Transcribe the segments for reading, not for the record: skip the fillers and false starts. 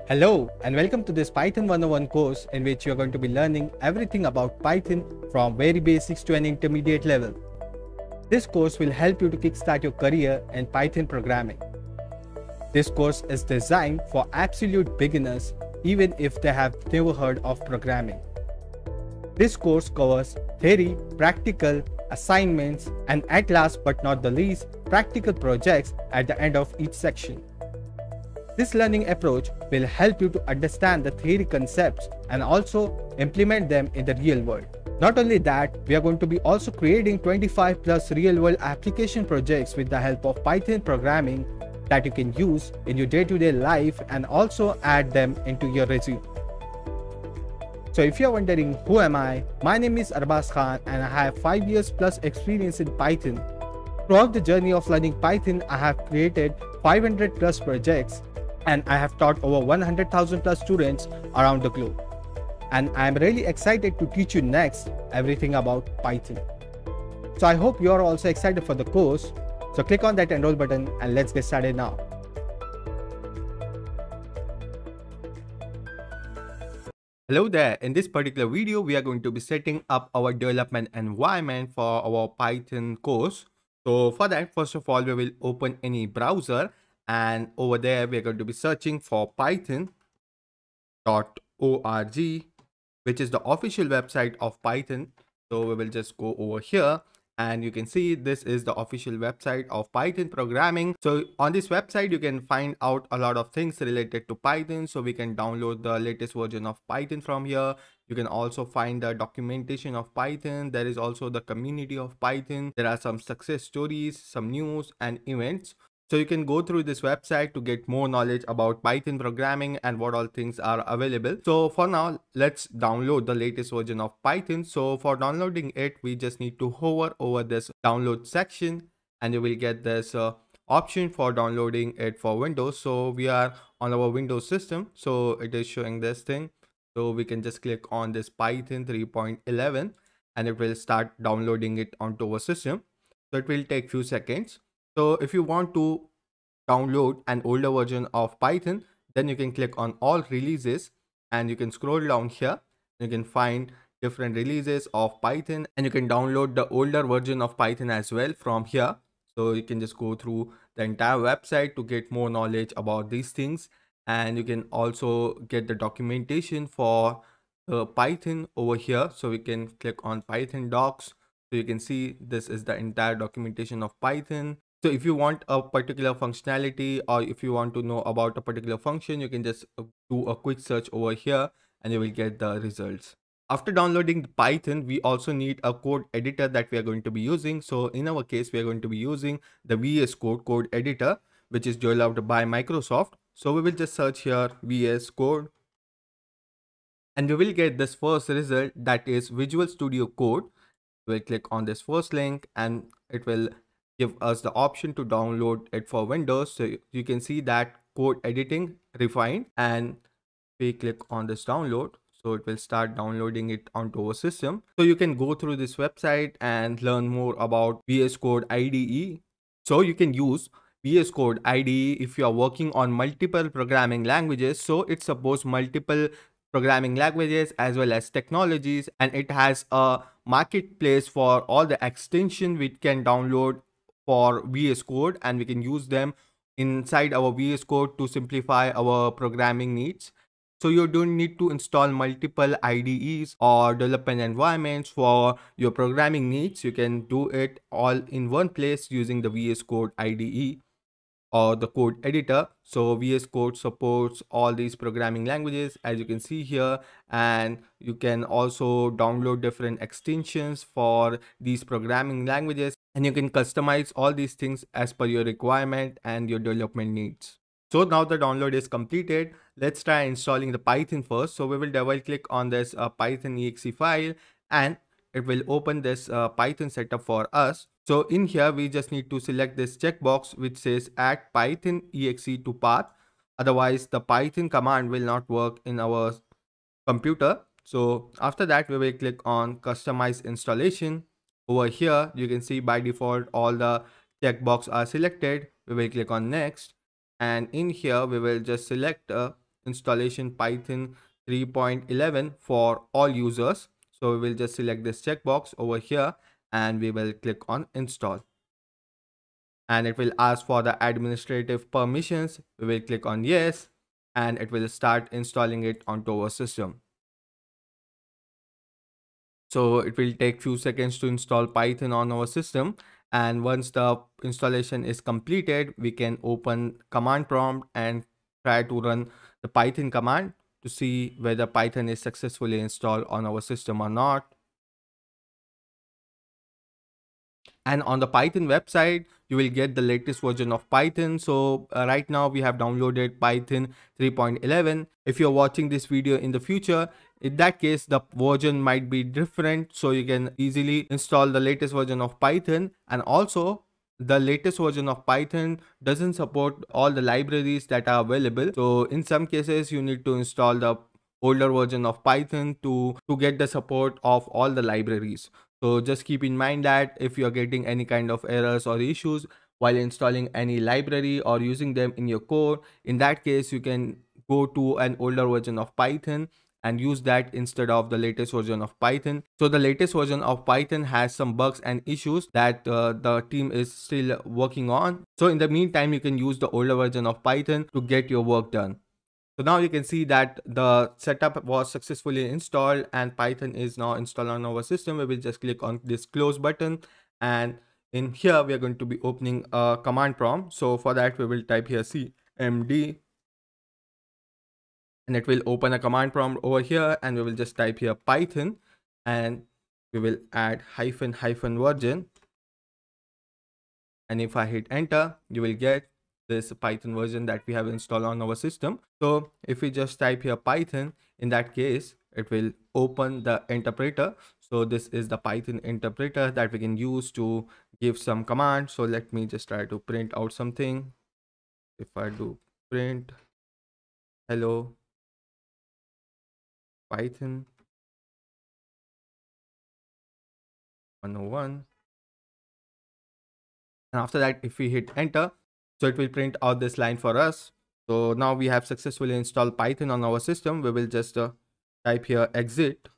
Hello and welcome to this Python 101 course in which you are going to be learning everything about Python from very basics to an intermediate level. This course will help you to kickstart your career in Python programming. This course is designed for absolute beginners even if they have never heard of programming. This course covers theory, practical, assignments, and at last but not the least, practical projects at the end of each section. This learning approach will help you to understand the theory concepts and also implement them in the real world. Not only that, we are going to be also creating 25 plus real world application projects with the help of Python programming that you can use in your day-to-day life and also add them into your resume. So if you're wondering who am I, my name is Arbaz Khan and I have 5 years plus experience in Python. Throughout the journey of learning Python, I have created 500 plus projects and I have taught over 100,000 plus students around the globe. And I'm really excited to teach you next everything about Python. So I hope you're also excited for the course. So click on that enroll button and let's get started now. Hello there, in this particular video, we are going to be setting up our development environment for our Python course. So for that, first of all, we will open any browser and over there, we are going to be searching for python.org, which is the official website of Python. So we will just go over here and you can see this is the official website of Python programming. So on this website, you can find out a lot of things related to Python. So we can download the latest version of Python from here. You can also find the documentation of Python. There is also the community of Python. There are some success stories, some news and events. So you can go through this website to get more knowledge about Python programming and what all things are available. So for now, let's download the latest version of Python. So for downloading it, we just need to hover over this download section and you will get this option for downloading it for Windows. So we are on our Windows system. So it is showing this thing. So we can just click on this Python 3.11 and it will start downloading it onto our system. So it will take few seconds. So if you want to download an older version of Python, then you can click on all releases and you can scroll down here. You can find different releases of Python and you can download the older version of Python as well from here. So you can just go through the entire website to get more knowledge about these things. And you can also get the documentation for Python over here. So we can click on Python docs. So you can see this is the entire documentation of Python. So if you want a particular functionality or if you want to know about a particular function, you can just do a quick search over here and you will get the results. After downloading the Python, we also need a code editor that we are going to be using. So in our case, we are going to be using the VS Code code editor, which is developed by Microsoft. So we will just search here VS Code and we will get this first result, that is Visual Studio Code. We'll click on this first link and it will give us the option to download it for Windows. So you can see that code editing refined and we click on this download. So it will start downloading it onto our system. So you can go through this website and learn more about VS Code IDE. So you can use VS Code IDE if you are working on multiple programming languages. So it supports multiple programming languages as well as technologies, and it has a marketplace for all the extension we can download for VS Code and we can use them inside our VS Code to simplify our programming needs. So you don't need to install multiple IDEs or development environments for your programming needs. You can do it all in one place using the VS Code IDE or the code editor. So VS Code supports all these programming languages as you can see here, and you can also download different extensions for these programming languages and you can customize all these things as per your requirement and your development needs. So now the download is completed. Let's try installing the Python first. So we will double click on this Python exe file and it will open this Python setup for us. So in here, we just need to select this checkbox which says add Python exe to path. Otherwise, the Python command will not work in our computer. So after that, we will click on customize installation. Over here, you can see by default, all the checkbox are selected. We will click on next. And in here, we will just select installation Python 3.11 for all users. So we will just select this checkbox over here and we will click on install. And it will ask for the administrative permissions. We will click on yes, and it will start installing it onto our system. So it will take few seconds to install Python on our system. And once the installation is completed, we can open command prompt and try to run the Python command to see whether Python is successfully installed on our system or not. And on the Python website, you will get the latest version of Python. So right now we have downloaded Python 3.11. If you're watching this video in the future, in that case, the version might be different. So you can easily install the latest version of Python. And also the latest version of Python doesn't support all the libraries that are available. So in some cases, you need to install the older version of Python to get the support of all the libraries. So just keep in mind that if you're getting any kind of errors or issues while installing any library or using them in your code, in that case, you can go to an older version of Python and use that instead of the latest version of Python. So the latest version of Python has some bugs and issues that the team is still working on. So in the meantime, you can use the older version of Python to get your work done. So now you can see that the setup was successfully installed and Python is now installed on our system. We will just click on this close button, and in here we are going to be opening a command prompt. So for that we will type here cmd, and it will open a command prompt over here, and we will just type here Python, and we will add hyphen version. And if I hit enter, you will get this Python version that we have installed on our system. So if we just type here Python, in that case, it will open the interpreter. So this is the Python interpreter that we can use to give some commands. So let me just try to print out something. If I do print hello Python 101, and after that, if we hit enter, so it will print out this line for us. So now we have successfully installed Python on our system. We will just type here exit,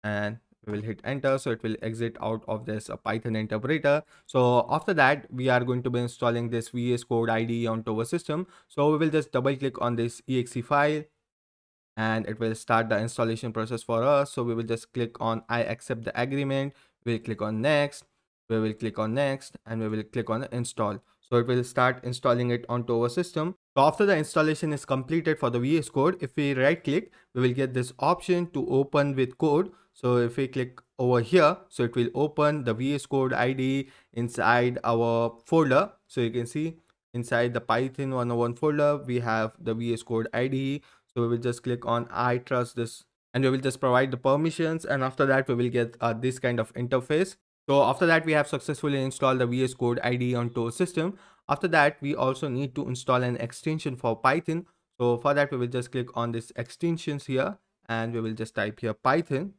and we will hit enter. So it will exit out of this Python interpreter. So after that, we are going to be installing this VS Code IDE onto our system. So we will just double click on this exe file, and it will start the installation process for us. So we will just click on I accept the agreement. We'll click on next. We will click on next, and we will click on install. So it will start installing it onto our system. So after the installation is completed for the VS Code, if we right click, we will get this option to open with code. So if we click over here, so it will open the VS Code IDE inside our folder. So you can see inside the Python 101 folder, we have the VS Code IDE. So we will just click on I trust this, and we will just provide the permissions, and after that we will get this kind of interface. So after that, we have successfully installed the VS Code IDE onto our system. After that, we also need to install an extension for Python. So for that, we will just click on this extensions here, and we will just type here Python.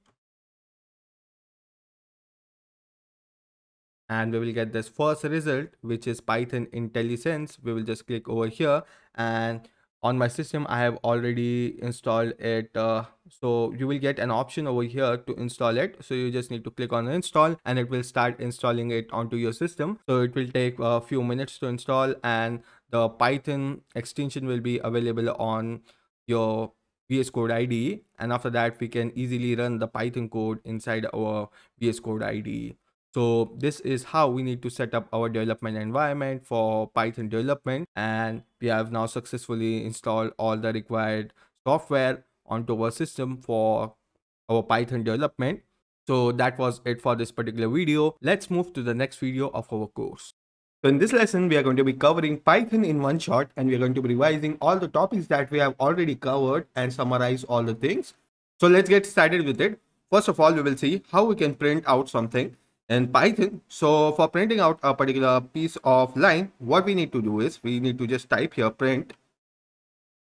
And we will get this first result, which is Python IntelliSense. We will just click over here, and on my system I have already installed it. So you will get an option over here to install it. So you just need to click on install, and it will start installing it onto your system. So it will take a few minutes to install, and the Python extension will be available on your VS Code IDE. And after that, we can easily run the Python code inside our VS Code IDE. So this is how we need to set up our development environment for Python development, and we have now successfully installed all the required software onto our system for our Python development. So that was it for this particular video. Let's move to the next video of our course. So in this lesson, we are going to be covering Python in one shot, and we are going to be revising all the topics that we have already covered and summarize all the things. So let's get started with it. First of all, we will see how we can print out something in Python. So for printing out a particular piece of line, what we need to do is we need to just type here print,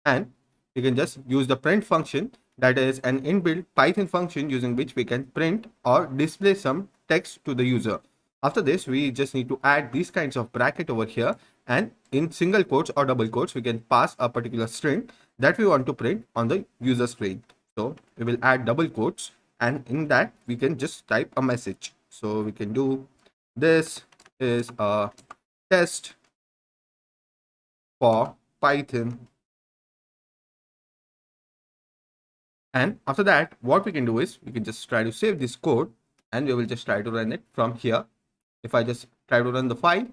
and we can just use the print function, that is an inbuilt Python function using which we can print or display some text to the user. After this, we just need to add these kinds of bracket over here, and in single quotes or double quotes, we can pass a particular string that we want to print on the user screen. So we will add double quotes, and in that we can just type a message. So we can do, this is a test for Python. And after that, what we can do is we can just try to save this code, and we will just try to run it from here. If I just try to run the file,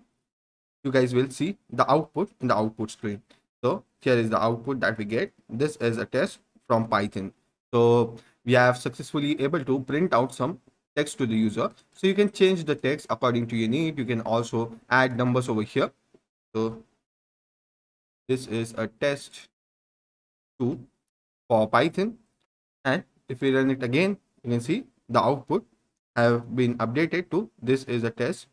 you guys will see the output in the output screen. So here is the output that we get. This is a test from Python. So we have successfully able to print out some text to the user. So you can change the text according to your need. You can also add numbers over here. So this is a test 2 for Python. And if we run it again, you can see the output have been updated to, this is a test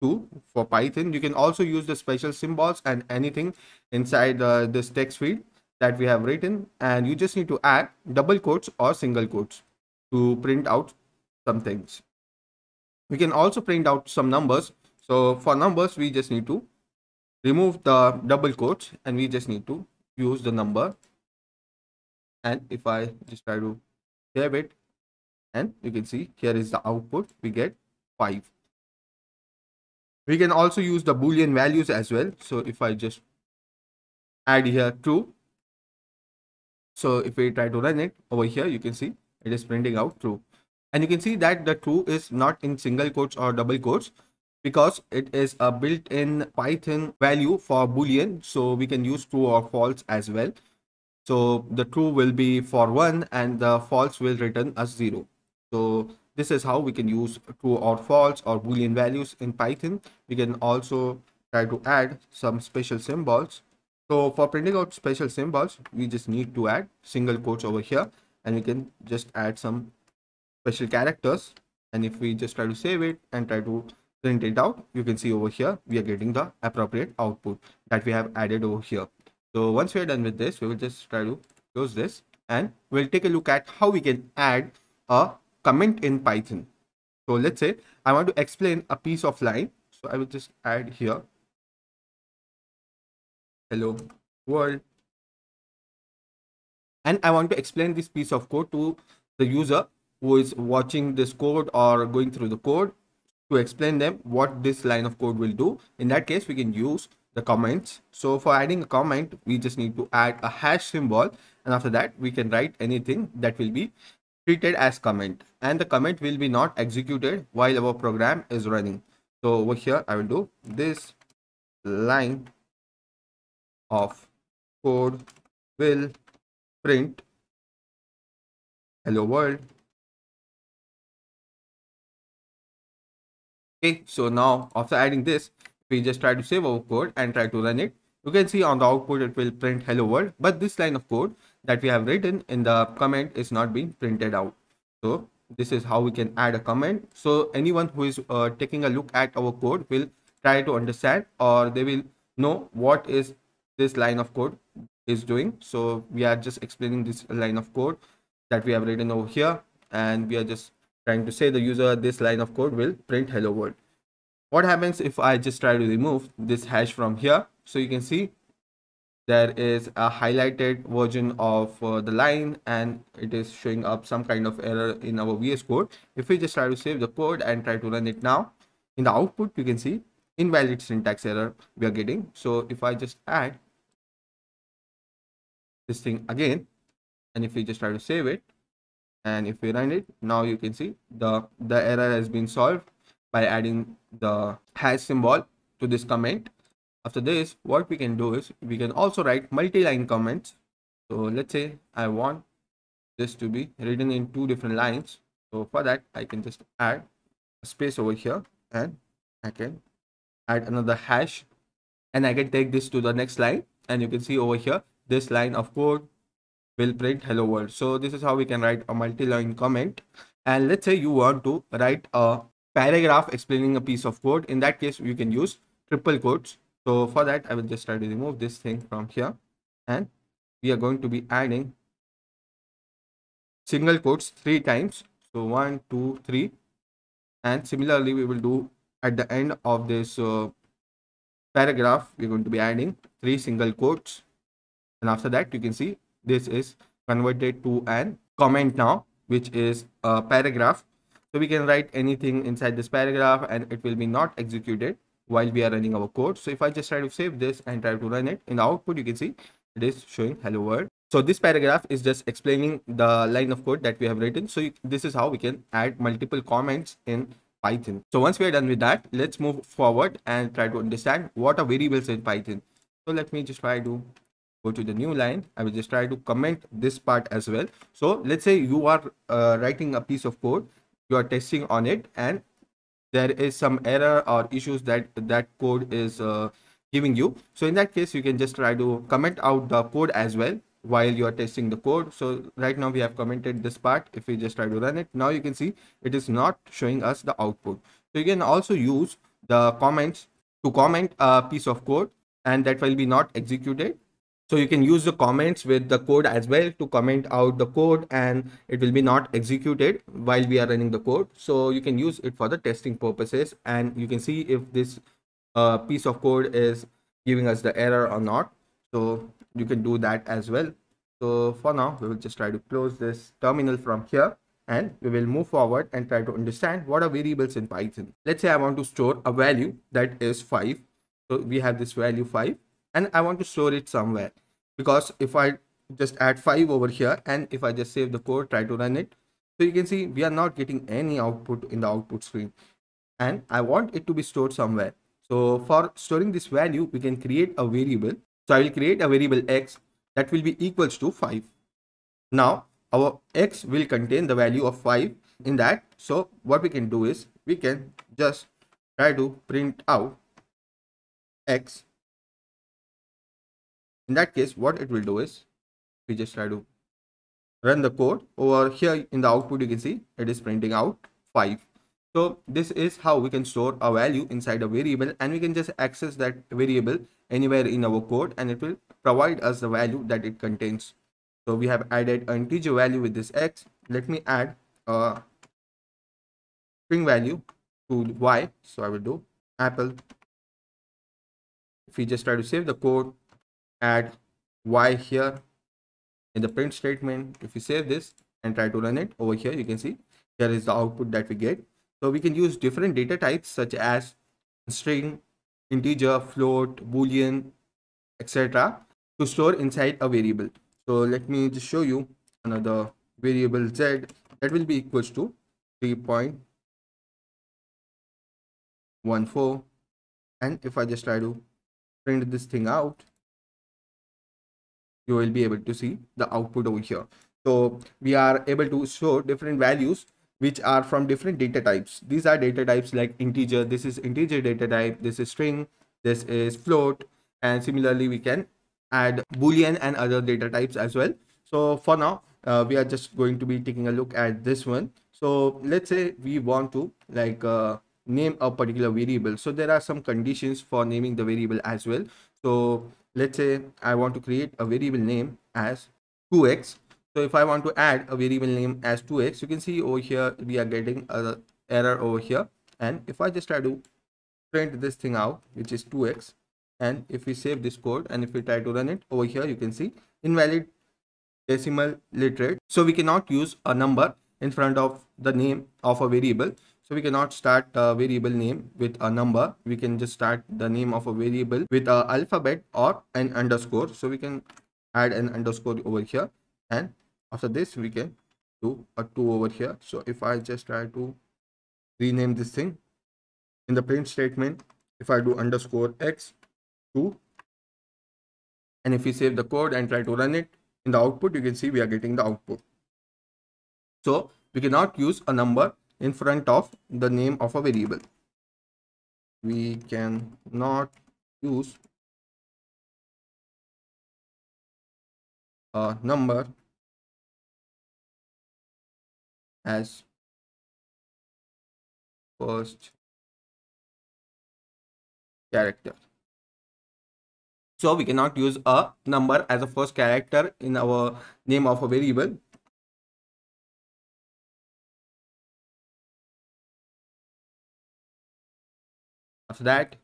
2 for Python. You can also use the special symbols and anything inside this text field that we have written, and you just need to add double quotes or single quotes to print out some things. We can also print out some numbers. So for numbers, we just need to remove the double quotes and we just need to use the number. And if I just try to save it, and you can see here is the output, we get 5. We can also use the Boolean values as well. So if I just add here true, so if we try to run it over here, you can see it is printing out true. And you can see that the true is not in single quotes or double quotes because it is a built-in Python value for Boolean. So we can use true or false as well. So the true will be for 1 and the false will return as 0. So this is how we can use true or false or Boolean values in Python. We can also try to add some special symbols. So for printing out special symbols, we just need to add single quotes over here, and we can just add some special characters. And if we just try to save it and try to print it out, you can see over here, we are getting the appropriate output that we have added over here. So once we are done with this, we will just try to close this and we'll take a look at how we can add a comment in Python. So let's say I want to explain a piece of line. So I will just add here, hello world. And I want to explain this piece of code to the user who is watching this code or going through the code, to explain them what this line of code will do. In that case, we can use the comments. So for adding a comment, we just need to add a hash symbol, and after that we can write anything that will be treated as comment, and the comment will be not executed while our program is running. So over here I will do, this line of code will print hello world. Okay, so now after adding this, we just try to save our code and try to run it. You can see on the output it will print hello world, but this line of code that we have written in the comment is not being printed out. So this is how we can add a comment. So anyone who is taking a look at our code will try to understand, or they will know what is this line of code is doing. So we are just explaining this line of code that we have written over here, and we are just trying to say the user this line of code will print hello world. What happens if I just try to remove this hash from here? So you can see there is a highlighted version of the line, and it is showing up some kind of error in our VS Code. If we just try to save the code and try to run it now, in the output you can see invalid syntax error we are getting. So if I just add this thing again, and if we just try to save it and if we run it now, you can see the error has been solved by adding the hash symbol to this comment. After this, what we can do is we can also write multi-line comments. So let's say I want this to be written in 2 different lines. So for that, I can just add a space over here, and I can add another hash, and I can take this to the next line, and you can see over here this line of code will print hello world. So this is how we can write a multi-line comment. And let's say you want to write a paragraph explaining a piece of code. In that case, you can use triple quotes. So for that, I will just try to remove this thing from here, and we are going to be adding single quotes 3 times. So 1, 2, 3, and similarly we will do at the end of this paragraph, we're going to be adding 3 single quotes. And after that, you can see this is converted to an comment now, which is a paragraph. So we can write anything inside this paragraph and it will be not executed while we are running our code. So if I just try to save this and try to run it, in the output, you can see it is showing hello world. So this paragraph is just explaining the line of code that we have written. So this is how we can add multiple comments in Python. So once we are done with that, let's move forward and try to understand what are variables in Python. So let me just try to go to the new line. I will just try to comment this part as well. So let's say you are writing a piece of code, you are testing on it, and there is some error or issues that that code is giving you. So in that case, you can just try to comment out the code as well while you are testing the code. So right now we have commented this part. If we just try to run it, now you can see it is not showing us the output. So you can also use the comments to comment a piece of code and that will be not executed. So you can use the comments with the code as well to comment out the code and it will be not executed while we are running the code. So you can use it for the testing purposes and you can see if this piece of code is giving us the error or not. So you can do that as well. So for now, we will just try to close this terminal from here and we will move forward and try to understand what are variables in Python. Let's say I want to store a value that is 5. So we have this value 5 and I want to store it somewhere, because if I just add 5 over here and if I just save the code, try to run it, so you can see we are not getting any output in the output screen and I want it to be stored somewhere. So for storing this value, we can create a variable. So I will create a variable x that will be equals to 5. Now our x will contain the value of 5 in that. So what we can do is we can just try to print out x. In that case, what it will do is we just try to run the code. Over here in the output, you can see it is printing out 5. So this is how we can store a value inside a variable and we can just access that variable anywhere in our code and it will provide us the value that it contains. So we have added an integer value with this x. Let me add a string value to y. So I will do apple. If we just try to save the code, add y here in the print statement. If we save this and try to run it over here, you can see here is the output that we get. So we can use different data types such as string, integer, float, boolean, etc. to store inside a variable. So let me just show you another variable z that will be equals to 3.14, and if I just try to print this thing out, you will be able to see the output over here. So we are able to show different values which are from different data types. These are data types like integer. This is integer data type. This is string. This is float. And similarly, we can add boolean and other data types as well. So for now, we are just going to be taking a look at this one. So let's say we want to name a particular variable. So there are some conditions for naming the variable as well. So let's say I want to create a variable name as 2x. So if I want to add a variable name as 2x, you can see over here we are getting a error over here. And if I just try to print this thing out, which is 2x, and if we save this code and if we try to run it over here, you can see invalid decimal literate. So we cannot use a number in front of the name of a variable. So we cannot start a variable name with a number. We can just start the name of a variable with a alphabet or an underscore. So we can add an underscore over here, and after this we can do a 2 over here. So if I just try to rename this thing in the print statement, if I do underscore x 2, and if we save the code and try to run it, in the output you can see we are getting the output. So we cannot use a number in front of the name of a variable. We cannot use a number as first character. So we cannot use a number as a first character in our name of a variable. After that,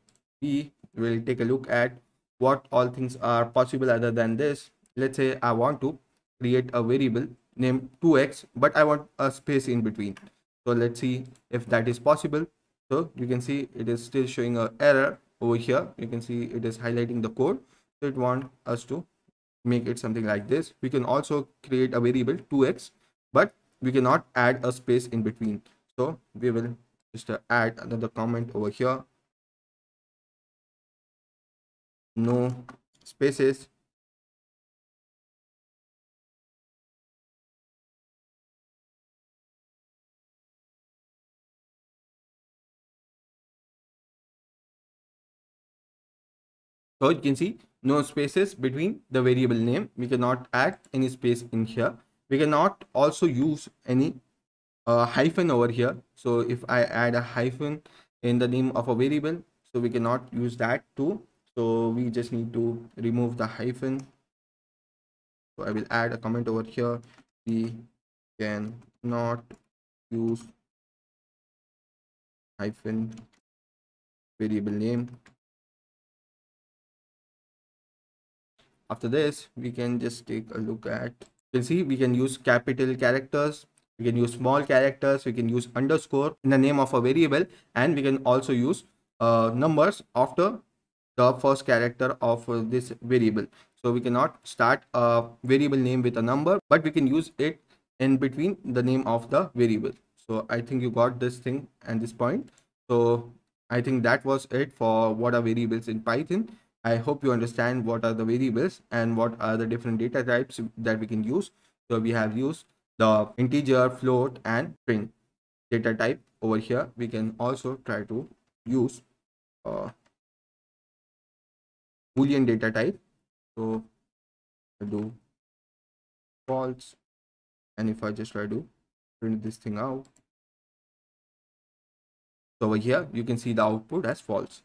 we we'll take a look at what all things are possible other than this. Let's say I want to create a variable named 2x, but I want a space in between. So let's see if that is possible. So you can see it is still showing an error over here. You can see it is highlighting the code. So it wants us to make it something like this. We can also create a variable 2x, but we cannot add a space in between. So we will just add another comment over here. No spaces. So you can see no spaces between the variable name. We cannot add any space in here. We cannot also use any hyphen over here. So if I add a hyphen in the name of a variable, so we cannot use that too. So we just need to remove the hyphen. So I will add a comment over here. We cannot use hyphen variable name. After this, we can just take a look at, you can see we can use capital characters, we can use small characters, we can use underscore in the name of a variable, and we can also use numbers after the first character of this variable. So we cannot start a variable name with a number, but we can use it in between the name of the variable. So I think you got this thing at this point. So I think that was it for what are variables in Python. I hope you understand what are the variables and what are the different data types that we can use. So we have used the integer, float, and string data type over here. We can also try to use Boolean data type. So I do false, and if I just try to print this thing out, so over here you can see the output as false.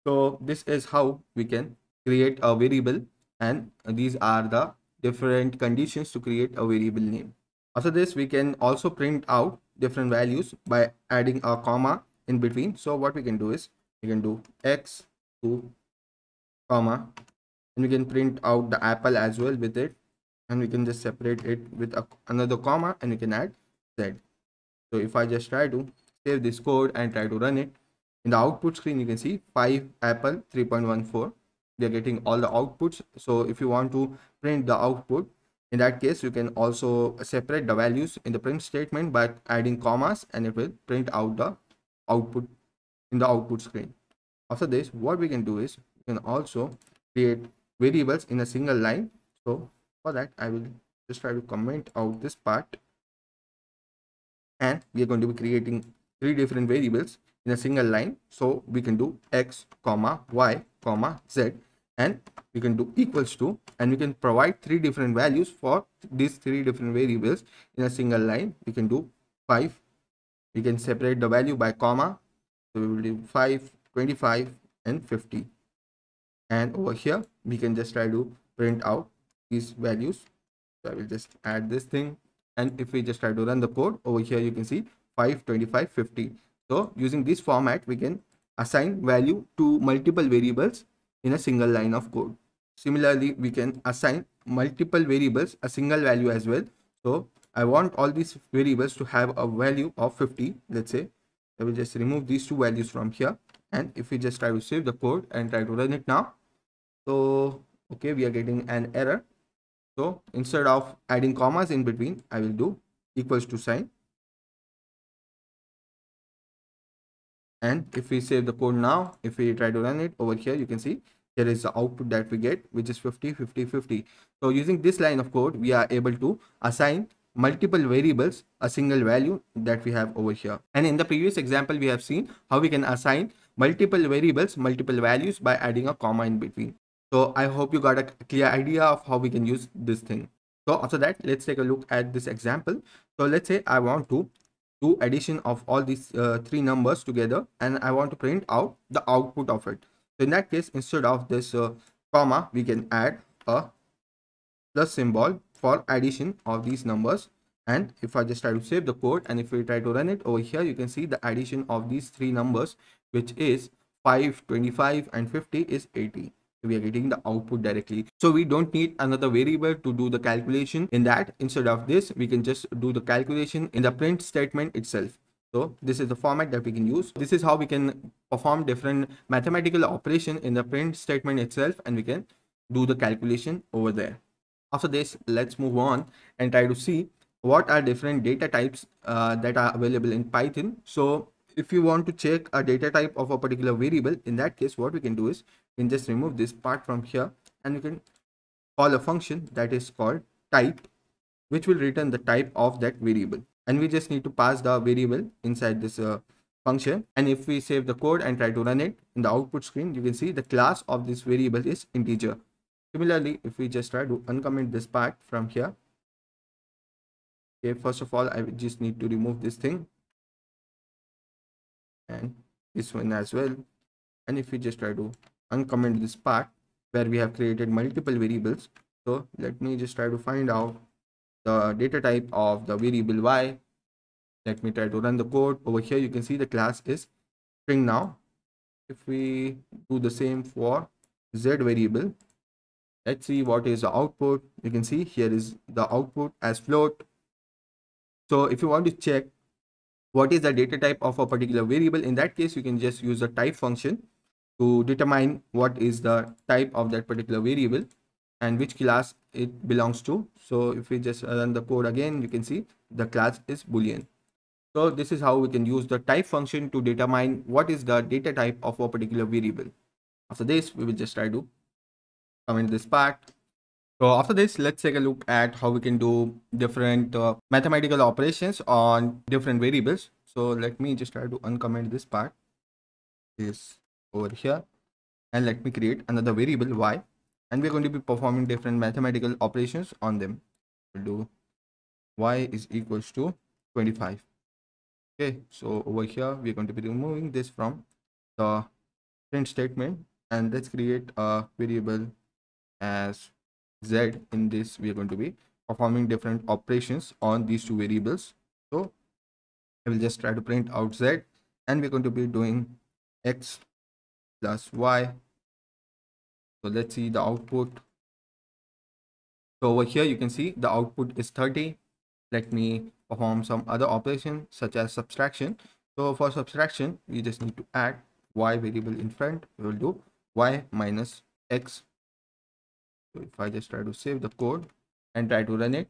So this is how we can create a variable, and these are the different conditions to create a variable name. After this, we can also print out different values by adding a comma in between. So what we can do is we can do x to comma, and we can print out the apple as well with it, and we can just separate it with another comma, and we can add z. So if I just try to save this code and try to run it, in the output screen you can see 5 apple 3.14. We are getting all the outputs. So if you want to print the output, in that case you can also separate the values in the print statement by adding commas, and it will print out the output in the output screen. After this, what we can do is we can also create variables in a single line. So for that, I will just try to comment out this part, and we are going to be creating 3 different variables in a single line. So we can do x comma y comma z, and we can do equals to, and we can provide 3 different values for these 3 different variables in a single line. We can do 5. We can separate the value by comma. So we will do 5, 25, and 50. And over here we can just try to print out these values. So I will just add this thing, and if we just try to run the code over here, you can see 5, 25, 50. So using this format, we can assign value to multiple variables in a single line of code. Similarly, we can assign multiple variables a single value as well. So I want all these variables to have a value of 50. Let's say I will just remove these 2 values from here, and if we just try to save the code and try to run it now, so okay, we are getting an error. So instead of adding commas in between, I will do equals to sign. And if we save the code now, if we try to run it over here, you can see here is the output that we get, which is 50, 50, 50. So using this line of code, we are able to assign multiple variables a single value that we have over here. And in the previous example, we have seen how we can assign multiple variables, multiple values by adding a comma in between. So I hope you got a clear idea of how we can use this thing. So after that, let's take a look at this example. So let's say I want to do addition of all these 3 numbers together, and I want to print out the output of it. So in that case, instead of this comma, we can add a plus symbol for addition of these numbers. And if I just try to save the code, and if we try to run it over here, you can see the addition of these 3 numbers, which is 5, 25, and 50 is 80. We are getting the output directly. So we don't need another variable to do the calculation in that. Instead of this, we can just do the calculation in the print statement itself. So this is the format that we can use. This is how we can perform different mathematical operation in the print statement itself, and we can do the calculation over there. After this, let's move on and try to see what are different data types that are available in Python. So if you want to check a data type of a particular variable, in that case, what we can do is we can just remove this part from here, and we can call a function that is called type, which will return the type of that variable. And we just need to pass the variable inside this function. And if we save the code and try to run it in the output screen, you can see the class of this variable is integer. Similarly, if we just try to uncomment this part from here, okay, first of all, I just need to remove this thing and this one as well. And if we just try to uncomment this part where we have created multiple variables, so let me just try to find out the data type of the variable y. Let me try to run the code. Over here you can see the class is string. Now if we do the same for z variable, let's see what is the output. You can see here is the output as float. So if you want to check what is the data type of a particular variable, in that case you can just use the type function to determine what is the type of that particular variable and which class it belongs to. So if we just run the code again, you can see the class is boolean. So this is how we can use the type function to determine what is the data type of a particular variable. After this, we will just try to comment this part. So after this, let's take a look at how we can do different mathematical operations on different variables. So let me just try to uncomment this part is over here, and let me create another variable y, and we're going to be performing different mathematical operations on them. We'll do y is equals to 25. Okay, so over here we're going to be removing this from the print statement, and let's create a variable as z. In this we are going to be performing different operations on these two variables. So I will just try to print out z, and we're going to be doing x plus y. So let's see the output. So over here you can see the output is 30. Let me perform some other operation such as subtraction. So for subtraction, we just need to add y variable in front. We will do y minus x. So if I just try to save the code and try to run it,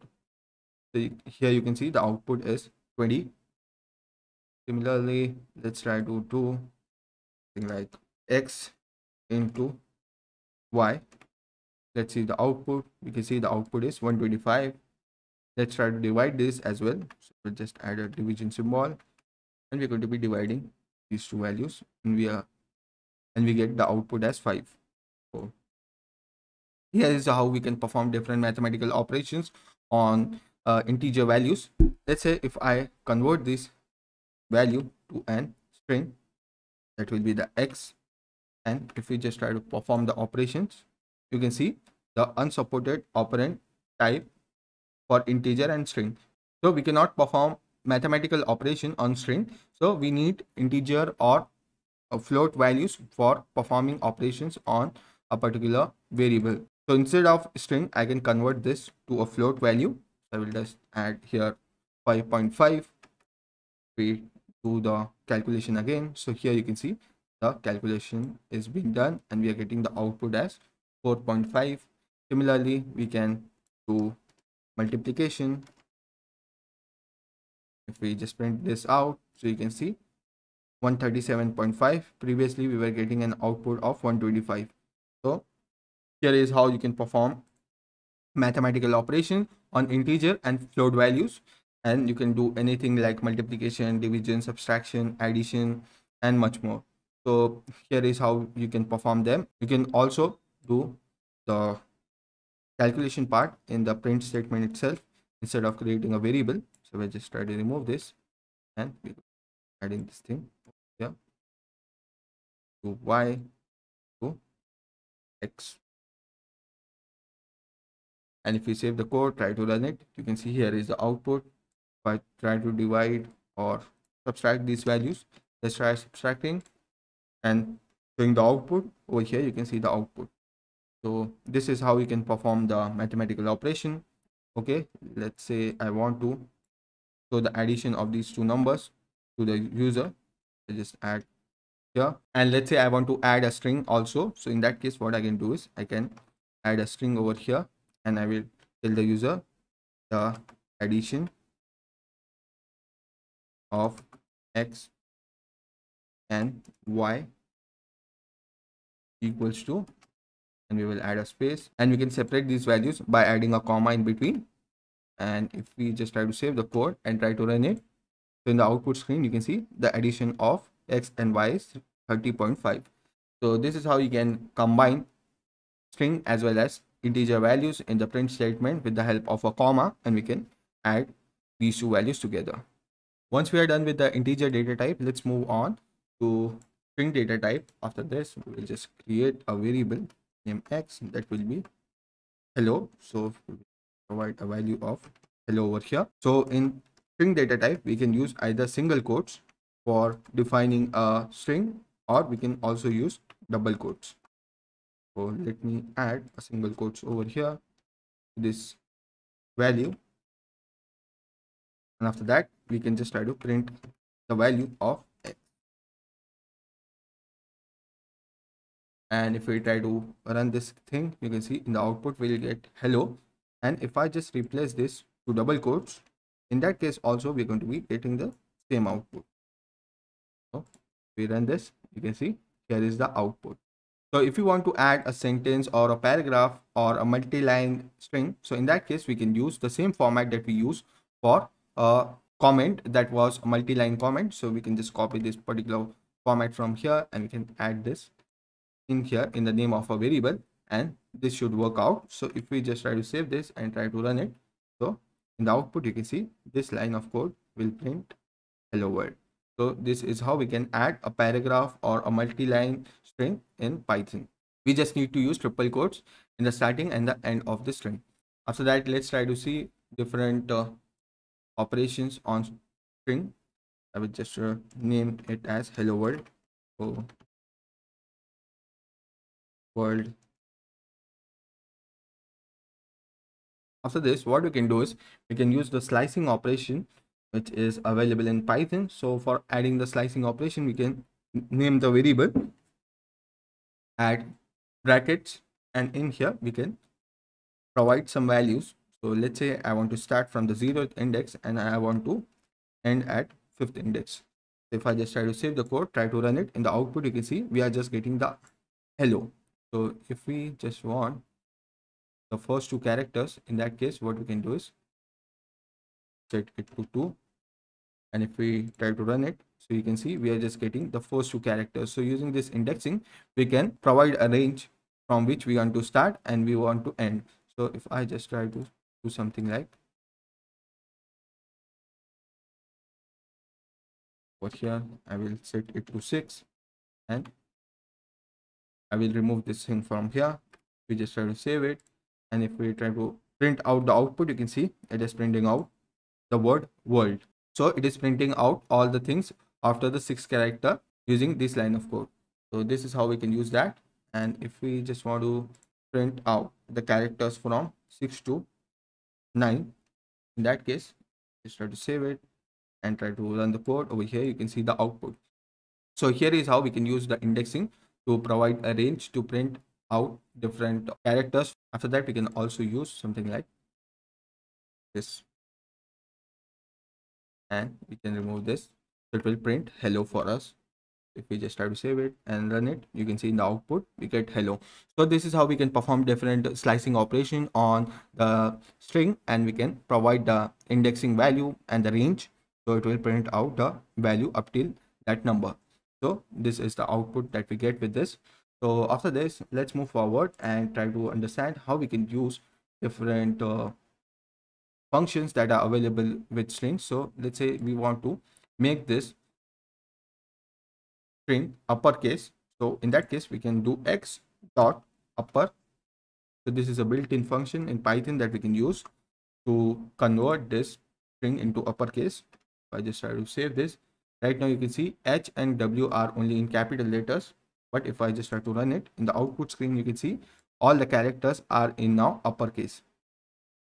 so here you can see the output is 20. Similarly, let's try to do something like x into y. Let's see the output. We can see the output is 125. Let's try to divide this as well. So we'll just add a division symbol, and we're going to be dividing these two values, and we get the output as 5. So here is how we can perform different mathematical operations on integer values. Let's say if I convert this value to an string, that will be the x, and if we just try to perform the operations, you can see the unsupported operand type for integer and string. So we cannot perform mathematical operation on string, so we need integer or float values for performing operations on a particular variable. So instead of string, I can convert this to a float value. So I will just add here 5.5. We do the calculation again. So here you can see the calculation is being done, and we are getting the output as 4.5. Similarly, we can do multiplication. If we just print this out, so you can see 137.5. Previously we were getting an output of 125. So here is how you can perform mathematical operation on integer and float values, and you can do anything like multiplication, division, subtraction, addition, and much more. So here is how you can perform them. You can also do the calculation part in the print statement itself instead of creating a variable. So we'll just try to remove this, and we're adding this thing here to y to x. And if we save the code, try to run it, you can see here is the output. If I try to divide or subtract these values, let's try subtracting, and showing the output. Over here you can see the output. So this is how you can perform the mathematical operation. Okay, let's say I want to show the addition of these two numbers to the user. I just add here, and let's say I want to add a string also. So in that case, what I can do is I can add a string over here, and I will tell the user the addition of x and y equals to, and we will add a space, and we can separate these values by adding a comma in between. And if we just try to save the code and try to run it, so in the output screen you can see the addition of x and y is 30.5. so this is how you can combine string as well as integer values in the print statement with the help of a comma, and we can add these two values together. Once we are done with the integer data type, let's move on to string data type. After this, we will just create a variable named x that will be hello. So we will provide a value of hello over here. So in string data type, we can use either single quotes for defining a string, or we can also use double quotes. So let me add a single quotes over here to this value, and after that we can just try to print the value of x. And if we try to run this thing, you can see in the output we'll get hello. And if I just replace this to double quotes, in that case also we're going to be getting the same output. So we run this, you can see here is the output. So if you want to add a sentence or a paragraph or a multi-line string, so in that case we can use the same format that we use for a comment that was a multi-line comment. So we can just copy this particular format from here, and we can add this in here in the name of a variable, and this should work out. So if we just try to save this and try to run it, so in the output you can see this line of code will print hello world. So this is how we can add a paragraph or a multi-line string in Python. We just need to use triple quotes in the starting and the end of the string. After that, let's try to see different operations on string. I will just name it as hello world. So world. After this, what we can do is we can use the slicing operation, which is available in Python. So for adding the slicing operation, we can name the variable, add brackets, and in here we can provide some values. So let's say I want to start from the 0th index and I want to end at 5th index. If I just try to save the code, try to run it, in the output you can see we are just getting the hello. So if we just want the first two characters, in that case what we can do is set it to 2, and if we try to run it, so you can see we are just getting the first two characters. So using this indexing, we can provide a range from which we want to start and we want to end. So if I just try to do something like over here, I will set it to 6, and I will remove this thing from here. We just try to save it, and if we try to print out the output, you can see it is printing out the word world. So it is printing out all the things after the 6th character using this line of code. So this is how we can use that. And if we just want to print out the characters from 6 to 9, in that case, just try to save it and try to run the code. Over here you can see the output. So here is how we can use the indexing to provide a range to print out different characters. After that, we can also use something like this, and we can remove this. It will print hello for us. If we just try to save it and run it, you can see in the output we get hello. So this is how we can perform different slicing operation on the string, and we can provide the indexing value and the range, so it will print out the value up till that number. So this is the output that we get with this. So after this, let's move forward and try to understand how we can use different functions that are available with strings. So let's say we want to make this string uppercase. So in that case, we can do x dot upper. So this is a built-in function in Python that we can use to convert this string into uppercase. I just try to save this. Right now you can see H and W are only in capital letters. But if I just try to run it in the output screen, you can see all the characters are in now uppercase.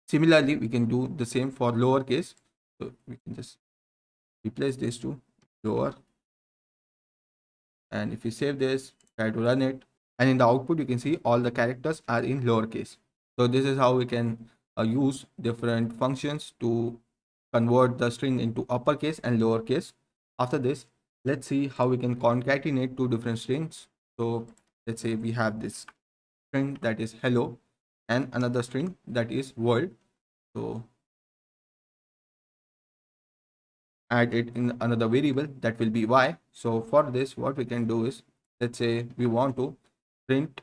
Similarly, we can do the same for lowercase. So we can just replace this to lower. And if you save this, try to run it, and in the output, you can see all the characters are in lowercase. So this is how we can use different functions to convert the string into uppercase and lowercase. After this, let's see how we can concatenate two different strings. So let's say we have this string that is hello and another string that is world. So add it in another variable that will be y. So for this, what we can do is, let's say we want to print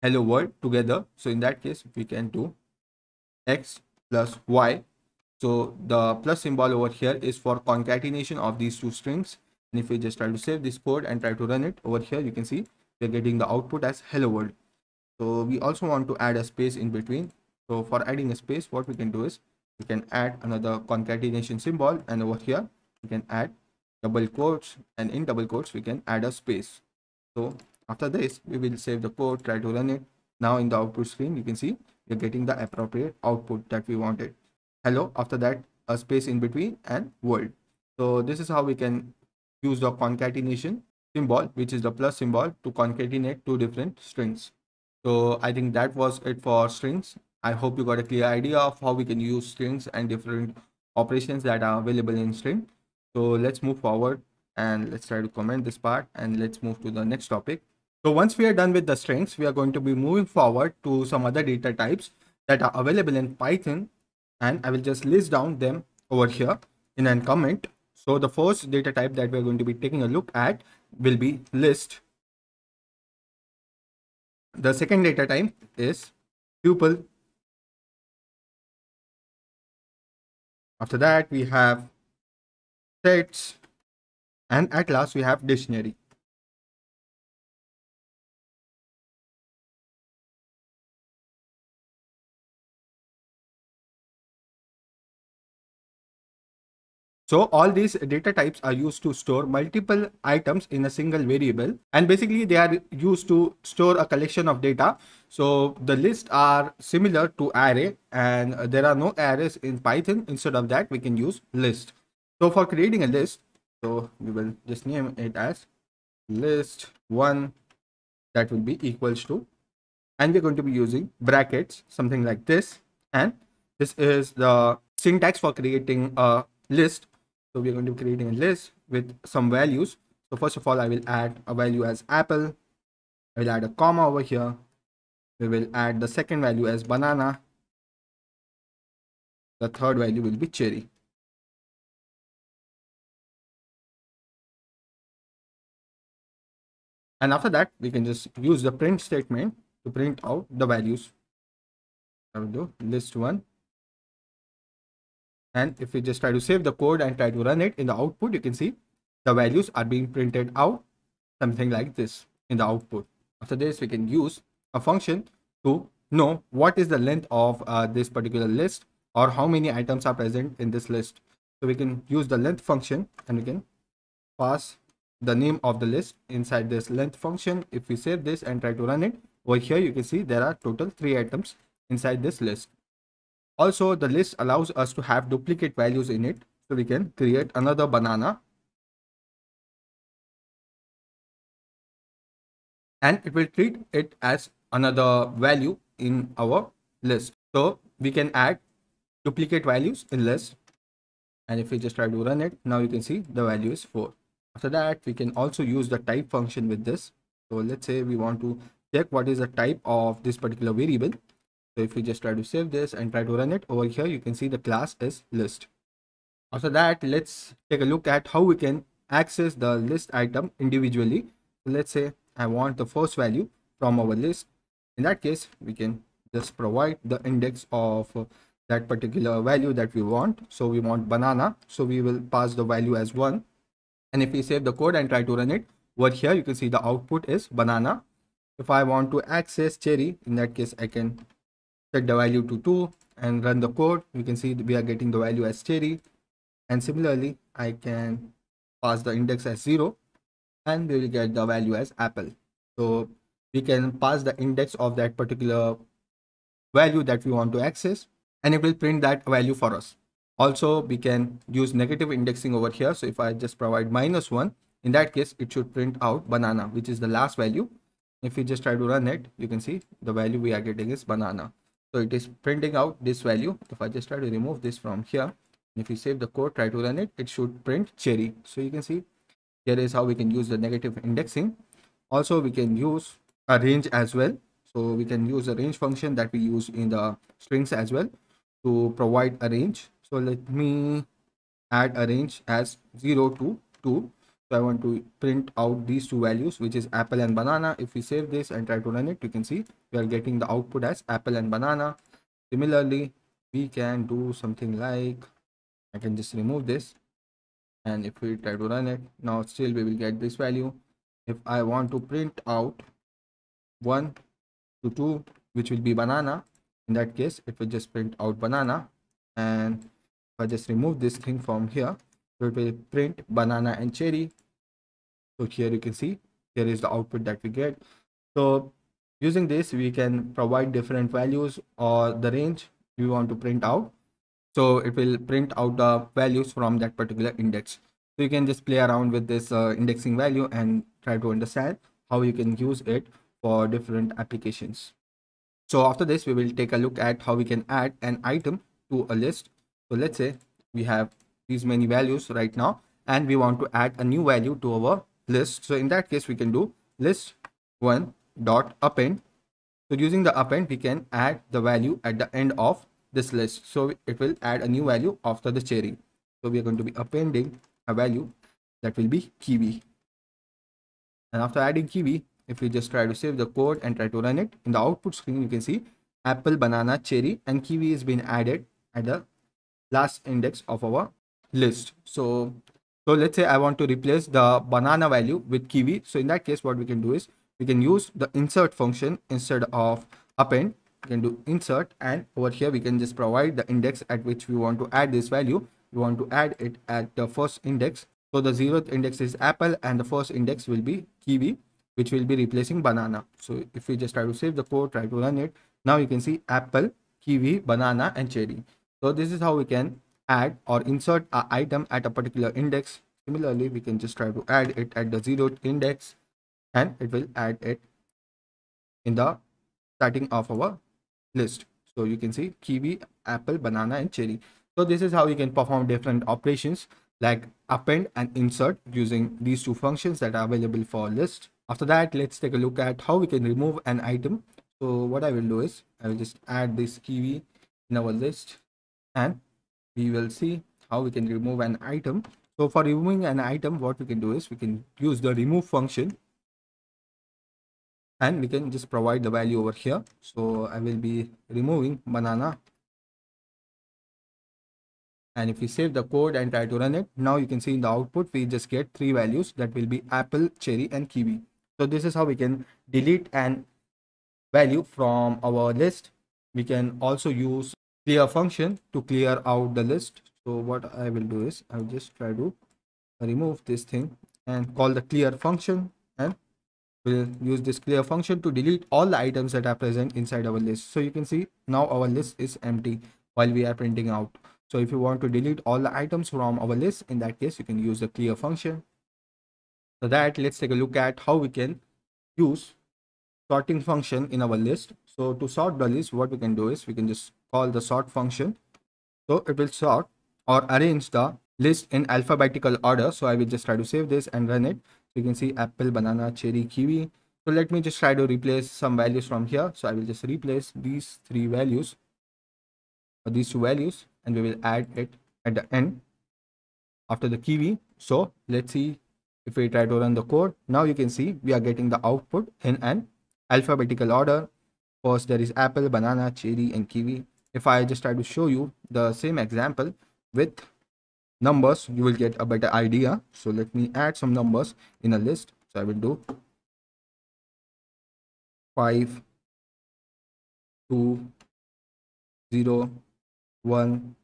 hello world together. So in that case, we can do x plus y. So the plus symbol over here is for concatenation of these two strings. And if we just try to save this code and try to run it over here, you can see we're getting the output as hello world. So we also want to add a space in between. So for adding a space, what we can do is we can add another concatenation symbol, and over here we can add double quotes, and in double quotes we can add a space. So after this, we will save the code, try to run it. Now in the output screen, you can see we're getting the appropriate output that we wanted. Hello, after that a space in between, and world. So this is how we can use the concatenation symbol, which is the plus symbol, to concatenate two different strings. So I think that was it for strings. I hope you got a clear idea of how we can use strings and different operations that are available in string. So let's move forward and let's try to comment this part, and let's move to the next topic. So once we are done with the strings, we are going to be moving forward to some other data types that are available in Python, and I will just list down them over here in a comment. So the first data type that we're going to be taking a look at will be list. The second data type is tuple. After that, we have sets, and at last we have dictionary. So all these data types are used to store multiple items in a single variable, and basically they are used to store a collection of data. So the lists are similar to array, and there are no arrays in Python. Instead of that, we can use list. So for creating a list, so we will just name it as list1, that will be equals to, and we're going to be using brackets, something like this, and this is the syntax for creating a list. So we're going to be creating a list with some values. So first of all, I will add a value as apple. I will add a comma over here. We will add the second value as banana. The third value will be cherry. And after that, we can just use the print statement to print out the values. I will do list1. And if we just try to save the code and try to run it in the output, you can see the values are being printed out, something like this in the output. After this, we can use a function to know what is the length of this particular list, or how many items are present in this list. So we can use the length function, and we can pass the name of the list inside this length function. If we save this and try to run it, over here you can see there are total 3 items inside this list. Also, the list allows us to have duplicate values in it. So we can create another banana, and it will treat it as another value in our list. So we can add duplicate values in list. And if we just try to run it, now you can see the value is 4. After that, we can also use the type function with this. So let's say we want to check what is the type of this particular variable. So if we just try to save this and try to run it, over here you can see the class is list. After that, let's take a look at how we can access the list item individually. So let's say I want the first value from our list. In that case, we can just provide the index of that particular value that we want. So we want banana, so we will pass the value as 1. And if we save the code and try to run it, over here you can see the output is banana. If I want to access cherry, in that case I can set the value to 2 and run the code. You can see we are getting the value as cherry. And similarly, I can pass the index as 0, and we will get the value as apple. So we can pass the index of that particular value that we want to access, and it will print that value for us. Also, we can use negative indexing over here. So if I just provide -1, in that case, it should print out banana, which is the last value. If we just try to run it, you can see the value we are getting is banana. So it is printing out this value. If I just try to remove this from here, if you save the code, try to run it, it should print cherry. So you can see here is how we can use the negative indexing. Also, we can use a range as well. So we can use a range function that we use in the strings as well to provide a range. So let me add a range as 0 to 2. So I want to print out these two values, which is apple and banana. If we save this and try to run it, you can see we are getting the output as apple and banana. Similarly, we can do something like, I can just remove this, and if we try to run it now, still we will get this value. If I want to print out 1 to 2, which will be banana, in that case it will just print out banana. And if I just remove this thing from here, so it will print banana and cherry. So here you can see here is the output that we get. So using this, we can provide different values or the range we want to print out. So it will print out the values from that particular index. So you can just play around with this indexing value and try to understand how you can use it for different applications. So after this, we will take a look at how we can add an item to a list. So let's say we have these many values right now, and we want to add a new value to our list. So in that case, we can do list one dot append. So using the append, we can add the value at the end of this list. So it will add a new value after the cherry. So we are going to be appending a value that will be kiwi. And after adding kiwi, if we just try to save the code and try to run it, in the output screen, you can see apple, banana, cherry, and kiwi is being added at the last index of our list. So let's say I want to replace the banana value with kiwi. So in that case, what we can do is we can use the insert function instead of append. We can do insert, and over here we can just provide the index at which we want to add this value. We want to add it at the first index. So the 0th index is apple and the first index will be kiwi, which will be replacing banana. So if we just try to save the code, try to run it, now you can see apple, kiwi, banana, and cherry. So this is how we can add or insert an item at a particular index. Similarly, we can just try to add it at the 0th index, and it will add it in the starting of our list. So you can see kiwi, apple, banana, and cherry. So this is how you can perform different operations like append and insert using these two functions that are available for list. After that, let's take a look at how we can remove an item. So what I will do is I will just add this kiwi in our list, and we will see how we can remove an item. So for removing an item, what we can do is we can use the remove function, and we can just provide the value over here. So I will be removing banana, and if we save the code and try to run it, now you can see in the output we just get three values that will be apple, cherry, and kiwi. So this is how we can delete an value from our list. We can also use clear function to clear out the list. So what I will do is I'll just try to remove this thing and call the clear function, and we'll use this clear function to delete all the items that are present inside our list. So you can see now our list is empty while we are printing out. So if you want to delete all the items from our list, in that case you can use the clear function. So that, let's take a look at how we can use sorting function in our list. So to sort the list, what we can do is we can just call the sort function. So it will sort or arrange the list in alphabetical order. So I will just try to save this and run it. So you can see apple, banana, cherry, kiwi. So let me just try to replace some values from here. So I will just replace these three values or these two values, and we will add it at the end after the kiwi. So let's see if we try to run the code. Now you can see we are getting the output in an alphabetical order. First there is apple, banana, cherry, and kiwi. If I just try to show you the same example with numbers, you will get a better idea. So let me add some numbers in a list. So I will do 5, 2, 0, 1,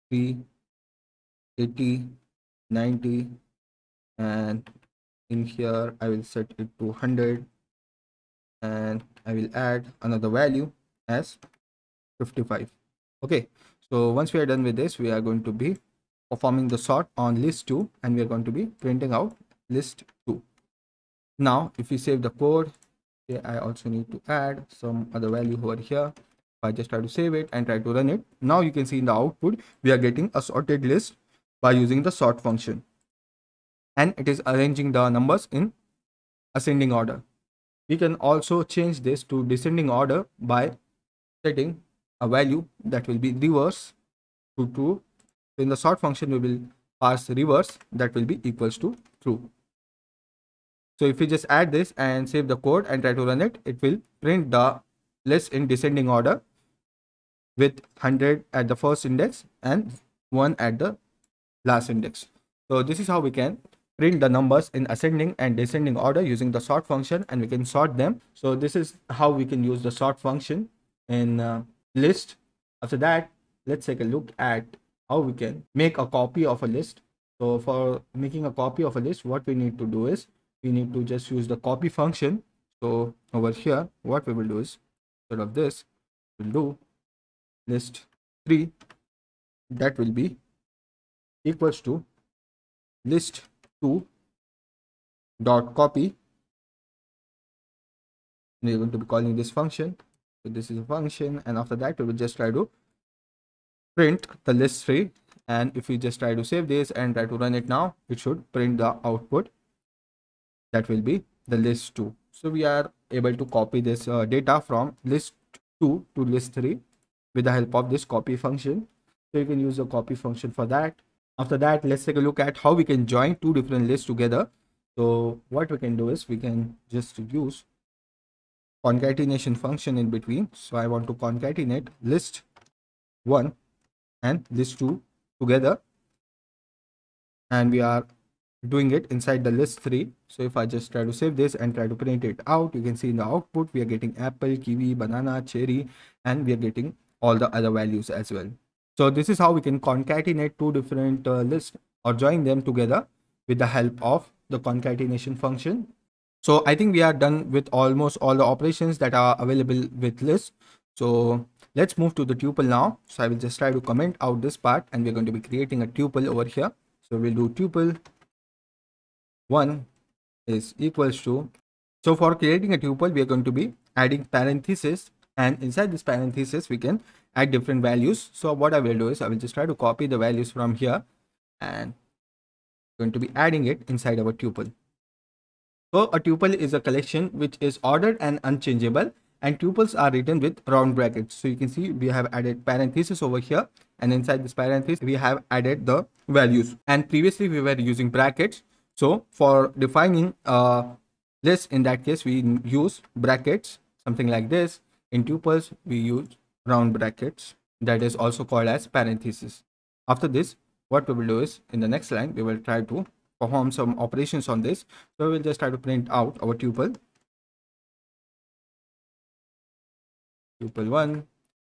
3, 80, 90, and In here I will set it to 100, and I will add another value as 55. Okay, so once we are done with this, we are going to be performing the sort on list 2, and we are going to be printing out list 2. Now if we save the code, okay, I also need to add some other value over here. If I just try to save it and try to run it, now you can see in the output we are getting a sorted list by using the sort function, and it is arranging the numbers in ascending order. We can also change this to descending order by setting a value that will be reverse to true. So in the sort function we will pass reverse, that will be equals to true. So if we just add this and save the code and try to run it, it will print the list in descending order with 100 at the first index and 1 at the last index. So this is how we can print the numbers in ascending and descending order using the sort function, and we can sort them. So this is how we can use the sort function in list. After that, let's take a look at how we can make a copy of a list. So for making a copy of a list, what we need to do is we need to just use the copy function. So over here, what we will do is, instead of this, we'll do list 3, that will be equals to list 2 dot copy. We're going to be calling this function. So this is a function, and after that we will just try to print the list 3, and if we just try to save this and try to run it now, it should print the output that will be the list 2. So we are able to copy this data from list 2 to list 3 with the help of this copy function. So you can use the copy function for that. After that, let's take a look at how we can join two different lists together. So what we can do is we can just use concatenation function in between. So I want to concatenate list 1 and list 2 together, and we are doing it inside the list 3. So if I just try to save this and try to print it out, you can see in the output we are getting apple, kiwi, banana, cherry, and we are getting all the other values as well. So this is how we can concatenate two different lists or join them together with the help of the concatenation function. So I think we are done with almost all the operations that are available with lists. So let's move to the tuple now. So I will just try to comment out this part, and we're going to be creating a tuple over here. So we'll do tuple 1 is equals to, so for creating a tuple we are going to be adding parenthesis, and inside this parenthesis we can add different values. So what I will do is I will just try to copy the values from here, and going to be adding it inside our tuple. So a tuple is a collection which is ordered and unchangeable, and tuples are written with round brackets. So you can see we have added parenthesis over here, and inside this parenthesis we have added the values, and previously we were using brackets. So for defining a list, in that case we use brackets, something like this. In tuples we use round brackets, that is also called as parenthesis. After this, what we will do is in the next line we will try to perform some operations on this. So we'll just try to print out our tuple 1,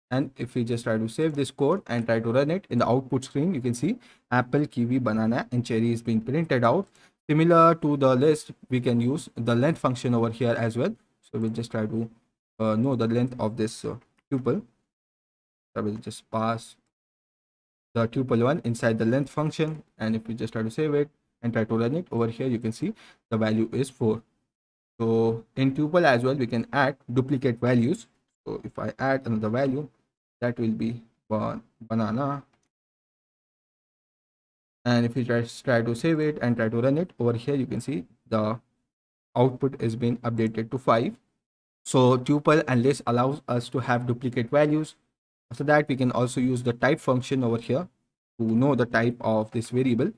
and if we just try to save this code and try to run it, in the output screen you can see apple, kiwi, banana, and cherry is being printed out. Similar to the list, we can use the length function over here as well. So we'll just try to know the length of this tuple. I will just pass the tuple 1 inside the length function, and if we just try to save it and try to run it over here, you can see the value is 4. So in tuple as well we can add duplicate values. So if I add another value, that will be banana, and if we try to save it and try to run it over here, you can see the output is being updated to 5. So tuple and list allows us to have duplicate values. After that, we can also use the type function over here to know the type of this variable.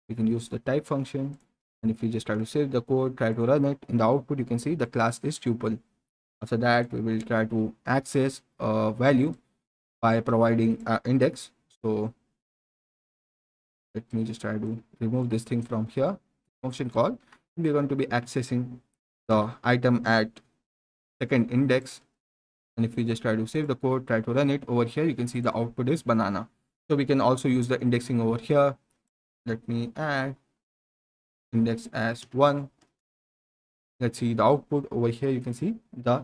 We can use the type function, and if we just try to save the code, try to run it, in the output you can see the class is tuple. After that, we will try to access a value by providing an index. So let me just try to remove this thing from here, function call. We're going to be accessing the item at second index, and if we just try to save the code, try to run it over here, you can see the output is banana. So we can also use the indexing over here. Let me add index as 1, let's see the output over here. You can see the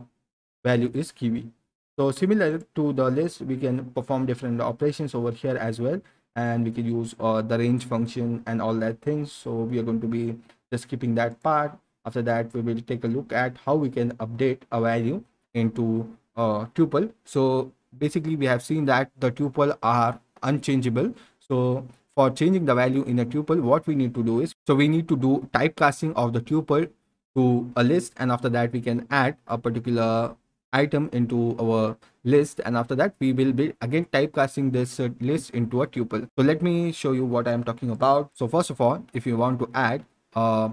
value is kiwi. So similar to the list, we can perform different operations over here as well, and we can use the range function and all that things. So we are going to be just skipping that part. After that, we will take a look at how we can update a value into a tuple. So basically we have seen that the tuple are unchangeable. So for changing the value in a tuple, what we need to do is, so we need to do typecasting of the tuple to a list, and after that we can add a particular item into our list, and after that we will be again typecasting this list into a tuple. So let me show you what I am talking about. So first of all, if you want to add a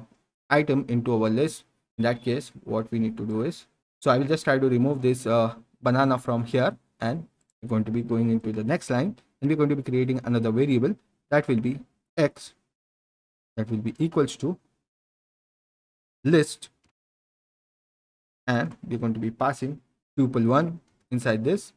item into our list, in that case what we need to do is, so I will just try to remove this banana from here, and we're going to be going into the next line, and we're going to be creating another variable that will be x, that will be equals to list, and we're going to be passing tuple1 inside this.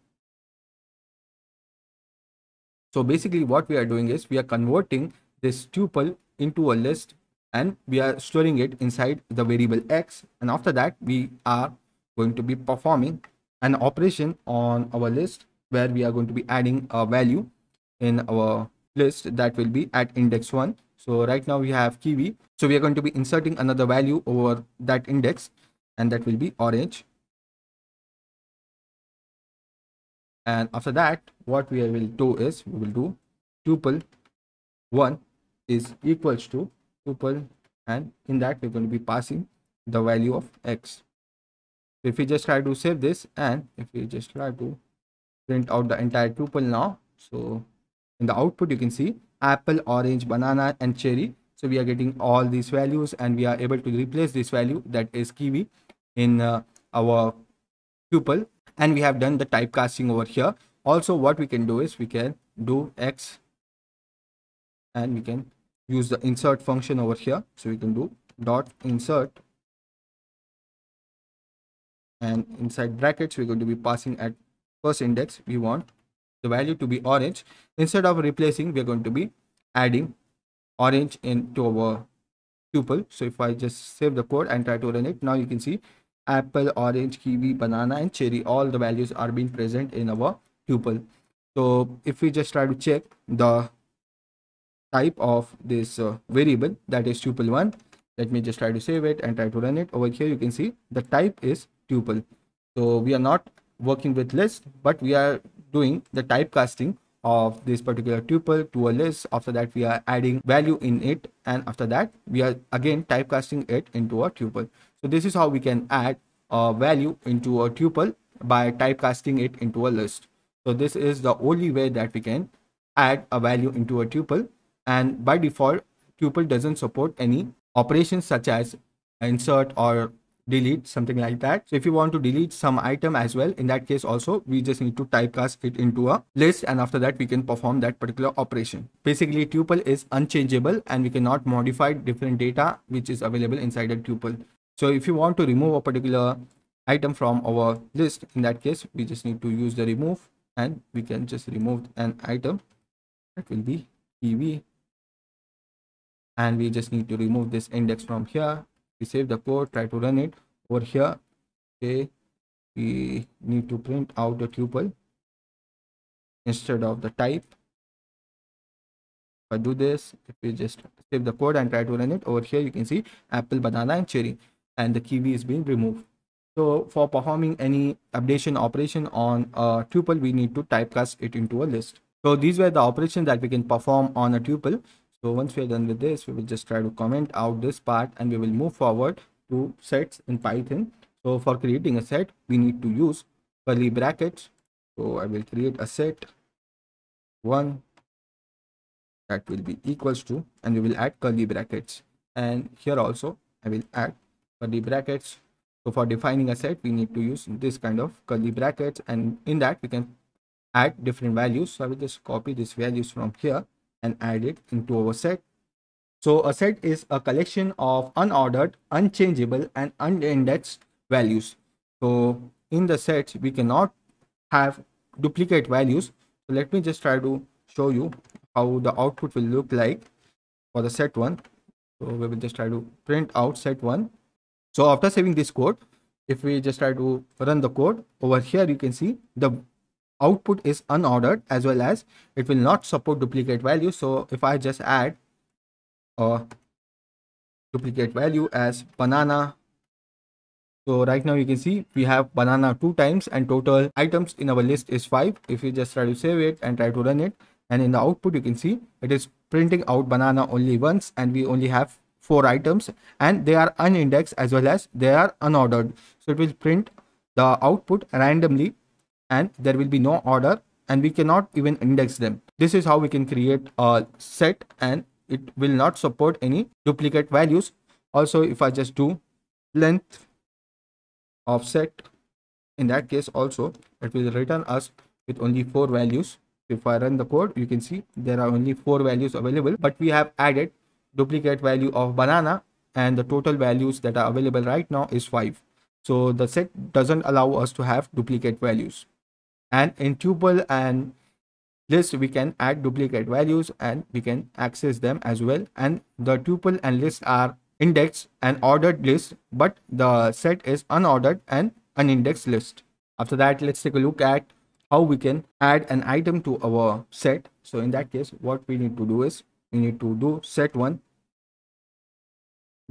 So basically what we are doing is we are converting this tuple into a list, and we are storing it inside the variable x, and after that we are going to be performing an operation on our list where we are going to be adding a value in our list that will be at index 1. So right now we have kiwi, so we are going to be inserting another value over that index, and that will be orange. And after that what we will do is we will do tuple1 is equals to tuple, and in that we're going to be passing the value of x. So if we just try to save this, and if we just try to print out the entire tuple now, so in the output you can see apple, orange, banana and cherry. So we are getting all these values, and we are able to replace this value that is kiwi in our tuple, and we have done the typecasting over here. Also what we can do is we can do x, and we can use the insert function over here. So we can do dot insert, and inside brackets we're going to be passing at first index we want the value to be orange. Instead of replacing, we're going to be adding orange into our tuple. So if I just save the code and try to run it, now you can see apple, orange, kiwi, banana and cherry, all the values are being present in our tuple. So if we just try to check the type of this variable, that is tuple1, let me just try to save it and try to run it. Over here you can see the type is tuple. So we are not working with list, but we are doing the typecasting of this particular tuple to a list. After that we are adding value in it, and after that we are again typecasting it into a tuple. So this is how we can add a value into a tuple by typecasting it into a list. So this is the only way that we can add a value into a tuple, and by default tuple doesn't support any operations such as insert or delete, something like that. So if you want to delete some item as well, in that case also we just need to typecast it into a list, and after that we can perform that particular operation. Basically tuple is unchangeable, and we cannot modify different data which is available inside a tuple. So if you want to remove a particular item from our list, in that case we just need to use the remove, and we can just remove an item that will be kiwi, and we just need to remove this index from here. We save the code, try to run it over here. Okay, we need to print out the tuple instead of the type. If I do this, if we just save the code and try to run it over here, you can see apple, banana and cherry, and the kiwi is being removed. So for performing any updation operation on a tuple, we need to typecast it into a list. So these were the operations that we can perform on a tuple. So once we are done with this, we will just try to comment out this part, and we will move forward to sets in Python. So for creating a set, we need to use curly brackets. So I will create a set 1 that will be equals to, and we will add curly brackets, and here also I will add curly brackets. So for defining a set, we need to use this kind of curly brackets, and in that we can add different values. So I will just copy these values from here and add it into our set. So a set is a collection of unordered, unchangeable and unindexed values. So in the sets we cannot have duplicate values. So let me just try to show you how the output will look like for the set 1. So we will just try to print out set 1, So after saving this code, if we just try to run the code over here, you can see the output is unordered, as well as it will not support duplicate value. So if I just add a duplicate value as banana, so right now you can see we have banana 2 times and total items in our list is 5. If you just try to save it and try to run it, and in the output you can see it is printing out banana only once, and we only have 4 items, and they are unindexed as well as they are unordered. So it will print the output randomly, and there will be no order, and we cannot even index them. This is how we can create a set, and it will not support any duplicate values. Also, if I just do length offset, in that case also it will return us with only 4 values. If I run the code, you can see there are only 4 values available, but we have added duplicate value of banana, and the total values that are available right now is 5. So the set doesn't allow us to have duplicate values. And in tuple and list, we can add duplicate values and we can access them as well. And the tuple and list are indexed and ordered list, but the set is unordered and unindexed list. After that, let's take a look at how we can add an item to our set. So in that case, what we need to do is we need to do set1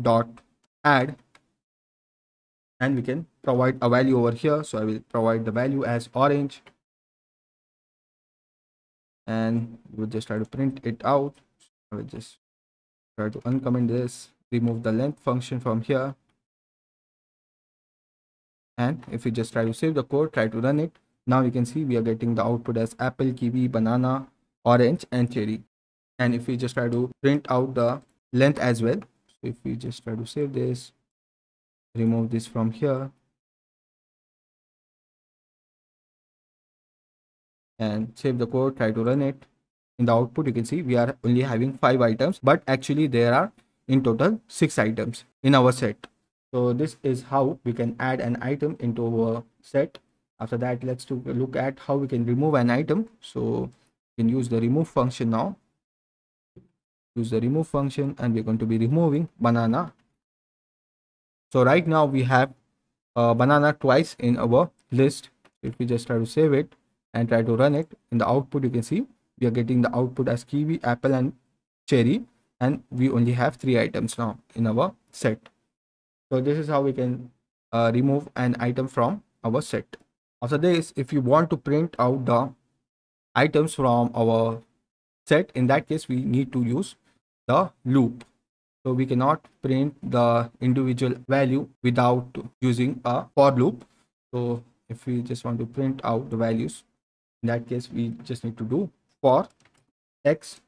dot add, and we can provide a value over here. So I will provide the value as orange, and we'll just try to print it out. I will just try to uncomment this, remove the length function from here, and if we just try to save the code, try to run it, now you can see we are getting the output as apple, kiwi, banana, orange, and cherry. And if we just try to print out the length as well, so if we just try to save this, remove this from here, and save the code, try to run it, in the output you can see we are only having 5 items, but actually there are in total 6 items in our set. So this is how we can add an item into our set. After that, let's look at how we can remove an item. So we can use the remove function now. Use the remove function, and we're going to be removing banana. So right now we have banana twice in our list. If we just try to save it and try to run it, in the output you can see we are getting the output as kiwi, apple, and cherry, and we only have 3 items now in our set. So this is how we can remove an item from our set. After this, if you want to print out the items from our set, in that case we need to use the loop. So we cannot print the individual value without using a for loop. So if we just want to print out the values, in that case we just need to do for x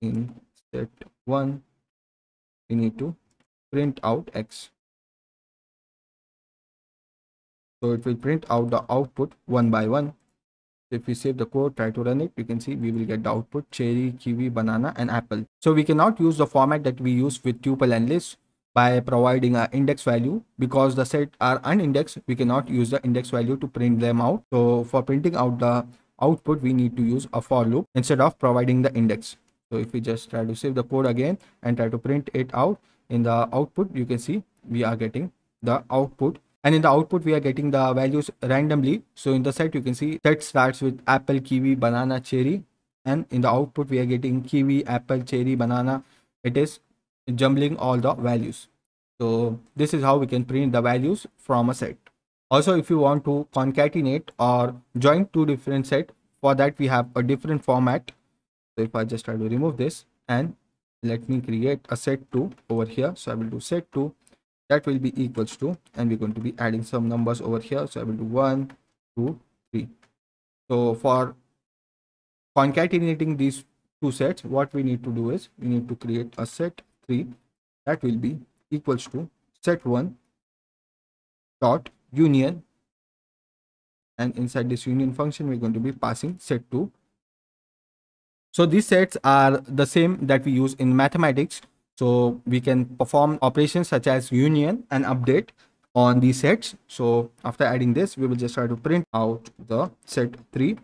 in set 1, we need to print out x. So it will print out the output one by one. If we save the code, try to run it, you can see we will get the output cherry, kiwi, banana, and apple. So we cannot use the format that we use with tuple and list by providing an index value, because the set are unindexed. We cannot use the index value to print them out. So for printing out the output, we need to use a for loop instead of providing the index. So if we just try to save the code again and try to print it out, in the output you can see we are getting the output, and in the output we are getting the values randomly. So in the set you can see set starts with apple, kiwi, banana, cherry, and in the output we are getting kiwi, apple, cherry, banana. It is jumbling all the values. So this is how we can print the values from a set. Also, if you want to concatenate or join 2 different sets, for that we have a different format. So if I just try to remove this, and let me create a set2 over here. So I will do set2, that will be equals to, and we're going to be adding some numbers over here. So I will do 1, 2, 3. So for concatenating these 2 sets, what we need to do is we need to create a set3 that will be equals to set1 dot union, and inside this union function we're going to be passing set2. So these sets are the same that we use in mathematics. So we can perform operations such as union and update on these sets. So after adding this, we will just try to print out the set3.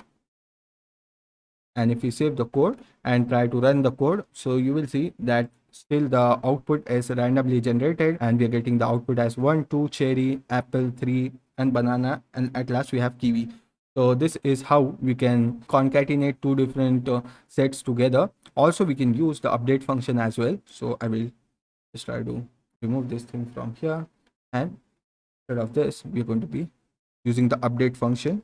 And if we save the code and try to run the code, so you will see that still the output is randomly generated, and we are getting the output as 1, 2, cherry, apple, 3, and banana, and at last we have kiwi. So this is how we can concatenate two different sets together. Also, we can use the update function as well. So I will just try to remove this thing from here, and instead of this, we're going to be using the update function.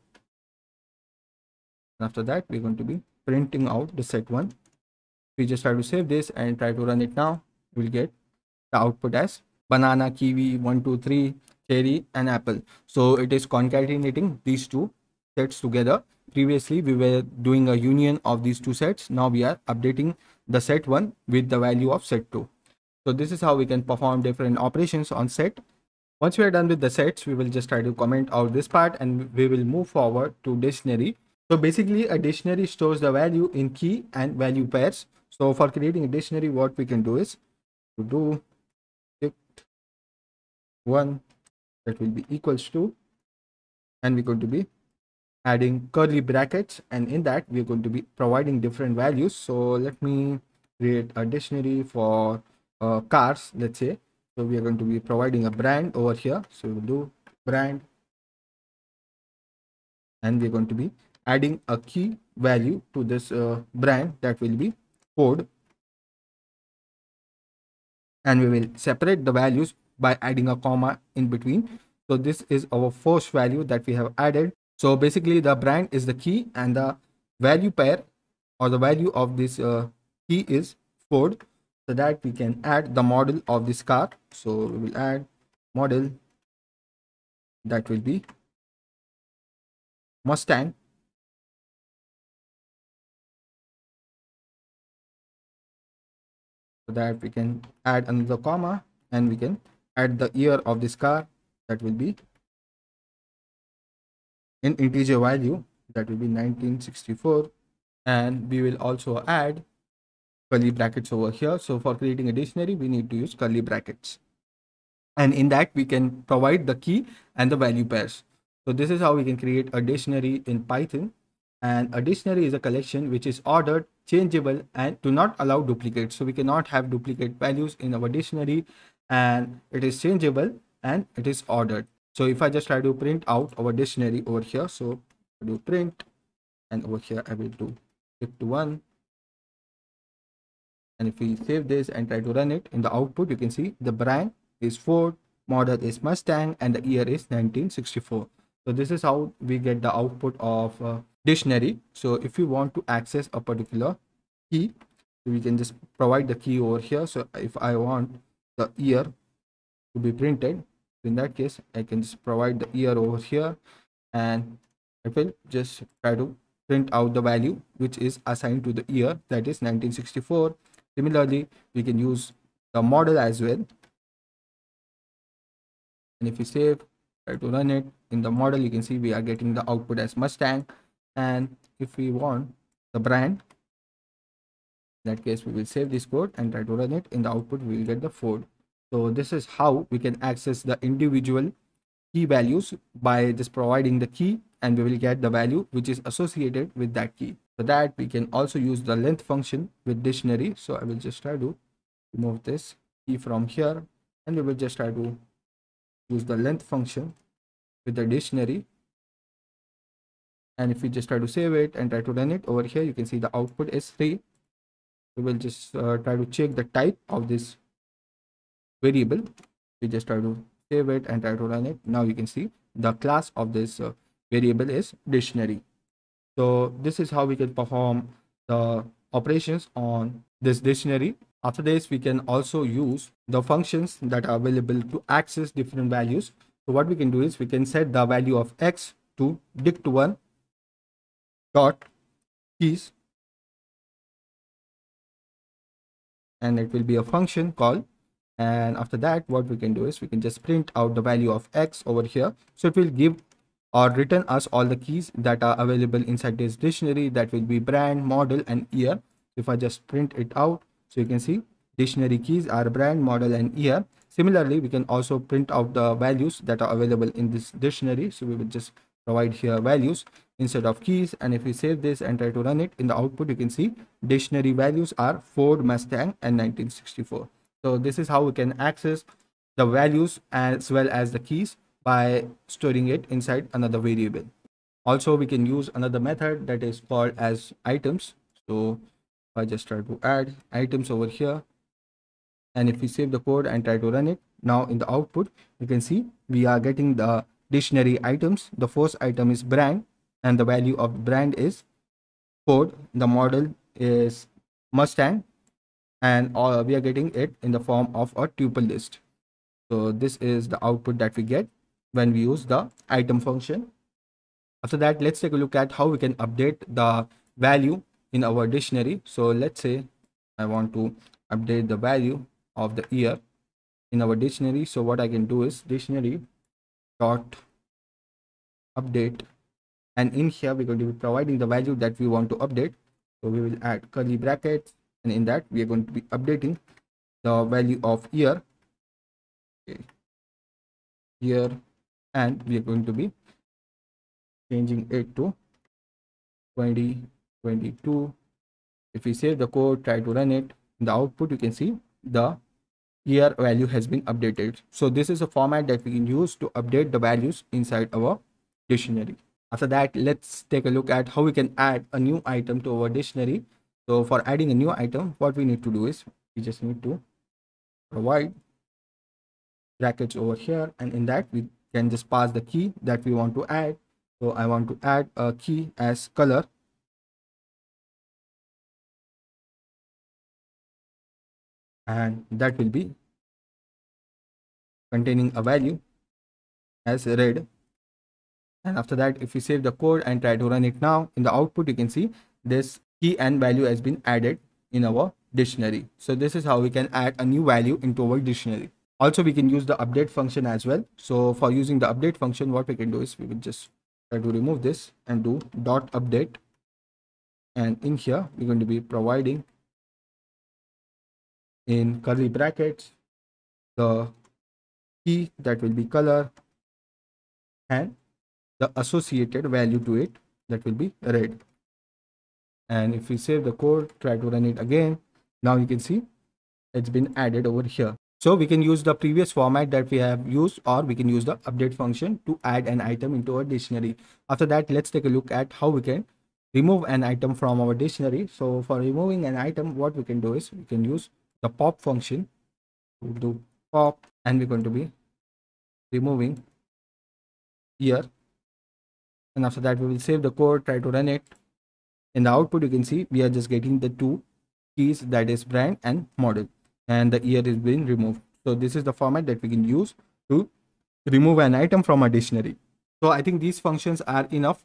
After that, we're going to be printing out the set one. We just try to save this and try to run it now. We'll get the output as banana, kiwi, 1, 2, 3, cherry, and apple. So it is concatenating these two sets together. Previously, we were doing a union of these two sets. Now we are updating the set one with the value of set two. So this is how we can perform different operations on set. Once we are done with the sets, we will just try to comment out this part, and we will move forward to dictionary. So basically, a dictionary stores the value in key and value pairs. So for creating a dictionary, what we can do is to do dict one, that will be equals to, and we're going to be adding curly brackets, and in that we're going to be providing different values. So let me create a dictionary for cars, let's say. So we are going to be providing a brand over here. So we'll do brand, and we're going to be adding a key value to this brand, that will be Ford, and we will separate the values by adding a comma in between. So this is our first value that we have added. So basically the brand is the key, and the value pair or the value of this key is Ford, so that we can add the model of this car. So we will add model, that will be Mustang, so that we can add another comma, and we can add the year of this car, that will be in integer value, that will be 1964, and we will also add curly brackets over here. So for creating a dictionary, we need to use curly brackets, and in that we can provide the key and the value pairs. So this is how we can create a dictionary in Python. And a dictionary is a collection which is ordered, changeable, and do not allow duplicates. So we cannot have duplicate values in our dictionary, and it is changeable and it is ordered. So if I just try to print out our dictionary over here, so I do print, and over here I will do dict one, and if we save this and try to run it, in the output you can see the brand is Ford, model is Mustang, and the year is 1964. So this is how we get the output of dictionary. So if you want to access a particular key, we can just provide the key over here. So if I want the year to be printed, in that case I can just provide the year over here, and it will just try to print out the value which is assigned to the year, that is 1964. Similarly, we can use the model as well, and if we save, try to run it, in the model you can see we are getting the output as Mustang. And if we want the brand, in that case we will save this code and try to run it, in the output we will get the Ford. So this is how we can access the individual key values by just providing the key, and we will get the value which is associated with that key. For that, we can also use the length function with dictionary. So I will just try to remove this key from here, and we will just try to use the length function with the dictionary. And if we just try to save it and try to run it over here, you can see the output is 3. We will just try to check the type of this variable. We just try to save it and try to run it. Now you can see the class of this variable is dictionary. So this is how we can perform the operations on this dictionary. After this, we can also use the functions that are available to access different values. So what we can do is we can set the value of x to dict1 dot keys, and it will be a function call. And after that, what we can do is we can just print out the value of x over here. So it will give or return us all the keys that are available inside this dictionary, that will be brand, model, and year. If I just print it out, so you can see dictionary keys are brand, model, and year. Similarly, we can also print out the values that are available in this dictionary. So we will just provide here values instead of keys. And if we save this and try to run it, in the output you can see dictionary values are Ford, Mustang and 1964. So this is how we can access the values as well as the keys by storing it inside another variable. Also, we can use another method that is called as items. So I just try to add items over here, and if we save the code and try to run it, now in the output you can see we are getting the dictionary items. The first item is brand, and the value of brand is Ford. The model is Mustang, and we are getting it in the form of a tuple list. So this is the output that we get when we use the item function. After that, let's take a look at how we can update the value in our dictionary. So let's say I want to update the value of the year in our dictionary. So what I can do is dictionary dot update, and in here we're going to be providing the value that we want to update. So we will add curly brackets, and in that we are going to be updating the value of year. Okay. Year, and we are going to be changing it to 2022. If we save the code, try to run it, in the output you can see the year value has been updated. So this is a format that we can use to update the values inside our dictionary. After that, let's take a look at how we can add a new item to our dictionary. So for adding a new item, what we need to do is we just need to provide brackets over here, and in that we can just pass the key that we want to add. So I want to add a key as color, and that will be containing a value as red. And after that, if we save the code and try to run it now, in the output you can see this key and value has been added in our dictionary. So this is how we can add a new value into our dictionary. Also, we can use the update function as well. So for using the update function, what we can do is we will just try to remove this and do dot update, and in here we're going to be providing in curly brackets the key that will be color and the associated value to it that will be red. And if we save the code, try to run it again, now you can see it's been added over here. So we can use the previous format that we have used, or we can use the update function to add an item into our dictionary. After that, let's take a look at how we can remove an item from our dictionary. So for removing an item, what we can do is we can use the pop function to do pop, and we're going to be removing year. And after that, we will save the code, try to run it. In the output, you can see we are just getting the two keys, that is brand and model, and the year is being removed. So this is the format that we can use to remove an item from a dictionary. So I think these functions are enough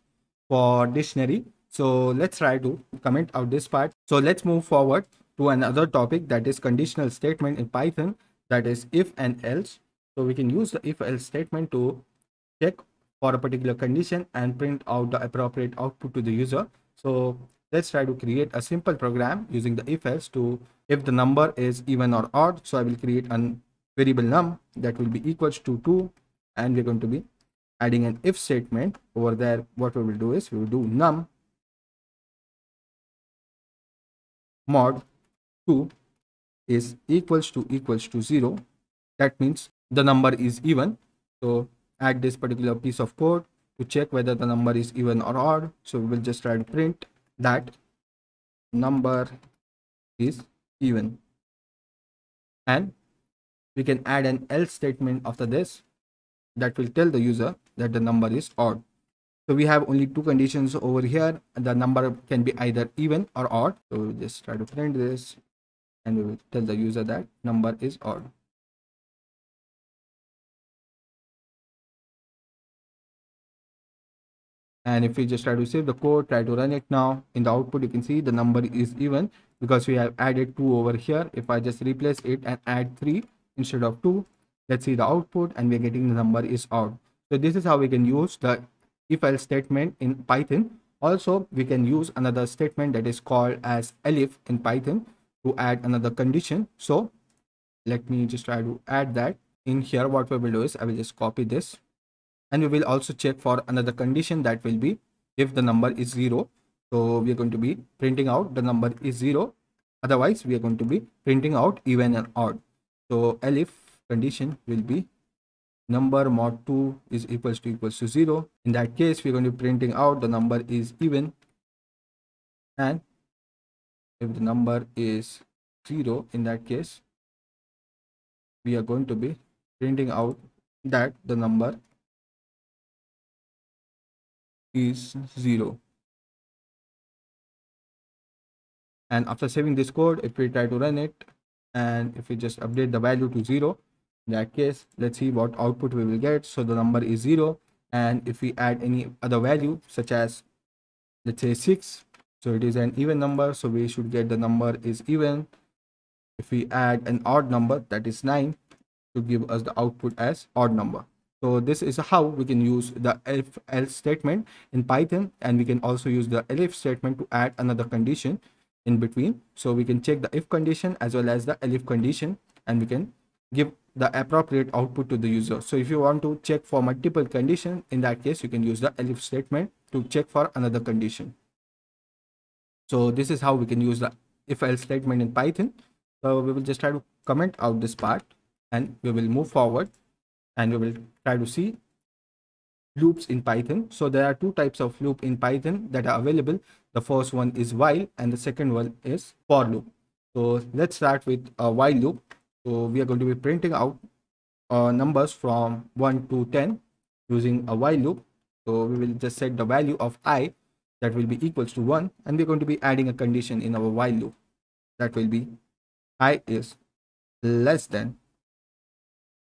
for dictionary. So let's try to comment out this part. So let's move forward to another topic, that is conditional statement in Python, that is if and else. So we can use the if else statement to check for a particular condition and print out the appropriate output to the user. So let's try to create a simple program using the if else to if the number is even or odd. So I will create a variable num that will be equals to 2, and we're going to be adding an if statement over there. What we will do is we will do num mod 2 is equals to 0. That means the number is even. So add this particular piece of code to check whether the number is even or odd. So we will just try to print that number is even, and we can add an else statement after this that will tell the user that the number is odd. So we have only two conditions over here. The number can be either even or odd. So we'll just try to print this, and we will tell the user that number is odd. And if we just try to save the code, try to run it now, in the output you can see the number is even because we have added 2 over here. If I just replace it and add 3 instead of 2, let's see the output, and we're getting the number is odd. So this is how we can use the if else statement in Python. Also, we can use another statement that is called as elif in Python to add another condition. So let me just try to add that in here. What we will do is I will just copy this And we will also check for another condition, that will be if the number is 0. So we are going to be printing out the number is 0. Otherwise, we are going to be printing out even and odd. So elif condition will be number mod 2 is equals to 0. In that case, we're going to be printing out the number is even, and if the number is 0, in that case, we are going to be printing out that the number is 0. And after saving this code, if we try to run it, and if we just update the value to 0, in that case, let's see what output we will get. So the number is 0, and if we add any other value such as, let's say, 6, so it is an even number, so we should get the number is even. If we add an odd number, that is 9, to give us the output as odd number. So this is how we can use the if else statement in Python, and we can also use the elif statement to add another condition in between. So we can check the if condition as well as the elif condition, and we can give the appropriate output to the user. So if you want to check for multiple conditions, in that case, you can use the elif statement to check for another condition. So this is how we can use the if else statement in Python. So we will just try to comment out this part, and we will move forward, and we will try to see loops in Python. So there are two types of loop in Python that are available. The first one is while, and the second one is for loop. So let's start with a while loop. So we are going to be printing out numbers from 1 to 10 using a while loop. So we will just set the value of I, that will be equals to 1, and we're going to be adding a condition in our while loop, that will be I is less than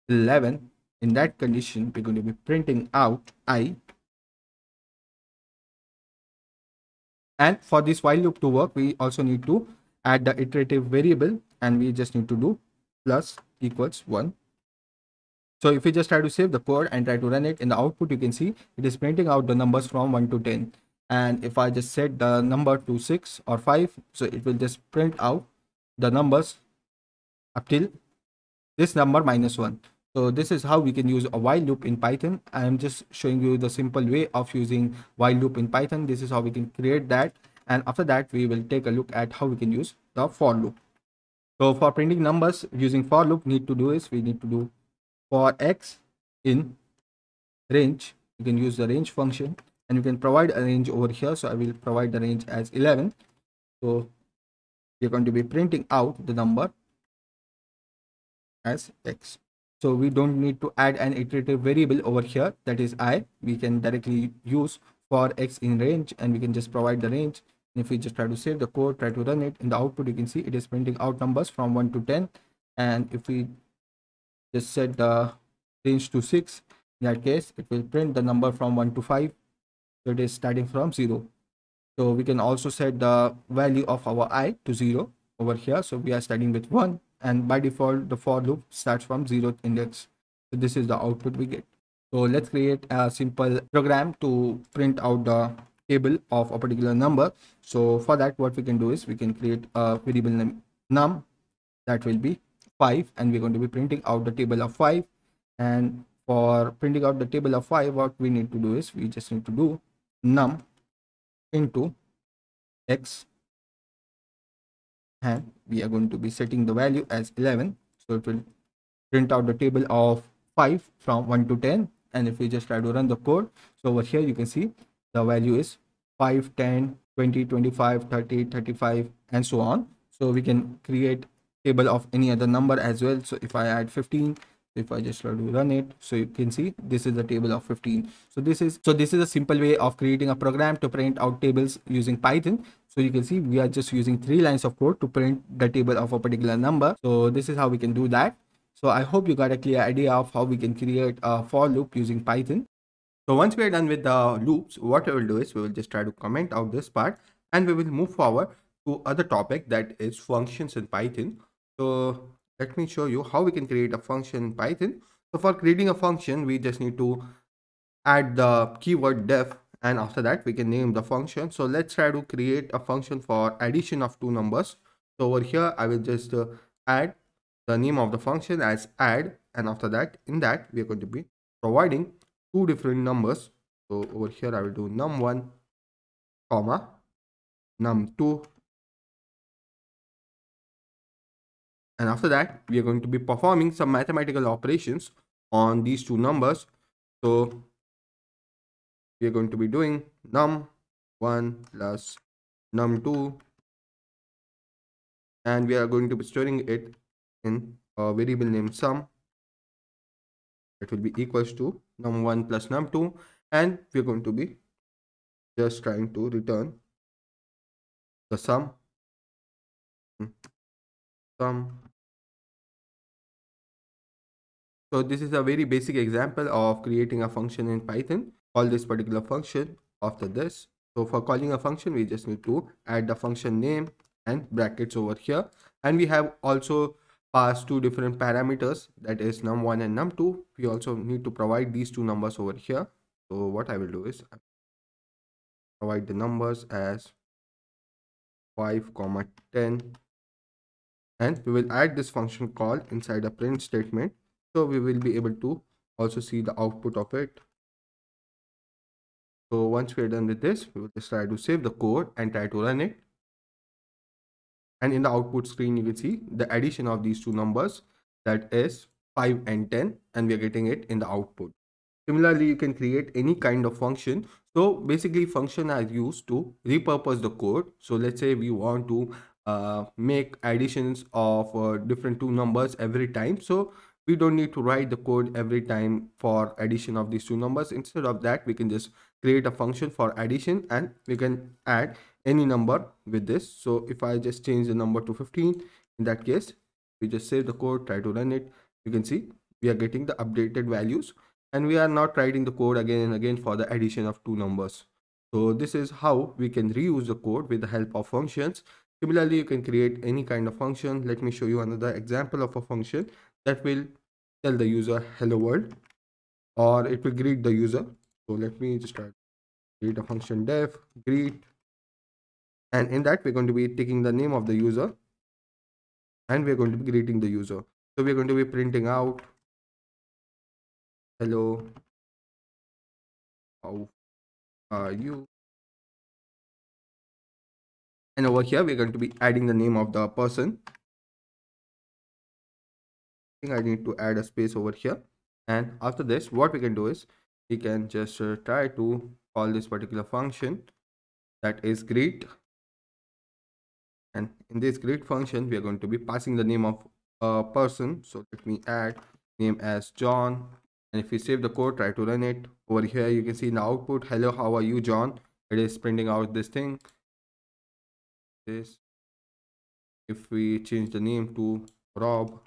11. In that condition, we're going to be printing out I. And for this while loop to work, we also need to add the iterative variable, and we just need to do plus equals 1. So if we just try to save the code and try to run it, in the output you can see it is printing out the numbers from 1 to 10. And if I just set the number to 6 or 5, so it will just print out the numbers up till this number minus 1. So this is how we can use a while loop in Python. I am just showing you the simple way of using while loop in Python. This is how we can create that. And after that, we will take a look at how we can use the for loop. So for printing numbers using for loop, we need to do for x in range. You can use the range function, and you can provide a range over here. So I will provide the range as 11. So we're going to be printing out the number as x. So we don't need to add an iterative variable over here, that is I. We can directly use for x in range, and we can just provide the range. And if we just try to save the code, try to run it, in the output you can see it is printing out numbers from 1 to 10. And if we just set the range to 6, in that case it will print the number from 1 to 5. So it is starting from 0. So we can also set the value of our I to 0 over here. So we are starting with 1, and by default the for loop starts from 0th index. So this is the output we get. So let's create a simple program to print out the table of a particular number. So for that, what we can do is we can create a variable name num, that will be 5, and we're going to be printing out the table of 5. And for printing out the table of 5, what we need to do is we just need to do num into x, and we are going to be setting the value as 11. So it will print out the table of 5 from 1 to 10. And if we just try to run the code, so over here you can see the value is 5, 10, 20, 25, 30, 35, and so on. So we can create table of any other number as well. So if I add 15, if I just try to run it, so you can see this is the table of 15. So this is a simple way of creating a program to print out tables using Python. So you can see we are just using 3 lines of code to print the table of a particular number. So this is how we can do that. So I hope you got a clear idea of how we can create a for loop using Python. So once we are done with the loops, what we will do is we will just try to comment out this part, and we will move forward to other topic, that is functions in Python. So let me show you how we can create a function in Python. So for creating a function, we just need to add the keyword def, and after that we can name the function. So let's try to create a function for addition of two numbers. So over here I will just add the name of the function as add, and after that, in that we are going to be providing two different numbers. So over here I will do num1 comma num2, and after that we are going to be performing some mathematical operations on these two numbers. So we are going to be doing num1 plus num2, and we are going to be storing it in a variable named sum that will be equals to num1 plus num2, and we're going to be just trying to return the sum. sum. So this is a very basic example of creating a function in Python. Call this particular function after this. So for calling a function, we just need to add the function name and brackets over here. And we have also passed two different parameters, that is num1 and num2. We also need to provide these two numbers over here. So what I will do is I provide the numbers as 5, 10, and we will add this function call inside a print statement. So we will be able to also see the output of it. So once we are done with this, we will just try to save the code and try to run it. And in the output screen, you can see the addition of these two numbers, that is 5 and 10, and we are getting it in the output. Similarly, you can create any kind of function. So basically function are used to repurpose the code. So let's say we want to make additions of different two numbers every time. So we don't need to write the code every time for addition of these two numbers. Instead of that, we can just create a function for addition, and we can add any number with this. So if I just change the number to 15, in that case, we just save the code, try to run it. You can see we are getting the updated values, and we are not writing the code again and again for the addition of two numbers. So this is how we can reuse the code with the help of functions. Similarly, you can create any kind of function. Let me show you another example of a function that will tell the user hello world, or it will greet the user. So let me just try to create a function def greet, and in that we're going to be taking the name of the user, and we're going to be greeting the user. So we're going to be printing out hello, how are you? And over here we're going to be adding the name of the person. I think I need to add a space over here, and after this what we can do is we can just try to call this particular function, that is greet. And in this greet function we are going to be passing the name of a person. So let me add name as John, and if we save the code, try to run it, over here you can see in the output hello how are you John. It is printing out this thing. This, if we change the name to Rob,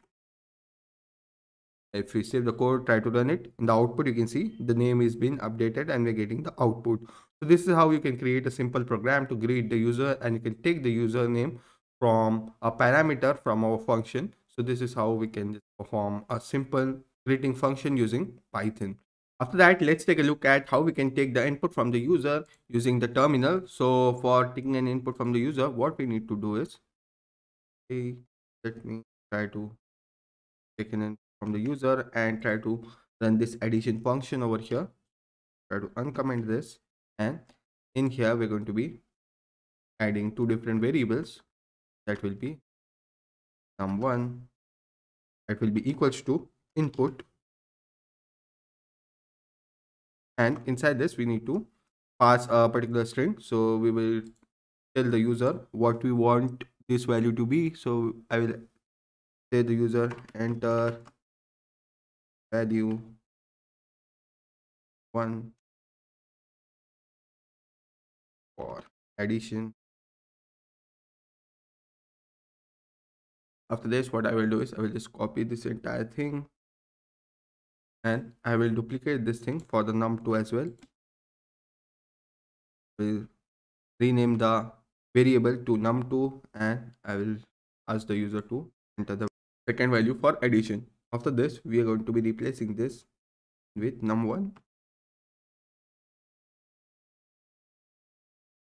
if we save the code, try to run it, in the output you can see the name is been updated and we're getting the output. So this is how you can create a simple program to greet the user, and you can take the username from a parameter from our function. So this is how we can just perform a simple greeting function using Python. After that, let's take a look at how we can take the input from the user using the terminal. So for taking an input from the user, what we need to do is, hey, let me try to taken in from the user and try to run this addition function over here. Try to uncomment this, and in here we're going to be adding two different variables, that will be num1, that will be equals to input, and inside this we need to pass a particular string. So we will tell the user what we want this value to be. So I will say the user enter value 1 for addition. After this what I will do is I will just copy this entire thing, and I will duplicate this thing for the num2 as well. Will rename the variable to num2, and I will ask the user to enter the second value for addition. After this we are going to be replacing this with num1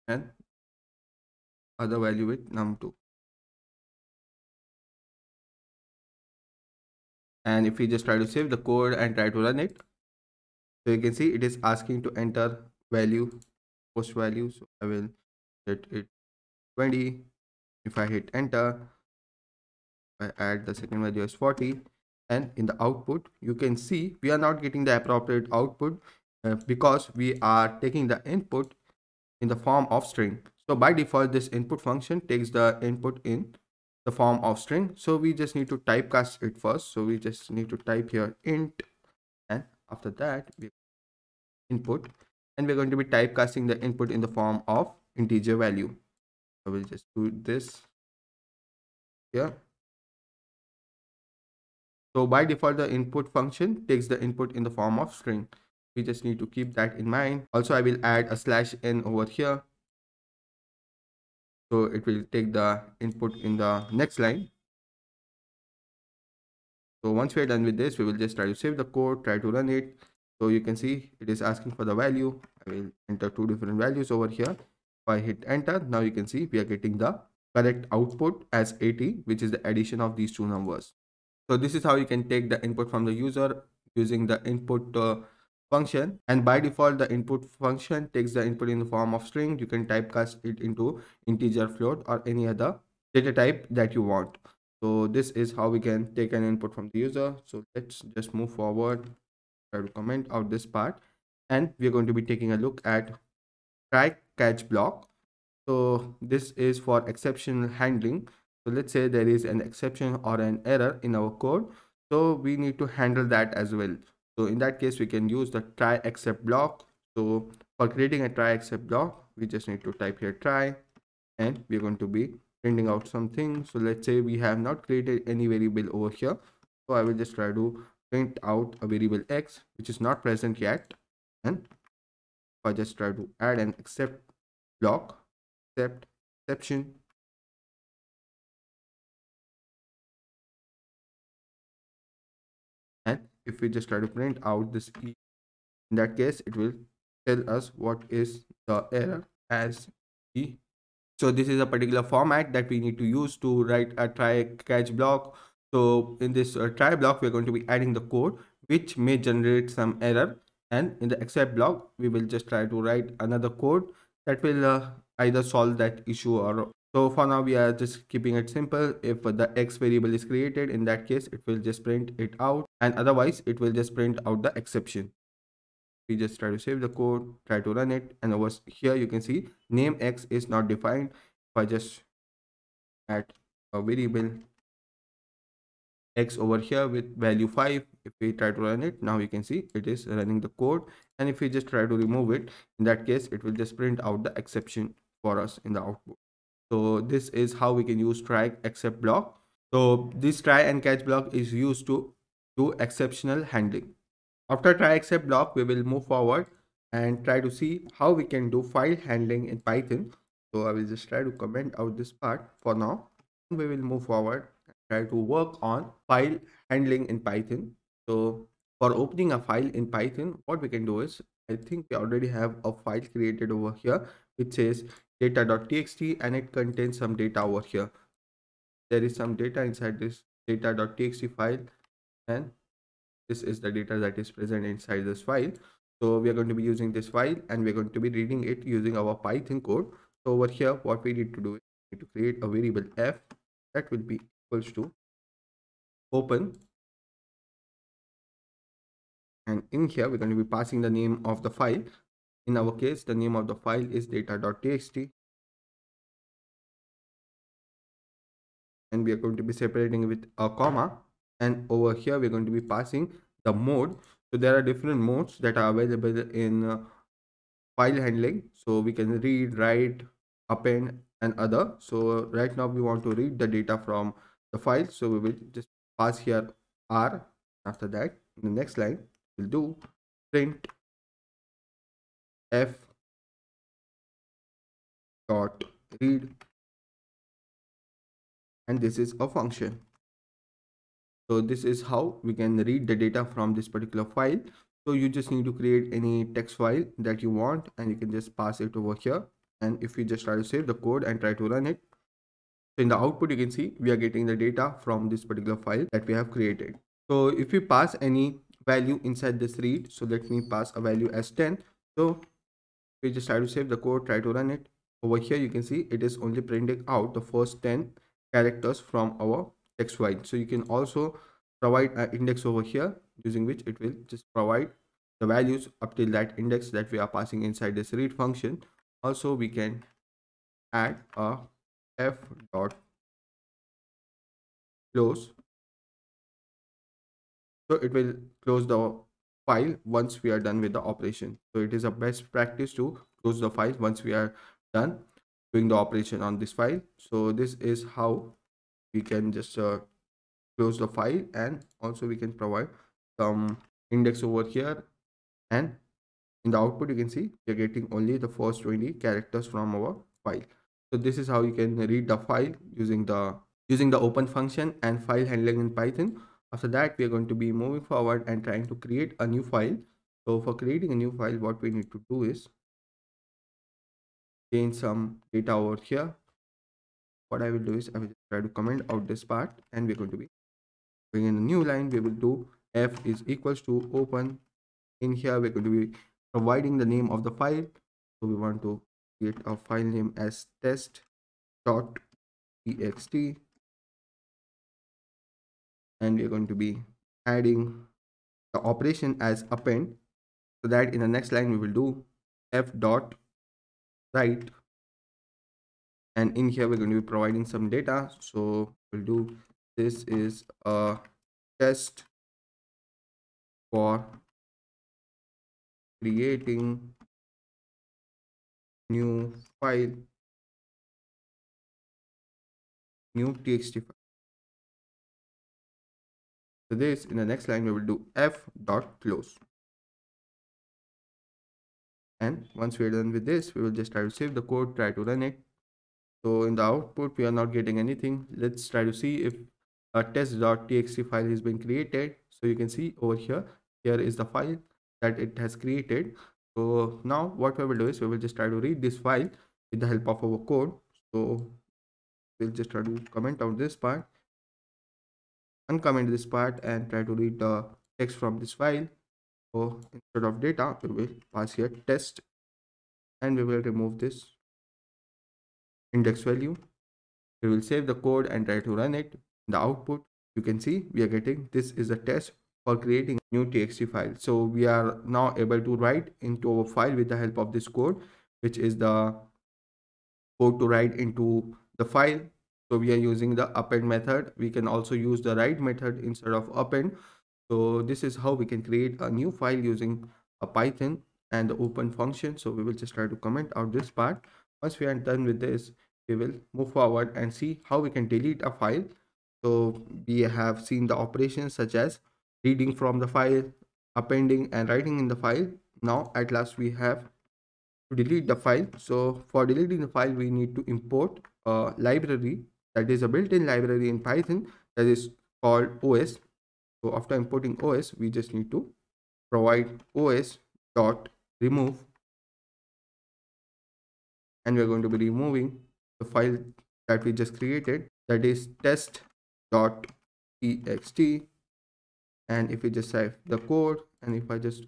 and other value with num2. And if we just try to save the code and try to run it, So you can see it is asking to enter value, post value. So I will set it 20. If I hit enter, I add the second value as 40, and in the output you can see we are not getting the appropriate output because we are taking the input in the form of string. So by default this input function takes the input in the form of string, so we just need to typecast it first. So we just need to type here int, and after that we input, and we're going to be typecasting the input in the form of integer value. So we'll just do this here. So by default, the input function takes the input in the form of string. We just need to keep that in mind. Also, I will add a /n over here. So it will take the input in the next line. So once we're done with this, we will just try to save the code, try to run it. So you can see it is asking for the value. I will enter two different values over here. If I hit enter, now you can see we are getting the correct output as 80, which is the addition of these two numbers. So this is how you can take the input from the user using the input function, and by default the input function takes the input in the form of string. You can typecast it into integer, float, or any other data type that you want. So this is how we can take an input from the user. So let's just move forward, try to comment out this part, and we're going to be taking a look at try catch block. So this is for exception handling. So let's say there is an exception or an error in our code, so we need to handle that as well. So in that case we can use the try except block. So for creating a try except block, we just need to type here try, and we're going to be printing out something. So let's say we have not created any variable over here, so I will just try to print out a variable x which is not present yet, and if I just try to add an except block, except exception, and if we just try to print out this e, in that case it will tell us what is the error as e. So this is a particular format that we need to use to write a try catch block. So in this try block we're going to be adding the code which may generate some error, and in the except block we will just try to write another code that will either solve that issue or. So for now we are just keeping it simple. If the x variable is created, in that case it will just print it out, and otherwise it will just print out the exception. We just try to save the code, try to run it, and over here you can see name x is not defined. If I just add a variable x over here with value 5, if we try to run it, now you can see it is running the code, and if we just try to remove it, in that case it will just print out the exception for us in the output. So this is how we can use try except block. So this try and catch block is used to do exceptional handling. After try except block, we will move forward and try to see how we can do file handling in Python. So I will just try to comment out this part for now. We will move forward and try to work on file handling in Python. So for opening a file in Python, what we can do is, I think we already have a file created over here which says data.txt, and it contains some data over here. There is some data inside this data.txt file, and this is the data that is present inside this file. So we are going to be using this file, and we're going to be reading it using our Python code. So over here what we need to do is we need to create a variable f that will be equals to open, and in here we're going to be passing the name of the file. In our case the name of the file is data.txt, and we are going to be separating with a comma, and over here we're going to be passing the mode. So there are different modes that are available in file handling. So we can read, write, append, and other. So right now we want to read the data from the file, so we will just pass here r. After that, in the next line we'll do print f dot read, and this is a function. So this is how we can read the data from this particular file. So you just need to create any text file that you want, and you can just pass it over here. And if we just try to save the code and try to run it, so in the output you can see we are getting the data from this particular file that we have created. So if we pass any value inside this read. So let me pass a value as 10. So we just try to save the code, try to run it. Over here you can see it is only printing out the first 10 characters from our text file. So you can also provide an index over here, using which it will just provide the values up till that index that we are passing inside this read function. Also we can add a f dot close, so it will close the file once we are done with the operation. So it is a best practice to close the file once we are done doing the operation on this file. So this is how we can just close the file, and also we can provide some index over here, and in the output you can see you're getting only the first 20 characters from our file. So this is how you can read the file using the open function and file handling in Python. After that, we are going to be moving forward and trying to create a new file. So for creating a new file, what we need to do is change some data over here. What I will do is I will try to comment out this part, and we're going to be bring in a new line. We will do f is equals to open. In here we're going to be providing the name of the file. So we want to create a file name as test.txt, and we're going to be adding the operation as append, so that in the next line we will do f dot write, and in here we're going to be providing some data. So we'll do this is a test for creating new file, new txt file. So this in the next line we will do f dot close, and once we're done with this we will just try to save the code, try to run it. So in the output we are not getting anything. Let's try to see if a test.txt file has been created. So you can see over here, here is the file that it has created. So now what we will do is we will just try to read this file with the help of our code. So we'll just try to comment out this part, uncomment this part, and try to read the text from this file. So instead of data we will pass here test, and we will remove this index value. We will save the code and try to run it. In the output you can see we are getting this is a test for creating a new txt file. So we are now able to write into our file with the help of this code, which is the code to write into the file. So we are using the append method. We can also use the write method instead of append. So this is how we can create a new file using a Python and the open function. So we will just try to comment out this part. Once we are done with this, we will move forward and see how we can delete a file. So we have seen the operations such as reading from the file, appending and writing in the file. Now at last we have to delete the file. So for deleting the file we need to import a library, that is a built-in library in Python, that is called OS. So after importing OS we just need to provide os dot remove, and we're going to be removing the file that we just created, that is test.txt. and if we just save the code, and if I just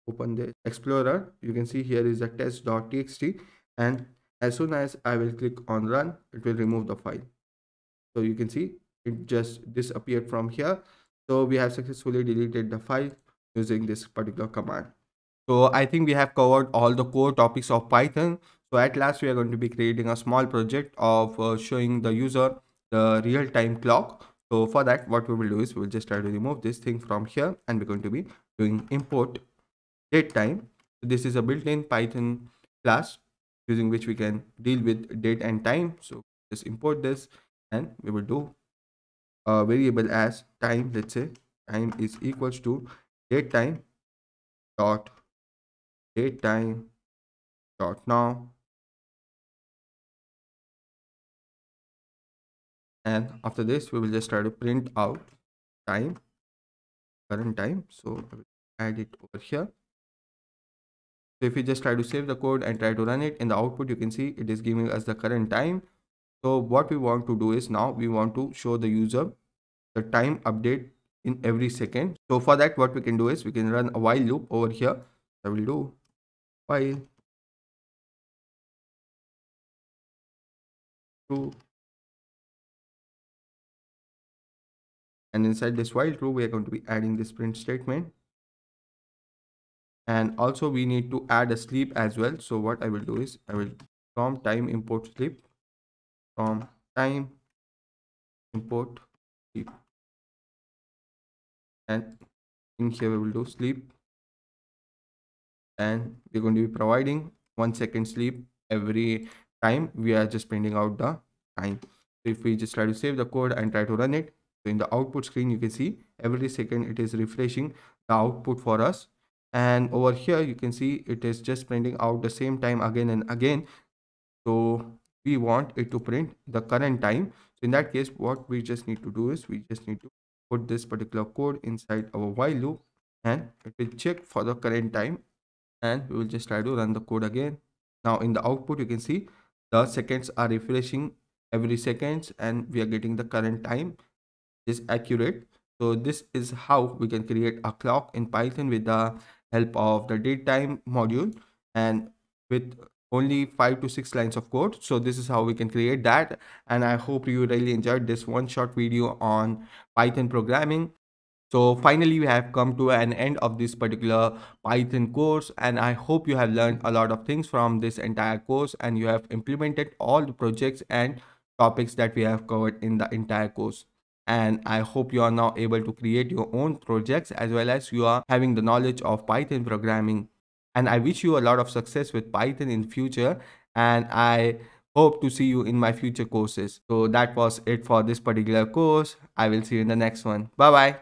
open the explorer, you can see here is the test.txt, and as soon as I will click on run, it will remove the file. So you can see it just disappeared from here. So we have successfully deleted the file using this particular command. So I think we have covered all the core topics of Python. So at last we are going to be creating a small project of showing the user the real-time clock. So for that, what we will do is we will just try to remove this thing from here, and we're going to be doing import date time. This is a built-in Python class using which we can deal with date and time. So just import this, and we will do a variable as time. Let's say time is equals to date time dot date time dot now, and after this we will just try to print out time, current time. So I will add it over here. So if we just try to save the code and try to run it, in the output you can see it is giving us the current time. So what we want to do is now we want to show the user the time update in every second. So for that, what we can do is we can run a while loop over here. I will do while true, and inside this while true we are going to be adding this print statement, and also we need to add a sleep as well. So what I will do is I will from time import sleep, from time import sleep, and in here we will do sleep, and we're going to be providing 1 second sleep every time we are just printing out the time. So if we just try to save the code and try to run it, so in the output screen you can see every second it is refreshing the output for us, and over here you can see it is just printing out the same time again and again. So we want it to print the current time. So in that case, what we just need to do is we just need to put this particular code inside our while loop, and it will check for the current time, and we will just try to run the code again. Now in the output you can see the seconds are refreshing every seconds, and we are getting the current time is accurate. So this is how we can create a clock in Python with the help of the datetime module, and with only 5 to 6 lines of code. So this is how we can create that, and I hope you really enjoyed this one short video on Python programming. So finally, we have come to an end of this particular Python course, and I hope you have learned a lot of things from this entire course, and you have implemented all the projects and topics that we have covered in the entire course. And I hope you are now able to create your own projects, as well as you are having the knowledge of Python programming. And I wish you a lot of success with Python in future, and I hope to see you in my future courses. So that was it for this particular course. I will see you in the next one. Bye bye.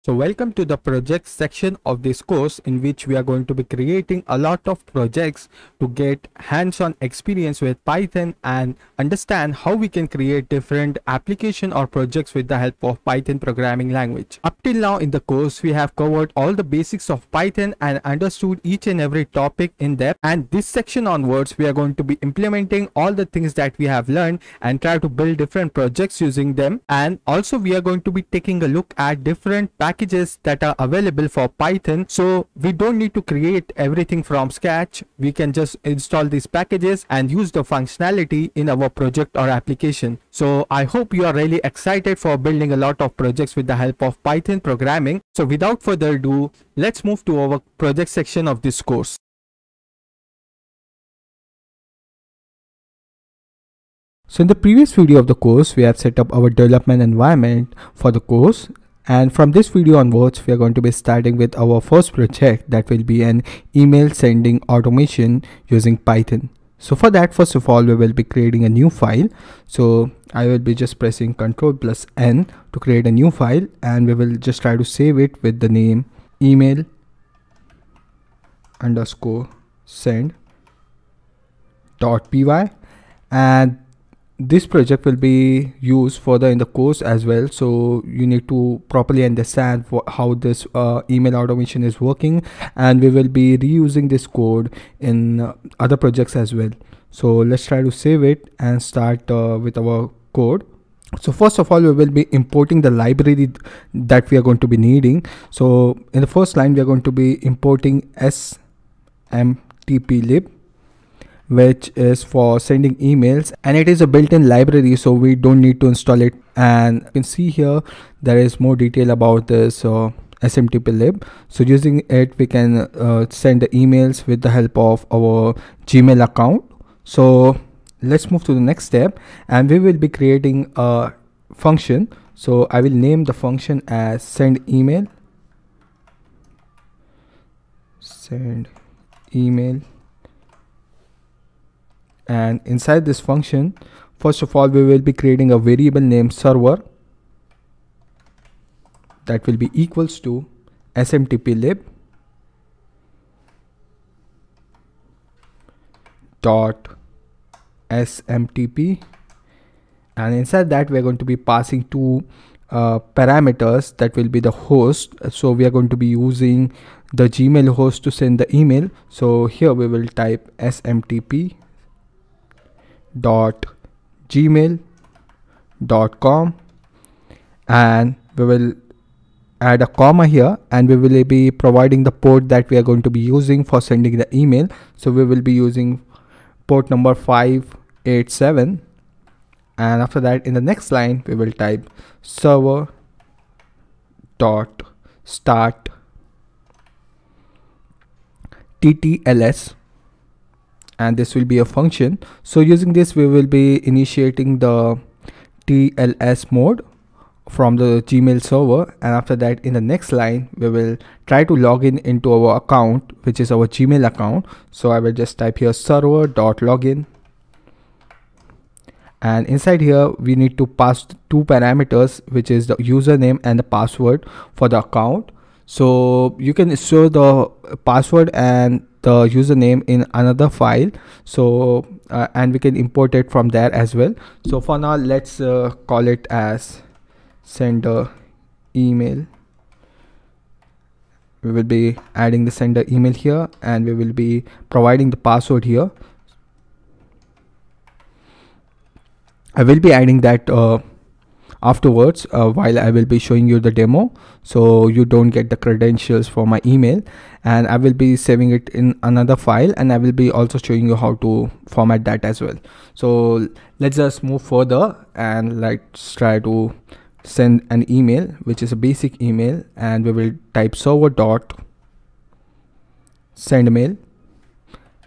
So welcome to the projects section of this course, in which we are going to be creating a lot of projects to get hands-on experience with Python and understand how we can create different application or projects with the help of Python programming language. Up till now in the course, we have covered all the basics of Python and understood each and every topic in depth, and this section onwards we are going to be implementing all the things that we have learned and try to build different projects using them. And also we are going to be taking a look at different packages that are available for Python, so we don't need to create everything from scratch. We can just install these packages and use the functionality in our project or application. So I hope you are really excited for building a lot of projects with the help of Python programming. So without further ado, let's move to our project section of this course. So in the previous video of the course, we have set up our development environment for the course. And from this video onwards, we are going to be starting with our first project, that will be an email sending automation using Python. So for that, first of all, we will be creating a new file. So I will be just pressing Ctrl+N to create a new file, and we will just try to save it with the name email underscore send.py. And this project will be used further in the course as well, so you need to properly understand how this email automation is working, and we will be reusing this code in other projects as well. So let's try to save it and start with our code. So first of all, we will be importing the library that we are going to be needing. So in the first line, we are going to be importing smtplib, which is for sending emails, and it is a built-in library, so we don't need to install it. And you can see here there is more detail about this smtplib. So using it, we can send the emails with the help of our Gmail account. So let's move to the next step, and we will be creating a function. So I will name the function as send email and inside this function, first of all, we will be creating a variable named server that will be equals to smtplib dot smtp, and inside that we are going to be passing two parameters that will be the host. So we are going to be using the Gmail host to send the email. So here we will type smtp dot gmail.com, and we will add a comma here, and we will be providing the port that we are going to be using for sending the email. So we will be using port number 587, and after that in the next line we will type server dot start ttls, and this will be a function. So using this we will be initiating the TLS mode from the Gmail server, and after that in the next line we will try to log in into our account, which is our Gmail account. So I will just type here server.login, and inside here we need to pass two parameters, which is the username and the password for the account. So you can store the password and the username in another file, so and we can import it from there as well. So for now let's call it as sender email. We will be adding the sender email here, and we will be providing the password here. I will be adding that afterwards while I will be showing you the demo, so you don't get the credentials for my email, and I will be saving it in another file, and I will be also showing you how to format that as well. So let's just move further and let's try to send an email, which is a basic email, and we will type server dot send mail.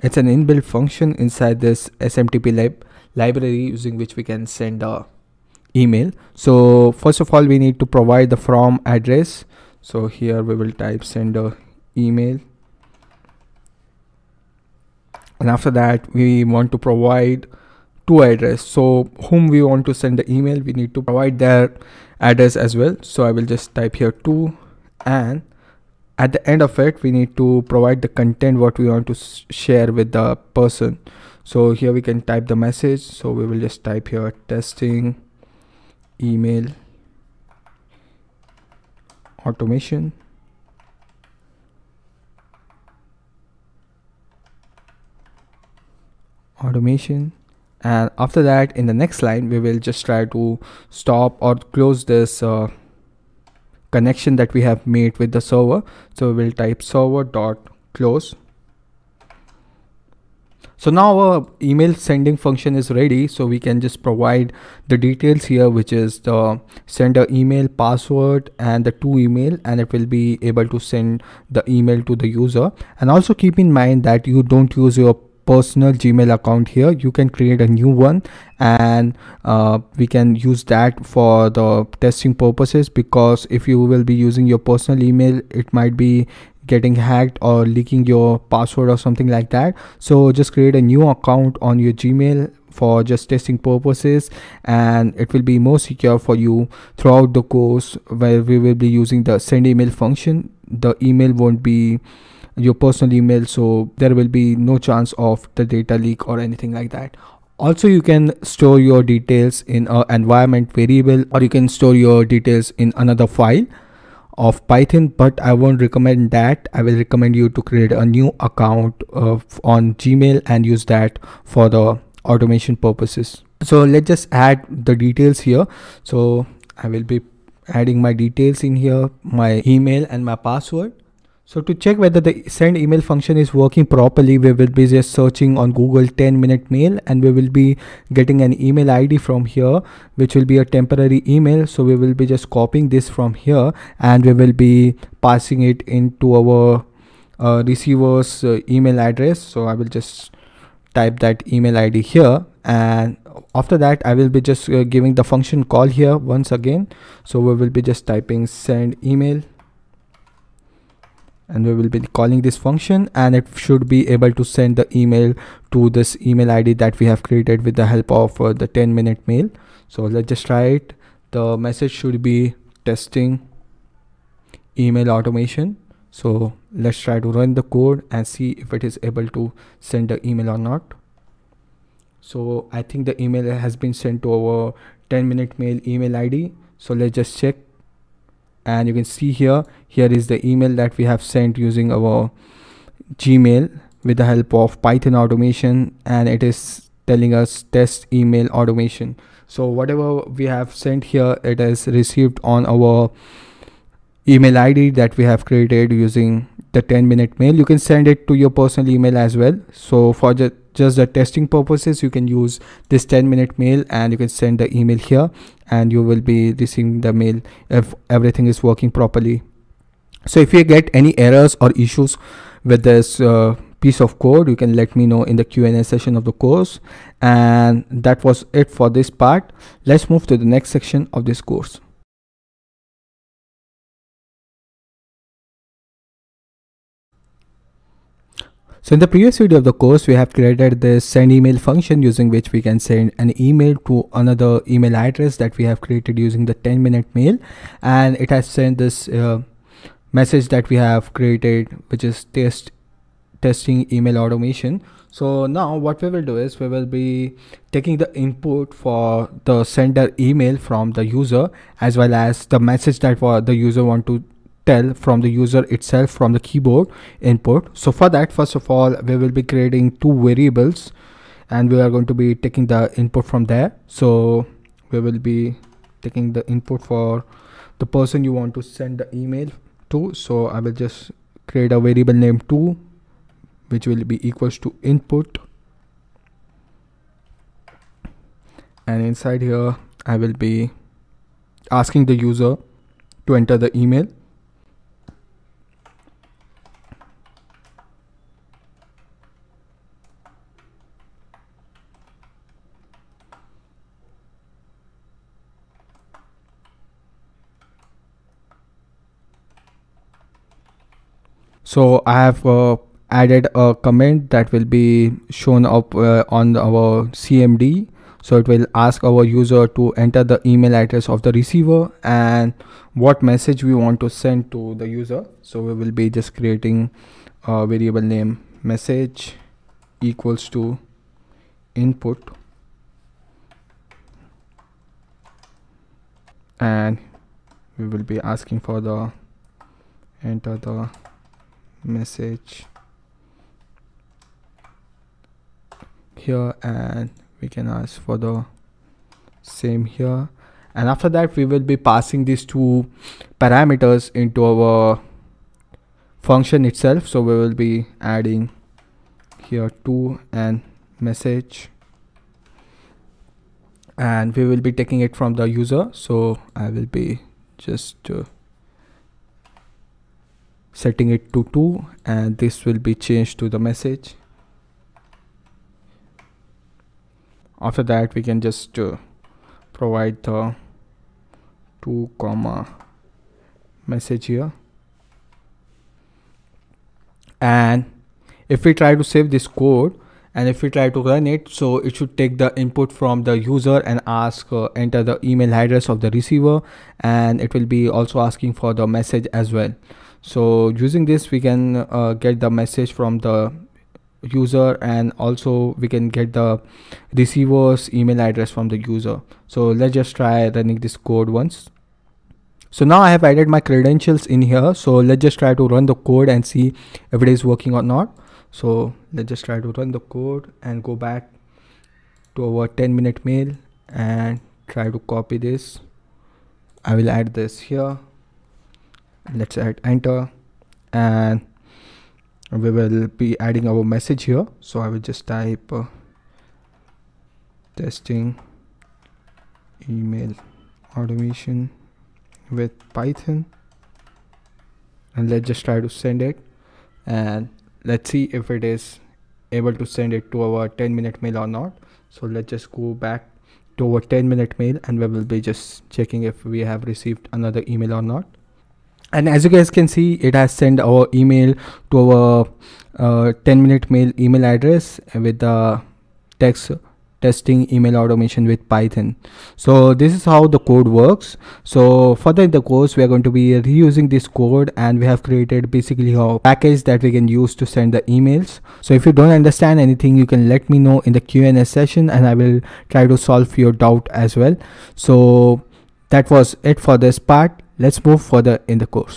It's an inbuilt function inside this SMTP library using which we can send a email. So first of all we need to provide the from address. So here we will type sender email, and after that we want to provide two address. So whom we want to send the email, we need to provide their address as well. So I will just type here 2, and at the end of it we need to provide the content what we want to share with the person. So here we can type the message. So we will just type here testing email automation, and after that in the next line we will just try to stop or close this connection that we have made with the server. So we will type server dot close. So now our email sending function is ready, so we can just provide the details here, which is the sender email, password, and the to email, and it will be able to send the email to the user. And also keep in mind that you don't use your personal Gmail account here. You can create a new one, and we can use that for the testing purposes, because if you will be using your personal email, it might be getting hacked or leaking your password or something like that. So just create a new account on your Gmail for just testing purposes, and it will be more secure for you throughout the course where we will be using the send email function. The email won't be your personal email, so there will be no chance of the data leak or anything like that. Also you can store your details in an environment variable, or you can store your details in another file of Python, but I won't recommend that. I will recommend you to create a new account on Gmail and use that for the automation purposes. So let's just add the details here. So I will be adding my details in here, my email and my password. So to check whether the send email function is working properly, we will be just searching on Google 10-minute mail, and we will be getting an email ID from here, which will be a temporary email. So we will be just copying this from here, and we will be passing it into our receiver's email address. So I will just type that email ID here, and after that I will be just giving the function call here once again. So we will be just typing send email, and we will be calling this function, and it should be able to send the email to this email ID that we have created with the help of the 10-minute mail. So let's just try it. The message should be testing email automation. So let's try to run the code and see if it is able to send the email or not. So I think the email has been sent to our 10-minute mail email ID. So let's just check, and you can see here is the email that we have sent using our Gmail with the help of Python automation, and it is telling us test email automation. So whatever we have sent here, it is received on our email ID that we have created using the 10-minute mail. You can send it to your personal email as well. So for just the testing purposes, you can use this 10-minute mail and you can send the email here and you will be receiving the mail if everything is working properly. So if you get any errors or issues with this piece of code, you can let me know in the Q&A session of the course. And that was it for this part. Let's move to the next section of this course. So in the previous video of the course, we have created this send email function using which we can send an email to another email address that we have created using the 10-minute mail, and it has sent this message that we have created, which is testing email automation. So now what we will do is we will be taking the input for the sender email from the user, as well as the message that the user want to tell from the user itself from the keyboard input. So for that, first of all, we will be creating two variables and we are going to be taking the input from there. So we will be taking the input for the person you want to send the email to. So I will just create a variable name 2, which will be equals to input, and inside here I will be asking the user to enter the email. So I have added a comment that will be shown up on our CMD. So it will ask our user to enter the email address of the receiver and what message we want to send to the user. So we will be just creating a variable name message equals to input, and we will be asking for the enter the message here, and we can ask for the same here. And after that, we will be passing these two parameters into our function itself. So we will be adding here to and message, and we will be taking it from the user. So I will be just setting it to 2, and this will be changed to the message. After that, we can just provide the 2 comma message here. And if we try to save this code and if we try to run it, so it should take the input from the user and ask enter the email address of the receiver, and it will be also asking for the message as well. So using this, we can get the message from the user, and also we can get the receiver's email address from the user. So let's just try running this code once. So now I have added my credentials in here. So let's just try to run the code and see if it is working or not. So let's just try to run the code and go back to our 10-minute mail and try to copy this. I will add this here. Let's add enter, and we will be adding our message here. So I will just type testing email automation with Python, and let's just try to send it, and let's see if it is able to send it to our 10-minute mail or not. So let's just go back to our 10-minute mail and we will be just checking if we have received another email or not. And as you guys can see, it has sent our email to our 10-minute mail email address with the text testing email automation with Python. So this is how the code works. So further in the course, we are going to be reusing this code, and we have created basically a package that we can use to send the emails. So if you don't understand anything, you can let me know in the Q&A session and I will try to solve your doubt as well. So that was it for this part. Let's move further in the course.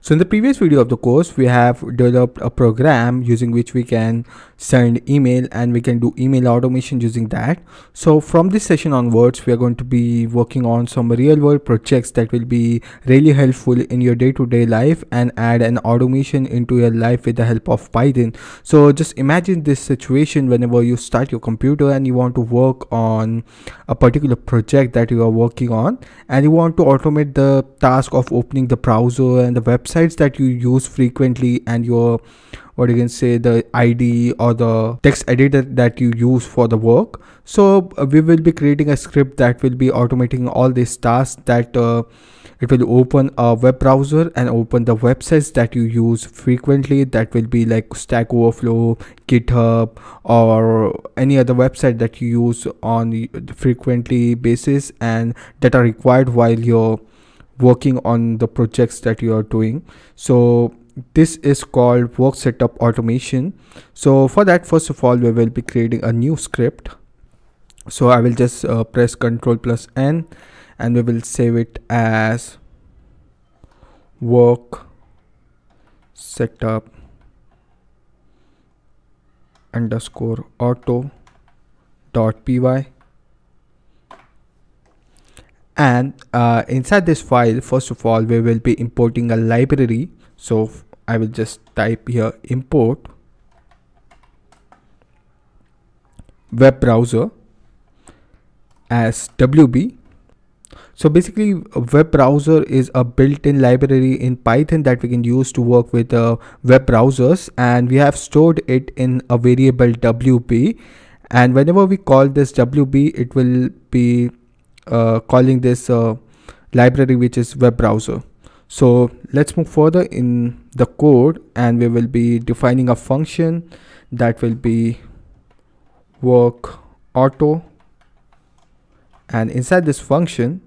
So in the previous video of the course, we have developed a program using which we can send email and we can do email automation using that. So from this session onwards, we are going to be working on some real world projects that will be really helpful in your day-to-day life and add an automation into your life with the help of Python. So just imagine this situation whenever you start your computer and you want to work on a particular project that you are working on, and you want to automate the task of opening the browser and the websites that you use frequently, and your, what you can say, the IDE or the text editor that you use for the work. So we will be creating a script that will be automating all these tasks, that it will open a web browser and open the websites that you use frequently, that will be like Stack Overflow, GitHub, or any other website that you use on the frequently basis and that are required while you're working on the projects that you are doing. So this is called work setup automation. So for that, first of all, we will be creating a new script. So I will just press Ctrl+N and we will save it as work setup underscore auto.py. And inside this file, first of all, we will be importing a library. So I will just type here import web browser as WB. So basically, a web browser is a built-in library in Python that we can use to work with web browsers, and we have stored it in a variable WB. And whenever we call this WB, it will be calling this library, which is web browser. So let's move further in the code, and we will be defining a function that will be work auto. And inside this function,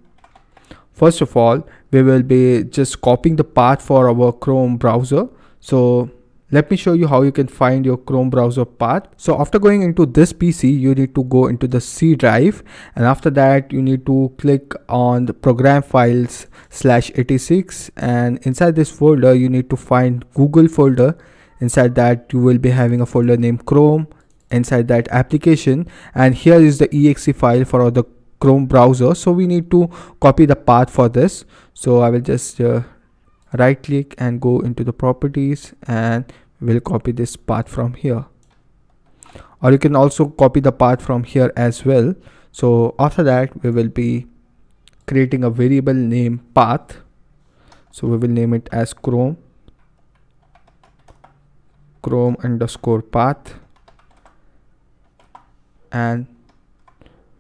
first of all, we will be just copying the path for our Chrome browser. So let me show you how you can find your Chrome browser path. So after going into this PC, you need to go into the C drive, and after that you need to click on the program files /86, and inside this folder you need to find Google folder. Inside that you will be having a folder named Chrome, inside that application, and here is the exe file for the Chrome browser. So we need to copy the path for this. So I will just right click and go into the properties, and we'll copy this path from here, or you can also copy the path from here as well. So after that, we will be creating a variable name path. So we will name it as Chrome underscore path, and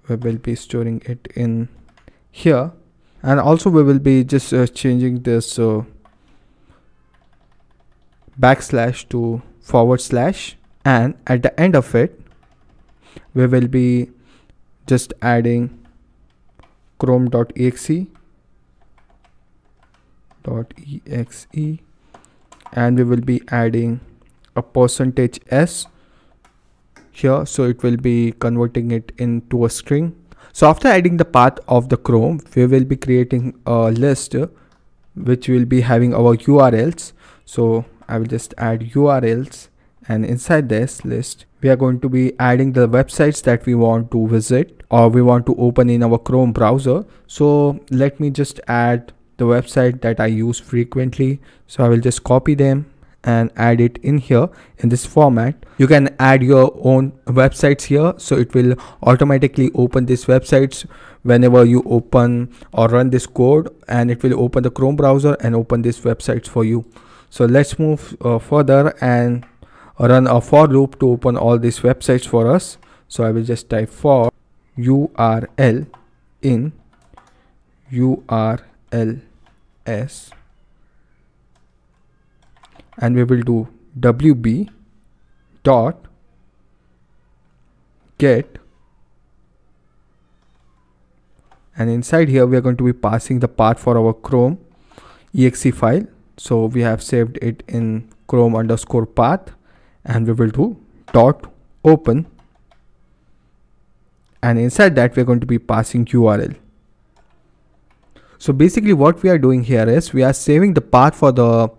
we will be storing it in here. And also we will be just changing this backslash to /, and at the end of it we will be just adding chrome.exe, and we will be adding a %s here, so it will be converting it into a string. So after adding the path of the Chrome, we will be creating a list which will be having our URLs. So I will just add URLs, and inside this list we are going to be adding the websites that we want to visit or we want to open in our Chrome browser. So let me just add the website that I use frequently. So I will just copy them and add it in here in this format. You can add your own websites here, so it will automatically open these websites whenever you open or run this code, and it will open the Chrome browser and open these websites for you. So let's move further and run a for loop to open all these websites for us. So I will just type for URL in URLs, and we will do WB dot get, and inside here we are going to be passing the path for our Chrome exe file. So we have saved it in Chrome underscore path, and we will do dot open, and inside that we're going to be passing URL. So basically what we are doing here is we are saving the path for the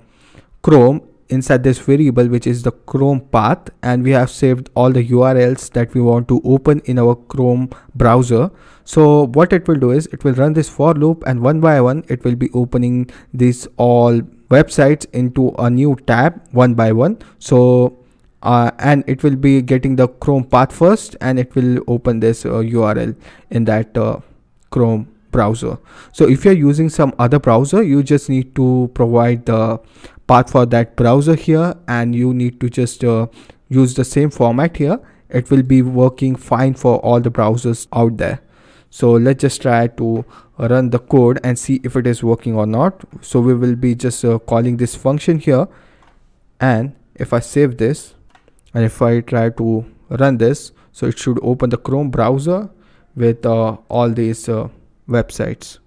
Chrome inside this variable, which is the Chrome path, and we have saved all the URLs that we want to open in our Chrome browser. So what it will do is it will run this for loop, and one by one it will be opening these all websites into a new tab one by one. So and it will be getting the Chrome path first, and it will open this URL in that Chrome browser. So if you're using some other browser, you just need to provide the path for that browser here, and you need to just use the same format here. It will be working fine for all the browsers out there. So let's just try to run the code and see if it is working or not. So we will be just calling this function here, and if I save this and if I try to run this, so it should open the Chrome browser with all these websites.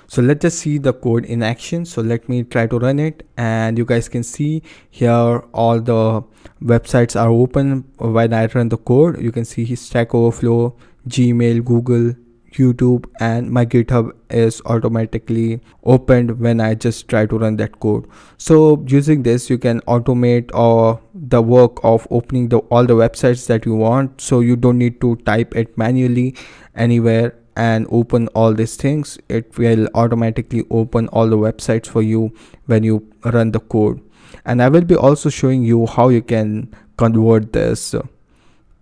So let's just see the code in action. So let me try to run it, and you guys can see here all the websites are open when I run the code. You can see Stack Overflow, Gmail, Google, YouTube, and my GitHub is automatically opened when I just try to run that code. So using this, you can automate the work of opening all the websites that you want, so you don't need to type it manually anywhere and open all these things. It will automatically open all the websites for you when you run the code. And I will be also showing you how you can convert this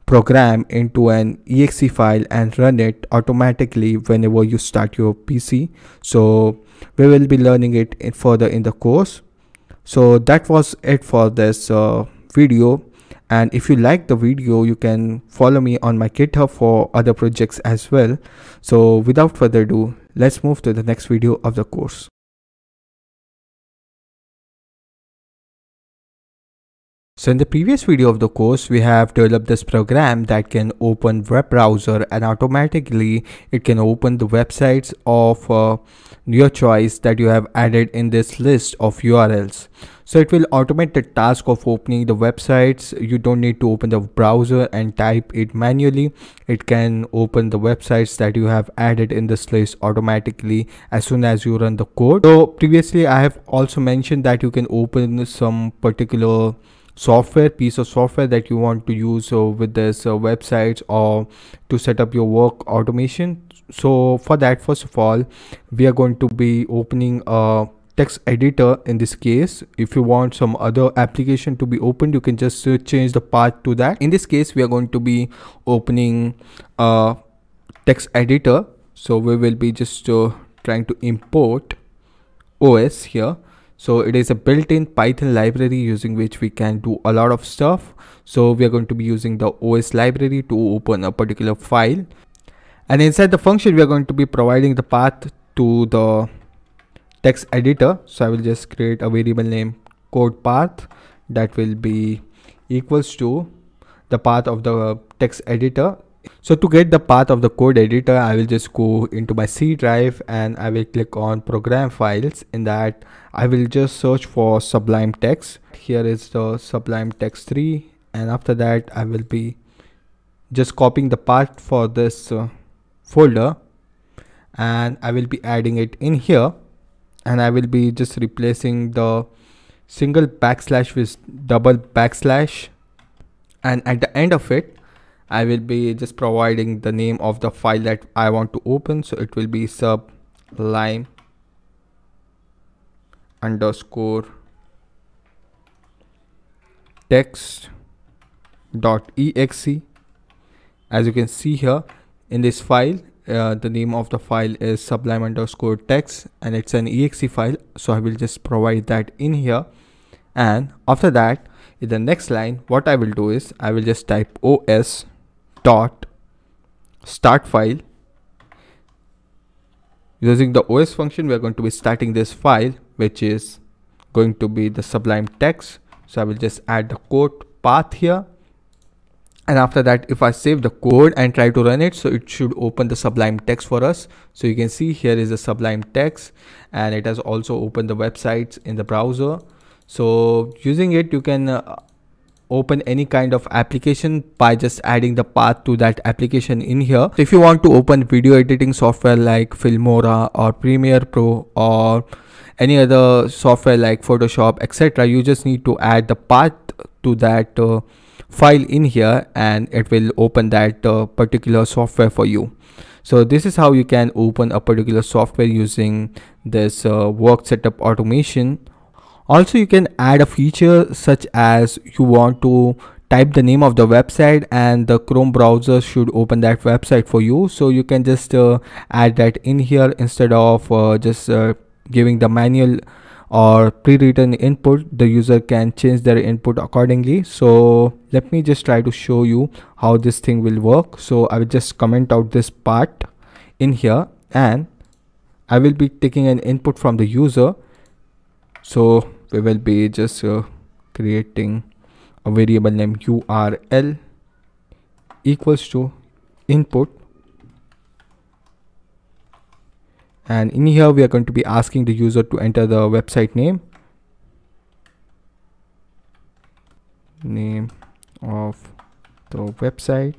program into an exe file and run it automatically whenever you start your PC. So we will be learning it further in the course. So that was it for this video, and if you like the video, you can follow me on my GitHub for other projects as well. So without further ado, let's move to the next video of the course. So in the previous video of the course, we have developed this program that can open web browser, and automatically it can open the websites of your choice that you have added in this list of URLs. So it will automate the task of opening the websites. You don't need to open the browser and type it manually. It can open the websites that you have added in this list automatically as soon as you run the code. So previously I have also mentioned that you can open some particular piece of software that you want to use with this websites or to set up your work automation. So for that, first of all, we are going to be opening a text editor. In this case, if you want some other application to be opened, you can just change the path to that. In this case, we are going to be opening a text editor. So we will be just trying to import OS here. So it is a built-in Python library using which we can do a lot of stuff. So we are going to be using the OS library to open a particular file, and inside the function we are going to be providing the path to the text editor. So I will just create a variable name code path that will be equals to the path of the text editor. So to get the path of the code editor, I will just go into my C drive and I will click on program files. In that, I will just search for Sublime Text. Here is the Sublime Text 3, and after that I will be just copying the path for this folder, and I will be adding it in here, and I will be just replacing the single backslash with double backslash, and at the end of it I will be just providing the name of the file that I want to open. So it will be sublime underscore text.exe. As you can see here in this file, the name of the file is sublime underscore text, and it's an exe file. So I will just provide that in here, and after that in the next line what I will do is I will just type os dot start file. Using the os function, we are going to be starting this file, which is going to be the Sublime Text. So I will just add the code path here, and after that if I save the code and try to run it, so it should open the Sublime Text for us. So you can see here is the Sublime Text, and it has also opened the websites in the browser. So using it, you can open any kind of application by just adding the path to that application in here. So if you want to open video editing software like Filmora or Premiere Pro or any other software like Photoshop, etc., you just need to add the path to that file in here, and it will open that particular software for you. So this is how you can open a particular software using this work setup automation. Also, you can add a feature such as you want to type the name of the website and the Chrome browser should open that website for you. So you can just add that in here instead of just giving the manual or pre-written input. The user can change their input accordingly. So let me just try to show you how this thing will work. So I will just comment out this part in here, and I will be taking an input from the user. So we will be just creating a variable name URL equals to input, and in here we are going to be asking the user to enter the website name of the website,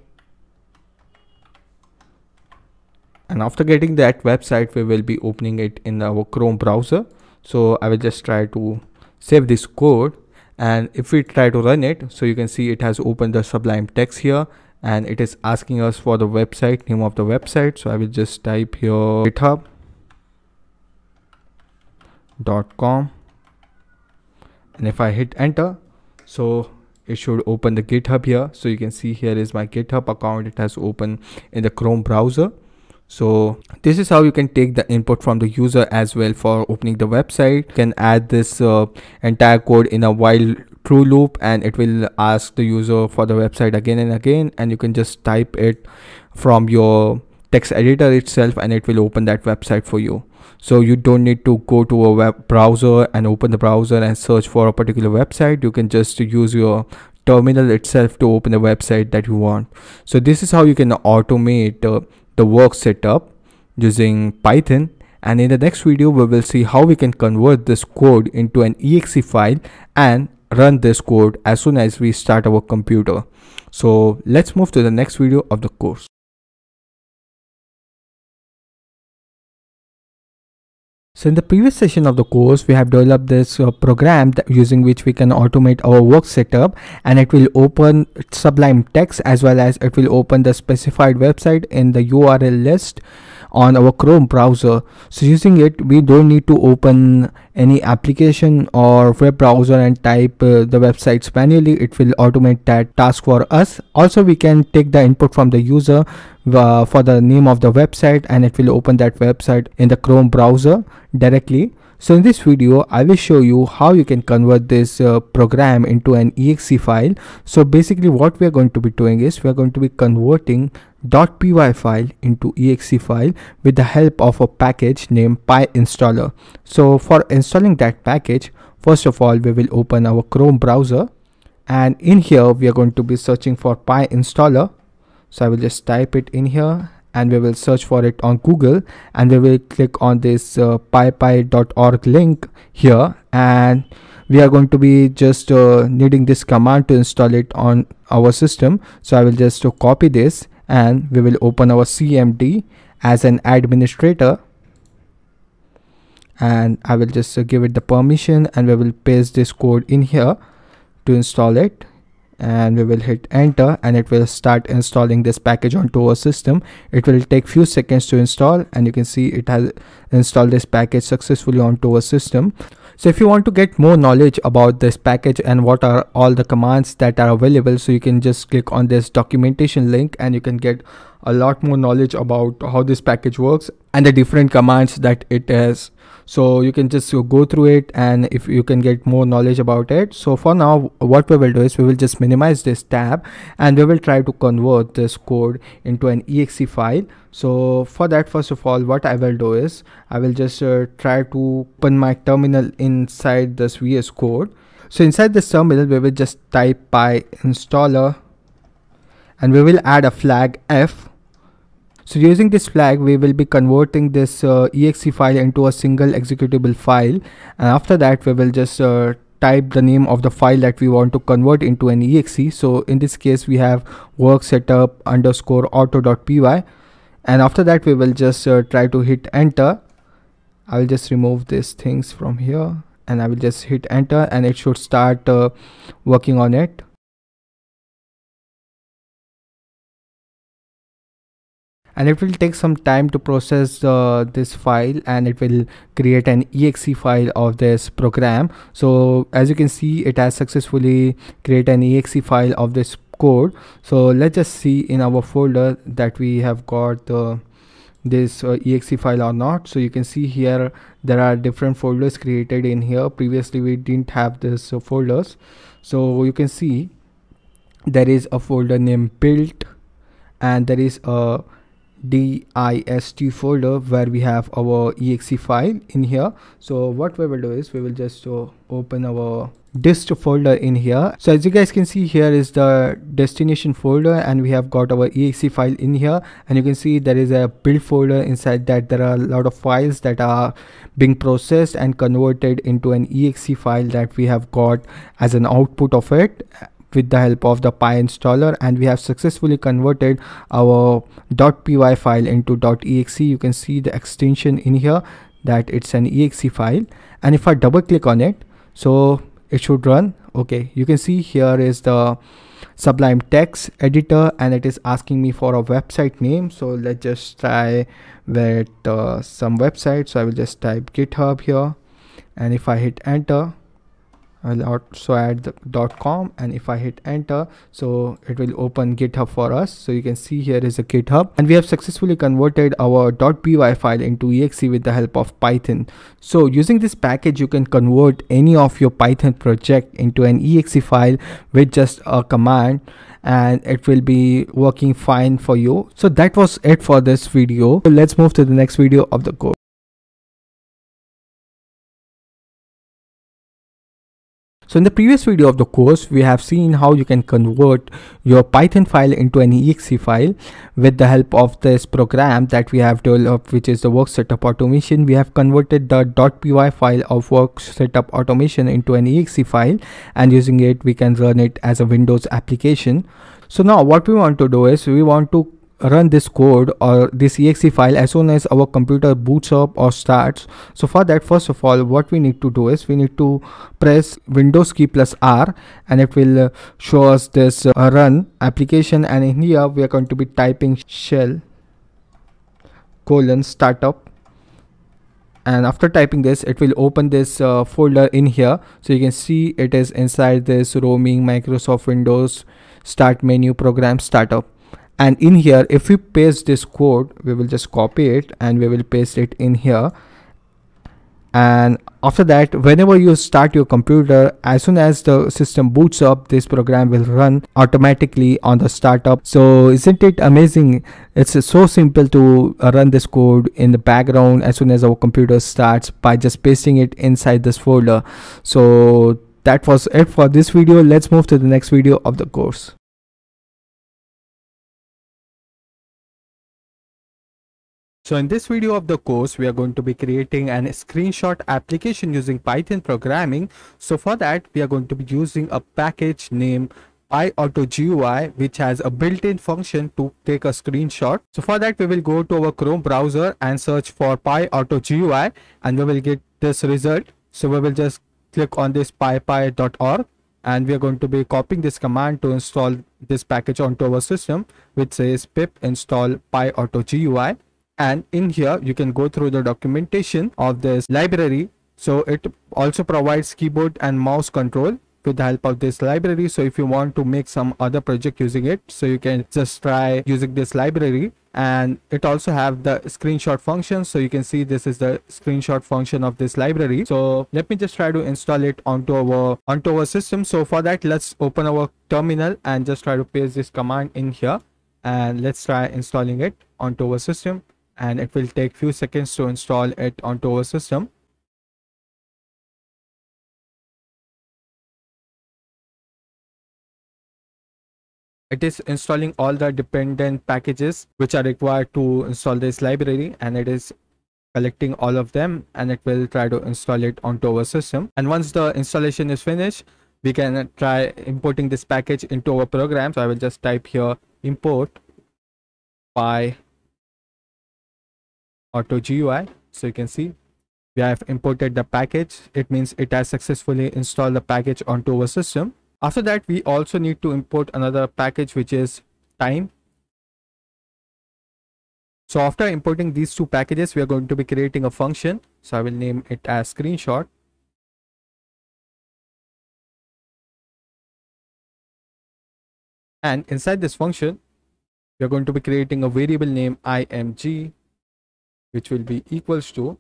and after getting that website we will be opening it in our Chrome browser. So I will just try to save this code, and if we try to run it, so you can see it has opened the Sublime text here, and it is asking us for the website name of the website. So I will just type here github.com, and if I hit enter, so it should open the GitHub here. So you can see here is my GitHub account. It has opened in the Chrome browser. So this is how you can take the input from the user as well for opening the website. You can add this entire code in a while true loop, and it will ask the user for the website again and again, and you can just type it from your text editor itself and it will open that website for you. So you don't need to go to a web browser and open the browser and search for a particular website. You can just use your terminal itself to open the website that you want. So this is how you can automate the work setup using Python, and in the next video we will see how we can convert this code into an exe file and run this code as soon as we start our computer. So let's move to the next video of the course. So in the previous session of the course, we have developed this program using which we can automate our work setup, and it will open Sublime text as well as it will open the specified website in the URL list on our Chrome browser. So using it, we don't need to open any application or web browser and type the websites manually. It will automate that task for us. Also, we can take the input from the user for the name of the website, and it will open that website in the Chrome browser directly. So in this video, I will show you how you can convert this program into an exe file. So basically what we are going to be doing is we are going to be converting .py file into exe file with the help of a package named PyInstaller. So for installing that package, first of all, we will open our Chrome browser, and in here we are going to be searching for PyInstaller. So I will just type it in here, and we will search for it on Google, and we will click on this pypy.org link here, and we are going to be just needing this command to install it on our system. So I will just copy this, and we will open our CMD as an administrator, and I will just give it the permission, and we will paste this code in here to install it, and we will hit enter, and it will start installing this package onto our system. It will take few seconds to install, and you can see it has installed this package successfully onto our system. So if you want to get more knowledge about this package and what are all the commands that are available, so you can just click on this documentation link, and you can get a lot more knowledge about how this package works and the different commands that it has. So you can just go through it, and if you can get more knowledge about it. So for now, what we will do is we will just minimize this tab, and we will try to convert this code into an exe file. So for that, first of all, what I will do is I will just try to open my terminal inside this VS Code. So inside this terminal, we will just type PyInstaller, and we will add a flag F. So using this flag, we will be converting this exe file into a single executable file, and after that we will just type the name of the file that we want to convert into an exe. So in this case we have work setup underscore auto.py, and after that we will just try to hit enter. I will just remove these things from here and I will just hit enter, and it should start working on it. And it will take some time to process this file, and it will create an exe file of this program. So as you can see, it has successfully created an exe file of this code. So let's just see in our folder that we have got this exe file or not. So you can see here there are different folders created in here. Previously we didn't have this folders. So you can see there is a folder named build, and there is a dist folder where we have our exe file in here. So what we will do is we will just open our dist folder in here. So as you guys can see, here is the destination folder, and we have got our exe file in here, and you can see there is a build folder. Inside that there are a lot of files that are being processed and converted into an exe file that we have got as an output of it with the help of the py installer. And we have successfully converted our .py file into .exe. You can see the extension in here that it's an exe file, and if I double click on it, so it should run. Okay, you can see here is the Sublime text editor, and it is asking me for a website name. So let's just try with some website. So I will just type GitHub here, and if I hit enter, I'll also add the .com, and if I hit enter, so it will open GitHub for us. So you can see here is a GitHub, and we have successfully converted our .py file into exe with the help of Python. So using this package, you can convert any of your Python project into an exe file with just a command, and it will be working fine for you. So that was it for this video. So let's move to the next video of the code. So in the previous video of the course, we have seen how you can convert your Python file into an exe file with the help of this program that we have developed, which is the work setup automation. We have converted the .py file of work setup automation into an exe file, and using it we can run it as a Windows application. So now what we want to do is we want to run this code or this exe file as soon as our computer boots up or starts. So for that, first of all, what we need to do is we need to press Windows key plus R, and it will show us this run application, and in here we are going to be typing shell startup, and after typing this it will open this folder in here. So you can see it is inside this roaming Microsoft Windows start menu program startup. And in here, if we paste this code, we will just copy it and we will paste it in here. And after that, whenever you start your computer, as soon as the system boots up, this program will run automatically on the startup. So isn't it amazing? It's so simple to run this code in the background as soon as our computer starts by just pasting it inside this folder. So that was it for this video. Let's move to the next video of the course. So in this video of the course, we are going to be creating an screenshot application using Python programming. So for that, we are going to be using a package named PyAutoGUI, which has a built-in function to take a screenshot. So for that, we will go to our Chrome browser and search for PyAutoGUI, and we will get this result. So we will just click on this pypy.org, and we are going to be copying this command to install this package onto our system, which says pip install PyAutoGUI. And in here you can go through the documentation of this library. So it also provides keyboard and mouse control with the help of this library. So if you want to make some other project using it, so you can just try using this library. And it also have the screenshot function. So you can see this is the screenshot function of this library. So let me just try to install it onto our system. So for that, let's open our terminal and just try to paste this command in here, and let's try installing it onto our system. And it will take few seconds to install it onto our system. It is installing all the dependent packages which are required to install this library, and it is collecting all of them, and it will try to install it onto our system. And once the installation is finished, we can try importing this package into our program. So I will just type here import py auto GUI. So you can see we have imported the package. It means it has successfully installed the package onto our system. After that, we also need to import another package, which is time. So after importing these two packages, we are going to be creating a function. So I will name it as screenshot. And inside this function, we are going to be creating a variable name img, which will be equals to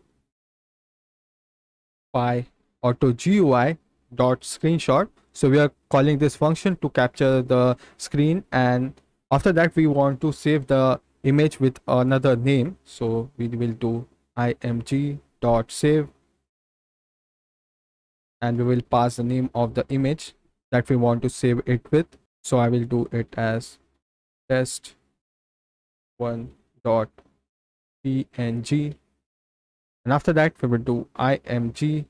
py auto GUI dot screenshot. So we are calling this function to capture the screen, and after that we want to save the image with another name. So we will do img dot save, and we will pass the name of the image that we want to save it with. So I will do it as test1 dot png, and after that we will do img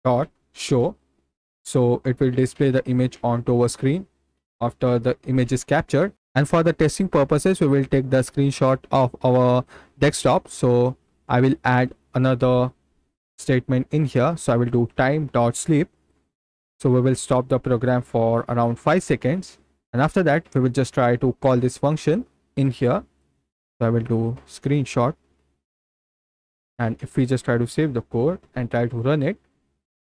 dot show. So it will display the image onto our screen after the image is captured. And for the testing purposes, we will take the screenshot of our desktop. So I will add another statement in here. So I will do time dot sleep. So we will stop the program for around 5 seconds, and after that we will just try to call this function in here. So I will do screenshot, and if we just try to save the code and try to run it,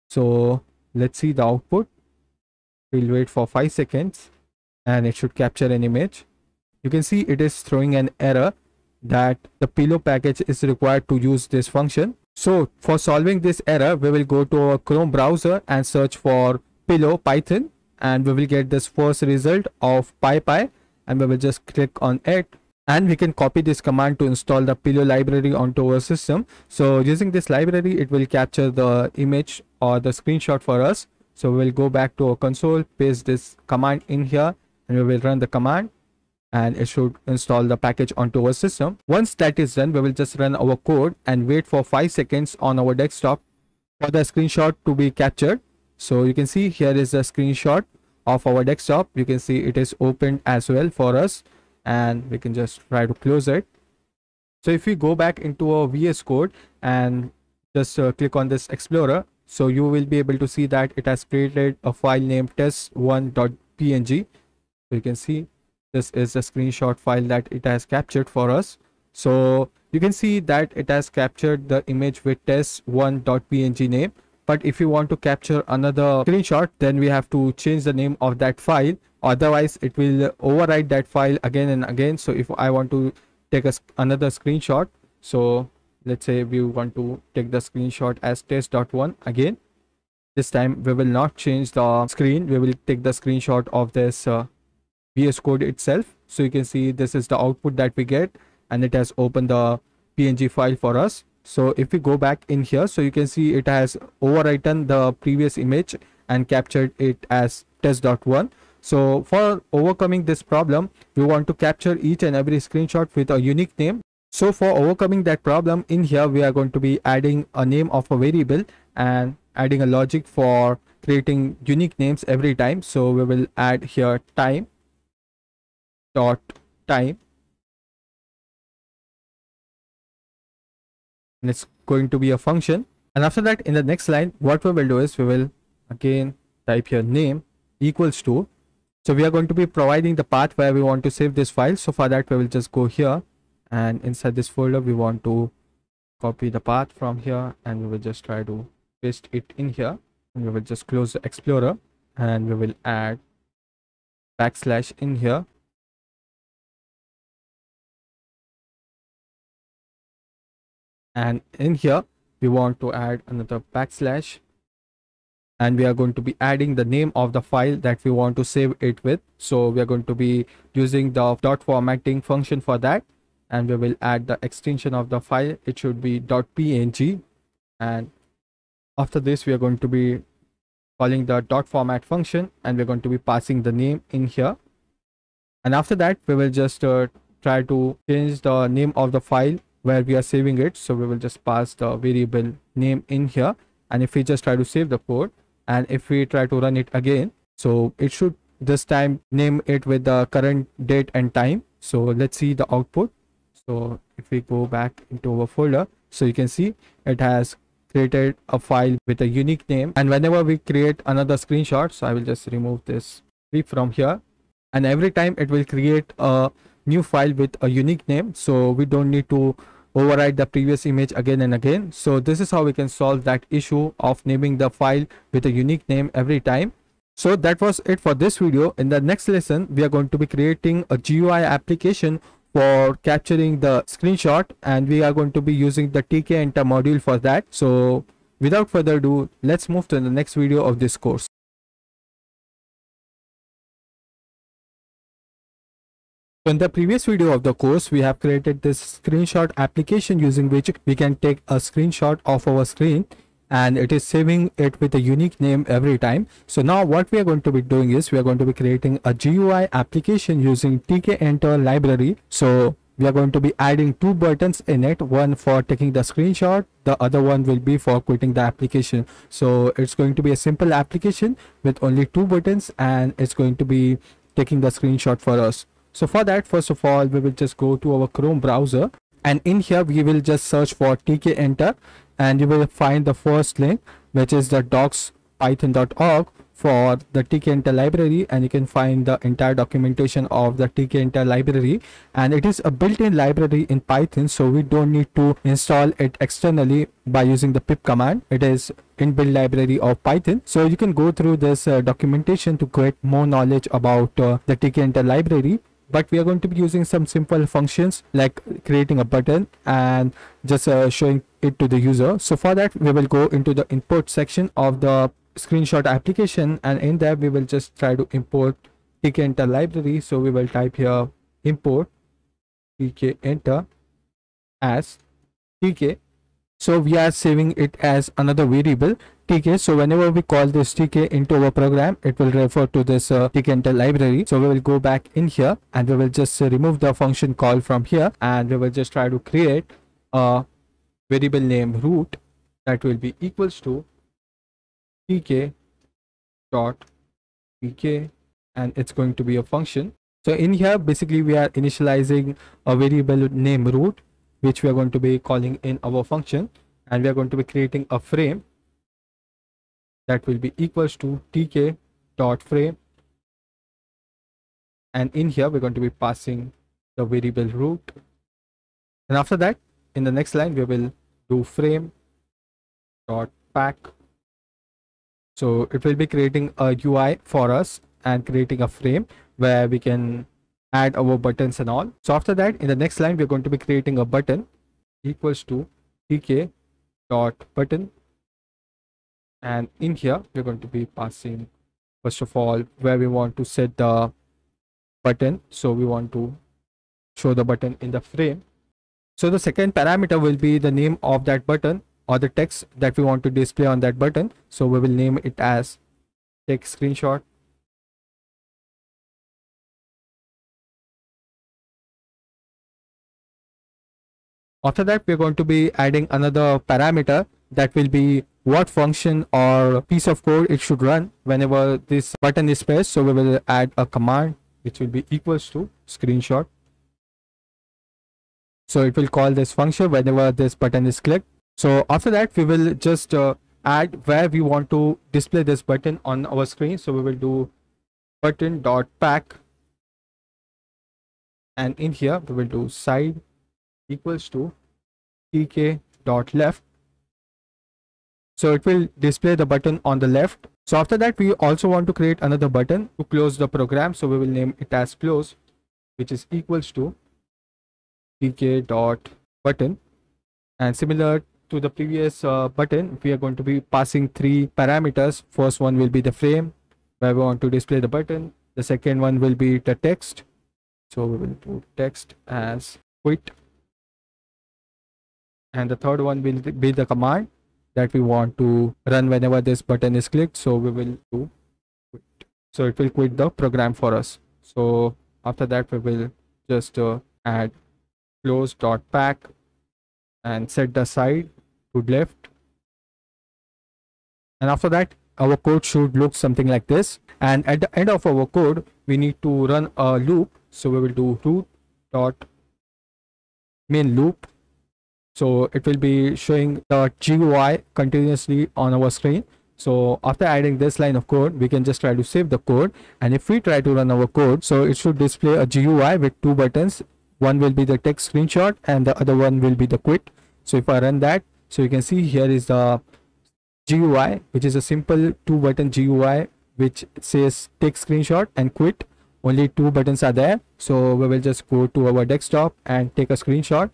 so let's see the output. We'll wait for 5 seconds and it should capture an image. You can see it is throwing an error that the pillow package is required to use this function. So for solving this error, we will go to our Chrome browser and search for pillow Python, and we will get this first result of PyPy, and we will just click on it, and we can copy this command to install the pillow library onto our system. So using this library, it will capture the image or the screenshot for us. So we will go back to our console, paste this command in here, and we will run the command, and it should install the package onto our system. Once that is done, we will just run our code and wait for 5 seconds on our desktop for the screenshot to be captured. So you can see here is a screenshot of our desktop. You can see it is opened as well for us, and we can just try to close it. So if we go back into our VS Code and just click on this Explorer, so you will be able to see that it has created a file named test1.png. So you can see this is a screenshot file that it has captured for us. So you can see that it has captured the image with test1.png name. But if you want to capture another screenshot, then we have to change the name of that file. Otherwise, it will overwrite that file again and again. So if I want to take another screenshot, so let's say we want to take the screenshot as test.1 again. This time we will not change the screen. We will take the screenshot of this VS Code itself. So you can see this is the output that we get, and it has opened the PNG file for us. So if we go back in here, so you can see it has overwritten the previous image and captured it as test.1. So for overcoming this problem, we want to capture each and every screenshot with a unique name. So for overcoming that problem, in here we are going to be adding a name of a variable and adding a logic for creating unique names every time. So we will add here time dot time, and it's going to be a function. And after that, in the next line, what we will do is we will again type here name equals to, so we are going to be providing the path where we want to save this file. So for that, we will just go here, and inside this folder we want to copy the path from here, and we will just try to paste it in here, and we will just close the Explorer, and we will add backslash in here. And in here we want to add another backslash, and we are going to be adding the name of the file that we want to save it with. So we are going to be using the dot formatting function for that, and we will add the extension of the file. It should be .png, and after this we are going to be calling the dot format function, and we're going to be passing the name in here. And after that we will just try to change the name of the file where we are saving it. So we will just pass the variable name in here, and if we just try to save the code and if we try to run it again, so it should this time name it with the current date and time. So let's see the output. So if we go back into our folder, so you can see it has created a file with a unique name. And whenever we create another screenshot, so I will just remove this clip from here, and every time it will create a new file with a unique name, so we don't need to overwrite the previous image again and again. So this is how we can solve that issue of naming the file with a unique name every time. So that was it for this video. In the next lesson, we are going to be creating a GUI application for capturing the screenshot, and we are going to be using the tk-enter module for that. So without further ado, let's move to the next video of this course. So in the previous video of the course, we have created this screenshot application using which we can take a screenshot of our screen, and it is saving it with a unique name every time. So now what we are going to be doing is we are going to be creating a GUI application using tk-enter library. So we are going to be adding two buttons in it, one for taking the screenshot, the other one will be for quitting the application. So it's going to be a simple application with only two buttons, and it's going to be taking the screenshot for us. So for that, first of all, we will just go to our Chrome browser, and in here we will just search for tk-enter, and you will find the first link, which is the docs.python.org for the tk-enter library, and you can find the entire documentation of the tk-enter library, and it is a built-in library in Python, so we don't need to install it externally by using the pip command. It is inbuilt library of Python. So you can go through this documentation to get more knowledge about the tk-enter library. But we are going to be using some simple functions like creating a button and just showing it to the user. So for that, we will go into the import section of the screenshot application, and in there we will just try to import tk-enter library. So we will type here import tk-enter as tk. So we are saving it as another variable tk. So whenever we call this tk into our program, it will refer to this tk-enter library. So we will go back in here, and we will just remove the function call from here, and we will just try to create a variable name root that will be equals to tk dot tk, and it's going to be a function. So in here basically we are initializing a variable name root, which we are going to be calling in our function, and we are going to be creating a frame that will be equals to tk dot frame, and in here we're going to be passing the variable root. And after that, in the next line we will do frame dot pack. So it will be creating a UI for us and creating a frame where we can add our buttons and all. So after that, in the next line we're going to be creating a button equals to tk dot button, and in here we're going to be passing first of all where we want to set the button. So we want to show the button in the frame. So the second parameter will be the name of that button or the text that we want to display on that button. So we will name it as take screenshot. After that, we're going to be adding another parameter that will be what function or piece of code it should run whenever this button is pressed. So we will add a command which will be equals to screenshot. So it will call this function whenever this button is clicked. So after that, we will just add where we want to display this button on our screen. So we will do button dot pack, and in here we will do side equals to tk dot left. So it will display the button on the left. So after that, we also want to create another button to close the program. So we will name it as close, which is equals to tk dot button. And similar to the previous button, we are going to be passing three parameters. First one will be the frame where we want to display the button. The second one will be the text. So we will do text as quit. And the third one will be the command that we want to run whenever this button is clicked. So we will do quit. So it will quit the program for us. So after that, we will just add close dot pack, and set the side to left. And after that, our code should look something like this. And at the end of our code, we need to run a loop. So we will do root dot main loop. So it will be showing the GUI continuously on our screen. So after adding this line of code, we can just try to save the code. And if we try to run our code, so it should display a GUI with two buttons. One will be the text screenshot and the other one will be the quit. So if I run that, so you can see here is the GUI, which is a simple two button GUI which says take screenshot and quit. Only two buttons are there. So we will just go to our desktop and take a screenshot,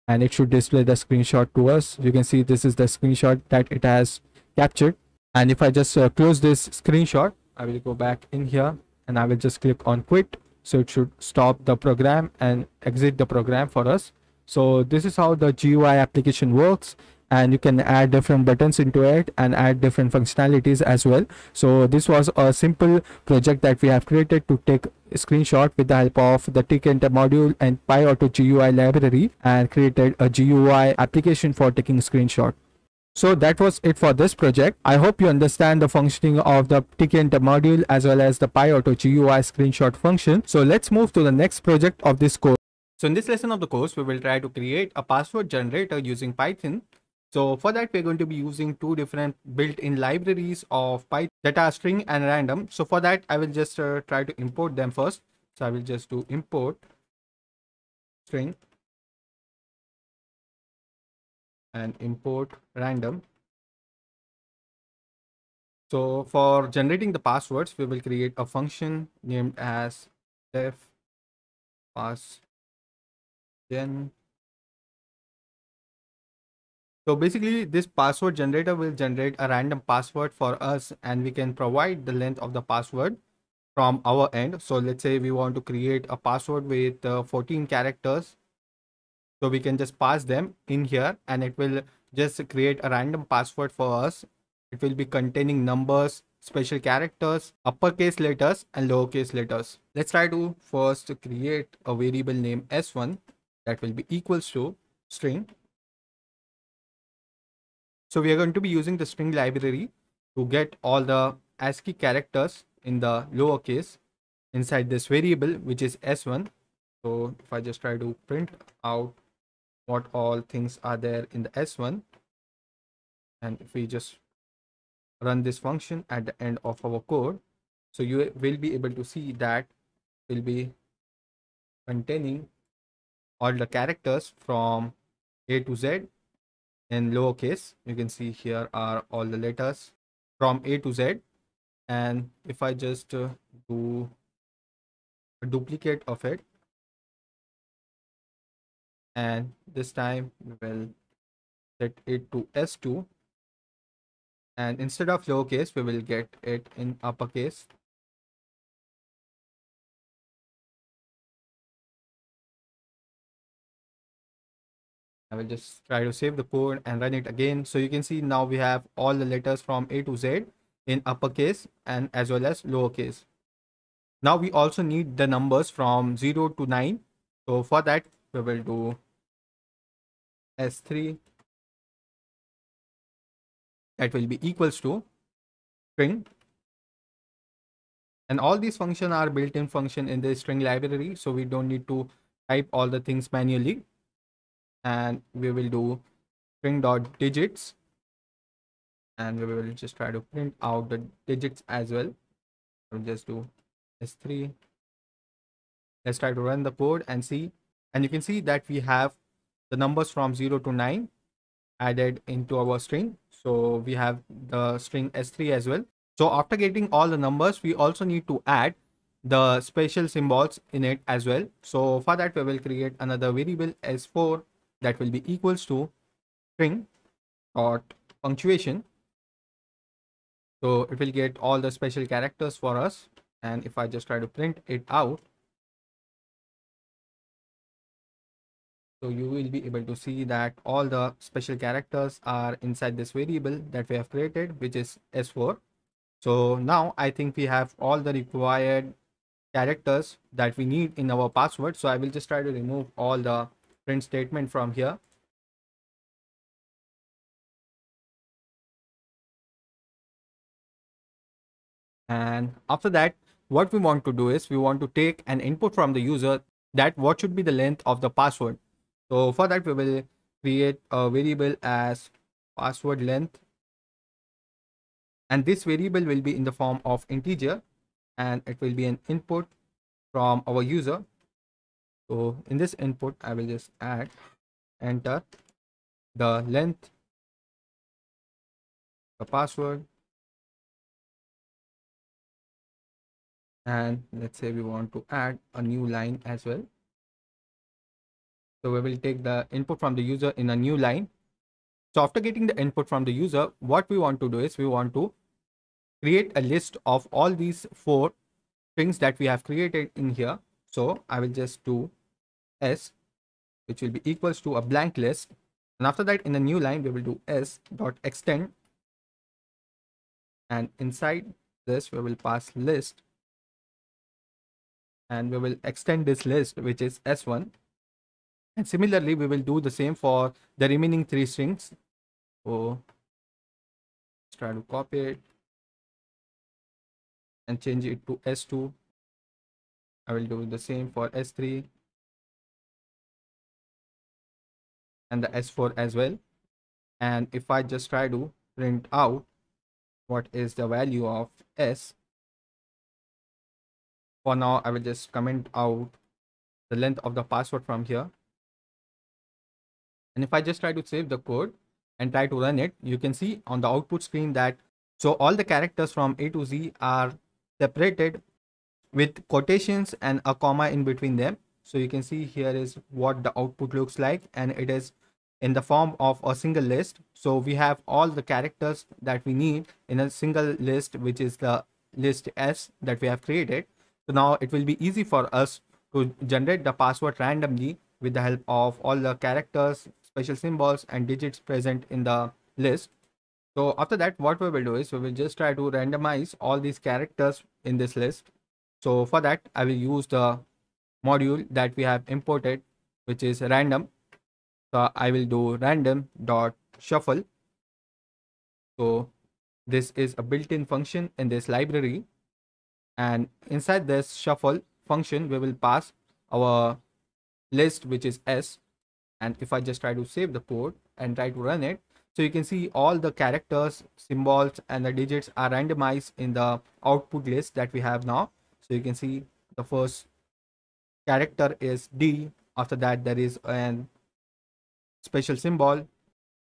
and it should display the screenshot to us. You can see this is the screenshot that it has captured. And if I just close this screenshot, I will go back in here and I will just click on quit. So it should stop the program and exit the program for us. So this is how the GUI application works, and you can add different buttons into it and add different functionalities as well. So this was a simple project that we have created to take a screenshot with the help of the Tkinter module and PyAuto GUI library, and created a GUI application for taking screenshot. So that was it for this project. I hope you understand the functioning of the Tkinter module as well as the PyAuto GUI screenshot function. So let's move to the next project of this course. So in this lesson of the course, we will try to create a password generator using Python. So for that, we're going to be using two different built-in libraries of Python that are string and random. So for that, I will just try to import them first. So I will just do import string and import random. So for generating the passwords, we will create a function named as def passgen. So basically this password generator will generate a random password for us, and we can provide the length of the password from our end. So let's say we want to create a password with 14 characters. So we can just pass them in here and it will just create a random password for us. It will be containing numbers, special characters, uppercase letters and lowercase letters. Let's try to first create a variable name s1 that will be equals to string. So we are going to be using the string library to get all the ASCII characters in the lowercase inside this variable, which is s1. So if I just try to print out what all things are there in the s1, and if we just run this function at the end of our code, so you will be able to see that will be containing all the characters from A to Z in lowercase. You can see here are all the letters from A to Z. And if I just do a duplicate of it, and this time we will set it to s2, and instead of lowercase we will get it in uppercase. I will just try to save the code and run it again. So you can see now we have all the letters from A to Z in uppercase and as well as lowercase. Now we also need the numbers from 0 to 9. So for that we will do s3 that will be equals to string. And all these functions are built-in function in the string library, so we don't need to type all the things manually. And we will do string dot digits, and we will just try to print out the digits as well. We'll just do s3. Let's try to run the code and see. And you can see that we have the numbers from 0 to 9 added into our string. So we have the string s3 as well. So after getting all the numbers, we also need to add the special symbols in it as well. So for that, we will create another variable s4 that will be equals to string dot punctuation. So it will get all the special characters for us. And if I just try to print it out, so you will be able to see that all the special characters are inside this variable that we have created, which is s4. So now I think we have all the required characters that we need in our password. So I will just try to remove all the print statement from here. And after that, what we want to do is we want to take an input from the user that what should be the length of the password. So for that, we will create a variable as password length, and this variable will be in the form of integer, and it will be an input from our user. So in this input, I will just add enter the length, the password, and let's say we want to add a new line as well. So we will take the input from the user in a new line. So after getting the input from the user, what we want to do is we want to create a list of all these 4 strings that we have created in here. So I will just do s, which will be equals to a blank list. And after that, in a new line, we will do s dot extend. And inside this, we will pass list. And we will extend this list, which is s1. And similarly, we will do the same for the remaining 3 strings. So let's try to copy it and change it to s2. I will do the same for s3 and the s4 as well. And if I just try to print out what is the value of s, for now I will just comment out the length of the password from here. And if I just try to save the code and try to run it, you can see on the output screen that so all the characters from A to Z are separated with quotations and a comma in between them. So you can see here is what the output looks like, and it is in the form of a single list. So we have all the characters that we need in a single list, which is the list S that we have created. So now it will be easy for us to generate the password randomly with the help of all the characters, special symbols, and digits present in the list. So after that, what we will do is we will just try to randomize all these characters in this list. So for that, I will use the module that we have imported, which is random. So I will do random dot shuffle. So this is a built-in function in this library, and inside this shuffle function, we will pass our list, which is s. And if I just try to save the code and try to run it, so you can see all the characters, symbols, and the digits are randomized in the output list that we have now. So you can see the first character is D. After that, there is an special symbol,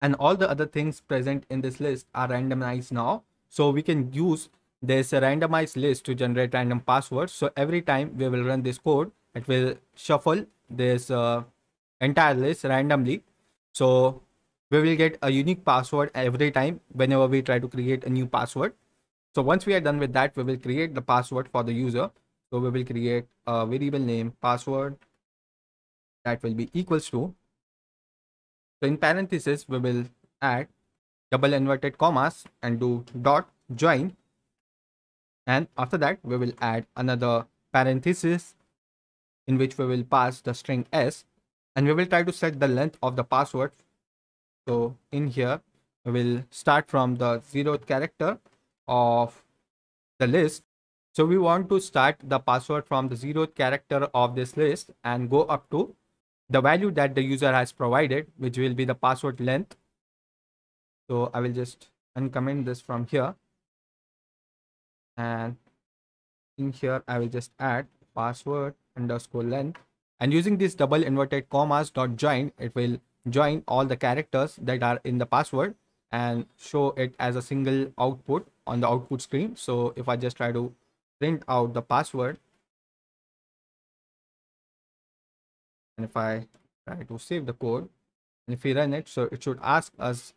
and all the other things present in this list are randomized now. So we can use this randomized list to generate random passwords. So every time we will run this code, it will shuffle this entire list randomly. So we will get a unique password every time whenever we try to create a new password. So once we are done with that, we will create the password for the user. So we will create a variable name password that will be equals to. So in parentheses, we will add double inverted commas and do dot join. And after that, we will add another parenthesis in which we will pass the string s, and we will try to set the length of the password. So in here, we will start from the 0th character of the list. So we want to start the password from the 0th character of this list and go up to the value that the user has provided, which will be the password length. So I will just uncomment this from here, and in here I will just add password underscore length, and using this double inverted commas dot join, it will join all the characters that are in the password and show it as a single output on the output screen. So if I just try to print out the password, and if I try to save the code, and if we run it, so it should ask us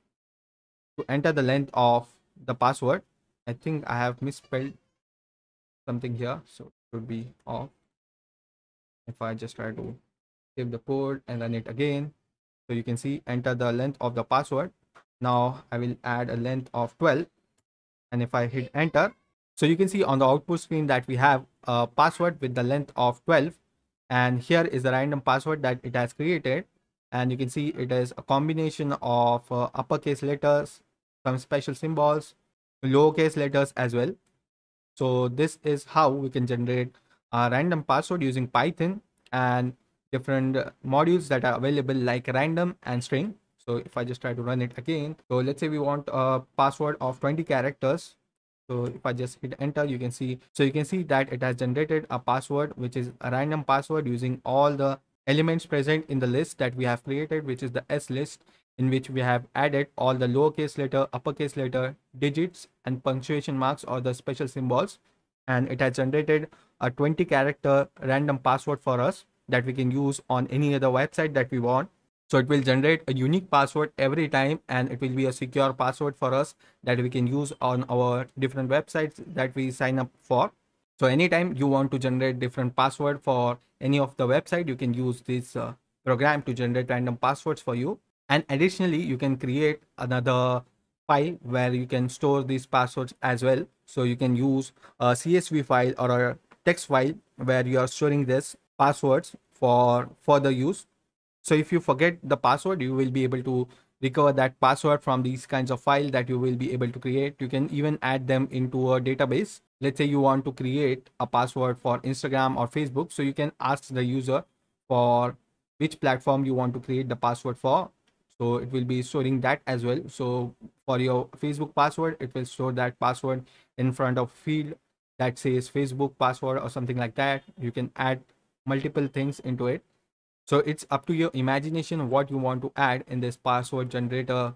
to enter the length of the password. I think I have misspelled something here, so it should be off. If I just try to save the code and run it again, so you can see enter the length of the password. Now I will add a length of 12, and if I hit enter, so you can see on the output screen that we have a password with the length of 12, and here is the random password that it has created. And you can see it is a combination of uppercase letters, some special symbols, lowercase letters as well. So this is how we can generate a random password using Python and different modules that are available like random and string. So if I just try to run it again, so let's say we want a password of 20 characters. So if I just hit enter, you can see, so you can see that it has generated a password, which is a random password using all the elements present in the list that we have created, which is the S list, in which we have added all the lowercase letter, uppercase letter, digits, and punctuation marks or the special symbols. And it has generated a 20 character random password for us that we can use on any other website that we want. So it will generate a unique password every time, and it will be a secure password for us that we can use on our different websites that we sign up for. So anytime you want to generate different password for any of the website, you can use this program to generate random passwords for you. And additionally, you can create another file where you can store these passwords as well. So you can use a CSV file or a text file where you are storing this passwords for further use. So if you forget the password, you will be able to recover that password from these kinds of file that you will be able to create. You can even add them into a database. Let's say you want to create a password for Instagram or Facebook. So you can ask the user for which platform you want to create the password for. So it will be storing that as well. So for your Facebook password, it will store that password in front of field that says Facebook password or something like that. You can add multiple things into it. So it's up to your imagination what you want to add in this password generator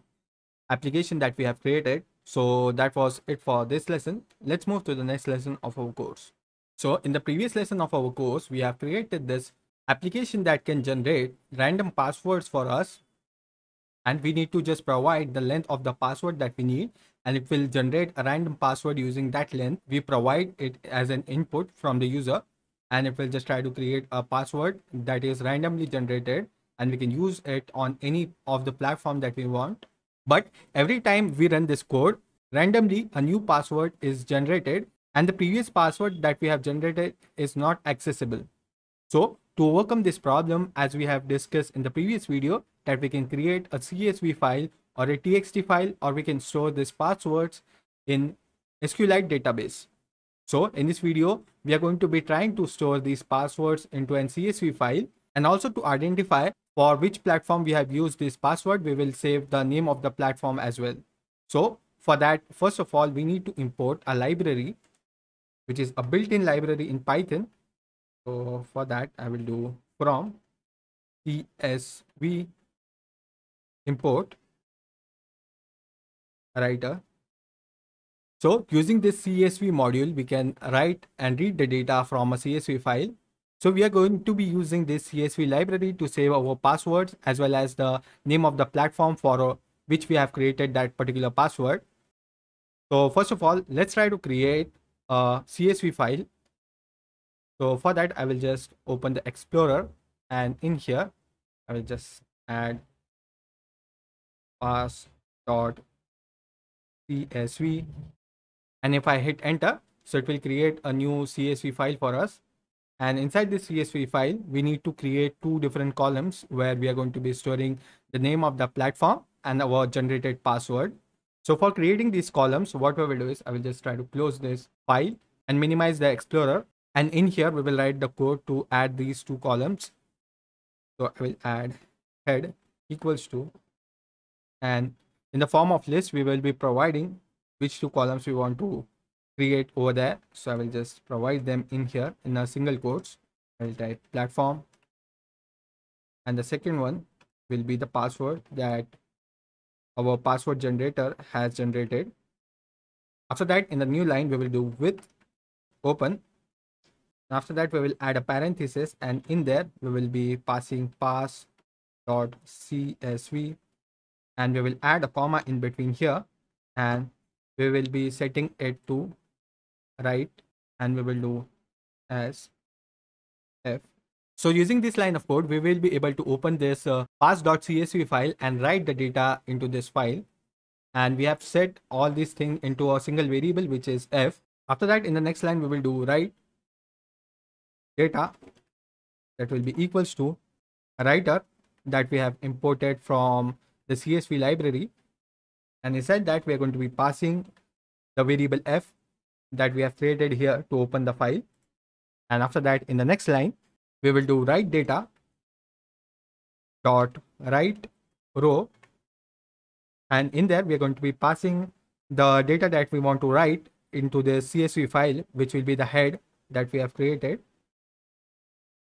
application that we have created. So that was it for this lesson. Let's move to the next lesson of our course. So in the previous lesson of our course, we have created this application that can generate random passwords for us, and we need to just provide the length of the password that we need, and it will generate a random password using that length. We provide it as an input from the user, and it will just try to create a password that is randomly generated, and we can use it on any of the platform that we want. But every time we run this code, randomly a new password is generated, and the previous password that we have generated is not accessible. So to overcome this problem, as we have discussed in the previous video, that we can create a CSV file or a TXT file, or we can store these passwords in SQLite database. So in this video, we are going to be trying to store these passwords into an CSV file, and also to identify for which platform we have used this password, we will save the name of the platform as well. So for that, first of all, we need to import a library, which is a built-in library in Python. So for that, I will do from CSV import writer. So using this CSV module, we can write and read the data from a CSV file. So we are going to be using this CSV library to save our passwords as well as the name of the platform for which we have created that particular password. So first of all, let's try to create a CSV file. So for that, I will just open the Explorer, and in here, I will just add pass.csv, and if I hit enter, so it will create a new CSV file for us. And inside this CSV file, we need to create two different columns where we are going to be storing the name of the platform and our generated password. So for creating these columns, what we will do is I will just try to close this file and minimize the Explorer. And in here, we will write the code to add these two columns. So I will add head equals to, and in the form of list, we will be providing which two columns we want to create over there. So I will just provide them in here in a single quotes. I will type platform, and the second one will be the password that our password generator has generated. After that, in the new line, we will do with open. After that, we will add a parenthesis, and in there we will be passing pass.csv, and we will add a comma in between here, and we will be setting it to right, and we will do as f. So using this line of code, we will be able to open this pass.csv file and write the data into this file. And we have set all these things into a single variable, which is f. After that, in the next line, we will do write data that will be equals to a writer that we have imported from the CSV library. And inside that, we are going to be passing the variable f that we have created here to open the file. And after that, in the next line, we will do write data dot write row, and in there we are going to be passing the data that we want to write into the CSV file, which will be the head that we have created.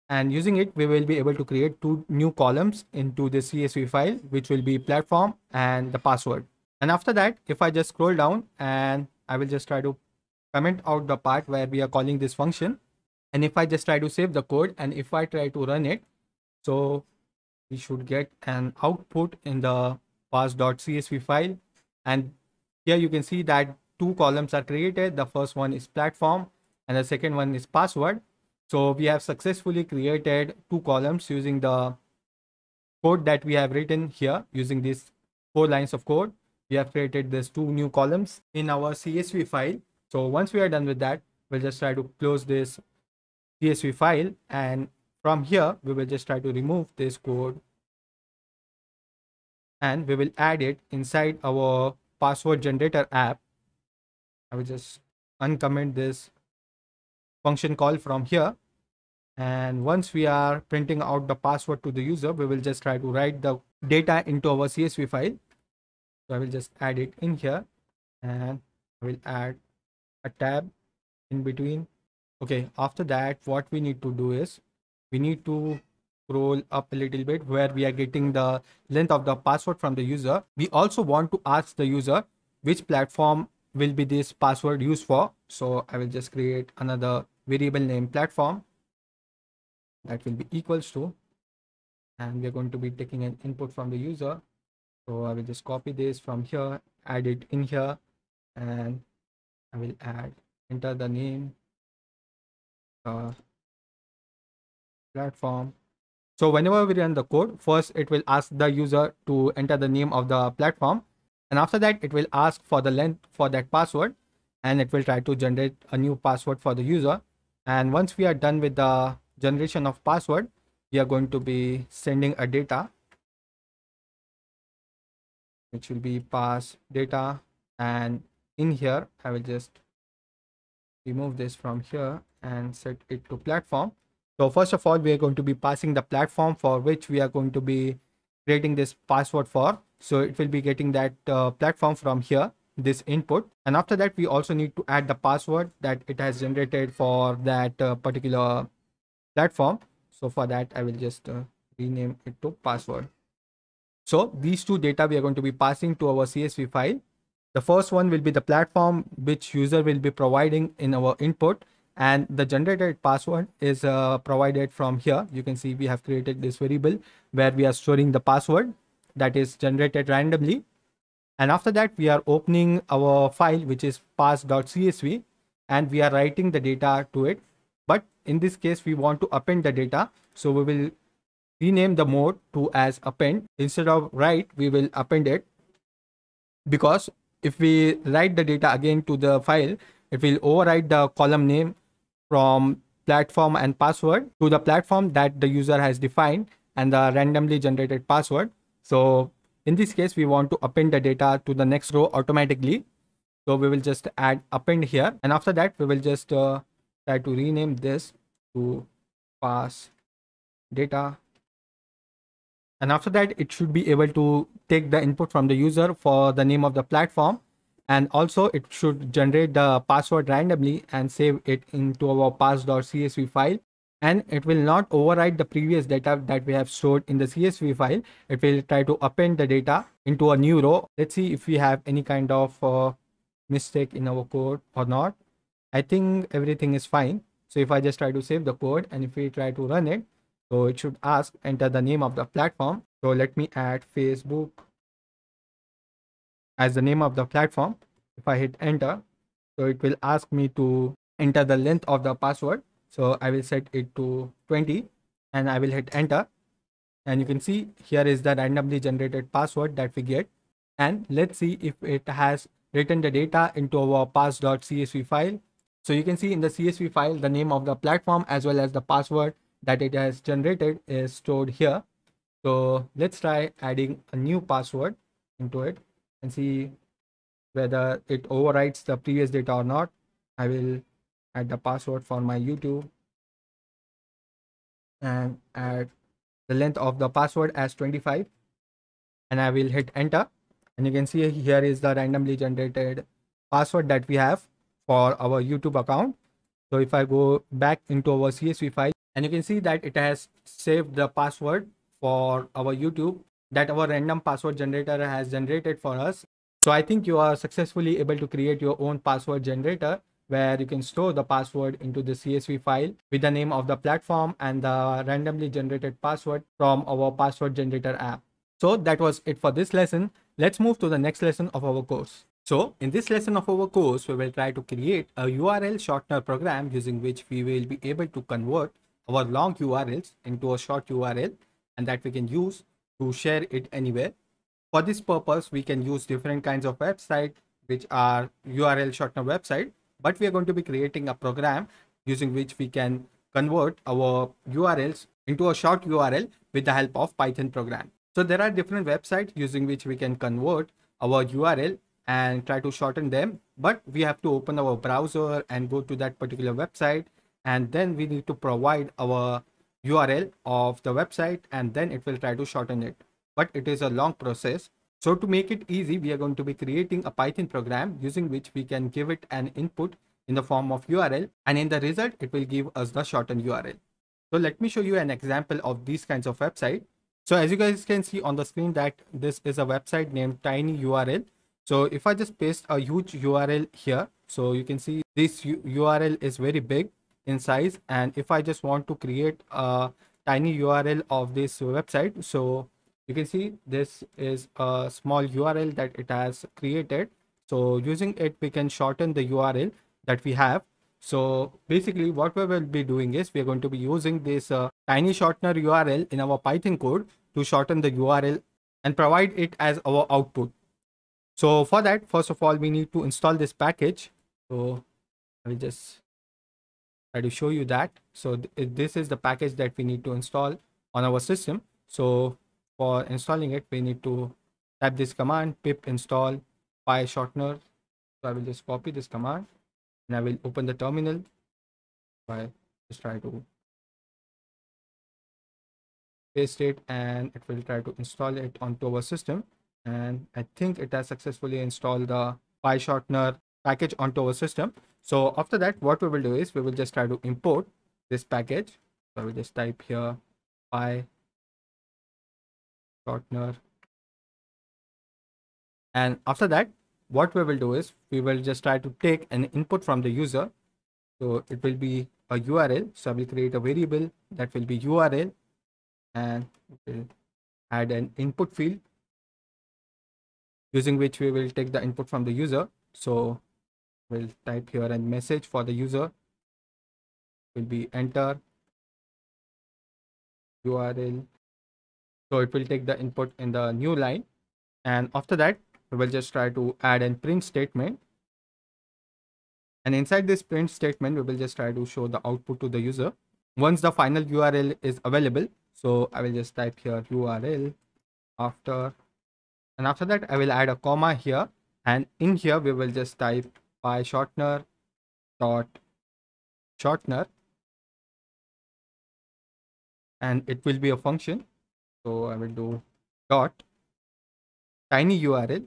And using it, we will be able to create two new columns into the CSV file, which will be platform and the password. And after that, if I just scroll down and I will just try to comment out the part where we are calling this function. And if I just try to save the code and if I try to run it, so we should get an output in the pass.csv file. And here you can see that two columns are created. The first one is platform and the second one is password. So we have successfully created two columns using the code that we have written here. Using these 4 lines of code, we have created these two new columns in our CSV file. So once we are done with that, we'll just try to close this CSV file, and from here we will just try to remove this code and we will add it inside our password generator app. I will just uncomment this function call from here, and once we are printing out the password to the user, we will just try to write the data into our CSV file. So I will just add it in here and I will add a tab in between. Okay, after that, what we need to do is we need to scroll up a little bit where we are getting the length of the password from the user. We also want to ask the user which platform will be this password used for. So I will just create another variable name platform that will be equals to, and we are going to be taking an input from the user. So I will just copy this from here, add it in here, and I will enter the name platform. So whenever we run the code, first it will ask the user to enter the name of the platform, and after that it will ask for the length for that password, and it will try to generate a new password for the user. And once we are done with the generation of password, we are going to be sending a data, which will be pass data, and in here I will just remove this from here and set it to platform. So first of all, we are going to be passing the platform for which we are going to be creating this password for. So it will be getting that platform from here, this input. And after that, we also need to add the password that it has generated for that particular platform. So for that, I will just rename it to password. So these two data we are going to be passing to our CSV file. The first one will be the platform which user will be providing in our input, and the generated password is provided from here. You can see we have created this variable where we are storing the password that is generated randomly. And after that, we are opening our file, which is pass.csv, and we are writing the data to it. But in this case, we want to append the data. So we will rename the mode to as append. Instead of write, we will append it, because if we write the data again to the file, it will overwrite the column name from platform and password to the platform that the user has defined and the randomly generated password. So in this case, we want to append the data to the next row automatically. So we will just add append here, and after that we will just try to rename this to pass data. And after that, it should be able to take the input from the user for the name of the platform, and also it should generate the password randomly and save it into our pass.csv file. And it will not overwrite the previous data that we have stored in the CSV file. It will try to append the data into a new row. Let's see if we have any kind of mistake in our code or not. I think everything is fine. So if I just try to save the code and if we try to run it, so it should ask enter the name of the platform. So let me add Facebook as the name of the platform. If I hit enter, so it will ask me to enter the length of the password. So I will set it to 20 and I will hit enter. And you can see here is the randomly generated password that we get. And let's see if it has written the data into our pass.csv file. So you can see in the CSV file, the name of the platform as well as the password that it has generated is stored here. So let's try adding a new password into it and see whether it overwrites the previous data or not. I will add the password for my YouTube and add the length of the password as 25, and I will hit enter. And you can see here is the randomly generated password that we have for our YouTube account. So if I go back into our CSV file, and you can see that it has saved the password for our YouTube that our random password generator has generated for us. So I think you are successfully able to create your own password generator where you can store the password into the CSV file with the name of the platform and the randomly generated password from our password generator app. So that was it for this lesson. Let's move to the next lesson of our course. So in this lesson of our course, we will try to create a URL shortener program using which we will be able to convert our long URLs into a short URL, and that we can use to share it anywhere. For this purpose, we can use different kinds of websites which are URL shortener website, but we are going to be creating a program using which we can convert our URLs into a short URL with the help of Python program. So there are different websites using which we can convert our URL and try to shorten them, but we have to open our browser and go to that particular website, and then we need to provide our URL of the website, and then it will try to shorten it, but it is a long process. So to make it easy, we are going to be creating a Python program using which we can give it an input in the form of URL, and in the result it will give us the shortened URL. So let me show you an example of these kinds of website. So as you guys can see on the screen that this is a website named tiny URL. So if I just paste a huge URL here, so you can see this URL is very big in size, and if I just want to create a tiny URL of this website, so you can see this is a small URL that it has created. So using it, we can shorten the URL that we have. So basically what we will be doing is we are going to be using this tiny shortener URL in our Python code to shorten the URL and provide it as our output. So for that, first of all, we need to install this package. So I will just try to show you that. So this is the package that we need to install on our system. So for installing it, we need to type this command pip install PyShortener. So I will just copy this command and I will open the terminal. I just try to paste it and it will try to install it onto our system. And I think it has successfully installed the PyShortener package onto our system. So after that, what we will do is we will just try to import this package. So I will just type here PyShortener. And after that, what we will do is we will just try to take an input from the user. So it will be a URL. So I will create a variable that will be URL, and we'll add an input field using which we will take the input from the user. So we'll type here a message for the user will be enter URL. So it will take the input in the new line, and after that we will just try to add a print statement, and inside this print statement we will just try to show the output to the user once the final URL is available. So I will just type here URL after, and after that I will add a comma here, and in here we will just type PyShortener dot shortener, and it will be a function. So I will do dot tiny URL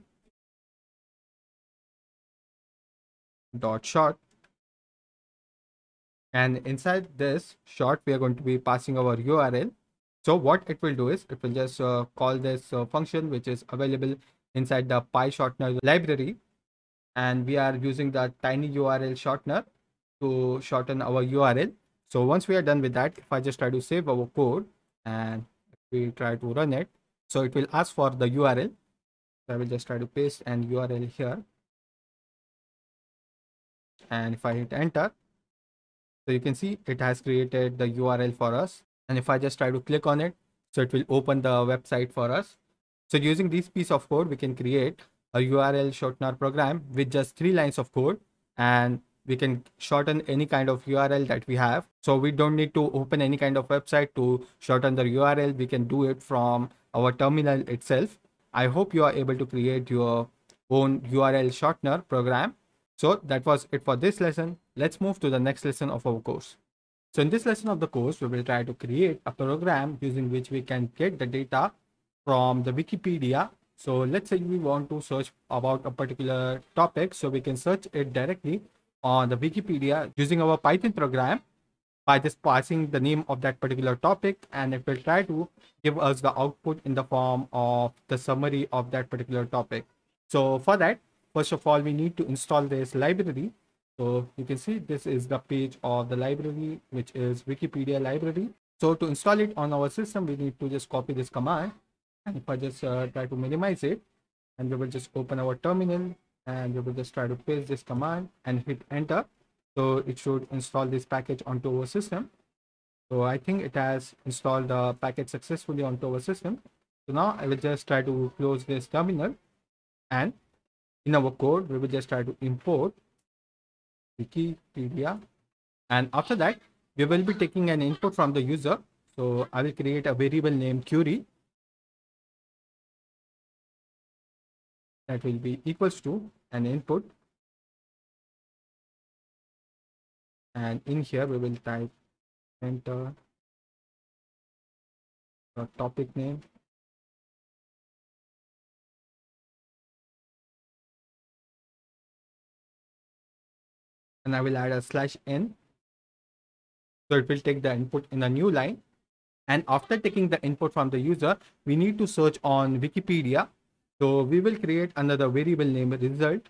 dot short, and inside this short we are going to be passing our URL. So what it will do is it will just call this function which is available inside the PyShortener library, and we are using the tiny URL shortener to shorten our URL. So once we are done with that, if I just try to save our code and we try to run it, so it will ask for the URL. So I will just try to paste an URL here, and if I hit enter, so you can see it has created the URL for us. And if I just try to click on it, so it will open the website for us. So using this piece of code, we can create a URL shortener program with just 3 lines of code, and we can shorten any kind of URL that we have. So we don't need to open any kind of website to shorten the URL. We can do it from our terminal itself. I hope you are able to create your own URL shortener program. So that was it for this lesson. Let's move to the next lesson of our course. So in this lesson of the course, we will try to create a program using which we can get the data from the Wikipedia. So let's say we want to search about a particular topic, so we can search it directly on the Wikipedia using our Python program by just passing the name of that particular topic, and it will try to give us the output in the form of the summary of that particular topic. So for that, first of all, we need to install this library. So you can see this is the page of the library, which is Wikipedia library. So to install it on our system, we need to just copy this command. And if I just try to minimize it, and we will just open our terminal, and we will just try to paste this command and hit enter. So it should install this package onto our system. So I think it has installed the package successfully onto our system. So now I will just try to close this terminal, and in our code, we will just try to import Wikipedia. And after that, we will be taking an input from the user. So I will create a variable named query that will be equals to an input. And in here, we will type enter the topic name. And I will add a /n. So it will take the input in a new line. And after taking the input from the user, we need to search on Wikipedia. So we will create another variable named result.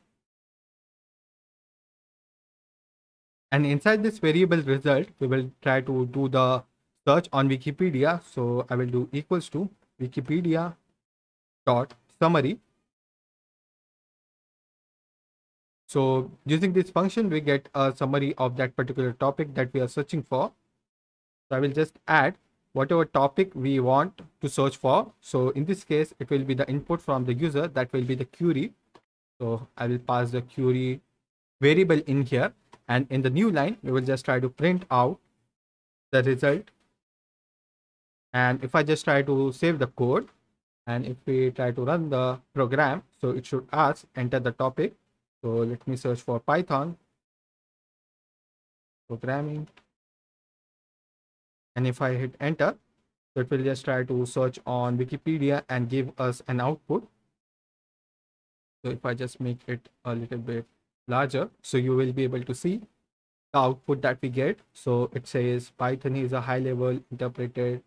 And inside this variable result, we will try to do the search on Wikipedia. So I will do equals to Wikipedia dot summary. So using this function, we get a summary of that particular topic that we are searching for. So I will just add whatever topic we want to search for. So in this case, it will be the input from the user, that will be the query. So I will pass the query variable in here. And in the new line, we will just try to print out the result. And if I just try to save the code, and if we try to run the program, so it should ask enter the topic. So let me search for Python programming. And if I hit enter, so it will just try to search on Wikipedia and give us an output. So if I just make it a little bit larger, so you will be able to see the output that we get. So it says Python is a high level interpreted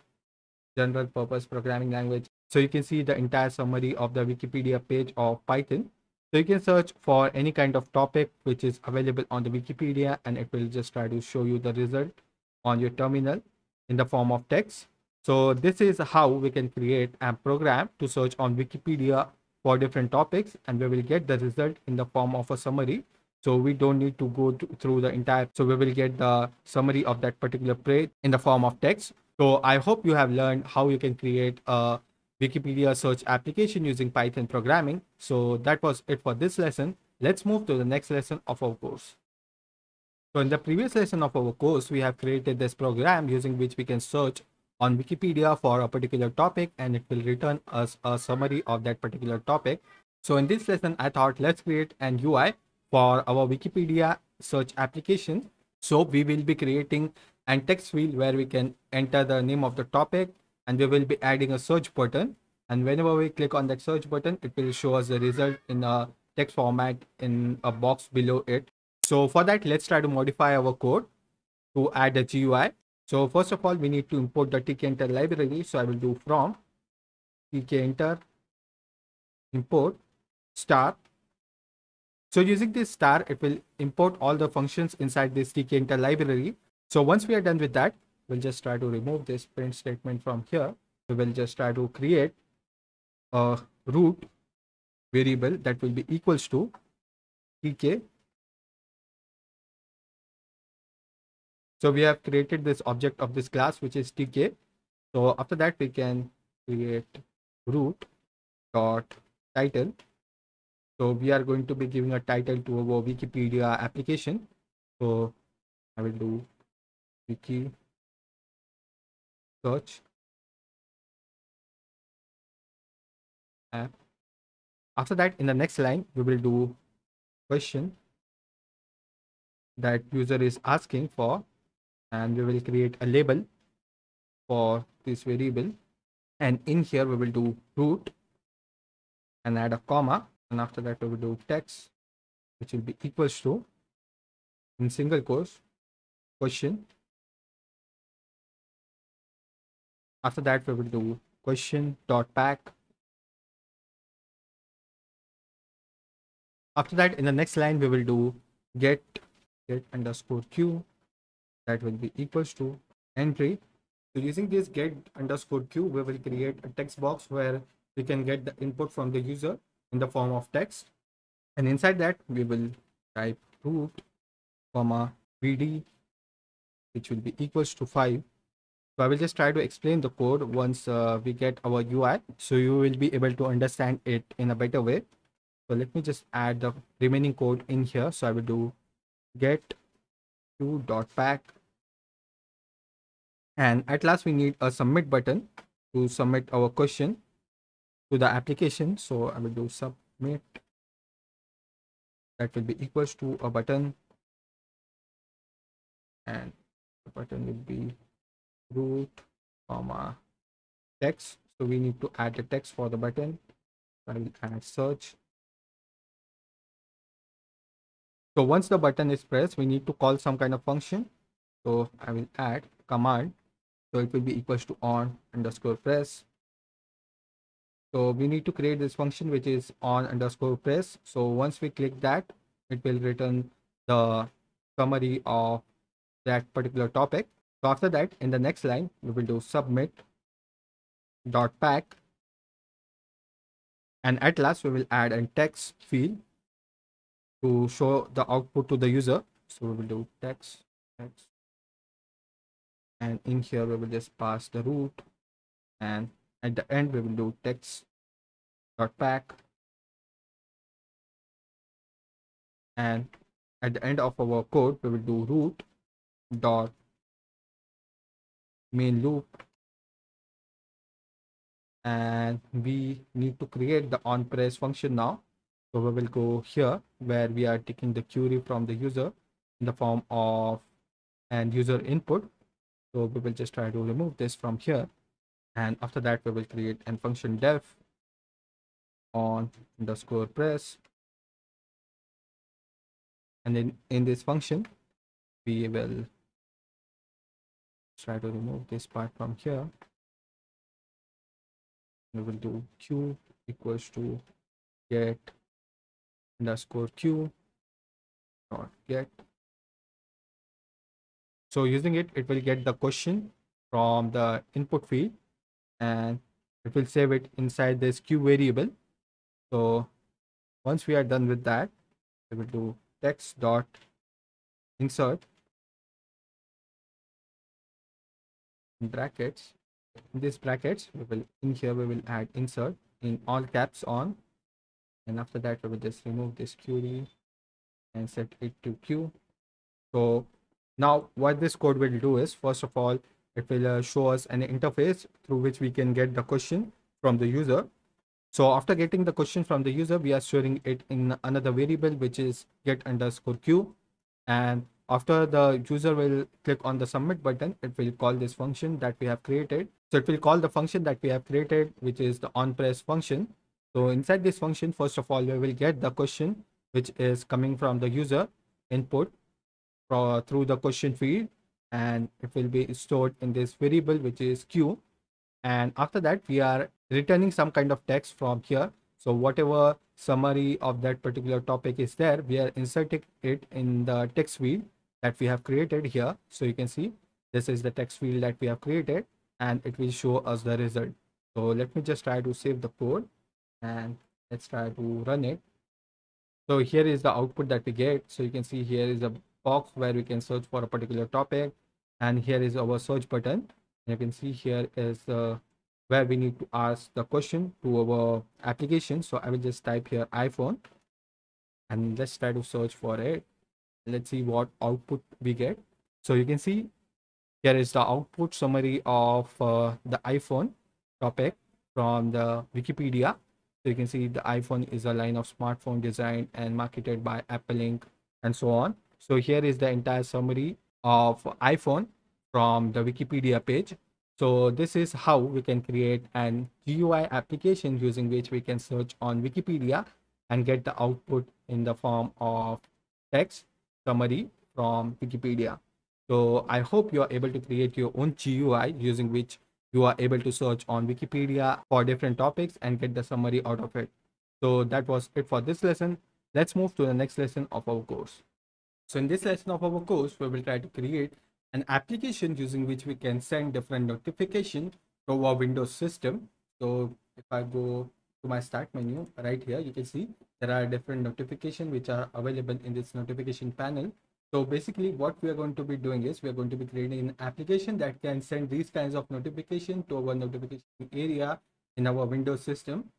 general purpose programming language. So you can see the entire summary of the Wikipedia page of Python. So you can search for any kind of topic which is available on the Wikipedia, and it will just try to show you the result on your terminal in the form of text. So this is how we can create a program to search on Wikipedia for different topics, and we will get the result in the form of a summary. So we don't need to go through the entire, so we will get the summary of that particular page in the form of text. So I hope you have learned how you can create a Wikipedia search application using Python programming. So that was it for this lesson. Let's move to the next lesson of our course. So in the previous lesson of our course, we have created this program using which we can search on Wikipedia for a particular topic, and it will return us a summary of that particular topic. So in this lesson, I thought let's create an UI for our Wikipedia search application. So we will be creating a text field where we can enter the name of the topic, and we will be adding a search button. And whenever we click on that search button, it will show us the result in a text format in a box below it. So for that, let's try to modify our code to add a GUI. So first of all, we need to import the tkenter library. So I will do from tkenter import star. So using this star, it will import all the functions inside this tkenter library. So once we are done with that, we'll just try to remove this print statement from here. We will just try to create a root variable that will be equals to tk. So we have created this object of this class, which is tk. So after that, we can create root dot title. So we are going to be giving a title to our Wikipedia application. So I will do wiki search app. After that, in the next line, we will do question that user is asking for, and we will create a label for this variable, and in here we will do root and add a comma, and after that we will do text, which will be equals to, in single quotes, question. After that we will do question dot pack. After that, in the next line we will do get underscore q, that will be equals to entry. So using this get underscore q, we will create a text box where we can get the input from the user in the form of text, and inside that we will type root comma vd, which will be equals to 5. So I will just try to explain the code once we get our UI, so you will be able to understand it in a better way. So let me just add the remaining code in here. So I will do get to dot pack, and at last we need a submit button to submit our question to the application. So I will do submit, that will be equals to a button, and the button will be root comma text. So we need to add the text for the button. I will add search. So once the button is pressed, we need to call some kind of function. So I will add command. So it will be equals to on underscore press. So we need to create this function which is on underscore press. So once we click that, it will return the summary of that particular topic. So after that, in the next line, we will do submit dot pack, and at last we will add a text field to show the output to the user. So we will do text, and in here we will just pass the root, and at the end we will do text dot pack, and at the end of our code we will do root dot main loop, and we need to create the on press function now. So we will go here where we are taking the query from the user in the form of and user input. So we will just try to remove this from here, and after that we will create a function def on underscore press, and then in this function we will try to remove this part from here. We will do q equals to get underscore q dot get. So using it, it will get the question from the input field, and it will save it inside this q variable. So once we are done with that, we will do text dot insert in brackets. In these brackets, we will in here we will add insert in all caps on, and after that we will just remove this query and set it to q. So now what this code will do is, first of all, it will show us an interface through which we can get the question from the user. So after getting the question from the user, we are storing it in another variable which is get underscore q, and after the user will click on the submit button, it will call this function that we have created. So it will call the function that we have created, which is the on press function. So inside this function, first of all, we will get the question which is coming from the user input through the question field, and it will be stored in this variable which is q, and after that we are returning some kind of text from here. So whatever summary of that particular topic is there, we are inserting it in the text field that we have created here. So you can see this is the text field that we have created, and it will show us the result. So let me just try to save the code, and let's try to run it. So here is the output that we get. So you can see here is a box where we can search for a particular topic, and here is our search button. You can see here is where we need to ask the question to our application. So I will just type here iPhone, and let's try to search for it. Let's see what output we get. So you can see here is the output summary of the iPhone topic from the Wikipedia. So you can see the iPhone is a line of smartphone designed and marketed by Apple Inc. and so on. So here is the entire summary of iPhone from the Wikipedia page. So this is how we can create an GUI application using which we can search on Wikipedia and get the output in the form of text summary from Wikipedia. So I hope you are able to create your own GUI using which you are able to search on Wikipedia for different topics and get the summary out of it. So that was it for this lesson. Let's move to the next lesson of our course. So in this lesson of our course, we will try to create an application using which we can send different notifications to our Windows system. So if I go to my start menu right here, you can see there are different notifications which are available in this notification panel. So basically what we are going to be doing is we are going to be creating an application that can send these kinds of notifications to our notification area in our Windows system.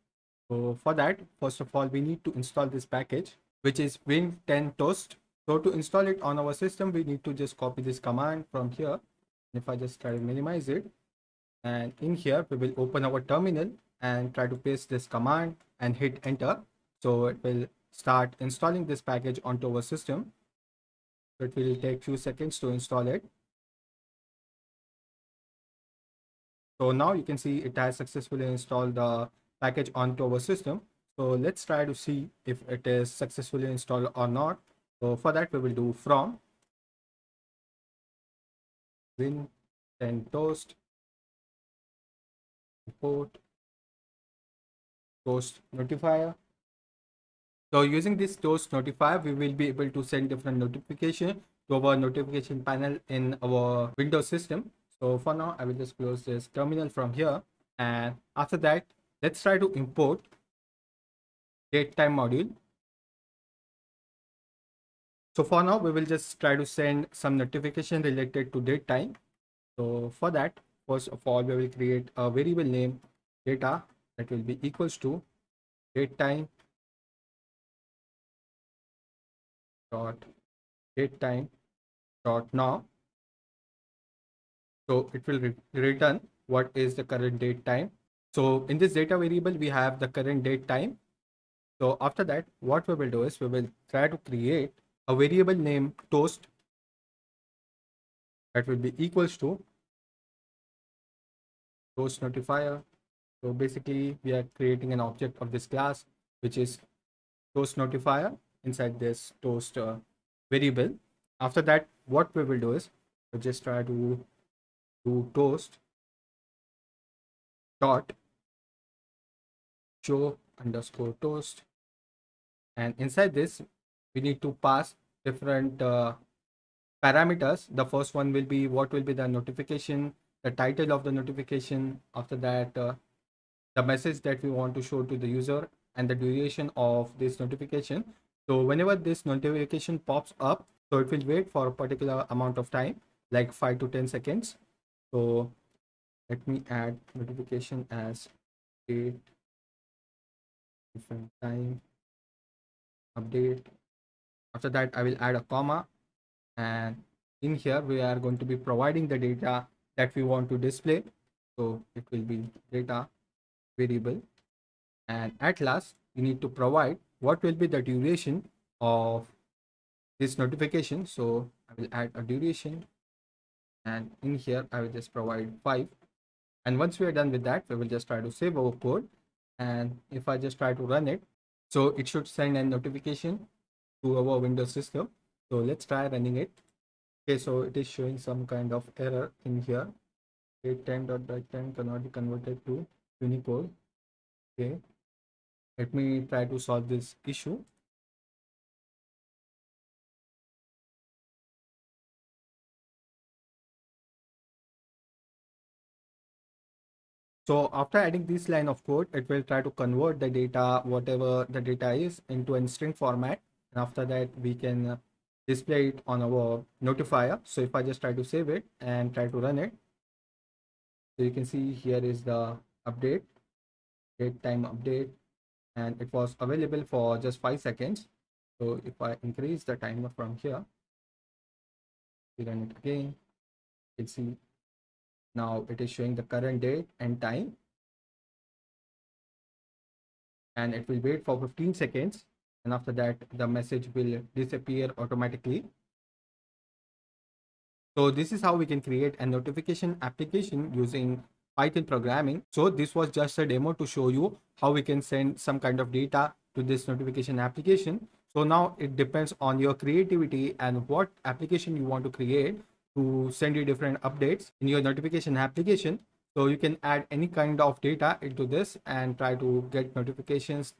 So for that, first of all, we need to install this package, which is Win10 Toast. So to install it on our system, we need to just copy this command from here. If I just try to minimize it, and in here, we will open our terminal and try to paste this command and hit enter. So it will start installing this package onto our system. So it will take few seconds to install it. So now you can see it has successfully installed the package onto our system. So let's try to see if it is successfully installed or not. So for that, we will do from Win10 Toast import Toast notifier. So using this Toast notifier, we will be able to send different notification to our notification panel in our Windows system. So for now, I will just close this terminal from here. And after that, let's try to import datetime module. So for now, we will just try to send some notification related to date time. So for that, first of all, we will create a variable name data that will be equals to date time dot date time dot now. So it will return what is the current date time. So in this data variable, we have the current date time. So after that, what we will do is we will try to create a variable name toast that will be equals to toast notifier. So basically, we are creating an object of this class, which is toast notifier inside this toast variable. After that, what we will do is we just try to do toast dot show underscore toast, and inside this we need to pass different parameters. The first one will be what will be the notification, the title of the notification. After that, the message that we want to show to the user, and the duration of this notification. So whenever this notification pops up, so it will wait for a particular amount of time, like 5 to 10 seconds. So let me add notification as date different time update. After that, I will add a comma, and in here we are going to be providing the data that we want to display. So it will be data variable, and at last you need to provide what will be the duration of this notification. So I will add a duration, and in here I will just provide 5. And once we are done with that, we will just try to save our code, and if I just try to run it, so it should send a notification to our Windows system. So let's try running it. Okay, so it is showing some kind of error in here. Date time dot date time cannot be converted to Unicode. Okay, let me try to solve this issue. So after adding this line of code, it will try to convert the data, whatever the data is, into a string format. And after that, we can display it on our notifier. So if I just try to save it and try to run it, so you can see here is the update, date time update, and it was available for just 5 seconds. So if I increase the timer from here, we run it again, you can see now it is showing the current date and time, and it will wait for 15 seconds, and after that the message will disappear automatically. So this is how we can create a notification application using Python programming. So this was just a demo to show you how we can send some kind of data to this notification application. So now it depends on your creativity and what application you want to create to send you different updates in your notification application. So you can add any kind of data into this and try to get notifications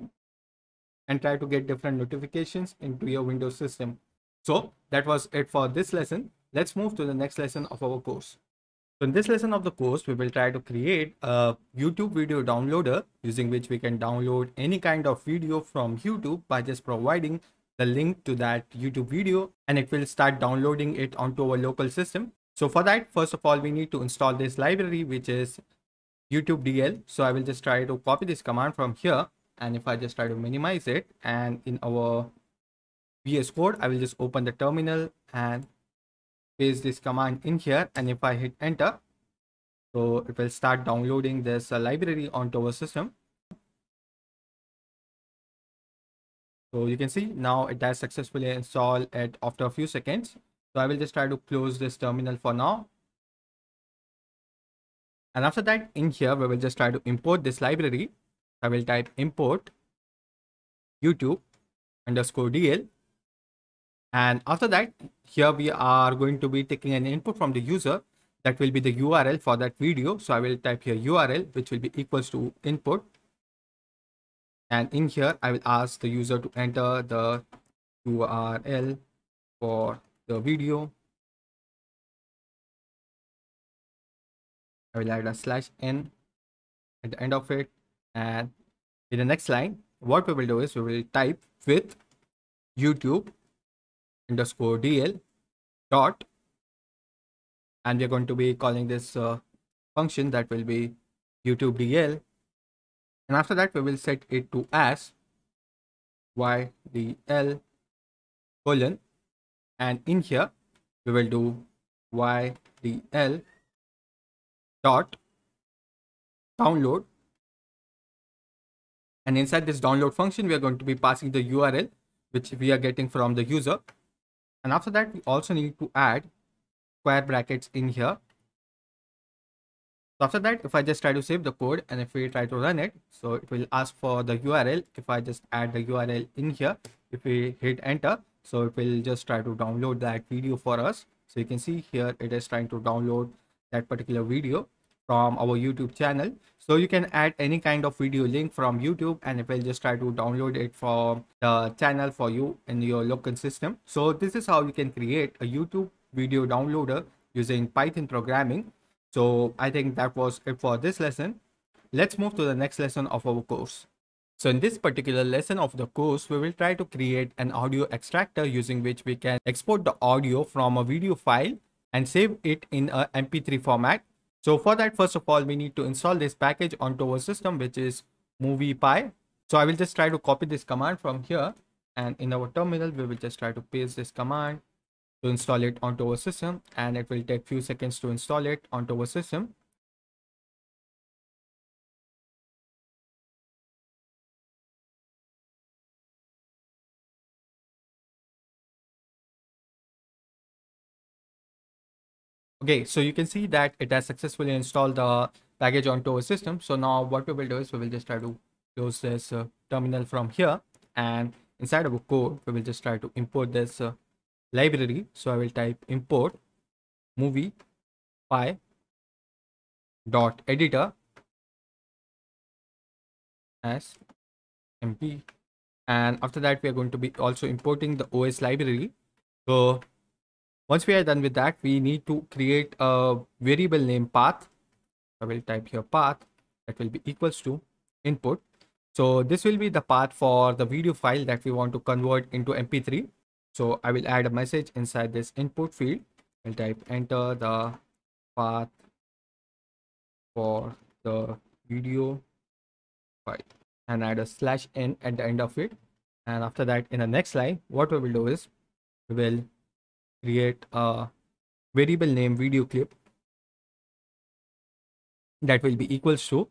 and try to get different notifications into your Windows system. So that was it for this lesson. Let's move to the next lesson of our course. So in this lesson of the course, we will try to create a YouTube video downloader using which we can download any kind of video from YouTube by just providing the link to that YouTube video, and it will start downloading it onto our local system. So for that, first of all, we need to install this library, which is YouTube DL. So I will just try to copy this command from here. And if I just try to minimize it, and in our VS Code, I will just open the terminal and paste this command in here. And if I hit enter, so it will start downloading this library onto our system. So you can see now it has successfully installed it after a few seconds. So I will just try to close this terminal for now. And after that, in here, we will just try to import this library. I will type import YouTube underscore DL. And after that, here we are going to be taking an input from the user. That will be the URL for that video. So I will type here URL, which will be equals to input. And in here, I will ask the user to enter the URL for the video. I will add a /n at the end of it. And in the next line, what we will do is we will type with YouTube underscore DL dot, and we're going to be calling this function that will be YouTube DL. And after that, we will set it to as YDL colon, and in here we will do YDL dot download, and inside this download function we are going to be passing the URL which we are getting from the user. And after that, we also need to add square brackets in here. So after that, if I just try to save the code and if we try to run it, so it will ask for the URL. If I just add the URL in here, if we hit enter, so it will just try to download that video for us. So you can see here it is trying to download that particular video from our YouTube channel. So you can add any kind of video link from YouTube and it will just try to download it from the channel for you in your local system. So this is how you can create a YouTube video downloader using Python programming. So I think that was it for this lesson. Let's move to the next lesson of our course. So in this particular lesson of the course, we will try to create an audio extractor using which we can export the audio from a video file and save it in a MP3 format. So for that, first of all, we need to install this package onto our system, which is MoviePy. So I will just try to copy this command from here, and in our terminal, we will just try to paste this command to install it onto our system, and it will take few seconds to install it onto our system. Okay, so you can see that it has successfully installed the package onto our system. So now what we will do is we will just try to close this terminal from here, and inside our code, we will just try to import this library. So I will type import movie py dot editor as mp, and after that we are going to be also importing the OS library. So once we are done with that, we need to create a variable name path. I will type here path that will be equals to input. So this will be the path for the video file that we want to convert into MP3. So I will add a message inside this input field. I'll type enter the path for the video file and add a /n at the end of it. And after that, in the next line, what we will do is we will create a variable name video clip that will be equals to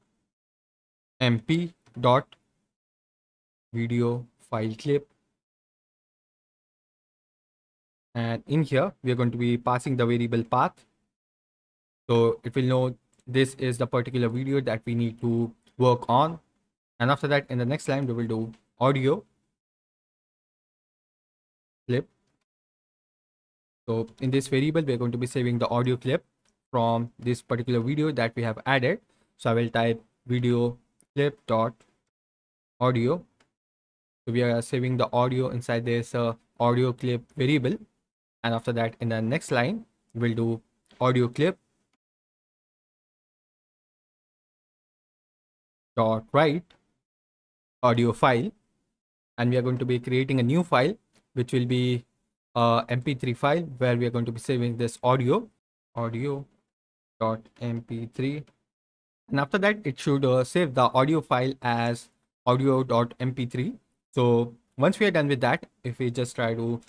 mp dot video file clip And in here, we are going to be passing the variable path. So it will know this is the particular video that we need to work on. And after that, in the next line, we will do audio clip. So in this variable, we're going to be saving the audio clip from this particular video that we have added. So I will type video clip dot audio. So we are saving the audio inside this audio clip variable. And after that, in the next line, we'll do audio clip dot write audio file. And we are going to be creating a new file, which will be a mp3 file where we are going to be saving this audio dot mp3. And after that, it should save the audio file as audio.mp3. So once we are done with that, if we just try to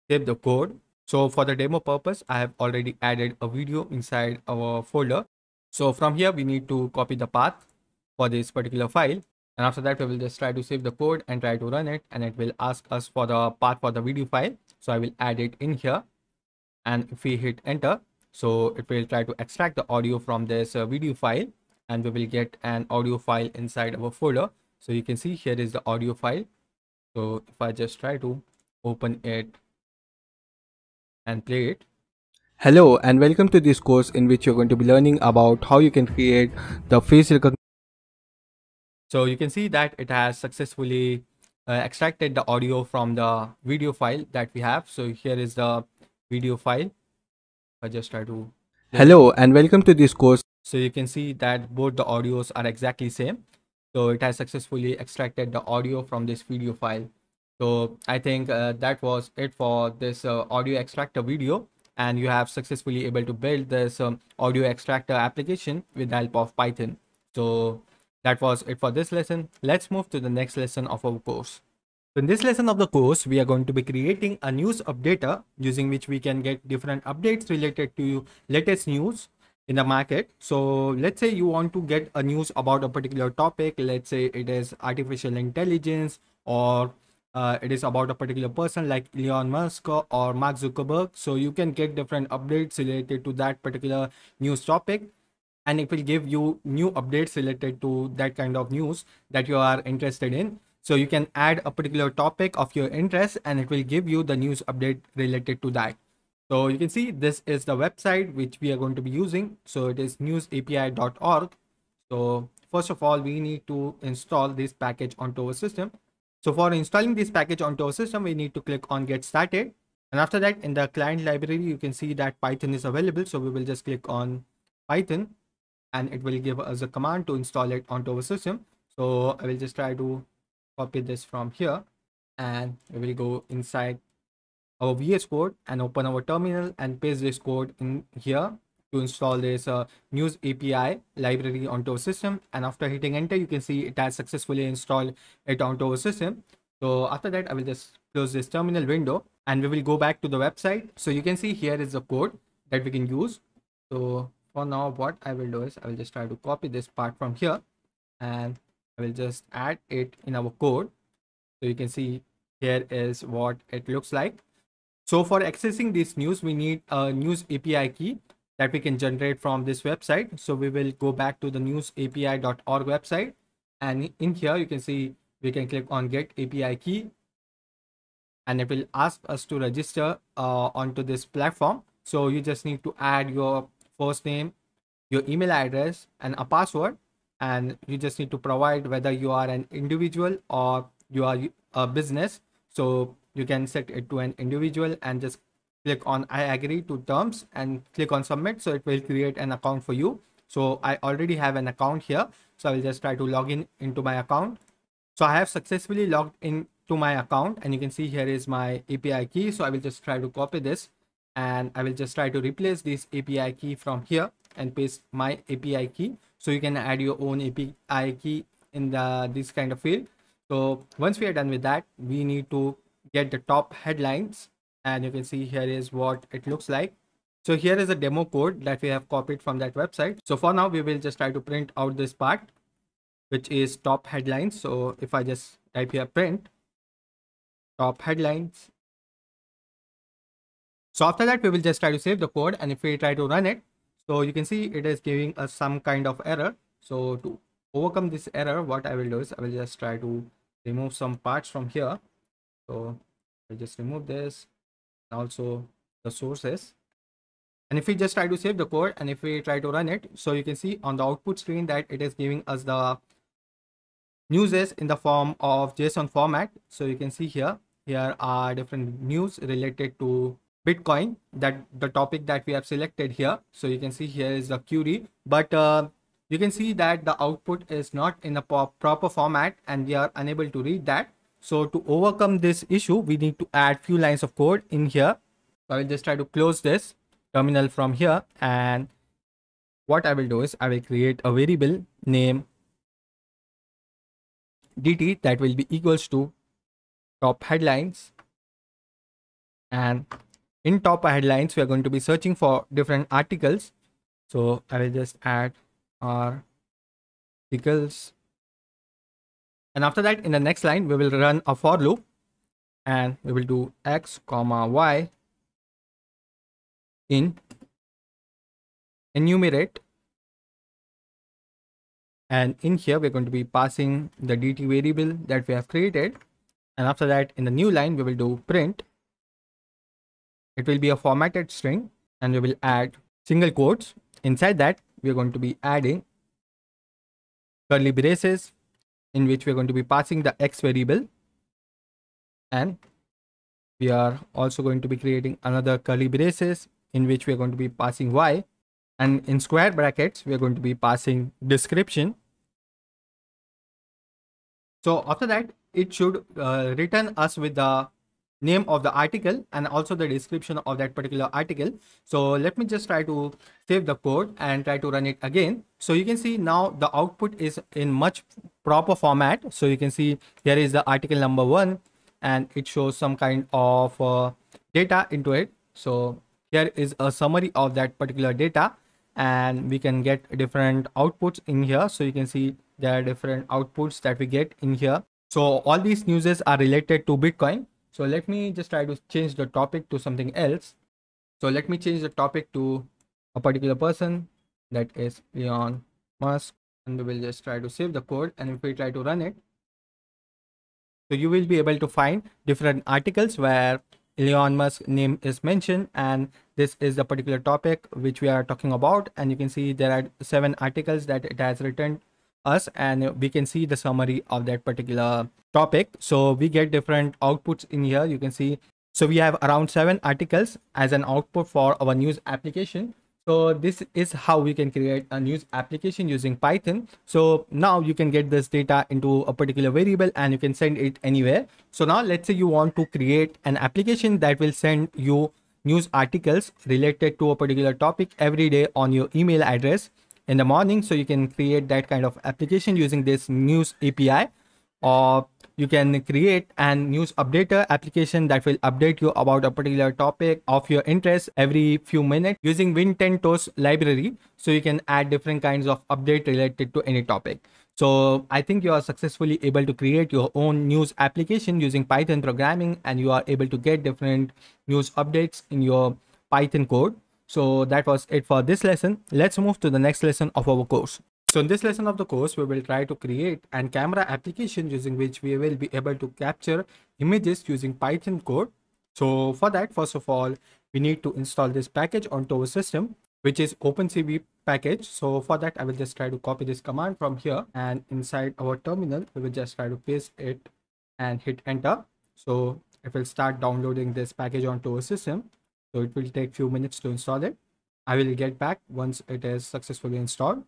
save the code. So for the demo purpose, I have already added a video inside our folder. So from here, we need to copy the path for this particular file. And after that, we will just try to save the code and try to run it. And it will ask us for the path for the video file. So I will add it in here. And if we hit enter, so it will try to extract the audio from this video file, and we will get an audio file inside our folder. So you can see here is the audio file. So if I just try to open it and play it. Hello and welcome to this course in which you're going to be learning about how you can create the face recognition. So you can see that it has successfully extracted the audio from the video file that we have. So here is the video file. I just try to play it. Hello and welcome to this course. So you can see that both the audios are exactly same. So it has successfully extracted the audio from this video file. So I think that was it for this audio extractor video, and you have successfully able to build this audio extractor application with the help of Python. So that was it for this lesson. Let's move to the next lesson of our course. So in this lesson of the course, we are going to be creating a news updater using which we can get different updates related to latest news in the market. So let's say you want to get a news about a particular topic. Let's say it is artificial intelligence, or it is about a particular person like Elon Musk or Mark Zuckerberg. So you can get different updates related to that particular news topic, and it will give you new updates related to that kind of news that you are interested in. So you can add a particular topic of your interest, and it will give you the news update related to that. So you can see this is the website which we are going to be using. So it is newsapi.org. So first of all, we need to install this package onto our system. So for installing this package onto our system, we need to click on get started. And after that, in the client library, you can see that Python is available. So we will just click on Python, and it will give us a command to install it onto our system. So I will just try to copy this from here, and we will go inside our VS Code and open our terminal and paste this code in here to install this news API library onto our system. And after hitting enter, you can see it has successfully installed it onto our system. So after that, I will just close this terminal window, and we will go back to the website. So you can see here is the code that we can use. So for now, what I will do is I will just try to copy this part from here, and I will just add it in our code. So you can see here is what it looks like. So for accessing this news, we need a news API key that we can generate from this website. So we will go back to the newsapi.org website, and in here you can see we can click on get API key, and it will ask us to register onto this platform. So you just need to add your first name, your email address, and a password, and you just need to provide whether you are an individual or you are a business. So you can set it to an individual and just click on I agree to terms and click on submit. So it will create an account for you. So I already have an account here, so I will just try to log in into my account. So I have successfully logged in to my account, and you can see here is my API key. So I will just try to copy this, and I will just try to replace this API key from here and paste my API key. So you can add your own API key in this kind of field. So once we are done with that, we need to get the top headlines, and you can see here is what it looks like. So here is a demo code that we have copied from that website. So for now, we will just try to print out this part, which is top headlines. So if I just type here print top headlines, So after that, we will just try to save the code, and if we try to run it, so you can see it is giving us some kind of error. So to overcome this error, what I will do is I will just try to remove some parts from here. So I'll just remove this, and also the sources. And if we just try to save the code and if we try to run it, so you can see on the output screen that it is giving us the news is in the form of JSON format. So you can see here are different news related to Bitcoin, that the topic that we have selected here. So you can see here is the query, but you can see that the output is not in a proper format and we are unable to read that. So to overcome this issue, we need to add few lines of code in here. So I will just try to close this terminal from here, and what I will do is I will create a variable name dt that will be equals to top headlines, and in top headlines we are going to be searching for different articles. So I will just add articles, and after that in the next line we will run a for loop, and we will do x comma y in enumerate, and in here we're going to be passing the dt variable that we have created, and after that in the new line we will do print. It will be a formatted string, and we will add single quotes. Inside that we are going to be adding curly braces in which we are going to be passing the x variable, and we are also going to be creating another curly braces in which we are going to be passing y, and in square brackets we are going to be passing description. So after that it should return us with the name of the article and also the description of that particular article. So let me just try to save the code and try to run it again. So you can see now the output is in much proper format. So you can see here is the article number 1, and it shows some kind of data into it. So here is a summary of that particular data, and we can get different outputs in here. So you can see there are different outputs that we get in here. So all these newses are related to Bitcoin. So let me just try to change the topic to something else. So let me change the topic to a particular person, that is Elon Musk, and we will just try to save the code, and if we try to run it, so you will be able to find different articles where Elon Musk name is mentioned, and this is the particular topic which we are talking about, and you can see there are 7 articles that it has written us, and we can see the summary of that particular topic. So we get different outputs in here, you can see. So we have around 7 articles as an output for our news application. So this is how we can create a news application using Python. So now you can get this data into a particular variable and you can send it anywhere. So now let's say you want to create an application that will send you news articles related to a particular topic every day on your email address in the morning. So you can create that kind of application using this news API, or you can create an news updater application that will update you about a particular topic of your interest every few minutes using Win10toast library. So you can add different kinds of update related to any topic. So I think you are successfully able to create your own news application using Python programming, and you are able to get different news updates in your Python code. So that was it for this lesson. Let's move to the next lesson of our course. So in this lesson of the course, we will try to create an camera application using which we will be able to capture images using Python code. So for that, first of all, we need to install this package onto our system, which is OpenCV package. So for that, I will just try to copy this command from here, and inside our terminal, we will just try to paste it and hit enter. So it will start downloading this package onto our system. So it will take few minutes to install it. I will get back once it is successfully installed.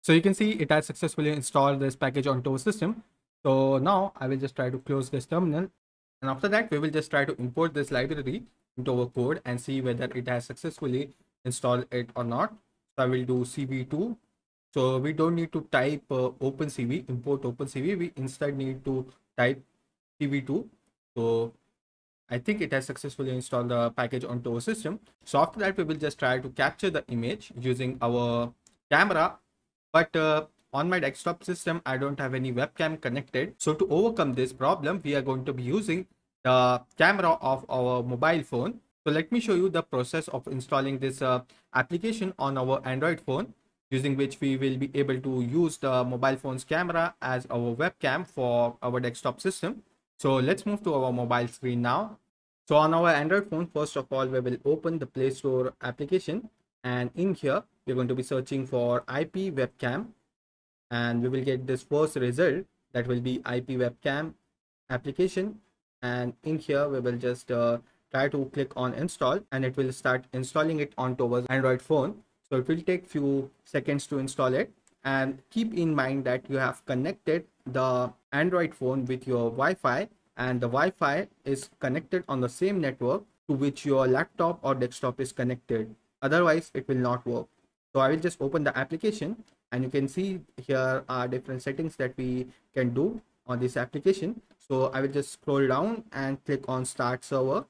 So you can see it has successfully installed this package onto our system. So now I will just try to close this terminal. And after that, we will just try to import this library into our code and see whether it has successfully installed it or not. So I will do cv2. So we don't need to type OpenCV, import OpenCV. We instead need to type cv2. So I think it has successfully installed the package onto our system. So after that, we will just try to capture the image using our camera. But on my desktop system, I don't have any webcam connected. So to overcome this problem, we are going to be using the camera of our mobile phone. So let me show you the process of installing this application on our Android phone, using which we will be able to use the mobile phone's camera as our webcam for our desktop system. So let's move to our mobile screen now. So on our Android phone, first of all, we will open the Play Store application, and in here we're going to be searching for IP webcam, and we will get this first result, that will be IP webcam application. And in here we will just try to click on install, and it will start installing it onto our Android phone. So it will take few seconds to install it, and keep in mind that you have connected the Android phone with your Wi-Fi, and the Wi-Fi is connected on the same network to which your laptop or desktop is connected. Otherwise it will not work. So I will just open the application, and you can see here are different settings that we can do on this application. So I will just scroll down and click on start server,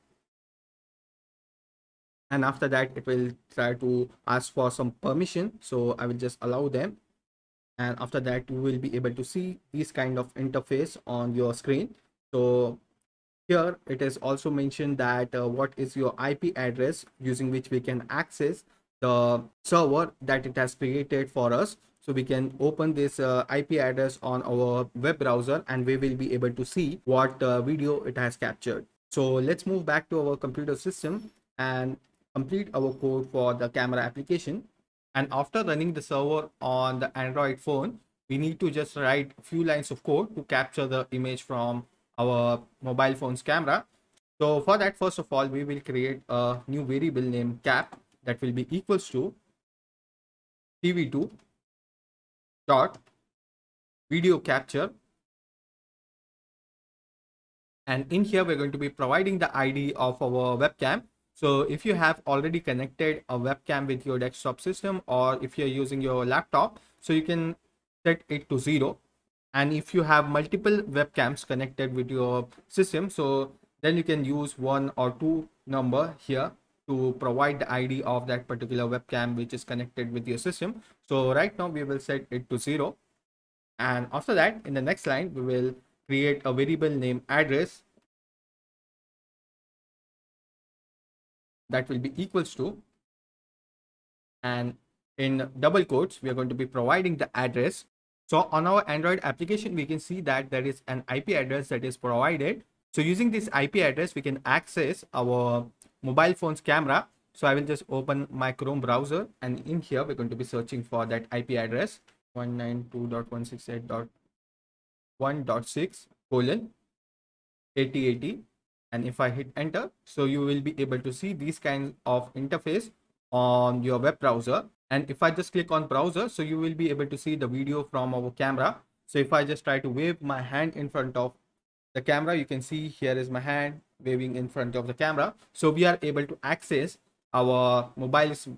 and after that it will try to ask for some permission, so I will just allow them. And after that you will be able to see this kind of interface on your screen. So here it is also mentioned that what is your IP address using which we can access the server that it has created for us. So we can open this IP address on our web browser, and we will be able to see what video it has captured. So let's move back to our computer system and complete our code for the camera application. And after running the server on the Android phone, we need to just write a few lines of code to capture the image from our mobile phone's camera. So for that, first of all, we will create a new variable named cap, that will be equals to tv2 dot video capture. And in here we're going to be providing the ID of our webcam. So if you have already connected a webcam with your desktop system, or if you're using your laptop, so you can set it to 0. And if you have multiple webcams connected with your system, so then you can use 1 or 2 number here to provide the ID of that particular webcam which is connected with your system. So right now we will set it to 0. And after that, in the next line, we will create a variable name address, that will be equals to, and in double quotes we are going to be providing the address. So on our Android application, we can see that there is an IP address that is provided. So using this IP address, we can access our mobile phone's camera. So I will just open my Chrome browser, and in here we're going to be searching for that IP address, 192.168.1.6 colon 8080. And if I hit enter, so you will be able to see these kinds of interface on your web browser. And if I just click on browser, so you will be able to see the video from our camera. So if I just try to wave my hand in front of the camera, you can see here is my hand waving in front of the camera. So we are able to access our mobile's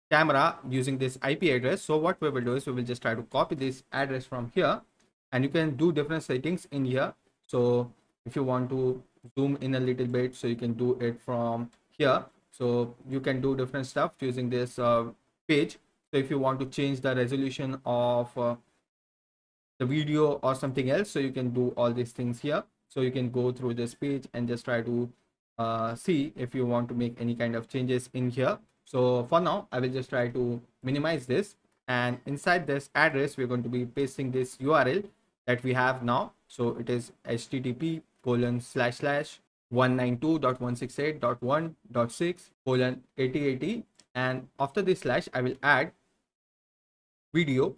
camera using this IP address. So what we will do is we will just try to copy this address from here, and you can do different settings in here. So if you want to zoom in a little bit, so you can do it from here. So you can do different stuff using this page. So if you want to change the resolution of the video or something else, so you can do all these things here. So you can go through this page and just try to see if you want to make any kind of changes in here. So for now, I will just try to minimize this, and inside this address we're going to be pasting this URL that we have now. So it is http://192.168.1.6:8080, and after this slash I will add video.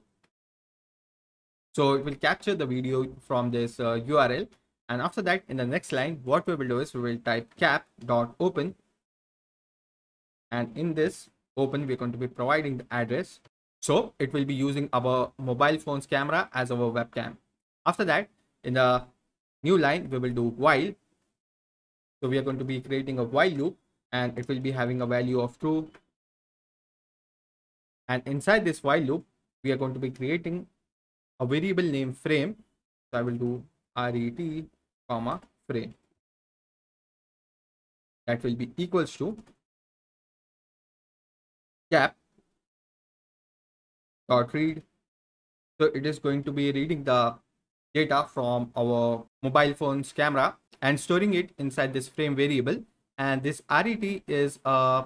So it will capture the video from this URL. And after that, in the next line, what we will do is we will type cap.open, and in this open we're going to be providing the address. So it will be using our mobile phone's camera as our webcam. After that, in the new line we will do while. So we are going to be creating a while loop, and it will be having a value of true. And inside this while loop we are going to be creating a variable name frame. So I will do ret comma frame, that will be equals to cap dot read So it is going to be reading the data from our mobile phone's camera and storing it inside this frame variable. And this ret is a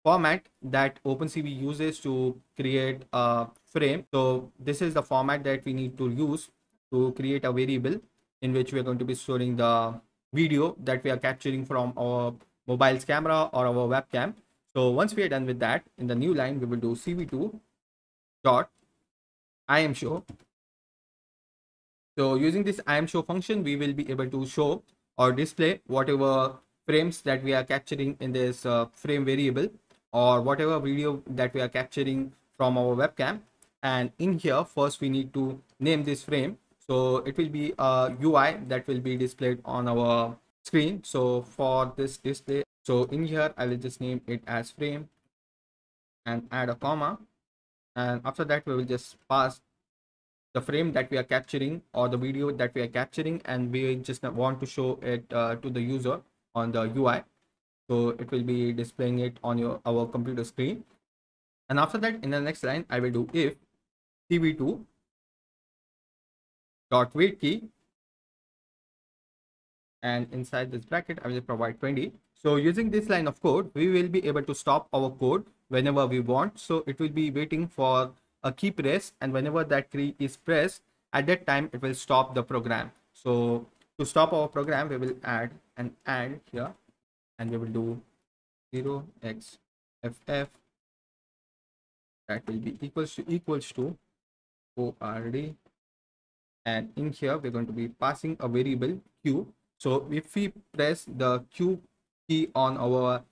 format that OpenCV uses to create a frame. So this is the format that we need to use to create a variable in which we are going to be storing the video that we are capturing from our mobile's camera or our webcam. So once we are done with that, in the new line we will do cv2 dot imshow. So using this imshow function, we will be able to show or display whatever frames that we are capturing in this frame variable, or whatever video that we are capturing from our webcam. And in here, first we need to name this frame. So it will be a UI that will be displayed on our screen. So for this display, so in here, I will just name it as frame and add a comma. And after that, we will just pass the frame that we are capturing or the video that we are capturing, and we just want to show it to the user on the UI. So it will be displaying it on our computer screen. And after that, in the next line, I will do if cv2 dot wait key, and inside this bracket I will provide 20. So using this line of code, we will be able to stop our code whenever we want. So it will be waiting for a key press, and whenever that key is pressed, at that time it will stop the program. So to stop our program, we will add an and here, and we will do 0xff, that will be equals to ord, and in here we're going to be passing a variable q. So if we press the q key on our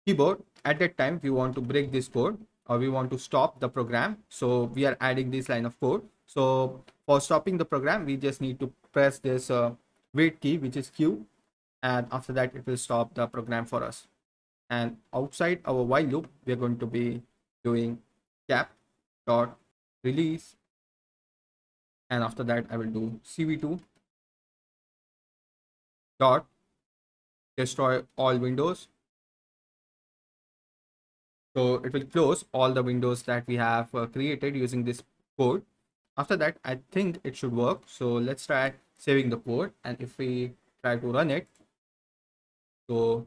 keyboard, at that time we want to break this code or we want to stop the program. So we are adding this line of code. So for stopping the program, we just need to press this wait key, which is q, and after that it will stop the program for us. And outside our while loop, we are going to be doing cap dot release, and after that I will do cv2 dot destroy all windows. So it will close all the windows that we have created using this code. After that, I think it should work. So let's try saving the code, and if we try to run it, so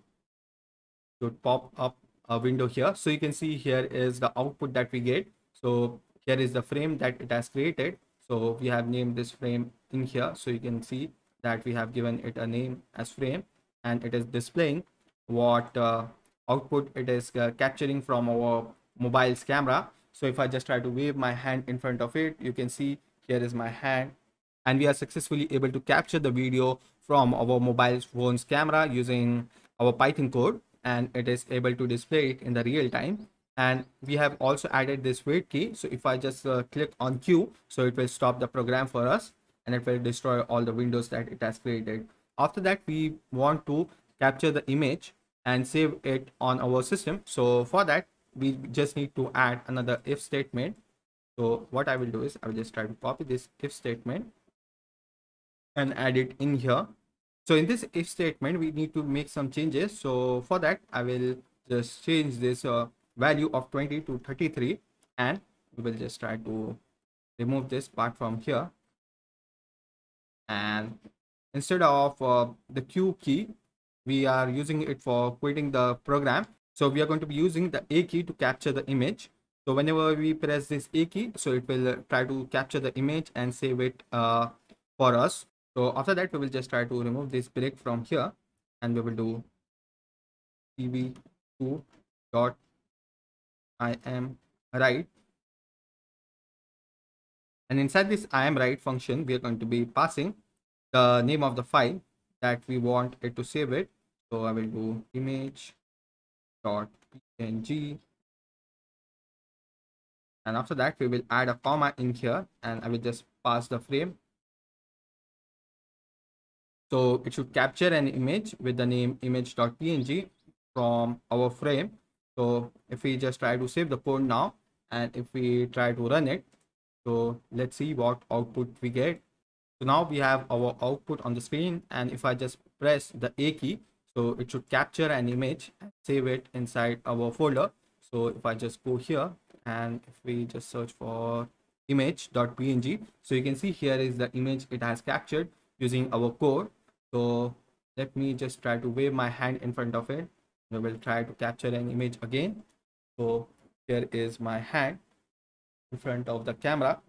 it would pop up a window here. So you can see here is the output that we get. So here is the frame that it has created. So we have named this frame in here. So you can see that we have given it a name as frame, and it is displaying what output it is capturing from our mobile's camera. So if I just try to wave my hand in front of it, you can see here is my hand, and we are successfully able to capture the video from our mobile phone's camera using our Python code, and it is able to display it in the real time. And we have also added this wait key. So if I just click on q, so it will stop the program for us, and it will destroy all the windows that it has created. After that, we want to capture the image and save it on our system. So for that, we just need to add another if statement. So what I will do is I will just try to copy this if statement and add it in here. So in this if statement, we need to make some changes. So for that, I will just change this value of 20 to 33, and we will just try to remove this part from here. And instead of the q key, we are using it for quitting the program. So we are going to be using the a key to capture the image. So whenever we press this a key, so it will try to capture the image and save it for us. So after that, we will just try to remove this break from here, and we will do cv2 dot I am right, and inside this I am right function, we are going to be passing the name of the file that we want it to save it. So I will do image dot png, and after that we will add a comma in here, and I will just pass the frame. So it should capture an image with the name image.png from our frame. So if we just try to save the code now, and if we try to run it, so let's see what output we get. So now we have our output on the screen, and if I just press the a key, so it should capture an image and save it inside our folder. So if I just go here, and if we just search for image.png. So you can see here is the image it has captured using our code. So let me just try to wave my hand in front of it. We will try to capture an image again. So here is my hand in front of the camera.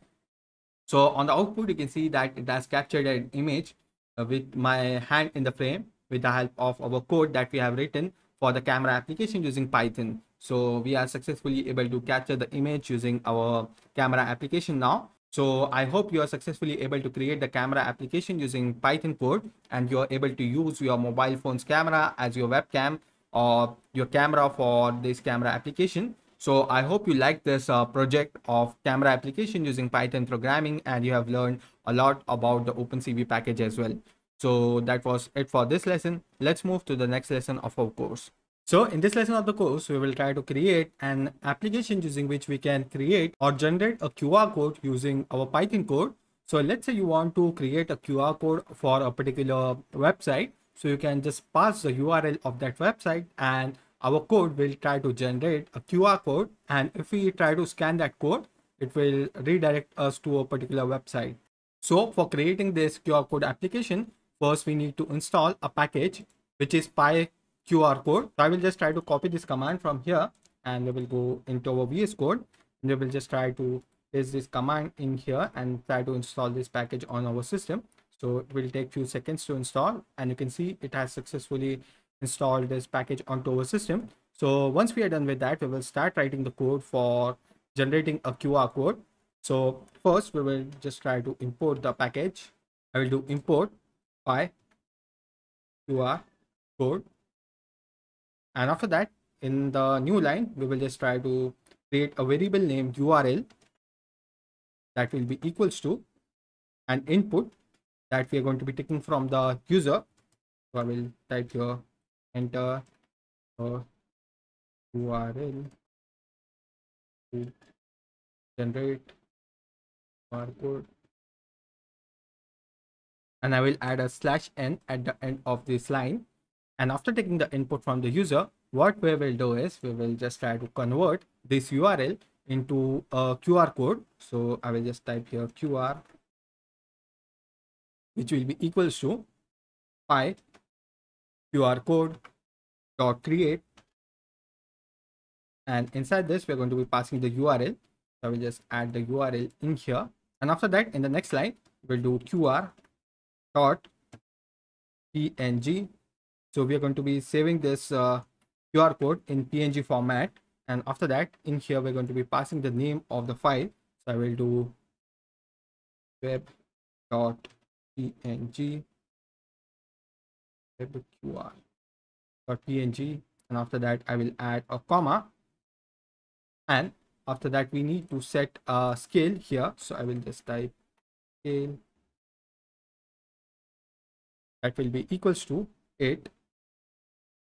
So on the output, you can see that it has captured an image with my hand in the frame with the help of our code that we have written for the camera application using Python. So we are successfully able to capture the image using our camera application now. So I hope you are successfully able to create the camera application using Python code, and you are able to use your mobile phone's camera as your webcam or your camera for this camera application. So I hope you like this project of camera application using Python programming, and you have learned a lot about the OpenCV package as well. So that was it for this lesson. Let's move to the next lesson of our course. So in this lesson of the course, we will try to create an application using which we can create or generate a QR code using our Python code. So let's say you want to create a QR code for a particular website. So you can just pass the URL of that website, and our code will try to generate a QR code. And if we try to scan that code, it will redirect us to a particular website. So for creating this QR code application, first we need to install a package which is PyQR code. So I will just try to copy this command from here, and we will go into our VS Code, and we will just try to paste this command in here and try to install this package on our system. So it will take few seconds to install, and you can see it has successfully installed this package onto our system. So once we are done with that, we will start writing the code for generating a QR code. So first we will just try to import the package. I will do import by QR code, and after that, in the new line, we will just try to create a variable named URL that will be equals to an input that we are going to be taking from the user. So I will type here enter a URL to generate barcode, and I will add a /n at the end of this line. And after taking the input from the user, what we will do is we will just try to convert this URL into a QR code. So I will just type here QR, which will be equals to py QR code dot create, and inside this we're going to be passing the URL. So I will just add the URL in here, and after that, in the next line, we'll do QR dot png. So we are going to be saving this QR code in PNG format, and after that, in here we're going to be passing the name of the file. So I will do web.png webqr.png, and after that I will add a comma, and after that we need to set a scale here. So I will just type scale that will be equals to 8,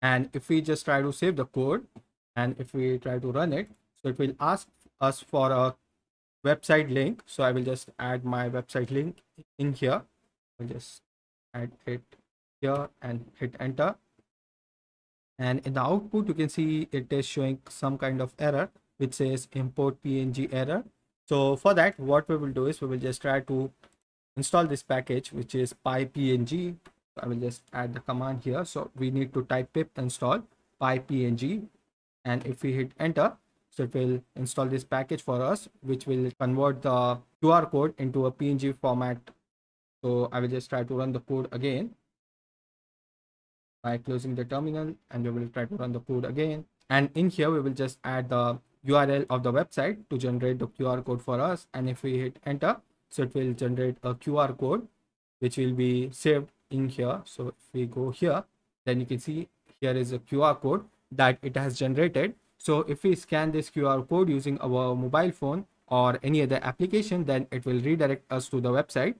and if we just try to save the code and if we try to run it, so it will ask us for a website link. So I will just add my website link in here. I'll just add it here and hit enter, and in the output you can see it is showing some kind of error which says import png error. So for that, what we will do is we will just try to install this package which is pypng. I will just add the command here. So we need to type pip install pypng, and if we hit enter, so it will install this package for us, which will convert the QR code into a PNG format. So I will just try to run the code again by closing the terminal, and we will try to run the code again. And in here, we will just add the URL of the website to generate the QR code for us. And if we hit enter, so it will generate a QR code, which will be saved in here. So if we go here, then you can see here is a QR code that it has generated. So if we scan this QR code using our mobile phone or any other application, then it will redirect us to the website.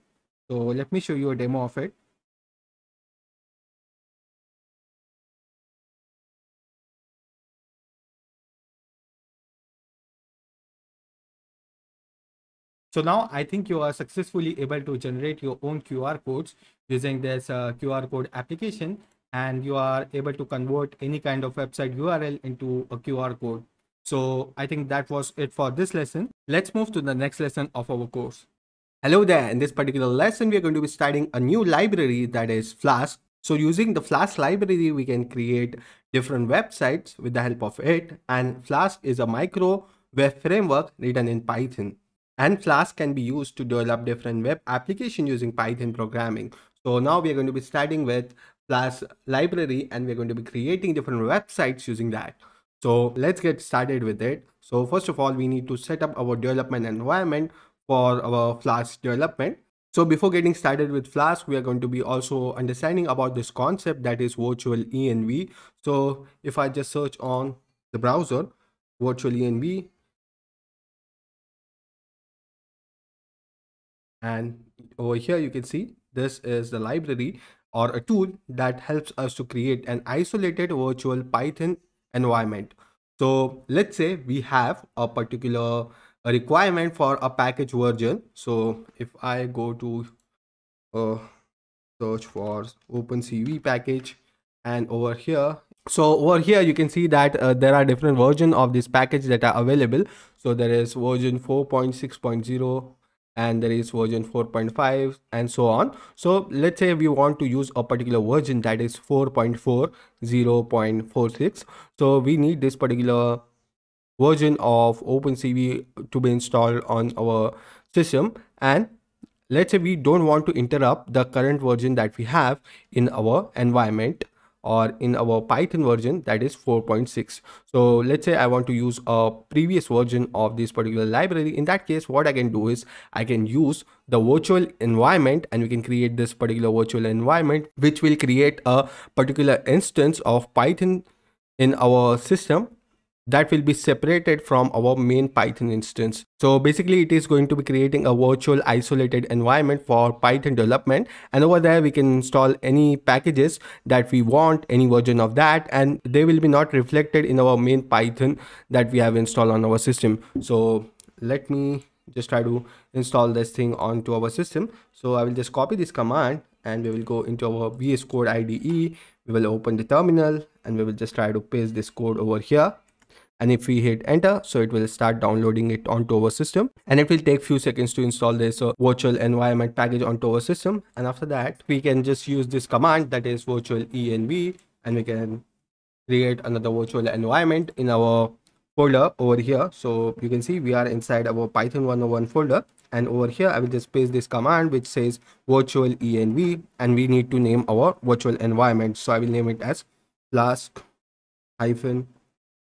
So let me show you a demo of it. So now I think you are successfully able to generate your own QR codes using this QR code application, and you are able to convert any kind of website URL into a QR code. So I think that was it for this lesson. Let's move to the next lesson of our course. Hello there. In this particular lesson, we are going to be studying a new library, that is Flask. So using the Flask library, we can create different websites with the help of it. And Flask is a micro web framework written in Python. And Flask can be used to develop different web applications using Python programming. So now we are going to be starting with Flask library, and we're going to be creating different websites using that. So let's get started with it. So first of all, we need to set up our development environment for our Flask development. So before getting started with Flask, we are going to be also understanding about this concept, that is virtual env. So if I just search on the browser, virtual env, and over here you can see this is the library or a tool that helps us to create an isolated virtual Python environment. So let's say we have a particular requirement for a package version. So if I go to search for OpenCV package, and over here, so over here you can see that there are different versions of this package that are available. So there is version 4.6.0, and there is version 4.5, and so on. So let's say we want to use a particular version, that is 4.40.46. So we need this particular version of OpenCV to be installed on our system. And let's say we don't want to interrupt the current version that we have in our environment or in our Python version, that is 4.6. So let's say I want to use a previous version of this particular library. In that case, what I can do is I can use the virtual environment, and we can create this particular virtual environment which will create a particular instance of Python in our system that will be separated from our main Python instance. So basically it is going to be creating a virtual isolated environment for Python development, and over there we can install any packages that we want, any version of that, and they will be not reflected in our main Python that we have installed on our system. So let me just try to install this thing onto our system. So I will just copy this command, and we will go into our VS Code IDE. We will open the terminal, and we will just try to paste this code over here. And if we hit enter, so it will start downloading it onto our system, and it will take few seconds to install this virtual environment package onto our system. And after that, we can just use this command, that is virtual env, and we can create another virtual environment in our folder over here. So you can see we are inside our Python 101 folder, and over here I will just paste this command which says virtual env, and we need to name our virtual environment. So I will name it as Flask hyphen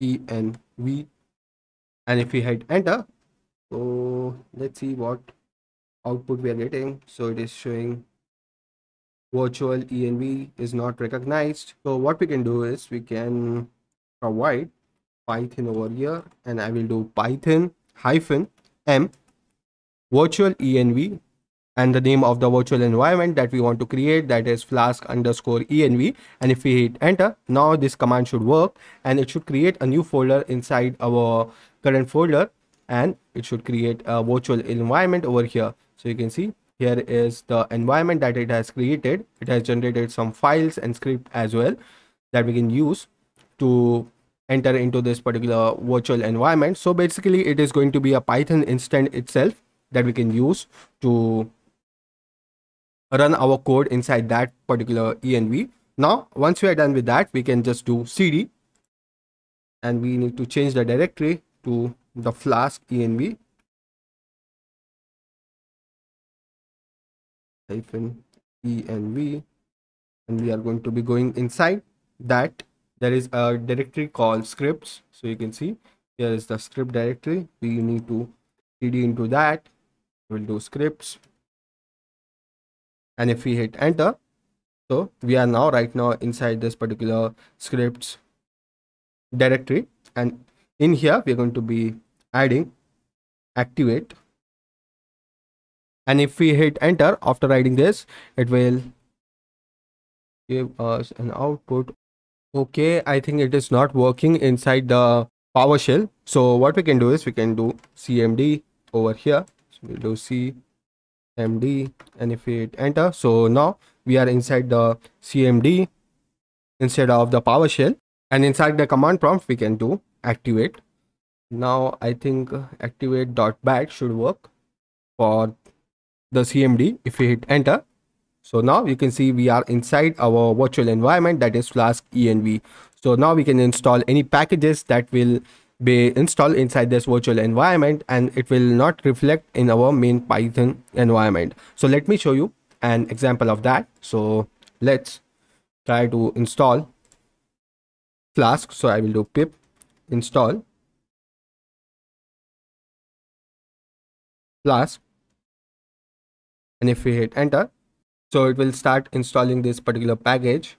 env, and if we hit enter, so let's see what output we are getting. So it is showing virtual env is not recognized. So what we can do is we can provide Python over here, and I will do Python hyphen m virtual env, and the name of the virtual environment that we want to create, that is flask underscore env. And if we hit enter, now this command should work, and it should create a new folder inside our current folder, and it should create a virtual environment over here. So you can see here is the environment that it has created. It has generated some files and script as well that we can use to enter into this particular virtual environment. So basically it is going to be a Python instance itself that we can use to run our code inside that particular env. Now once we are done with that, we can just do cd, and we need to change the directory to the flask env hyphen env, and we are going to be going inside that. There is a directory called scripts. So you can see here is the script directory. We need to cd into that. We'll do scripts, and if we hit enter, so we are now right now inside this particular scripts directory, and in here we are going to be adding activate. And if we hit enter after writing this, it will give us an output. Okay, I think it is not working inside the PowerShell. So what we can do is we can do cmd over here. So we'll do cmd, and if we hit enter, so now we are inside the cmd instead of the PowerShell, and inside the command prompt we can do activate. Now I think activate dot bat should work for the CMD if we hit enter. So now you can see we are inside our virtual environment, that is Flask env. So now we can install any packages that will be installed inside this virtual environment, and it will not reflect in our main Python environment. So let me show you an example of that. So let's try to install Flask. So I will do pip install Flask, and if we hit enter, so it will start installing this particular package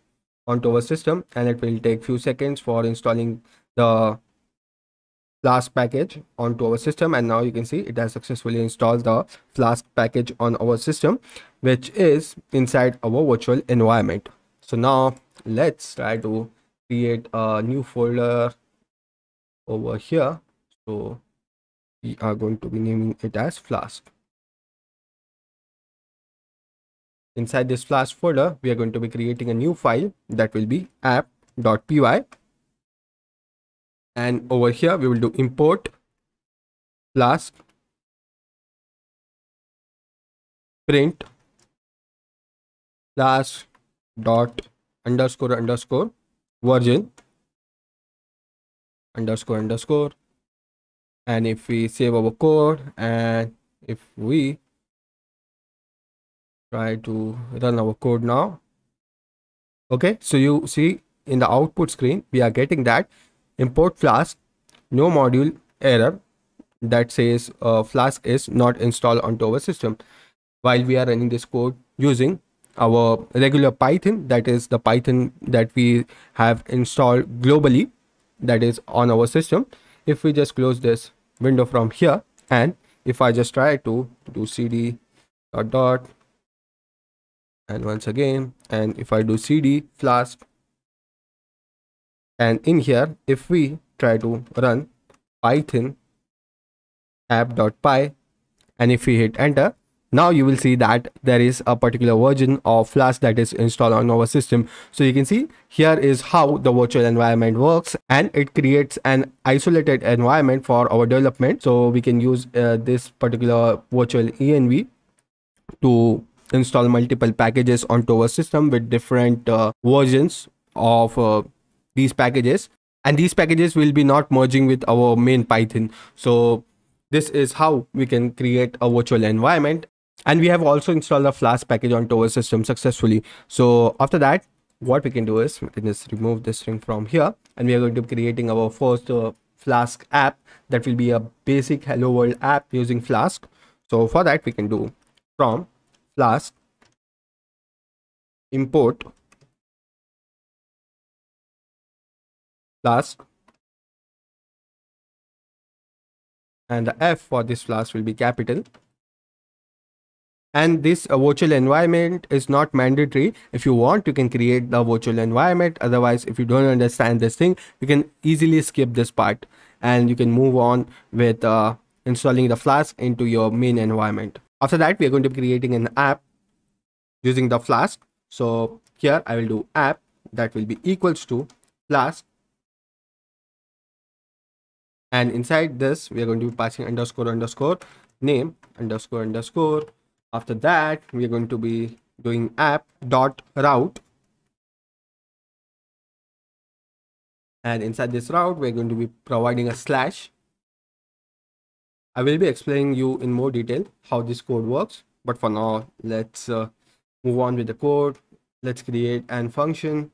onto our system, and it will take few seconds for installing the Flask package onto our system. And now you can see it has successfully installed the Flask package on our system, which is inside our virtual environment. So now let's try to create a new folder over here. So we are going to be naming it as Flask. Inside this Flask folder, we are going to be creating a new file that will be app.py. And over here, we will do import Flask print Flask dot underscore version underscore. And if we save our code and if we try to run our code now, okay, so you see in the output screen we are getting that import Flask no module error that says Flask is not installed onto our system, while we are running this code using our regular Python, that is the Python that we have installed globally, that is on our system. If we just close this window from here, and if I just try to do cd dot and once again, and if I do cd Flask, and in here if we try to run python app.py, and if we hit enter, now you will see that there is a particular version of Flask that is installed on our system. So you can see here is how the virtual environment works, and it creates an isolated environment for our development. So we can use this particular virtual env to install multiple packages onto our system with different versions of these packages, and these packages will be not merging with our main Python. So this is how we can create a virtual environment, and we have also installed a Flask package onto our system successfully. So after that, what we can do is we can just remove this string from here, and we are going to be creating our first Flask app that will be a basic hello world app using Flask. So for that, we can do from Flask import Flask, and the F for this Flask will be capital. And this virtual environment is not mandatory. If you want, you can create the virtual environment. Otherwise, if you don't understand this thing, you can easily skip this part and you can move on with installing the Flask into your main environment. After that, we are going to be creating an app using the Flask. So here I will do app that will be equals to Flask, and inside this we are going to be passing underscore name underscore. After that, we are going to be doing app dot route, and inside this route we are going to be providing a slash. I will be explaining you in more detail how this code works, but for now let's move on with the code. Let's create an function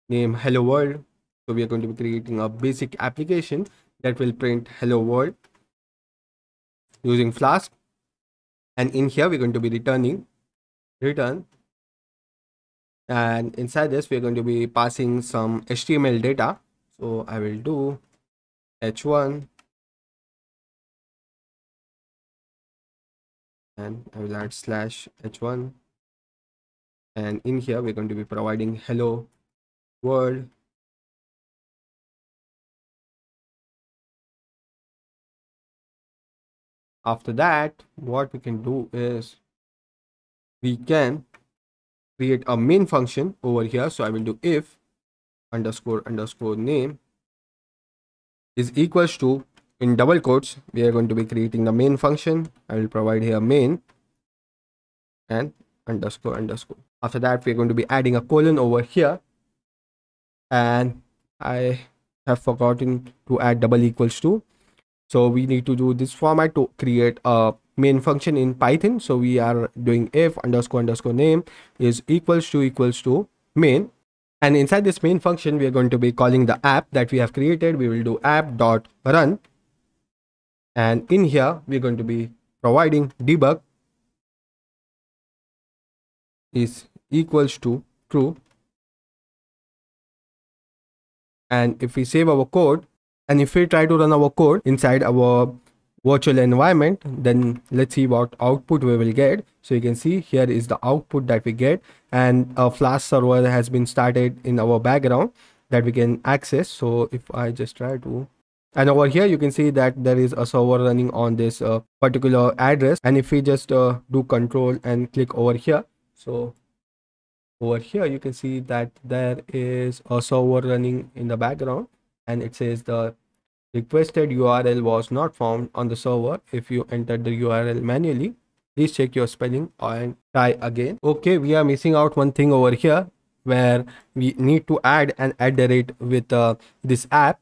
name hello world. So we are going to be creating a basic application that will print hello world using Flask, and in here we're going to be returning return, and inside this we're going to be passing some HTML data. So I will do h1, and I will add slash h1, and in here we're going to be providing hello world. After that, what we can do is we can create a main function over here. So I will do if underscore name is equals to in double quotes, we are going to be creating the main function. I will provide here main and underscore underscore. After that, we're going to be adding a colon over here, and I have forgotten to add double equals to. So we need to do this format to create a main function in Python. So we are doing if underscore underscore name is equals to main. And inside this main function, we are going to be calling the app that we have created. We will do app dot run. And in here, we're going to be providing debug is equals to true. And if we save our code, and if we try to run our code inside our virtual environment, then let's see what output we will get. So you can see here is the output that we get, and a Flask server has been started in our background that we can access. So if I just try to, and over here you can see that there is a server running on this particular address. And if we just do control and click over here, so over here you can see that there is a server running in the background, and it says the requested URL was not found on the server. If you entered the URL manually, please check your spelling and try again. Okay, we are missing out one thing over here, where we need to add an @ with this app,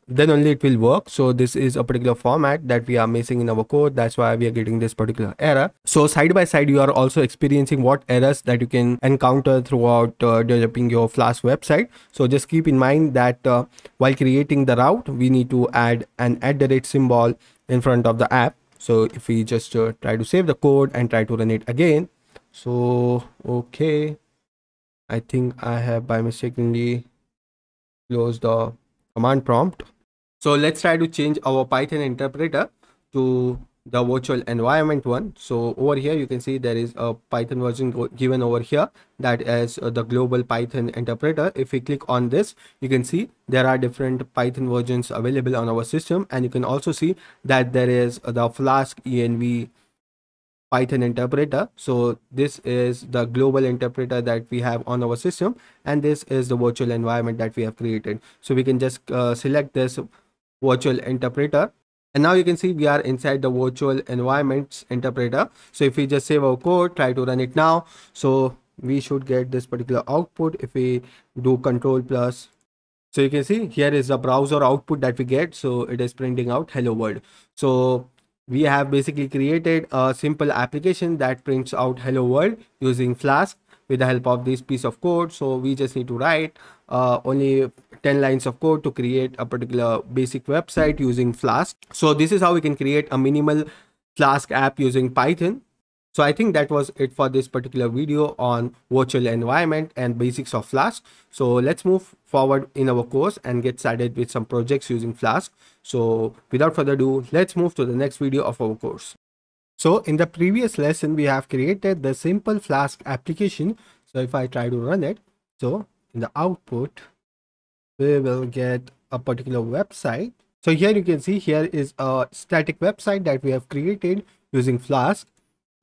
then only it will work. So this is a particular format that we are missing in our code. That's why we are getting this particular error. So side by side, you are also experiencing what errors that you can encounter throughout developing your Flask website. So just keep in mind that while creating the route, we need to add an @ symbol in front of the app. So if we just try to save the code and try to run it again. So okay, I think I have by mistakenly closed the command prompt. So let's try to change our Python interpreter to the virtual environment one. So over here, you can see there is a Python version given over here, that is the global Python interpreter. If we click on this, you can see there are different Python versions available on our system. And you can also see that there is the Flask env Python interpreter. So this is the global interpreter that we have on our system, and this is the virtual environment that we have created. So we can just select this virtual interpreter, and now you can see we are inside the virtual environments interpreter. So if we just save our code, try to run it now, so we should get this particular output. If we do control plus, so you can see here is the browser output that we get. So it is printing out hello world. So we have basically created a simple application that prints out hello world using Flask with the help of this piece of code. So we just need to write only 10 lines of code to create a particular basic website using Flask. So this is how we can create a minimal Flask app using Python. So I think that was it for this particular video on virtual environment and basics of Flask. So let's move forward in our course and get started with some projects using Flask. So without further ado, let's move to the next video of our course. So in the previous lesson, we have created the simple Flask application. So if I try to run it, so in the output, we will get a particular website. So here you can see here is a static website that we have created using Flask,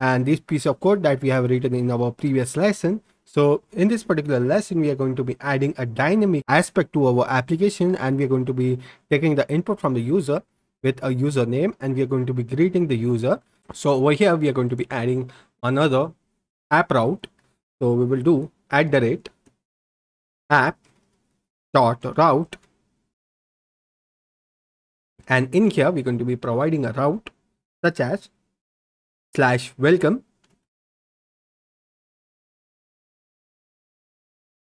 and this piece of code that we have written in our previous lesson. So in this particular lesson, we are going to be adding a dynamic aspect to our application, and we are going to be taking the input from the user with a username, and we are going to be greeting the user. So over here, we are going to be adding another app route. So we will do @app.route, and in here we're going to be providing a route such as /welcome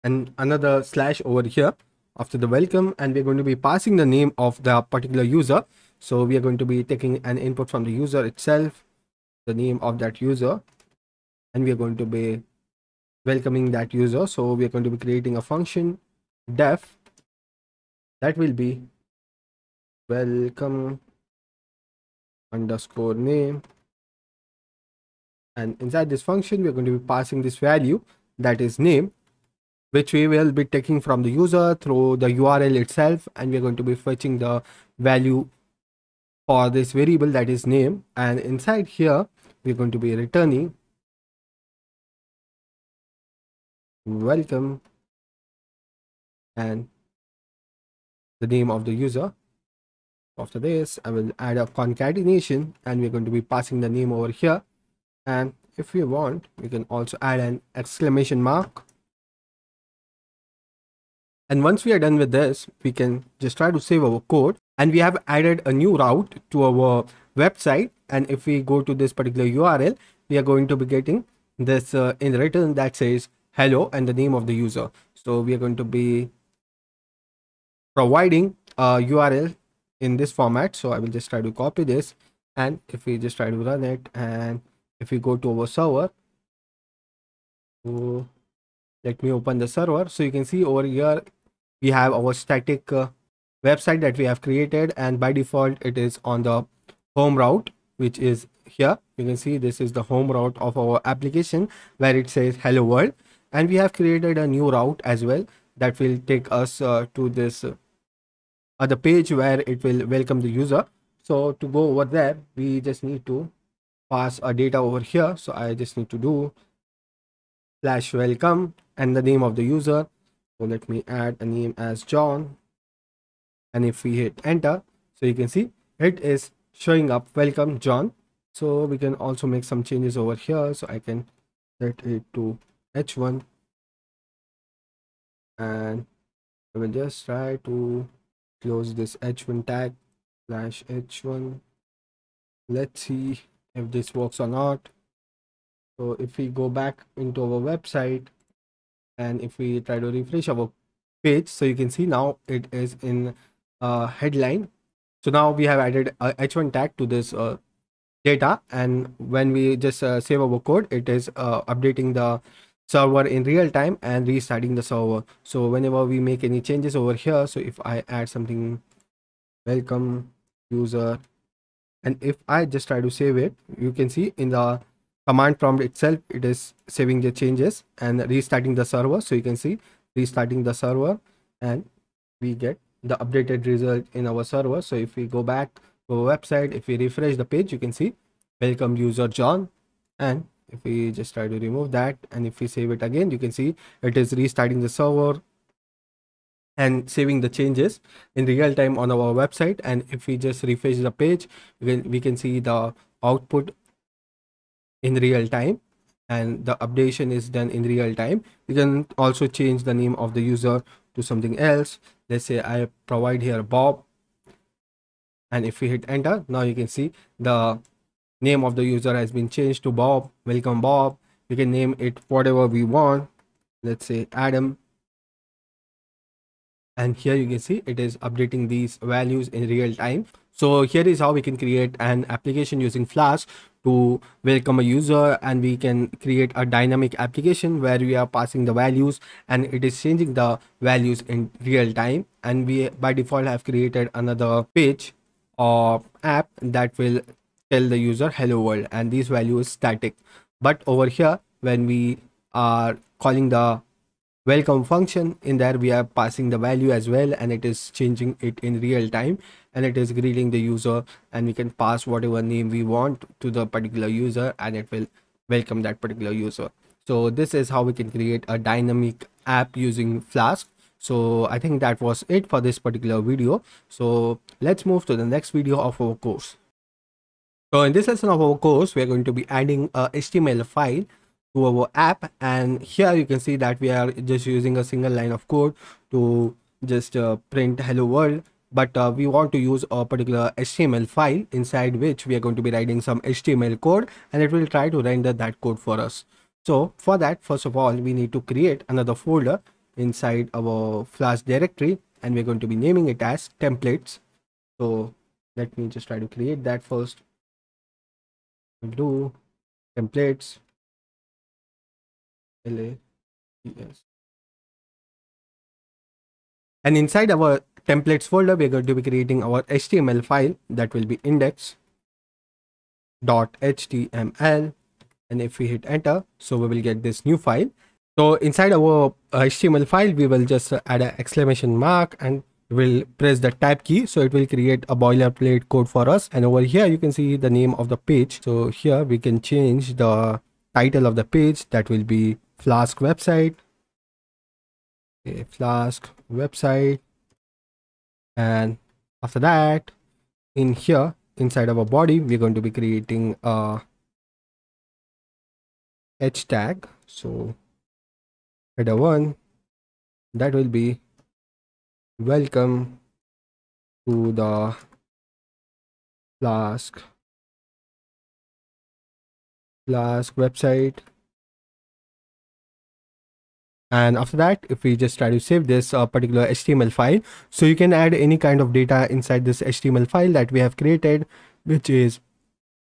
and another slash over here after the welcome, and we're going to be passing the name of the particular user. So we are going to be taking an input from the user itself, the name of that user, and we are going to be welcoming that user. So we are going to be creating a function def that will be welcome underscore name, and inside this function we're going to be passing this value that is name, which we will be taking from the user through the URL itself, and we're going to be fetching the value for this variable that is name. And inside here we're going to be returning welcome and the name of the user. After this, I will add a concatenation and we're going to be passing the name over here. And if we want, we can also add an exclamation mark. And once we are done with this, we can just try to save our code, and we have added a new route to our website. And if we go to this particular URL, we are going to be getting this in return that says hello and the name of the user. So we are going to be providing a URL in this format. So I will just try to copy this, and if we just try to run it, and if we go to our server, so let me open the server. So you can see over here we have our static website that we have created, and by default it is on the home route, which is here. You can see this is the home route of our application where it says hello world, and we have created a new route as well that will take us to this other page where it will welcome the user. So to go over there, we just need to pass a data over here. So I just need to do /welcome and the name of the user. So let me add a name as John, and if we hit enter, so you can see it is showing up welcome John. So we can also make some changes over here. So I can set it to h1, and I will just try to close this h1 tag /h1. Let's see if this works or not. So if we go back into our website and if we try to refresh our page, so you can see now it is in headline. So now we have added a h1 tag to this data, and when we just save our code, it is updating the server in real time and restarting the server. So whenever we make any changes over here, so if I add something welcome user, and if I just try to save it, you can see in the command prompt itself it is saving the changes and restarting the server. So you can see restarting the server, and we get the updated result in our server. So if we go back to our website, if we refresh the page, you can see welcome user John. And if we just try to remove that, and if we save it again, you can see it is restarting the server and saving the changes in real time on our website. And if we just refresh the page, we can see the output in real time, and the updation is done in real time. You can also change the name of the user to something else. Let's say I provide here Bob, and if we hit enter, now you can see the name of the user has been changed to Bob. Welcome Bob. We can name it whatever we want. Let's say Adam, and here you can see it is updating these values in real time. So here is how we can create an application using Flask to welcome a user, and we can create a dynamic application where we are passing the values and it is changing the values in real time. And we by default have created another page or app that will tell the user hello world, and these values static. But over here, when we are calling the welcome function, in there we are passing the value as well, and it is changing it in real time, and it is greeting the user, and we can pass whatever name we want to the particular user and it will welcome that particular user. So this is how we can create a dynamic app using Flask. So I think that was it for this particular video. So let's move to the next video of our course. So in this lesson of our course, we are going to be adding a HTML file to our app, and here you can see that we are just using a single line of code to just print hello world. But we want to use a particular HTML file inside which we are going to be writing some HTML code, and it will try to render that code for us. So for that, first of all, we need to create another folder inside our Flask directory, and we're going to be naming it as templates. So let me just try to create that first. We'll do templates LATS. And inside our templates folder, we're going to be creating our HTML file that will be index.html. And if we hit enter, so we will get this new file. So inside our HTML file, we will just add an exclamation mark and we'll press the tab key. So it will create a boilerplate code for us. And over here, you can see the name of the page. So here we can change the title of the page. That will be Flask website. Okay, Flask website. And after that, in here inside our body, we're going to be creating a h tag. So header 1, that will be welcome to the Flask website. And after that, if we just try to save this particular HTML file, so you can add any kind of data inside this HTML file that we have created, which is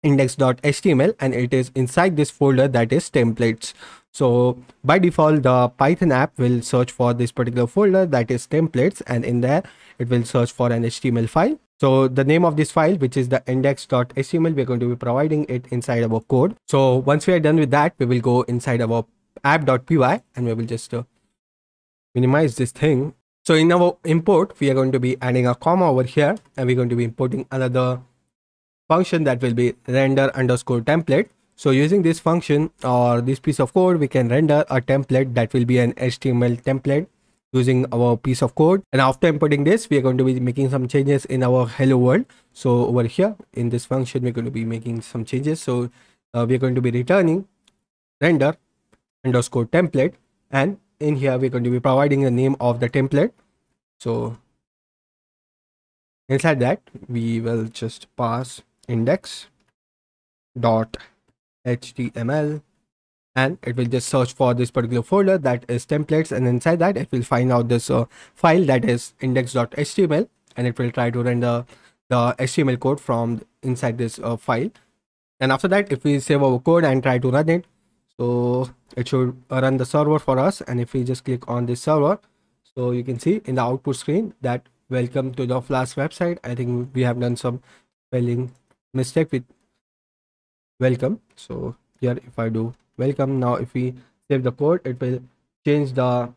index.html, and it is inside this folder that is templates. So by default, the Python app will search for this particular folder that is templates, and in there it will search for an HTML file. So the name of this file, which is the index.html, we're going to be providing it inside our code. So once we are done with that, we will go inside our app.py and we will just minimize this thing. So in our import, we are going to be adding a comma over here, and we're going to be importing another function that will be render underscore template. So using this function or this piece of code, we can render a template that will be an HTML template using our piece of code. And after importing this, we are going to be making some changes in our hello world. So over here in this function, we're going to be making some changes. So we're going to be returning render underscore template, and in here we're going to be providing the name of the template. So inside that, we will just pass index.html, and it will just search for this particular folder that is templates, and inside that it will find out this file that is index.html, and it will try to render the HTML code from inside this file. And after that, if we save our code and try to run it, so it should run the server for us. And if we just click on this server, so you can see in the output screen that welcome to the Flask website. I think we have done some spelling mistake with welcome. So here, if I do welcome, now if we save the code, it will change the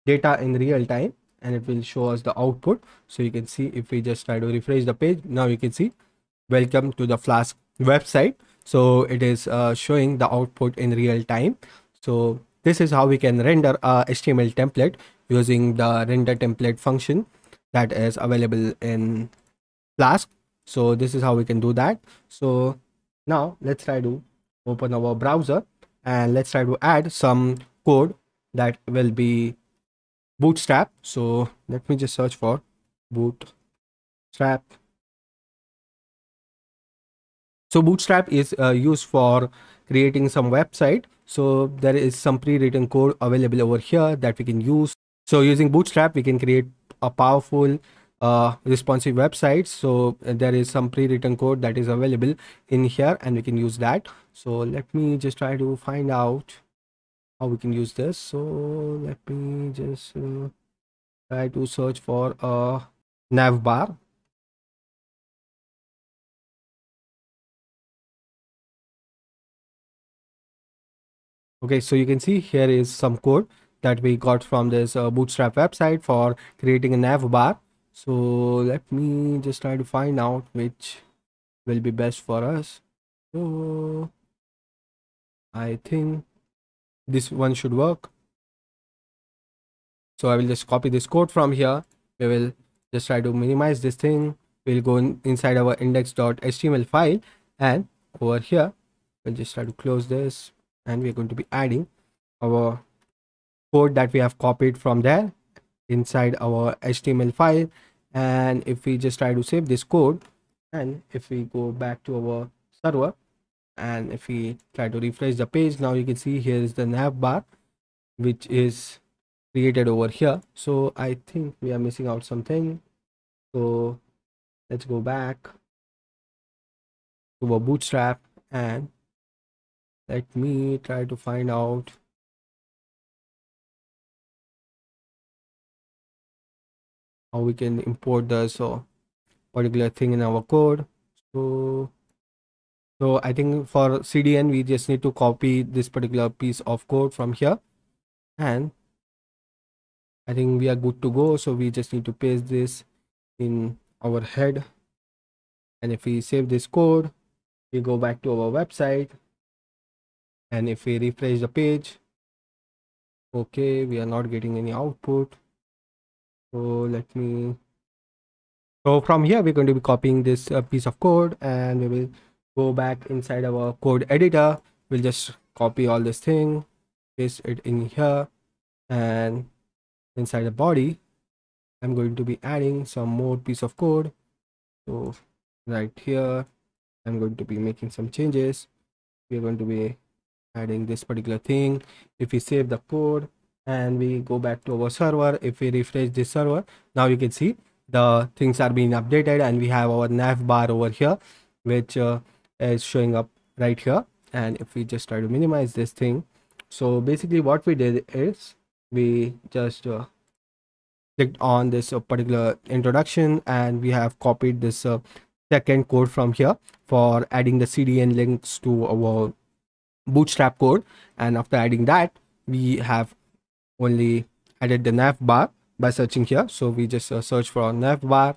data in real time and it will show us the output. So you can see if we just try to refresh the page, now you can see welcome to the Flask website. So it is showing the output in real time. So this is how we can render a HTML template using the render template function that is available in Flask. So this is how we can do that. So now let's try to open our browser and let's try to add some code that will be bootstrap. So let me just search for bootstrap. So bootstrap is used for creating some website. So there is some pre-written code available over here that we can use. So using bootstrap, we can create a powerful responsive website. So there is some pre-written code that is available in here and we can use that. So let me just try to find out how we can use this. So let me just try to search for a nav bar. Okay, so you can see here is some code that we got from this bootstrap website for creating a nav bar. So let me just try to find out which will be best for us. So I think this one should work. So I will just copy this code from here. We will just try to minimize this thing. We'll go inside our index.html file, and over here we'll just try to close this, and we're going to be adding our code that we have copied from there inside our HTML file. And if we just try to save this code, and if we go back to our server and if we try to refresh the page, now you can see here is the nav bar which is created over here. So I think we are missing out something. So let's go back to our bootstrap and let me try to find out how we can import this particular thing in our code. So I think for CDN, we just need to copy this particular piece of code from here, and I think we are good to go. So we just need to paste this in our head, and if we save this code, we go back to our website, and if we refresh the page, okay, we are not getting any output. So let me So from here, we're going to be copying this piece of code, and we will go back inside our code editor. We'll just copy all this thing, paste it in here, and inside the body, I'm going to be adding some more piece of code. So right here, I'm going to be making some changes. We're going to be adding this particular thing. If we save the code and we go back to our server, if we refresh this server, now you can see the things are being updated, and we have our nav bar over here, which is showing up right here. And if we just try to minimize this thing, so basically what we did is we just clicked on this particular introduction, and we have copied this second code from here for adding the CDN links to our bootstrap code. And after adding that, we have only added the nav bar by searching here. So we just search for nav bar,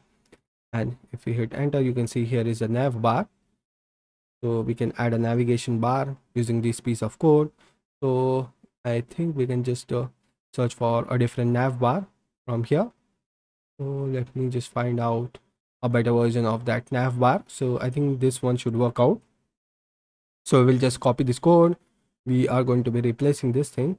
and if we hit enter, you can see here is a nav bar. So we can add a navigation bar using this piece of code. So I think we can just search for a different nav bar from here. So let me just find out a better version of that nav bar. So I think this one should work out. So we'll just copy this code. We are going to be replacing this thing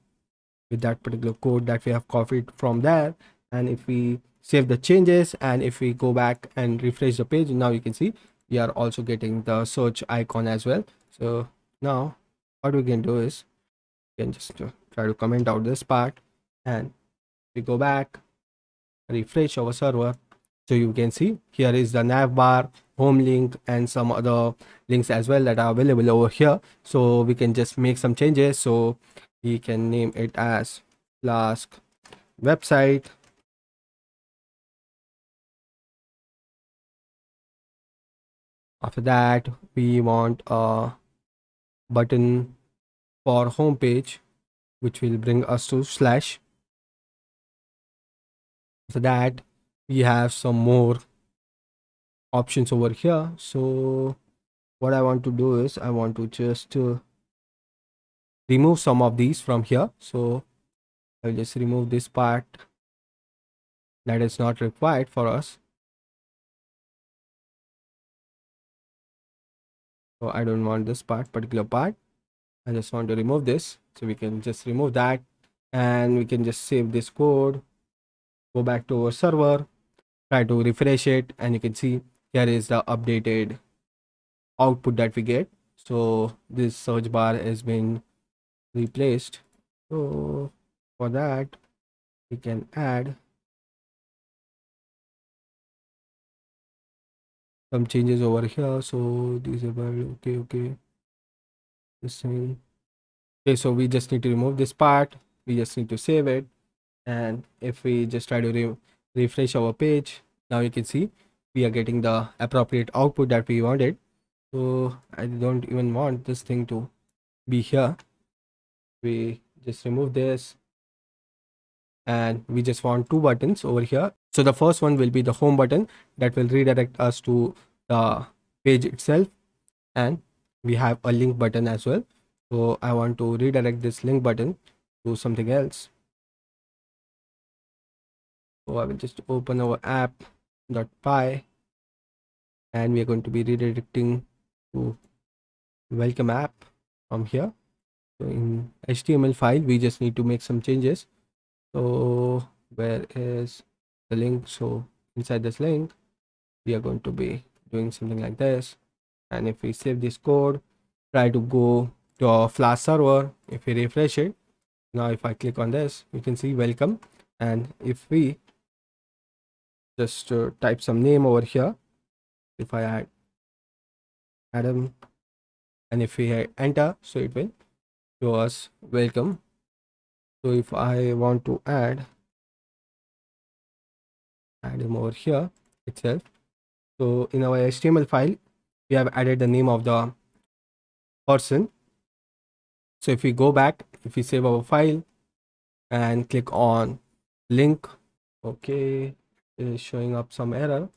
with that particular code that we have copied from there. And if we save the changes, and if we go back and refresh the page, now you can see we are also getting the search icon as well. So now what we can do is we can just try to comment out this part, and we go back, refresh our server. So you can see here is the nav bar, home link, and some other links as well that are available over here. So we can just make some changes. So we can name it as Flask website. After that, we want a button for homepage, which will bring us to slash. After that, we have some more options over here. So what I want to do is I want to just remove some of these from here. So I'll just remove this part that is not required for us. So I don't want this particular part. I just want to remove this. So we can just remove that, and we can just save this code, go back to our server, try to refresh it, and you can see here is the updated output that we get. So this search bar has been replaced. So for that, we can add some changes over here. So disable, okay, this thing. Okay, so we just need to remove this part. We just need to save it, and if we just try to refresh our page, now you can see we are getting the appropriate output that we wanted. So I don't even want this thing to be here. We just remove this, and we just want two buttons over here. So the first one will be the home button that will redirect us to the page itself, and we have a link button as well. So I want to redirect this link button to something else. So I will just open our app.py, and we are going to be redirecting to welcome app from here. So in HTML file, we just need to make some changes. So where is the link? So inside this link, we are going to be doing something like this. And if we save this code, try to go to our Flask server. If we refresh it, now if I click on this, you can see welcome. And if we just type some name over here, if I add Adam, and if we hit enter, so it will show us welcome. So if I want to add him over here itself, so in our HTML file, we have added the name of the person. So if we go back, if we save our file and click on link, okay, it is showing up some error.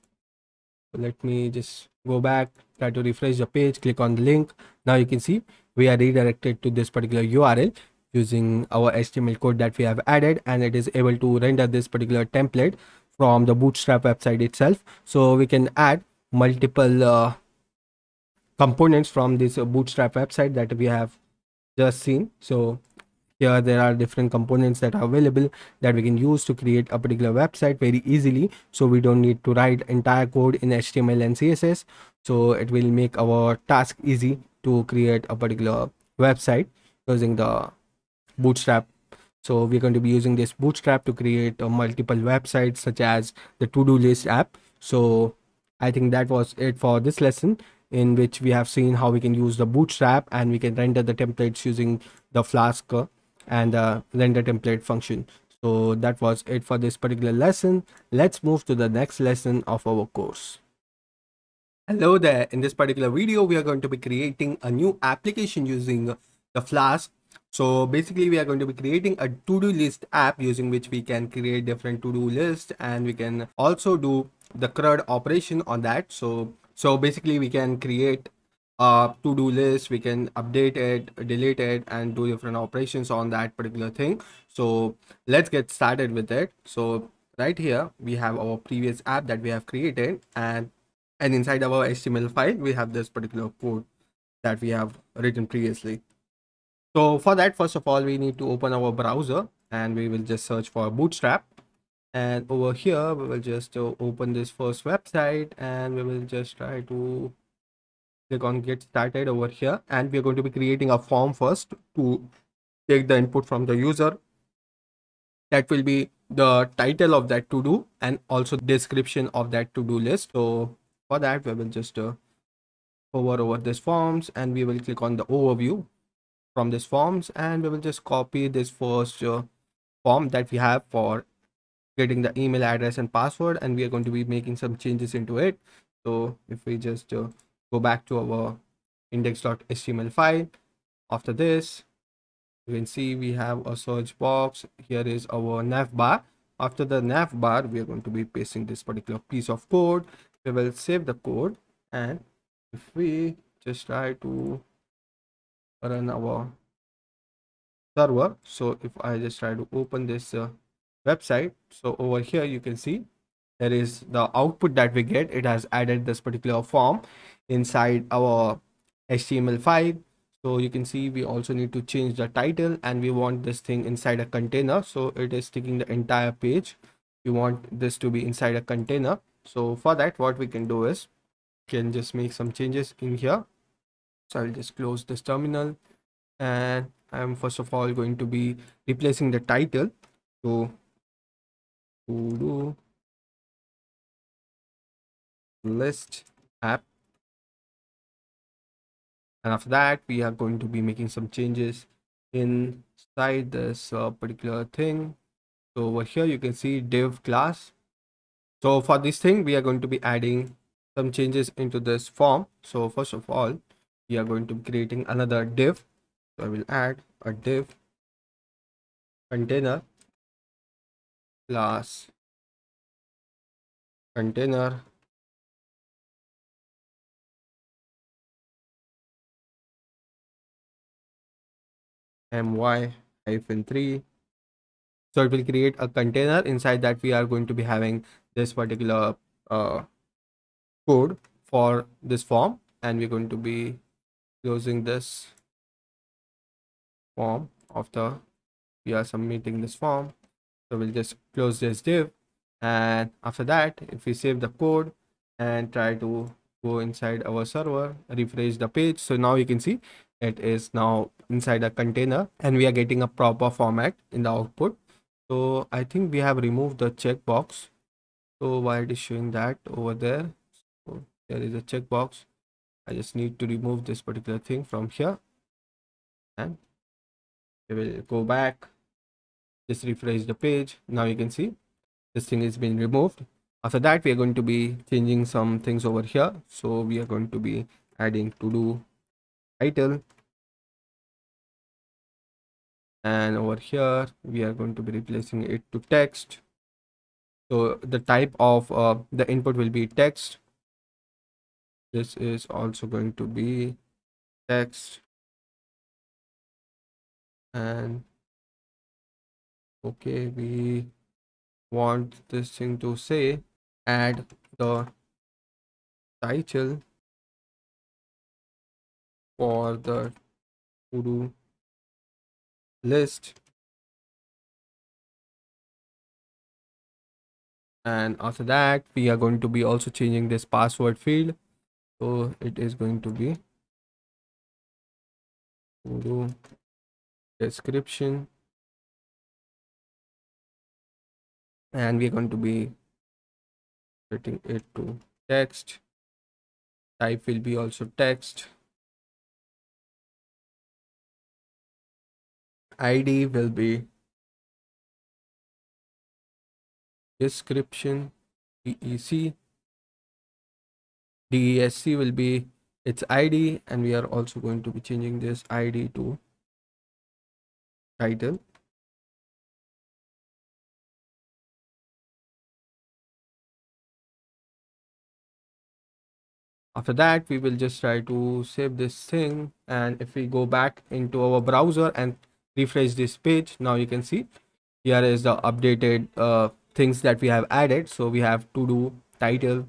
So let me just go back, try to refresh the page, click on the link. Now you can see we are redirected to this particular URL using our HTML code that we have added, and it is able to render this particular template from the Bootstrap website itself. So we can add multiple components from this Bootstrap website that we have just seen. So here there are different components that are available that we can use to create a particular website very easily. So we don't need to write entire code in HTML and CSS. So it will make our task easy to create a particular website using the Bootstrap. So we're going to be using this Bootstrap to create multiple websites such as the to-do list app. So I think that was it for this lesson, in which we have seen how we can use the Bootstrap and we can render the templates using the Flask and the render template function. So that was it for this particular lesson. Let's move to the next lesson of our course. Hello there. In this particular video, we are going to be creating a new application using the Flask. So basically, we are going to be creating a to-do list app using which we can create different to-do lists, and we can also do the CRUD operation on that. So basically, we can create a to-do list, we can update it, delete it, and do different operations on that particular thing. So let's get started with it. So right here, we have our previous app that we have created, and inside our HTML file, we have this particular code that we have written previously. So for that, first of all, we need to open our browser and we will just search for Bootstrap. And over here, we will just open this first website and we will just try to click on get started over here. And we're going to be creating a form first to take the input from the user. That will be the title of that to do and also description of that to do list. So for that, we will just hover over this forms and we will click on the overview from this forms, and we will just copy this first form that we have for getting the email address and password, and we are going to be making some changes into it. So if we just go back to our index.html file, after this you can see we have a search box. Here is our nav bar. After the nav bar, we are going to be pasting this particular piece of code. We will save the code, and if we just try to run our server, so if I just try to open this website, so over here you can see there is the output that we get. It has added this particular form inside our HTML file. So you can see we also need to change the title, and we want this thing inside a container, so it is taking the entire page. We want this to be inside a container. So for that, what we can do is can just make some changes in here. So I'll just close this terminal, and I'm first of all going to be replacing the title to do list app, and after that we are going to be making some changes inside this particular thing. So over here you can see div class. So for this thing we are going to be adding some changes into this form. So first of all, we are going to be creating another div. So I will add a div container class container my-3. So it will create a container. Inside that we are going to be having this particular uh, code for this form, and we're going to be closing this form after we are submitting this form. So we'll just close this div, and after that, if we save the code and try to go inside our server, refresh the page, so now you can see it is now inside a container and we are getting a proper format in the output. So I think we have removed the checkbox. So why it is showing that over there? So there is a checkbox. I just need to remove this particular thing from here, and we will go back, just refresh the page. Now you can see this thing is being removed. After that, we are going to be changing some things over here. So we are going to be adding to do title, and over here we are going to be replacing it to text. So the type of the input will be text. This is also going to be text, and okay, we want this thing to say add the title for the to-do list, and after that we are going to be also changing this password field, so it is going to be to-do description, and we are going to be setting it to text. Type will be also text. ID will be description. DEC. DESC will be its ID, and we are also going to be changing this ID to title. After that, we will just try to save this thing, and if we go back into our browser and refresh this page, now you can see here is the updated things that we have added. So we have to do title,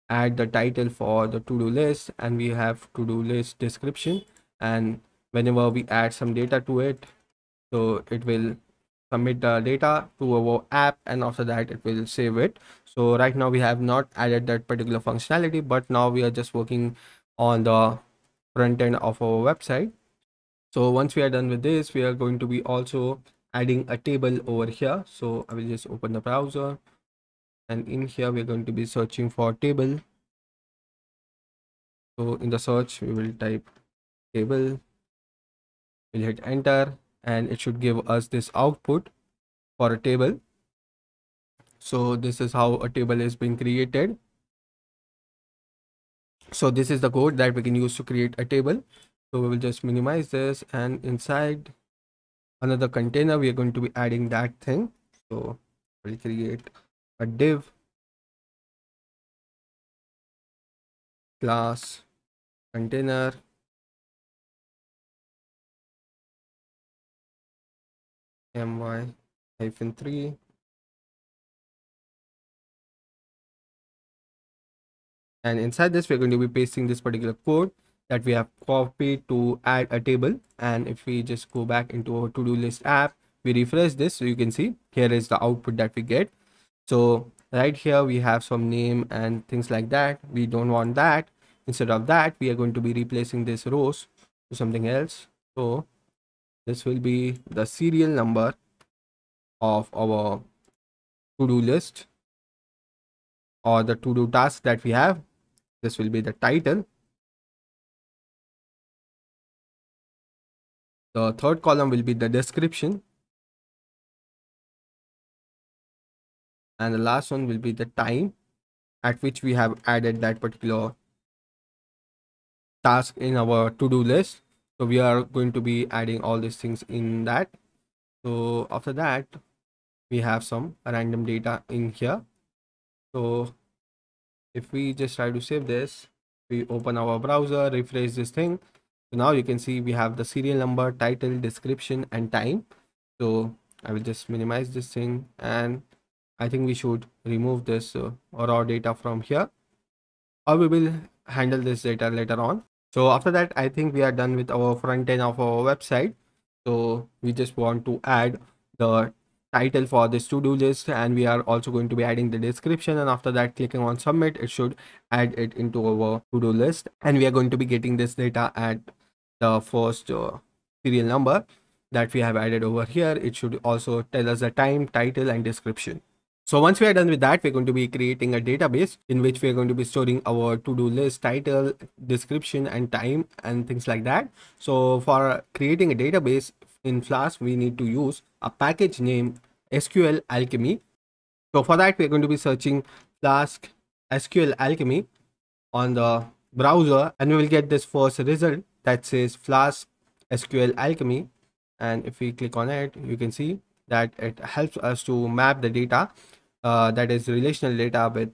add the title for the to-do list, and we have to-do list description, and whenever we add some data to it, so it will submit the data to our app, and after that it will save it. So right now we have not added that particular functionality, but now we are just working on the front end of our website. So once we are done with this, we are going to be also adding a table over here. So I will just open the browser, and in here we're going to be searching for table. So in the search we will type table, we'll hit enter, and it should give us this output for a table. So this is how a table is being created. So this is the code that we can use to create a table. So we will just minimize this, and inside another container we are going to be adding that thing. So we'll create a div class container my-3, and inside this we're going to be pasting this particular code that we have copied to add a table. And if we just go back into our to-do list app, we refresh this, so you can see here is the output that we get. So right here we have some name and things like that. We don't want that. Instead of that, we are going to be replacing this rows to something else. So this will be the serial number of our to-do list or the to-do task that we have. This will be the title. The third column will be the description, and the last one will be the time at which we have added that particular task in our to-do list. So we are going to be adding all these things in that. So after that, we have some random data in here. So if we just try to save this, we open our browser, refresh this thing. So now you can see we have the serial number, title, description, and time. So I will just minimize this thing, and I think we should remove this raw data from here, or we will handle this data later on. So after that, I think we are done with our front end of our website. So we just want to add the title for this to-do list, and we are also going to be adding the description, and after that clicking on submit, it should add it into our to-do list, and we are going to be getting this data at the first serial number that we have added over here. It should also tell us the time, title, and description. So once we are done with that, we're going to be creating a database in which we are going to be storing our to-do list, title, description, and time, and things like that. So for creating a database in Flask, we need to use a package named SQL Alchemy. So for that, we're going to be searching Flask SQL Alchemy on the browser, and we will get this first result that says Flask SQL Alchemy. And if we click on it, you can see that it helps us to map the data that is relational data with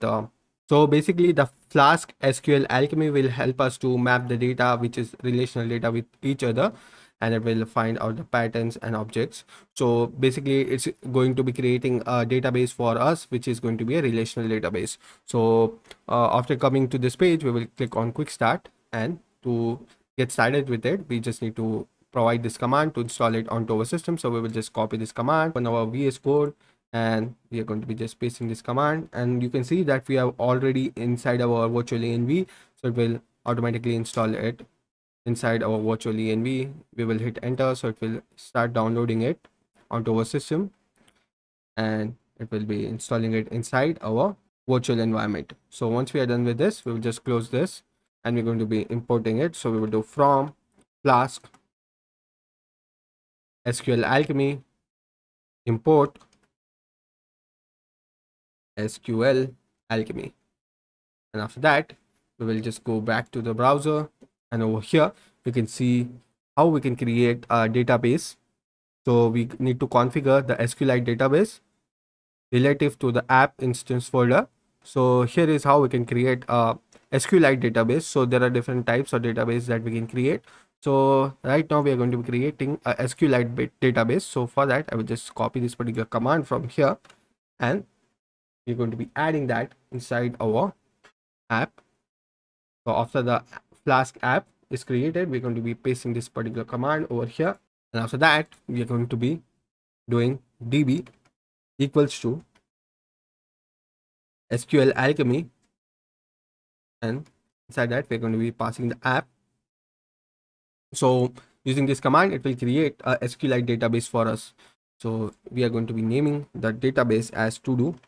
so basically the Flask SQL Alchemy will help us to map the data which is relational data with each other. and it will find out the patterns and objects. So basically it's going to be creating a database for us, which is going to be a relational database. So after coming to this page, we will click on quick start, and to get started with it, we just need to provide this command to install it onto our system. So we will just copy this command on our VS Code, and we are going to be just pasting this command, and you can see that we have already inside our virtual env, so it will automatically install it inside our virtual env. We will hit enter, so it will start downloading it onto our system, and it will be installing it inside our virtual environment. So once we are done with this, we will just close this, and we're going to be importing it. So we will do from Flask SQL Alchemy import SQL Alchemy, and after that we will just go back to the browser, and over here we can see how we can create a database. So we need to configure the SQLite database relative to the app instance folder. So here is how we can create a SQLite database. So there are different types of database that we can create. So right now we are going to be creating a SQLite database. So for that, I will just copy this particular command from here, and we're going to be adding that inside our app. So after the Flask app is created, we're going to be pasting this particular command over here, and after that we are going to be doing db equals to SQL Alchemy, and inside that we're going to be passing the app. So using this command, it will create a SQLite database for us. So we are going to be naming the database as todo.db,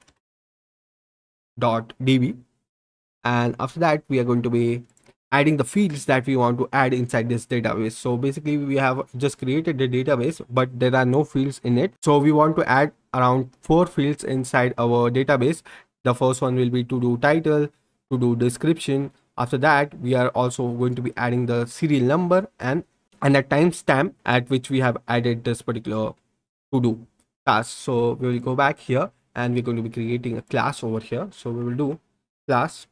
and after that we are going to be adding the fields that we want to add inside this database. So basically we have just created the database, but there are no fields in it. So we want to add around 4 fields inside our database. The first one will be to do title, to do description. After that we are also going to be adding the serial number and a timestamp at which we have added this particular to do task. So we will go back here, and we're going to be creating a class over here. So we will do class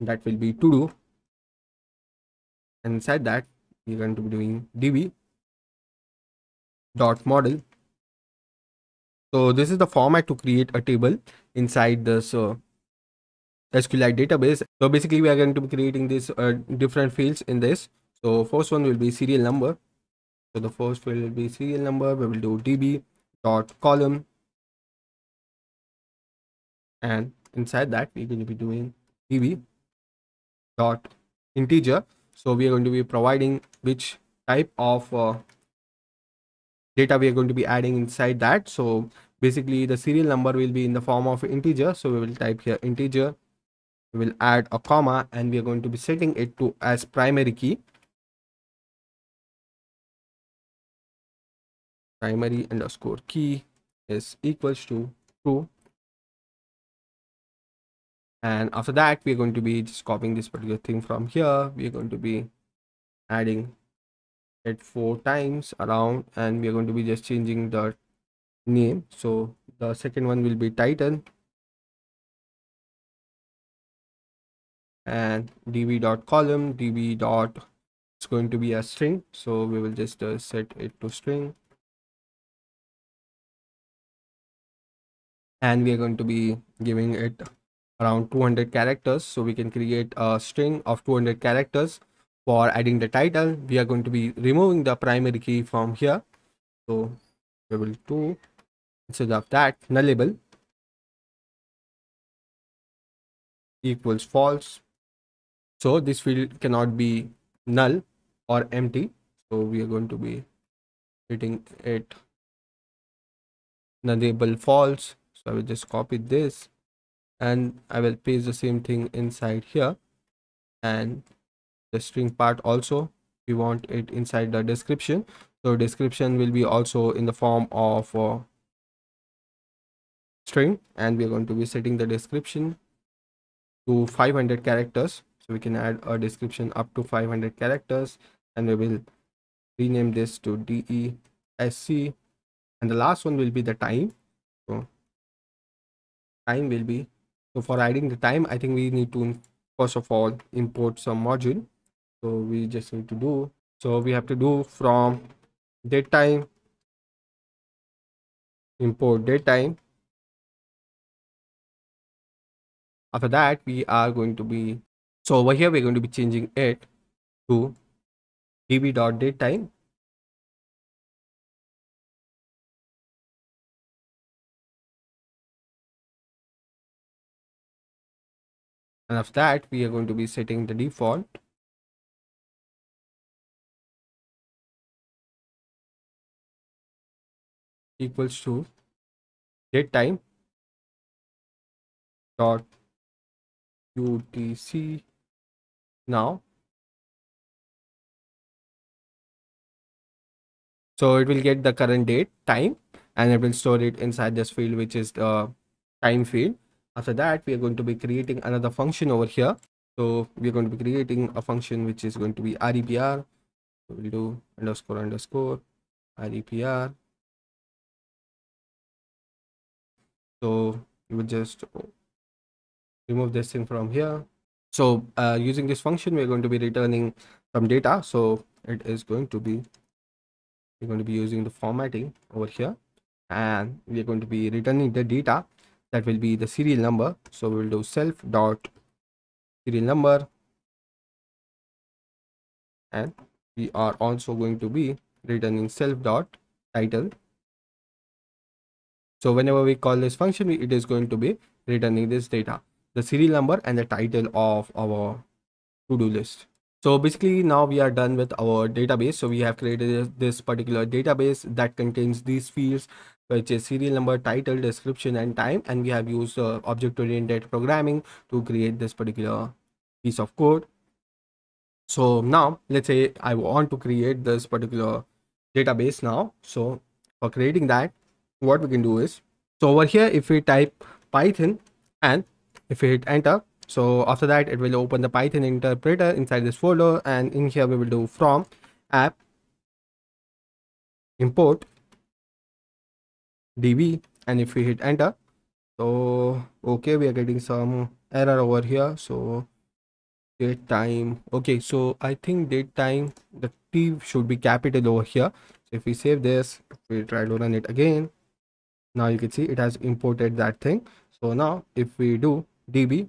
that will be to do, and inside that we're going to be doing db dot model. So this is the format to create a table inside this SQLite database. So basically we are going to be creating these different fields in this. So first one will be serial number. So the first field will be serial number. We will do db dot column, and inside that we're going to be doing db dot integer. So we are going to be providing which type of data we are going to be adding inside that. So basically the serial number will be in the form of integer. So we will type here integer, we will add a comma, and we are going to be setting it to as primary key, primary underscore key is equals to true. And after that we are going to be just copying this particular thing from here. We are going to be adding it 4 times around, and we are going to be just changing the name. So the second one will be title, and db dot column, db dot, it's going to be a string, so we will just set it to string, and we are going to be giving it around 200 characters. So we can create a string of 200 characters. For adding the title, we are going to be removing the primary key from here. So we will do, instead of that, nullable equals false. So this field cannot be null or empty. So we are going to be hitting it nullable false. So I will just copy this, and I will paste the same thing inside here, and the string part also we want it inside the description. So description will be also in the form of string, and we are going to be setting the description to 500 characters. So we can add a description up to 500 characters, and we will rename this to DESC, and the last one will be the time. So time will be, so for adding the time, I think we need to first of all import some module. So we just need to do, so we have to do from datetime import datetime. After that, we are going to be, so over here we're going to be changing it to db.datetime. And after that, we are going to be setting the default equals to datetime dot utc now. So it will get the current date, time, and it will store it inside this field, which is the time field. After that, we are going to be creating another function over here. So we are going to be creating a function which is going to be repr. So we'll do underscore underscore repr. So we will just remove this thing from here. So using this function, we're going to be returning some data. So it is going to be, we're going to be using the formatting over here, and we're going to be returning the data that will be the serial number. So we'll do self dot serial number, and we are also going to be returning self dot title. So whenever we call this function, it is going to be returning this data, the serial number and the title of our to-do list. So basically now we are done with our database. So we have created this particular database that contains these fields, which is serial number, title, description, and time. And we have used object-oriented programming to create this particular piece of code. So now let's say I want to create this particular database now. So for creating that, what we can do is, so over here, if we type Python and if we hit enter, so after that, it will open the Python interpreter inside this folder. And in here, we will do from app import db. And if we hit enter, so okay, we are getting some error over here. So date time. Okay, so I think date time, the T should be capital over here. So if we save this, if we try to run it again, now you can see it has imported that thing. So now if we do db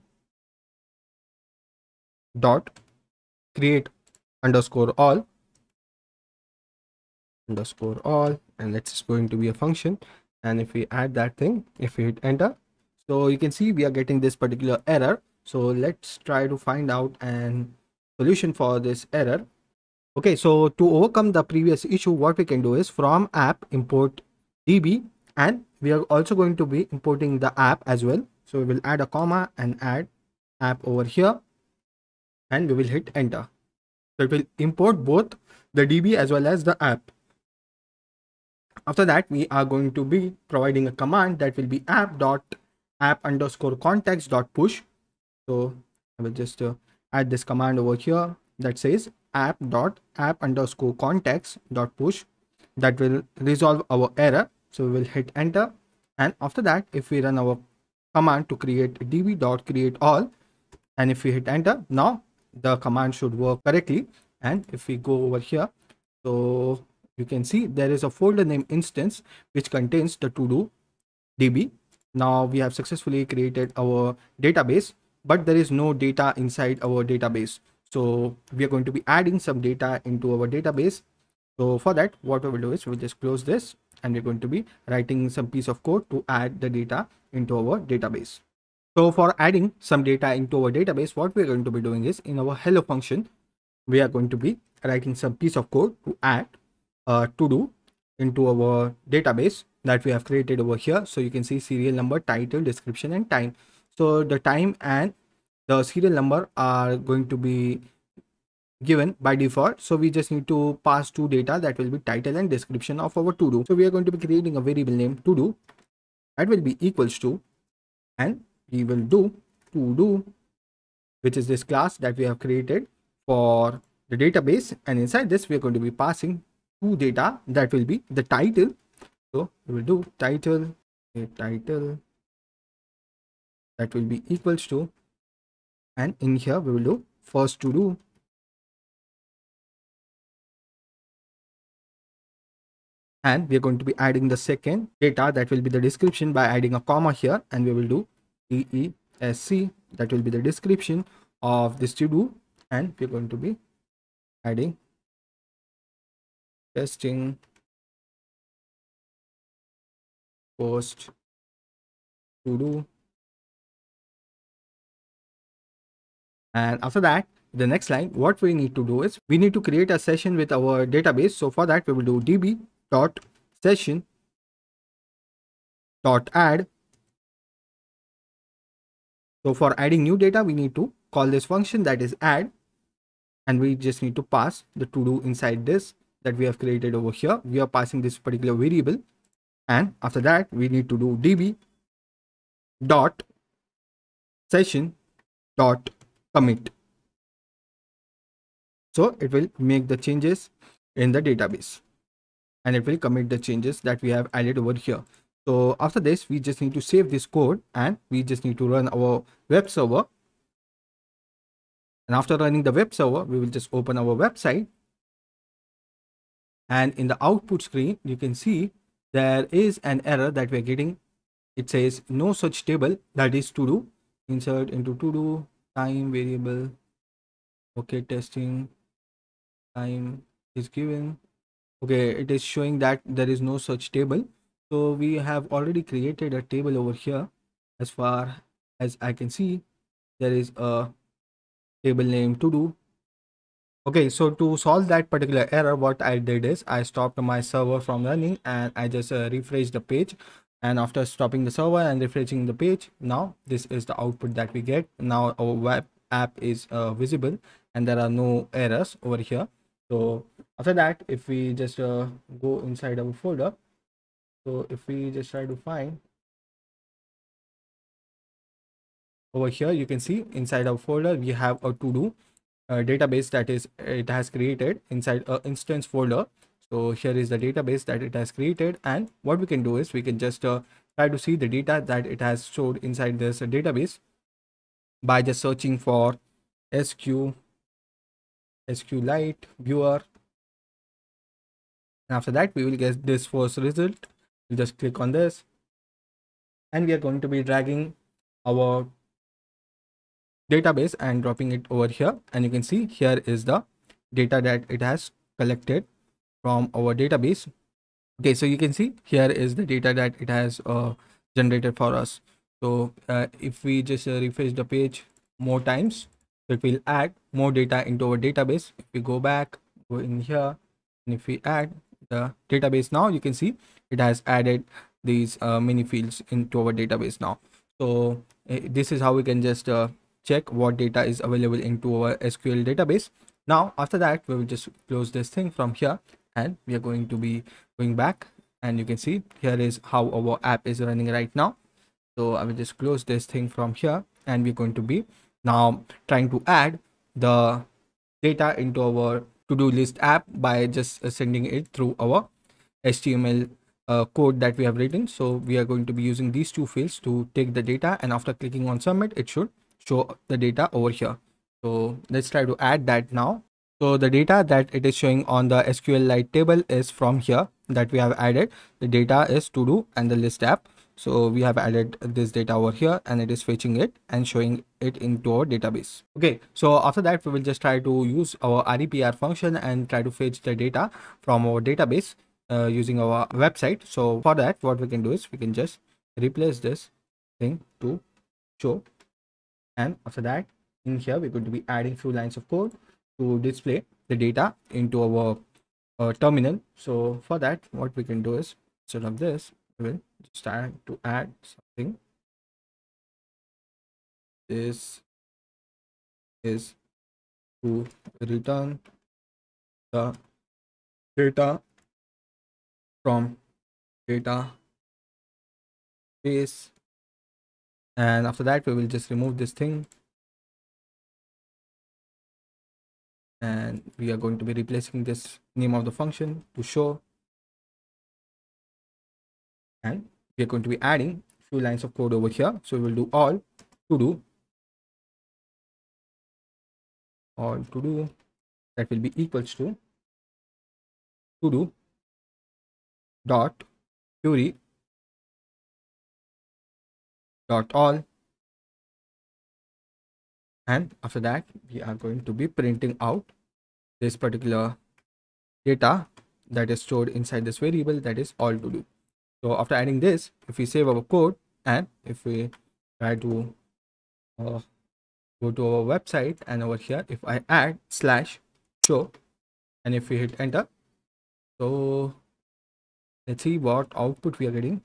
dot create underscore all and it's going to be a function, and if we add that thing, if we hit enter, so you can see we are getting this particular error. So let's try to find out an solution for this error. Okay, so to overcome the previous issue, what we can do is from app import db, and we are also going to be importing the app as well. So we will add a comma and add app over here, and we will hit enter. So it will import both the db as well as the app. After that, we are going to be providing a command that will be app underscore context dot push. So I will just add this command over here that says app underscore context dot push. That will resolve our error. So we will hit enter, and after that, if we run our command to create db dot create all, and if we hit enter, now the command should work correctly. And if we go over here, so you can see there is a folder name instance which contains the to do db. Now we have successfully created our database, but there is no data inside our database. So we are going to be adding some data into our database. So for that, what we will do is we'll just close this, and we're going to be writing some piece of code to add the data into our database. So for adding some data into our database, what we're going to be doing is in our hello function, we are going to be writing some piece of code to add to do into our database that we have created over here. So you can see serial number, title, description, and time. So the time and the serial number are going to be given by default. So we just need to pass two data that will be title and description of our to do. So we are going to be creating a variable name to do that will be equals to, and we will do to do, which is this class that we have created for the database. And inside this, we are going to be passing two data that will be the title. So we will do title, a title that will be equals to, and in here we will do first to do And we are going to be adding the second data, that will be the description, by adding a comma here, and we will do DESC, that will be the description of this to do, and we're going to be adding testing post to do. And after that, the next line, what we need to do is we need to create a session with our database. So for that, we will do db dot session dot add. So for adding new data, we need to call this function, that is add, and we just need to pass the to do inside this that we have created over here. We are passing this particular variable, and after that, we need to do db dot session dot commit. So it will make the changes in the database, and it will commit the changes that we have added over here. So after this, we just need to save this code, and we just need to run our web server. And after running the web server, we will just open our website. And in the output screen, you can see there is an error that we're getting. It says no such table, that is to do. Insert into to do time variable. Okay, testing time is given. Okay, it is showing that there is no such table. So we have already created a table over here. As far as I can see, there is a table name to do. Okay, so to solve that particular error, what I did is I stopped my server from running, and I just refreshed the page. And after stopping the server and refreshing the page, now this is the output that we get. Now our web app is visible, and there are no errors over here. So after that, if we just go inside our folder, so if we just try to find over here, you can see inside our folder we have a to do database that is it has created inside a instance folder. So here is the database that it has created, and what we can do is we can just try to see the data that it has stored inside this database by just searching for SQLite viewer. And after that, we will get this first result. We'll just click on this, and we are going to be dragging our database and dropping it over here. And you can see here is the data that it has collected from our database. Okay, so you can see here is the data that it has generated for us. So if we just refresh the page more times, it will add more data into our database. If we go back, go in here, and if we add the database, now you can see it has added these many fields into our database now. So this is how we can just check what data is available into our SQL database. Now after that, we will just close this thing from here, and we are going to be going back, and you can see here is how our app is running right now. So I will just close this thing from here, and we're going to be now trying to add the data into our to-do list app by just sending it through our HTML code that we have written. So we are going to be using these two fields to take the data, and after clicking on submit, it should show the data over here. So let's try to add that now. So the data that it is showing on the SQLite table is from here that we have added. The data is to do and the list app. So we have added this data over here, and it is fetching it and showing it into our database. Okay, so after that, we will just try to use our REPR function and try to fetch the data from our database using our website. So for that, what we can do is we can just replace this thing to show, and after that, in here we're going to be adding few lines of code to display the data into our terminal. So for that, what we can do is instead of this, we will start to add something. This is to return the data from database, and after that, we will just remove this thing, and we are going to be replacing this name of the function to show, and we are going to be adding few lines of code over here. So we will do all to do that will be equals to do dot query dot all, and after that we are going to be printing out this particular data that is stored inside this variable, that is all to do. So after adding this, if we save our code and if we try to uh, go to our website, and over here if I add slash show and if we hit enter, so let's see what output we are getting.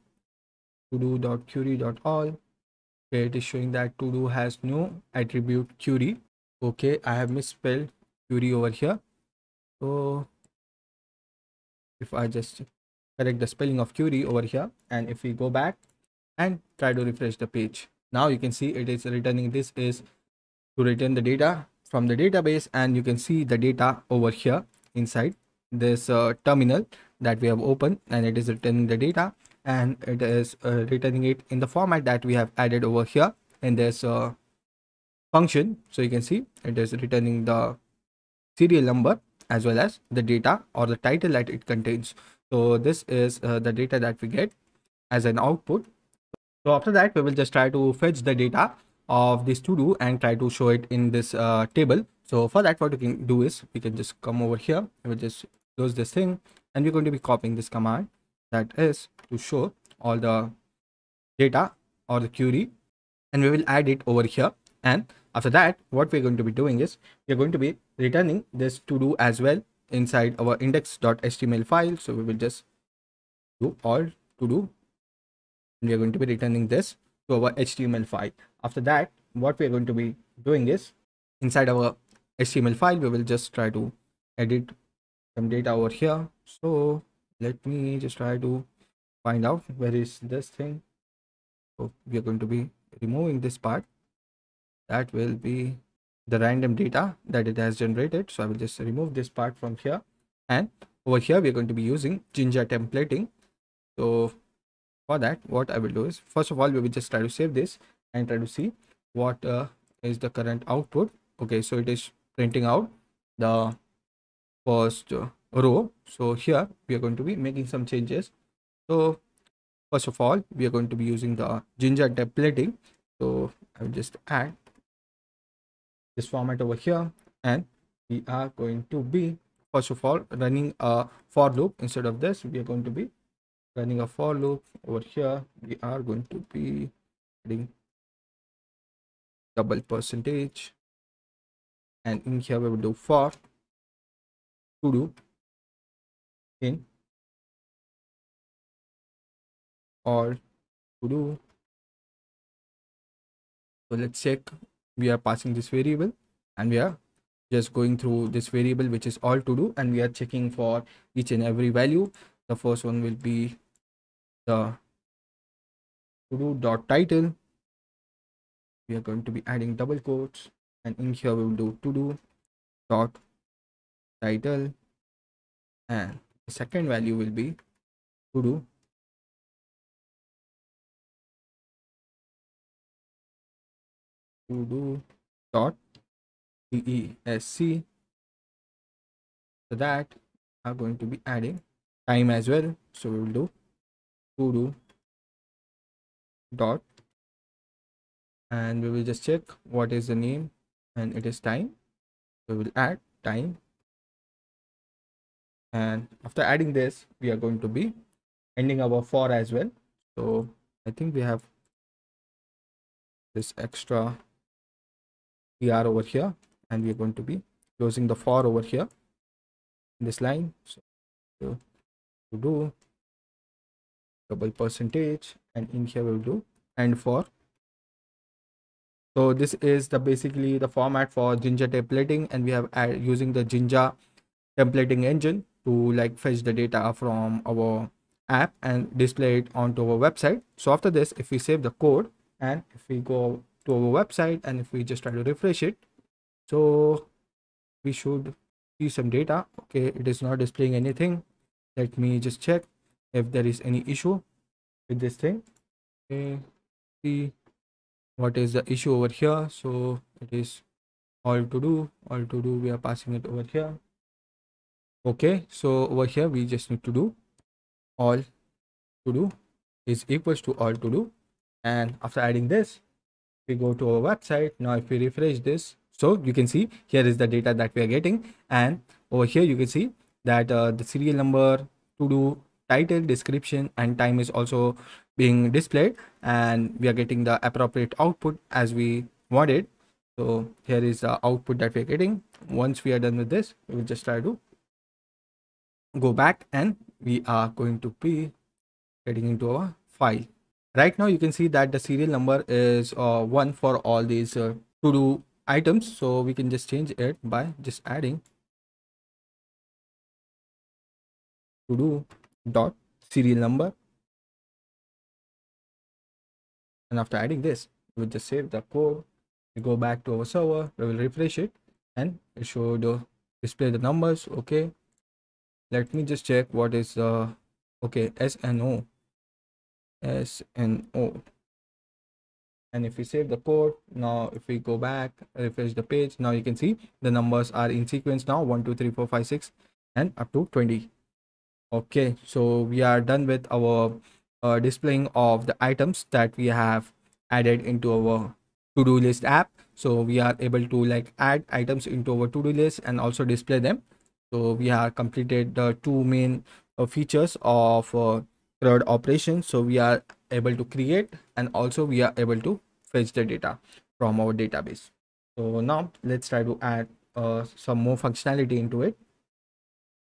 To do dot query dot all. Okay, it is showing that to do has no attribute query. Okay, I have misspelled query over here. So if I just correct the spelling of query over here, and if we go back and try to refresh the page, now you can see it is returning. This is to return the data from the database, and you can see the data over here inside this terminal that we have opened, and it is returning the data, and it is returning it in the format that we have added over here in this function. So you can see it is returning the serial number as well as the data or the title that it contains. So this is the data that we get as an output. So after that, we will just try to fetch the data of this to do and try to show it in this table. So for that, what we can do is we can just come over here. We'll just close this thing, and we're going to be copying this command, that is to show all the data or the query, and we will add it over here. And after that, what we're going to be doing is we're going to be returning this to do as well inside our index.html file. So we will just do all to do, and we are going to be returning this to our HTML file. After that, what we are going to be doing is inside our HTML file, we will just try to edit some data over here. So let me just try to find out where is this thing. So we are going to be removing this part. That will be the random data that it has generated. So I will just remove this part from here, and over here we are going to be using Jinja templating. So for that, what I will do is, first of all, we will just try to save this and try to see what is the current output. Okay, so it is printing out the first row. So here we are going to be making some changes. So first of all, we are going to be using the Jinja templating. So I will just add this format over here, and we are going to be first of all running a for loop. Instead of this, we are going to be running a for loop over here. We are going to be adding double percentage, and in here we will do for to do in or to do. So let's check. We are passing this variable, and we are just going through this variable which is all to do, and we are checking for each and every value. The first one will be the to do dot title. We are going to be adding double quotes, and in here we will do to do dot title, and the second value will be to do dot desc. So that are going to be adding time as well. So we will do to do dot, and we will just check what is the name, and it is time. We will add time, and after adding this, we are going to be ending our for as well. So I think we have this extra er over here, and we are going to be closing the for over here in this line. So to do double percentage, and in here we will do and for. So this is the basically the format for Jinja templating, and we have using the Jinja templating engine to like fetch the data from our app and display it onto our website. So after this, if we save the code and if we go to our website and if we just try to refresh it, so we should see some data. Okay, it is not displaying anything. Let me just check if there is any issue with this thing. Okay, see what is the issue over here. So it is all to do, we are passing it over here. Okay, so over here we just need to do all to do is equals to all to do. And after adding this, we go to our website. Now if we refresh this, so you can see here is the data that we are getting, and over here you can see that the serial number, to do, title, description and time is also being displayed, and we are getting the appropriate output as we wanted. So here is the output that we're getting. Once we are done with this, we will just try to go back and we are going to be getting into our file. Right now you can see that the serial number is 1 for all these to do items, so we can just change it by just adding to do dot serial number, and after adding this we'll just save the code. We go back to our server, we will refresh it and it should display the numbers. Okay, let me just check what is okay, SNO, SNO. And if we save the code, now if we go back, refresh the page, now you can see the numbers are in sequence now, 1 2 3 4 5 6 and up to 20. Okay, so we are done with our displaying of the items that we have added into our to-do list app. So we are able to like add items into our to-do list and also display them. So we have completed the two main features of CRUD operation. So we are able to create and also we are able to fetch the data from our database. So now let's try to add some more functionality into it.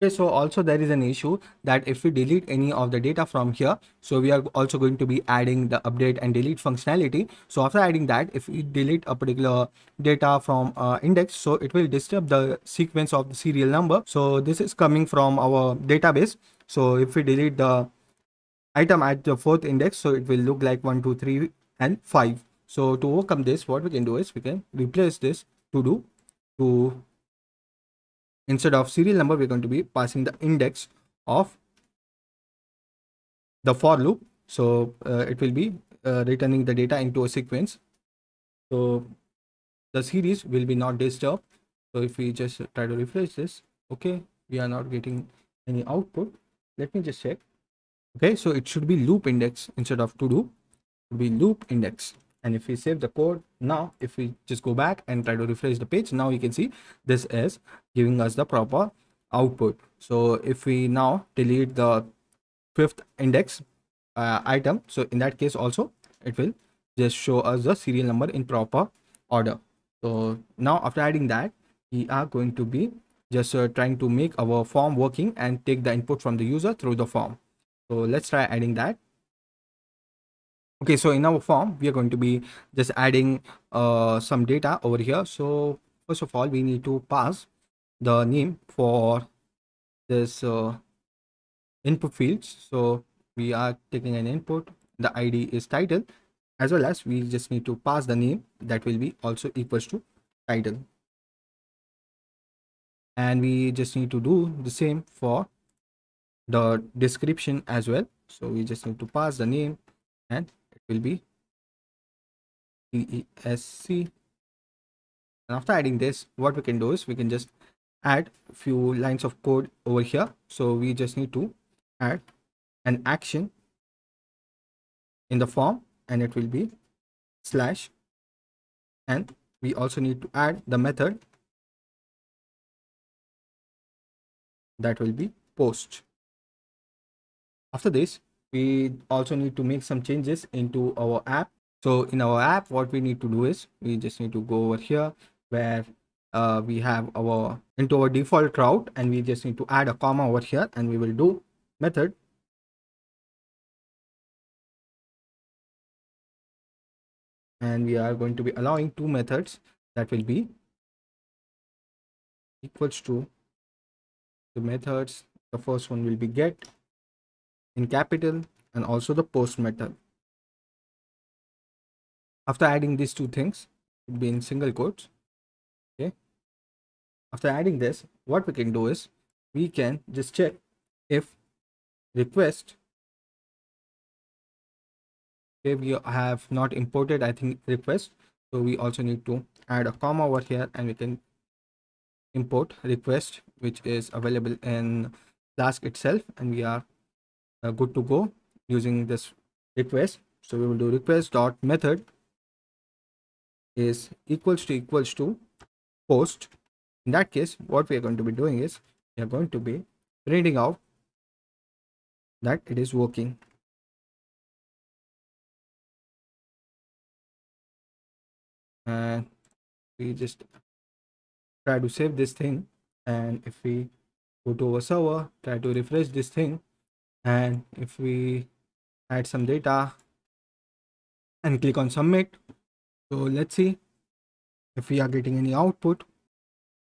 Okay, so also there is an issue that if we delete any of the data from here, so we are also going to be adding the update and delete functionality. So after adding that, if we delete a particular data from index, so it will disturb the sequence of the serial number. So this is coming from our database. So if we delete the item at the fourth index, so it will look like 1 2 3 and 5. So to overcome this, what we can do is we can replace this to do to, instead of serial number, we're going to be passing the index of the for loop. So it will be returning the data into a sequence. So the series will be not disturbed. So if we just try to refresh this, okay, we are not getting any output. Let me just check. Okay, so it should be loop index instead of to do, it will be loop index. And if we save the code, now if we just go back and try to refresh the page, now you can see this is giving us the proper output. So if we now delete the fifth index item, so in that case also it will just show us the serial number in proper order. So now after adding that, we are going to be just trying to make our form working and take the input from the user through the form. So let's try adding that. Okay, so in our form we are going to be just adding some data over here. So first of all, we need to pass the name for this input fields. So we are taking an input, the ID is title, as well as we just need to pass the name that will be also equals to title, and we just need to do the same for the description as well. So we just need to pass the name and it will be ESC. And after adding this, what we can do is we can just add a few lines of code over here. So we just need to add an action in the form and it will be slash, and we also need to add the method that will be post. After this, we also need to make some changes into our app. So in our app, what we need to do is we just need to go over here where we have our into our default route, and we just need to add a comma over here, and we will do method and we are going to be allowing two methods that will be equals to the methods. The first one will be get in capital and also the post method. After adding these two things, it will be in single quotes. Okay, after adding this, what we can do is we can just check if request, okay, we have not imported, I think, request. So we also need to add a comma over here and we can import request, which is available in Flask itself, and we are good to go using this request. So we will do request dot method is equals to post. In that case, what we are going to be doing is we are going to be printing out that it is working. And we just try to save this thing. And if we go to our server, try to refresh this thing, and if we add some data and click on submit, so let's see if we are getting any output.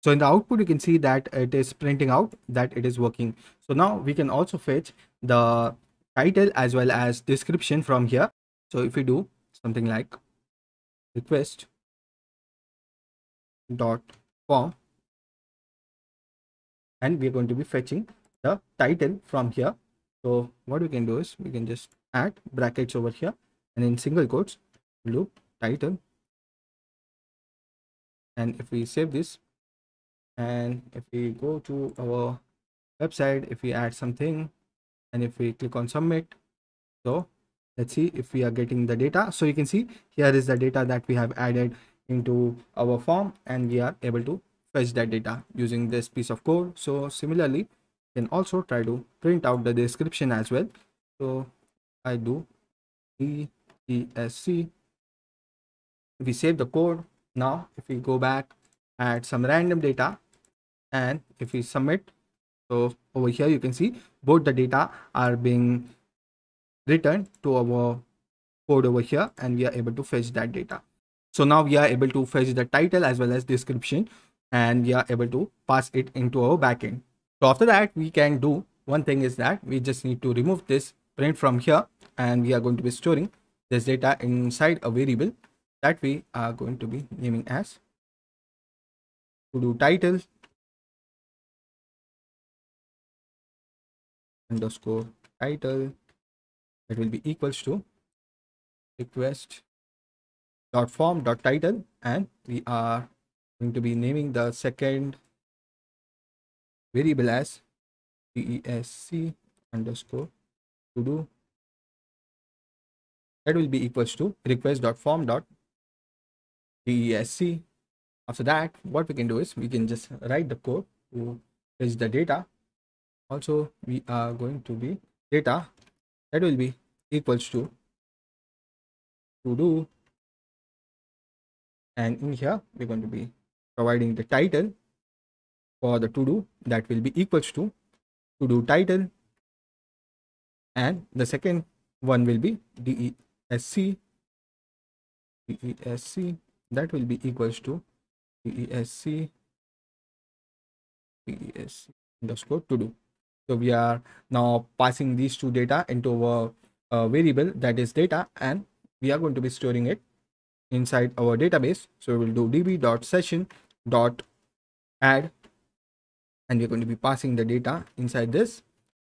So in the output, you can see that it is printing out that it is working. So now we can also fetch the title as well as description from here. So if we do something like request dot form, and we're going to be fetching the title from here. So what we can do is we can just add brackets over here, and in single quotes we'll do title. And if we save this, and if we go to our website, if we add something, and if we click on submit, so let's see if we are getting the data. So you can see here is the data that we have added into our form, and we are able to fetch that data using this piece of code. So similarly, you can also try to print out the description as well. So I do ESC. If we save the code, now if we go back, add some random data, and if we submit, so over here you can see both the data are being returned to our code over here, and we are able to fetch that data. So now we are able to fetch the title as well as description, and we are able to pass it into our backend. So after that, we can do one thing is that we just need to remove this print from here, and we are going to be storing this data inside a variable that we are going to be naming as to do title underscore title, that will be equals to request dot form dot title, and we are going to be naming the second variable as desc underscore to do, that will be equals to request dot form dot desc. After that, what we can do is we can just write the code to fetch the data. Also, we are going to be data, that will be equals to do, and in here we're going to be providing the title for the to do, that will be equals to do title, and the second one will be desc that will be equals to desc underscore to do. So we are now passing these two data into our variable that is data, and we are going to be storing it inside our database. So we will do db.session.add, and we're going to be passing the data inside this,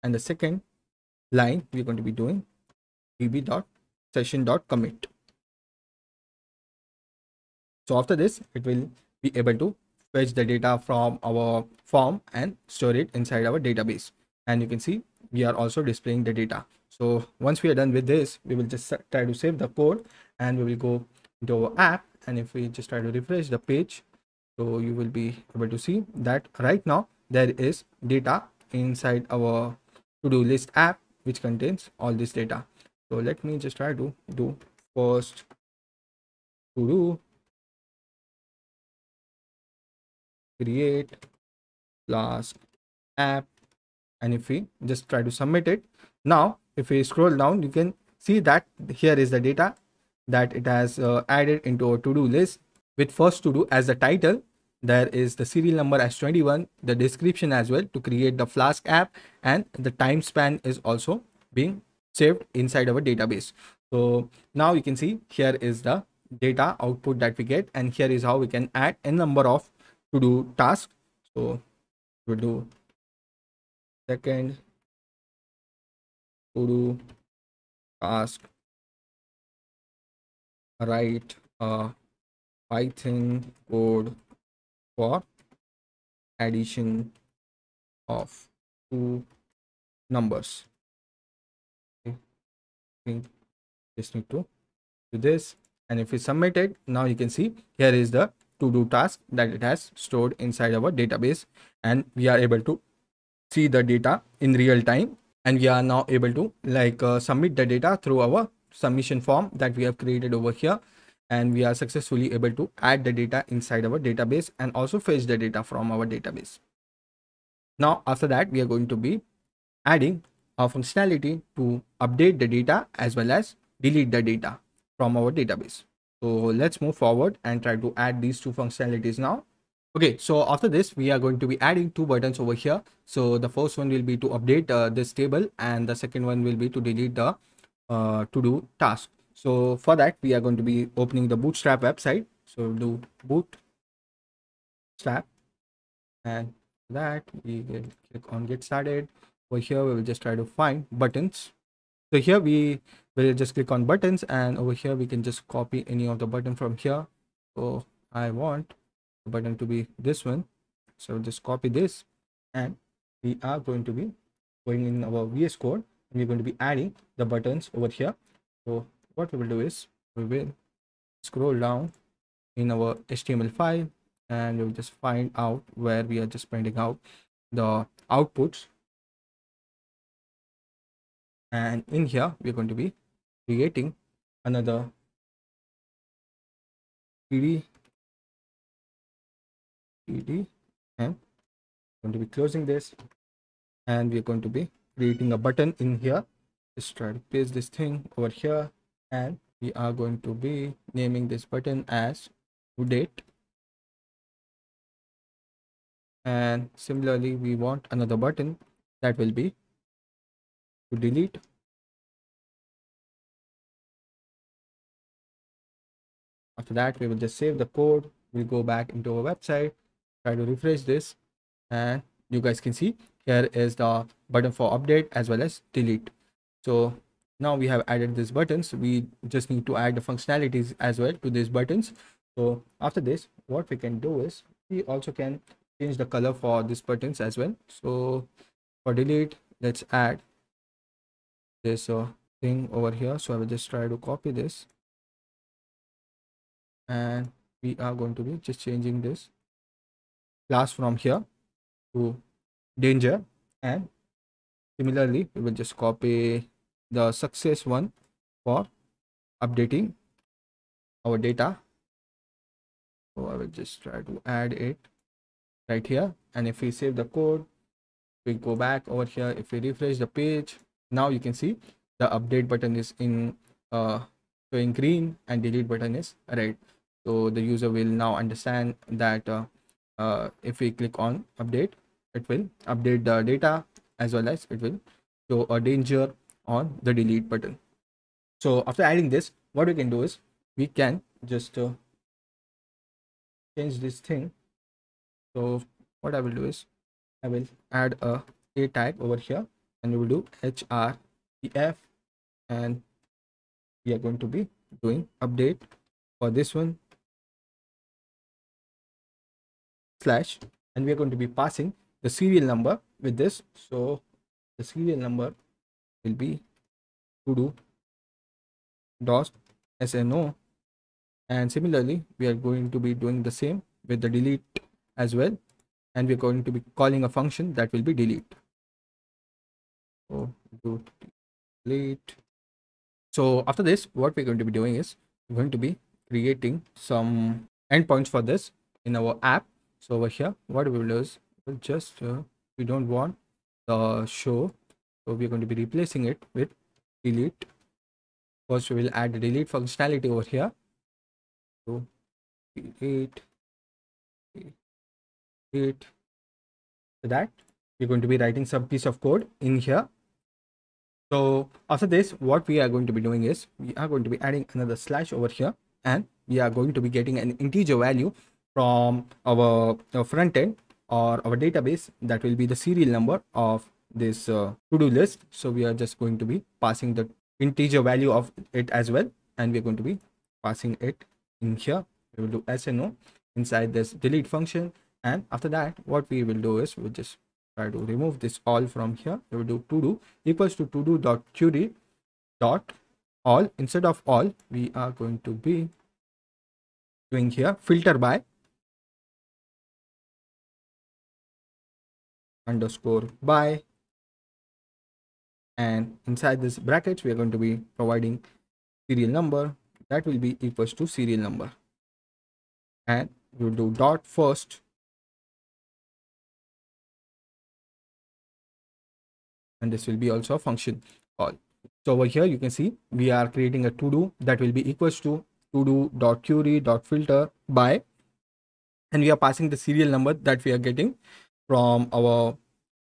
and the second line we're going to be doing db.session.commit. So after this, it will be able to fetch the data from our form and store it inside our database. And you can see we are also displaying the data. So once we are done with this, we will just try to save the code, and we will go into our app. And if we just try to refresh the page, so you will be able to see that right now there is data inside our to-do list app which contains all this data. So let me just try to do first to do create last app, and if we just try to submit it, now if we scroll down, you can see that here is the data that it has added into a to-do list with first to do as the title. There is the serial number as 21, the description as well to create the Flask app, and the time span is also being saved inside our database. So now you can see here is the data output that we get, and here is how we can add a number of to do tasks. So we'll do second to do task, write a Python code for addition of two numbers. think just need to do this, and if we submit it, now you can see here is the to do task that it has stored inside our database, and we are able to see the data in real time, and we are now able to submit the data through our submission form that we have created over here, and we are successfully able to add the data inside our database and also fetch the data from our database. Now after that, we are going to be adding a functionality to update the data as well as delete the data from our database. So let's move forward and try to add these two functionalities now. Okay, so after this, we are going to be adding two buttons over here. So the first one will be to update this table, and the second one will be to delete the to-do task. So for that, we are going to be opening the Bootstrap website. So do Bootstrap, and that we will click on get started. Over here, we will just try to find buttons. So here we will just click on buttons, and over here we can just copy any of the button from here. So I want the button to be this one, so just copy this, and we are going to be going in our VS Code, and we're going to be adding the buttons over here. So what we will do is we will scroll down in our HTML file, and we'll just find out where we are just printing out the outputs, and in here we're going to be creating another 3D and going to be closing this, and we're going to be creating a button in here. Just try to paste this thing over here, and we are going to be naming this button as date, and similarly we want another button that will be to delete. After that, we will just save the code. We'll go back into our website, try to refresh this, and you guys can see here is the button for update as well as delete. So now we have added these buttons. We just need to add the functionalities as well to these buttons. So after this, what we can do is we also can change the color for these buttons as well. So for delete, let's add this thing over here. So I will just try to copy this, and we are going to be just changing this class from here to danger, and similarly we will just copy the success one for updating our data. So I will just try to add it right here, and if we save the code, we go back over here, if we refresh the page, now you can see the update button is in showing green and delete button is red. So the user will now understand that if we click on update, it will update the data as well as it will show a danger on the delete button. So after adding this, what we can do is we can just change this thing. So what I will do is I will add a tag over here, and we will do href, and we are going to be doing update for this one slash, and we are going to be passing the serial number with this. So the serial number will be to do dot sno, and similarly we are going to be doing the same with the delete as well, and we're going to be calling a function that will be delete. So do delete. So after this, what we're going to be doing is we're going to be creating some endpoints for this in our app. So over here, what we will do is we'll just we don't want the show, so we're going to be replacing it with delete. First, we will add the delete functionality over here. So delete. So that we're going to be writing some piece of code in here. So after this, what we are going to be doing is we are going to be adding another slash over here, and we are going to be getting an integer value from our front end or our database that will be the serial number of this to-do list. So we are just going to be passing the integer value of it as well, and we're going to be passing it in here. We will do SNO inside this delete function, and after that, what we will do is we'll just try to remove this all from here. We will do to do equals to do dot query dot all. Instead of all, we are going to be doing here filter by underscore by, and inside this brackets we are going to be providing serial number that will be equals to serial number, and we'll do dot first, and this will be also a function call. So over here you can see we are creating a to do that will be equals to do dot query dot filter by, and we are passing the serial number that we are getting from our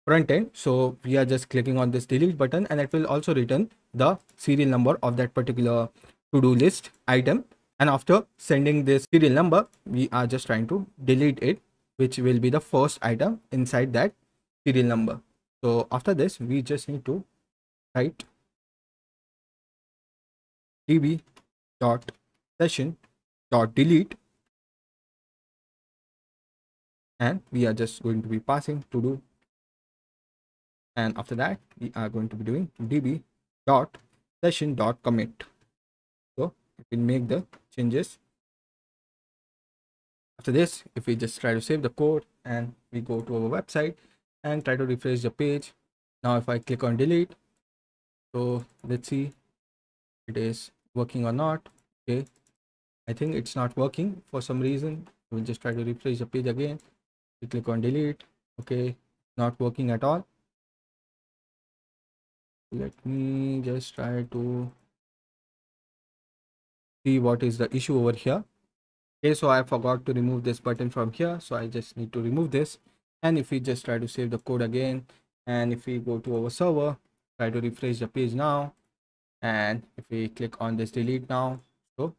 front end. So we are just clicking on this delete button, and it will also return the serial number of that particular to-do list item. And after sending this serial number, we are just trying to delete it, which will be the first item inside that serial number. So after this, we just need to write db dot session dot delete, and we are just going to be passing to do, and after that we are going to be doing db dot session dot commit. So it will make the changes. After this, if we just try to save the code and we go to our website and try to refresh the page, now if I click on delete, so let's see it is working or not. Okay, I think it's not working for some reason. We'll just try to refresh the page again. We click on delete. Okay, not working at all. Let me just try to see what is the issue over here. Okay, so I forgot to remove this button from here, so I just need to remove this. And if we just try to save the code again, and if we go to our server, try to refresh the page now, and if we click on this delete now, so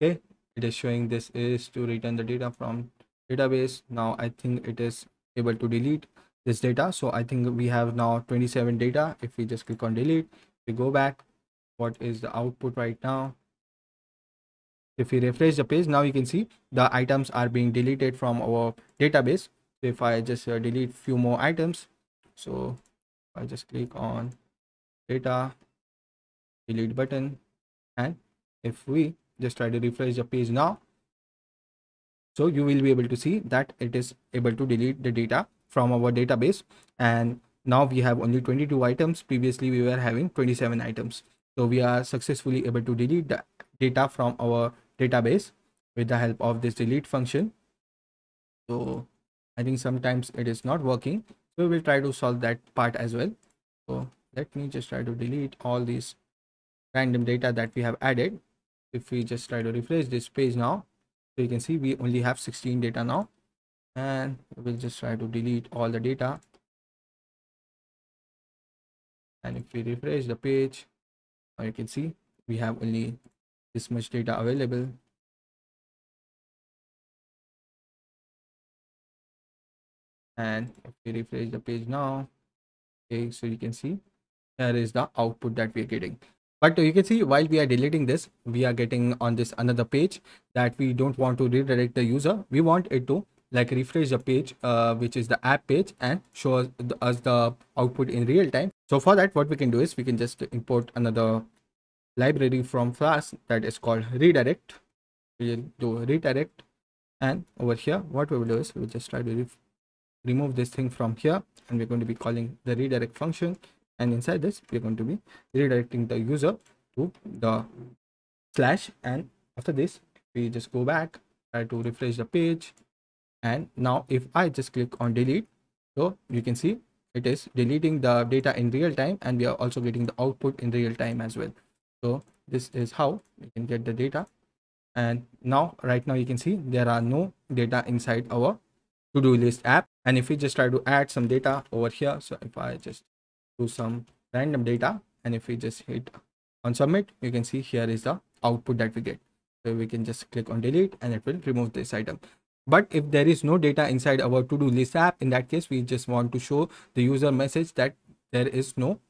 okay, it is showing this is to return the data from database. Now I think it is able to delete this data, so I think we have now 27 data. If we just click on delete, we go back, what is the output right now? If we refresh the page, now you can see the items are being deleted from our database. So if I just delete few more items, so I just click on data delete button, and if we just try to refresh the page now, so you will be able to see that it is able to delete the data from our database. And now we have only 22 items. Previously we were having 27 items. So we are successfully able to delete the data from our database with the help of this delete function. So I think sometimes it is not working, so we will try to solve that part as well. So let me just try to delete all these random data that we have added. If we just try to refresh this page now, so you can see we only have 16 data now, and we'll just try to delete all the data. And if we refresh the page, now you can see we have only this much data available. And if we refresh the page now, okay, so you can see here is the output that we are getting. But you can see while we are deleting this, we are getting on this another page that we don't want to redirect the user. We want it to like refresh the page, which is the app page, and show us the output in real time. So for that, what we can do is we can just import another library from Flask that is called redirect. We'll do redirect, and over here what we will do is we'll just try to remove this thing from here, and we're going to be calling the redirect function, and inside this we're going to be redirecting the user to the slash. And after this we just go back, try to refresh the page, and now if I just click on delete, so you can see it is deleting the data in real time, and we are also getting the output in real time as well. So this is how you can get the data. And now right now you can see there are no data inside our to-do list app. And if we just try to add some data over here, so if I just do some random data, and if we just hit on submit, you can see here is the output that we get. So we can just click on delete, and it will remove this item. But if there is no data inside our to-do list app, in that case we just want to show the user message that there is no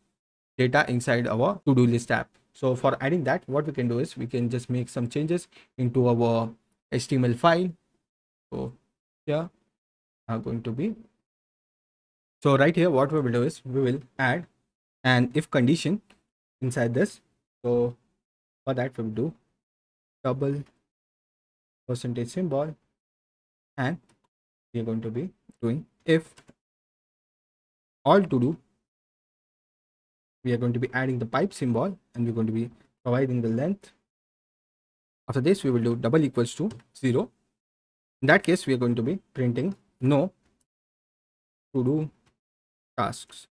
data inside our to-do list app. So for adding that, what we can do is we can just make some changes into our HTML file. So here are going to be, so right here what we will do is we will add an if condition inside this. So For that, we'll do double percentage symbol, and we are going to be doing if all to do. We are going to be adding the pipe symbol, and we're going to be providing the length. After this, we will do double equals to 0. In that case, we are going to be printing no to do tasks,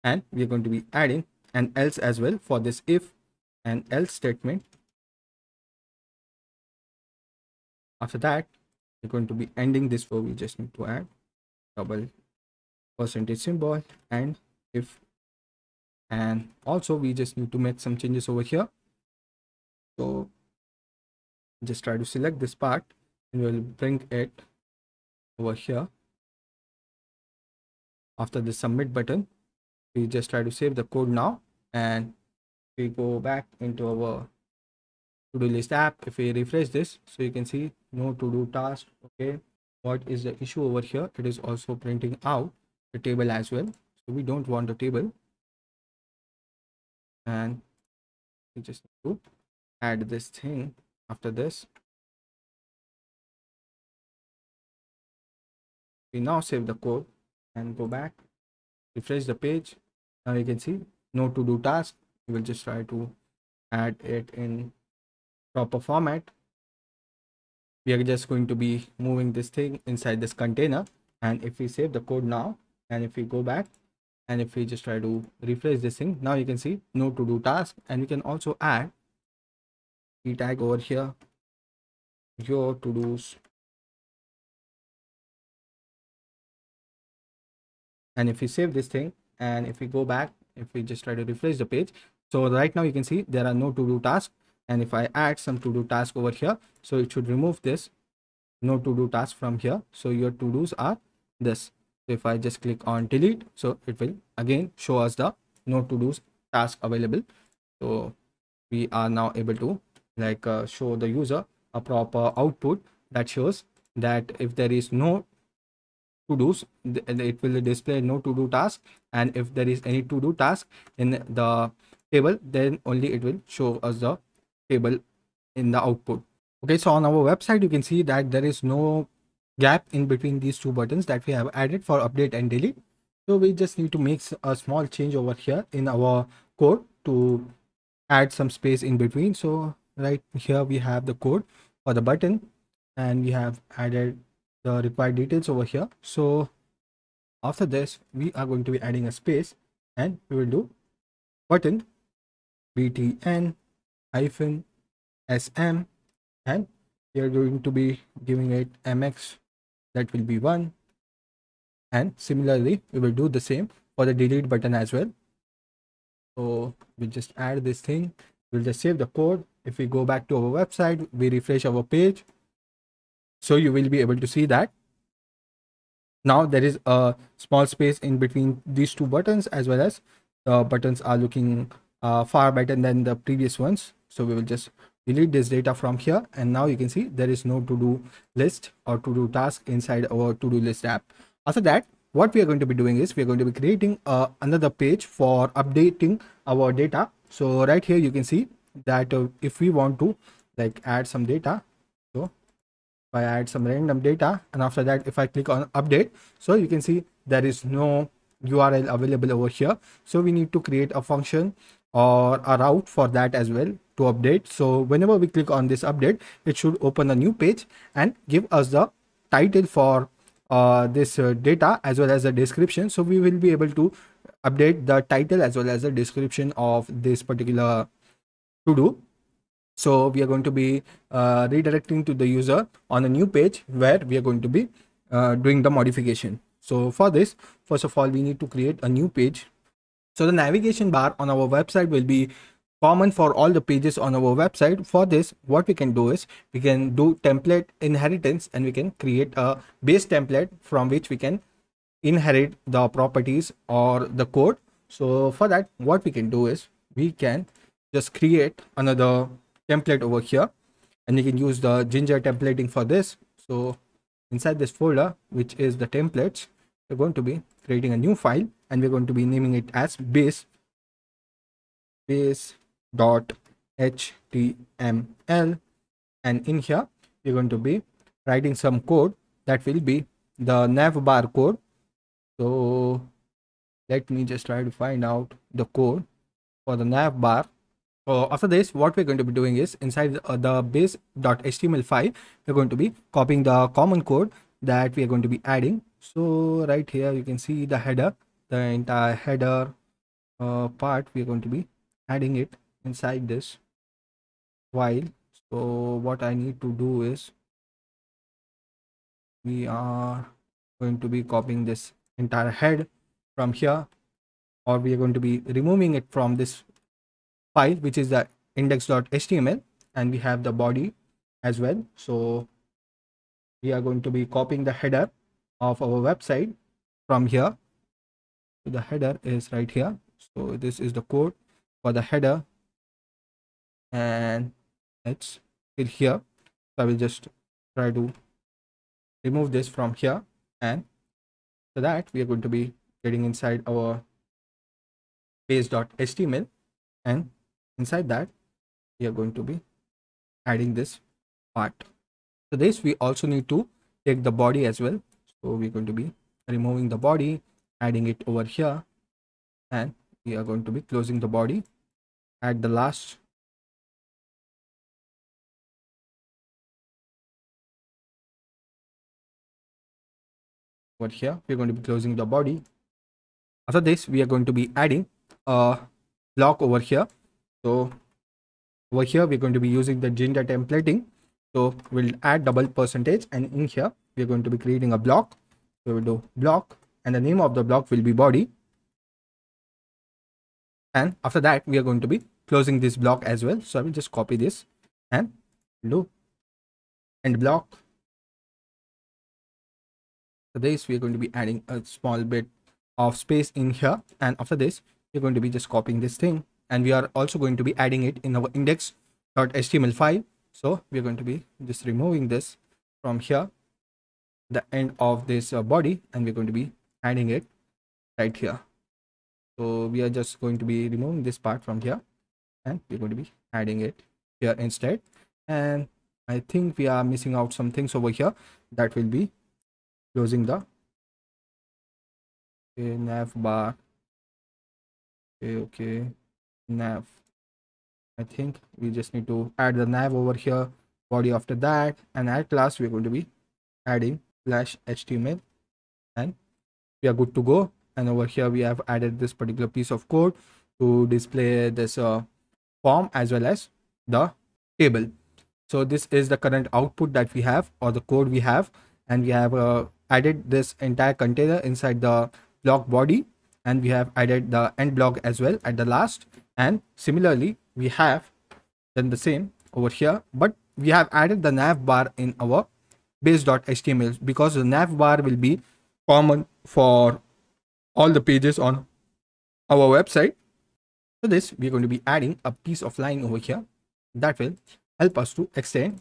and we are going to be adding an else as well for this if and else statement. After that, we're going to be ending this, so we just need to add double percentage symbol and if, and also we just need to make some changes over here. So just try to select this part and we'll bring it over here. After the submit button, we just try to save the code now, and we go back into our to-do list app. If we refresh this, so you can see no to-do task. Okay, what is the issue over here? It is also printing out the table as well, so we don't want the table, and we just need to add this thing. After this, we now save the code and go back, refresh the page. Now you can see no to do task. We will just try to add it in proper format. We are just going to be moving this thing inside this container, and if we save the code now, and if we go back, and if we just try to refresh this thing, now you can see no to do task, and we can also add the tag over here, your to do's. And if we save this thing, and if we go back, if we just try to refresh the page, so right now you can see there are no to do tasks. And if I add some to do task over here, so it should remove this no to do task from here. So your to do's are this. So if I just click on delete, so it will again show us the no to do's task available. So we are now able to show the user a proper output that shows that if there is no to do's, it will display no to do task, and if there is any to do task in the table, then only it will show us the table in the output. Okay, so on our website you can see that there is no gap in between these two buttons that we have added for update and delete. So we just need to make a small change over here in our code to add some space in between. So right here we have the code for the button, and we have added the required details over here. So after this, we are going to be adding a space, and we will do button btn hyphen sm, and we are going to be giving it mx, that will be 1. And similarly we will do the same for the delete button as well. So we'll just add this thing, we'll just save the code. If we go back to our website, we refresh our page, so you will be able to see that now there is a small space in between these two buttons, as well as the buttons are looking far better than the previous ones. So we will just delete this data from here, and now you can see there is no to do list or to do task inside our to do list app. After that, what we are going to be doing is we are going to be creating another page for updating our data. So right here you can see that if we want to add some data, so if I add some random data, and after that if I click on update, so you can see there is no URL available over here. So we need to create a function or a route for that as well to update. So whenever we click on this update, it should open a new page and give us the title for this data as well as the description. So we will be able to update the title as well as the description of this particular to do. So we are going to be redirecting to the user on a new page where we are going to be doing the modification. So for this, first of all, we need to create a new page. So the navigation bar on our website will be common for all the pages on our website. For this, what we can do is we can do template inheritance, and we can create a base template from which we can inherit the properties or the code. So for that, what we can do is we can just create another template over here, and you can use the Ginger templating for this. So inside this folder, which is the templates, we're going to be creating a new file, and we're going to be naming it as base base dot html, and in here we're going to be writing some code that will be the nav bar code. So let me just try to find out the code for the nav bar. After this, what we're going to be doing is inside the base.html file, we're going to be copying the common code that we are going to be adding. So right here, you can see the header, the entire header part. We are going to be adding it inside this file. So what I need to do is we are going to be copying this entire head from here, or we are going to be removing it from this file, which is the index.html, and we have the body as well. So we are going to be copying the header of our website from here. So the header is right here. So this is the code for the header, and it's in here. So I will just try to remove this from here, and so that we are going to be getting inside our base.html, and inside that we are going to be adding this part. So this we also need to take the body as well. So we're going to be removing the body, adding it over here, and we are going to be closing the body at the last. Over here we're going to be closing the body. After this, we are going to be adding a block over here. So over here we're going to be using the gender templating. So we'll add double percentage, and in here we're going to be creating a block. So we'll do block, and the name of the block will be body. And after that, we are going to be closing this block as well. So I will just copy this and do end block. For this, we are going to be adding a small bit of space in here, and after this we're going to be just copying this thing, and we are also going to be adding it in our index.html file. So we're going to be just removing this from here, the end of this body, and we're going to be adding it right here. So we are just going to be removing this part from here, and we're going to be adding it here instead. And I think we are missing out some things over here. That will be closing the nav bar. Okay, nav. I think we just need to add the nav over here, body after that, and at last we're going to be adding /html, and we are good to go. And over here we have added this particular piece of code to display this form as well as the table. So this is the current output that we have, or the code we have, and we have added this entire container inside the block body, and we have added the end block as well at the last. And similarly we have done the same over here, but we have added the nav bar in our base.html, because the nav bar will be common for all the pages on our website. For this, we're going to be adding a piece of line over here that will help us to extend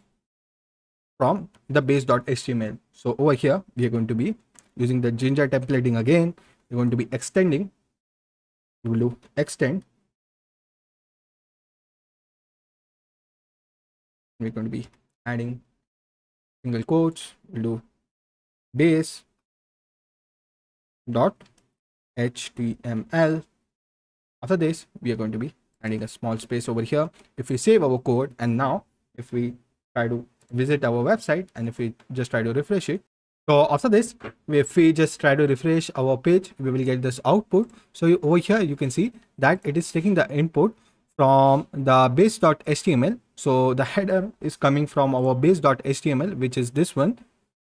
from the base.html. So over here, we are going to be using the Ginger templating again. We're going to be extending. We will do extend. We're going to be adding single quotes. We'll do base dot html. After this, we are going to be adding a small space over here. If we save our code, and now if we try to visit our website, and if we just try to refresh it, so after this, if we just try to refresh our page, we will get this output. So over here you can see that it is taking the input from the base.html. so the header is coming from our base.html, which is this one,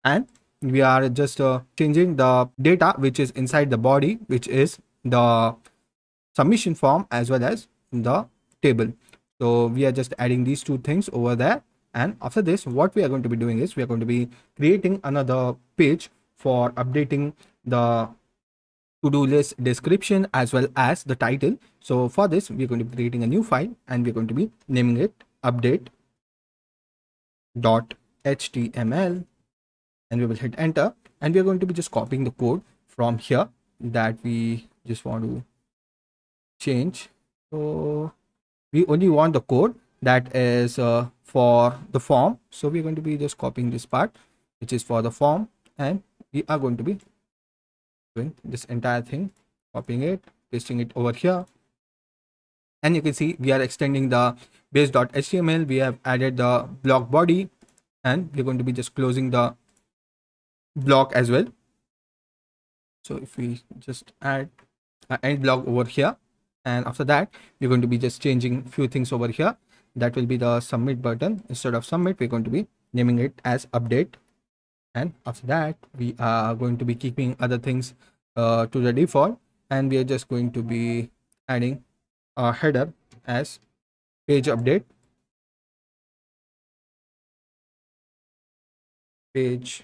and we are just changing the data which is inside the body, which is the submission form as well as the table. So we are just adding these two things over there. And after this, what we are going to be doing is we are going to be creating another page for updating the to-do list description as well as the title. So for this, we're going to be creating a new file, and we're going to be naming it update.html, and we will hit enter, and we are going to be just copying the code from here that we just want to change. So we only want the code that is for the form. So we're going to be just copying this part which is for the form, and we are going to be doing this entire thing, copying it, pasting it over here. And you can see we are extending the base.html. We have added the block body, and we're going to be just closing the block as well. So if we just add an end block over here, and after that we're going to be just changing few things over here. That will be the submit button. Instead of submit, we're going to be naming it as update, and after that we are going to be keeping other things to the default, and we are just going to be adding a header as page update, page,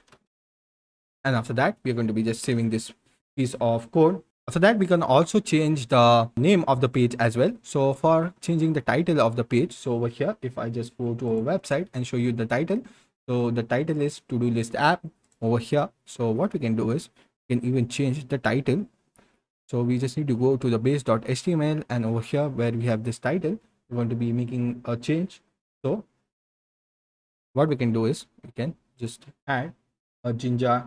and after that we're going to be just saving this piece of code. After that, we can also change the name of the page as well. So for changing the title of the page, so over here, if I just go to our website and show you the title, so the title is to-do list app over here. So what we can do is we can even change the title. So we just need to go to the base.html, and over here where we have this title, we're going to be making a change. So what we can do is we can just add a Jinja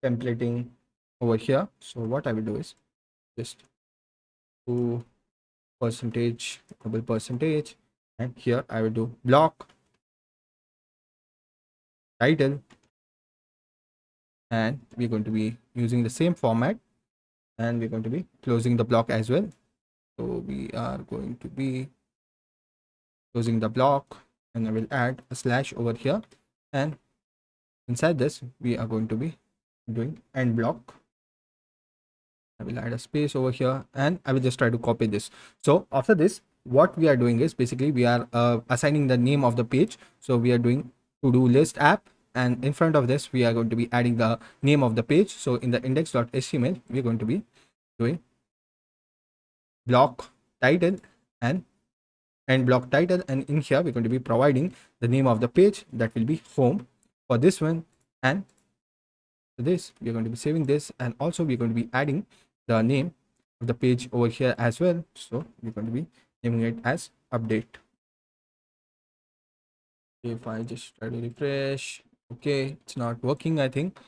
templating over here. So what I will do is just to percentage, double percentage, and here I will do block title, and we're going to be using the same format, and we're going to be closing the block as well. So we are going to be closing the block, and I will add a slash over here, and inside this we are going to be doing end block. I will add a space over here, and I will just try to copy this. So after this, what we are doing is basically we are assigning the name of the page. So we are doing to-do list app, and in front of this we are going to be adding the name of the page. So in the index.html we are going to be doing block title and end block title, and in here we're going to be providing the name of the page, that will be home for this one. And this we're going to be saving this, and also we're going to be adding the name of the page over here as well. So we're going to be naming it as update. If I just try to refresh, okay, it's not working, I think.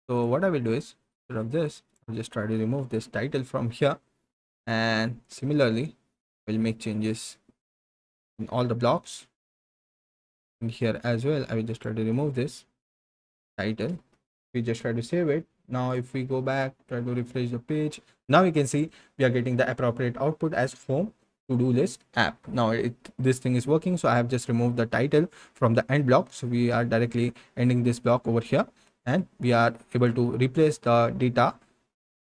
So what I will do is, instead of this, I'll just try to remove this title from here, and similarly we'll make changes in all the blocks. In here as well, I will just try to remove this title. We just try to save it. Now if we go back, try to refresh the page, now you can see we are getting the appropriate output as home to-do list app. Now this thing is working. So I have just removed the title from the end block, so we are directly ending this block over here, and we are able to replace the data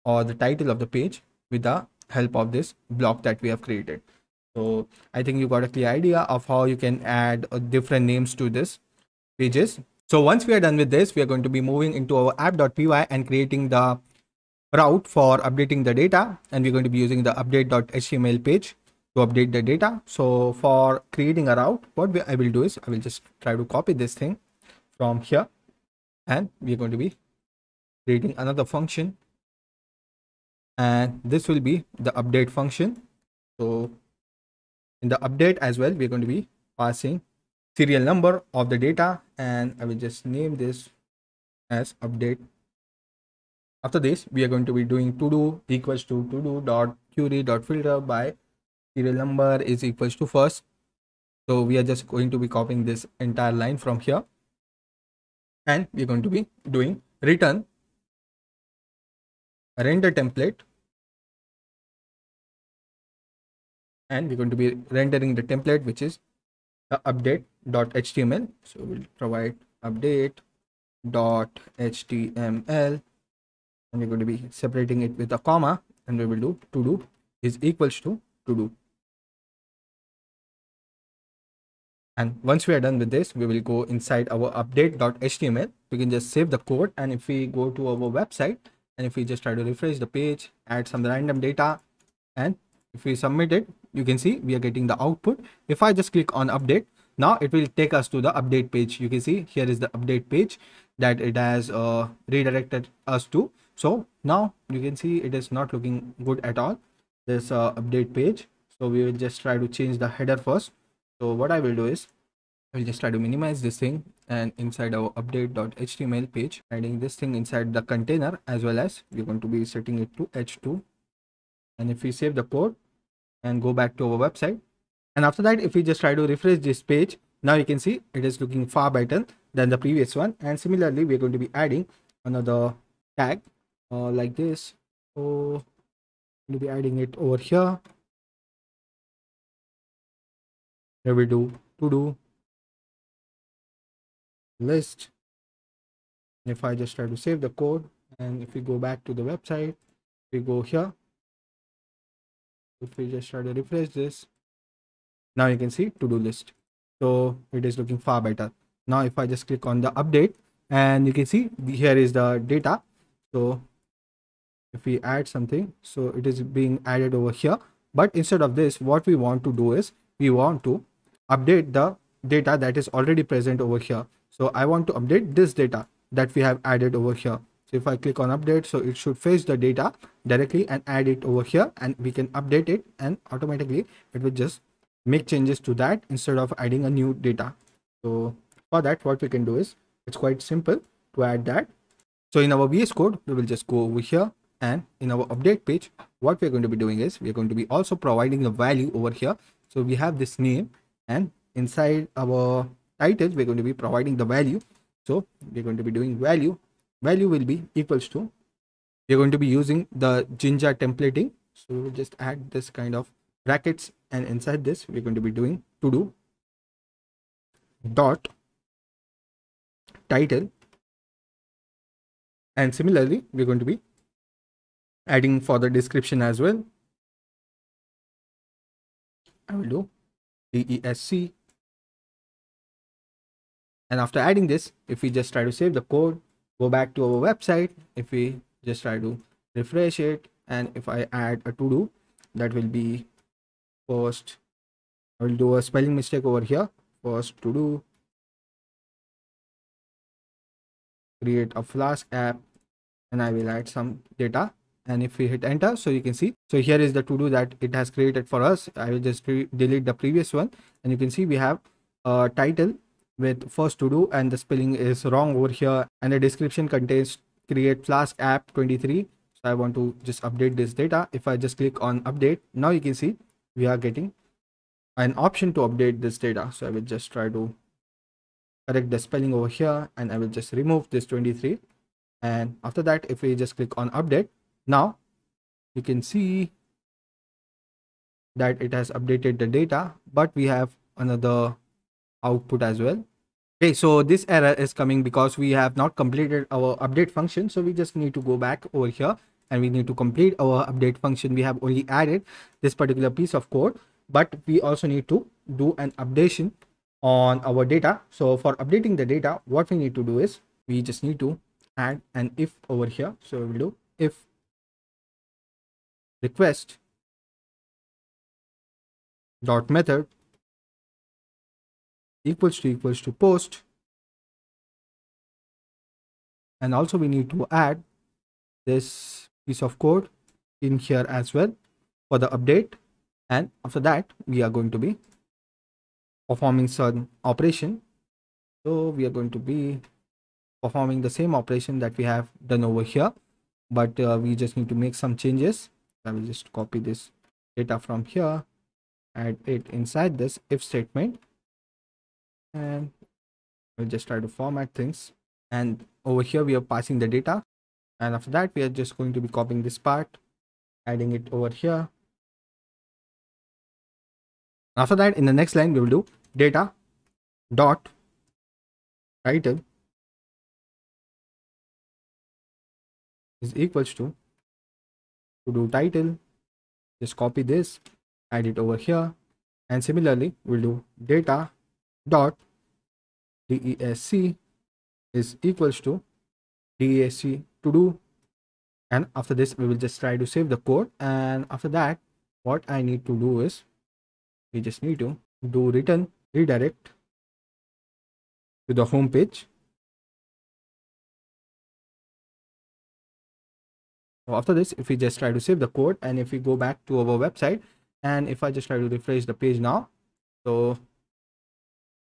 or the title of the page with the help of this block that we have created. So I think you got a clear idea of how you can add different names to this pages. So once we are done with this, we are going to be moving into our app.py and creating the route for updating the data, and we're going to be using the update.html page to update the data. So for creating a route, what I will do is I will just try to copy this thing from here, and we're going to be creating another function, and this will be the update function. So in the update as well, we're going to be passing serial number of the data, and I will just name this as update. After this, we are going to be doing to do equals to do dot query dot filter by serial number is equals to first. So we are just going to be copying this entire line from here, and we're going to be doing return render template, and we're going to be rendering the template which is the update.html. So we'll provide update.html, and we're going to be separating it with a comma, and we will do to do is equals to do. And once we are done with this, we will go inside our update.html. We can just save the code, and if we go to our website, and if we just try to refresh the page, add some random data, and if we submit it, you can see we are getting the output. If I just click on update, now it will take us to the update page. You can see here is the update page that it has redirected us to. So now you can see it is not looking good at all, this update page. So we will just try to change the header first. So what I will do is I will just try to minimize this thing, and inside our update.html page, adding this thing inside the container, as well as we're going to be setting it to h2. And if we save the code and go back to our website, and after that, if we just try to refresh this page, now you can see it is looking far better than the previous one. And similarly, we're going to be adding another tag like this. So we'll be adding it over here. Here we do to do list. If I just try to save the code, and if we go back to the website, we go here. If we just try to refresh this, now you can see to-do list. So it is looking far better. Now if I just click on the update, and you can see here is the data. So if we add something, so it is being added over here. But instead of this, what we want to do is we want to update the data that is already present over here. So I want to update this data that we have added over here. So if I click on update, so it should fetch the data directly and add it over here, and we can update it, and automatically it will just make changes to that instead of adding a new data. So for that, what we can do is, it's quite simple to add that. So in our VS Code, we will just go over here, and in our update page, what we're going to be doing is we're going to be also providing a value over here. So we have this name, and inside our title, we're going to be providing the value. So we're going to be doing value. Value will be equals to, we're going to be using the Jinja templating. So we'll just add this kind of brackets, and inside this, we're going to be doing to do dot title. And similarly, we're going to be adding for the description as well. I will do DESC. And after adding this, if we just try to save the code, go back to our website, if we just try to refresh it, and if I add a to do, that will be first, I will do a spelling mistake over here. First to do, create a Flask app, and I will add some data. And if we hit enter, so you can see, so here is the to do that it has created for us. I will just delete the previous one, and you can see we have a title with first to do, and the spelling is wrong over here, and the description contains create Flask app 23. So I want to just update this data. If I just click on update, now you can see we are getting an option to update this data. So I will just try to correct the spelling over here, and I will just remove this 23. And after that, if we just click on update, now you can see that it has updated the data, but we have another output as well. Okay, so this error is coming because we have not completed our update function. So we just need to go back over here, and we need to complete our update function. We have only added this particular piece of code, but we also need to do an updation on our data. So for updating the data, what we need to do is we just need to add an if over here. So we will do if request dot method equals to post, and also we need to add this piece of code in here as well for the update. And after that, we are going to be performing some operation. So we are going to be performing the same operation that we have done over here, but we just need to make some changes. I will just copy this data from here, add it inside this if statement, and we'll just try to format things. And over here we are passing the data, and after that we are just going to be copying this part, adding it over here. After that, in the next line, we will do data dot title is equals to do title. Just copy this, add it over here, and similarly we'll do data dot DESC is equals to DESC to do. And after this, we will just try to save the code. And after that, what I need to do is we just need to do return redirect to the home page. So after this, if we just try to save the code, and if we go back to our website, And if I just try to refresh the page now, so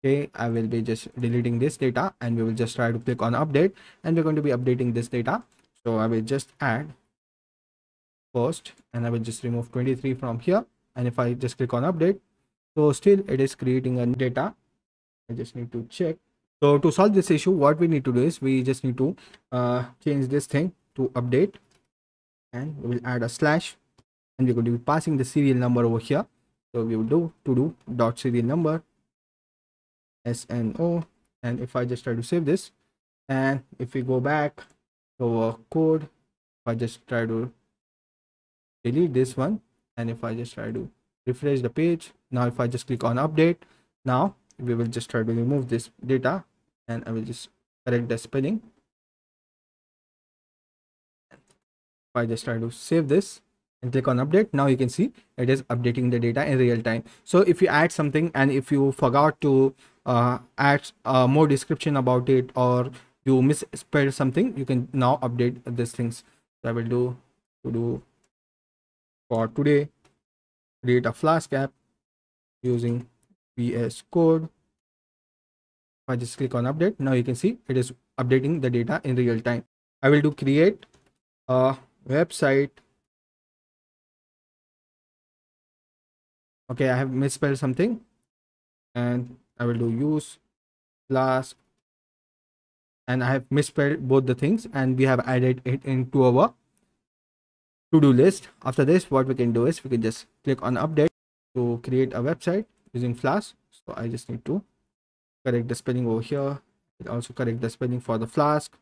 okay, I will be just deleting this data, and we will just try to click on update, and we're going to be updating this data. So I will just add first, and I will just remove 23 from here. And if I just click on update, so still it is creating a data. I just need to check. So to solve this issue, what we need to do is we just need to change this thing to update, and we will add a slash, and we're going to be passing the serial number over here. So we will do to do dot serial number SNO. And if I just try to save this, and if we go back to our code, if I just try to delete this one, and if I just try to refresh the page now, if I just click on update, now we will just try to remove this data, and I will just correct the spelling. If I just try to save this and click on update, now you can see it is updating the data in real time. So if you add something, and if you forgot to add more description about it, or you misspelled something, you can now update these things. So I will do to do for today, create a Flask app using VS Code. If I just click on update, now you can see it is updating the data in real time. I will do create a website. Okay, I have misspelled something, and I will do use Flask, and I have misspelled both the things, and we have added it into our to-do list. After this, what we can do is we can just click on update to create a website using Flask. So I just need to correct the spelling over here. It also correct the spelling for the Flask,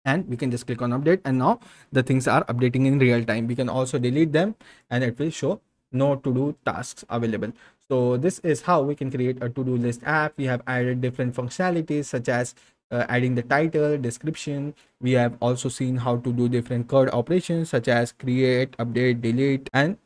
and we can just click on update, and now the things are updating in real time. We can also delete them, and it will show no to-do tasks available. So this is how we can create a to-do list app. We have added different functionalities, such as adding the title, description. We have also seen how to do different code operations, such as create, update, delete, and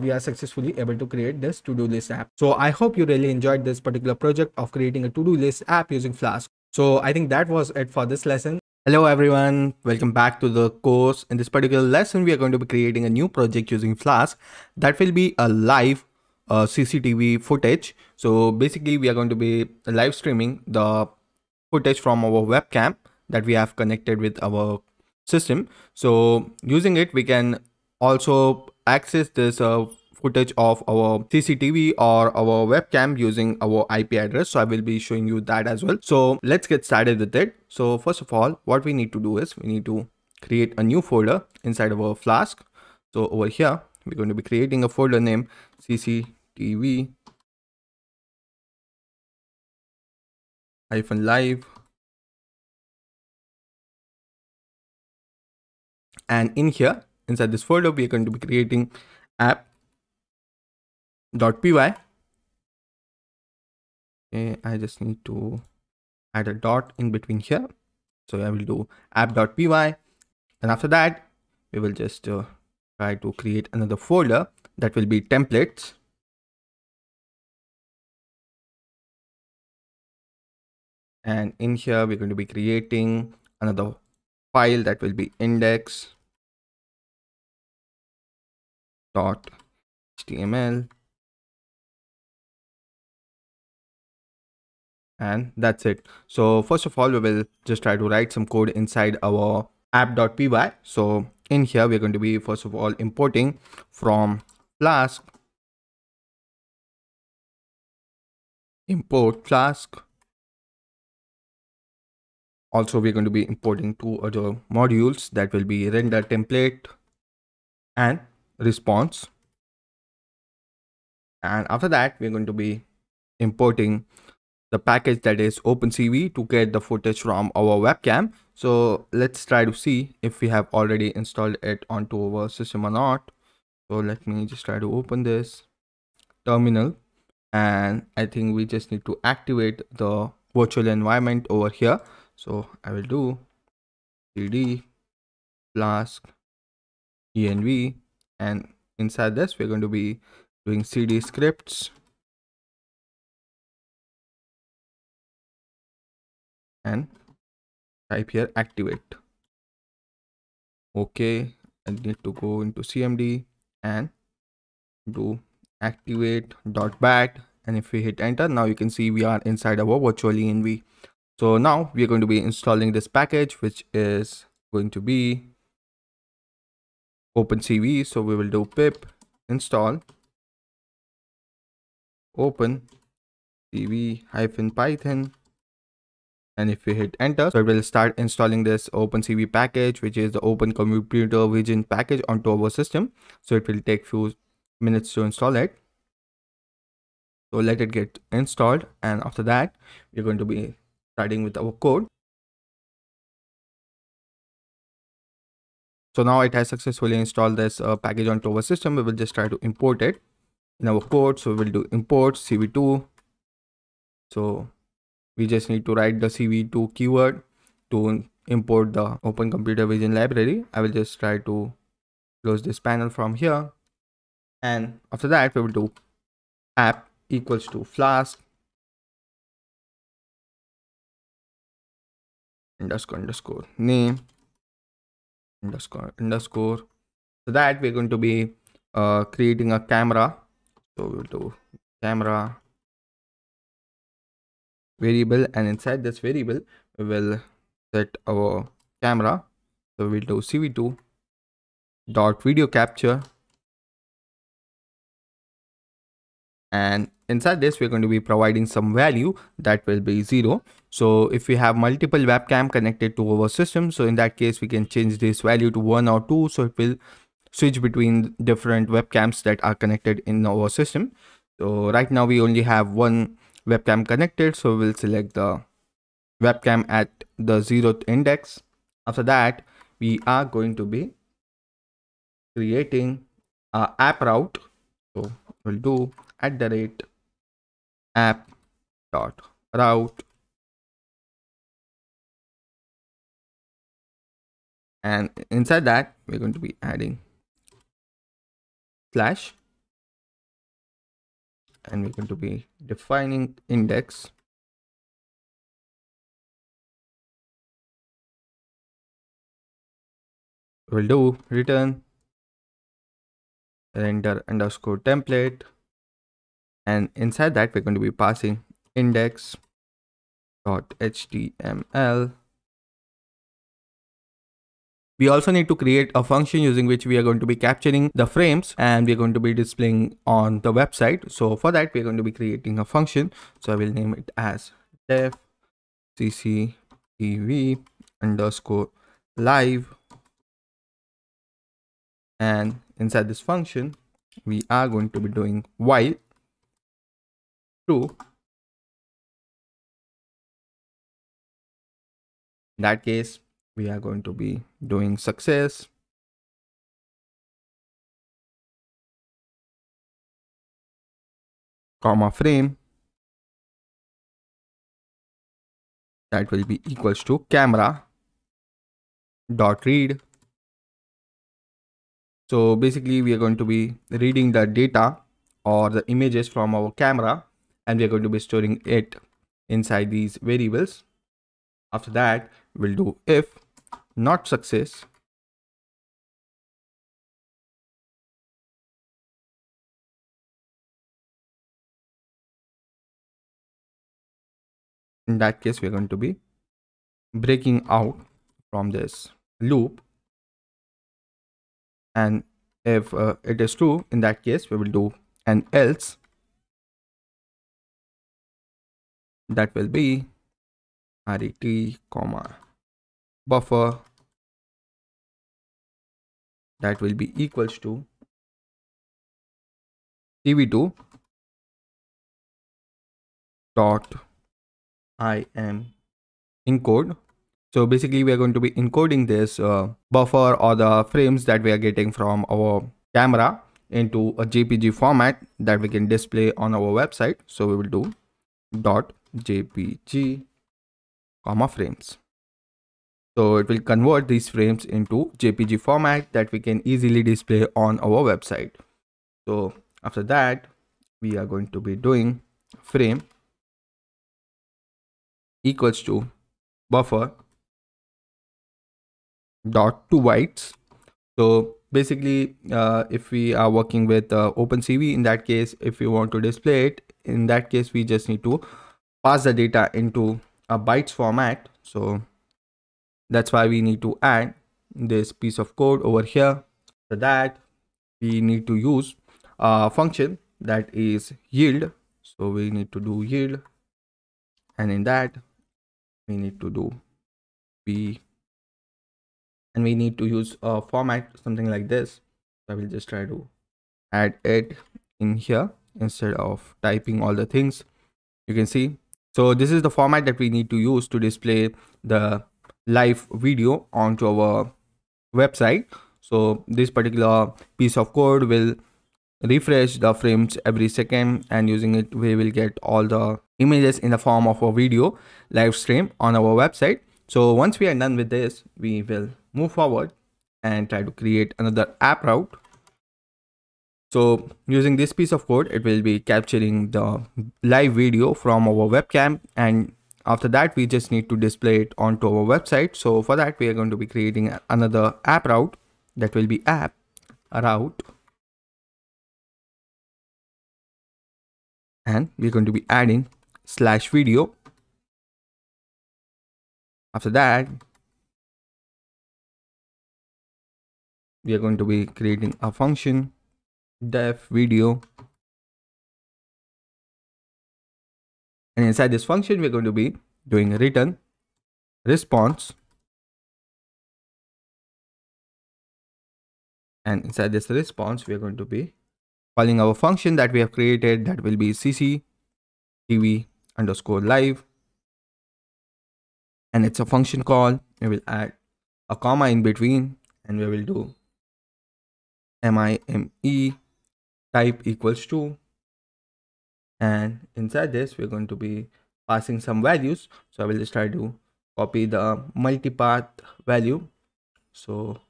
we are successfully able to create this to-do list app. So I hope you really enjoyed this particular project of creating a to-do list app using Flask. So I think that was it for this lesson. Hello everyone, welcome back to the course. In this particular lesson, we are going to be creating a new project using Flask that will be a live CCTV footage. So basically, we are going to be live streaming the footage from our webcam that we have connected with our system. So using it, we can also access this footage of our CCTV or our webcam using our IP address. So I will be showing you that as well. So let's get started with it. So first of all, what we need to do is we need to create a new folder inside of our Flask. So over here, we're going to be creating a folder named CCTV -live. And in here, inside this folder, we are going to be creating app.py. Okay, I just need to add a dot in between here. So I will do app.py. And after that, we will just try to create another folder that will be templates. And in here, we're going to be creating another file that will be index.html. And that's it. So first of all, we will just try to write some code inside our app.py. So in here, we're going to be first of all importing from Flask, import Flask. Also, we're going to be importing two other modules that will be render template and response. And after that, we're going to be importing the package that is OpenCV to get the footage from our webcam. So let's try to see if we have already installed it onto our system or not. So let me just try to open this terminal, and I think we just need to activate the virtual environment over here. So I will do cd flask env, and inside this we're going to be doing cd scripts and type here activate. Okay, I need to go into cmd and do activate.bat, and if we hit enter, now you can see we are inside our virtual env. So now we are going to be installing this package, which is going to be opencv. So we will do pip install opencv-python, and if we hit enter, so it will start installing this opencv package, which is the open computer vision package, onto our system. So it will take few minutes to install it. So let it get installed, and after that we're going to be starting with our code. So now it has successfully installed this package onto our system. We will just try to import it in our code. So we will do import cv2. So we just need to write the cv2 keyword to import the open computer vision library. I will just try to close this panel from here, and after that we will do app equals to flask underscore name underscore. So that we're going to be creating a camera. So we'll do camera variable, and inside this variable we will set our camera. So we'll do cv2 dot video capture, and inside this we're going to be providing some value that will be 0. So if we have multiple webcam connected to our system, so in that case we can change this value to 1 or 2. So it will switch between different webcams that are connected in our system. So right now we only have one webcam connected, so we'll select the webcam at the 0th index. After that we are going to be creating a app route. So we'll do @app.route, and inside that we're going to be adding slash, and we're going to be defining index. We'll do return render underscore template, and inside that we're going to be passing index.html. We also need to create a function using which we are going to be capturing the frames, and we're going to be displaying on the website. So for that we're going to be creating a function. So I will name it as def cctv underscore live, and inside this function we are going to be doing while true. In that case we are going to be doing success, comma frame, that will be equals to camera dot read. So basically we are going to be reading the data or the images from our camera, and we are going to be storing it inside these variables. After that we'll do if not success, in that case we're going to be breaking out from this loop, and if it is true, in that case we will do an else, that will be ret comma buffer, that will be equals to cv2 dot im encode. So basically we are going to be encoding this buffer or the frames that we are getting from our camera into a jpg format that we can display on our website. So we will do dot jpg comma frames. So it will convert these frames into jpg format that we can easily display on our website. So after that we are going to be doing frame equals to buffer dot 2 bytes. So basically, if we are working with OpenCV, in that case, if we want to display it, in that case, we just need to pass the data into a bytes format. So that's why we need to add this piece of code over here. For that, we need to use a function that is yield. So we need to do yield, and in that we need to do p, and we need to use a format something like this. So I will just try to add it in here instead of typing all the things. You can see, so this is the format that we need to use to display the live video onto our website. So this particular piece of code will refresh the frames every second, and using it we will get all the images in the form of a video live stream on our website. So once we are done with this, we will move forward and try to create another app route. So using this piece of code, it will be capturing the live video from our webcam, and after that we just need to display it onto our website. So for that, we are going to be creating another app route that will be app route, and we're going to be adding slash video. After that, we are going to be creating a function def video, and inside this function we're going to be doing return response, and inside this response we are going to be calling our function that we have created, that will be cctv underscore live, and it's a function call. We will add a comma in between, and we will do mime type equals to, and inside this we're going to be passing some values. So I will just try to copy the multipath value. So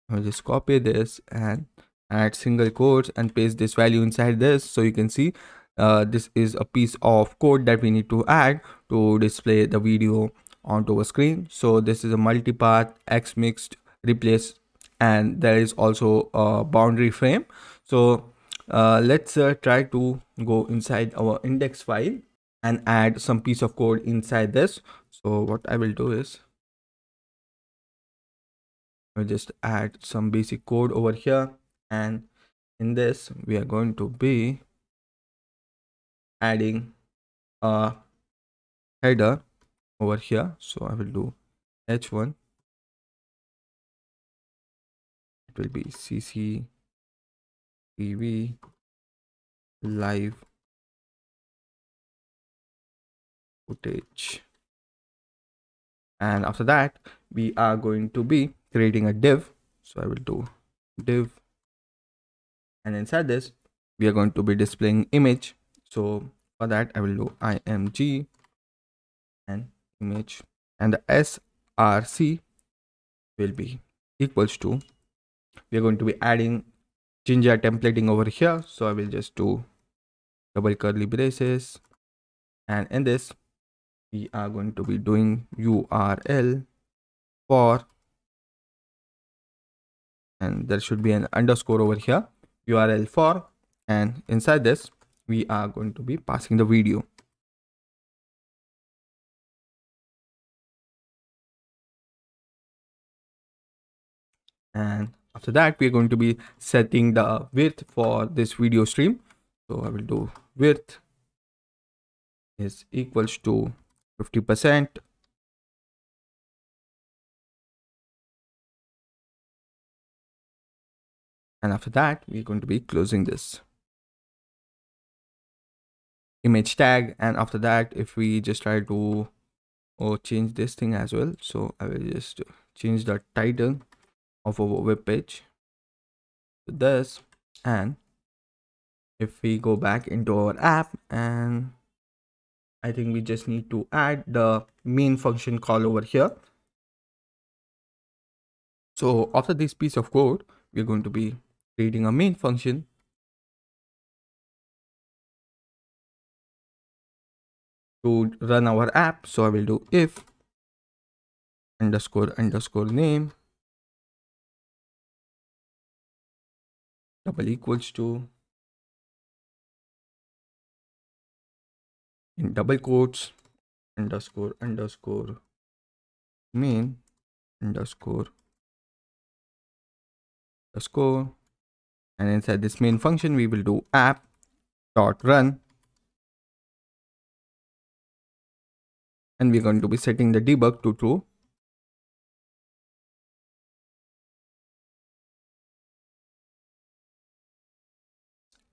I'll just copy this and add single quotes and paste this value inside this. So you can see this is a piece of code that we need to add to display the video onto a screen. So this is a multipath x mixed replace, and there is also a boundary frame. So let's try to go inside our index file and add some piece of code inside this. So what I will do is I'll just add some basic code over here, and in this we are going to be adding a header over here. So I will do h1, it will be cctv live footage, and after that we are going to be creating a div. So I will do div, and inside this we are going to be displaying image. So for that I will do img and image, and the src will be equals to, we are going to be adding Jinja templating over here. So I will just do double curly braces, and in this we are going to be doing url for, and there should be an underscore over here, url for, and inside this we are going to be passing the video. And after that we are going to be setting the width for this video stream. So I will do width is equals to 50%, and after that we're going to be closing this image tag. And after that, if we just try to change this thing as well, so I will just change the title of our web page to this, and if we go back into our app, and I think we just need to add the main function call over here. So after this piece of code, we're going to be creating a main function to run our app. So I will do if underscore underscore name double equals to, in double quotes, underscore underscore main underscore underscore, and inside this main function we will do app dot run, and we're going to be setting the debug to true.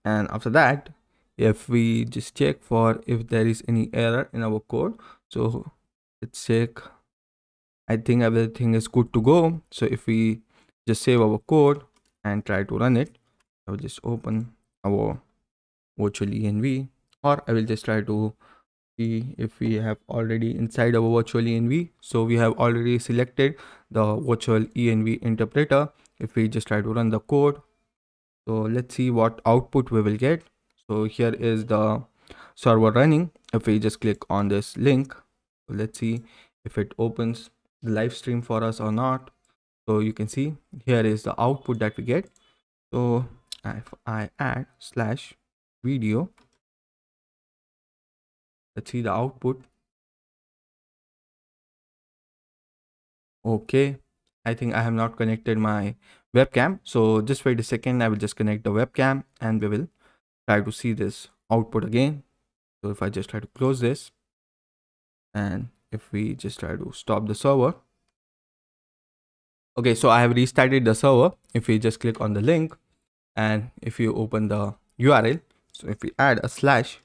And after that, if we just check for if there is any error in our code, so let's check. I think everything is good to go. So if we just save our code and try to run it, I will just open our virtual env, or I will just try to see if we have already inside our virtual env. So we have already selected the virtual env interpreter. If we just try to run the code, so let's see what output we will get. So here is the server running. If we just click on this link, so let's see if it opens the live stream for us or not. So you can see here is the output that we get. So if I add slash video, let's see the output. Okay, I think I have not connected my webcam, so just wait a second. I will just connect the webcam and we will try to see this output again. So if I just try to close this, and if we just try to stop the server, okay, so I have restarted the server. If we just click on the link and if you open the URL, so if we add a slash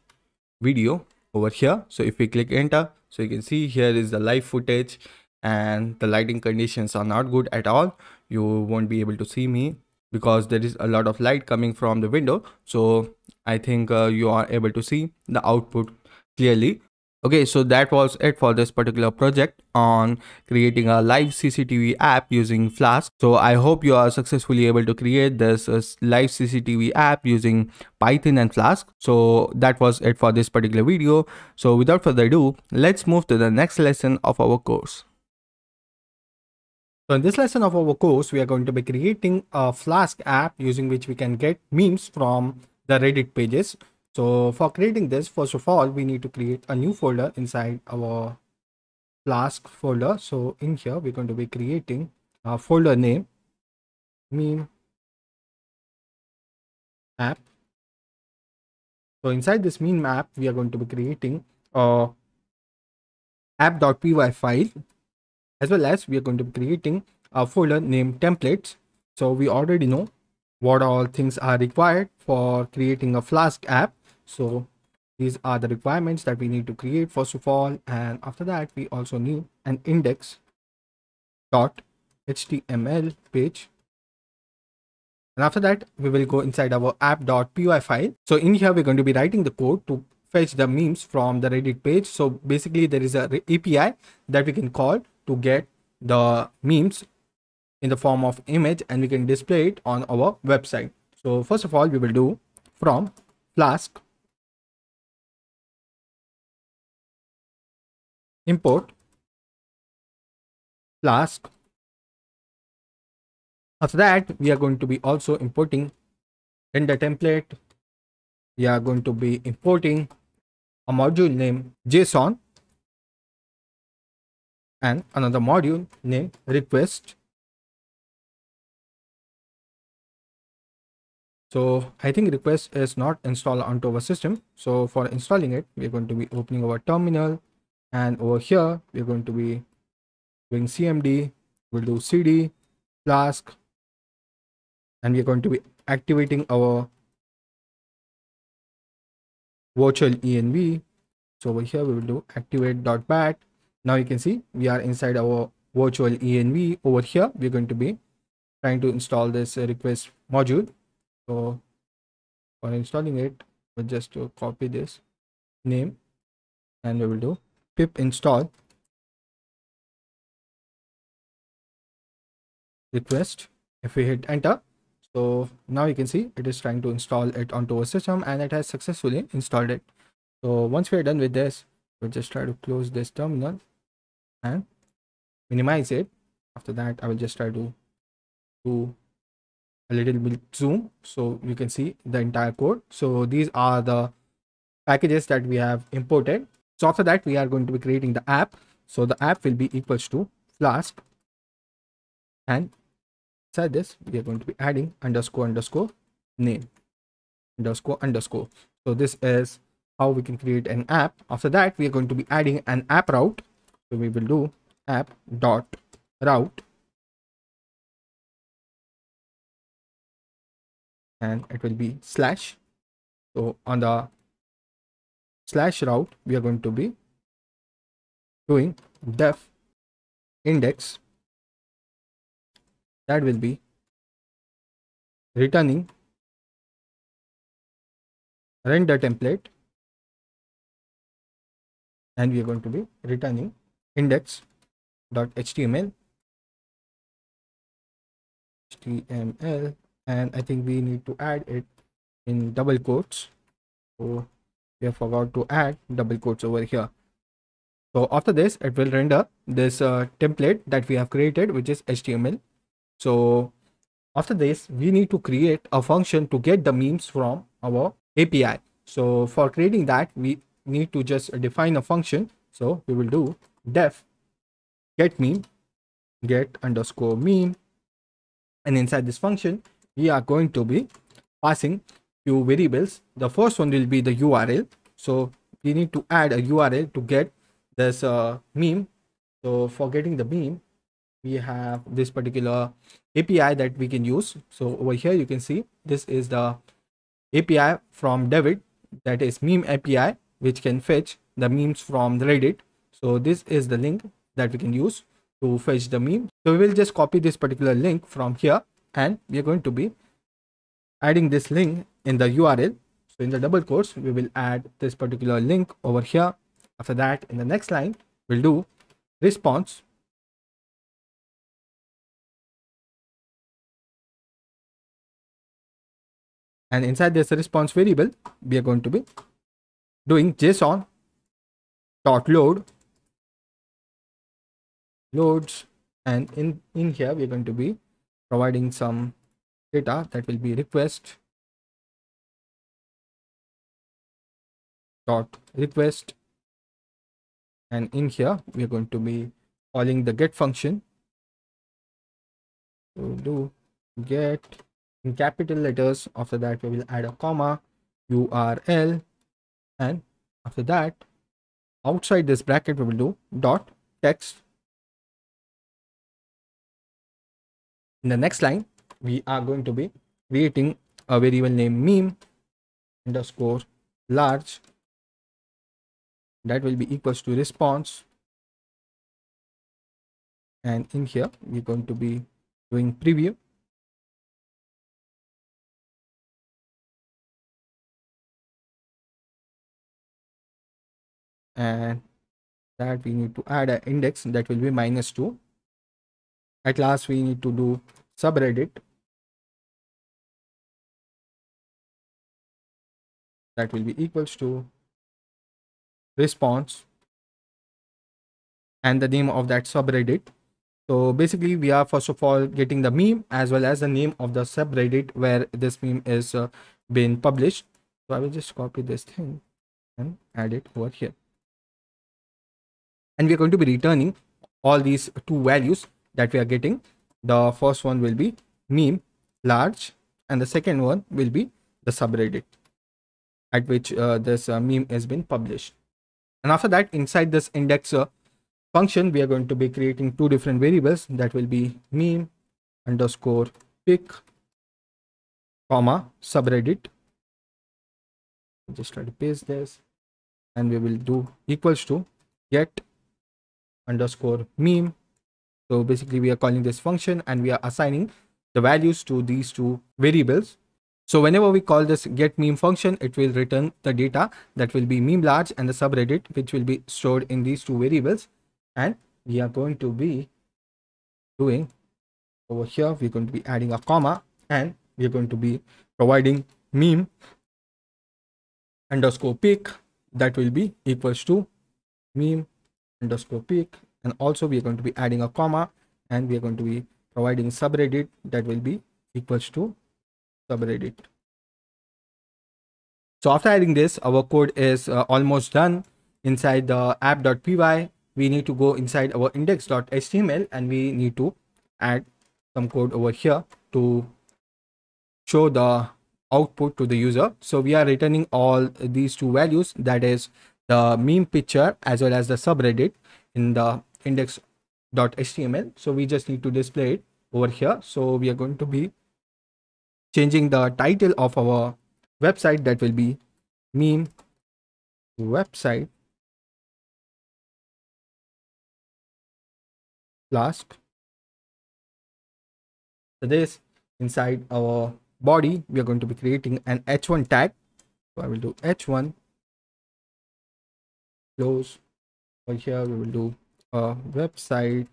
video over here, so if we click enter, so you can see here is the live footage and the lighting conditions are not good at all. You won't be able to see me because there is a lot of light coming from the window. So I think you are able to see the output clearly. Okay, so that was it for this particular project on creating a live CCTV app using Flask. So I hope you are successfully able to create this live CCTV app using Python and Flask. So that was it for this particular video. So without further ado, let's move to the next lesson of our course. So in this lesson of our course, we are going to be creating a Flask app using which we can get memes from the Reddit pages. So for creating this, first of all, we need to create a new folder inside our Flask folder. So in here, we're going to be creating a folder name, meme app. So inside this meme app, we are going to be creating a app.py file, as well as we are going to be creating a folder named templates. So we already know what all things are required for creating a Flask app. So these are the requirements that we need to create first of all, and after that we also need an index.html page, and after that we will go inside our app.py file. So in here we're going to be writing the code to fetch the memes from the Reddit page. So basically there is a API that we can call to get the memes in the form of image, and we can display it on our website. So first of all we will do from Flask import Flask. After that we are going to be also importing in the template. We are going to be importing a module named JSON and another module named request. So I think request is not installed onto our system. So for installing it, we're going to be opening our terminal, and over here we're going to be doing cmd. We'll do cd Flask, and we're going to be activating our virtual env. So over here we will do activate.bat. Now you can see we are inside our virtual env. Over here we're going to be trying to install this request module. So for installing it, we'll just copy this name and we will do pip install request. If we hit enter, so now you can see it is trying to install it onto our system, and it has successfully installed it. So once we are done with this, we'll just try to close this terminal and minimize it. After that I will just try to do a little bit zoom so you can see the entire code. So these are the packages that we have imported. So after that, we are going to be creating the app. So the app will be equals to Flask, and inside this we are going to be adding underscore underscore name underscore underscore. So this is how we can create an app. After that, we are going to be adding an app route. So we will do app dot route, and it will be slash. So on the slash route, we are going to be doing def index, that will be returning render template, and we are going to be returning index.html, and I think we need to add it in double quotes. So we have forgot to add double quotes over here. So after this, it will render this template that we have created, which is HTML. So after this, we need to create a function to get the memes from our API. So for creating that, we need to just define a function. So we will do def get meme, get underscore meme, and inside this function, we are going to be passing few variables. The first one will be the URL. So we need to add a URL to get this meme. So for getting the meme, we have this particular API that we can use. So over here, you can see this is the API from David, that is meme API, which can fetch the memes from the Reddit. So this is the link that we can use to fetch the meme. So we will just copy this particular link from here, and we are going to be adding this link in the URL. So in the double quotes, we will add this particular link over here. After that, in the next line, we'll do response, and inside this response variable, we are going to be doing JSON dot loads, and in here we are going to be providing some data that will be request dot request, and in here we are going to be calling the get function. So do get in capital letters. After that, we will add a comma, URL, and after that, outside this bracket, we will do dot text. In the next line, we are going to be creating a variable named meme underscore large, that will be equals to response, and in here we're going to be doing preview, and that we need to add an index that will be -2. At last, we need to do subreddit, that will be equals to response and the name of that subreddit. So basically, we are first of all getting the meme as well as the name of the subreddit where this meme is being published. So I will just copy this thing and add it over here, and we are going to be returning all these two values that we are getting. The first one will be meme large, and the second one will be the subreddit at which this meme has been published. And after that, inside this index function, we are going to be creating two different variables, that will be meme underscore pic comma subreddit. Just try to paste this, and we will do equals to get underscore meme. So basically, we are calling this function and we are assigning the values to these two variables. So whenever we call this get meme function, it will return the data that will be meme large and the subreddit, which will be stored in these two variables. And we are going to be doing over here, we're going to be adding a comma, and we're going to be providing meme underscore pic, that will be equals to meme underscore pic, and also we are going to be adding a comma, and we are going to be providing subreddit, that will be equals to subreddit. So after adding this, our code is almost done. Inside the app.py, we need to go inside our index.html and we need to add some code over here to show the output to the user. So we are returning all these two values, that is the meme picture as well as the subreddit in the index.html. So we just need to display it over here. So we are going to be changing the title of our website, that will be meme website flask. So this, inside our body, we are going to be creating an h1 tag. So I will do h1 close. Over here we will do a website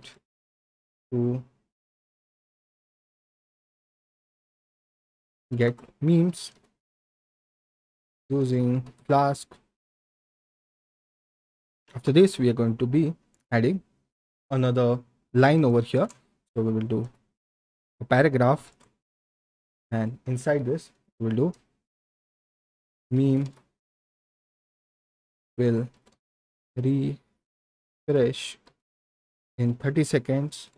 to get memes using flask. After this, we are going to be adding another line over here. So we will do a paragraph, and inside this we will do meme will refresh in 30 seconds.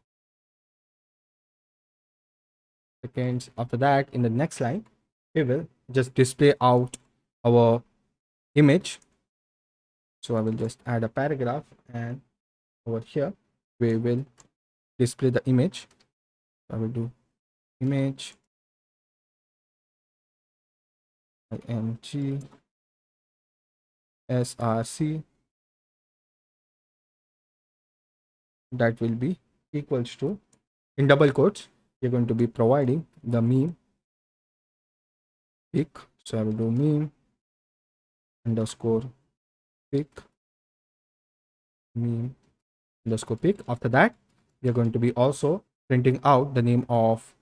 After that, in the next line, we will just display out our image. So I will just add a paragraph, and over here we will display the image. I will do image img src, that will be equals to, in double quotes, you're going to be providing the meme pic. So I will do meme underscore pic, meme underscore pic. After that, we are going to be also printing out the name of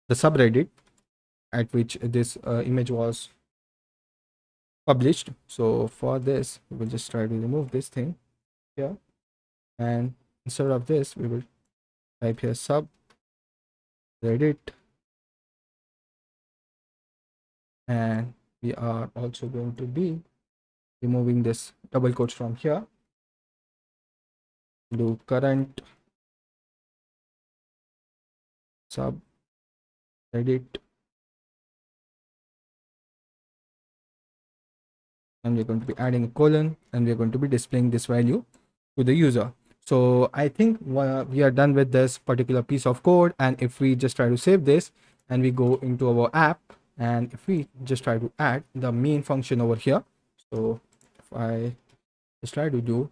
the subreddit at which this image was published. So for this, we will just try to remove this thing here, and instead of this, we will type here subreddit, and we are also going to be removing this double quotes from here. Do current subreddit, and we're going to be adding a colon, and we're going to be displaying this value to the user. So I think we are done with this particular piece of code. And if we just try to save this and we go into our app, and if we just try to add the main function over here, so if I just try to do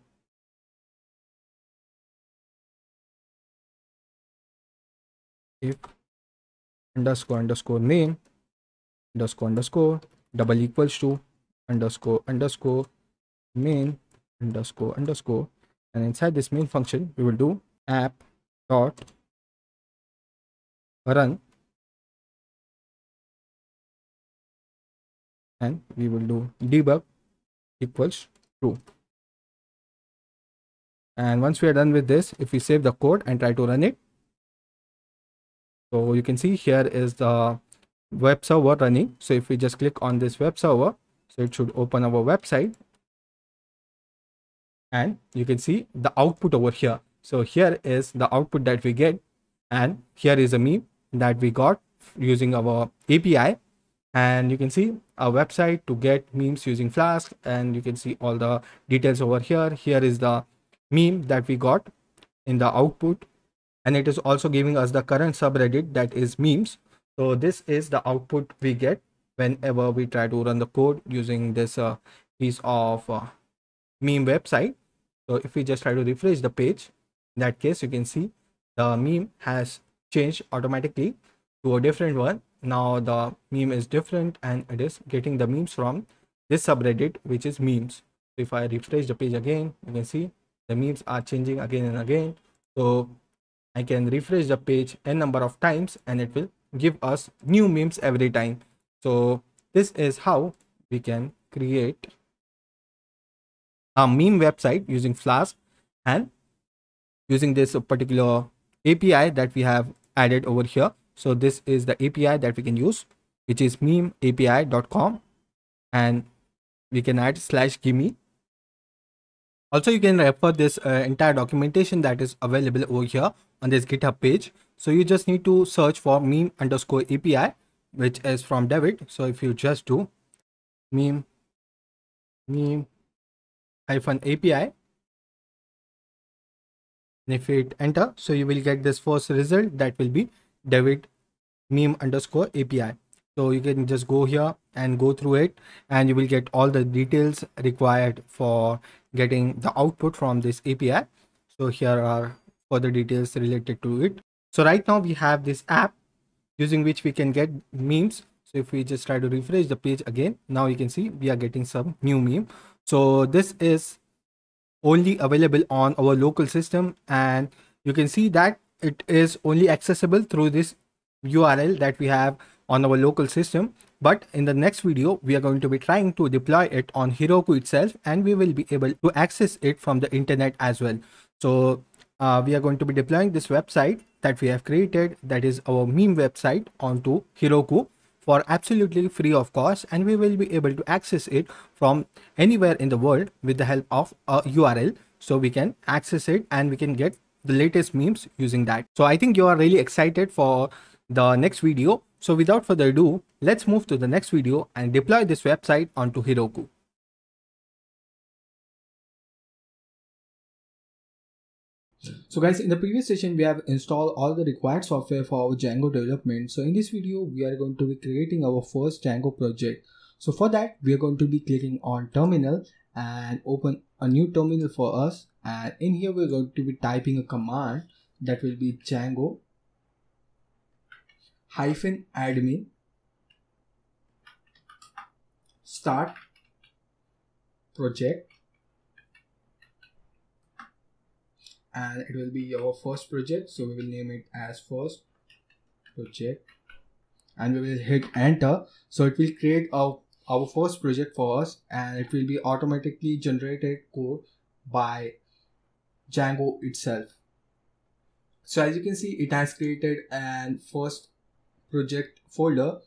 if underscore underscore name underscore underscore double equals to underscore underscore main underscore underscore, and inside this main function we will do app dot run, and we will do debug equals true. And once we are done with this, if we save the code and try to run it, so you can see here is the web server running. So if we just click on this web server, so it should open our website, and you can see the output over here. So here is the output that we get, and here is a meme that we got using our API. And you can see a website to get memes using Flask, and you can see all the details over here. Here is the meme that we got in the output, and it is also giving us the current subreddit, that is memes. So this is the output we get whenever we try to run the code using this piece of meme website. So if we just try to refresh the page, in that case you can see the meme has changed automatically to a different one. Now the meme is different, and it is getting the memes from this subreddit, which is memes. So if I refresh the page again, you can see the memes are changing again and again. So I can refresh the page n number of times, and it will give us new memes every time. So this is how we can create a meme website using Flask, and using this particular API that we have added over here. So this is the API that we can use, which is memeapi.com, and we can add /gimme. Also, you can refer this entire documentation that is available over here on this GitHub page. So you just need to search for meme_API, which is from David. So if you just do meme-API, and if you hit enter, so you will get this first result that will be David meme_API. So you can just go here and go through it, and you will get all the details required for getting the output from this API. So here are further details related to it. So right now we have this app using which we can get memes. So if we just try to refresh the page again, now you can see we are getting some new meme. So this is only available on our local system, and you can see that it is only accessible through this URL that we have on our local system. But in the next video, we are going to be trying to deploy it on Heroku itself, and we will be able to access it from the internet as well. So we are going to be deploying this website that we have created, that is our meme website, onto Heroku for absolutely free of cost, and we will be able to access it from anywhere in the world with the help of a URL. So we can access it and we can get the latest memes using that. So I think you are really excited for the next video. So without further ado, let's move to the next video and deploy this website onto Heroku. So guys, in the previous session, we have installed all the required software for our Django development. So in this video, we are going to be creating our first Django project. So for that, we are going to be clicking on terminal and open a new terminal for us. And in here, we're going to be typing a command that will be Django -admin start project, and it will be our first project. So we will name it as first project, and we will hit enter. So it will create our first project for us, and it will be automatically generated code by Django itself. So as you can see, it has created an first project folder,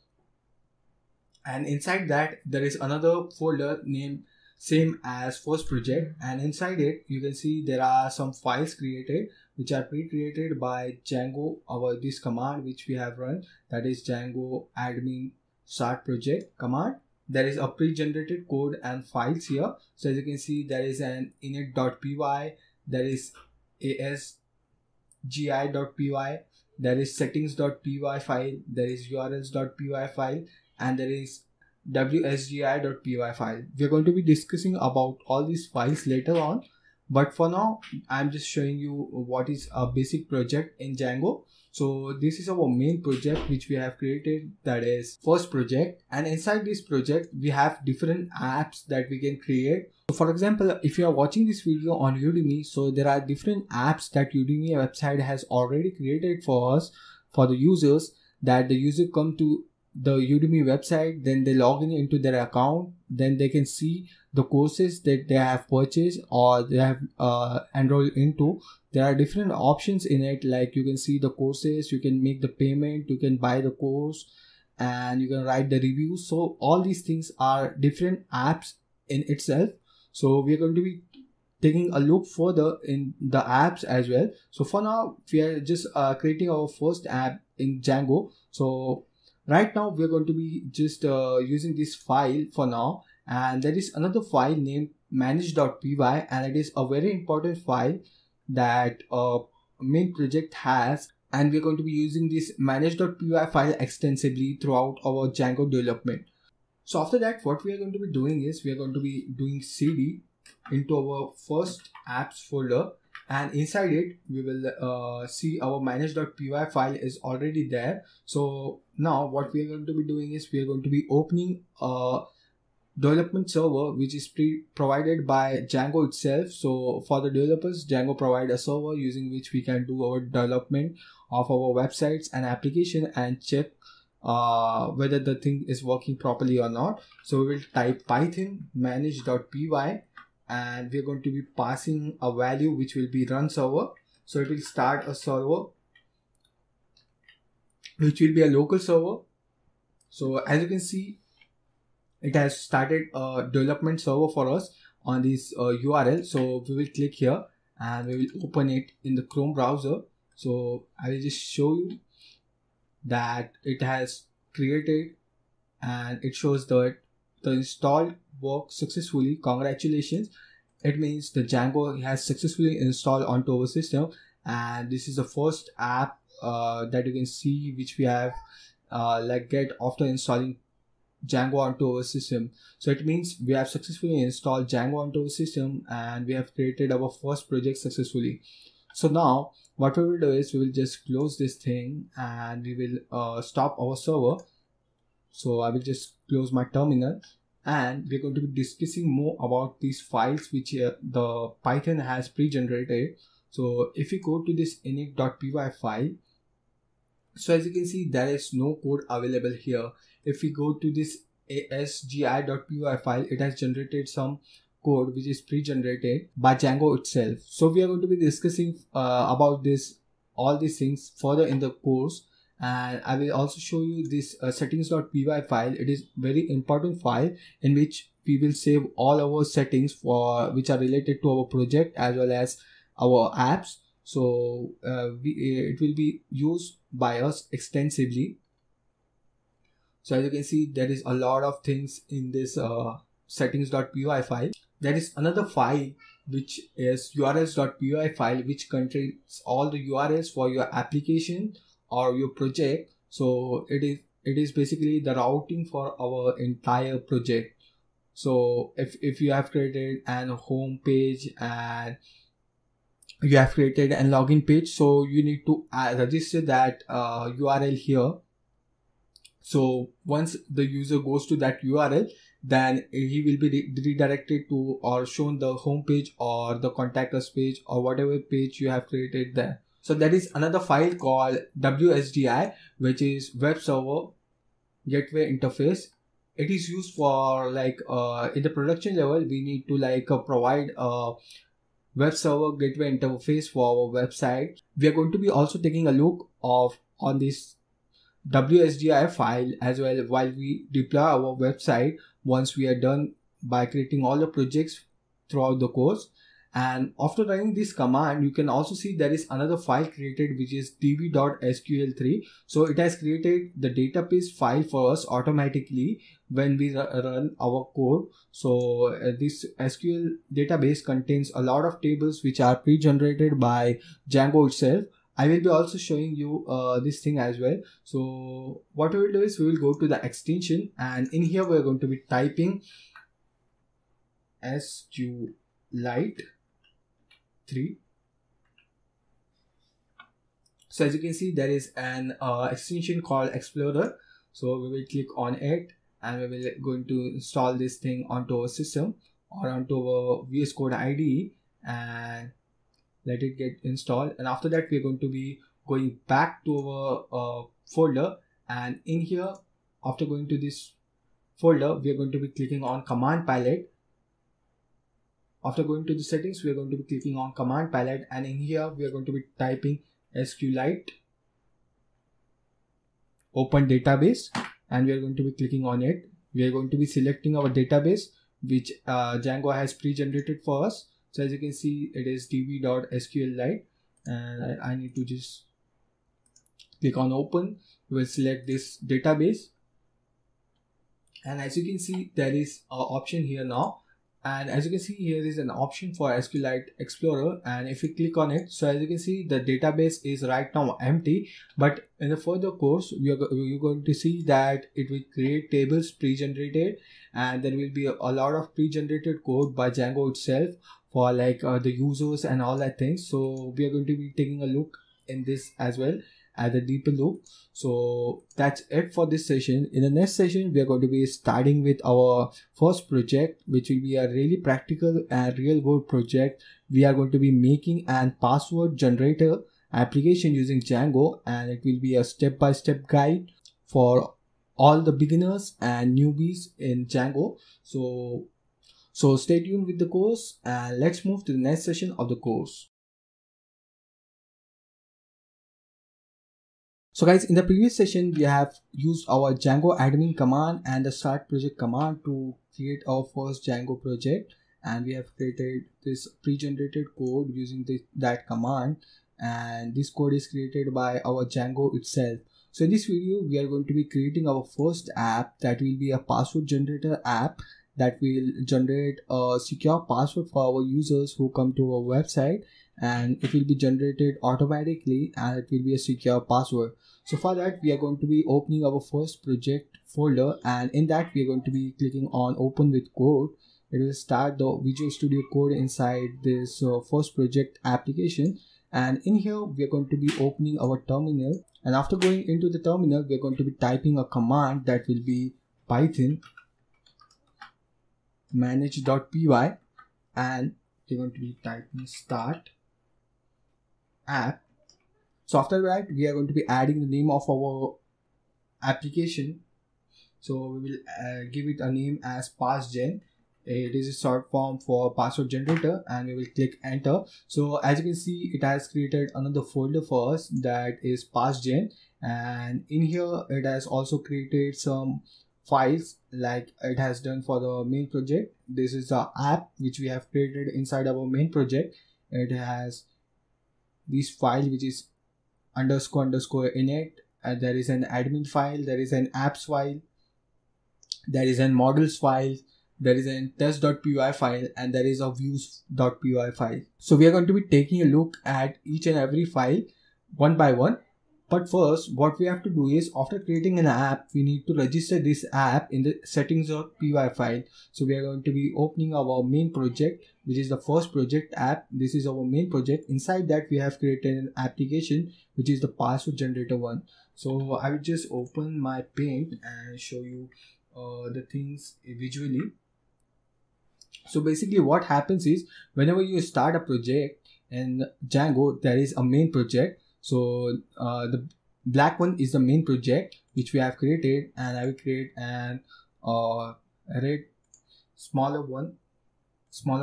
and inside that there is another folder named same as first project, and inside it you can see there are some files created which are pre-created by Django, this command which we have run, that is Django admin start project command. There is a pre-generated code and files here. So as you can see, there is an init.py, there is asgi.py, there is settings.py file, there is urls.py file, and there is wsgi.py file. We are going to be discussing about all these files later on, but for now I'm just showing you what is a basic project in Django. So this is our main project which we have created, that is first project, and inside this project we have different apps that we can create. So for example, if you are watching this video on Udemy, so there are different apps that Udemy website has already created for us, for the users, that the user come to the Udemy website, then they log in into their account, then they can see the courses that they have purchased or they have enrolled into. There are different options in it, like you can see the courses, you can make the payment, you can buy the course, and you can write the reviews. So all these things are different apps in itself. So we are going to be taking a look further in the apps as well. So for now, we are just creating our first app in Django. So right now we're going to be just using this file for now, and there is another file named manage.py, and it is a very important file that main project has, and we're going to be using this manage.py file extensively throughout our Django development. So after that, what we are going to be doing is we are going to be doing cd into our first apps folder, and inside it we will see our manage.py file is already there. So now what we are going to be doing is we are going to be opening a development server which is provided by Django itself. So for the developers, Django provide a server using which we can do our development of our websites and application and check whether the thing is working properly or not. So we will type python manage.py, and we're going to be passing a value which will be run server. So it will start a server, which will be a local server. So as you can see, it has started a development server for us on this URL. So we will click here and we will open it in the Chrome browser. So I will just show you that it has created, and it shows that the install worked successfully. Congratulations. It means the Django has successfully installed onto our system, and this is the first app that you can see which we have like get after installing Django onto our system. So it means we have successfully installed Django onto our system and we have created our first project successfully. So now what we will do is we will just close this thing and we will stop our server. So I will just close my terminal, and we're going to be discussing more about these files which the Python has pre-generated. So if you go to this init.py file, so as you can see, there is no code available here. If we go to this asgi.py file, it has generated some code which is pre-generated by Django itself. So we are going to be discussing about this, all these things further in the course, and I will also show you this settings.py file. It is very important file in which we will save all our settings for which are related to our project as well as our apps. So it will be used by us extensively. So as you can see, there is a lot of things in this settings.py file. There is another file which is urls.py file, which contains all the URLs for your application or your project. So it is basically the routing for our entire project. So if you have created an home page and you have created a login page, so you need to register that URL here. So once the user goes to that URL, then he will be redirected to or shown the home page or the contact us page or whatever page you have created there. So there is another file called WSGI, which is web server gateway interface. It is used for like in the production level, we need to like provide a web server gateway interface for our website. We are going to be also taking a look on this WSGI file as well while we deploy our website once we are done by creating all the projects throughout the course. And after running this command, you can also see there is another file created which is db.sql3. So it has created the database file for us automatically when we run our code. So this SQL database contains a lot of tables which are pre-generated by Django itself. I will be also showing you this thing as well. So what we will do is we will go to the extension, and in here we are going to be typing SQLite 3. So as you can see, there is an extension called Explorer. So we will click on it and we will going to install this thing onto our system or onto our VS Code IDE and let it get installed. And after that, we're going to be going back to our folder, and in here, after going to this folder, we are going to be clicking on command palette. After going to the settings, we are going to be clicking on command palette, and in here we are going to be typing SQLite open database, and we are going to be clicking on it. We are going to be selecting our database which Django has pre-generated for us. So as you can see, it is db.sqlite, and I need to just click on open. We will select this database, and as you can see, there is an option here now. And as you can see, here is an option for SQLite Explorer, and if you click on it, so as you can see, the database is right now empty, but in the further course you're going to see that it will create tables pre-generated, and there will be a lot of pre-generated code by Django itself for like the users and all that things. So we are going to be taking a look in this as well at a deeper look. So that's it for this session. In the next session, we are going to be starting with our first project, which will be a really practical and real world project. We are going to be making an password generator application using Django, and it will be a step-by-step guide for all the beginners and newbies in Django. So stay tuned with the course, and let's move to the next session of the course. So guys, in the previous session, we have used our Django admin command and the start project command to create our first Django project. And we have created this pre-generated code using that command. And this code is created by our Django itself. So in this video, we are going to be creating our first app that will be a password generator app that will generate a secure password for our users who come to our website, and it will be generated automatically and it will be a secure password. So for that, we are going to be opening our first project folder, and in that we are going to be clicking on open with code. It will start the Visual Studio Code inside this first project application, and in here we are going to be opening our terminal, and after going into the terminal we are going to be typing a command that will be python manage.py, and we're going to be typing start app. So after that, we are going to be adding the name of our application. So we will give it a name as passgen. It is a short form for password generator, and we will click enter. So as you can see, it has created another folder for us that is passgen, and in here it has also created some files like it has done for the main project. This is the app which we have created inside our main project. It has this file which is __ init, and there is an admin file, there is an apps file, there is an models file, there is an test.py file, and there is a views.py file. So we are going to be taking a look at each and every file one by one. But first, what we have to do is, after creating an app, we need to register this app in the settings.py file. So we are going to be opening our main project, which is the first project app. This is our main project. Inside that, we have created an application, which is the password generator one. So I will just open my Paint and show you the things visually. So basically what happens is, whenever you start a project in Django, there is a main project. So the black one is the main project which we have created, and I will create an red smaller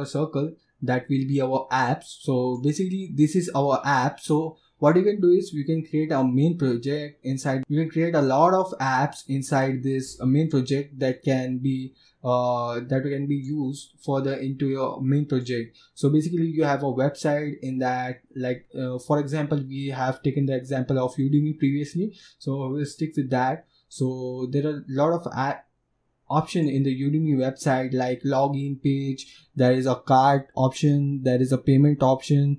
circle that will be our apps. So basically this is our app. So what you can do is, we can create a main project inside. You can create a lot of apps inside this main project that can be used further into your main project. So basically you have a website in that, like for example, we have taken the example of Udemy previously, so we'll stick with that. So there are a lot of option in the Udemy website, like login page, there is a cart option, there is a payment option,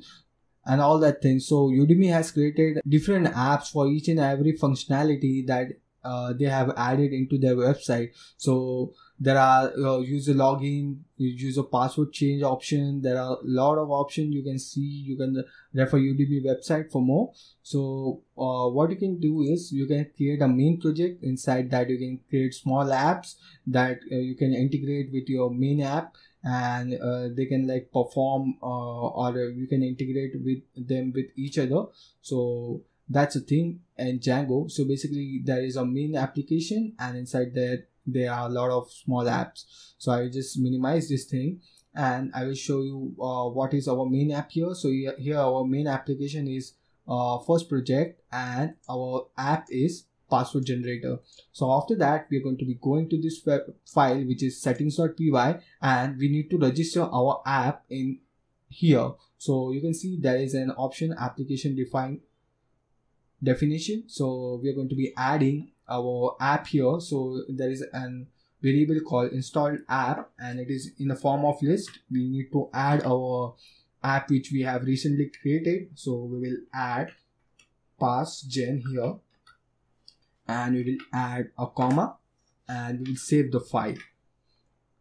and all that thing. So Udemy has created different apps for each and every functionality that they have added into their website. So there are user login, user password change option. There are a lot of options you can see. You can refer Udemy website for more. So what you can do is, you can create a main project. Inside that, you can create small apps that you can integrate with your main app, and they can like perform or you can integrate with them with each other. So that's a thing in Django. So basically there is a main application, and inside that there are a lot of small apps. So I will just minimize this thing, and I will show you what is our main app here. So here our main application is first project, and our app is password generator. So after that, we are going to be going to this file which is settings.py, and we need to register our app in here. So you can see there is an option, application definition. So we are going to be adding our app here. So there is an variable called installed app, and it is in the form of list. We need to add our app which we have recently created. So we will add passgen here, and we will add a comma, and we will save the file.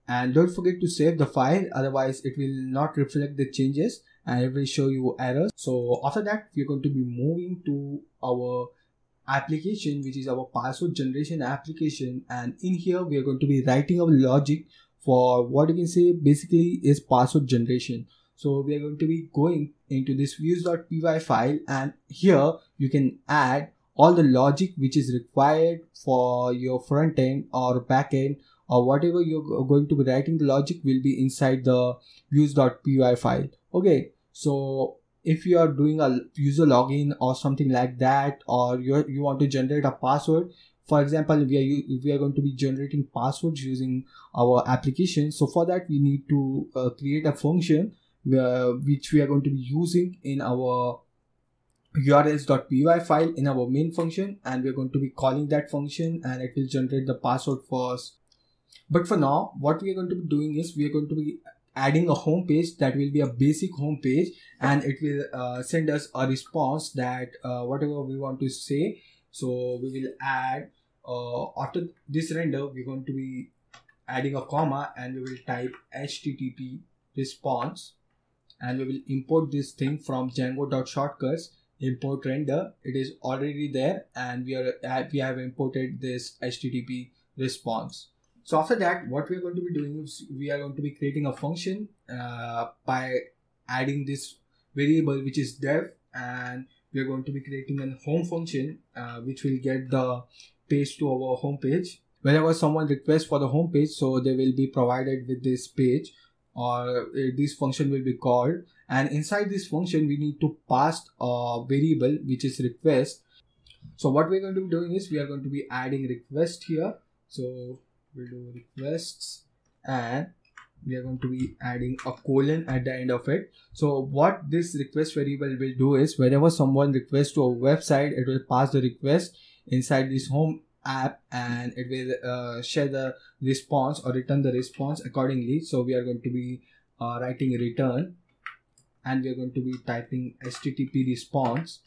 And don't forget to save the file, otherwise it will not reflect the changes and it will show you errors. So after that, we're going to be moving to our application, which is our password generation application, and in here we are going to be writing our logic for what you can say basically is password generation. So we are going to be going into this views.py file, and here you can add all the logic which is required for your front end or back end, or whatever you're going to be writing, the logic will be inside the views.py file. Okay, so if you are doing a user login or something like that, or you want to generate a password. For example, we are going to be generating passwords using our application. So for that we need to create a function which we are going to be using in our urls.py file in our main function, and we're going to be calling that function, and it will generate the password for us. But for now, what we are going to be doing is we are going to be adding a home page that will be a basic home page, and it will send us a response that whatever we want to say. So we will add after this render, we're going to be adding a comma, and we will type http response, and we will import this thing from django.shortcuts import render. It is already there, and we have imported this http response. So after that, what we are going to be doing is we are going to be creating a function by adding this variable which is dev, and we are going to be creating a home function which will get the page to our home page. Whenever someone requests for the home page, so they will be provided with this page, or this function will be called, and inside this function we need to pass a variable which is request. So what we're going to be doing is we are going to be adding request here. So we'll do requests, and we are going to be adding a colon at the end of it. So what this request variable will do is whenever someone requests to a website, it will pass the request inside this home app, and it will share the response or return the response accordingly. So we are going to be writing return, and we are going to be typing http response,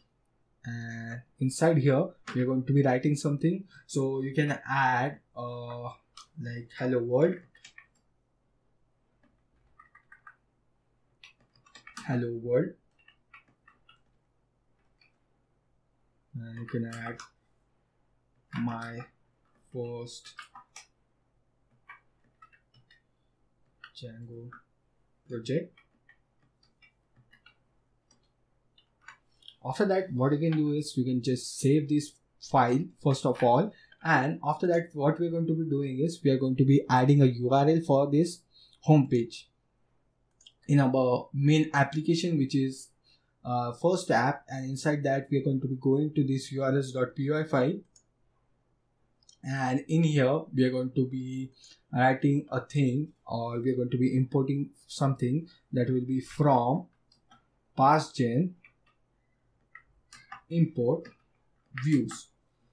and inside here we are going to be writing something. So you can add like hello world, and you can add my first Django project. After that, what you can do is you can just save this file first of all, and after that what we're going to be doing is we are going to be adding a URL for this home page in our main application, which is first app, and inside that we are going to be going to this urls.py file, and in here we are going to be writing a thing, or we are going to be importing something that will be from passgen import views.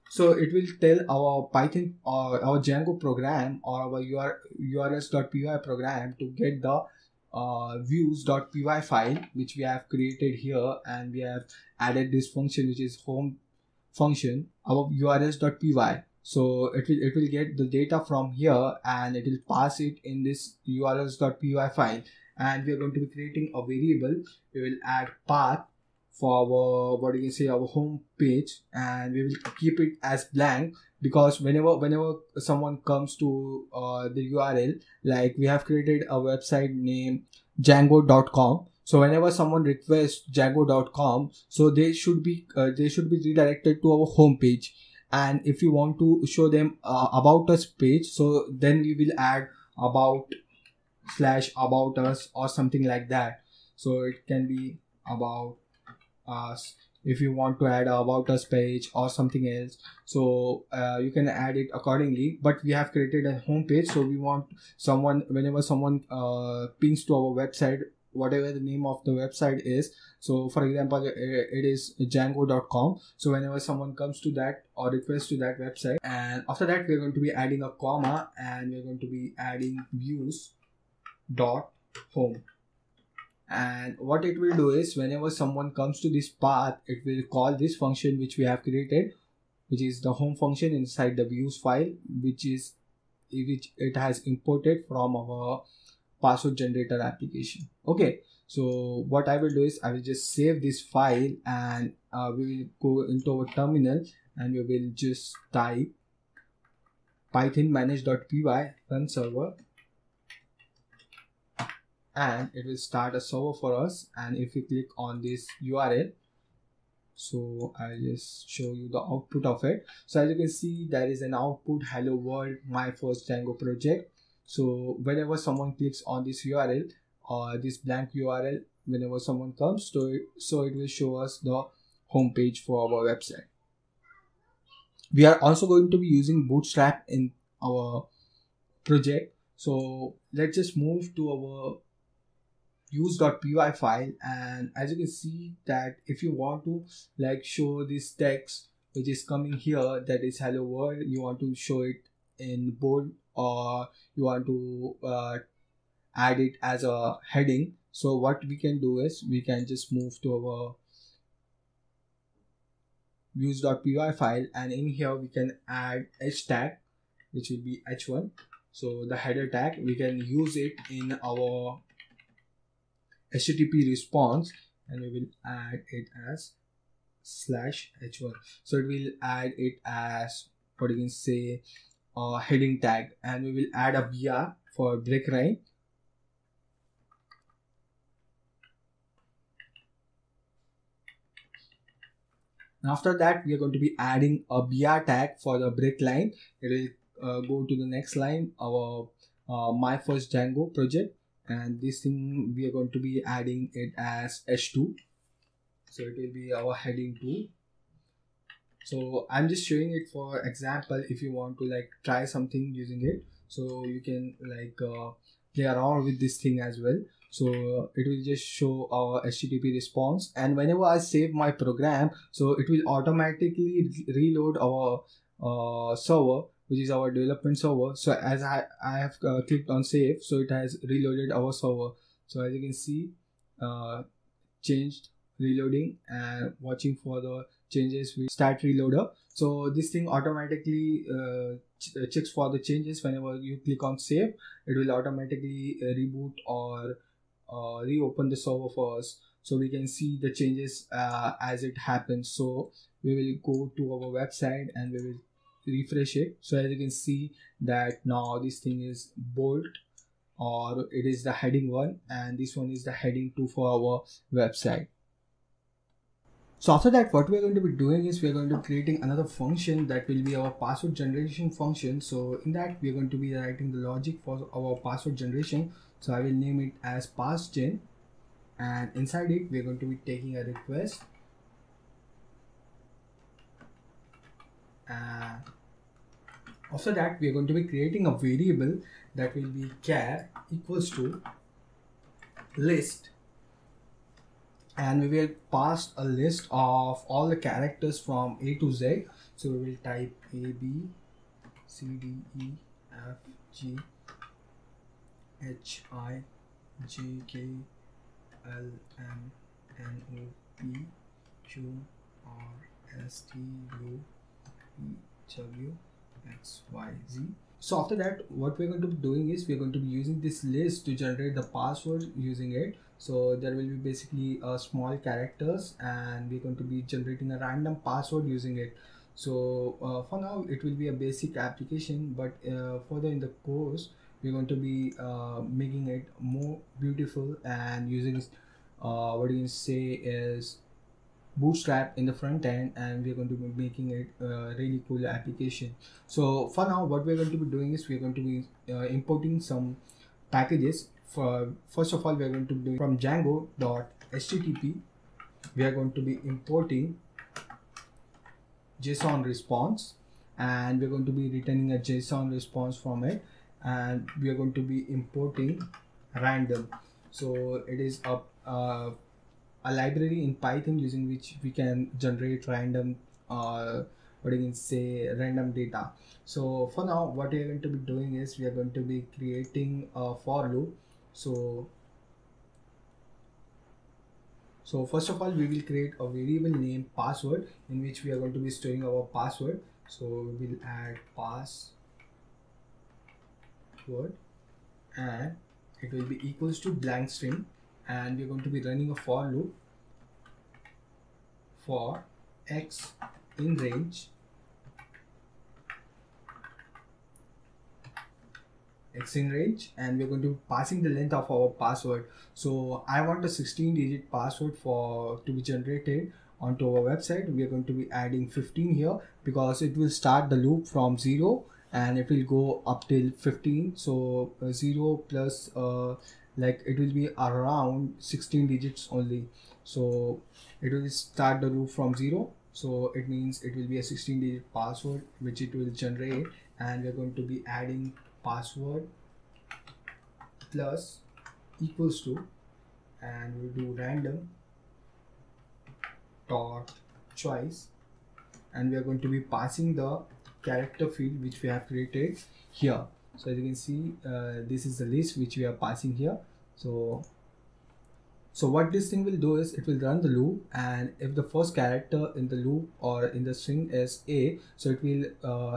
So it will tell our Python or our Django program or our urls.py program to get the views.py file which we have created here, and we have added this function which is home function, our urls.py. So it will get the data from here, and it will pass it in this urls.py file, and we are going to be creating a variable. We will add path for our our home page, and we will keep it as blank, because whenever someone comes to the URL, like we have created a website named django.com. So whenever someone requests django.com, so they should be redirected to our home page. And if you want to show them about us page, so then we will add about us or something like that. So it can be about us. If you want to add a about us page or something else, so you can add it accordingly. But we have created a home page, so we want someone, whenever someone pings to our website, whatever the name of the website is. So for example, it is django.com. So whenever someone comes to that or requests to that website, and after that we're going to be adding a comma, and we're going to be adding views dot home. And what it will do is whenever someone comes to this path, it will call this function which we have created, which is the home function inside the views file, which it has imported from our password generator application. Okay, so what I will do is I will just save this file, and we will go into our terminal, and we will just type python manage.py run server, and it will start a server for us. And if we click on this URL, so I'll just show you the output of it. So as you can see, there is an output, hello world, my first Django project. So whenever someone clicks on this URL or this blank URL, whenever someone comes to it, so it will show us the home page for our website. We are also going to be using Bootstrap in our project. So let's just move to our use.py file, and as you can see that if you want to like show this text which is coming here, that is hello world, you want to show it in bold, or you want to add it as a heading. So what we can do is we can just move to our use.py file, and in here we can add h tag, which will be h1. So the header tag, we can use it in our HTTP response, and we will add it as /h1. So it will add it as what you can say heading tag, and we will add a br for break line. After that, we are going to be adding a br tag for the break line. It will go to the next line, our my first Django project, and this thing we are going to be adding it as h2. So it will be our heading 2. So I'm just showing it for example. If you want to like try something using it, so you can like play around with this thing as well. So it will just show our HTTP response, and whenever I save my program, so it will automatically reload our server, which is our development server. So as I have clicked on save, so it has reloaded our server. So as you can see, changed, reloading, and watching for the changes with start reloader. So this thing automatically checks for the changes. Whenever you click on save, it will automatically reboot or reopen the server for us, so we can see the changes as it happens. So we will go to our website and we will refresh it. So as you can see that now this thing is bold, or it is the heading 1, and this one is the heading 2 for our website. So after that, what we're going to be doing is we're going to be creating another function that will be our password generation function. So in that, we're going to be writing the logic for our password generation. So I will name it as passgen, and inside it we're going to be taking a request, and after that we're going to be creating a variable that will be char equals to list, and we will pass a list of all the characters from A to Z. So we will type A, B, C, D, E, F, G, H, I, J, K, L, M, N, O, P, Q, R, S, T, U, V, W, X, Y, Z. So after that, what we're going to be doing is we're going to be using this list to generate the password using it. So there will be basically small characters, and we're going to be generating a random password using it. So for now it will be a basic application, but further in the course we're going to be making it more beautiful and using what you can say is Bootstrap in the front end, and we're going to be making it a really cool application. So for now, what we're going to be doing is we're going to be importing some packages. For first of all, we're going to be doing from Django.http. We are going to be importing JSON response, and we're going to be returning a JSON response from it, and we are going to be importing random. So it is a library in Python using which we can generate random what you can say random data. So for now, what we are going to be doing is we are going to be creating a for loop. So first of all, we will create a variable named password in which we are going to be storing our password. So we will add password, and it will be equals to blank string, and we're going to be running a for loop for x in range and we're going to be passing the length of our password. So I want a 16-digit password to be generated onto our website. We are going to be adding 15 here because it will start the loop from 0 and it will go up till 15. So 0 plus like it will be around 16 digits only. So it will start the loop from 0, so it means it will be a 16 digit password which it will generate, and we're going to be adding password plus equals to, and we'll do random dot choice, and we are going to be passing the character field which we have created here. So as you can see, this is the list which we are passing here. So what this thing will do is it will run the loop, and if the first character in the loop or in the string is a, so it will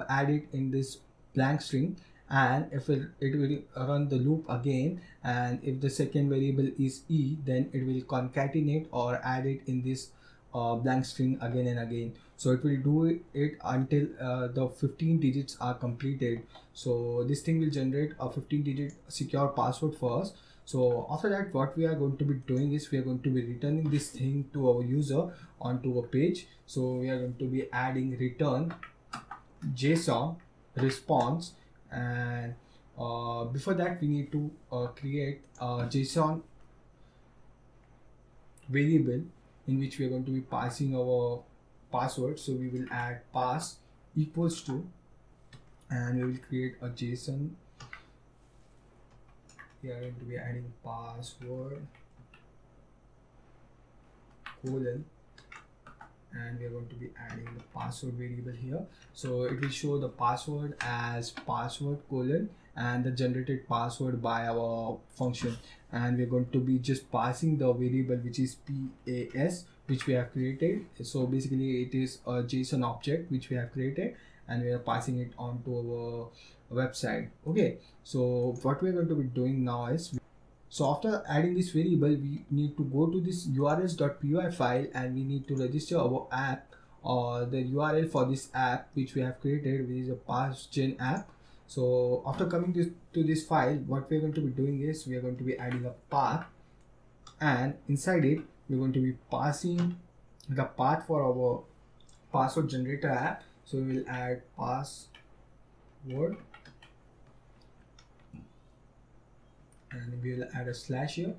add it in this blank string, and if it will run the loop again, and if the second variable is e, then it will concatenate or add it in this blank string again and again. So it will do it until the 15 digits are completed. So this thing will generate a 15 digit secure password first. So after that, what we are going to be doing is we are going to be returning this thing to our user onto a page. So we are going to be adding return JSON response, and before that we need to create a JSON variable in which we are going to be passing our password. So we will add pass equals to, and we will create a JSON. We are going to be adding password colon, and we are going to be adding the password variable here. So it will show the password as password colon and the generated password by our function, and we're going to be just passing the variable which is pas, which we have created. So basically it is a JSON object which we have created, and we are passing it onto our website. Okay, so what we're going to be doing now is, so after adding this variable, we need to go to this urls.py file, and we need to register our app or the URL for this app which we have created, which is a PassGen app. So after coming to this file, what we're going to be doing is we are going to be adding a path, and inside it we're going to be passing the path for our password generator app. So we will add password, and we will add a slash here,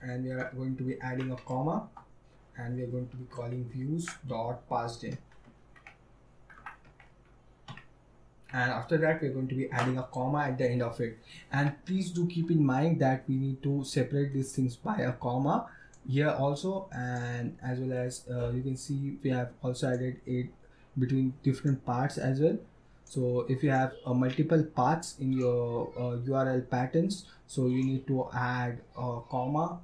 and we are going to be adding a comma, and we are going to be calling views.passgen, and after that we are going to be adding a comma at the end of it. And please do keep in mind that we need to separate these things by a comma here also, and as well as you can see we have also added it between different parts as well. So if you have multiple paths in your URL patterns, so you need to add a comma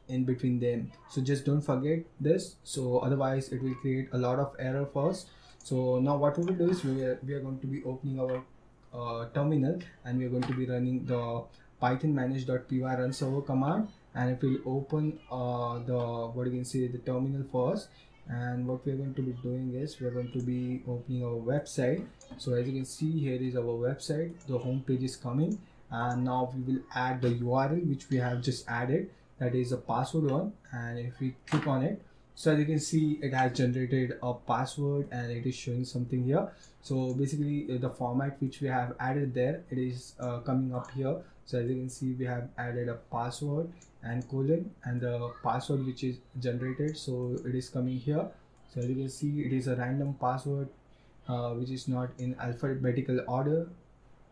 in between them. So just don't forget this, so otherwise it will create a lot of error for us. So now what we will do is we are going to be opening our terminal, and we are going to be running the python manage.py run server command, and it will open the, what you can say, the terminal for us. And what we are going to be doing is we are going to be opening our website. So as you can see, here is our website, the home page is coming, and now we will add the URL which we have just added, that is a password one. And if we click on it, so as you can see, it has generated a password and it is showing something here. So basically the format which we have added there, it is coming up here. So as you can see, we have added a password and colon, and the password which is generated, so it is coming here. So as you can see, it is a random password which is not in alphabetical order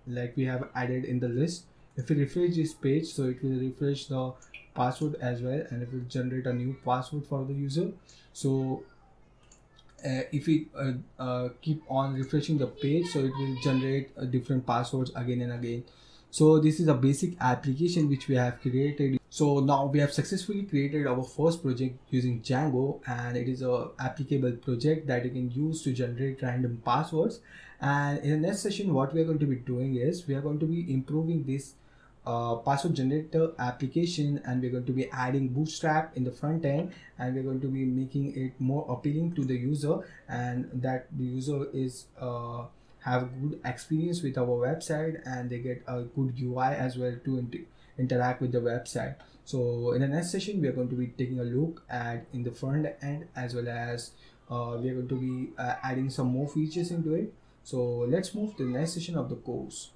like we have added in the list. If we refresh this page, so it will refresh the password as well, and it will generate a new password for the user. So if we keep on refreshing the page, so it will generate different passwords again and again. So this is a basic application which we have created. So now we have successfully created our first project using Django, and it is a applicable project that you can use to generate random passwords. And in the next session, what we are going to be doing is we are going to be improving this password generator application, and we're going to be adding bootstrap in the front end, and we're going to be making it more appealing to the user, and that the user is have good experience with our website, and they get a good UI as well to interact with the website. So in the next session, we are going to be taking a look at in the front end, as well as we are going to be adding some more features into it. So let's move to the next session of the course.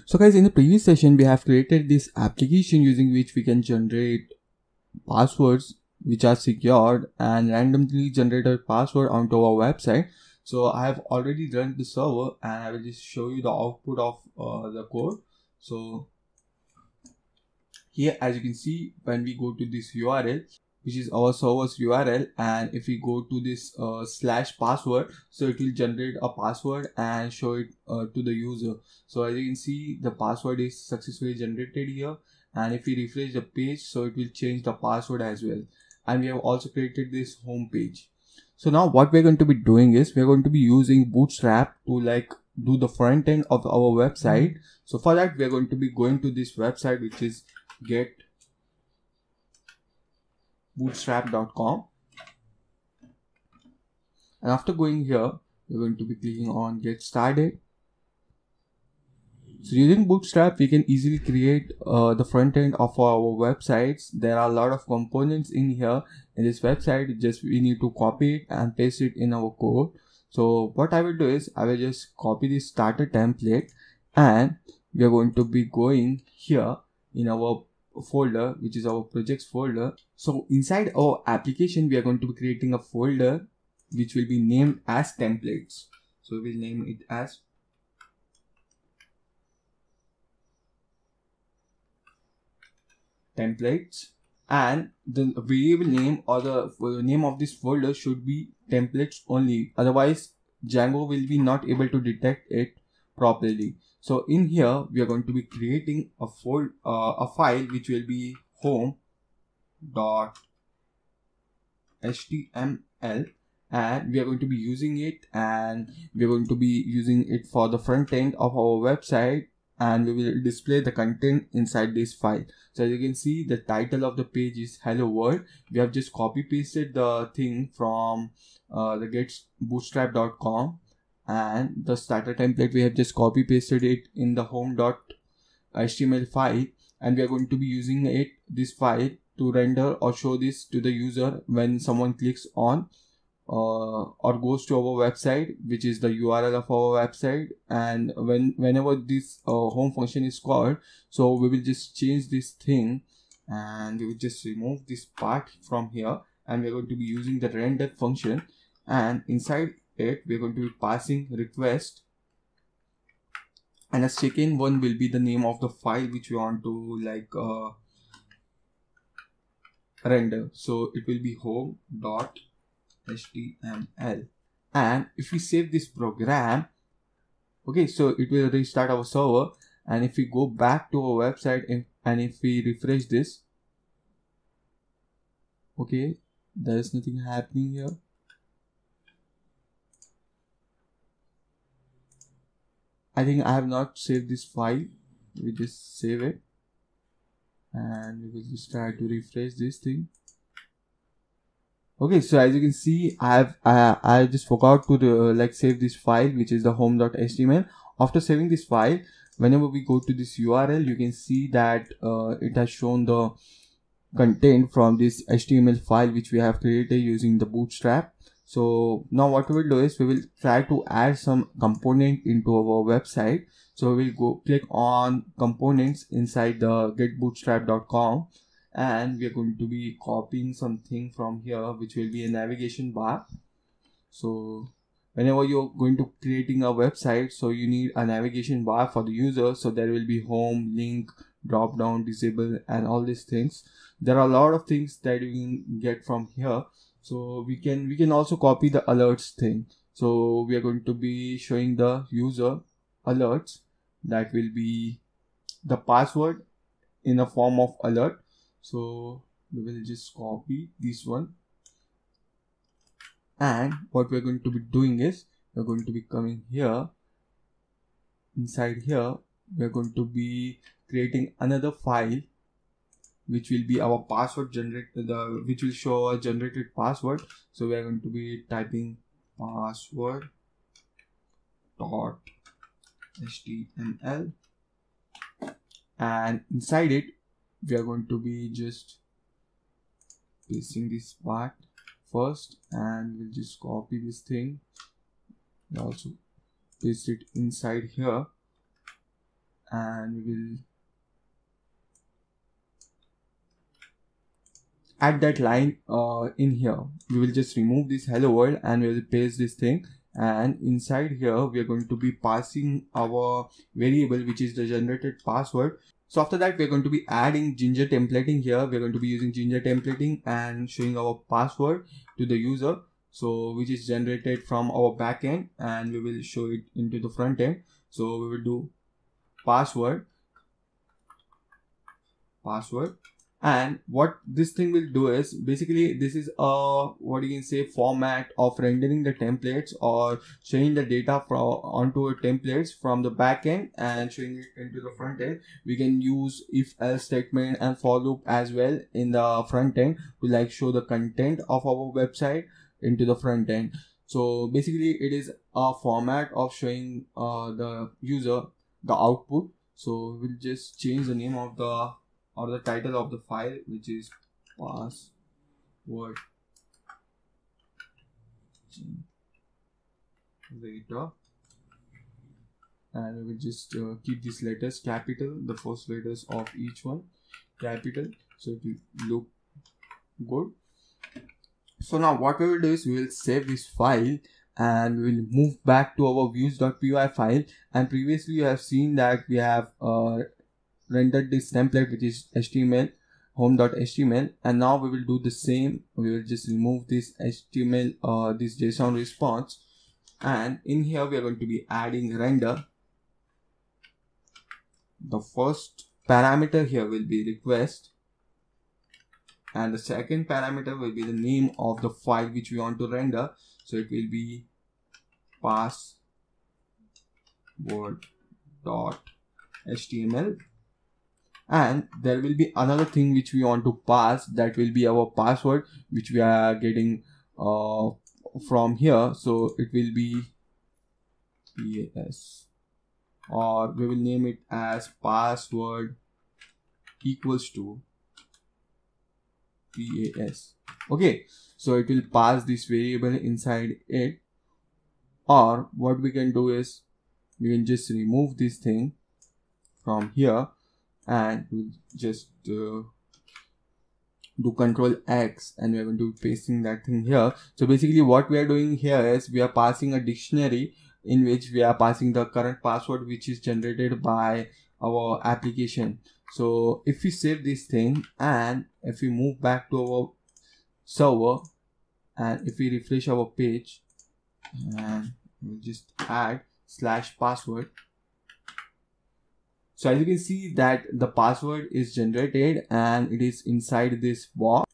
So guys, in the previous session, we have created this application using which we can generate passwords which are secured and randomly generate a password onto our website. So I have already run the server and I will just show you the output of the code. So here, as you can see, when we go to this URL, which is our server's URL, and if we go to this slash password, so it will generate a password and show it to the user. So as you can see, the password is successfully generated here, and if we refresh the page, so it will change the password as well. And we have also created this home page. So now what we're going to be doing is we're going to be using Bootstrap to like do the front end of our website. So for that, we're going to be going to this website, which is getbootstrap.com, and after going here, we're going to be clicking on get started. So using Bootstrap, we can easily create the front end of our websites. There are a lot of components in here in this website. Just we need to copy it and paste it in our code. So what I will do is I will just copy this starter template, and we are going to be going here in our folder, which is our projects folder. So inside our application, we are going to be creating a folder which will be named as templates. So we will name it as templates, and the variable name or the name of this folder should be templates only, otherwise Django will be not able to detect it properly. So in here we are going to be creating a file which will be home.html, and we are going to be using it, and we are going to be using it for the front end of our website, and we will display the content inside this file. So as you can see, the title of the page is hello world. We have just copy pasted the thing from the getbootstrap.com, and the starter template, we have just copy pasted it in the home.html file, and we are going to be using this file to render or show this to the user when someone clicks on or goes to our website, which is the URL of our website. And whenever this home function is called, so we will just change this thing, and we will just remove this part from here, and we're going to be using the render function, and inside it we're going to be passing request, and a second one will be the name of the file which we want to like render. So it will be home.html, and if we save this program, okay, so it will restart our server. And if we go back to our website and if we refresh this, okay, there is nothing happening here. I think I have not saved this file. We just save it, and we will just try to refresh this thing. Okay, so as you can see, I just forgot to save this file, which is the home.html. After saving this file, whenever we go to this URL, you can see that it has shown the content from this HTML file which we have created using the Bootstrap. So now what we will do is we will try to add some component into our website. So we will go click on components inside the getbootstrap.com, and we are going to be copying something from here which will be a navigation bar. So whenever you're going to creating a website, so you need a navigation bar for the user. So there will be home, link, drop down, disable, and all these things. There are a lot of things that you can get from here. So we can also copy the alerts thing. So we are going to be showing the user alerts, that will be the password in a form of alert. So we will just copy this one, and what we're going to be doing is we're going to be coming here. Inside here we're going to be creating another file which will be our password which will show a generated password. So we are going to be typing password.html, and inside it we are going to be just pasting this part first, and we'll just copy this thing and also paste it inside here, and we will add that line in here. We will just remove this hello world and we will paste this thing, and inside here we are going to be passing our variable, which is the generated password. So after that, we're going to be adding Ginger templating here. We're going to be using Ginger templating and showing our password to the user, so which is generated from our backend, and we will show it into the front end. So we will do password, and what this thing will do is basically this is a what you can say format of rendering the templates or showing the data from onto a templates from the backend and showing it into the front end. We can use if else statement and for loop as well in the front end to like show the content of our website into the front end. So basically it is a format of showing the user the output. So we'll just change the name of the or the title of the file, which is password later, and we will just keep these letters capital, the first letters of each one capital, so it will look good. So now what we will do is we will save this file and we will move back to our views.py file, and previously you have seen that we have rendered this template, which is HTML home.html, and now we will do the same. We will just remove this HTML this JSON response, and in here we are going to be adding render. The first parameter here will be request, and the second parameter will be the name of the file which we want to render. So it will be password.html, and there will be another thing which we want to pass, that will be our password which we are getting from here. So it will be PAS, or we will name it as password equals to PAS. Okay, so it will pass this variable inside it, or what we can do is we can just remove this thing from here and we'll just do Control X, and we're going to be pasting that thing here. So basically what we are doing here is we are passing a dictionary in which we are passing the current password which is generated by our application. So if we save this thing and if we move back to our server and if we refresh our page and we'll just add /password. So as you can see that the password is generated and it is inside this box.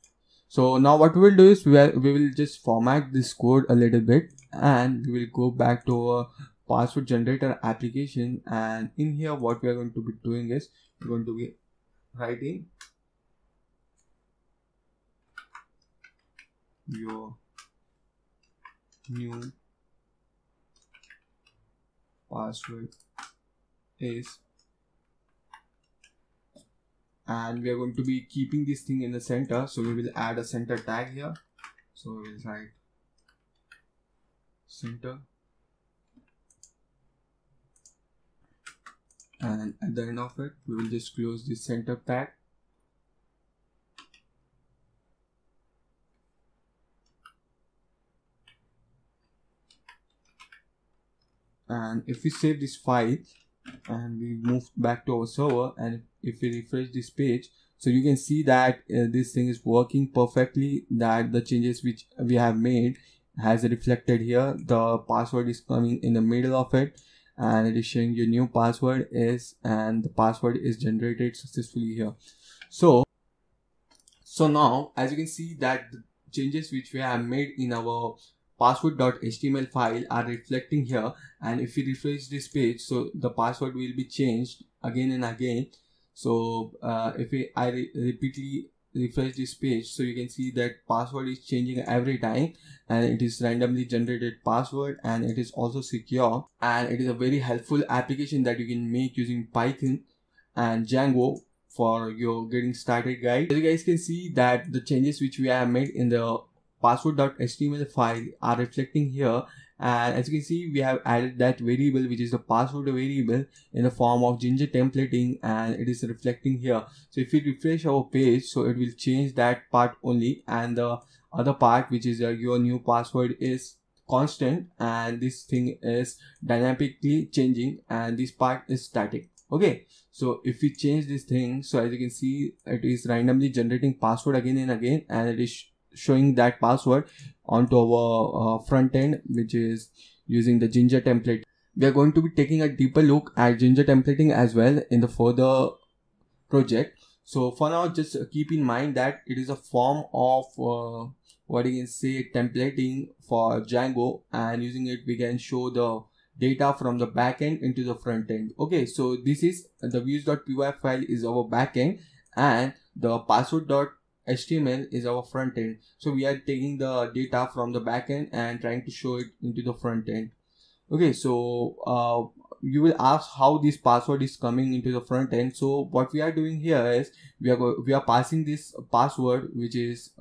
So now what we will do is we will just format this code a little bit, and we will go back to our password generator application, and in here what we are going to be doing is we're going to be writing your new password is, and we are going to be keeping this thing in the center, so we will add a center tag here. So we will write center, and at the end of it we will just close this center tag. And if we save this file and we move back to our server, and if we refresh this page, so you can see that this thing is working perfectly, that the changes which we have made has reflected here. The password is coming in the middle of it, and it is showing your new password is, and the password is generated successfully here. So now as you can see that the changes which we have made in our password.html file are reflecting here, and if we refresh this page, so the password will be changed again and again. So if I repeatedly refresh this page, so you can see that password is changing every time, and it is randomly generated password, and it is also secure, and it is a very helpful application that you can make using Python and Django for your getting started guide. As you guys can see that the changes which we have made in the password.html file are reflecting here, And as you can see, we have added that variable, which is the password variable, in the form of ginger templating, and it is reflecting here. So if we refresh our page, so it will change that part only, and the other part, which is your new password, is constant, and this thing is dynamically changing, and this part is static. Okay, so if we change this thing, so as you can see, it is randomly generating password again and again, and it is showing that password onto our front end, which is using the ginger template. We are going to be taking a deeper look at ginger templating as well in the further project. So for now, just keep in mind that it is a form of what you can say, templating for Django, and using it we can show the data from the backend into the front end. Okay, so this is the views.py file is our backend, and the password.html is our front end. So we are taking the data from the backend and trying to show it into the front end. Okay, so you will ask how this password is coming into the front end. So what we are doing here is we are passing this password, which is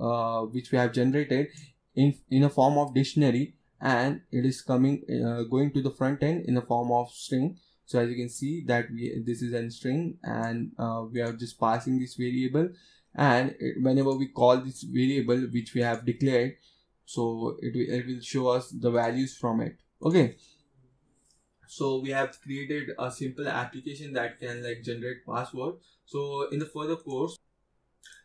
which we have generated in a form of dictionary, and it is coming going to the front end in the form of string. So as you can see that this is a string, and we are just passing this variable, and whenever we call this variable which we have declared, so it will show us the values from it. Okay, so we have created a simple application that can like generate password. So in the further course,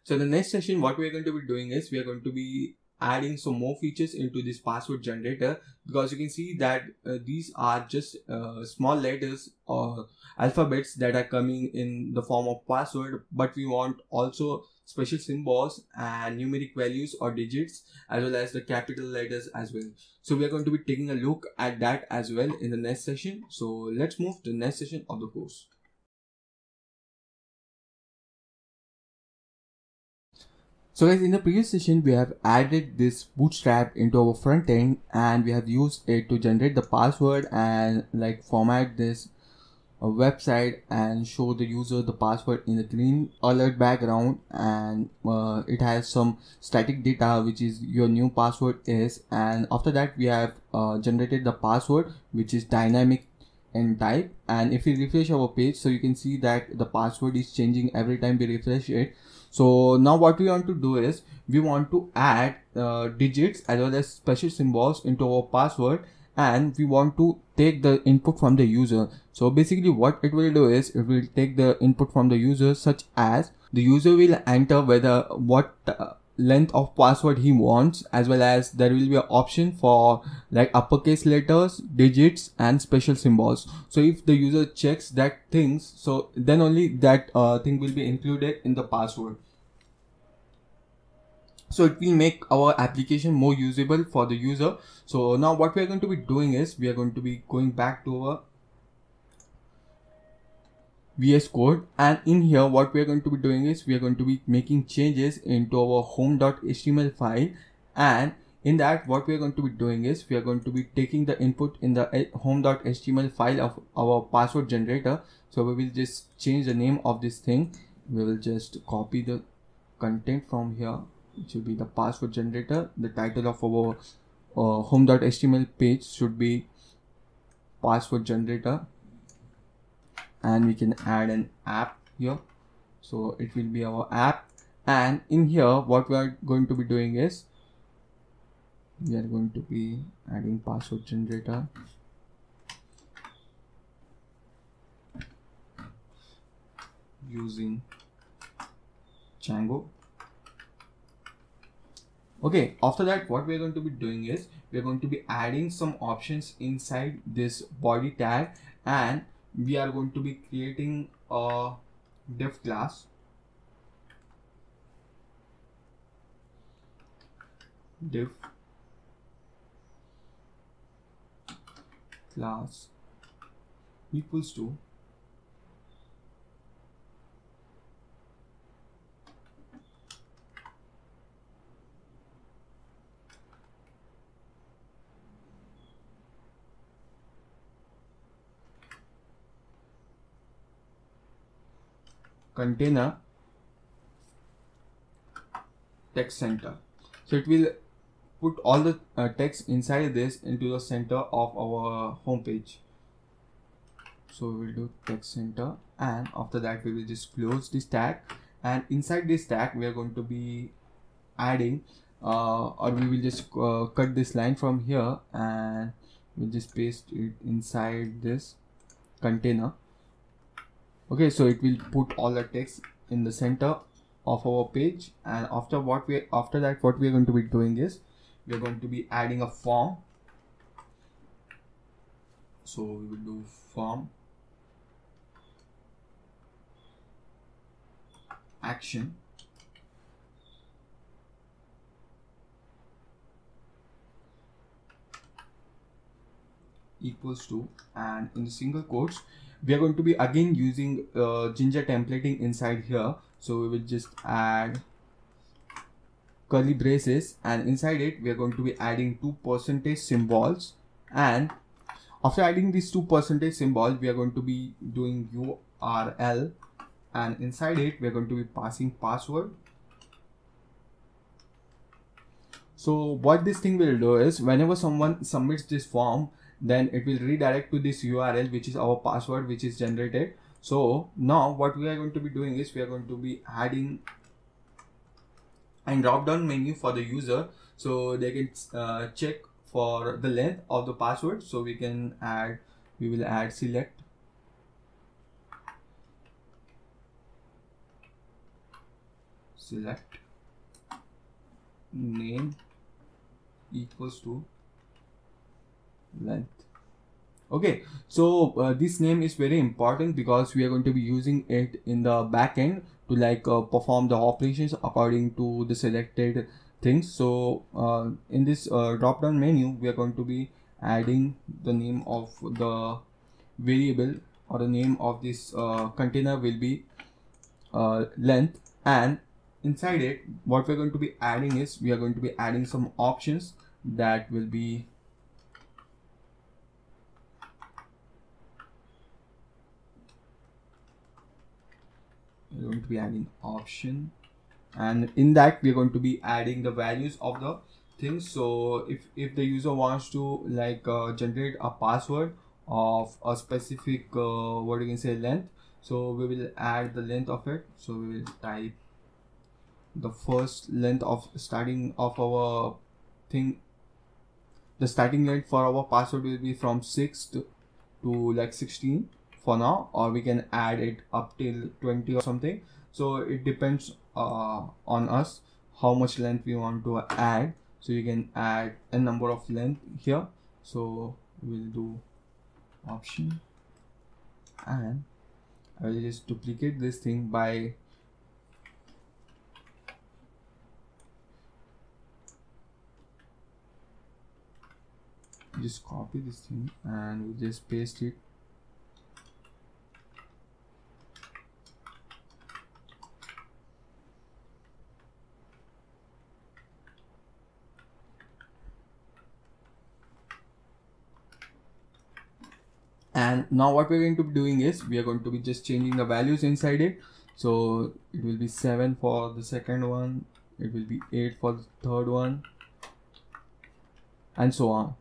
so the next session, what we are going to be doing is we are going to be adding some more features into this password generator, because you can see that these are just small letters or alphabets that are coming in the form of password, but we want also special symbols and numeric values or digits, as well as the capital letters as well. So we are going to be taking a look at that as well in the next session. So let's move to the next session of the course. So guys, in the previous session, we have added this bootstrap into our front end, and we have used it to generate the password and like format this website and show the user the password in the green alert background, and it has some static data which is your new password is, and after that we have generated the password which is dynamic in type. And if we refresh our page, so you can see that the password is changing every time we refresh it. So now what we want to do is we want to add digits as well as special symbols into our password, and we want to take the input from the user. So basically what it will do is it will take the input from the user, such as the user will enter whether what length of password he wants, as well as there will be an option for like uppercase letters, digits and special symbols. So if the user checks that things, so then only that thing will be included in the password. So it will make our application more usable for the user. So now what we are going to be doing is we are going to be going back to our VS Code, and in here what we are going to be doing is we are going to be making changes into our home.html file, and in that what we are going to be doing is we are going to be taking the input in the home.html file of our password generator. So we will just change the name of this thing. We will just copy the content from here, which will be the password generator. The title of our home.html page should be password generator, and we can add an app here. So it will be our app, and in here what we are going to be doing is we are going to be adding password generator using Django. Okay, after that what we are going to be doing is we are going to be adding some options inside this body tag, and we are going to be creating a div class, div class equals to container text center. So it will put all the text inside this into the center of our home page. So we will do text center, and after that we will just close this tag, and inside this tag we are going to be adding or we will just cut this line from here and we'll just paste it inside this container. Okay, so it will put all the text in the center of our page, and after that what we are going to be doing is we are going to be adding a form. So we will do form action equals to, and in the single quotes we are going to be again using Ginger templating inside here. So we will just add curly braces, and inside it we are going to be adding 2% symbols, and after adding these 2% symbols we are going to be doing URL, and inside it we are going to be passing password. So what this thing will do is whenever someone submits this form, then it will redirect to this URL, which is our password, which is generated. So now what we are going to be doing is we are going to be adding a drop down menu for the user, so they can check for the length of the password. So we will add select name equals to length. Okay, so this name is very important because we are going to be using it in the back end to perform the operations according to the selected things. So in this drop down menu we are going to be adding the name of the variable, or the name of this container will be length, and inside it what we're going to be adding is we are going to be adding some options that will be adding option, and in that we are going to be adding the values of the things. So if the user wants to generate a password of a specific what you can say length, so we will add the length of it. So we will type the first length of starting of our thing. The starting length for our password will be from 6 to 16 for now, or we can add it up till 20 or something. So it depends on us how much length we want to add. So you can add a number of length here. So we'll do option, and I will just duplicate this thing by just copy this thing and we just paste it. And now what we're going to be doing is we are going to be just changing the values inside it. So it will be 7 for the second one, it will be 8 for the third one, and so on.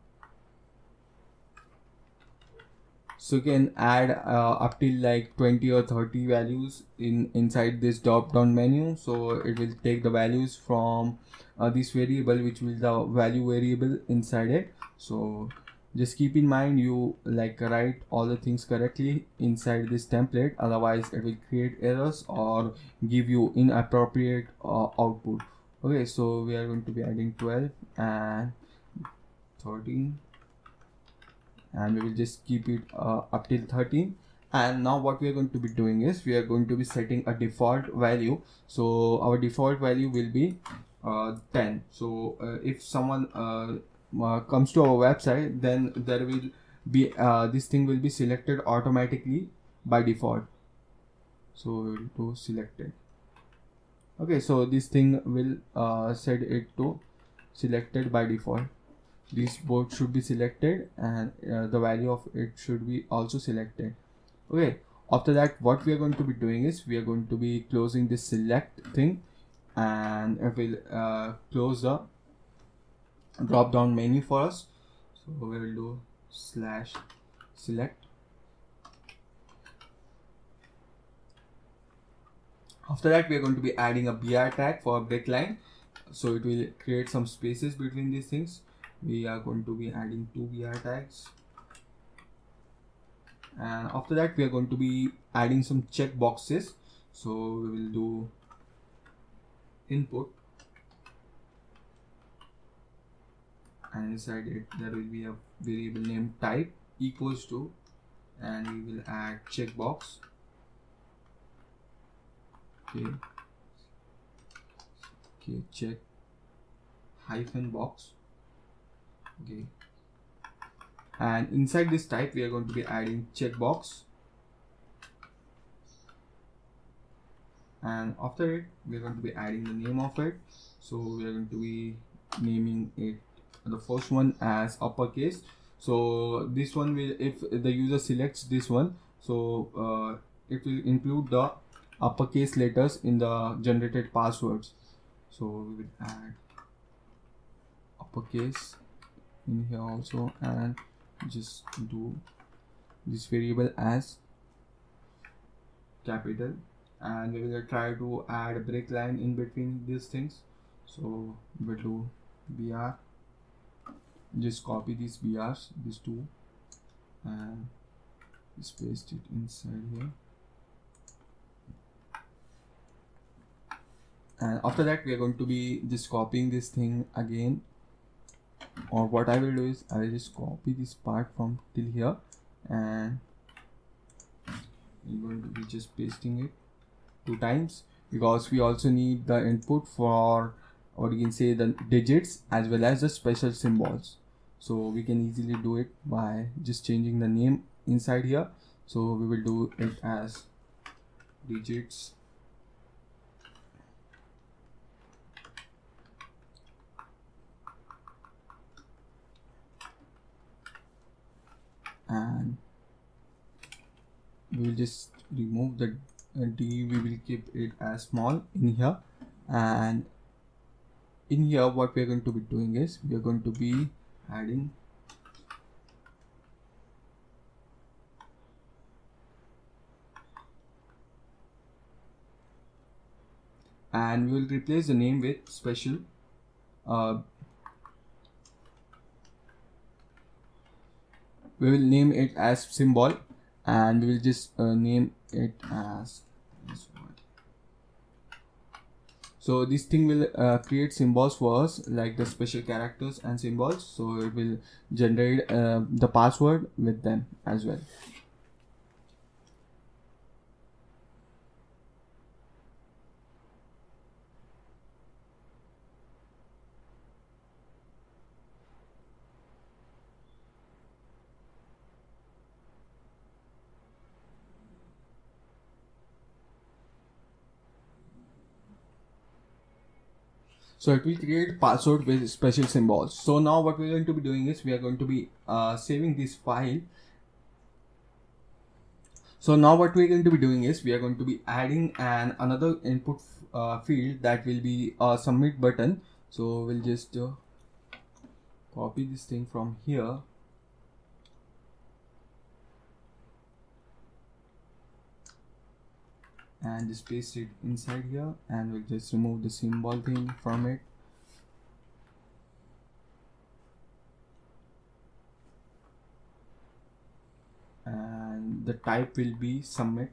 So you can add up till 20 or 30 values inside this drop down menu. So it will take the values from this variable, which will the value variable inside it. So just keep in mind you write all the things correctly inside this template, otherwise it will create errors or give you inappropriate output. Okay, so we are going to be adding 12 and 13, and we will just keep it up till 13. And now what we are going to be doing is we are going to be setting a default value. So our default value will be 10. So if someone comes to our website, then there will be this thing will be selected automatically by default. So we will do selected. Okay, so this thing will set it to selected by default. This both should be selected, and the value of it should be also selected. Okay, after that what we are going to be doing is we are going to be closing this select thing, and we'll close the drop down menu for us. So we will do slash select. After that, we are going to be adding a BR tag for break line. So it will create some spaces between these things. We are going to be adding 2 BR tags. And after that, we are going to be adding some check boxes. So we will do input, and inside it there will be a variable name type equals to, and we will add checkbox. Okay, check hyphen box. Okay, and inside this type we are going to be adding checkbox, and after it we are going to be adding the name of it. So we are going to be naming it, the first one as uppercase. So this one will, if the user selects this one, so it will include the uppercase letters in the generated passwords. So we will add uppercase in here also, and just do this variable as capital, and we will try to add a break line in between these things. So we'll do br, just copy these brs, these two, and just paste it inside here. And after that we are going to be just copying this thing again, or what I will do is I will just copy this part from till here, and I'm going to be just pasting it 2 times, because we also need the input for, or you can say, the digits as well as the special symbols. So we can easily do it by just changing the name inside here. So we will do it as digits, and we will just remove the D, we will keep it as small in here. And in here what we are going to be doing is we are going to be adding and we will replace the name with special. We will name it as symbol, and we will just name it as this one. So this thing will create symbols for us, like the special characters and symbols. So it will generate the password with them as well. So it will create password with special symbols. So now what we're going to be doing is we are going to be saving this file. So now what we're going to be doing is we are going to be adding another input field that will be a submit button. So we'll just copy this thing from here, and just paste it inside here, and we'll just remove the symbol thing from it. And the type will be submit,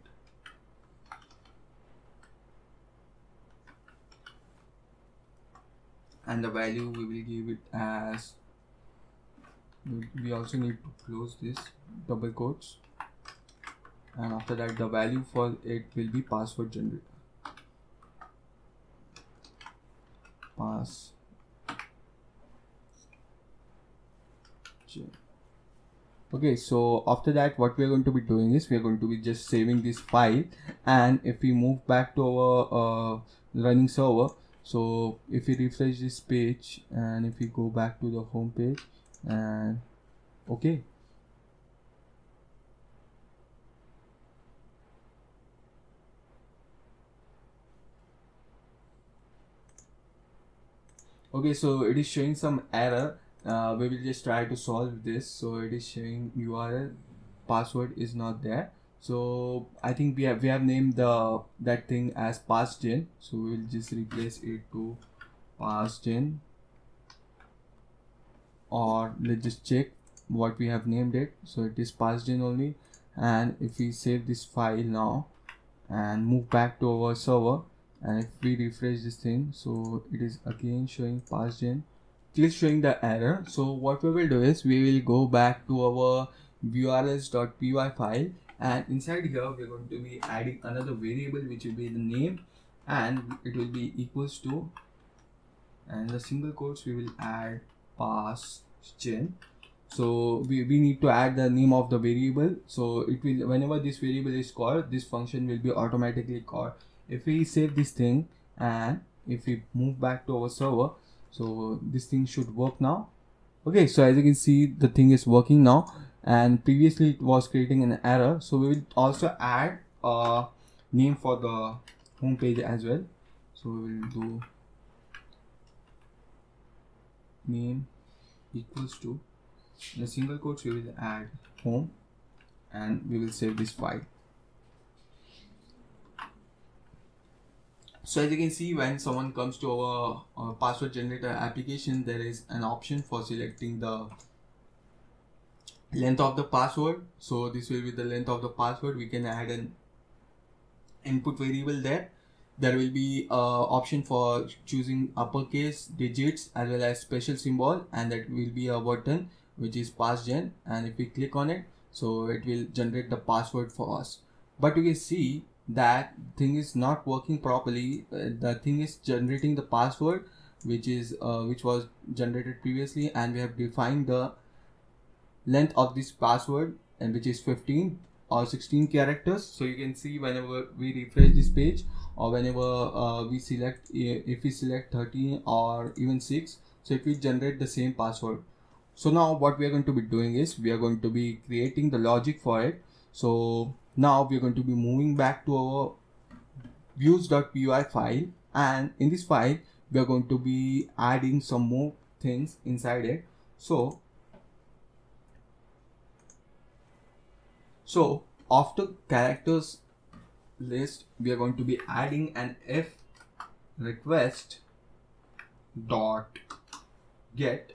and the value we will give it as, we also need to close this double quotes, and after that the value for it will be password generator, pass. Okay, so after that what we are going to be doing is we are going to be just saving this file, and if we move back to our running server, so if we refresh this page and if we go back to the home page, and okay, Okay, so it is showing some error. We will just try to solve this. So it is showing URL password is not there. So I think we have named the that thing as passgen. So we will just replace it to passgen, or let's just check what we have named it. So it is passgen only. And if we save this file now and move back to our server, and if we refresh this thing, so it is again showing passgen, still showing the error. So what we will do is we will go back to our urls.py file, and inside here we're going to be adding another variable which will be the name, and it will be equals to, and the single quotes we will add passgen. So we need to add the name of the variable. So it will, whenever this variable is called, this function will be automatically called. If we save this thing and if we move back to our server, so this thing should work now. Okay, so as you can see, the thing is working now, and previously it was creating an error. So we will also add a name for the home page as well. So we will do name equals to, in the single quotes we will add home, and we will save this file. So as you can see, when someone comes to our password generator application, there is an option for selecting the length of the password. So this will be the length of the password. We can add an input variable there. There will be option for choosing uppercase digits as well as special symbol, and that will be a button which is passgen, and if we click on it, so it will generate the password for us. But you can see that thing is not working properly. The thing is generating the password which was generated previously, and we have defined the length of this password, and which is 15 or 16 characters. So you can see whenever we refresh this page, or whenever we select, if we select 13 or even 6, so it will generate the same password. So now what we are going to be doing is we are going to be creating the logic for it. So now we are going to be moving back to our views.py file, and in this file we are going to be adding some more things inside it. So after characters list, we are going to be adding an if request dot get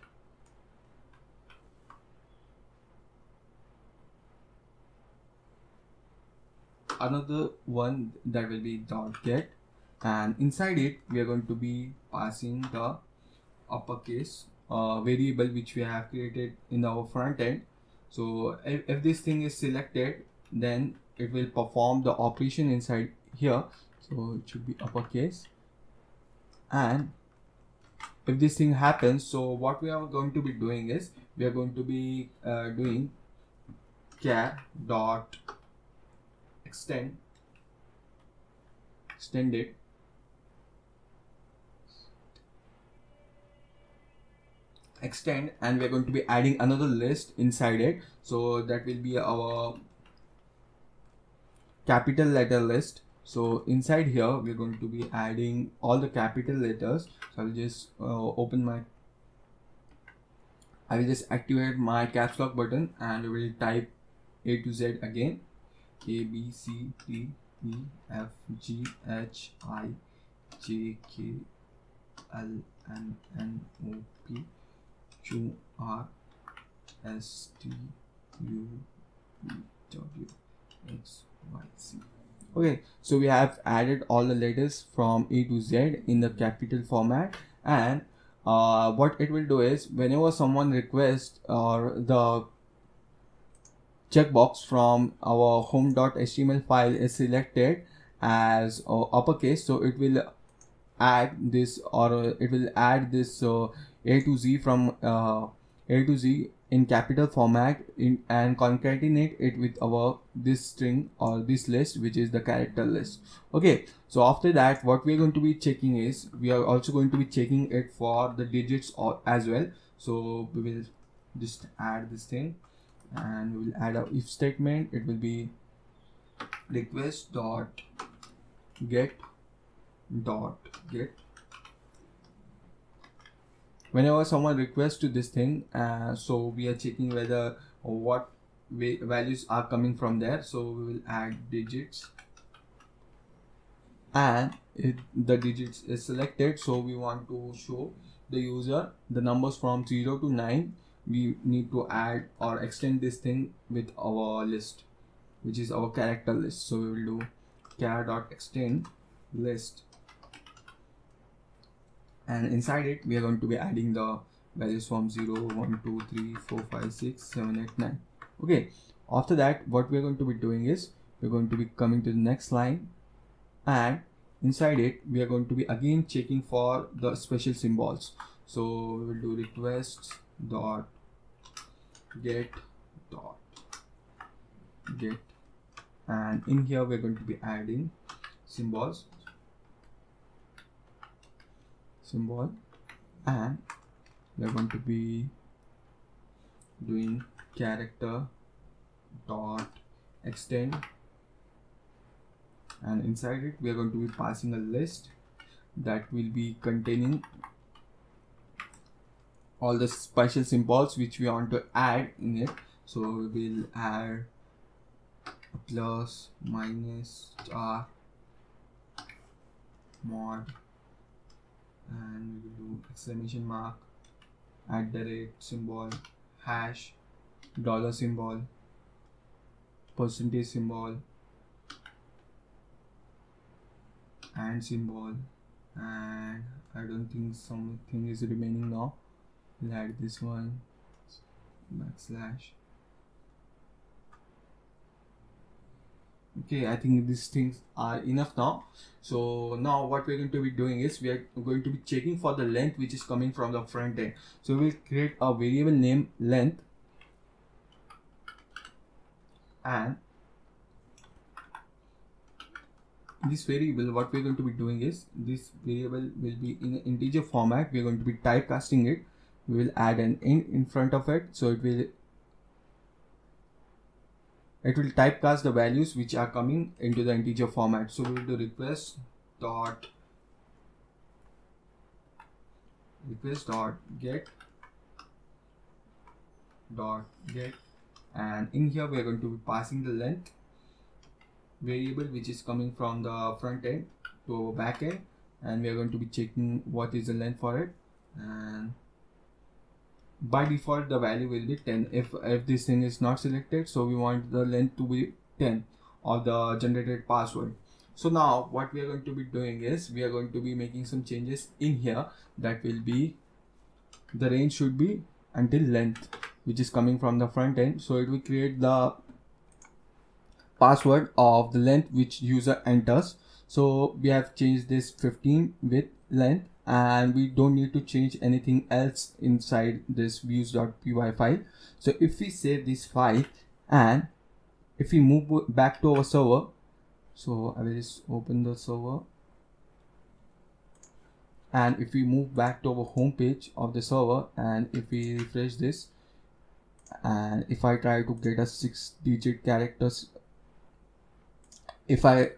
another one that will be dot get, and inside it we are going to be passing the uppercase variable which we have created in our front end. So if this thing is selected, then it will perform the operation inside here. So it should be uppercase, and if this thing happens, so what we are going to be doing is we are going to be doing char dot extend extended extend, and we are going to be adding another list inside it. So that will be our capital letter list. So inside here we're going to be adding all the capital letters. So I'll just I will just activate my caps lock button, and we will type A to Z again: A B C D E F G H I J K L M N O P Q R S T U V W X Y Z. Okay, so we have added all the letters from A to Z in the capital format, and what it will do is whenever someone requests or the checkbox from our home.html file is selected as uppercase, so it will add this, or it will add this A to Z from A to Z in capital format and concatenate it with our this string or this list, which is the character list. Okay, so after that what we are going to be checking is we are also going to be checking it for the digits as well. So we will just add this thing, and we will add a if statement. It will be request dot get whenever someone requests to this thing, so we are checking whether what values are coming from there. So we will add digits, and the digits is selected, so we want to show the user the numbers from 0 to 9. We need to add or extend this thing with our list, which is our character list. So we will do char.extend list, and inside it we are going to be adding the values from 0, 1, 2, 3, 4, 5, 6, 7, 8, 9. Okay, after that what we are going to be doing is we're going to be coming to the next line, and inside it we are going to be again checking for the special symbols. So we will do requests dot get dot get, and in here we're going to be adding symbol, and we're going to be doing character dot extend, and inside it we are going to be passing a list that will be containing all the special symbols which we want to add in it. So we will add a plus, minus, star, mod, and we will do exclamation mark, @ symbol, hash, dollar symbol, percentage symbol, and symbol, and I don't think something is remaining now. We'll add this one, backslash. Okay, I think these things are enough now. So now what we're going to be doing is we are going to be checking for the length which is coming from the front end. So we'll create a variable name length, and this variable, what we're going to be doing is this variable will be in an integer format. We're going to be typecasting it. We will add an int in front of it, so it will typecast the values which are coming into the integer format. So we will do request dot get, and in here we are going to be passing the length variable which is coming from the front end to our back end, and we are going to be checking what is the length for it, and by default the value will be 10 if this thing is not selected. So we want the length to be 10 of the generated password. So now what we are going to be doing is we are going to be making some changes in here. That will be the range should be until length which is coming from the front end. So it will create the password of the length which user enters. So we have changed this 15 with length, and we don't need to change anything else inside this views.py file. So if we save this file and if we move back to our server, so I will just open the server, and if we move back to our home page of the server, and if we refresh this, and if I try to get a 6-digit characters, if I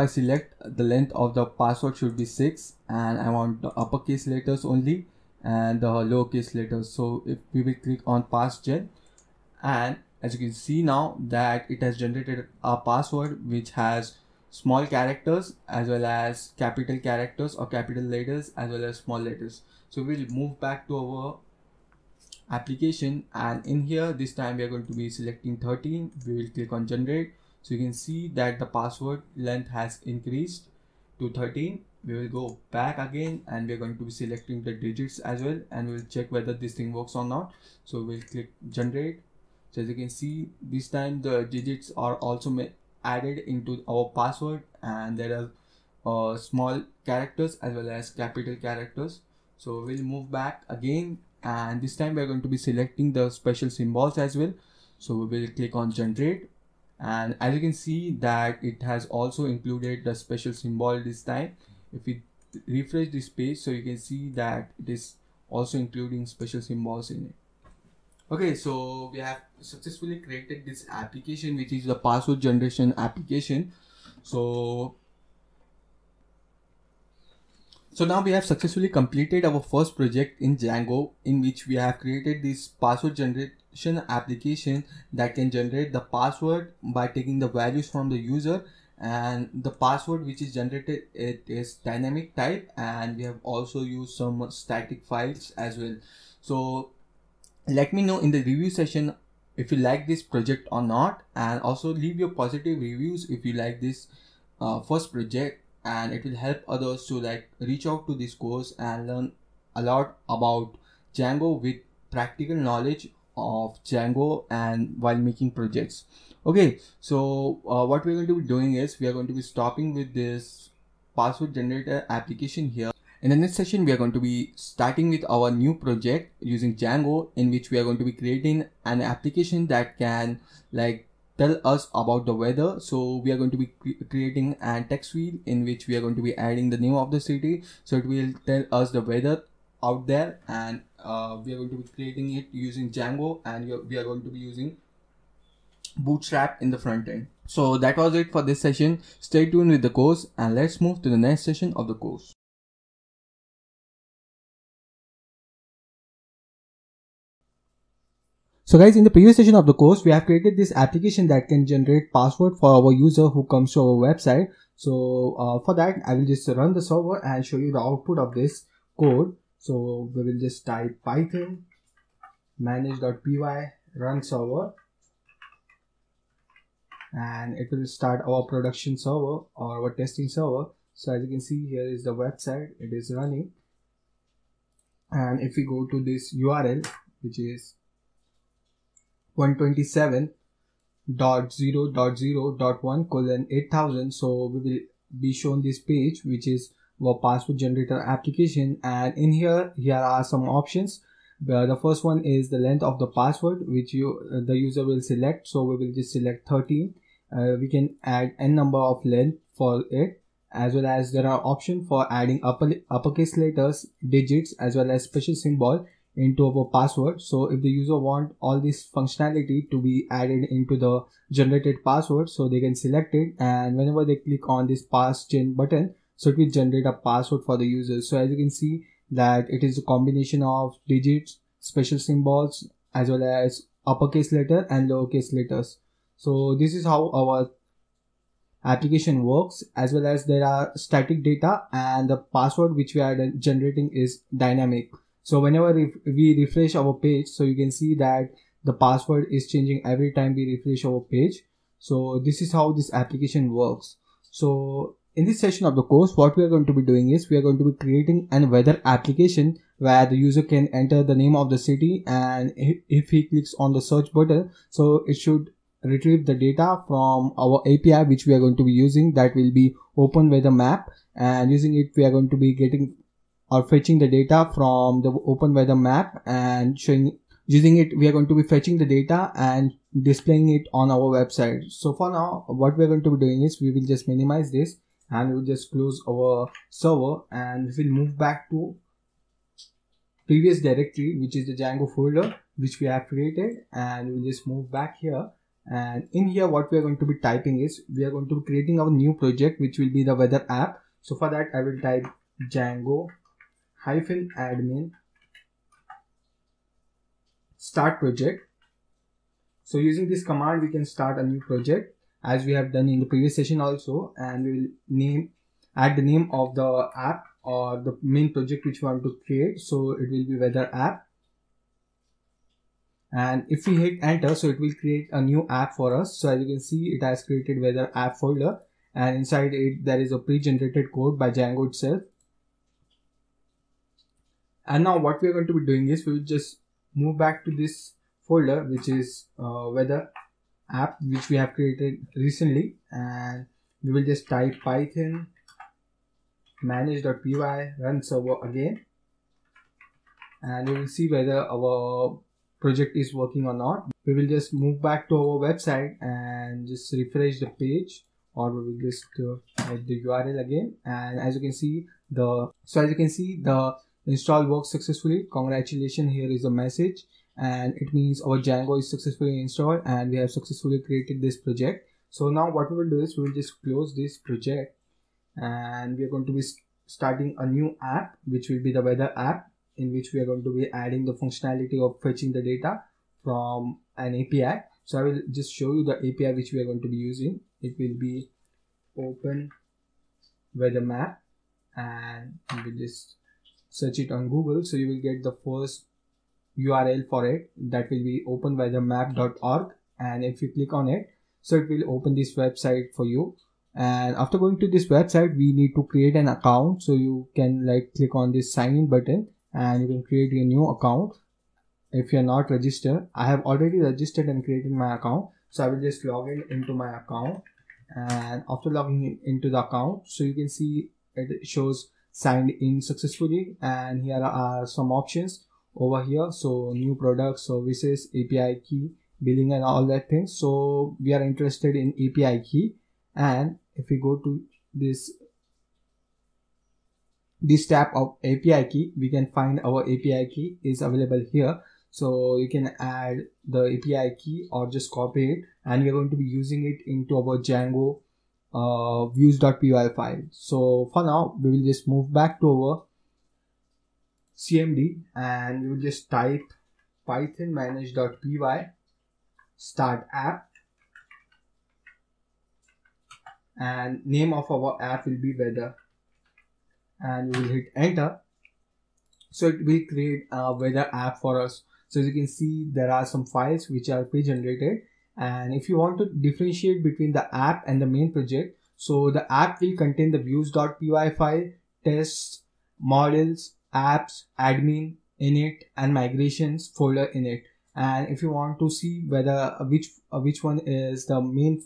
select the length of the password should be 6, and I want the uppercase letters only and the lowercase letters. So if we will click on passgen, and as you can see now that it has generated a password which has small characters as well as capital characters or capital letters as well as small letters. So we'll move back to our application, and in here this time we are going to be selecting 13. We will click on generate. So you can see that the password length has increased to 13. We will go back again, and we're going to be selecting the digits as well, and we'll check whether this thing works or not. So we'll click generate. So as you can see, this time the digits are also added into our password, and there are small characters as well as capital characters. So we'll move back again, and this time we're going to be selecting the special symbols as well. So we will click on generate, and as you can see that it has also included the special symbol this time. If we refresh this page, so you can see that it is also including special symbols in it. Okay, so we have successfully created this application which is the password generation application. So So now we have successfully completed our first project in Django, in which we have created this password generation application that can generate the password by taking the values from the user, and the password which is generated, it is dynamic type, and we have also used some static files as well. So let me know in the review session if you like this project or not, and also leave your positive reviews if you like this first project, and it will help others to like reach out to this course and learn a lot about Django with practical knowledge of Django and while making projects. Okay, so what we're going to be doing is we are going to be stopping with this password generator application here. In the next session, we are going to be starting with our new project using Django, in which we are going to be creating an application that can like tell us about the weather. So we are going to be creating a text field in which we are going to be adding the name of the city. So it will tell us the weather out there, and we are going to be creating it using Django, and we are going to be using Bootstrap in the front end. So that was it for this session. Stay tuned with the course, and let's move to the next session of the course. So guys, in the previous session of the course, we have created this application that can generate password for our user who comes to our website. So for that, I will just run the server and show you the output of this code. So we will just type Python manage.py run server, and it will start our production server or our testing server. So as you can see, here is the website, it is running. And if we go to this URL, which is 127.0.0.1:8000, so we will be shown this page, which is our password generator application. And in here are some options. The first one is the length of the password, which the user will select. So we will just select 13. We can add n number of length for it, as well as there are options for adding uppercase letters, digits, as well as special symbol into our password. So if the user want all this functionality to be added into the generated password, so they can select it, and whenever they click on this pass change button, so it will generate a password for the user. So as you can see that it is a combination of digits, special symbols, as well as uppercase letter and lowercase letters. So this is how our application works, as well as there are static data, and the password which we are generating is dynamic. So whenever we refresh our page, so you can see that the password is changing every time we refresh our page. So this is how this application works. So in this session of the course, what we are going to be doing is we are going to be creating an weather application where the user can enter the name of the city, and if he clicks on the search button, so it should retrieve the data from our API, which we are going to be using, that will be Open Weather Map. And using it, we are going to be getting or fetching the data from the Open Weather Map, and using it, we are going to be fetching the data and displaying it on our website. So for now, what we are going to be doing is we will just minimize this, and we will just close our server, and we will move back to previous directory, which is the Django folder which we have created, and we'll just move back here. And in here, what we are going to be typing is we are going to be creating our new project, which will be the weather app. So for that, I will type Django-admin start project. So using this command, we can start a new project as we have done in the previous session also, and we will add the name of the app or the main project which we want to create. So it will be weather app. And if we hit enter, so it will create a new app for us. So as you can see, it has created weather app folder, and inside it there is a pre-generated code by Django itself. And now what we are going to be doing is we will just move back to this folder, which is weather app, which we have created recently, and we will just type Python manage.py run server again, and we will see whether our project is working or not. We will just move back to our website and just refresh the page, or we will just add the URL again. And as you can see, the install works successfully. Congratulations, here is a message, and it means our Django is successfully installed and we have successfully created this project. So now what we will do is we will just close this project, and we are going to be starting a new app, which will be the weather app, in which we are going to be adding the functionality of fetching the data from an API. So I will just show you the API which we are going to be using. It will be open weather map, and you will just search it on Google. So you will get the first URL for it, that will be openweathermap.org, and if you click on it, so it will open this website for you. And after going to this website, we need to create an account. So you can like click on this sign in button and you can create a new account. If you're not registered, I have already registered and created my account, so I will just log in into my account. And after logging into the account, so you can see it shows signed in successfully, and here are some options over here. So new products, services, API key, billing, and all that things. So we are interested in API key, and if we go to this tab of API key, we can find our API key is available here. So you can add the API key or just copy it, and we are going to be using it into our Django views.py file. So for now, we will just move back to our CMD, and we will just type python manage.py start app, and name of our app will be weather, and we will hit enter. So it will create a weather app for us. So as you can see, there are some files which are pre-generated, and if you want to differentiate between the app and the main project, so the app will contain the views.py file, tests, models, apps, admin, init, and migrations folder in it. And if you want to see whether which one is the main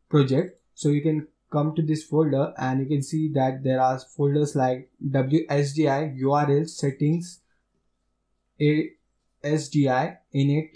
project, so you can come to this folder, and you can see that there are folders like WSDI, URL, settings, ASDI, init,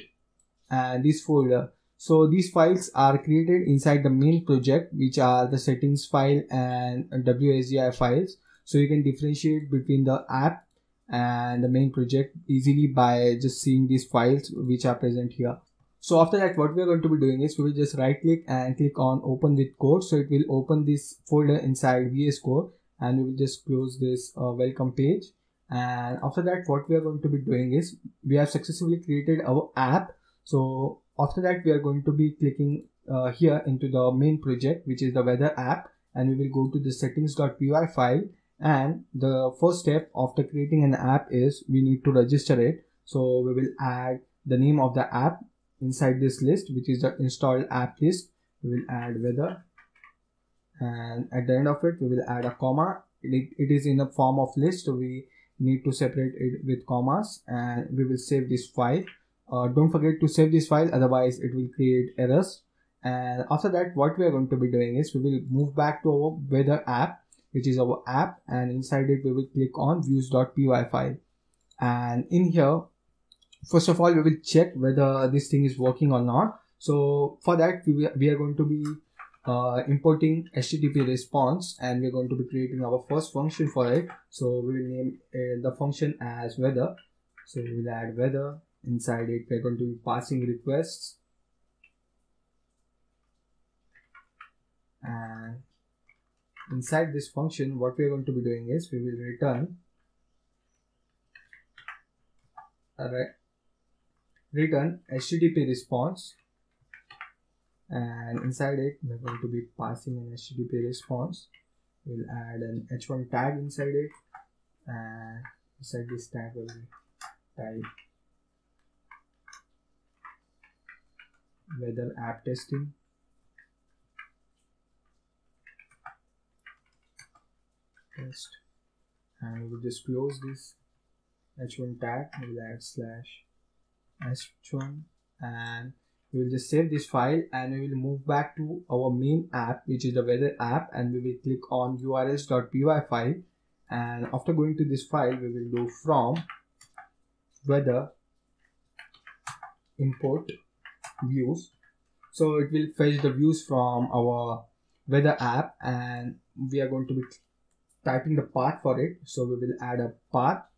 and this folder. So these files are created inside the main project, which are the settings file and WSDI files. So you can differentiate between the app and the main project easily by just seeing these files which are present here. So after that, what we are going to be doing is we will just right click and click on open with code. So it will open this folder inside VS Code, and we will just close this welcome page. And after that, what we are going to be doing is we have successfully created our app. So after that, we are going to be clicking here into the main project, which is the weather app, and we will go to the settings.py file. And the first step after creating an app is we need to register it. So we will add the name of the app inside this list, which is the installed app list. We will add weather, and at the end of it we will add a comma. It is in the form of list, so we need to separate it with commas, and we will save this file. Don't forget to save this file, otherwise it will create errors. And after that, what we are going to be doing is we will move back to our weather app, which is our app, and inside it we will click on views.py file. And in here, first of all, we will check whether this thing is working or not. So for that, we are going to be importing HTTP response, and we're going to be creating our first function for it. So we will name the function as weather. So we will add weather. Inside it, we're going to be passing requests, and inside this function, what we're going to be doing is we will return HTTP response, and inside it we're going to be passing an HTTP response. We'll add an h1 tag inside it, and inside this tag we'll type weather app testing, test, and we will just close this h1 tag. We'll add slash h1, and we will just save this file, and we will move back to our main app, which is the weather app, and we will click on urls.py file. And after going to this file, we will do from weather import views. So it will fetch the views from our weather app, and we are going to be typing the path for it. So we will add a path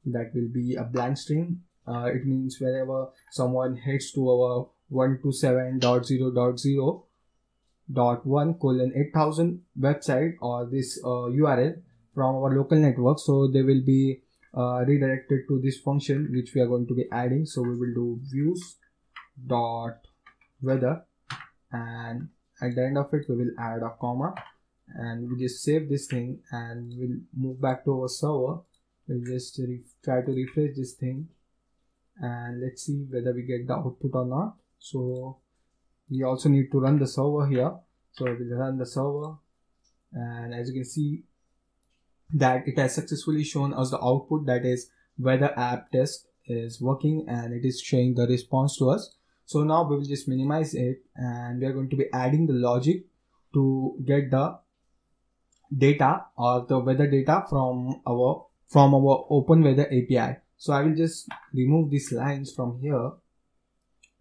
that will be a blank string. It means wherever someone heads to our 127.0.0.1:8000 website or this URL, from our local network, so they will be redirected to this function which we are going to be adding. So we will do views dot weather, and at the end of it we will add a comma, and we just save this thing and we'll move back to our server. We'll just try to refresh this thing and let's see whether we get the output or not. So we also need to run the server here, so we'll run the server, and as you can see that it has successfully shown us the output, that is weather app test is working and it is showing the response to us. So now we will just minimize it and we are going to be adding the logic to get the data or the weather data from our open weather API. So I will just remove these lines from here.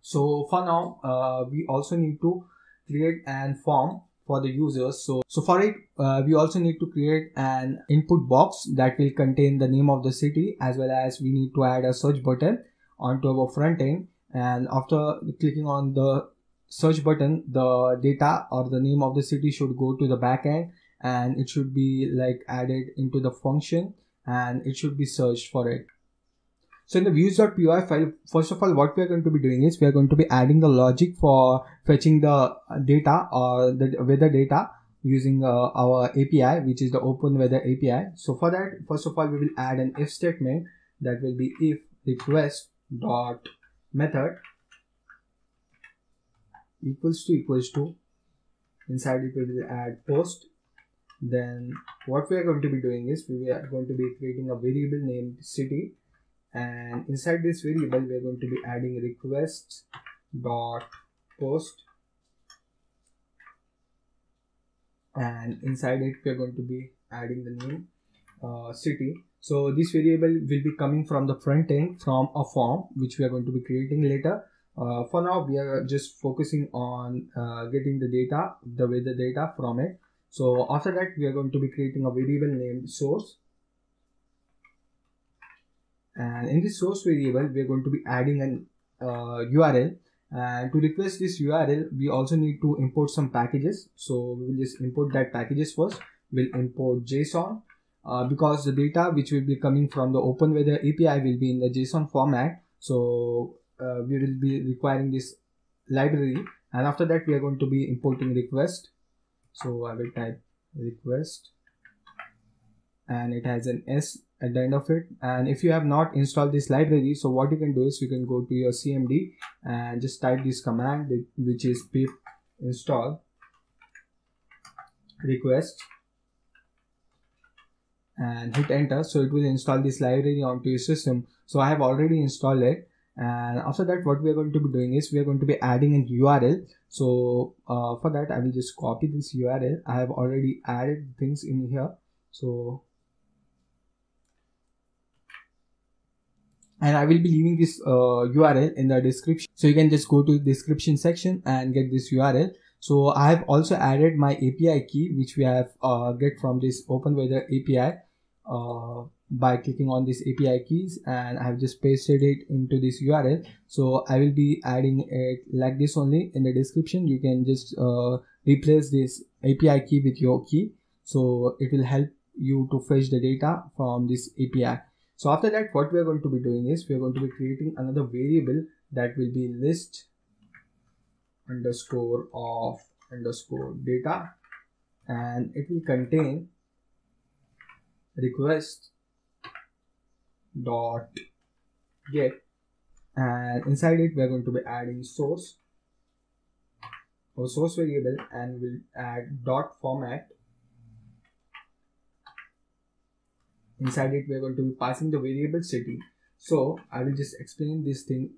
So for now we also need to create an form for the users. So for it we also need to create an input box that will contain the name of the city, as well as we need to add a search button onto our front end, and after clicking on the search button, the data or the name of the city should go to the back end and it should be like added into the function and it should be searched for it. So in the views.py file, first of all, what we are going to be doing is we are going to be adding the logic for fetching the data or the weather data using our API, which is the open weather API. So for that, first of all, we will add an if statement that will be if request dot method equals to inside it we will add post. Then what we are going to be doing is we are going to be creating a variable named city, and inside this variable we are going to be adding requests dot post, and inside it we are going to be adding the name city. So this variable will be coming from the front end from a form which we are going to be creating later. For now we are just focusing on getting the data, the weather data from it. So after that we are going to be creating a variable named source, and in this source variable we are going to be adding an URL, and to request this URL we also need to import some packages. So we will just import that packages first. We'll import JSON because the data which will be coming from the open weather API will be in the JSON format. So we will be requiring this library, and after that we are going to be importing request. So I will type request and it has an S at the end of it. And if you have not installed this library, so what you can do is you can go to your CMD and just type this command, which is pip install request, and hit enter. So it will install this library onto your system. So I have already installed it, and after that what we are going to be doing is we are going to be adding an URL. So for that I will just copy this URL. I have already added things in here, so and I will be leaving this URL in the description, so you can just go to the description section and get this URL. So I have also added my API key which we have get from this open weather API by clicking on this API keys, and I have just pasted it into this URL. So I will be adding it like this only in the description. You can just replace this API key with your key, so it will help you to fetch the data from this API. So after that what we are going to be doing is we are going to be creating another variable that will be list underscore of underscore data, and it will contain request dot get, and inside it we are going to be adding source or source variable, and we'll add dot format. Inside it we are going to be passing the variable city. So I will just explain this thing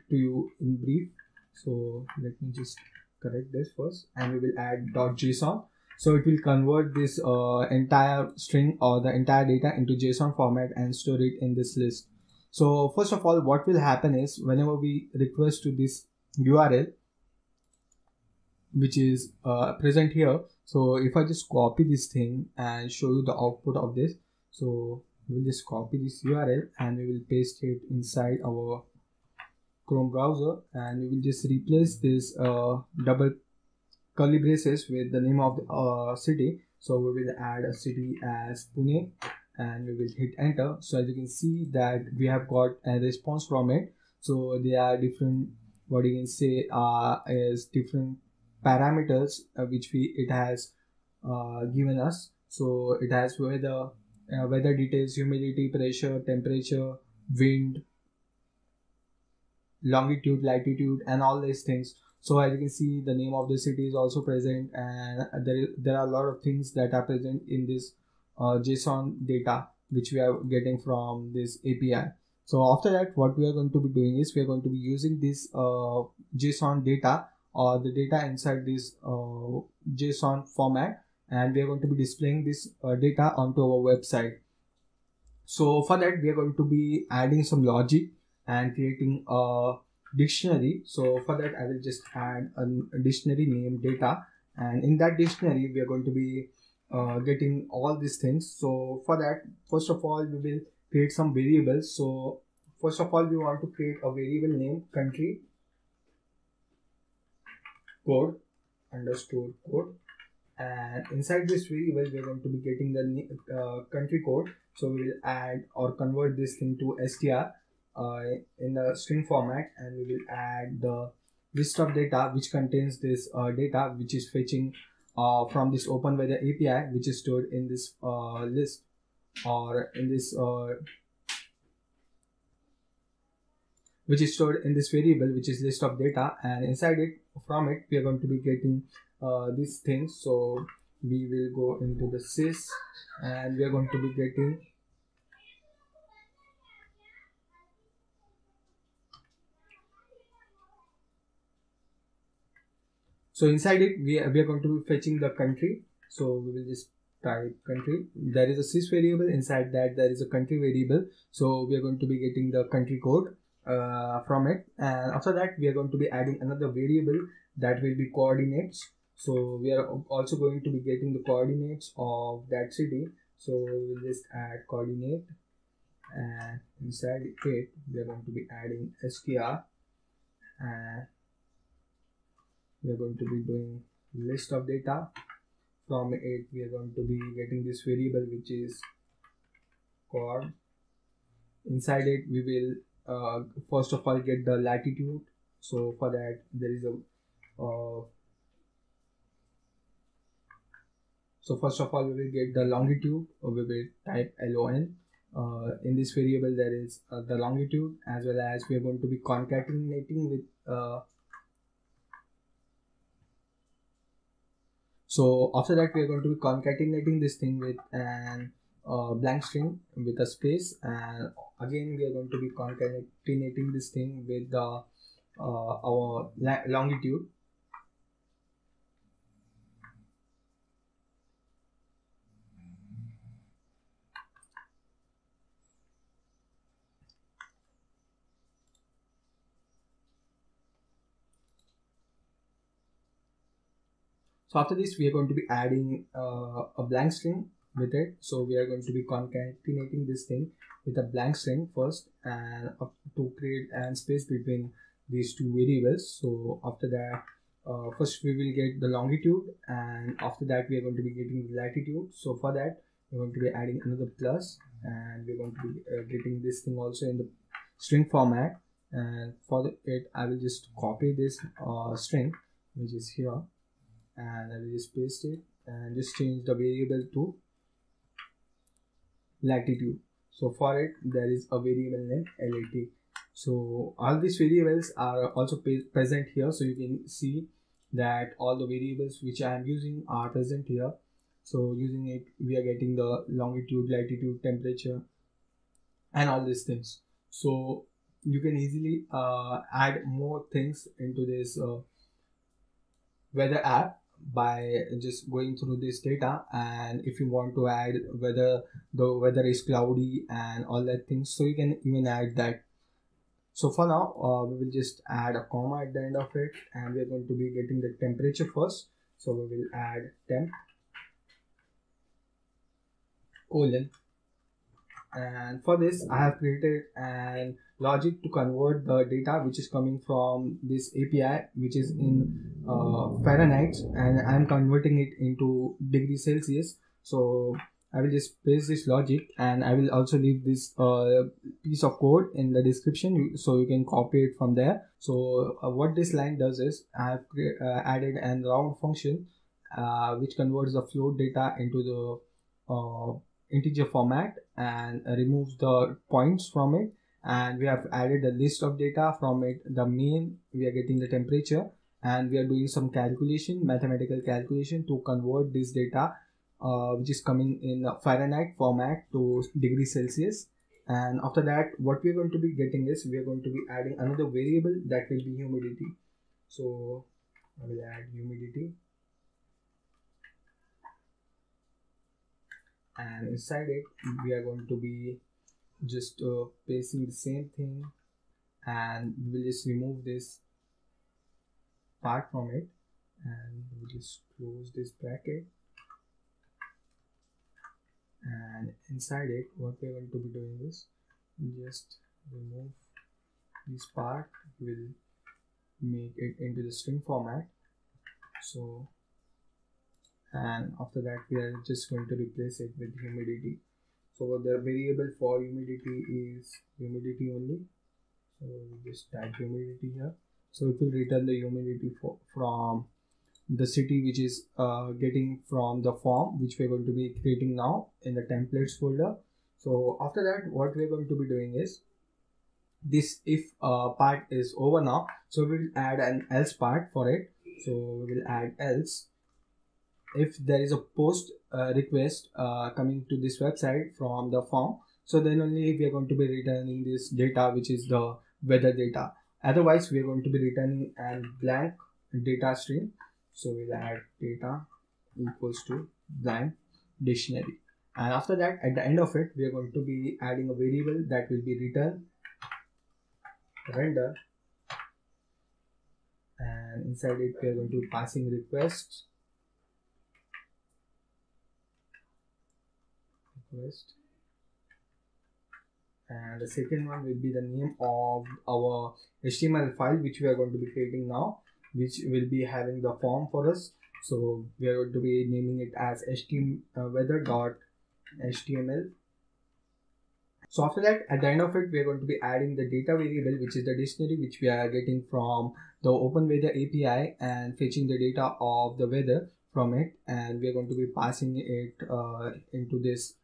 to you in brief. So let me just correct this first, and we will add .json. So it will convert this entire string or the entire data into JSON format and store it in this list. So first of all what will happen is whenever we request to this URL which is present here, so if I just copy this thing and show you the output of this, so we'll just copy this URL and we will paste it inside our Chrome browser, and we will just replace this double curly braces with the name of the city. So we will add a city as Pune and we will hit enter. So as you can see that we have got a response from it. So there are different, what you can say, is different parameters which it has given us. So it has weather details, humidity, pressure, temperature, wind, longitude, latitude, and all these things. So as you can see, the name of the city is also present, and there are a lot of things that are present in this JSON data which we are getting from this API. So after that, what we are going to be doing is we are going to be using this JSON data or the data inside this JSON format, and we are going to be displaying this data onto our website. So for that, we are going to be adding some logic and creating a dictionary. So for that, I will just add a dictionary named data, and in that dictionary, we are going to be getting all these things. So for that, first of all, we will create some variables. So first of all, we want to create a variable name country code underscore code, and inside this variable we are going to be getting the country code. So we will add or convert this thing to str in the string format, and we will add the list of data which contains this data which is fetching from this open weather API, which is stored in this list or in this which is stored in this variable, which is list of data, and inside it, from it, we are going to be getting these things. So we will go into the sys, and we are going to be getting so inside it we are going to be fetching the country. So we will just type country. There is a sys variable, inside that there is a country variable. So we are going to be getting the country code from it, and after that we are going to be adding another variable that will be coordinates. So we are also going to be getting the coordinates of that city. So we will just add coordinate, and inside it we are going to be adding str, and we are going to be doing list of data. From it we are going to be getting this variable which is coord. Inside it we will first of all get the latitude. So for that there is a so first of all we will get the longitude. We will type lon. In this variable there is the longitude, as well as we are going to be concatenating with so after that we are going to be concatenating this thing with an blank string with a space, and again we are going to be concatenating this thing with the our longitude. So after this, we are going to be adding a blank string with it. So we are going to be concatenating this thing with a blank string first, and to create an space between these two variables. So after that, first we will get the longitude, and after that we are going to be getting the latitude. So for that, we're going to be adding another plus, and we're going to be getting this thing also in the string format. And for it, I will just copy this string which is here, and I will just paste it and just change the variable to latitude. So for it there is a variable named lat. So all these variables are also present here, so you can see that all the variables which I am using are present here. So using it we are getting the longitude, latitude, temperature, and all these things. So you can easily add more things into this weather app by just going through this data. And if you want to add whether the weather is cloudy and all that things, so you can even add that. So for now we will just add a comma at the end of it, and we are going to be getting the temperature first. So we will add temp colon And for this I have created an logic to convert the data which is coming from this API, which is in Fahrenheit, and I'm converting it into degrees Celsius. So I will just paste this logic, and I will also leave this piece of code in the description so you can copy it from there. So what this line does is I have added an round function which converts the float data into the integer format and removes the points from it, and we have added a list of data from it. The main, we are getting the temperature, and we are doing some calculation, mathematical calculation, to convert this data which is coming in Fahrenheit format to degrees Celsius. And after that, what we are going to be getting is we are going to be adding another variable that will be humidity. So I will add humidity, and inside it we are going to be just pasting the same thing, and we will just remove this part from it, and we'll just close this bracket. And inside it, what we're going to be doing is just remove this part, will make it into the string format. So, and after that we are just going to replace it with humidity. So the variable for humidity is humidity only. So we just type humidity here. So it will return the humidity from the city which is getting from the form which we're going to be creating now in the templates folder. So after that, what we're going to be doing is this if part is over now, so we'll add an else part for it. So we will add else if there is a post request coming to this website from the form, so then only we are going to be returning this data which is the weather data. Otherwise we are going to be returning a blank data string. So we'll add data equals to blank dictionary, and after that at the end of it we are going to be adding a variable that will be return render, and inside it we are going to be passing request, and the second one will be the name of our HTML file which we are going to be creating now, which will be having the form for us. So we are going to be naming it as weather.html. So after that, at the end of it, we are going to be adding the data variable, which is the dictionary which we are getting from the Open Weather API, and fetching the data of the weather from it, and we are going to be passing it into this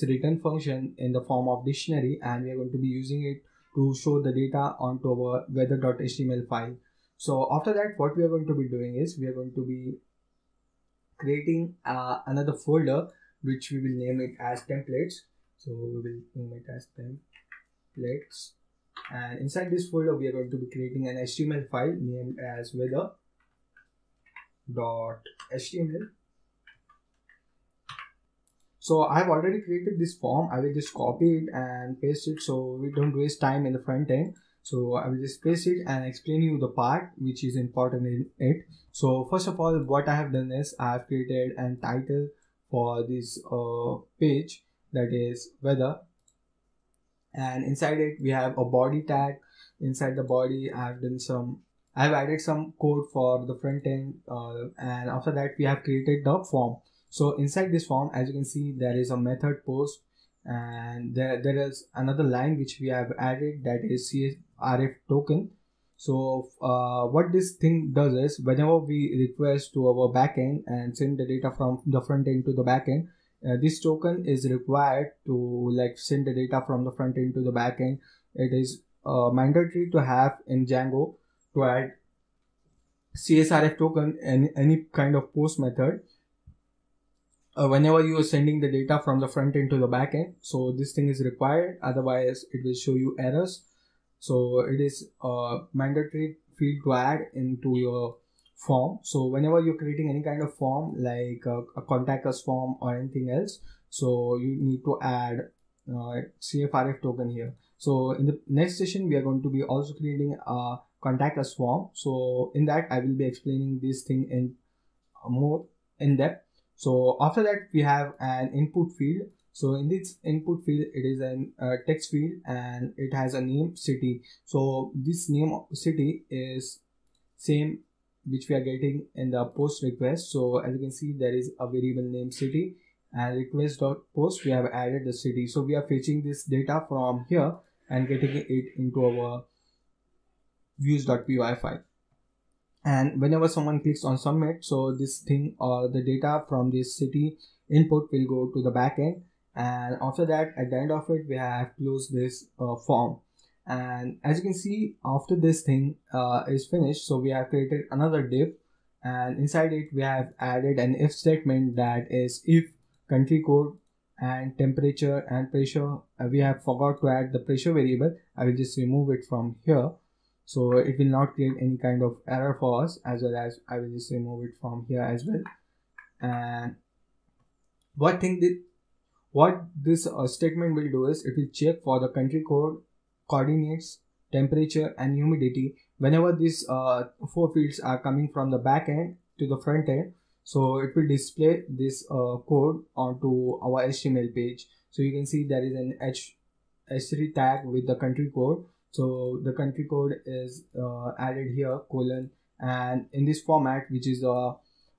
return function in the form of dictionary, and we are going to be using it to show the data onto our weather.html file. So after that, what we are going to be doing is we are going to be creating another folder which we will name it as templates. So we will name it as templates, and inside this folder we are going to be creating an HTML file named as weather.html. So I've already created this form. I will just copy it and paste it so we don't waste time in the front end. So I will just paste it and explain you the part which is important in it. So first of all, what I have done is I have created a title for this page, that is weather, and inside it we have a body tag. Inside the body I've added some code for the front end, and after that we have created the form. So inside this form, as you can see, there is a method post, and there is another line which we have added, that is CSRF token. So what this thing does is whenever we request to our backend and send the data from the front end to the backend, this token is required to send the data from the front end to the backend. It is mandatory to have in Django to add CSRF token in any kind of post method whenever you are sending the data from the front end to the back end. So this thing is required, otherwise it will show you errors. So it is a mandatory field to add into your form. So whenever you're creating any kind of form like a contact us form or anything else, so you need to add CFRF token here. So in the next session we are going to be also creating a contact us form. So in that I will be explaining this thing in more in depth. So after that we have an input field. So in this input field, it is an text field and it has a name, city. So this name of city is same which we are getting in the post request. So as you can see, there is a variable name city, and request dot post we have added the city. So we are fetching this data from here and getting it into our views.py file. And whenever someone clicks on submit, so this thing or the data from this city input will go to the backend, and after that at the end of it we have closed this form. And as you can see, after this thing is finished, so we have created another div, and inside it we have added an if statement, that is if country code and temperature and pressure. We have forgot to add the pressure variable. I will just remove it from here, so it will not create any kind of error for us, as well as I will just remove it from here as well. And what this statement will do is it will check for the country code, coordinates, temperature and humidity. Whenever these four fields are coming from the back end to the front end, so it will display this code onto our HTML page. So you can see there is an h3 tag with the country code. So the country code is added here, colon, and in this format, which is the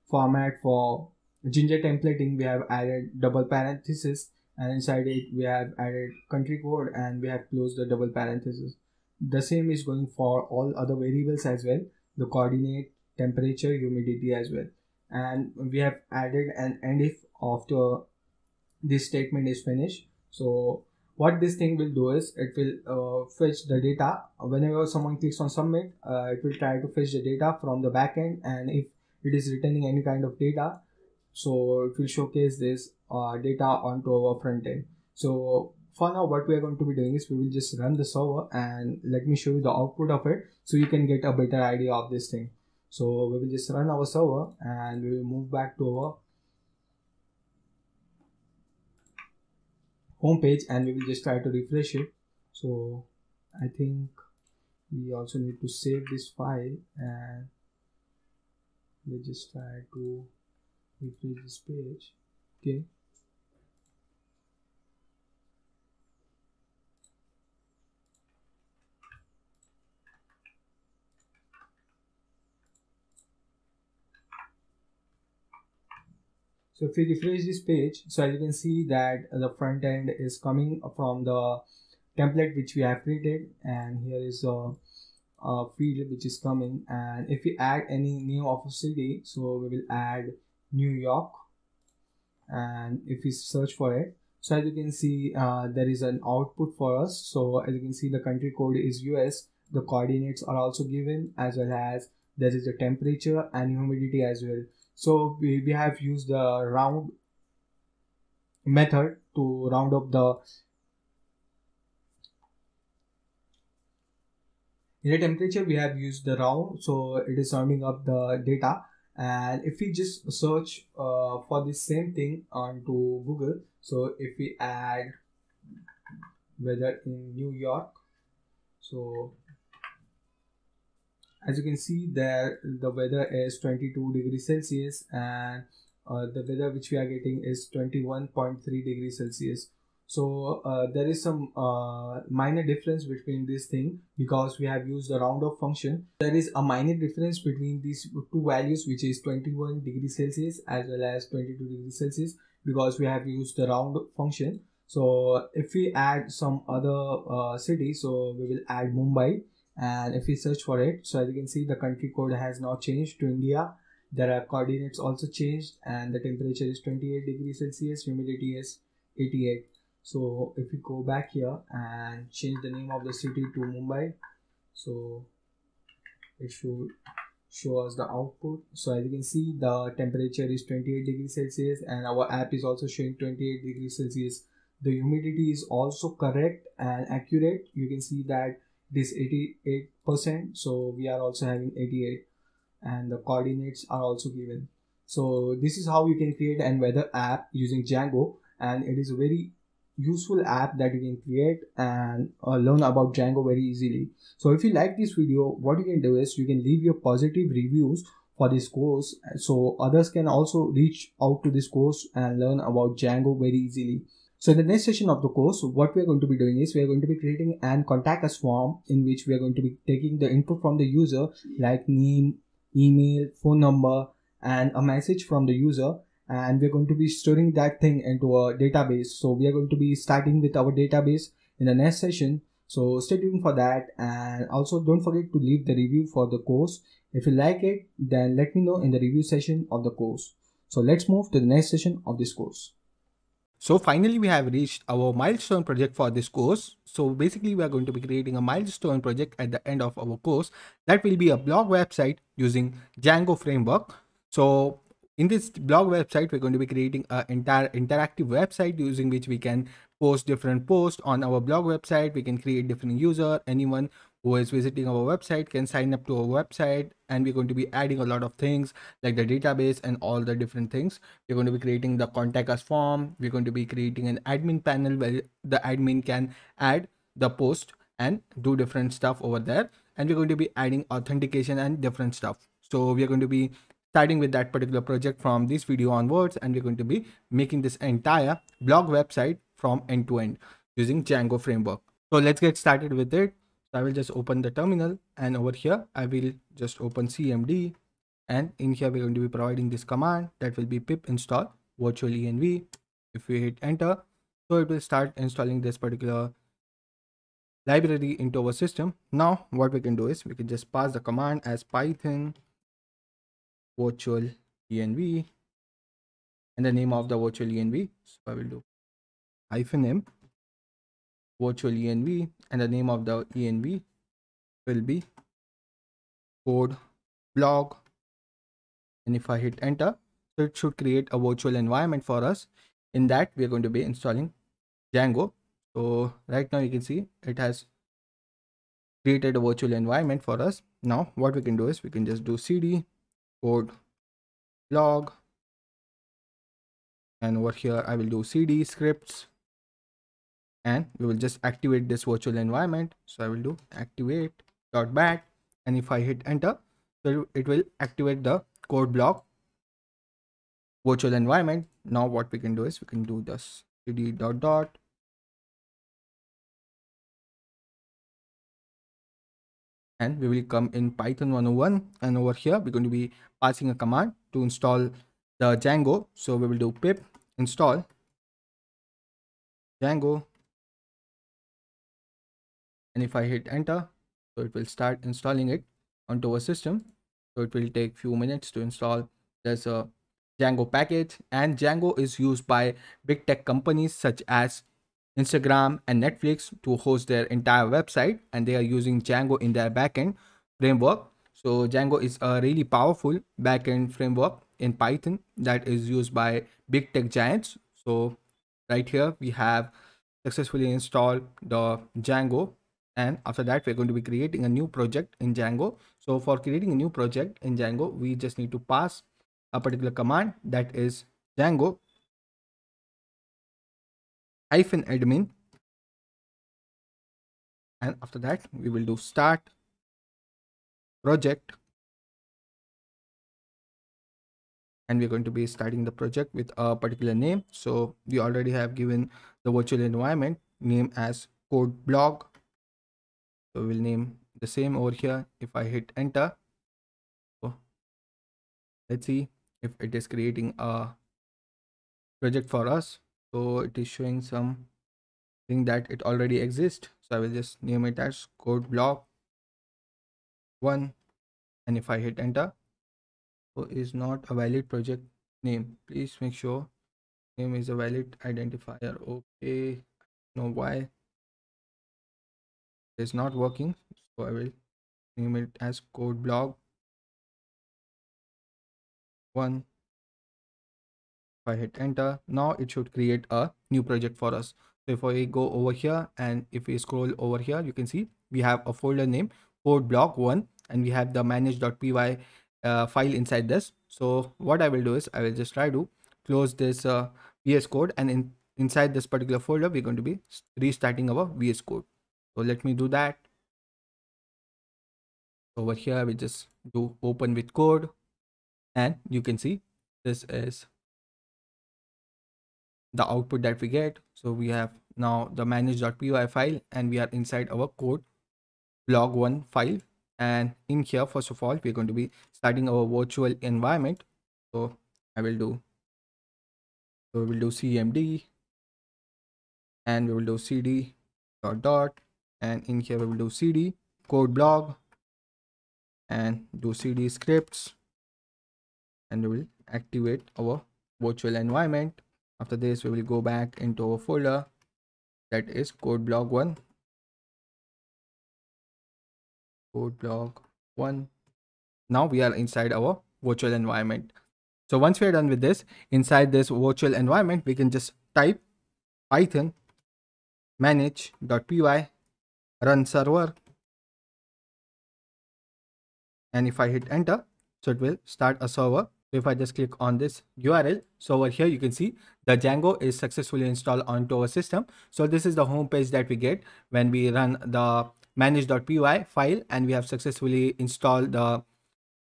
format for Ginger templating, we have added double parenthesis, and inside it we have added country code and we have closed the double parenthesis. The same is going for all other variables as well, the coordinate, temperature, humidity as well. And we have added an end if after this statement is finished. So what this thing will do is it will fetch the data. Whenever someone clicks on submit, it will try to fetch the data from the backend, and if it is returning any kind of data, so it will showcase this data onto our front end. So for now, what we are going to be doing is we will just run the server, and let me show you the output of it so you can get a better idea of this thing. So we will just run our server and we will move back to our home page, and we will just try to refresh it. So I think we also need to save this file, and let's just try to refresh this page. Okay, so if we refresh this page, so as you can see that the front end is coming from the template which we have created, and here is a field which is coming. And if we add any name of a city, so we will add New York, and if we search for it, so as you can see there is an output for us. So as you can see, the country code is US, the coordinates are also given, as well as there is the temperature and humidity as well. So we have used the round method to round up the in the temperature. We have used the round, so it is rounding up the data. And if we just search for the same thing onto Google, so if we add weather in New York, so as you can see there the weather is 22 degrees Celsius, and the weather which we are getting is 21.3 degrees Celsius. So there is some minor difference between this thing because we have used the roundoff function. There is a minor difference between these two values, which is 21 degrees Celsius as well as 22 degrees Celsius, because we have used the round function. So if we add some other city, so we will add Mumbai, and if we search for it, so as you can see the country code has now changed to India. There are coordinates also changed, and the temperature is 28 degrees Celsius, humidity is 88. So if we go back here and change the name of the city to Mumbai, so it should show us the output. So as you can see the temperature is 28 degrees Celsius, and our app is also showing 28 degrees Celsius. The humidity is also correct and accurate. You can see that this 88%, so we are also having 88, and the coordinates are also given. So this is how you can create an weather app using Django, and it is a very useful app that you can create and learn about Django very easily. So if you like this video, what you can do is you can leave your positive reviews for this course, so others can also reach out to this course and learn about Django very easily. So in the next session of the course, what we are going to be doing is we are going to be creating an contact us form in which we are going to be taking the input from the user like name, email, phone number, and a message from the user, and we're going to be storing that thing into a database. So we are going to be starting with our database in the next session. So stay tuned for that, and also don't forget to leave the review for the course. If you like it, then let me know in the review session of the course. So let's move to the next session of this course. So finally, we have reached our milestone project for this course. So basically, we are going to be creating a milestone project at the end of our course. That will be a blog website using Django framework. So in this blog website, we're going to be creating an entire interactive website using which we can post different posts on our blog website. We can create different user. Anyone who is visiting our website can sign up to our website, and we're going to be adding a lot of things like the database and all the different things. We're going to be creating the contact us form. We're going to be creating an admin panel where the admin can add the post and do different stuff over there. And we're going to be adding authentication and different stuff. So we're going to be starting with that particular project from this video onwards, and we're going to be making this entire blog website from end to end using Django framework. So let's get started with it. So I will just open the terminal, and over here I will just open cmd, and in here we're going to be providing this command that will be pip install virtual env. If we hit enter, so it will start installing this particular library into our system. Now what we can do is we can just pass the command as python virtual env and the name of the virtual env. So I will do -m virtual env, and the name of the env will be code blog. And if I hit enter, so it should create a virtual environment for us. In that we are going to be installing Django. So right now you can see it has created a virtual environment for us. Now what we can do is we can just do cd code blog, and over here I will do cd scripts, and we will just activate this virtual environment. So I will do activate.bat, and if I hit enter, so it will activate the code block virtual environment. Now what we can do is we can do this cd dot dot, and we will come in Python 101, and over here we're going to be passing a command to install the Django. So we will do pip install Django, and if I hit enter, so it will start installing it onto our system. So it will take few minutes to install. There's a Django package, and Django is used by big tech companies such as Instagram and Netflix to host their entire website, and they are using Django in their backend framework. So Django is a really powerful backend framework in Python that is used by big tech giants. So right here we have successfully installed the Django, and after that we're going to be creating a new project in Django. So for creating a new project in Django, we just need to pass a particular command, that is Django -admin, and after that we will do start project, and we're going to be starting the project with a particular name. So we already have given the virtual environment name as code blog, so we'll name the same over here. If I hit enter, so let's see if it is creating a project for us. So it is showing some thing that it already exists, so I will just name it as code blog 1, and if I hit enter, so is not a valid project name. Please make sure name is a valid identifier. Okay, know why it is not working, so I will name it as code blog 1. If I hit enter, now it should create a new project for us. So if I go over here and if we scroll over here, you can see we have a folder name code block 1, and we have the manage.py file inside this. So what I will do is I will just try to close this VS Code, and inside this particular folder we're going to be restarting our VS Code. So let me do that. Over here we just do open with code, And you can see this is the output that we get. So we have now the manage.py file, and we are inside our code blog1 file. And in here, first of all, we're going to be starting our virtual environment. So I will do, so we will do cmd, and we will do cd dot dot, and in here we will do cd code blog and do cd scripts, and we will activate our virtual environment. After this, we will go back into our folder, that is code blog 1, code blog 1. Now we are inside our virtual environment. So once we are done with this, inside this virtual environment, we can just type python manage.py run server, and if I hit enter, so it will start a server. So if I just click on this URL, so over here you can see the Django is successfully installed onto our system. So this is the home page that we get when we run the manage.py file, and we have successfully installed the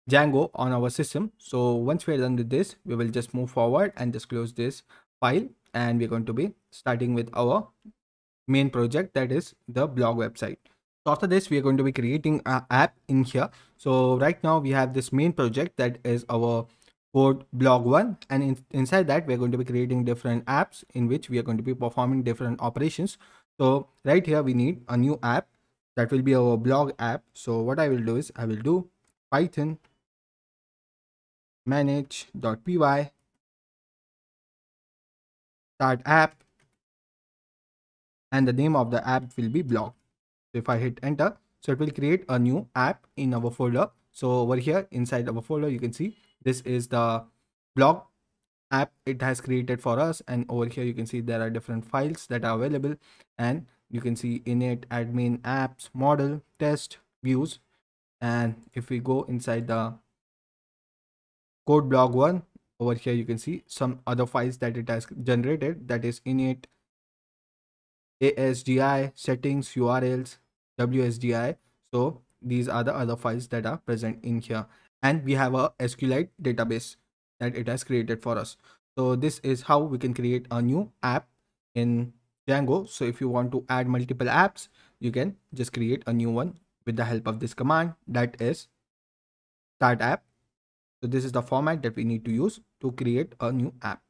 Django on our system. So once we're done with this, we will just move forward and just close this file, and we're going to be starting with our main project, that is the blog website. So after this, we are going to be creating an app in here. So right now we have this main project, that is our code blog 1, and inside that we're going to be creating different apps in which we are going to be performing different operations. So right here we need a new app that will be our blog app. So what I will do is I will do python manage.py start app, and the name of the app will be blog. So if I hit enter, so it will create a new app in our folder. So over here inside our folder, you can see this is the blog app it has created for us, and over here you can see there are different files that are available, and you can see init, admin, apps, model, test, views. And if we go inside the code blog 1, over here you can see some other files that it has generated, that is init, ASDI, settings, URLs, WSDI. So these are the other files that are present in here. And we have a SQLite database that it has created for us. So this is how we can create a new app in Django. So if you want to add multiple apps, you can just create a new one with the help of this command, that is start app. So this is the format that we need to use to create a new app.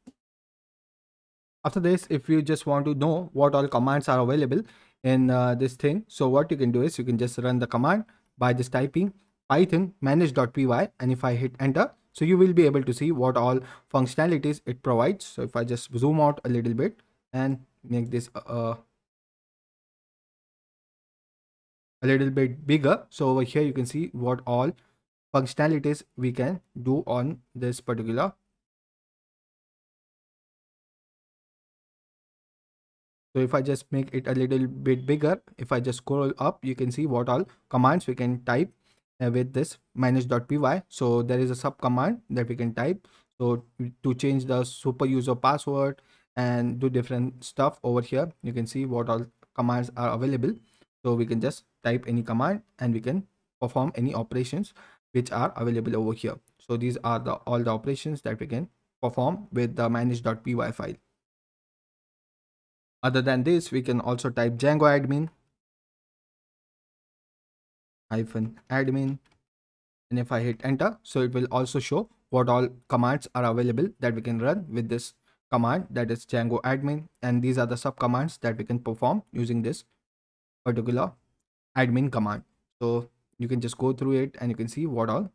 After this, if you just want to know what all commands are available in this thing, so what you can do is you can just run the command by just typing python manage.py, and if I hit enter, so you will be able to see what all functionalities it provides. So if I just zoom out a little bit and make this a little bit bigger, so over here you can see what all functionalities we can do on this particular. So if I just make it a little bit bigger, if I just scroll up, you can see what all commands we can type with this manage.py. So there is a sub command that we can type. So to change the super user password and do different stuff over here, you can see what all commands are available. So we can just type any command and we can perform any operations which are available over here. So these are all the operations that we can perform with the manage.py file. Other than this, we can also type Django admin -admin, and if I hit enter, so it will also show what all commands are available that we can run with this command, that is Django admin, and these are the sub commands that we can perform using this particular admin command. So you can just go through it and you can see what all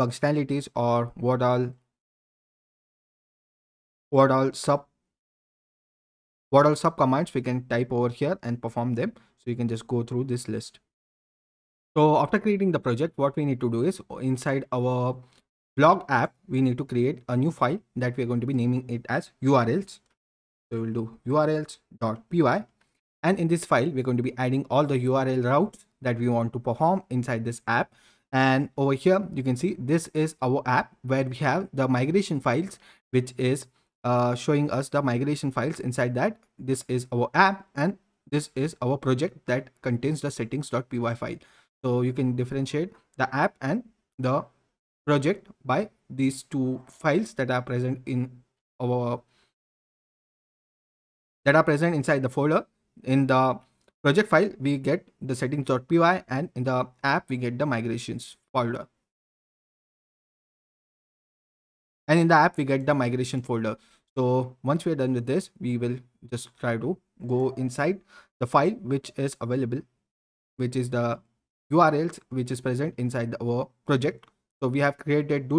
functionalities or what all sub commands we can type over here and perform them. So you can just go through this list. So after creating the project, what we need to do is inside our blog app, we need to create a new file that we're going to be naming it as URLs. So we'll do urls.py, and in this file, we're going to be adding all the URL routes that we want to perform inside this app. And over here, you can see this is our app where we have the migration files, which is showing us the migration files inside that. This is our app, and this is our project that contains the settings.py file. So you can differentiate the app and the project by these two files that are present in our that are present inside the folder. In the project file we get the settings.py, and in the app we get the migrations folder, and in the app we get the migration folder. So once we are done with this, we will just try to go inside the file which is available, which is the URLs which is present inside our project. So we have created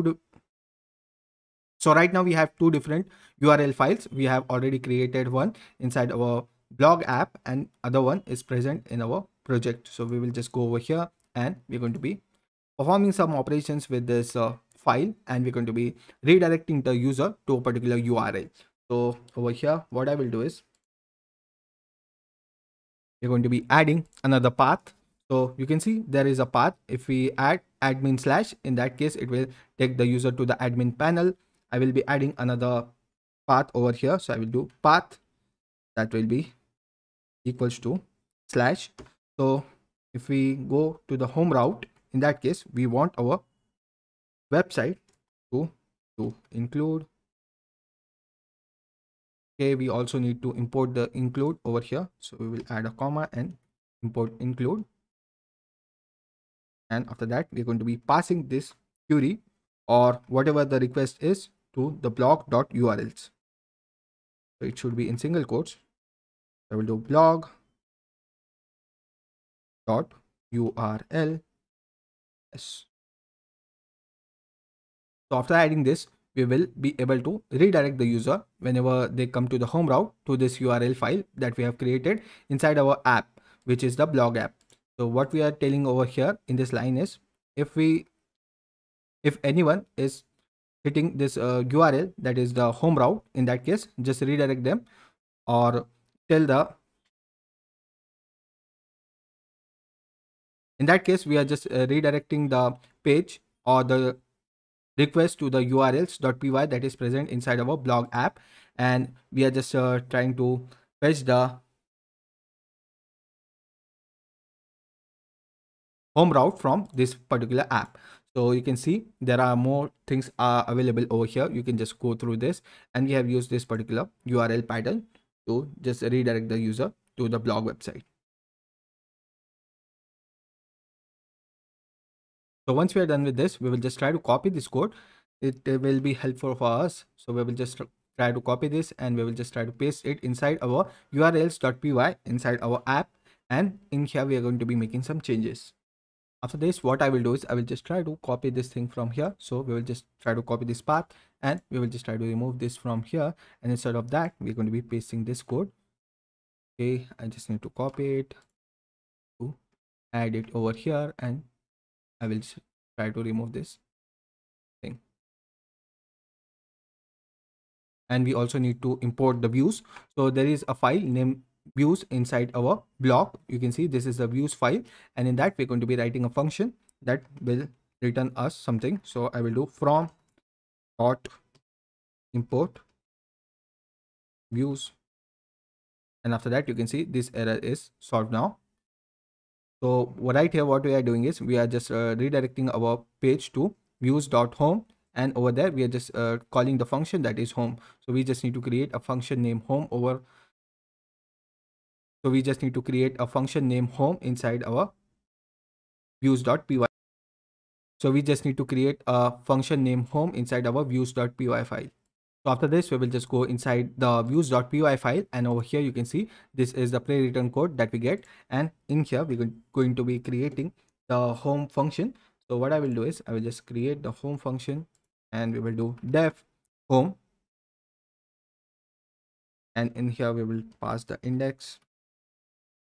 so right now we have two different URL files. We have already created one inside our blog app, and other one is present in our project. So we will just go over here, and we're going to be performing some operations with this file, and we're going to be redirecting the user to a particular URL. So over here, what I will do is we're going to be adding another path. So you can see there is a path. If we add admin slash, in that case it will take the user to the admin panel. I will be adding another path over here. So I will do path that will be equals to slash. So if we go to the home route, in that case we want our website to include. Okay, we also need to import the include over here. So we will add a comma and import include. And after that, we're going to be passing this query or whatever the request is to the blog.urls. So it should be in single quotes. I will do blog.url. Yes. So after adding this, we will be able to redirect the user whenever they come to the home route to this URL file that we have created inside our app, which is the blog app. So what we are telling over here in this line is, if anyone is hitting this URL, that is the home route, in that case just redirect them, or tell the in that case we are just redirecting the page or the request to the urls.py that is present inside our blog app, and we are just trying to fetch the home route from this particular app. So you can see there are more things are available over here. You can just go through this, and we have used this particular URL pattern to just redirect the user to the blog website. So once we are done with this, we will just try to copy this code. It will be helpful for us. So we will just try to copy this, and we will just try to paste it inside our urls.py inside our app, and in here we are going to be making some changes. After this, what I will do is I will just try to copy this thing from here. So we will just try to copy this path, and we will just try to remove this from here, and instead of that we're going to be pasting this code. Okay, I just need to copy it to add it over here, and I will just try to remove this thing. And we also need to import the views. So there is a file named views inside our blog. You can see this is the views file, and in that we're going to be writing a function that will return us something. So I will do from dot import views, and after that you can see this error is solved now. So right here what we are doing is we are just redirecting our page to views.home, and over there we are just calling the function that is home. So we just need to create a function named home over. So we just need to create a function named home inside our views.py. So we just need to create a function named home inside our views.py file. So after this, we will just go inside the views.py file, and over here you can see this is the pre-written code that we get, and in here we're going to be creating the home function. So what I will do is I will just create the home function, and we will do def home, and in here we will pass the index,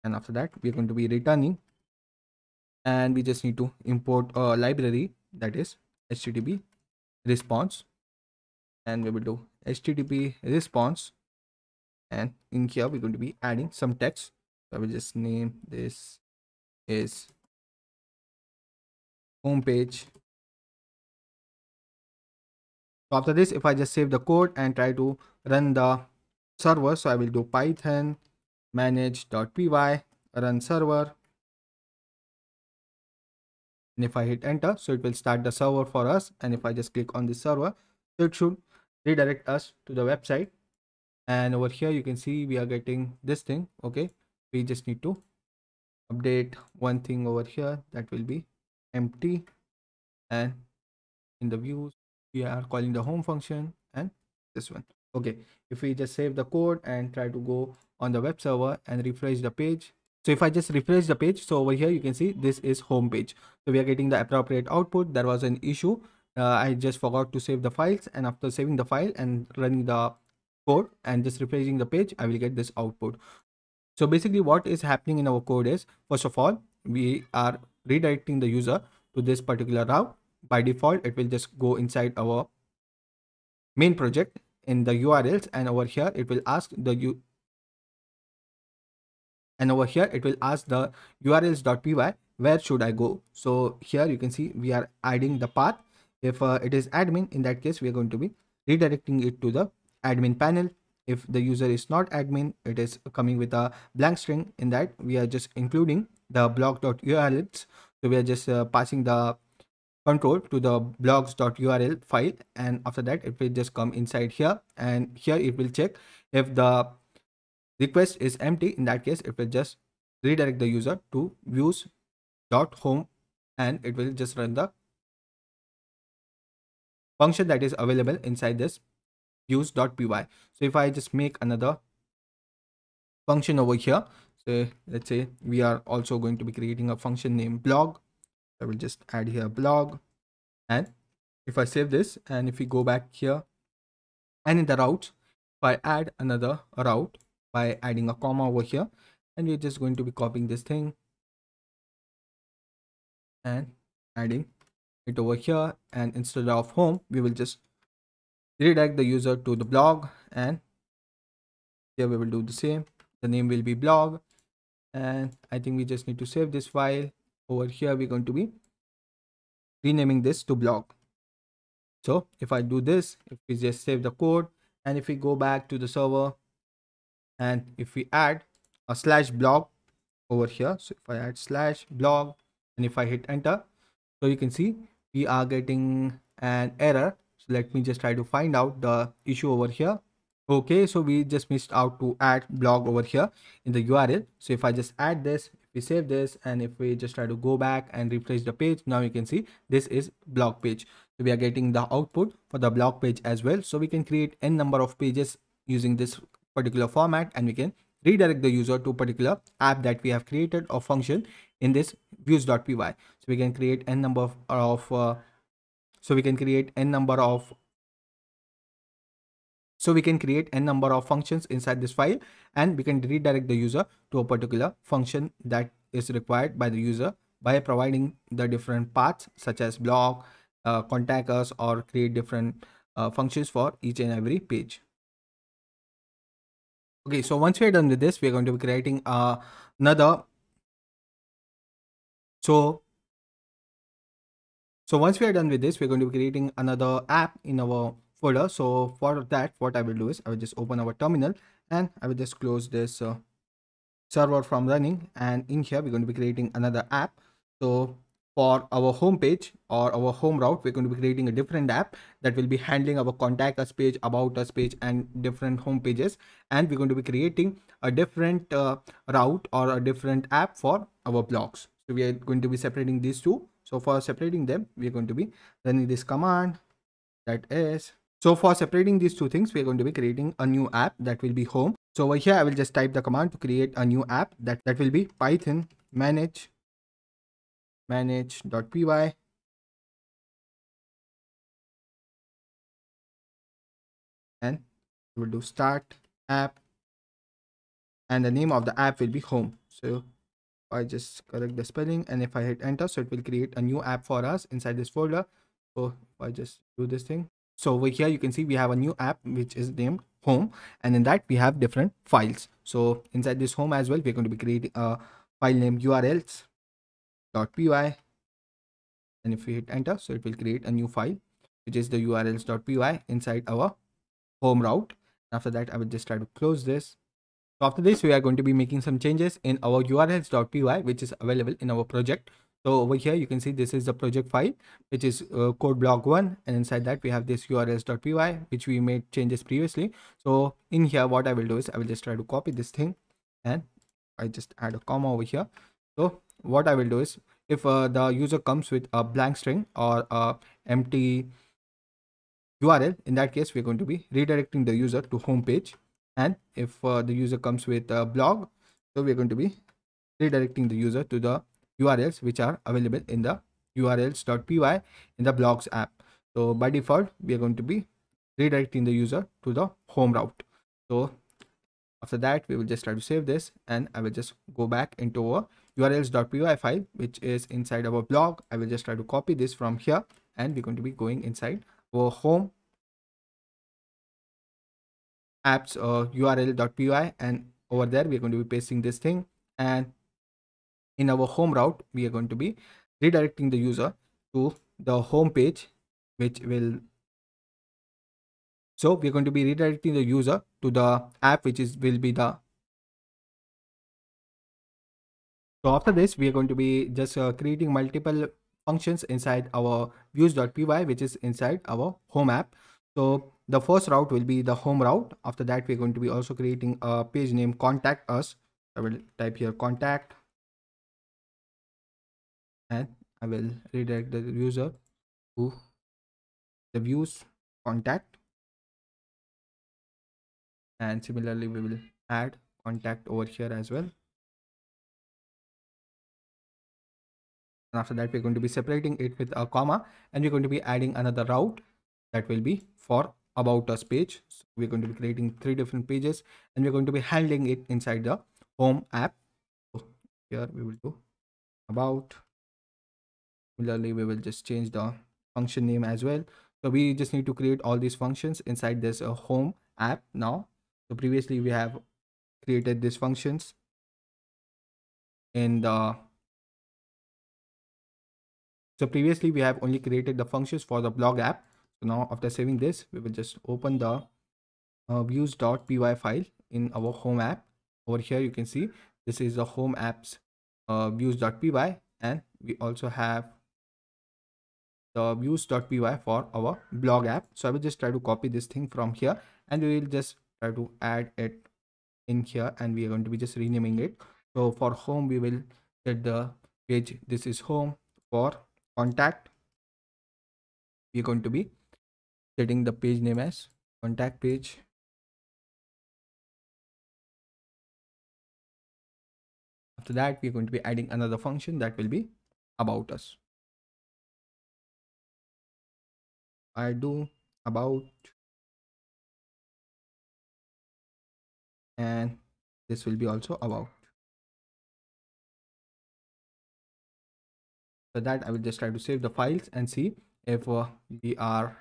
and after that we're going to be returning, and we just need to import a library that is http response, and we will do http response, and in here we're going to be adding some text. So I will just name this is homepage. So after this, if I just save the code and try to run the server, so I will do python manage.py run server, And if I hit enter, so it will start the server for us. And if I just click on the server, so it should redirect us to the website. And over here you can see we are getting this thing. Okay, we just need to update one thing over here, that will be empty. And in the views we are calling the home function and this one. Okay, if we just save the code and try to go on the web server and refresh the page, so if I just refresh the page, so over here you can see this is home page. So we are getting the appropriate output. There was an issue, I just forgot to save the files, and after saving the file and running the code and just refreshing the page, I will get this output. So basically what is happening in our code is, first of all, we are redirecting the user to this particular route. By default, it will just go inside our main project in the URLs, and over here it will ask the urls.py, where should I go. So here you can see we are adding the path. If it is admin, in that case we are going to be redirecting it to the admin panel. If the user is not admin, it is coming with a blank string. In that we are just including the blog.urls. So we are just passing the control to the blogs.url file, and after that it will just come inside here, and here it will check if the request is empty. In that case it will just redirect the user to views.home, and it will just run the function that is available inside this views.py. So if I just make another function over here, so let's say we are also going to be creating a function named blog. I will just add here blog, and if I save this and if we go back here and in the routes, if I add another route by adding a comma over here, and we're just going to be copying this thing and adding it over here, and instead of home we will just redirect the user to the blog, and here we will do the same. The name will be blog, and I think we just need to save this file. Over here we're going to be renaming this to blog. So if I do this, if we just save the code and if we go back to the server and if we add a slash blog over here, so if I add slash blog and if I hit enter, so you can see we are getting an error. So let me just try to find out the issue over here. Okay, so we just missed out to add blog over here in the URL. So if I just add this, if we save this and if we just try to go back and refresh the page, now you can see this is blog page. So we are getting the output for the blog page as well. So we can create n number of pages using this particular format, and we can redirect the user to a particular app that we have created or function in this views.py. So we can create n number of functions inside this file, and we can redirect the user to a particular function that is required by the user by providing the different paths such as blog, contact us, or create different functions for each and every page. Okay, so once we're done with this, we're going to be creating another. So once we are done with this, we're going to be creating another app in our folder. So for that, what I will do is I will just open our terminal and I will just close this server from running, and in here we're going to be creating another app. So for our home page or our home route, we're going to be creating a different app that will be handling our contact us page, about us page, and different home pages, and we're going to be creating a different route or a different app for our blogs. So we are going to be separating these two. So for separating them, we're going to be running this command, that is, so for separating these two things, we're going to be creating a new app that will be home. So over here, I will just type the command to create a new app that will be python manage.py, and we'll do start app, and the name of the app will be home. So I just correct the spelling, and if I hit enter, so it will create a new app for us inside this folder. So if I just do this thing, so over here you can see we have a new app which is named home, and in that we have different files. So inside this home as well, we're going to be creating a file named urls.py, and if we hit enter, so it will create a new file which is the urls.py inside our home route. After that, I will just try to close this. So after this, we are going to be making some changes in our urls.py, which is available in our project. So over here, you can see this is the project file, which is code block 1. And inside that, we have this urls.py, which we made changes previously. So in here, what I will do is I will just try to copy this thing and I just add a comma over here. So what I will do is if the user comes with a blank string or a empty URL, in that case, we're going to be redirecting the user to home page. And if the user comes with a blog, so we're going to be redirecting the user to the URLs which are available in the urls.py in the blogs app. So by default, we are going to be redirecting the user to the home route. So after that, we will just try to save this and I will just go back into our urls.py file, which is inside our blog. I will just try to copy this from here and we're going to be going inside our home apps url.py, and over there we're going to be pasting this thing, and in our home route we are going to be redirecting the user to the home page, which will, so we're going to be redirecting the user to the app which is will be the, so after this we are going to be just creating multiple functions inside our views.py, which is inside our home app. So the first route will be the home route. After that, we're going to be also creating a page name contact us. I will type here contact and I will redirect the user to the views contact, and similarly we will add contact over here as well. And after that, we're going to be separating it with a comma, and we're going to be adding another route that will be for about us page. So we're going to be creating 3 different pages and we're going to be handling it inside the home app. So here we will do about. Similarly, we will just change the function name as well. So we just need to create all these functions inside this home app now. So previously we have created these functions in the, so previously we have only created the functions for the blog app. So now after saving this, we will just open the views.py file in our home app. Over here you can see this is the home apps views.py, and we also have the views.py for our blog app. So I will just try to copy this thing from here and we will just try to add it in here, and we are going to be just renaming it. So for home we will set the page, this is home. For contact, we are going to be setting the page name as contact page. After that, we are going to be adding another function that will be about us. I do about, and this will be also about. So that I will just try to save the files and see if we are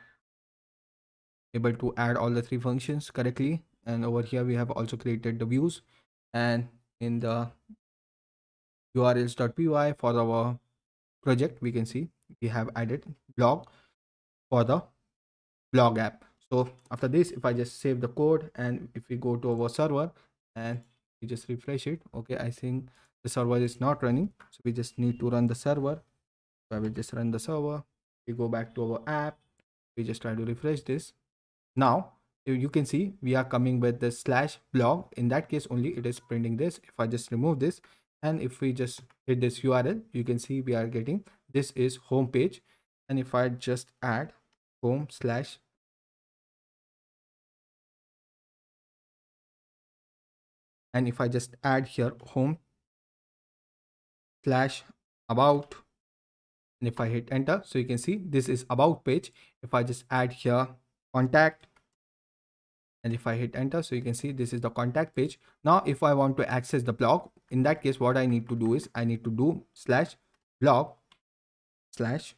able to add all the 3 functions correctly. And over here we have also created the views, and in the urls.py for our project we can see we have added blog for the blog app. So after this, if I just save the code and if we go to our server and we just refresh it, okay, I think the server is not running, so we just need to run the server. So I will just run the server. We go back to our app, we just try to refresh this. Now you can see we are coming with the slash blog. In that case only it is printing this. If I just remove this and if we just hit this URL, you can see we are getting this is home page. And if I just add home slash, and if I just add here home slash about, and if I hit enter, so you can see this is about page. If I just add here contact, and if I hit enter, so you can see this is the contact page. Now if I want to access the blog, in that case what I need to do is I need to do slash blog slash,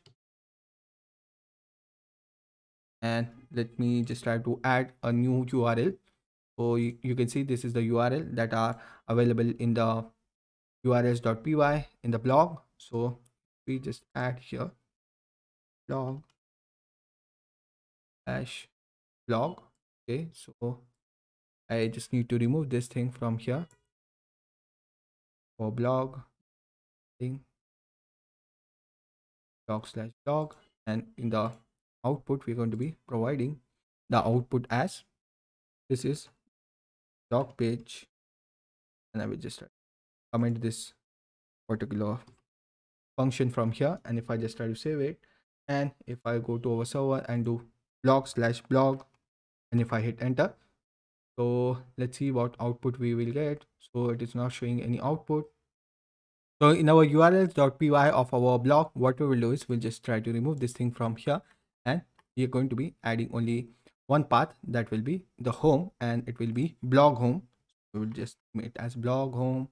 and let me just try to add a new URL. So you can see this is the URL that are available in the urls.py in the blog. So we just add here blog slash blog. Okay, so I just need to remove this thing from here for blog thing. blog/blog, and in the output we're going to be providing the output as this is blog page, and I will just comment this particular function from here. And if I just try to save it, and if I go to our server and do blog/blog, and if I hit enter, so let's see what output we will get. So it is not showing any output. So in our urls.py of our blog, what we will do is we'll just try to remove this thing from here, and we are going to be adding only one path that will be the home, and it will be blog home. We will just make it as blog home,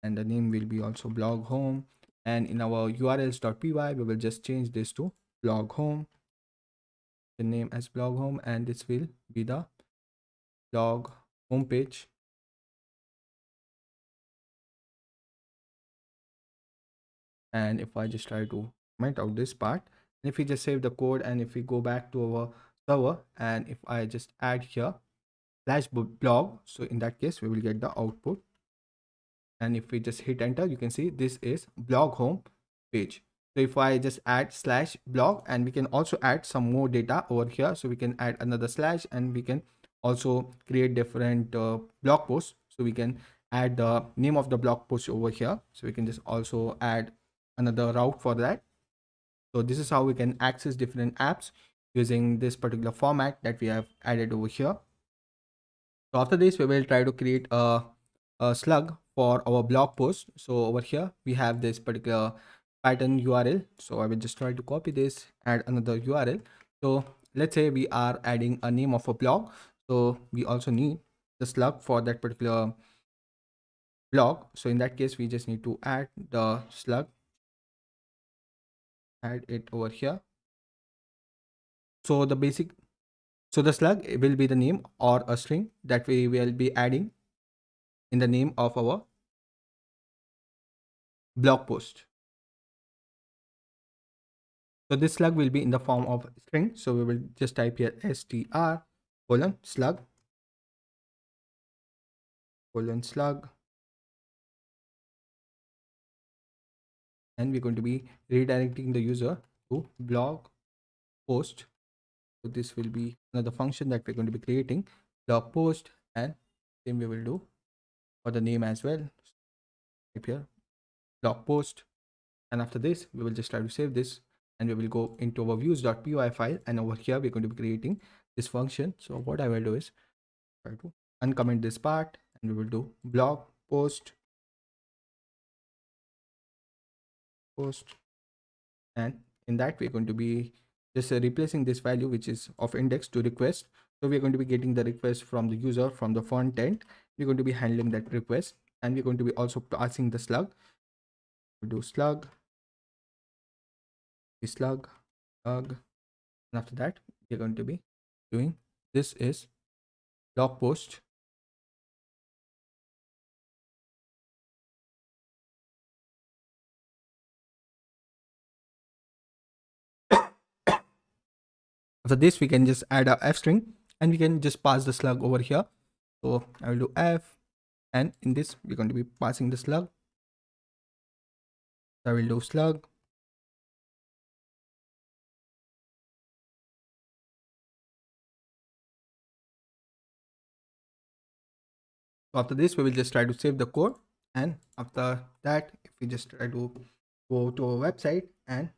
and the name will be also blog home. And in our urls.py, we will just change this to blog home, the name as blog home, and this will be the blog homepage. And if I just try to comment out this part, and if we just save the code, and if we go back to our server, and if I just add here /blog, so in that case we will get the output. And if we just hit enter, you can see this is blog home page. So if I just add /blog, and we can also add some more data over here, so we can add another slash, and we can also create different blog posts. So we can add the name of the blog post over here, so we can just also add another route for that. So this is how we can access different apps using this particular format that we have added over here. So after this, we will try to create a slug for our blog post. So over here, we have this particular Python URL. So I will just try to copy this, add another URL. So let's say we are adding a name of a blog. So we also need the slug for that particular blog. So in that case, we just need to add the slug, add it over here. So the slug will be the name or a string that we will be adding in the name of our blog post. So this slug will be in the form of string. So we will just type here str:/slug, and we're going to be redirecting the user to blog post. So this will be another function that we're going to be creating, blog post, and same we will do for the name as well. Type here blog post, and after this we will just try to save this, and we will go into our views.py file, and over here we're going to be creating this function. So what I will do is try to uncomment this part, and we will do blog post, and in that we're going to be just replacing this value which is of index to request. So we're going to be getting the request from the user from the front end. We're going to be handling that request, and we're going to be also passing the slug. We'll do slug, and after that we're going to be doing this is blog post. After this we can just add a f string, and we can just pass the slug over here. So I will do f, and in this we're going to be passing the slug. So I will do slug, so after this we will just try to save the code, and after that if we just try to go to our website and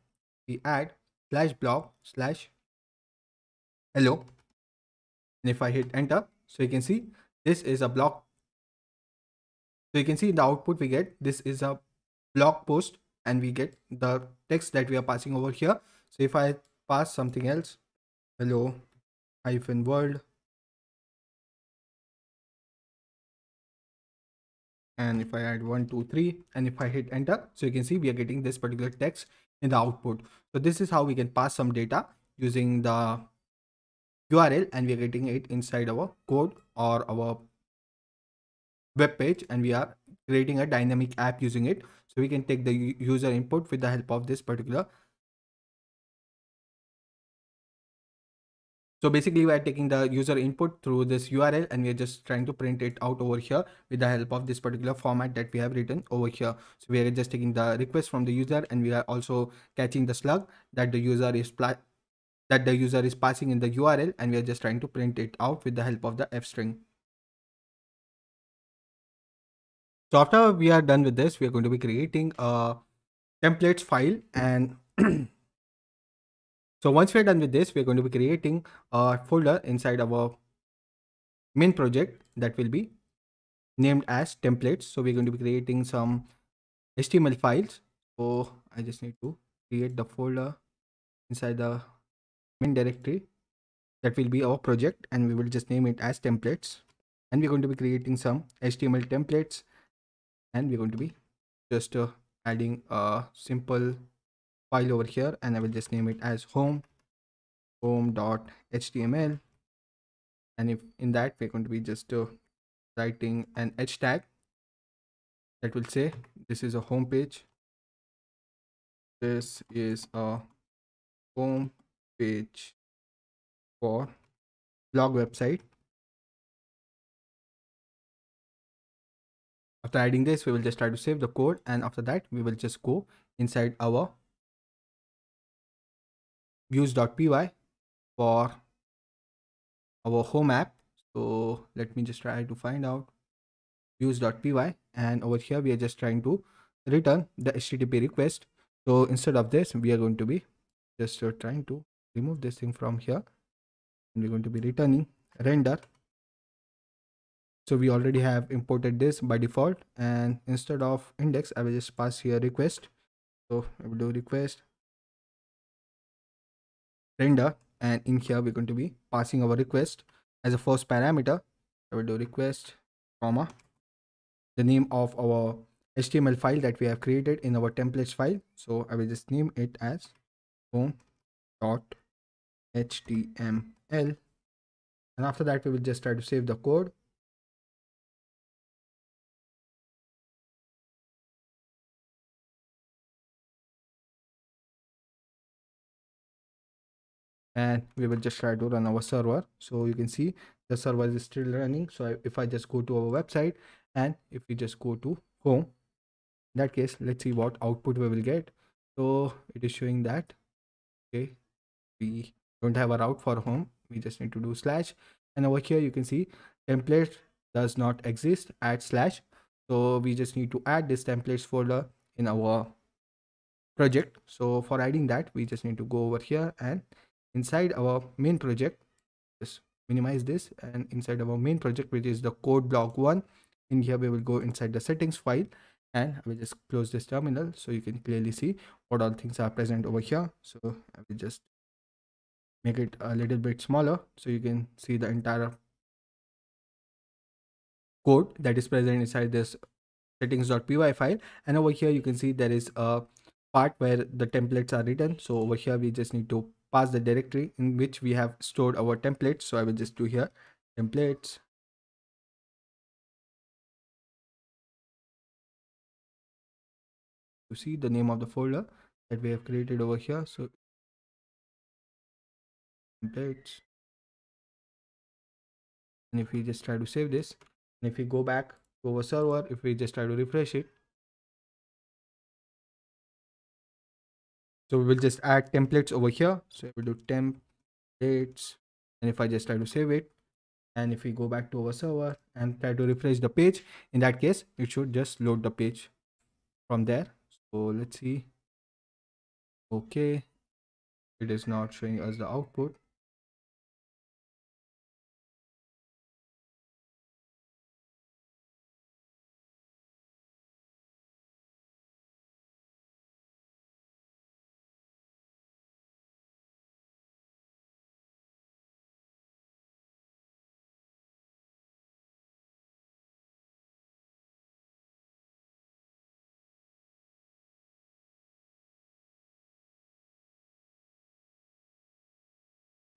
we add /blog/hello, and if I hit enter, so you can see this is a blog. So you can see in the output we get this is a blog post, and we get the text that we are passing over here. So if I pass something else, hello -world, and if I add 1 2 3, and if I hit enter, so you can see we are getting this particular text in the output. So this is how we can pass some data using the URL, and we are getting it inside our code or our web page, and we are creating a dynamic app using it. So we can take the user input with the help of this particular. So basically we are taking the user input through this URL and we are just trying to print it out over here with the help of this particular format that we have written over here. So we are just taking the request from the user and we are also catching the slug that the user is passing in the URL, and we are just trying to print it out with the help of the f string. So after we are done with this, we are going to be creating a templates file, and so once we're done with this, we're going to be creating a folder inside our main project that will be named as templates. So we're going to be creating some HTML files. So I just need to create the folder inside the main directory that will be our project, and we will just name it as templates. And we're going to be creating some HTML templates, and we're going to be just adding a simple file over here, and I will just name it as home.html. And if in that we're going to be just writing an h tag that will say this is a home page, this is a home page for blog website. After adding this, we will just try to save the code, and after that we will just go inside our views.py for our home app. So let me just try to find out views.py, and over here we are just trying to return the HTTP request. So instead of this, we are going to be just trying to remove this thing from here, and we're going to be returning render. So we already have imported this by default, and instead of index, I will just pass here request. So I will do request render, and in here we're going to be passing our request as a first parameter. I will do request comma the name of our HTML file that we have created in our templates file. So I will just name it as home.html, and after that we will just try to save the code. And we will just try to run our server. So you can see the server is still running. So if I just go to our website, and if we just go to home, in that case, let's see what output we will get. So it is showing that okay, we don't have a route for home, we just need to do slash, and over here you can see template does not exist, add slash. So we just need to add this templates folder in our project. So for adding that, we just need to go over here, and inside our main project, just minimize this, and inside our main project, which is the code block 1, in here we will go inside the settings file, and I will just close this terminal so you can clearly see what all things are present over here. So I will just make it a little bit smaller so you can see the entire code that is present inside this settings.py file. And over here you can see there is a part where the templates are written. So over here we just need to pass the directory in which we have stored our templates. So I will just do here templates, to see the name of the folder that we have created over here. So templates, and if we just try to save this, and if we go back to our server, if we just try to refresh it, so we will just add templates over here. So I will do templates, and if I just try to save it, and if we go back to our server and try to refresh the page, in that case it should just load the page from there. So let's see. Okay, it is not showing us the output.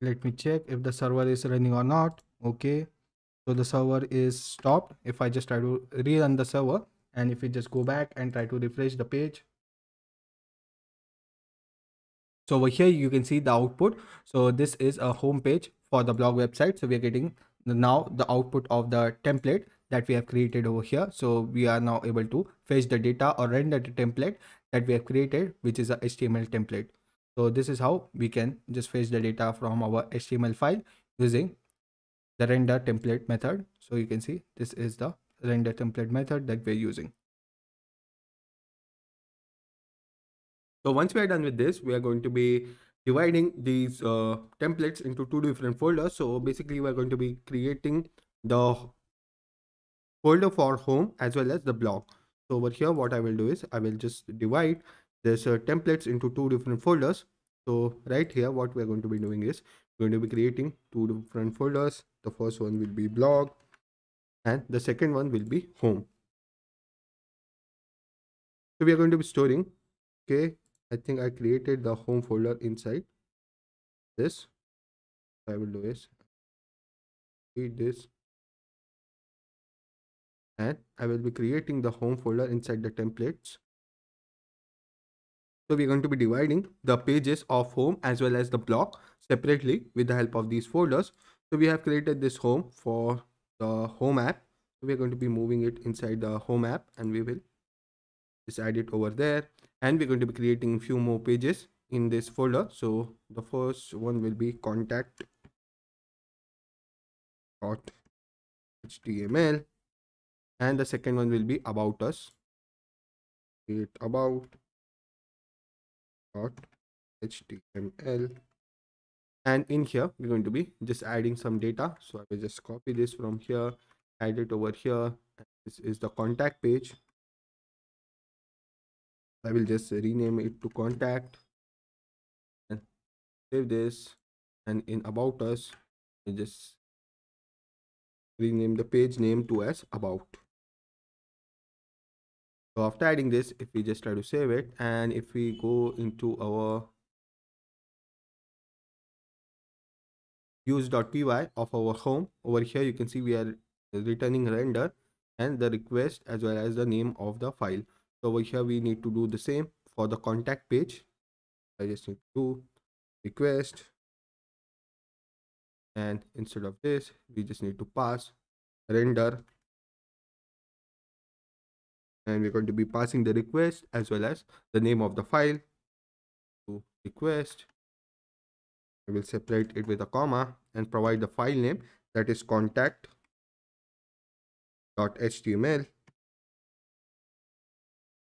Let me check if the server is running or not. Okay, so the server is stopped. If I just try to rerun the server, and if we just go back and try to refresh the page, so over here you can see the output. So this is a home page for the blog website. So we are getting now the output of the template that we have created over here. So we are now able to fetch the data or render the template that we have created, which is a HTML template. So this is how we can just fetch the data from our HTML file using the render template method. So you can see this is the render template method that we're using. So once we are done with this, we are going to be dividing these templates into two different folders. So basically we are going to be creating the folder for home as well as the blog. So over here, what I will do is I will just divide this templates into two different folders. So right here, what we are going to be doing is we're going to be creating two different folders. The first one will be blog and the second one will be home. So we are going to be storing, okay, I think I created the home folder inside this. What I will do is read this and I will be creating the home folder inside the templates. So we're going to be dividing the pages of home as well as the blog separately with the help of these folders. So we have created this home for the home app. So we're going to be moving it inside the home app and we will just add it over there. And we're going to be creating a few more pages in this folder. So the first one will be contact.html and the second one will be about us. Create about.html. And in here we're going to be just adding some data. So I will just copy this from here, add it over here. This is the contact page. I will just rename it to contact and save this. And in about us, I just rename the page name to as about. So after adding this, if we just try to save it and if we go into our use.py of our home, over here you can see we are returning render and the request as well as the name of the file. So over here we need to do the same for the contact page. I just need to do request and instead of this we just need to pass render and we're going to be passing the request as well as the name of the file to request. I will separate it with a comma and provide the file name that is contact.html.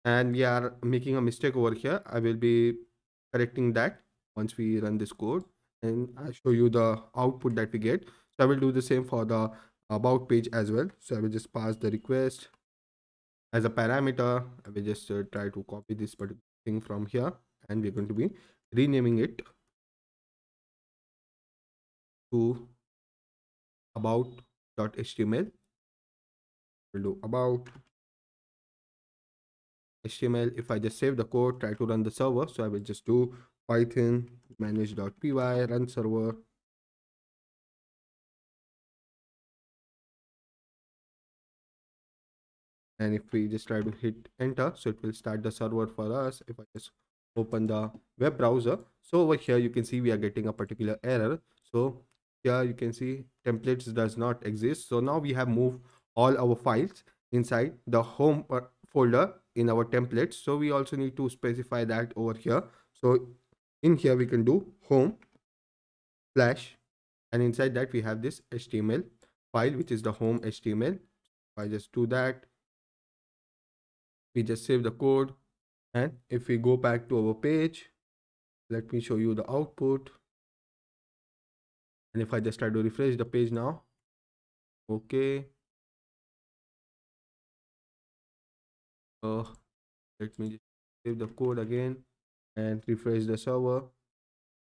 And we are making a mistake over here. I will be correcting that once we run this code and I'll show you the output that we get. So I will do the same for the about page as well. So I will just pass the request as a parameter. I will just try to copy this particular thing from here and we're going to be renaming it to about.html. We'll do about HTML. If I just save the code, try to run the server. So I will just do python manage.py run server. And if we just try to hit enter, so it will start the server for us. If I just open the web browser, so over here you can see we are getting a particular error. So here you can see templates does not exist. So now we have moved all our files inside the home folder in our templates. So we also need to specify that over here. So in here we can do home slash and inside that we have this HTML file which is the home HTML. If I just do that, we just save the code and if we go back to our page, let me show you the output. And if I just try to refresh the page now, okay, let me just save the code again and refresh the server.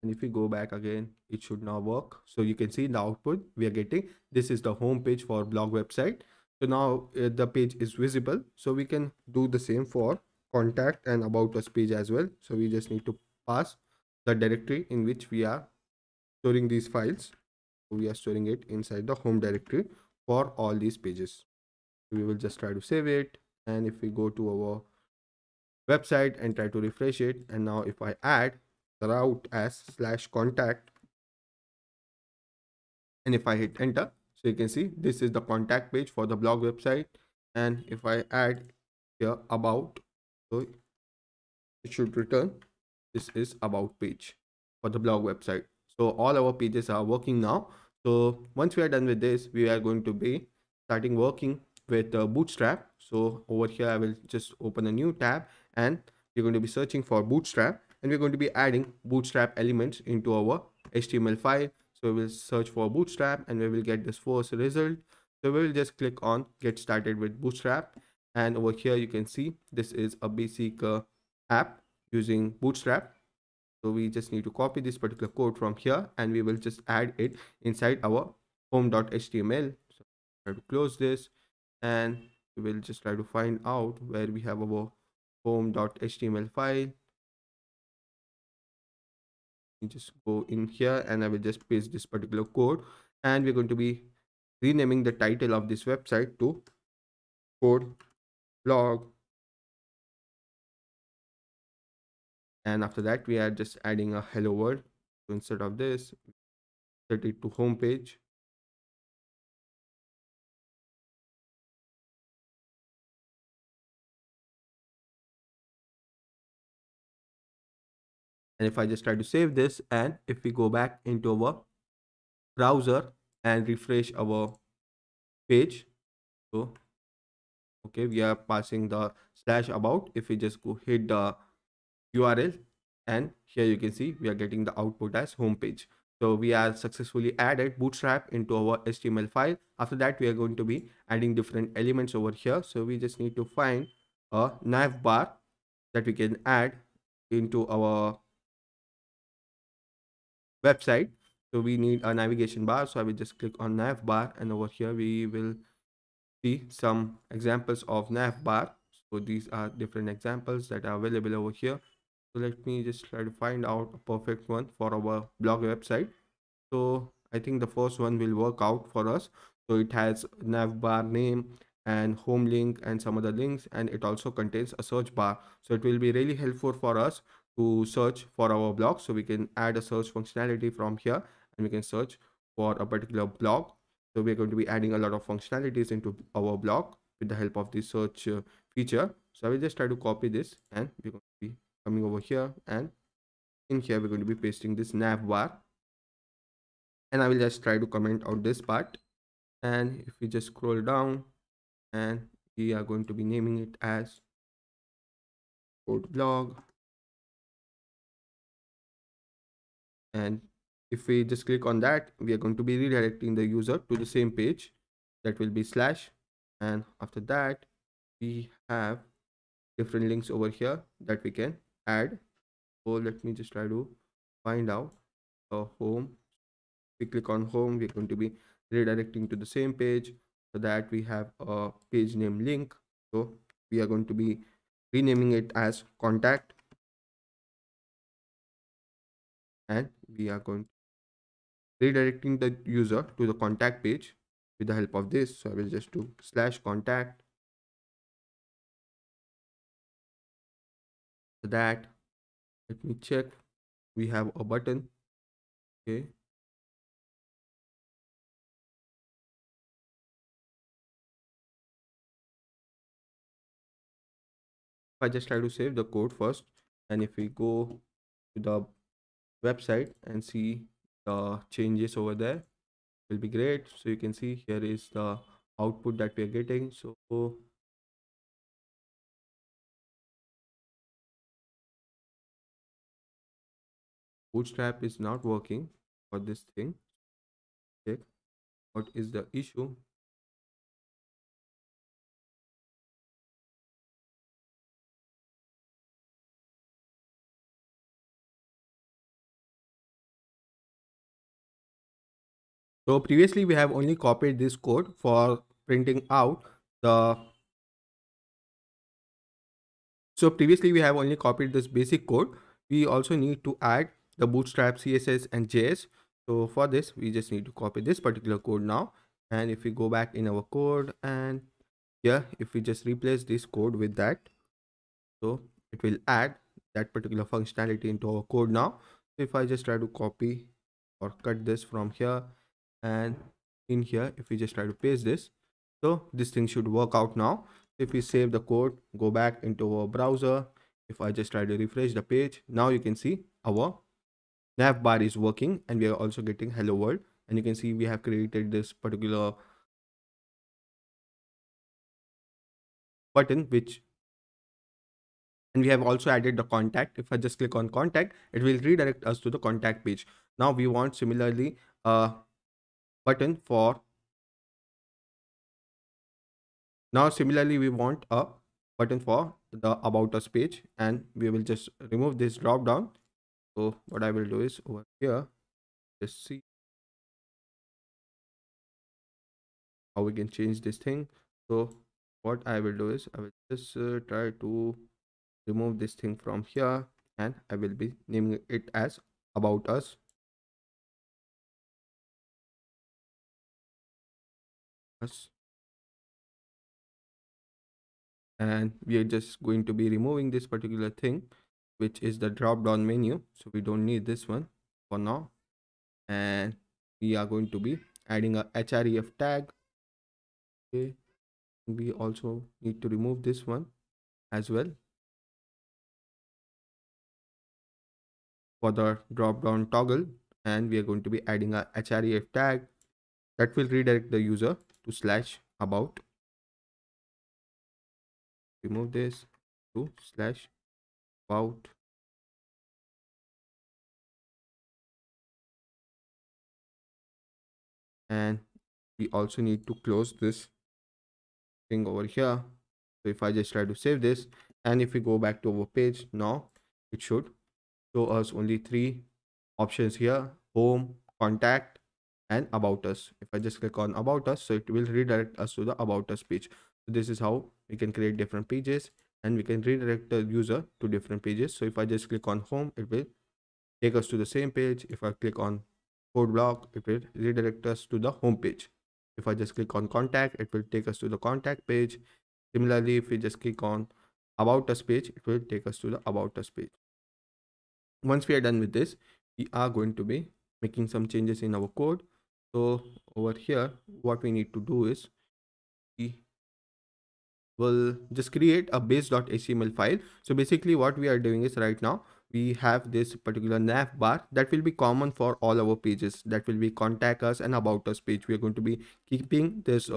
And if we go back again, it should now work. So you can see in the output we are getting, this is the home page for blog website. So now the page is visible. So we can do the same for contact and about us page as well. So we just need to pass the directory in which we are storing these files. So we are storing it inside the home directory for all these pages. We will just try to save it. And if we go to our website and try to refresh it, and now if I add the route as /contact, And if I hit enter, so you can see this is the contact page for the blog website. And if I add here about, so it should return this is about page for the blog website. So all our pages are working now. So once we are done with this, we are going to be starting working with Bootstrap. So over here I will just open a new tab, and we're going to be searching for Bootstrap, and we're going to be adding Bootstrap elements into our HTML file. So we will search for Bootstrap, and we will get this first result. So we will just click on get started with Bootstrap, and over here you can see this is a basic app using Bootstrap. So we just need to copy this particular code from here, and we will just add it inside our home.html. So try to close this, and we will just try to find out where we have our home.html file. You just go in here, and I will just paste this particular code, and we're going to be renaming the title of this website to code blog. And after that, we are just adding a hello world. So instead of this, set it to home page. And if I just try to save this, and if we go back into our browser and refresh our page, so okay, we are passing the slash about. If we just go hit the URL, and here you can see we are getting the output as home page. So we are successfully added Bootstrap into our HTML file. After that, we are going to be adding different elements over here. So we just need to find a nav bar that we can add into our website. So we need a navigation bar. So I will just click on nav bar, and over here we will see some examples of nav bar. So these are different examples that are available over here. So let me just try to find out a perfect one for our blog website. So I think the first one will work out for us. So it has nav bar name and home link and some other links, and it also contains a search bar. So it will be really helpful for us to search for our blog. So we can add a search functionality from here, and we can search for a particular blog. So we're going to be adding a lot of functionalities into our blog with the help of the search feature. So I will just try to copy this, and we're going to be coming over here, and in here we're going to be pasting this nav bar, and I will just try to comment out this part. And if we just scroll down, and we are going to be naming it as code blog, and if we just click on that, we are going to be redirecting the user to the same page that will be slash. And after that, we have different links over here that we can add. So let me just try to find out home. We click on home, we're going to be redirecting to the same page, so that we have a page name link. So we are going to be renaming it as contact, and we are going redirecting the user to the contact page with the help of this. So I will just do slash contact, so that let me check, we have a button. Okay, if I just try to save the code first, and if we go to the website and see the changes over there, will be great. So you can see here is the output that we are getting. So Bootstrap is not working for this thing. Check what is the issue. So previously we have only copied this code for printing out the so previously we have only copied this basic code. We also need to add the Bootstrap CSS and JS. So for this, we just need to copy this particular code now. And if we go back in our code, and here, if we just replace this code with that, so it will add that particular functionality into our code now. So if I just try to copy or cut this from here, And in here, if we just try to paste this, so this thing should work out now. If we save the code, go back into our browser, if I just try to refresh the page, now you can see our nav bar is working and we are also getting hello world. And you can see we have created this particular button which, and we have also added the contact. If I just click on contact, it will redirect us to the contact page. Now we want similarly a button for, now similarly we want a button for the about us page, and we will just remove this drop down. So what I will do is over here, just see how we can change this thing. So what I will do is I will just try to remove this thing from here, and I will be naming it as about us, and we are just going to be removing this particular thing which is the drop down menu, so we don't need this one for now. And we are going to be adding a href tag. Okay, we also need to remove this one as well for the drop down toggle, and we are going to be adding a href tag that will redirect the user to slash about. Remove this to slash about, and we also need to close this thing over here. So if I just try to save this, and if we go back to our page now, it should show us only three options here: home, contact, and about us. If I just click on about us, so it will redirect us to the about us page. So this is how we can create different pages, and we can redirect the user to different pages. So if I just click on home, it will take us to the same page. If I click on code block, it will redirect us to the home page. If I just click on contact, it will take us to the contact page. Similarly, if we just click on about us page, it will take us to the about us page. Once we are done with this, we are going to be making some changes in our code. So over here, what we need to do is we will just create a base.html file. So basically what we are doing is right now we have this particular nav bar that will be common for all our pages, that will be contact us and about us page. We are going to be keeping this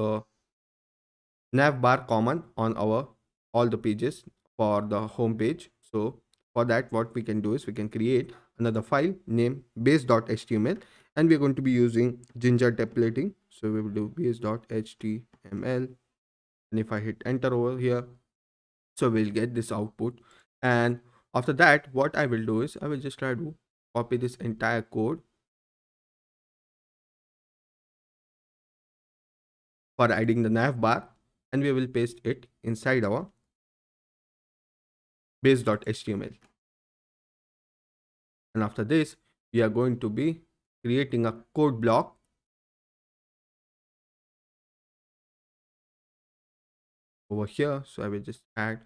nav bar common on our all the pages for the home page. So for that, what we can do is we can create another file named base.html, and we're going to be using Ginger templating. So we will do base.html, and if I hit enter over here, so we'll get this output. And after that, what I will do is I will just try to copy this entire code for adding the nav bar, and we will paste it inside our base.html. And after this, we are going to be creating a code block over here. So I will just add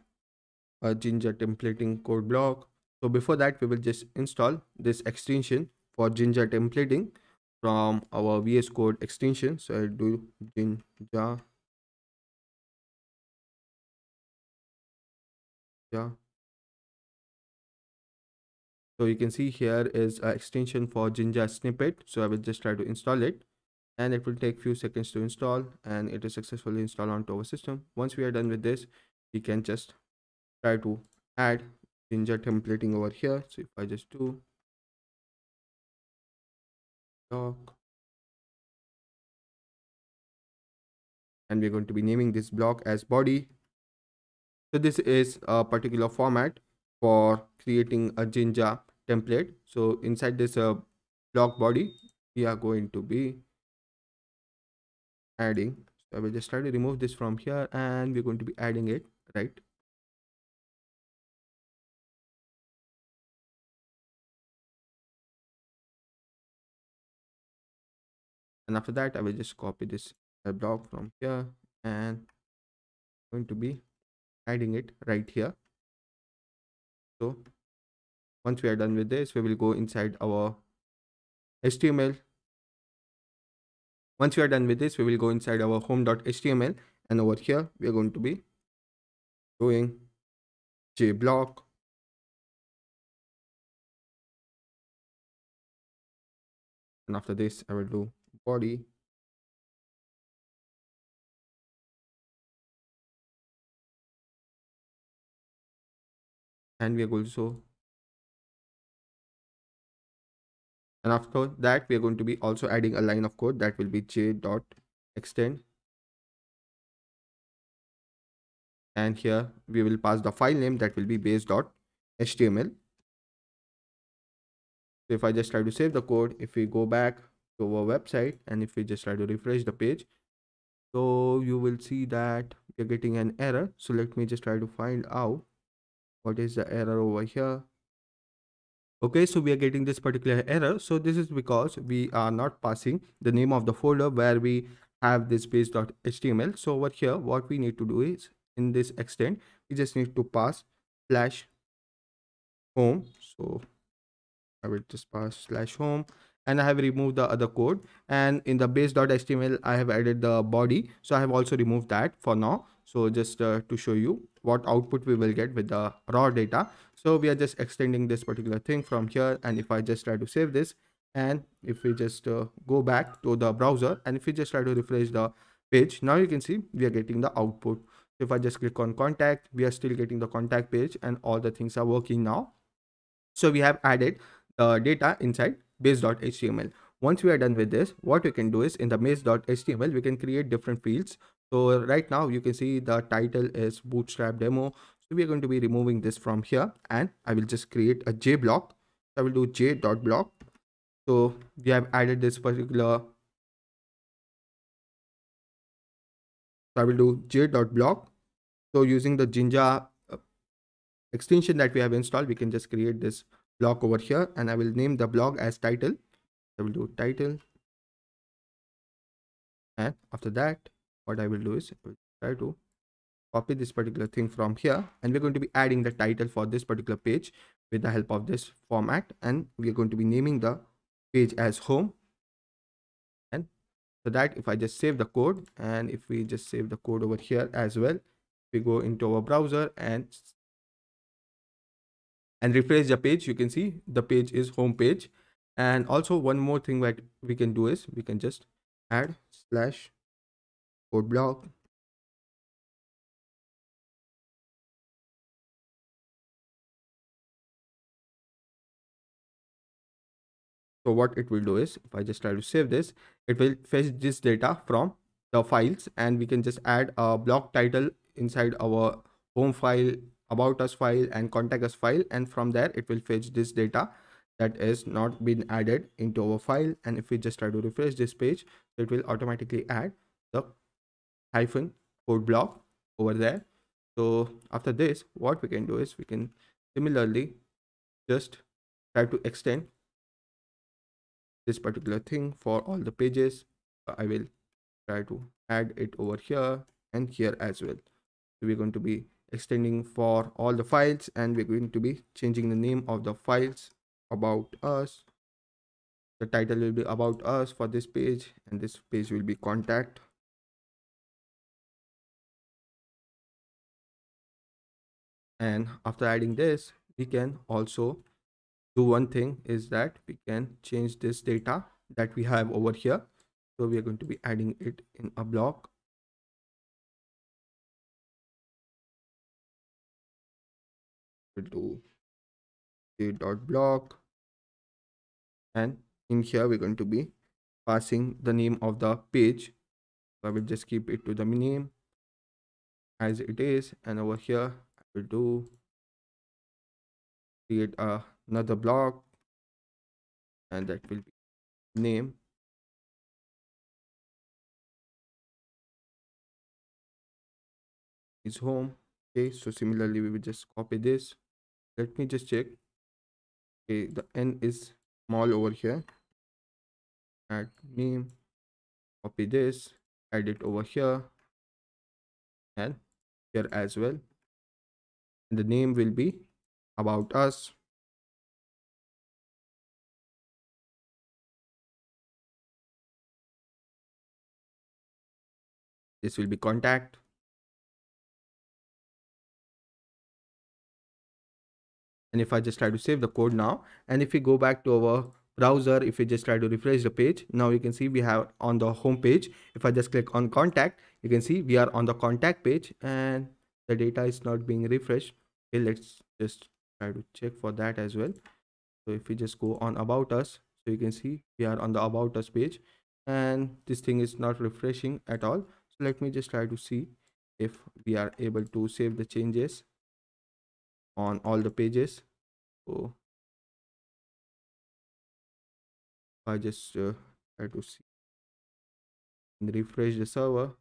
a Ginger templating code block. So before that, we will just install this extension for Ginger templating from our VS Code extension. So I'll do Ginger. Yeah. So you can see here is an extension for Ginger snippet. So I will just try to install it, and it will take few seconds to install, and it is successfully installed onto our system. Once we are done with this, we can just try to add Ginger templating over here. So if I just do block, and we're going to be naming this block as body. So this is a particular format for creating a Jinja template. So inside this block body, we are going to be adding. So I will just try to remove this from here, and we're going to be adding it, right? And after that, I will just copy this block from here, and going to be adding it right here. So once we are done with this, we will go inside our HTML Once we are done with this, we will go inside our home.html, and over here we are going to be doing jblock, and after this I will do body, and we are going to, and after that we are going to be also adding a line of code that will be j.extend, and here we will pass the file name that will be base.html. So if I just try to save the code, if we go back to our website and if we just try to refresh the page, so you will see that we're getting an error. So let me just try to find out what is the error over here. Okay, so we are getting this particular error. So this is because we are not passing the name of the folder where we have this base.html. So over here, what we need to do is in this extent, we just need to pass slash home. So I will just pass slash home, and I have removed the other code, and in the base.html I have added the body, so I have also removed that for now. So just to show you what output we will get with the raw data, so we are just extending this particular thing from here. And if I just try to save this, and if we just go back to the browser, and if we just try to refresh the page, now you can see we are getting the output. So if I just click on contact, we are still getting the contact page and all the things are working now. So we have added the data inside base.html. Once we are done with this, what we can do is in the base.html, we can create different fields. So right now you can see the title is bootstrap demo. So we are going to be removing this from here, and I will just create a j block. I will do j.block. So we have added this particular, so I will do j.block. So using the Jinja extension that we have installed, we can just create this block over here, and I will name the block as title. I will do title, and after that what I will do is I will try to copy this particular thing from here, and we're going to be adding the title for this particular page with the help of this format, and we are going to be naming the page as home. And so that if I just save the code, and if we just save the code over here as well, we go into our browser and refresh the page, you can see the page is home page. And also one more thing that we can do is we can just add slash code block. So what it will do is if I just try to save this, it will fetch this data from the files, and we can just add a block title inside our home file, about us file, and contact us file, and from there it will fetch this data that is not been added into our file. And if we just try to refresh this page, it will automatically add the hyphen code block over there. So after this, what we can do is we can similarly just try to extend this particular thing for all the pages. I will try to add it over here and here as well. So we're going to be extending for all the files, and we're going to be changing the name of the files about us. The title will be about us for this page, and this page will be contact. And after adding this, we can also do one thing is that we can change this data that we have over here. So we are going to be adding it in a block. We'll do j.block, and in here we're going to be passing the name of the page. So I will just keep it to the name as it is, and over here I will do create another block, and that will be name is home. Okay, so similarly we will just copy this. Let me just check. Okay, the n is small over here. Add name, copy this, add it over here and here as well. And the name will be about us. This will be contact. And if I just try to save the code now, and if we go back to our browser, if we just try to refresh the page, now you can see we have on the home page. If I just click on contact, you can see we are on the contact page and the data is not being refreshed. Okay, let's just try to check for that as well. So if we just go on about us, so you can see we are on the about us page and this thing is not refreshing at all. So let me just try to see if we are able to save the changes on all the pages. So I just try to see and refresh the server.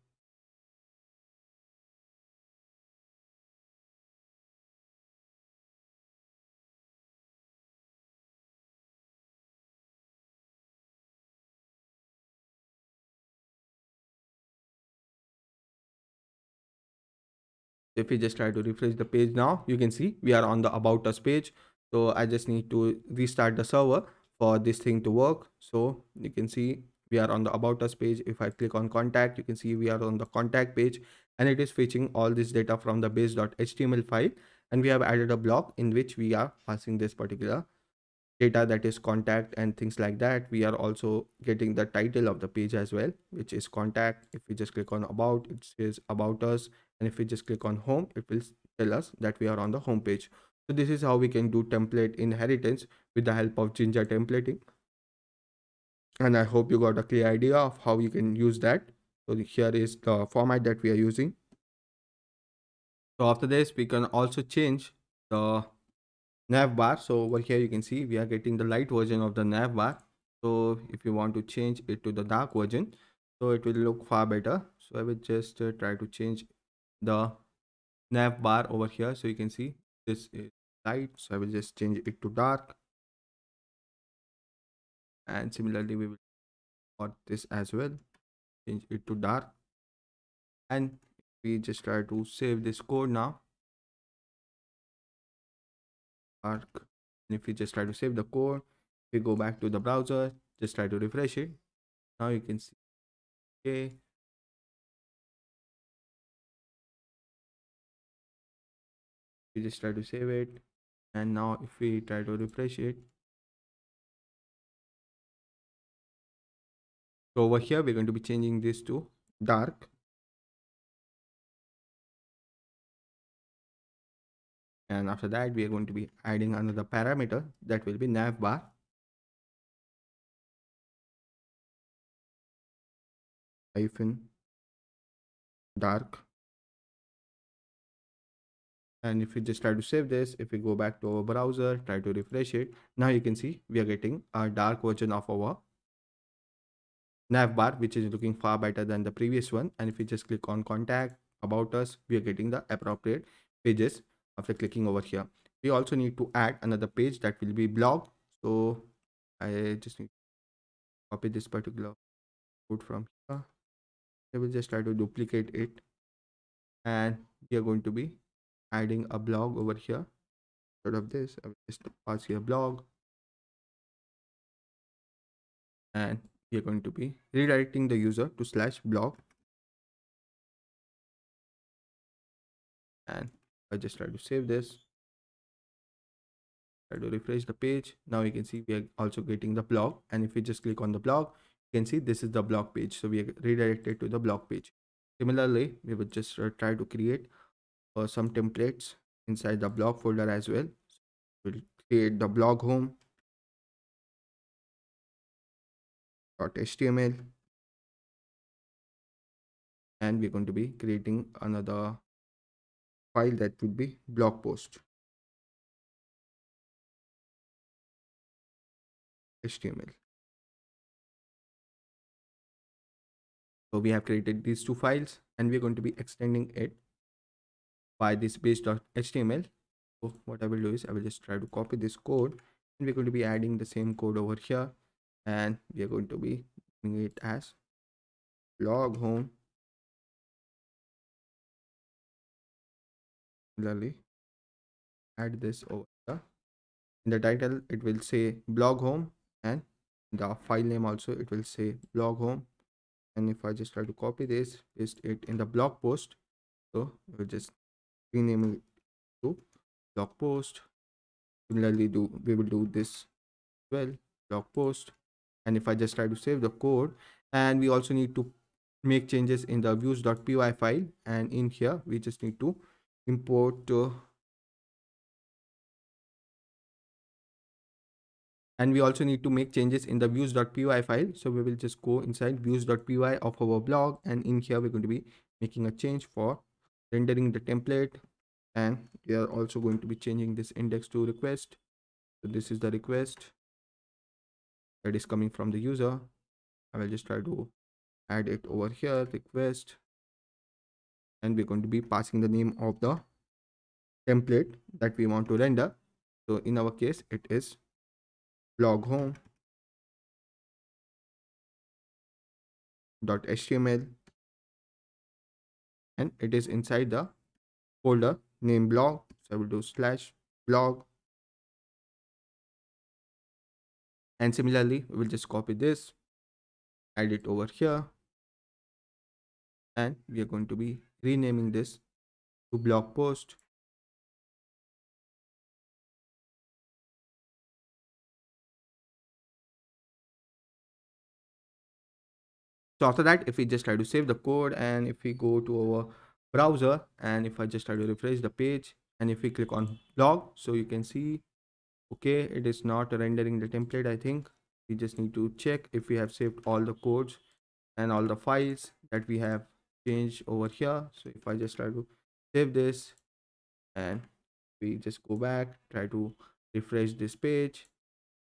If we just try to refresh the page now, you can see we are on the about us page. So I just need to restart the server for this thing to work. So you can see we are on the about us page. If I click on contact, you can see we are on the contact page and it is fetching all this data from the base.html file. And we have added a block in which we are passing this particular data, that is contact and things like that. We are also getting the title of the page as well, which is contact. If we just click on about, it says about us, and if we just click on home, it will tell us that we are on the home page. So this is how we can do template inheritance with the help of Jinja templating, and I hope you got a clear idea of how you can use that. So here is the format that we are using. So after this, we can also change the nav bar. So over here you can see we are getting the light version of the nav bar. So if you want to change it to the dark version, so it will look far better. So I will just try to change the nav bar over here. So you can see this is light, so I will just change it to dark, and similarly we will for this as well, change it to dark. And we just try to save this code now, dark. And if we just try to save the code, we go back to the browser, just try to refresh it. Now you can see, okay, we just try to save it, and now if we try to refresh it, so over here we're going to be changing this to dark, and after that we are going to be adding another parameter that will be navbar hyphen dark. And if we just try to save this, if we go back to our browser, try to refresh it, now you can see we are getting a dark version of our navbar, which is looking far better than the previous one. And if we just click on contact, about us, we are getting the appropriate pages after clicking over here. We also need to add another page that will be blog. So I just need to copy this particular code from here. I will just try to duplicate it, and we are going to be adding a blog over here. Instead of this, I will just pass here blog, and we are going to be redirecting the user to slash blog. And I just try to save this, try to refresh the page. Now you can see we are also getting the blog, and if we just click on the blog, you can see this is the blog page. So we are redirected to the blog page. Similarly, we will just try to create some templates inside the blog folder as well. We'll create the blog home.html, and we're going to be creating another file that would be blog post html. So we have created these two files, and we're going to be extending it by this base.html. So what I will do is I will just try to copy this code, and we're going to be adding the same code over here, and we are going to be doing it as blog home. Similarly, add this over here. In the title it will say blog home, and the file name also it will say blog home. And if I just try to copy this, paste it in the blog post, so we'll just rename it to blog post. Similarly, we will do this well, blog post. And if I just try to save the code, and we also need to make changes in the views.py file, and in here we just need to import and we also need to make changes in the views.py file. So we will just go inside views.py of our blog, and in here we're going to be making a change for rendering the template, and we are also going to be changing this index to request. So this is the request that is coming from the user. I will just try to add it over here, request, and we're going to be passing the name of the template that we want to render. So in our case it is blog home.html, and it is inside the folder name blog. So I will do slash blog, and similarly we will just copy this, add it over here, and we are going to be renaming this to blog post. So after that, if we just try to save the code, and if we go to our browser, and if I just try to refresh the page, and if we click on blog, so you can see, okay, it is not rendering the template. I think we just need to check if we have saved all the codes and all the files that we have changed over here. So if I just try to save this, and we just go back, try to refresh this page,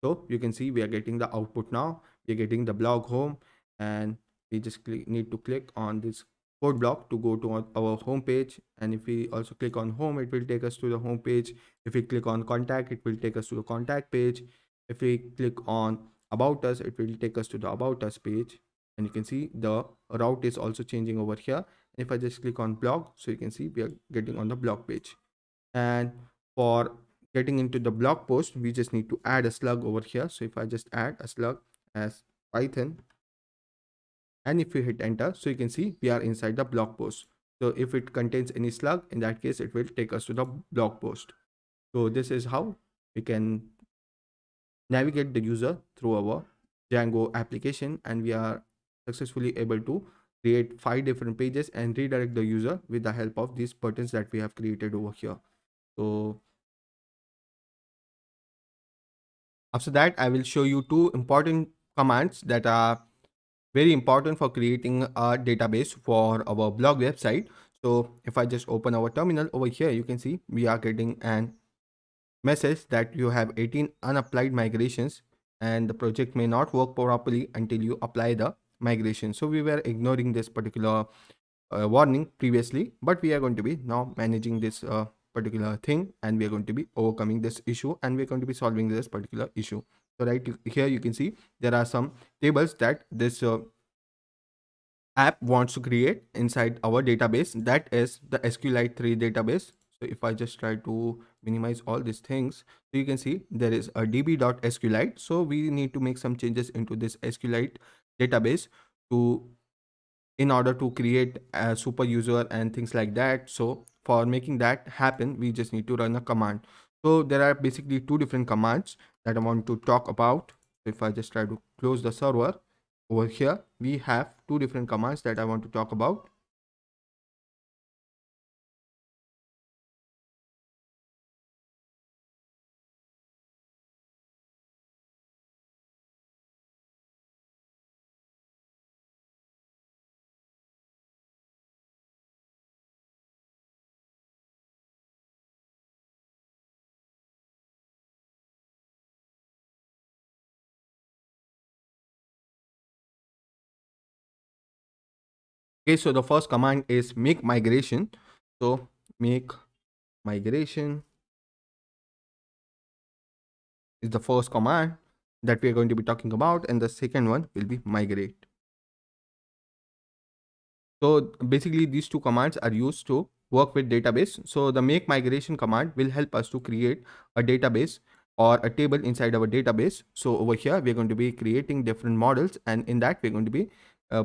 so you can see we are getting the output now. We're getting the blog home, and we just need to click on this code block to go to our home page. And if we also click on home, it will take us to the home page. If we click on contact, it will take us to the contact page. If we click on about us, it will take us to the about us page. And you can see the route is also changing over here. And if I just click on blog, so you can see we are getting on the blog page. And for getting into the blog post, we just need to add a slug over here. So if I just add a slug as Python, and if we hit enter, so you can see we are inside the blog post. So if it contains any slug, in that case it will take us to the blog post. So this is how we can navigate the user through our Django application, and we are successfully able to create 5 different pages and redirect the user with the help of these buttons that we have created over here. So after that, I will show you 2 important commands that are very important for creating a database for our blog website. So if I just open our terminal over here, you can see we are getting an message that you have 18 unapplied migrations, and the project may not work properly until you apply the migration. So we were ignoring this particular warning previously, but we are going to be now managing this particular thing, and we are going to be overcoming this issue, and we're going to be solving this particular issue. So right here you can see there are some tables that this app wants to create inside our database, that is the SQLite 3 database. So if I just try to minimize all these things, so you can see there is a db.sqlite. So we need to make some changes into this SQLite database to in order to create a super user and things like that. So for making that happen, we just need to run a command. So there are basically 2 different commands that I want to talk about. If I just try to close the server, over here we have 2 different commands that I want to talk about. Okay, so the first command is make migration. So make migration is the first command that we are going to be talking about, and the second one will be migrate. So basically these 2 commands are used to work with database. So the make migration command will help us to create a database or a table inside our database. So over here we're going to be creating different models, and in that we're going to be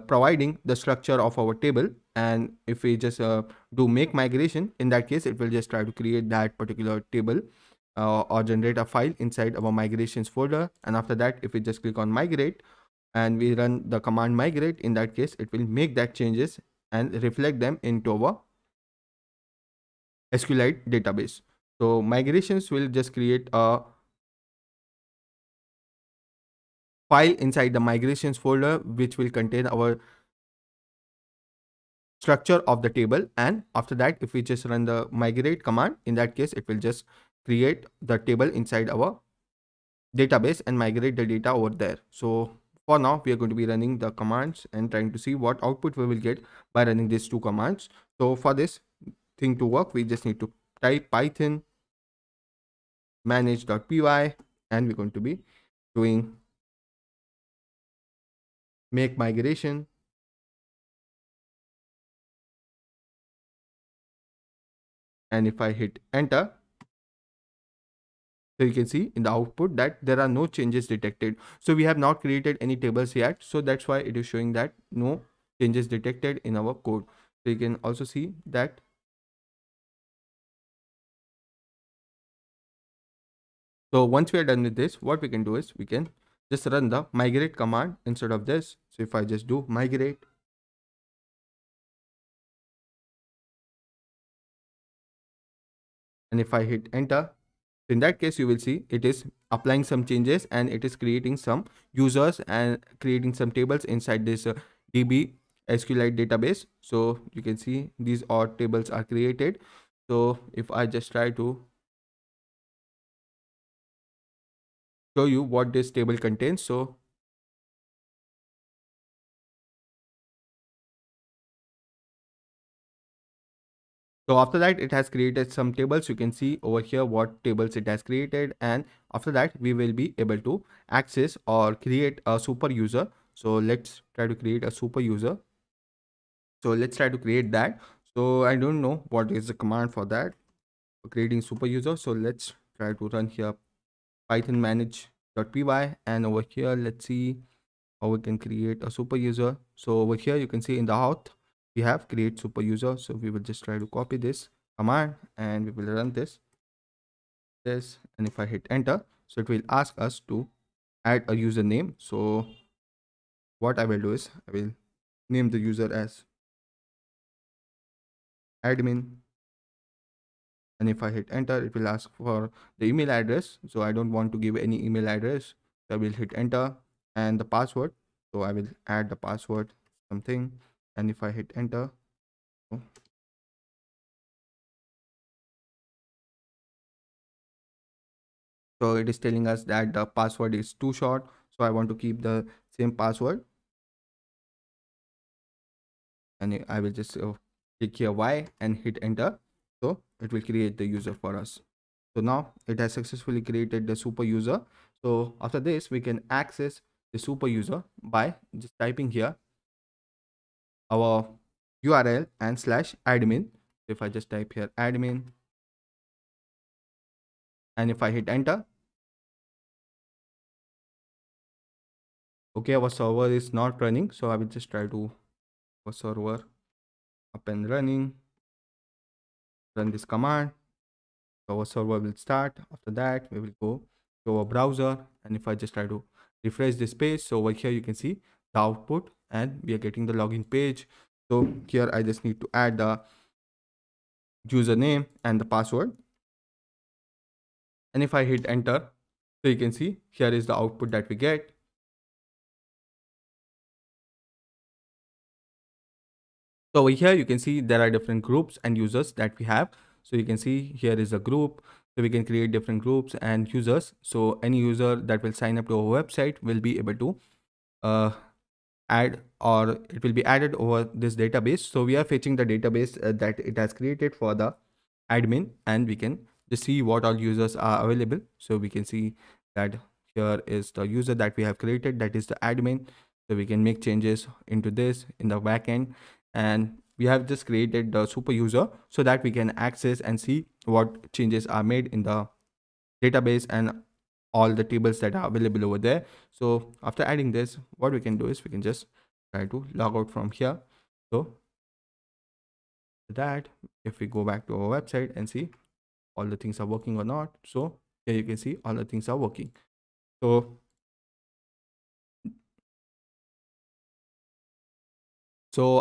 providing the structure of our table. And if we just do make migration, in that case it will just try to create that particular table or generate a file inside our migrations folder. And after that, if we just click on migrate and we run the command migrate, in that case it will make that changes and reflect them into our SQLite database. So migrations will just create a file inside the migrations folder which will contain our structure of the table. And after that, if we just run the migrate command, in that case it will just create the table inside our database and migrate the data over there. So for now we are going to be running the commands and trying to see what output we will get by running these two commands. So for this thing to work, we just need to type python manage.py and we're going to be doing make migration. And if I hit enter, so you can see in the output that there are no changes detected. So we have not created any tables yet. So that's why it is showing that no changes detected in our code. So you can also see that. So once we are done with this, what we can do is we can just run the migrate command instead of this. So if I just do migrate, and if I hit enter, in that case you will see it is applying some changes and it is creating some users and creating some tables inside this DB SQLite database. So you can see these all tables are created. So if I just try to show you what this table contains, so after that, it has created some tables. You can see over here what tables it has created. And after that, we will be able to access or create a super user. So let's try to create a super user. So let's try to create that. So I don't know what is the command for that, for creating super user. So let's try to run here python manage.py, and over here, let's see how we can create a super user. So over here, you can see in the auth, we have create super user. So we will just try to copy this command and we will run this, and if I hit enter, so it will ask us to add a username. So what I will do is I will name the user as admin, and if I hit enter, it will ask for the email address. So I don't want to give any email address. So I will hit enter, and the password. So I will add the password something, and if I hit enter, so it is telling us that the password is too short. So I want to keep the same password, and I will just click here Y and hit enter. So it will create the user for us. So now it has successfully created the super user. So after this, we can access the super user by just typing here our URL and /admin. If I just type here admin, and if I hit enter, okay, our server is not running. So I will just try to our server up and running, run this command. So our server will start. After that, we will go to our browser, and if I just try to refresh this page, so over here you can see the output and we are getting the login page. So here I just need to add the username and the password, and if I hit enter, so you can see here is the output that we get. So over here you can see there are different groups and users that we have. So you can see here is a group, so we can create different groups and users. So any user that will sign up to our website will be able to uh, add, or it will be added over this database. So we are fetching the database that it has created for the admin, and we can just see what all users are available. So we can see that here is the user that we have created, that is the admin. So we can make changes into this in the backend, and we have just created the super user so that we can access and see what changes are made in the database and all the tables that are available over there. So after adding this, what we can do is we can just try to log out from here. So that if we go back to our website and see all the things are working or not, so here you can see all the things are working. So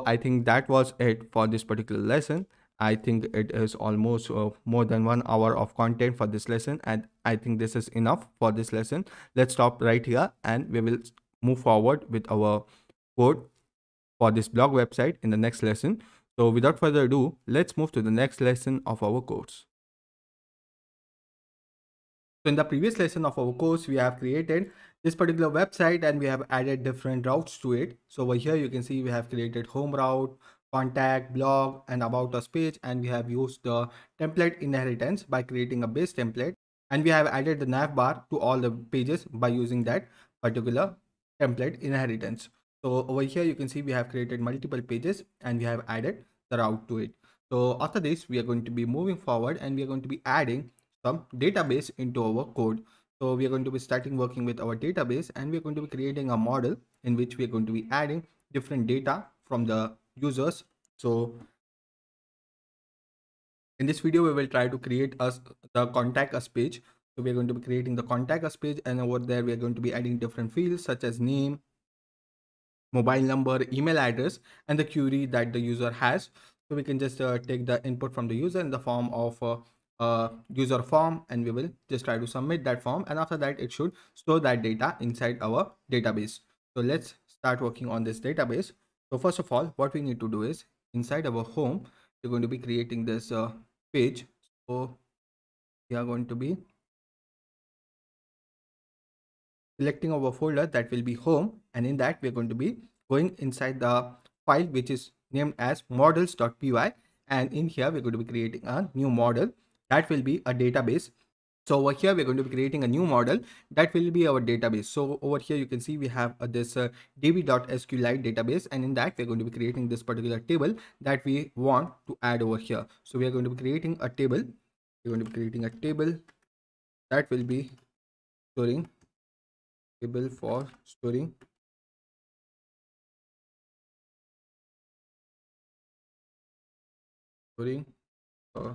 I think that was it for this particular lesson. I think it is almost more than 1 hour of content for this lesson, and I think this is enough for this lesson. Let's stop right here and we will move forward with our code for this blog website in the next lesson. So without further ado, let's move to the next lesson of our course. So in the previous lesson of our course, we have created this particular website and we have added different routes to it. So over here, you can see we have created home route, contact, blog, and about us page. And we have used the template inheritance by creating a base template. And we have added the nav bar to all the pages by using that particular template inheritance. So over here, you can see we have created multiple pages and we have added the route to it. So after this, we are going to be moving forward and we are going to be adding some database into our code. So we are going to be starting working with our database and we're going to be creating a model in which we are going to be adding different data from the users. So in this video, we will try to create us the contact us page. So we are going to be creating the contact us page, and over there we are going to be adding different fields such as name, mobile number, email address, and the query that the user has. So we can just take the input from the user in the form of user form, and we will just try to submit that form, and after that it should store that data inside our database. So let's start working on this database. So first of all, what we need to do is inside our home, we're going to be creating this page. So we are going to be selecting our folder that will be home, and in that we're going to be going inside the file which is named as models.py, and in here we're going to be creating a new model that will be a database. So over here we're going to be creating a new model that will be our database. So over here you can see we have this db.sqlite database, and in that we're going to be creating this particular table that we want to add over here. So we are going to be creating a table. We're going to be creating a table that will be storing table for storing uh,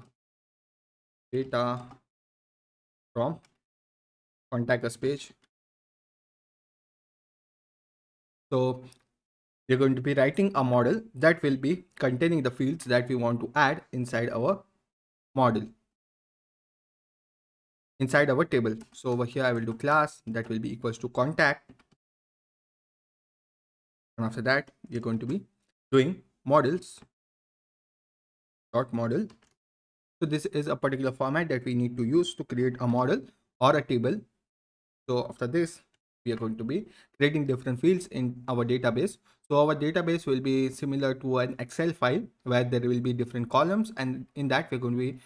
data from contact us page. So we're going to be writing a model that will be containing the fields that we want to add inside our model, inside our table. So over here I will do class that will be equals to contact, and after that we're going to be doing models dot model. So this is a particular format that we need to use to create a model or a table. So after this, we are going to be creating different fields in our database. So our database will be similar to an Excel file where there will be different columns, and in that we're going to be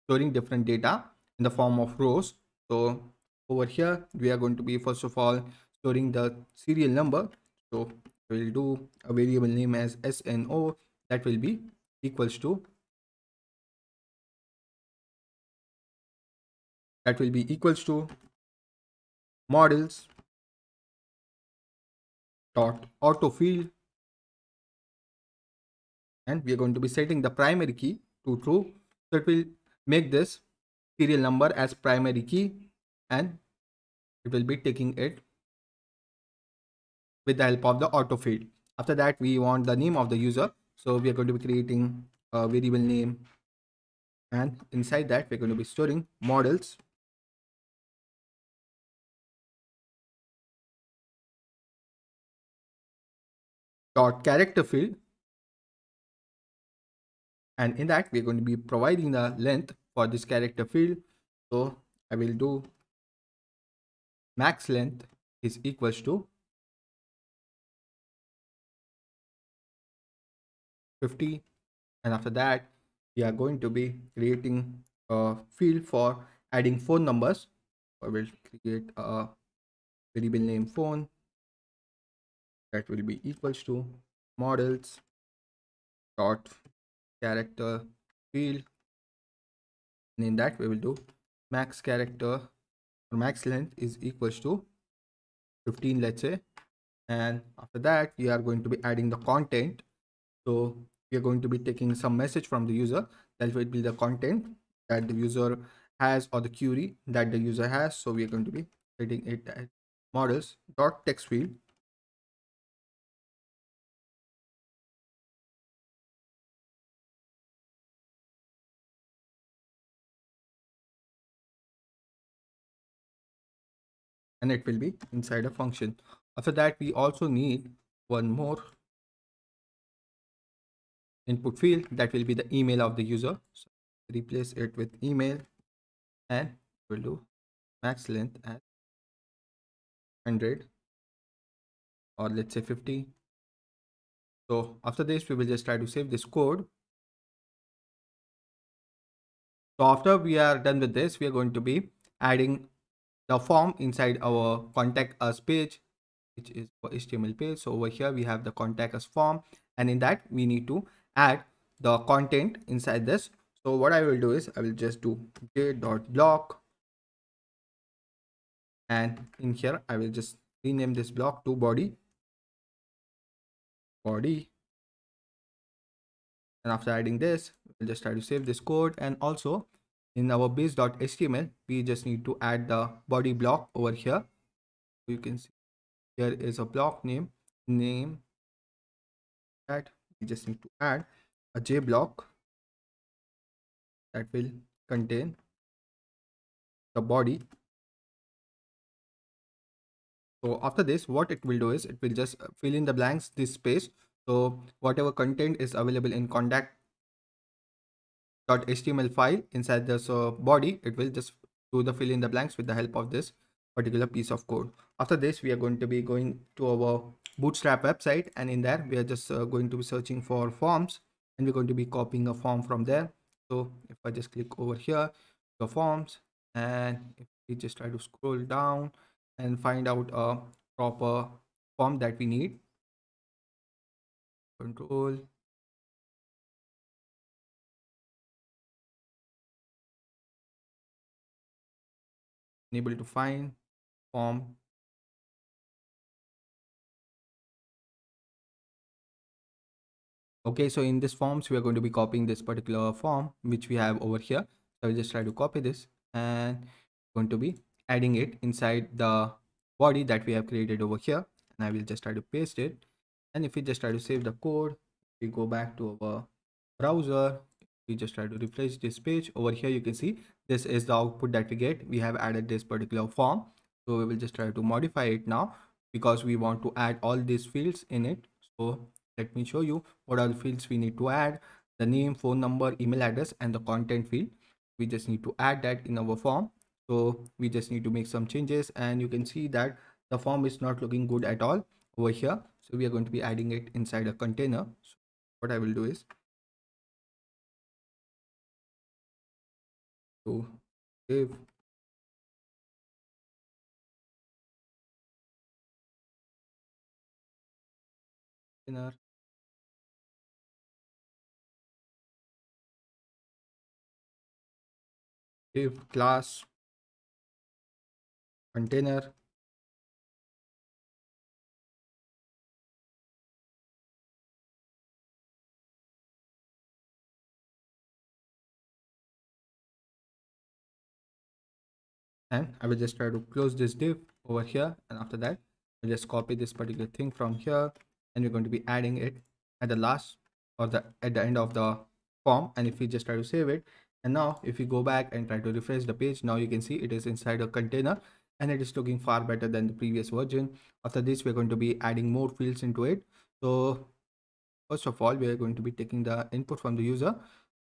storing different data in the form of rows. So over here, we are going to be first of all storing the serial number. So we'll do a variable name as SNO that will be equals to models dot auto field, and we are going to be setting the primary key to true. So it will make this serial number as primary key, and it will be taking it with the help of the auto field. After that, we want the name of the user. So we are going to be creating a variable name, and inside that we're going to be storing models dot character field, and in that we're going to be providing the length for this character field. So I will do max length is equals to 50, and after that we are going to be creating a field for adding phone numbers. I will create a variable name phone that will be equals to models dot character field, and in that we will do max character or max length is equals to 15, let's say, And after that, we are going to be adding the content. So we are going to be taking some message from the user. That will be the content that the user has, or the query that the user has. So we are going to be setting it at models dot text field, and it will be inside a function. After that, we also need one more input field, that will be the email of the user. So replace it with email, and we'll do max length at 100, or let's say 50. So after this, we will just try to save this code. So after we are done with this, we are going to be adding the form inside our contact us page, which is our HTML page. So over here we have the contact us form, and in that we need to add the content inside this. So what I will do is I will just do j.block, and in here I will just rename this block to body. And after adding this, we'll just try to save this code. And also in our base.html, we just need to add the body block over here. You can see here is a block name that we just need to add a j block that will contain the body. So after this, what it will do is it will just fill in the blanks, this space. So whatever content is available in contact.html file inside this body, it will just do the fill in the blanks with the help of this particular piece of code. After this, we are going to be going to our Bootstrap website, and in there we are just going to be searching for forms, and we're going to be copying a form from there. So if I just click over here, the forms, and if we just try to scroll down and find out a proper form that we need, control, unable to find form. Okay, so in this forms, we are going to be copying this particular form which we have over here. So I'll just try to copy this, and going to be adding it inside the body that we have created over here. And I will just try to paste it. And if we just try to save the code, we go back to our browser, we just try to refresh this page. Over here you can see this is the output that we get. We have added this particular form, so we will just try to modify it now, because we want to add all these fields in it. So let me show you what are the fields we need to add: the name, phone number, email address, and the content field. We just need to add that in our form. So we just need to make some changes, and you can see that the form is not looking good at all over here. So we are going to be adding it inside a container. So what I will do is to save container, save class container, and I will just try to close this div over here. And after that, I'll just copy this particular thing from here, and we're going to be adding it at the last, or the at the end of the form. And if we just try to save it, and now if we go back and try to refresh the page, now you can see it is inside a container, and it is looking far better than the previous version. After this, we're going to be adding more fields into it. So first of all, we are going to be taking the input from the user.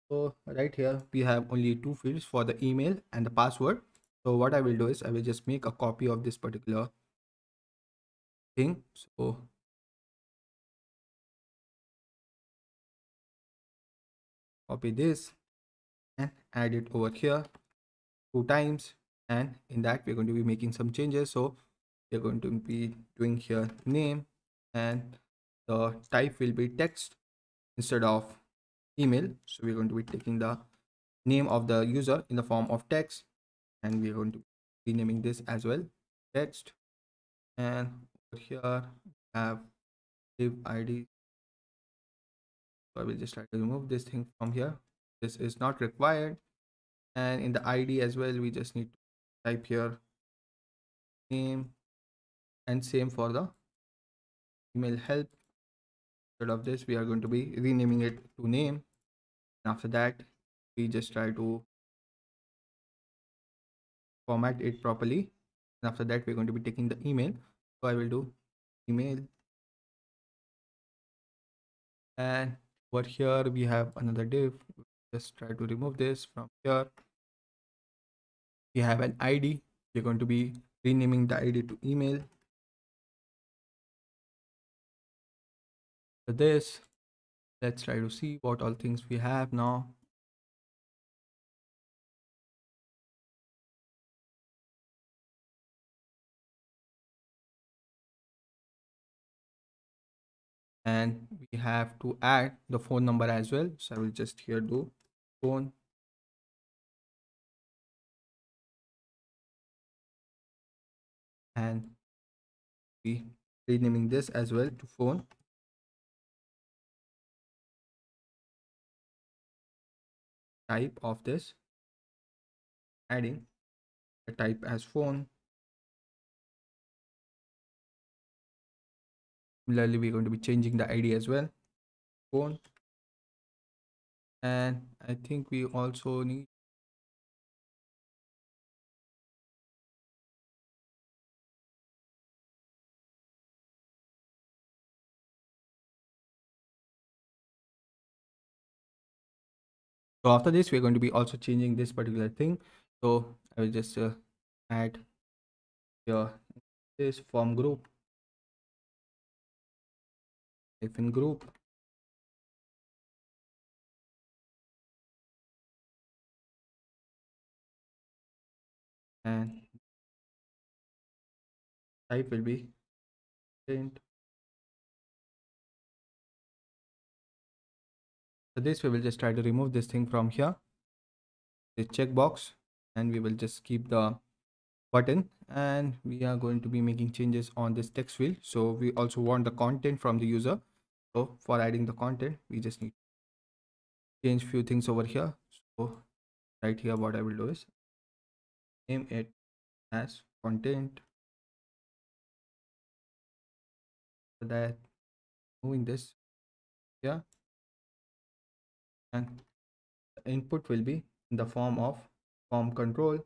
So right here we have only two fields for the email and the password. So what I will do is I will just make a copy of this particular thing. So copy this and add it over here 2 times, and in that we're going to be making some changes. So we're going to be doing here name, and the type will be text instead of email. So we're going to be taking the name of the user in the form of text, and we're going to be renaming this as well text. And over here have div id. So I will just try to remove this thing from here. This is not required. And in the id as well, we just need to type here name, and same for the email help. Instead of this, we are going to be renaming it to name. And after that, we just try to format it properly. And after that, we're going to be taking the email. So I will do email, and over here we have another div. Just try to remove this from here. We have an id. We're going to be renaming the id to email. For this, let's try to see what all things we have now. And we have to add the phone number as well. So I will just here do phone, and we renaming this as well to phone. Type of this, adding the type as phone. Similarly, we're going to be changing the id as well, phone. And I think we also need, so after this we're going to be also changing this particular thing. So I will just add here this form group, hyphen group, and type will be print. So this we will just try to remove this thing from here, the checkbox, and we will just keep the button. And we are going to be making changes on this text field. So we also want the content from the user. So for adding the content, we just need to change few things over here. So right here, what I will do is name it as content. So that moving this here, and the input will be in the form of form control.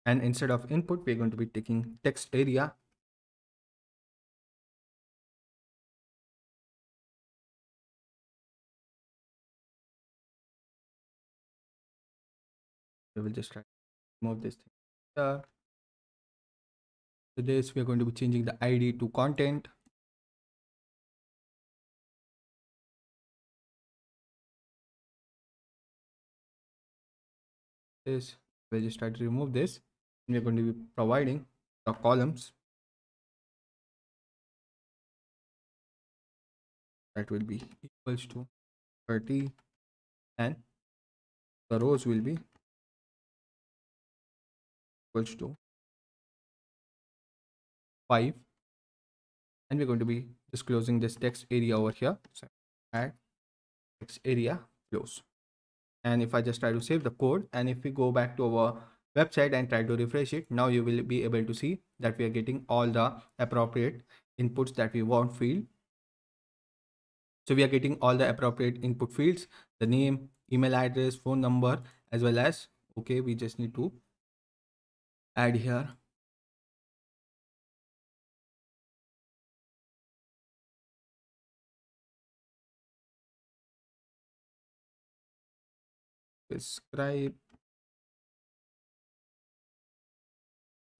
And instead of input, we're going to be taking text area. We will just try to remove this thing here. So this we are going to be changing the id to content. This we'll just try to remove this. And we're going to be providing the columns that will be equals to 30, and the rows will be equals to 5. And we're going to be just closing this text area over here. So add text area close. And if I just try to save the code, and if we go back to our website and try to refresh it, now you will be able to see that we are getting all the appropriate inputs that we want field. So we are getting all the appropriate input fields, the name, email address, phone number, as well as, okay, we just need to add here describe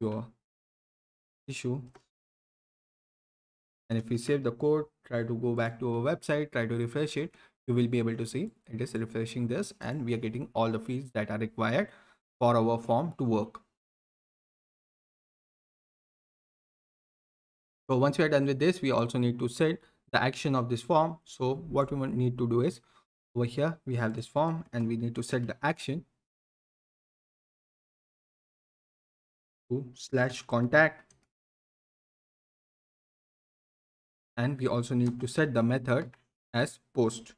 your issue. And if we save the code, try to go back to our website, try to refresh it, you will be able to see it is refreshing this, and we are getting all the fields that are required for our form to work. So once we are done with this, we also need to set the action of this form. So what we need to do is Over here, we have this form and we need to set the action to /contact, and we also need to set the method as post.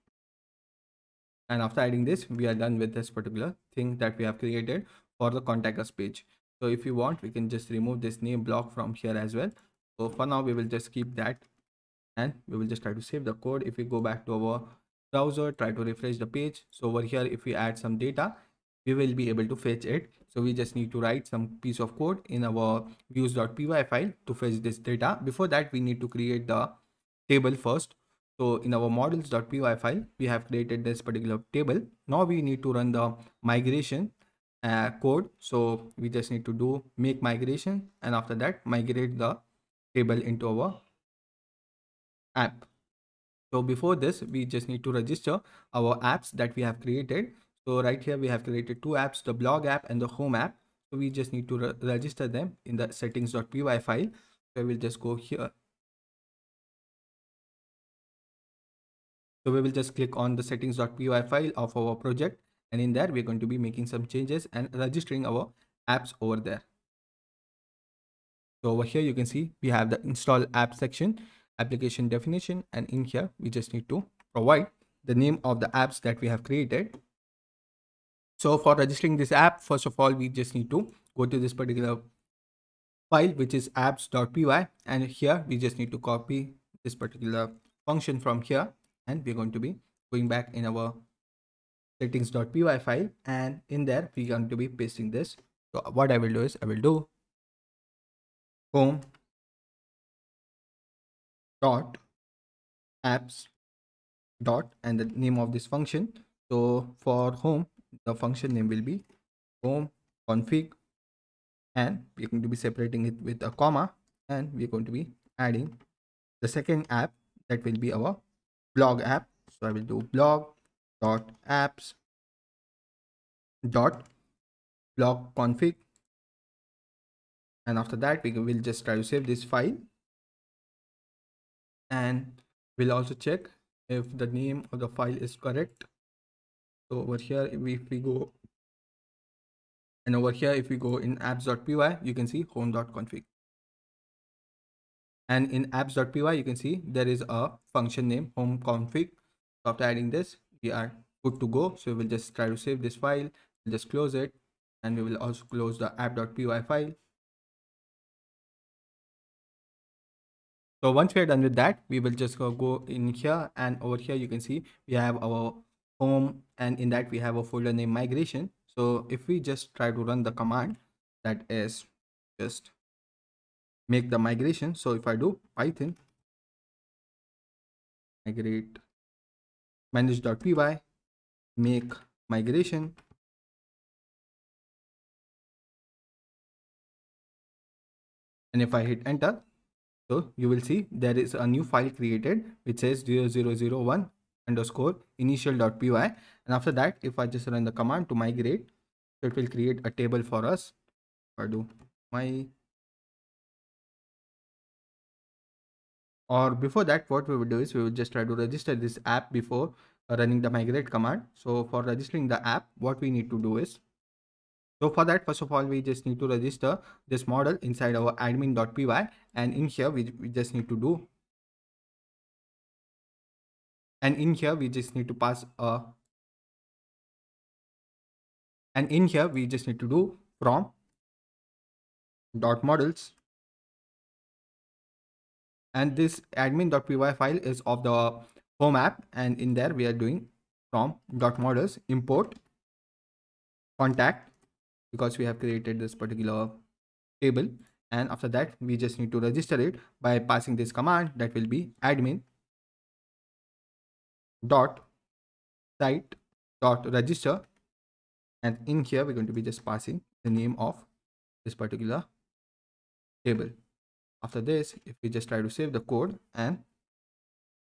And after adding this, we are done with this particular thing that we have created for the contact us page. So if you want, we can just remove this name block from here as well. So for now, we will just keep that and we will just try to save the code. If we go back to our browser, try to refresh the page. So over here, if we add some data, we will be able to fetch it. So we just need to write some piece of code in our views.py file to fetch this data. Before that, we need to create the table first. So in our models.py file, we have created this particular table. Now we need to run the migration code. So we just need to do make migration, and after that migrate the table into our app. So before this, we just need to register our apps that we have created. So right here, we have created two apps, the blog app and the home app. So we just need to register them in the settings.py file. So we'll just go here. So we will just click on the settings.py file of our project. And in there, we're going to be making some changes and registering our apps over there. So over here, you can see we have the install app section, application definition, and in here, we just need to provide the name of the apps that we have created. So for registering this app, first of all, we just need to go to this particular file, which is apps.py. And here we just need to copy this particular function from here. And we're going to be going back in our settings.py file. And in there, we're going to be pasting this. So what I will do is I will do home dot apps dot and the name of this function. So for home, the function name will be home config, and we're going to be separating it with a comma, and we're going to be adding the second app that will be our blog app. So I will do blog dot apps dot blog config, and after that we will just try to save this file, and we'll also check if the name of the file is correct. So over here, if we go, and over here if we go in apps.py, you can see home.config, and in apps.py you can see there is a function name home config. So after adding this, we are good to go. So we will just try to save this file, we'll just close it, and we will also close the app.py file. So once we are done with that, we will just go in here, and over here you can see we have our home, and in that we have a folder named migration. So if we just try to run the command, that is just make the migration. So if I do python migrate manage.py make migration, and if I hit enter, so you will see there is a new file created which says 0001 underscore initial.py, and after that if I just run the command to migrate, so it will create a table for us. If I do my, or before that, what we would do is we would just try to register this app before running the migrate command. So for registering the app, what we need to do is, so for that, first of all, we just need to register this model inside our admin.py, and in here we just need to do, and in here we just need to pass a, and in here we just need to do from dot models, and this admin.py file is of the home app, and in there we are doing from dot models import contact, because we have created this particular table, and after that we just need to register it by passing this command that will be admin dot site dot register, and in here we're going to be just passing the name of this particular table. After this, if we just try to save the code, and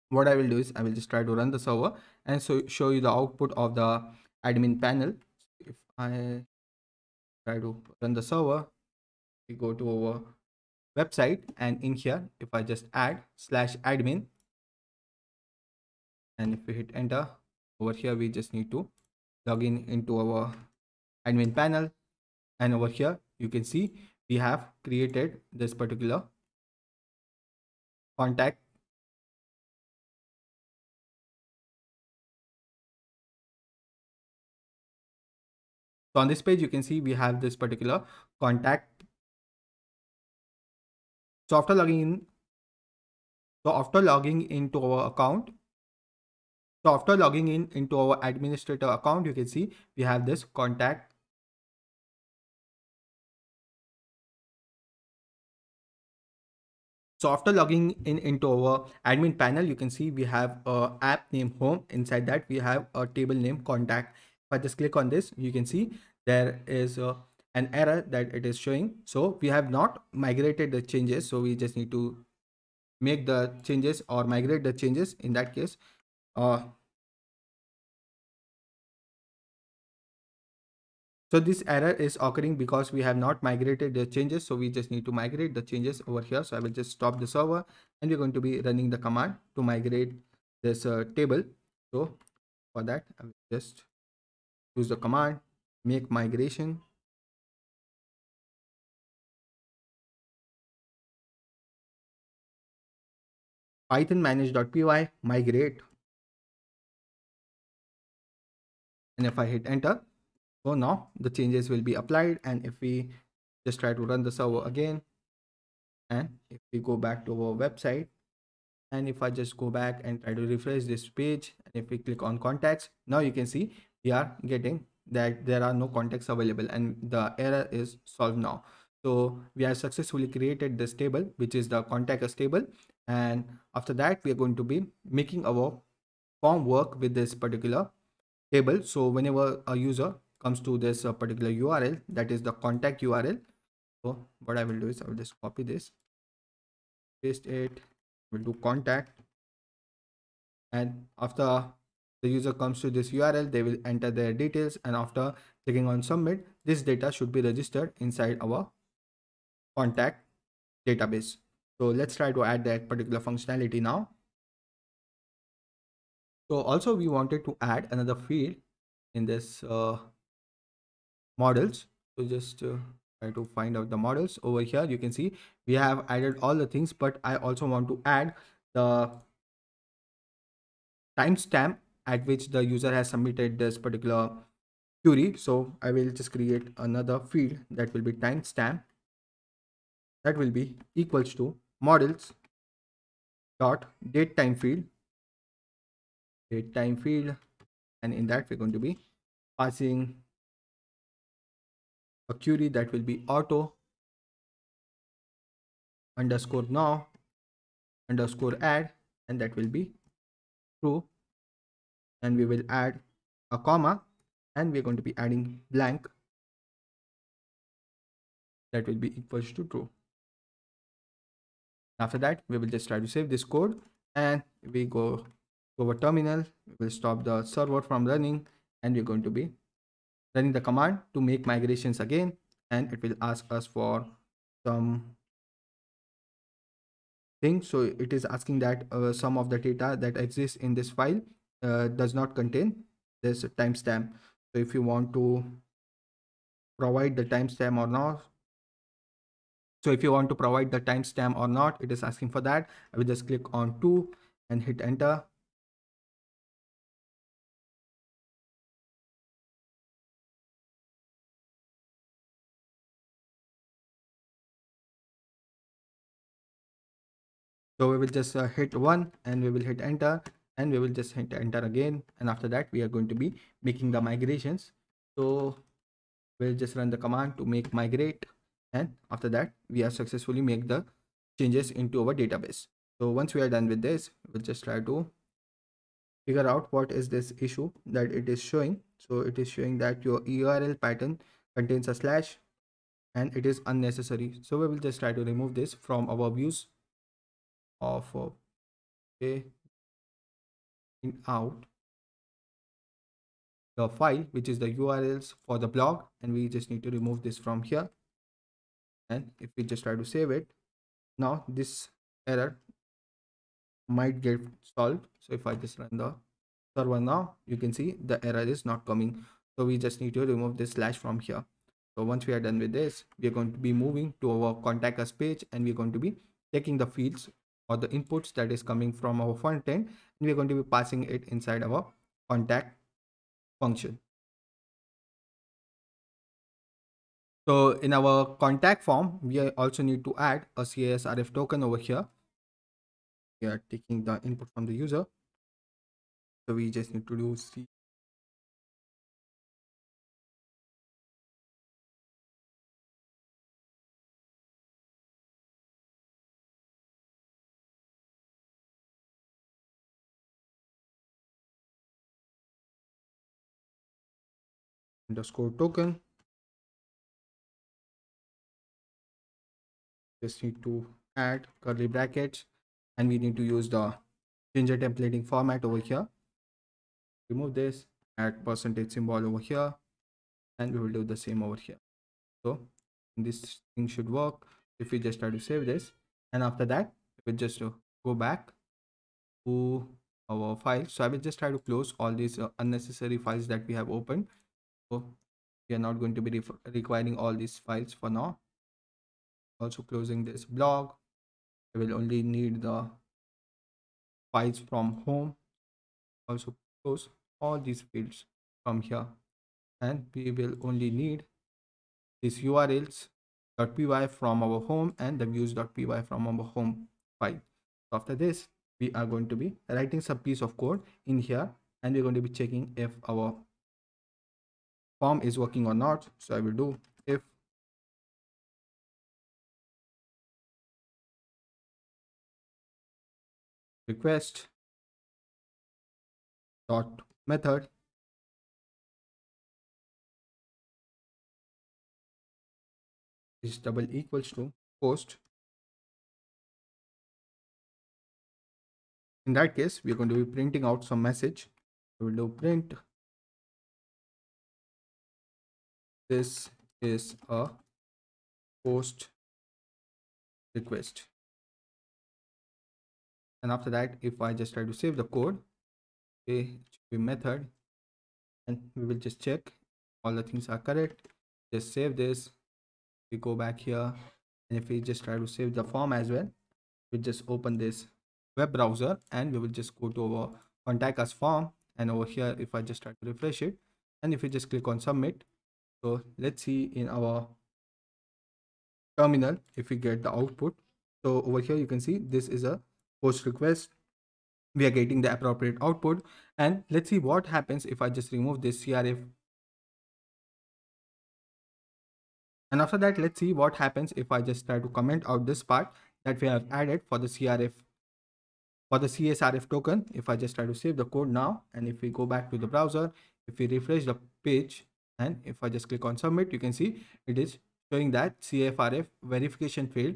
what I will do is I will just try to run the server and so show you the output of the admin panel. If I try to run the server, we go to our website, and in here if I just add /admin, and if we hit enter, Over here, we just need to log in into our admin panel, and over here you can see we have created this particular contact. So on this page, you can see we have this particular contact. So after logging into our account, so after logging in into our administrator account, you can see we have this contact. So after logging in into our admin panel, you can see we have a app name home. Inside that, we have a table name contact. If I just click on this, you can see there is an error that it is showing. So we have not migrated the changes. So we just need to make the changes or migrate the changes in that case. So this error is occurring because we have not migrated the changes. So we just need to migrate the changes over here. So I will just stop the server, and we're going to be running the command to migrate this table. So for that, I will just use the command make migration python manage.py migrate, and if I hit enter, so now the changes will be applied. And if we just try to run the server again, and if we go back to our website, and if I just go back and try to refresh this page, and if we click on contacts, now you can see we are getting that there are no contacts available, and the error is solved now. So we have successfully created this table, which is the contact us table. And after that, we are going to be making our form work with this particular table. So whenever a user comes to this particular URL, that is the contact URL. So what I will do is I will just copy this, paste it, we'll do contact, and after the user comes to this URL, they will enter their details, and after clicking on submit, this data should be registered inside our contact database. So let's try to add that particular functionality now. So also we wanted to add another field in this models. So just try to find out the models. Over here you can see we have added all the things, but I also want to add the timestamp at which the user has submitted this particular query. So I will just create another field that will be timestamp, that will be equals to models dot date time field, and in that we're going to be passing a query that will be auto underscore now underscore add, and that will be true, and we will add a comma, and we're going to be adding blank, that will be equals to true. After that, we will just try to save this code, and we go to our terminal. We will stop the server from running, and we're going to be running the command to make migrations again, and it will ask us for some things. So it is asking that some of the data that exists in this file does not contain this timestamp. So if you want to provide the timestamp or not, so if you want to provide the timestamp or not, it is asking for that. I will just click on 2 and hit enter. So we will just hit 1 and we will hit enter, and we will just hit enter again, and after that we are going to be making the migrations. So we'll just run the command to make migrate, and after that we are successfully make the changes into our database. So once we are done with this, we'll just try to figure out what is this issue that it is showing. So it is showing that your URL pattern contains a slash and it is unnecessary. So we will just try to remove this from our views of okay, in out the file, which is the URLs for the blog, and we just need to remove this from here. And if we just try to save it, now this error might get solved. So if I just run the server now, you can see the error is not coming. So we just need to remove this slash from here. So once we are done with this, we are going to be moving to our contact us page, and we're going to be taking the fields or the inputs that is coming from our front end, and we're going to be passing it inside our contact function. So in our contact form, we also need to add a CASRF token over here. We are taking the input from the user. So we just need to do C underscore token. Just need to add curly brackets, and we need to use the ginger templating format over here. Remove this, add percentage symbol over here, and we will do the same over here. So this thing should work if we just try to save this, and after that we will just go back to our file. So I will just try to close all these unnecessary files that we have opened. So we are not going to be requiring all these files for now. Also closing this blog. I will only need the files from home. Also close all these fields from here, and we will only need these urls.py from our home and the views.py from our home file. So after this, we are going to be writing some piece of code in here, and we're going to be checking if our form is working or not. So I will do if request dot method is double equals to post. In that case, we're going to be printing out some message. We will do print this is a post request. And after that, if I just try to save the code, okay, it should be method, and we will just check all the things are correct. Just save this. We go back here, and if we just try to save the form as well, we just open this web browser, and we will just go to our contact us form, and over here, if I just try to refresh it, and if we just click on submit, so let's see in our terminal if we get the output. So over here you can see this is a post request. We are getting the appropriate output, and let's see what happens if I just remove this crf. And after that, let's see what happens if I just try to comment out this part that we have added for the crf, for the CSRF token. If I just try to save the code now, and if we go back to the browser, if we refresh the page, and if I just click on submit, you can see it is showing that CFRF verification failed,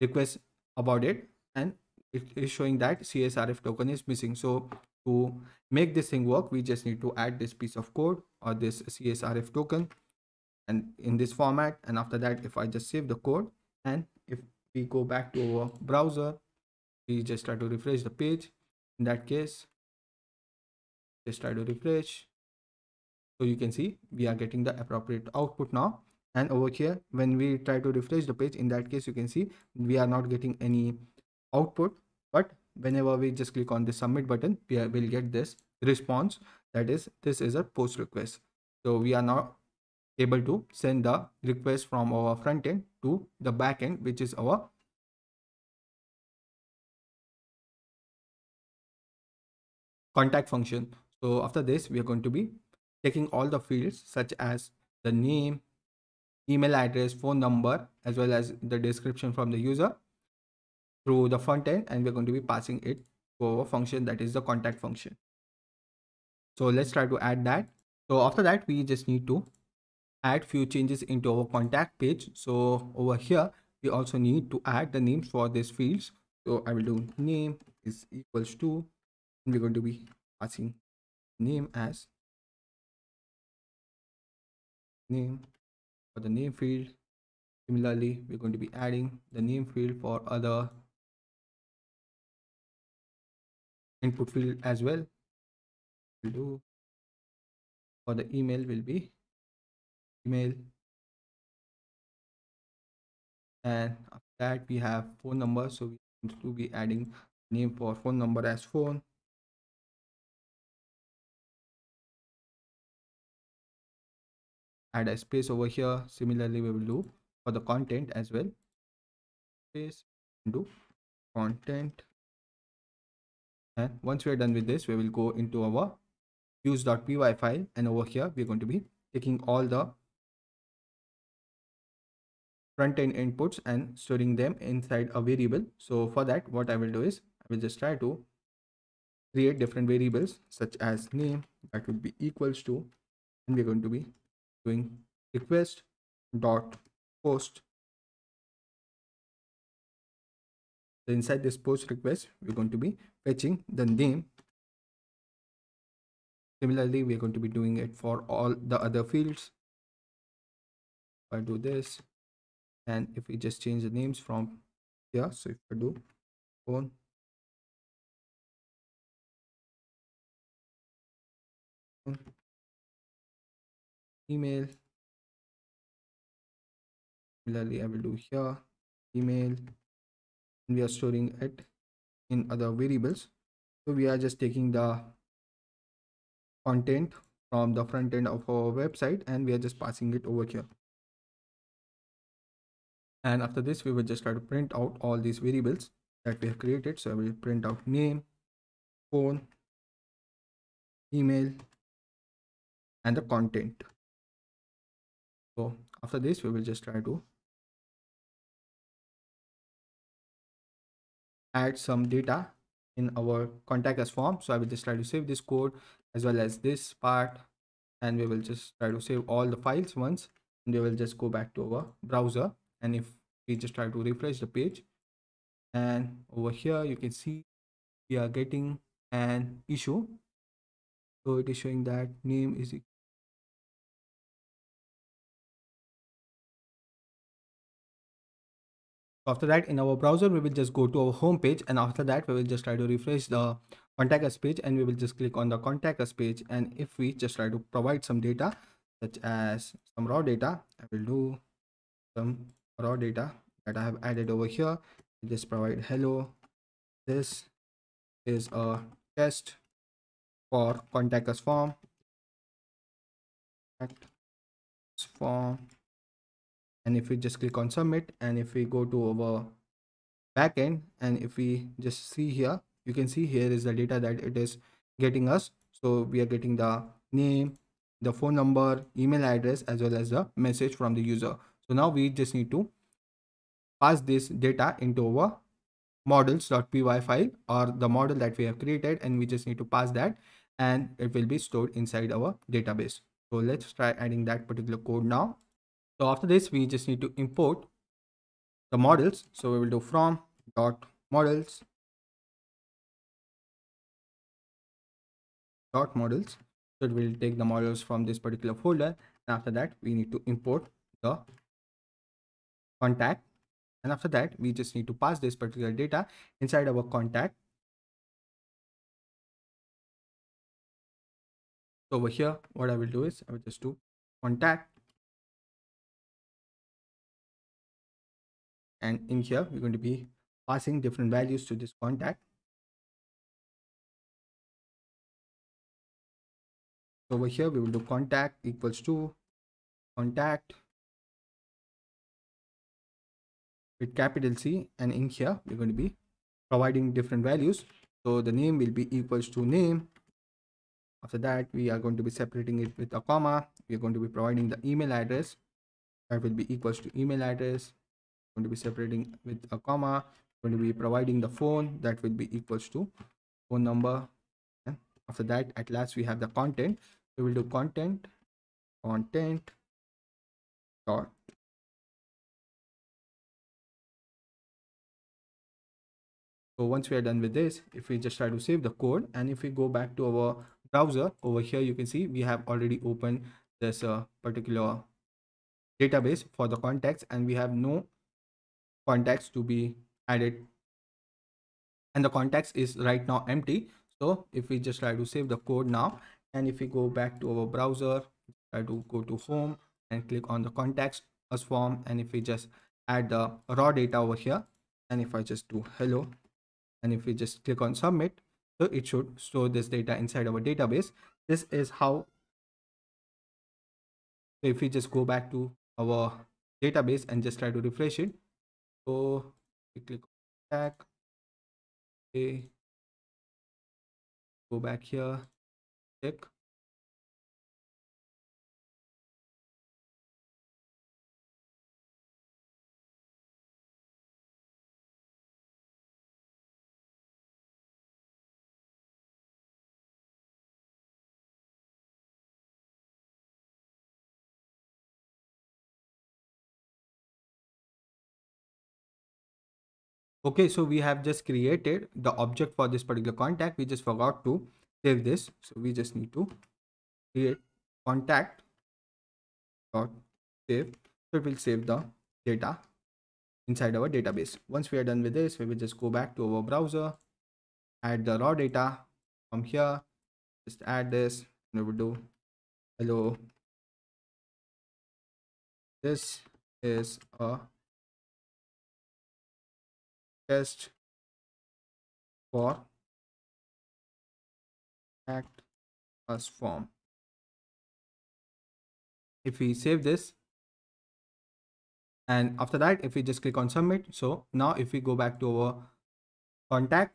request about it, and it is showing that CSRF token is missing. So to make this thing work, we just need to add this piece of code or this CSRF token and in this format. And after that, if I just save the code, and if we go back to our browser, we just try to refresh the page. In that case, just try to refresh. So you can see we are getting the appropriate output now. And over here, when we try to refresh the page, in that case, you can see we are not getting any output. But whenever we just click on the submit button, will get this response, that is, this is a post request. So we are now able to send the request from our front end to the back end, which is our contact function. So after this, we are going to be taking all the fields such as the name, email address, phone number, as well as the description from the user through the front end, and we're going to be passing it to our function, that is the contact function. So let's try to add that. So after that, we just need to add few changes into our contact page. So over here, we also need to add the names for these fields. So I will do name is equals to, and we're going to be passing name as name for the name field. Similarly, we're going to be adding the name field for other input field as well. we'll do for the email will be email, and after that we have phone number, so we need to be adding name for phone number as phone. Add a space over here. Similarly we will do for the content as well, space, do content. And once we are done with this, we will go into our use.py file, and over here we're going to be taking all the front end inputs and storing them inside a variable. So for that, what I will do is I will just try to create different variables such as name that would be equals to, and we're going to be doing request dot post. So inside this post request, we're going to be fetching the name. Similarly, we're going to be doing it for all the other fields. If I do this, and if we just change the names from here, so if I do phone, email, similarly I will do here email, and we are storing it in other variables. So we are just taking the content from the front end of our website and we are just passing it over here. And after this, we will just try to print out all these variables that we have created. So I will print out name, phone, email, and the content. So after this, we will just try to add some data in our contact us form. So I will just try to save this code as well as this part, and we will just try to save all the files once, and we will just go back to our browser. And if we just try to refresh the page, and over here you can see we are getting an issue. So it is showing that name is. After that, in our browser, we will just go to our home page, and after that, we will just try to refresh the contact us page, and we will just click on the contact us page. And if we just try to provide some data, such as some raw data, I will do some raw data that I have added over here. Just provide hello. This is a test for contact us form. Contact us form. And if we just click on submit, and if we go to our backend, and if we just see here, you can see here is the data that it is getting us. So we are getting the name, the phone number, email address, as well as the message from the user. So now we just need to pass this data into our models.py file, or the model that we have created, and we just need to pass that, and it will be stored inside our database. So let's try adding that particular code now. So after this, we just need to import the models. So we will do from dot models dot models. So it will take the models from this particular folder, and after that we need to import the contact, and after that we just need to pass this particular data inside our contact. So over here, what I will do is I will just do contact, and in here we're going to be passing different values to this contact. So over here we will do contact equals to contact with capital C, and in here we're going to be providing different values. So the name will be equals to name. After that, we are going to be separating it with a comma. We are going to be providing the email address that will be equals to email address. Going to be separating with a comma. Going to be providing the phone that will be equals to phone number. And after that, at last we have the content. We will do content dot. So once we are done with this, if we just try to save the code, and if we go back to our browser, over here you can see we have already opened this particular database for the contacts, and we have no contacts to be added, and the contacts is right now empty. So if we just try to save the code now, and if we go back to our browser, try to go to home and click on the contacts us form, and if we just add the raw data over here, and if I just do hello, and if we just click on submit, so it should store this data inside our database. This is how. So if we just go back to our database and just try to refresh it, so we click on back, okay, go back here, check. Okay, so we have just created the object for this particular contact. We just forgot to save this. So we just need to create contact dot save. So it will save the data inside our database. Once we are done with this, we will just go back to our browser, add the raw data from here, just add this, and we will do hello. This is a test for act us form. If we save this, and after that, if we just click on submit, so now if we go back to our contact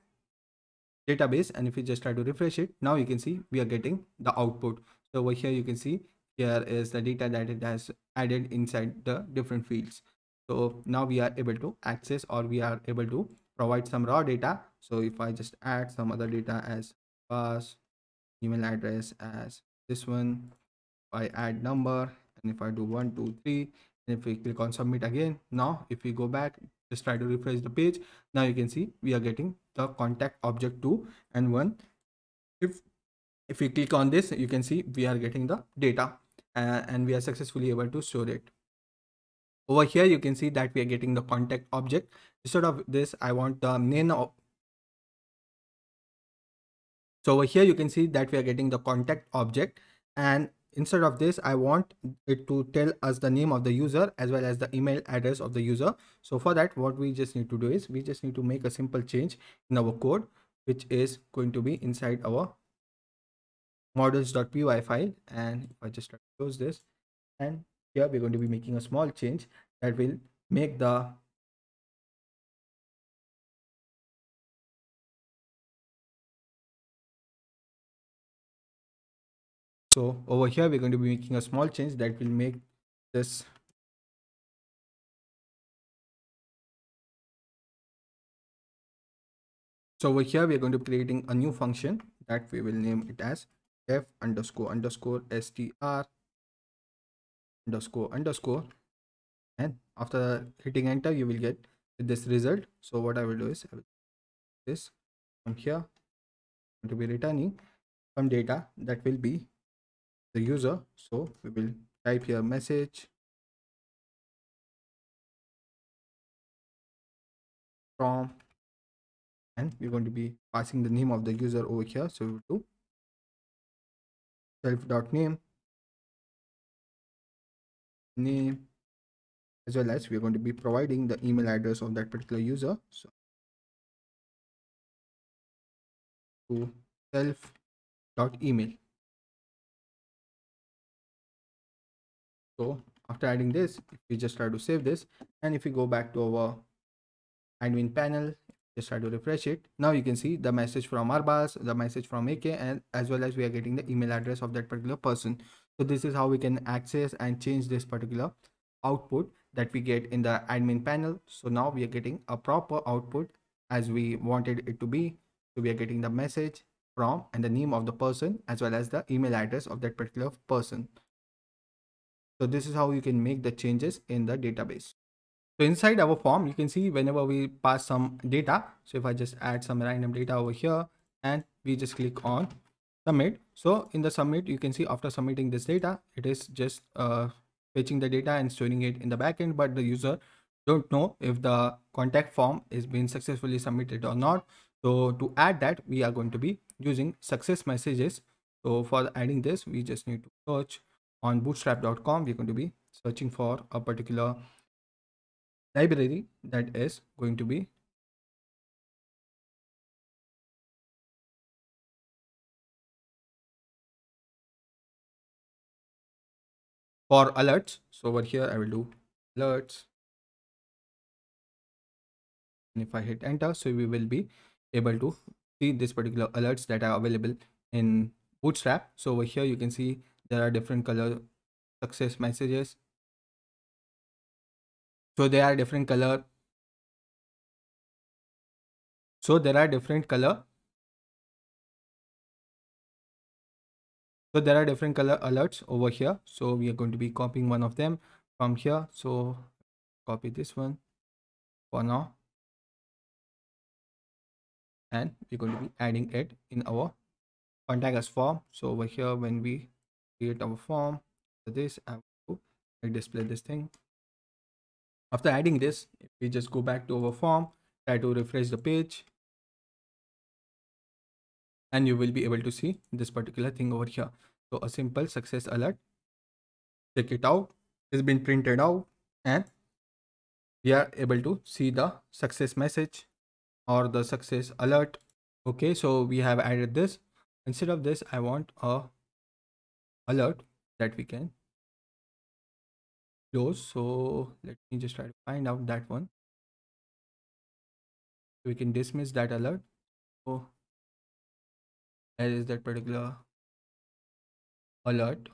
database, and if we just try to refresh it, now you can see we are getting the output. So over here you can see here is the data that it has added inside the different fields. So now we are able to access, or we are able to provide some raw data. So if I just add some other data as pass, email address as this one, I add number, and if I do 1 2 3, and if we click on submit again, now if we go back, just try to refresh the page, now you can see we are getting the contact object 2 and 1. If we click on this, you can see we are getting the data, and we are successfully able to store it. Over here you can see that we are getting the contact object. Instead of this, I want the name of. So over here you can see that we are getting the contact object, and instead of this, I want it to tell us the name of the user as well as the email address of the user. So for that, what we just need to do is we just need to make a simple change in our code, which is going to be inside our models.py file. And if I just try to close this, and here we're going to be making a small change that will make the. So over here we're going to be making a small change that will make this. So over here we're going to be creating a new function that we will name it as f underscore underscore str underscore underscore, and after hitting enter you will get this result. So what I will do is I will this from here to be returning some data that will be the user. So we will type here message from, and we're going to be passing the name of the user over here. So we will do self.name name, as well as we're going to be providing the email address of that particular user. So to self.email. So after adding this, if we just try to save this, and if we go back to our admin panel, just try to refresh it, now you can see the message from Arbas, the message from AK, and as well as we are getting the email address of that particular person. So this is how we can access and change this particular output that we get in the admin panel. So now we are getting a proper output as we wanted it to be. So we are getting the message from and the name of the person as well as the email address of that particular person. So this is how you can make the changes in the database. So inside our form, you can see whenever we pass some data. So if I just add some random data over here and we just click on submit. So in the submit, you can see after submitting this data, it is just fetching the data and storing it in the backend, but the user don't know if the contact form is being successfully submitted or not. So to add that, we are going to be using success messages. So for adding this, we just need to search on bootstrap.com. We're going to be searching for a particular library that is going to be for alerts. So over here, I will do alerts. And if I hit enter, so we will be able to see this particular alerts that are available in Bootstrap. So over here, you can see there are different color success messages. So there are different color. So there are different color. So there are different color alerts over here. So we are going to be copying one of them from here. So copy this one for now. And we're going to be adding it in our contact us form. So over here, when we create our form, this I will display this thing. After adding this, if we just go back to our form, try to refresh the page, and you will be able to see this particular thing over here. So a simple success alert, check it out, it's been printed out, and we are able to see the success message or the success alert. Okay, so we have added this. Instead of this, I want a alert that we can close. So let me just try to find out that one. We can dismiss that alert. So there is that particular alert.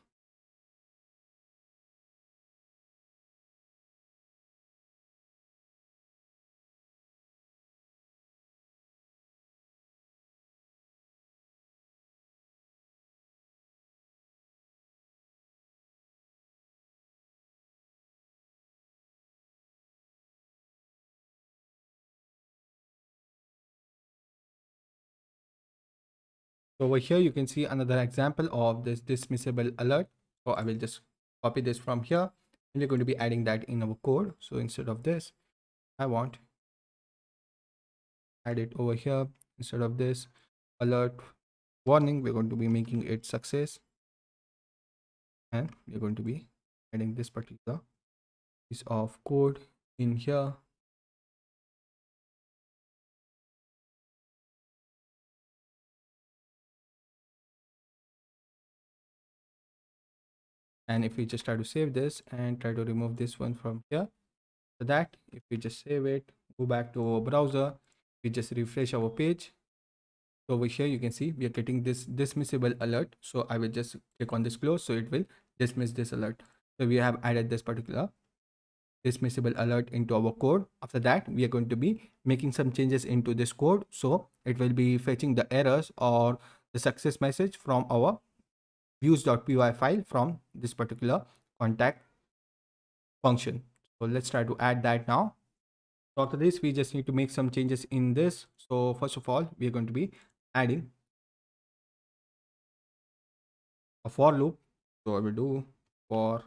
So over here, you can see another example of this dismissible alert. So I will just copy this from here, and we're going to be adding that in our code. So instead of this, I want add it over here. Instead of this alert warning, we're going to be making it success, and we're going to be adding this particular piece of code in here. And if we just try to save this and try to remove this one from here, so that if we just save it, go back to our browser, we just refresh our page. So over here, you can see we are getting this dismissible alert. So I will just click on this close. So it will dismiss this alert. So we have added this particular dismissible alert into our code. After that, we are going to be making some changes into this code. So it will be fetching the errors or the success message from our views.py file from this particular contact function. So let's try to add that now. So after this, we just need to make some changes in this. So first of all, we are going to be adding a for loop. So I will do for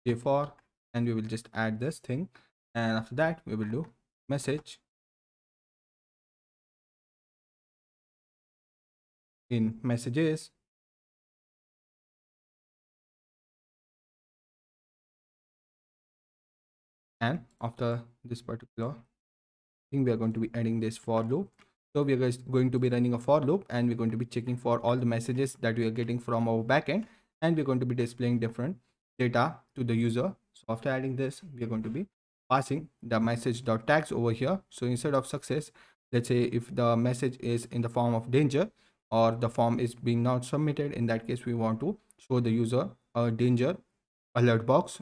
j for, and we will just add this thing. And after that, we will do message in messages. And after this particular thing, we are going to be adding this for loop. So we are going to be running a for loop, and we're going to be checking for all the messages that we are getting from our backend, and we're going to be displaying different data to the user. So after adding this, we are going to be passing the message.tags over here. So instead of success, let's say if the message is in the form of danger, or the form is being not submitted, in that case we want to show the user a danger alert box.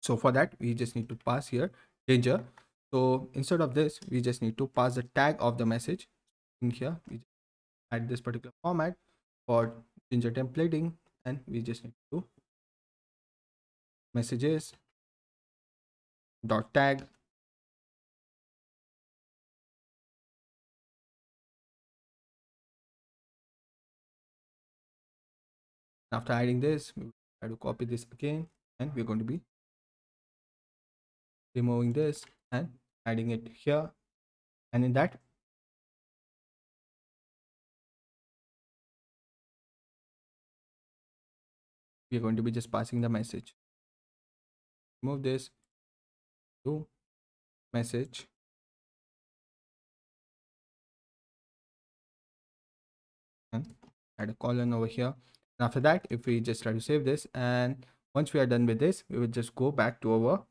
So for that, we just need to pass here danger. So instead of this, we just need to pass the tag of the message in here. We just add this particular format for danger templating, and we just need to do messages dot tag. After adding this, we will try to copy this again, and we're going to be removing this and adding it here. And in that, we are going to be just passing the message. Move this to message, and add a colon over here. And after that, if we just try to save this, and once we are done with this, we will just go back to our,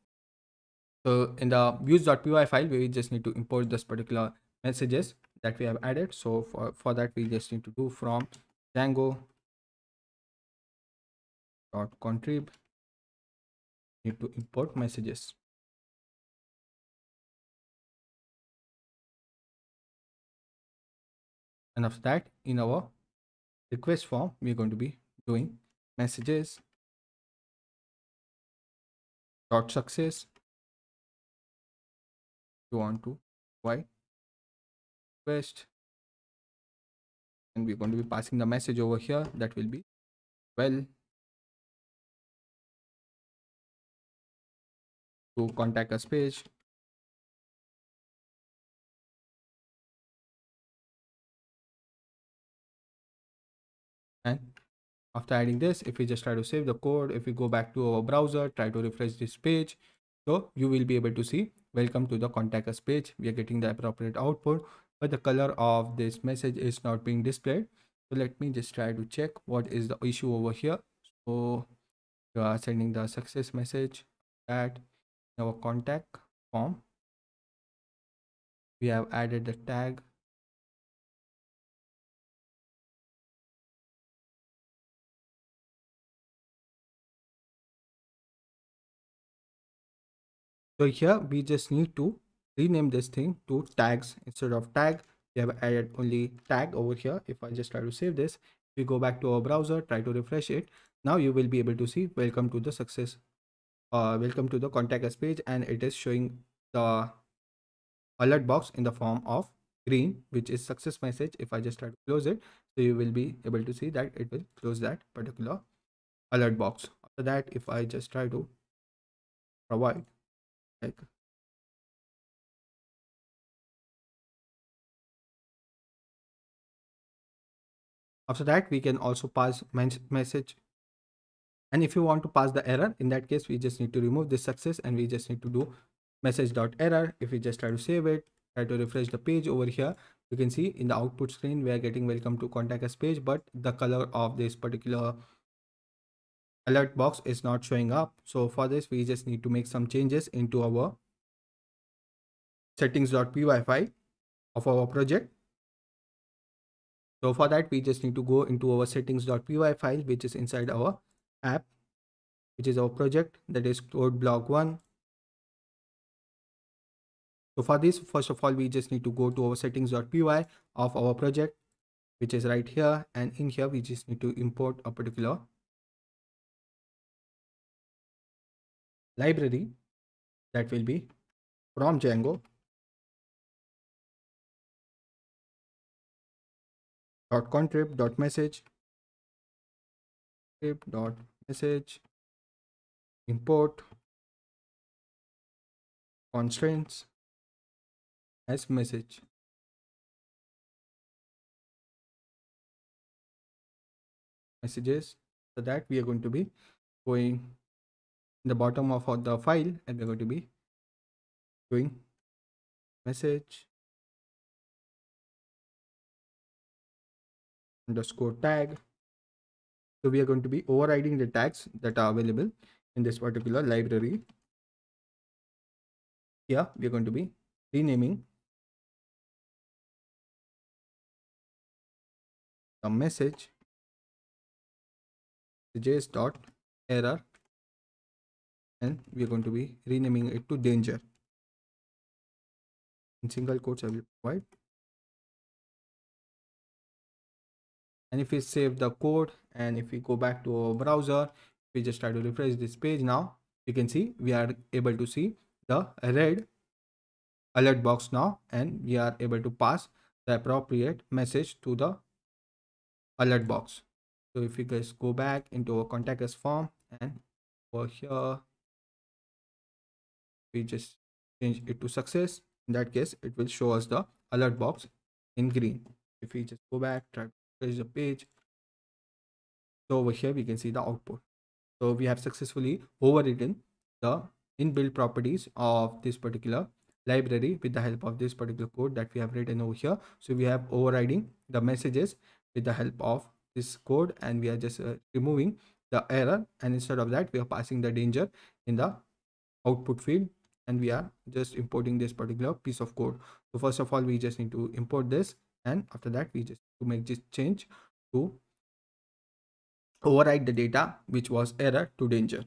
so in the views.py file, we just need to import this particular messages that we have added. So for that, we just need to do from django.contrib, need to import messages. And after that, in our request form, we're going to be doing messages dot success. You want to why request, and we're going to be passing the message over here that will be well to contact us page. And after adding this, if we just try to save the code, if we go back to our browser, try to refresh this page, so you will be able to see welcome to the contact us page. We are getting the appropriate output, but the color of this message is not being displayed. So let me just try to check what is the issue over here. So you are sending the success message that in our contact form we have added the tag. So here we just need to rename this thing to tags instead of tag. We have added only tag over here. If I just try to save this, we go back to our browser, try to refresh it. Now you will be able to see welcome to the success, welcome to the contact us page, and it is showing the alert box in the form of green, which is success message. If I just try to close it, so you will be able to see that it will close that particular alert box. After that, if I just try to provide like, after that we can also pass message, and if you want to pass the error, in that case we just need to remove this success and we just need to do message.error. If we just try to save it, try to refresh the page over here, you can see in the output screen we are getting welcome to contact us page, but the color of this particular alert box is not showing up. So for this we just need to make some changes into our settings.py file of our project. So for that we just need to go into our settings.py file, which is inside our app, which is our project, that is code block 1. So for this, first of all, we just need to go to our settings.py of our project, which is right here, and in here we just need to import a particular library that will be from Django .contrib.message .message import constraints as message messages. So that we are going to be going in the bottom of the file, and we're going to be doing message underscore tag. So we are going to be overriding the tags that are available in this particular library. Here we are going to be renaming the messages.error, and we are going to be renaming it to danger. In single quotes I will provide. And if we save the code and if we go back to our browser, we just try to refresh this page, now you can see we are able to see the red alert box now, and we are able to pass the appropriate message to the alert box. So if we guys go back into our contact us form, and over here we just change it to success, in that case it will show us the alert box in green. If we just go back, try to refresh the page, so over here we can see the output. So we have successfully overridden the inbuilt properties of this particular library with the help of this particular code that we have written over here. So we have overriding the messages with the help of this code, and we are just removing the error, and instead of that we are passing the danger in the output field, and we are just importing this particular piece of code. So first of all we just need to import this, and after that we just to make this change to override the data which was error to danger.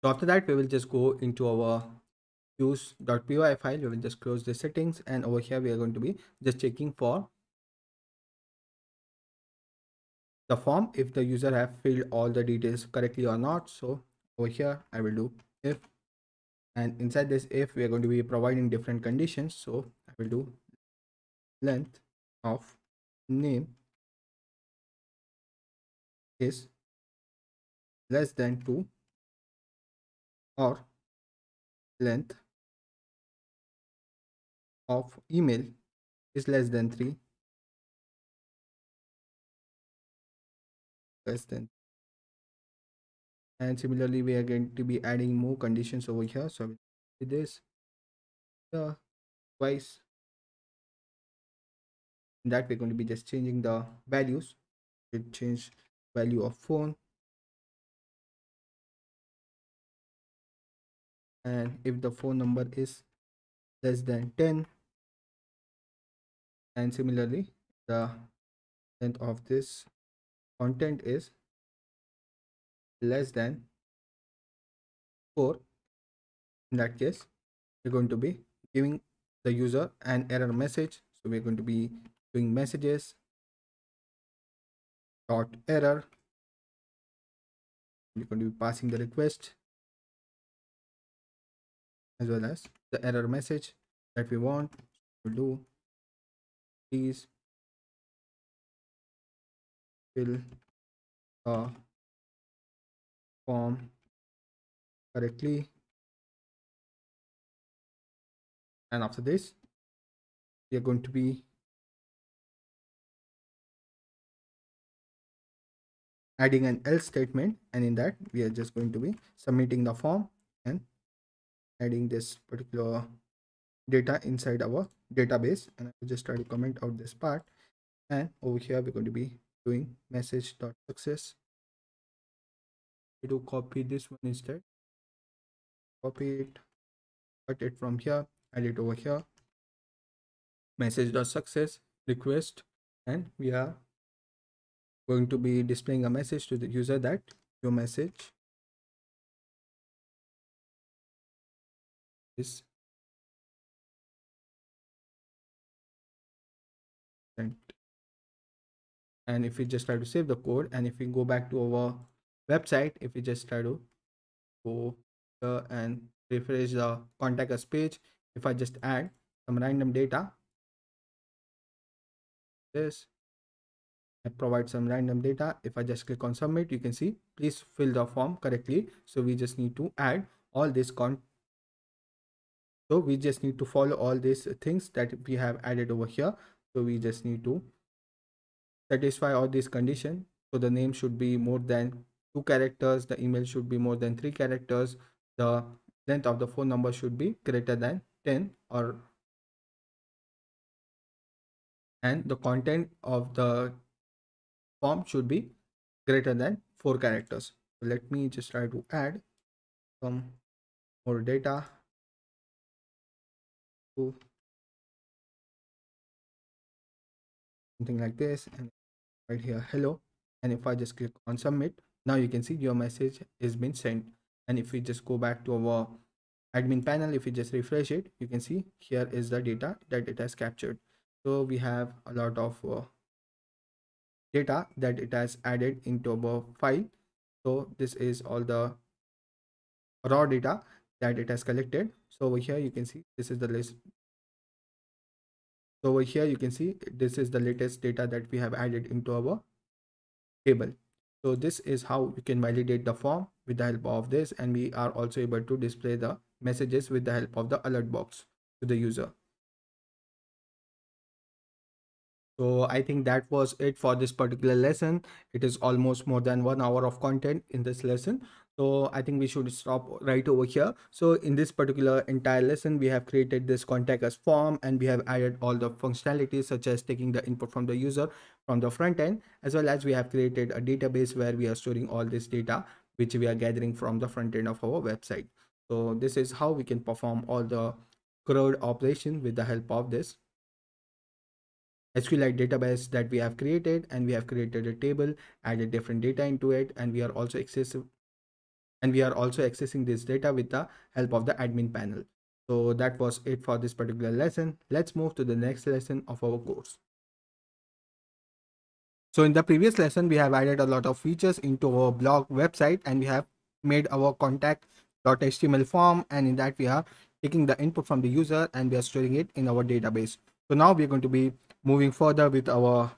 So after that we will just go into our use.py file. We will just close the settings, and over here we are going to be just checking for the form if the user have filled all the details correctly or not. So over here I will do if, and inside this if we are going to be providing different conditions. So I will do length of name is less than 2, or length of email is less than 3, less than. And similarly we are going to be adding more conditions over here. So I will do this twice. In that we're going to be just changing the values. We change value of phone, and if the phone number is less than 10, and similarly the length of this content is less than 4, in that case we're going to be giving the user an error message. So we're going to be doing messages dot error. We're going to be passing the request as well as the error message that we want to do. Please fill the form correctly, and after this we are going to be adding an else statement, and in that we are just going to be submitting the form and adding this particular data inside our database. And I will just try to comment out this part, and over here we're going to be doing message.success. We do copy this one instead, copy it, cut it from here, add it over here, message.success request, and we are going to be displaying a message to the user that your message is sent. And if we just try to save the code, and if we go back to our website, if we just try to go here and refresh the contact us page, if I just add some random data, this I provide some random data. If I just click on submit, you can see please fill the form correctly. So we just need to add all this so we just need to follow all these things that we have added over here. So we just need to satisfy all these conditions. So the name should be more than 2 characters, the email should be more than 3 characters, the length of the phone number should be greater than 10, or and the content of the form should be greater than 4 characters. So let me just try to add some more data to something like this, and right here hello, and if I just click on submit, now you can see your message is been sent. And if we just go back to our admin panel, if we just refresh it, you can see here is the data that it has captured. So we have a lot of data that it has added into our file. So this is all the raw data that it has collected. So over here you can see this is the list. So over here you can see this is the latest data that we have added into our table. So this is how you can validate the form with the help of this, and we are also able to display the messages with the help of the alert box to the user. So I think that was it for this particular lesson. It is almost more than 1 hour of content in this lesson. So I think we should stop right over here. So in this particular entire lesson, we have created this contact us form, and we have added all the functionalities such as taking the input from the user from the front end, as well as we have created a database where we are storing all this data which we are gathering from the front end of our website. So this is how we can perform all the CRUD operation with the help of this SQLite database that we have created, and we have created a table, added different data into it, and we are also accessing this data with the help of the admin panel. So that was it for this particular lesson. Let's move to the next lesson of our course. So in the previous lesson, we have added a lot of features into our blog website, and we have made our contact.html form, and in that we are taking the input from the user and we are storing it in our database. So now we're going to be moving further with our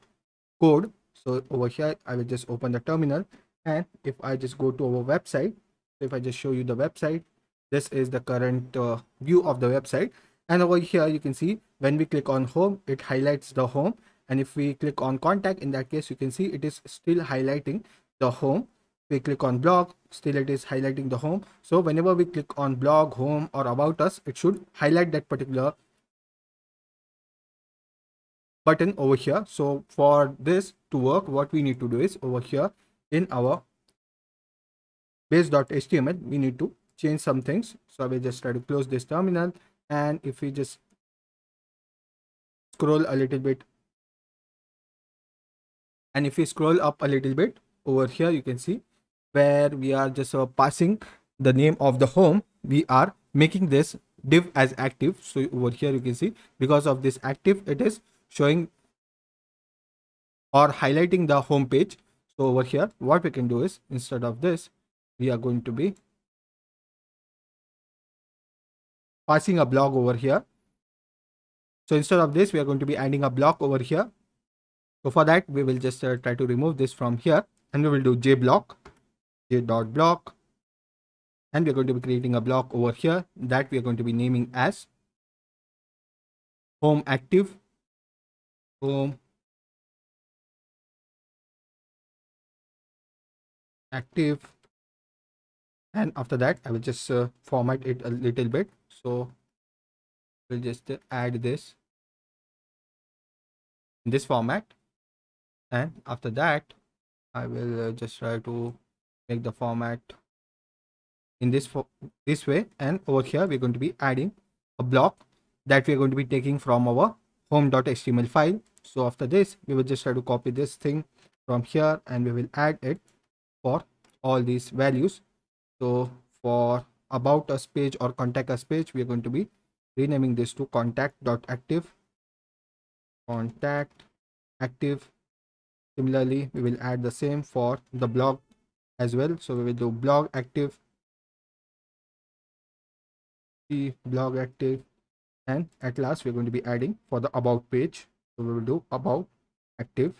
code. So over here, I will just open the terminal, and if I just go to our website, if I just show you the website, this is the current view of the website. And over here, you can see when we click on home, it highlights the home. And if we click on contact, in that case, you can see it is still highlighting the home. We click on blog, still it is highlighting the home. So whenever we click on blog, home, or about us, it should highlight that particular button over here. So for this to work, what we need to do is over here in our base.html, we need to change some things. So I will just try to close this terminal, and if we just scroll a little bit, and if we scroll up a little bit over here, you can see where we are just passing the name of the home, we are making this div as active. So over here you can see because of this active, it is showing or highlighting the home page. So over here, what we can do is instead of this, we are going to be passing a blog over here. So instead of this, we are going to be adding a block over here. So for that, we will just try to remove this from here, and we will do j.block, and we're going to be creating a block over here that we are going to be naming as home active, home active. And after that, I will just format it a little bit. So we'll just add this in this format, and after that I will just try to make the format in this way. And over here we're going to be adding a block that we're going to be taking from our home.html file. So after this, we will just try to copy this thing from here, and we will add it for all these values. So for about us page or contact us page, we are going to be renaming this to contact.active. Similarly, we will add the same for the blog as well. So we will do blog active, blog active, and at last we're going to be adding for the about page. So we will do about active.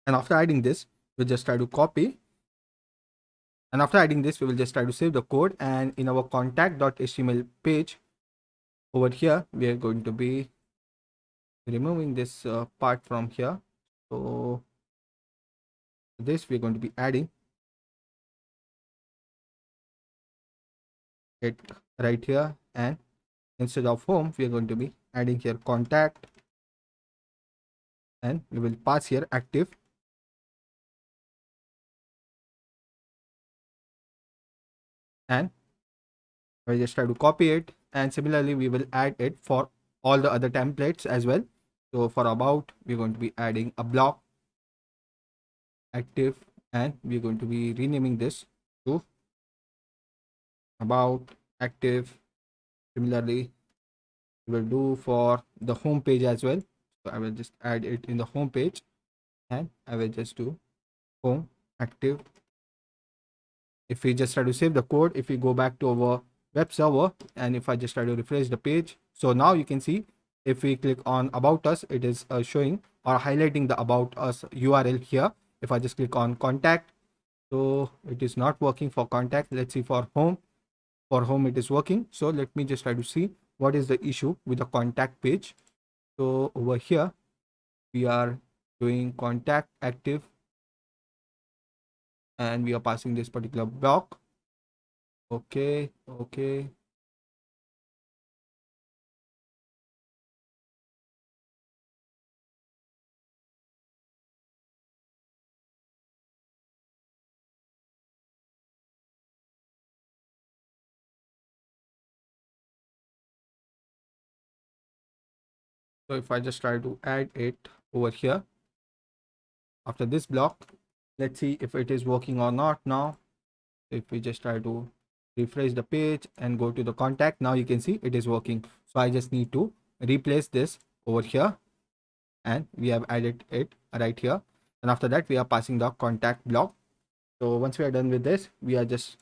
And after adding this, we'll just try to copy. And after adding this, we will just try to save the code. And in our contact.html page over here, we are going to be removing this part from here. So this we're going to be adding it right here, and instead of home, we are going to be adding here contact, and we will pass here active. And I just try to copy it, and similarly we will add it for all the other templates as well. So for about, we're going to be adding a block active, and we're going to be renaming this to about active. Similarly, we will do for the home page as well. So I will just add it in the home page, and I will just do home active. If we just try to save the code, if we go back to our web server, and if I just try to refresh the page, so now you can see if we click on about us, it is showing or highlighting the about us URL here. If I just click on contact, so it is not working for contact. Let's see for home. For home it is working. So let me just try to see what is the issue with the contact page. So over here we are doing contact active, and we are passing this particular block. Okay, okay. So if I just try to add it over here after this block, let's see if it is working or not now. If we just try to refresh the page and go to the contact, now you can see it is working. So I just need to replace this over here, and we have added it right here. And after that we are passing the contact block. So once we are done with this, we are just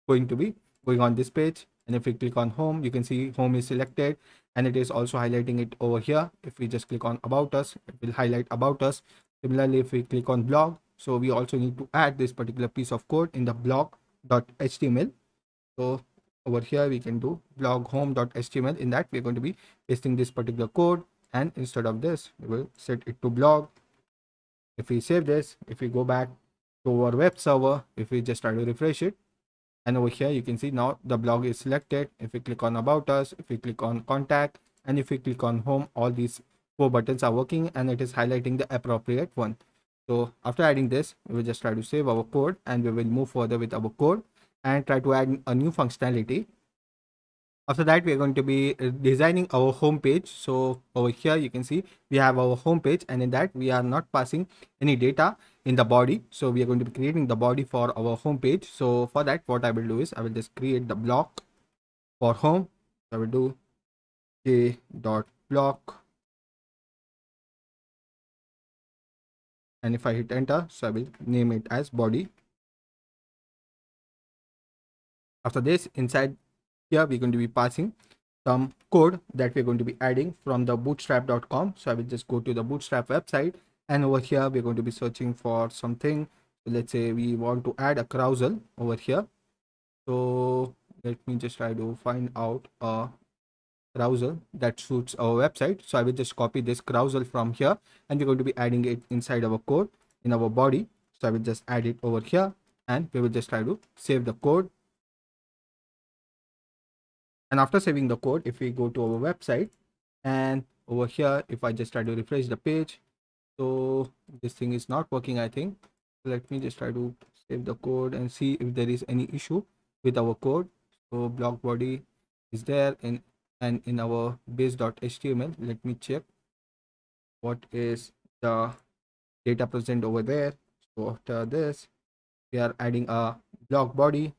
going to be going on this page, and if we click on home, you can see home is selected, and it is also highlighting it over here. If we just click on about us, it will highlight about us. Similarly, if we click on blog, so we also need to add this particular piece of code in the blog.html. So over here we can do blog home.html. In that, we're going to be pasting this particular code, and instead of this we will set it to blog. If we save this, if we go back to our web server, if we just try to refresh it, and over here you can see now the blog is selected. If we click on about us, if we click on contact, and if we click on home, all these four buttons are working, and it is highlighting the appropriate one. So after adding this, we will just try to save our code, and we will move further with our code and try to add a new functionality. After that, we are going to be designing our home page. So over here you can see we have our home page, and in that we are not passing any data in the body. So we are going to be creating the body for our home page. So for that, what I will do is I will just create the block for home. I will do j.block, and if I hit enter, so I will name it as body. After this, inside here we're going to be passing some code that we're going to be adding from the bootstrap.com. So I will just go to the bootstrap website, and over here we're going to be searching for something. So let's say we want to add a carousel over here. So let me just try to find out a carousel that suits our website. So I will just copy this carousel from here, and we're going to be adding it inside our code in our body. So I will just add it over here, and we will just try to save the code. And after saving the code, if we go to our website, and over here if I just try to refresh the page, so this thing is not working, I think. Let me just try to save the code and see if there is any issue with our code. So block body is there in, and in our base.html, let me check what is the data present over there. So after this, we are adding a block body,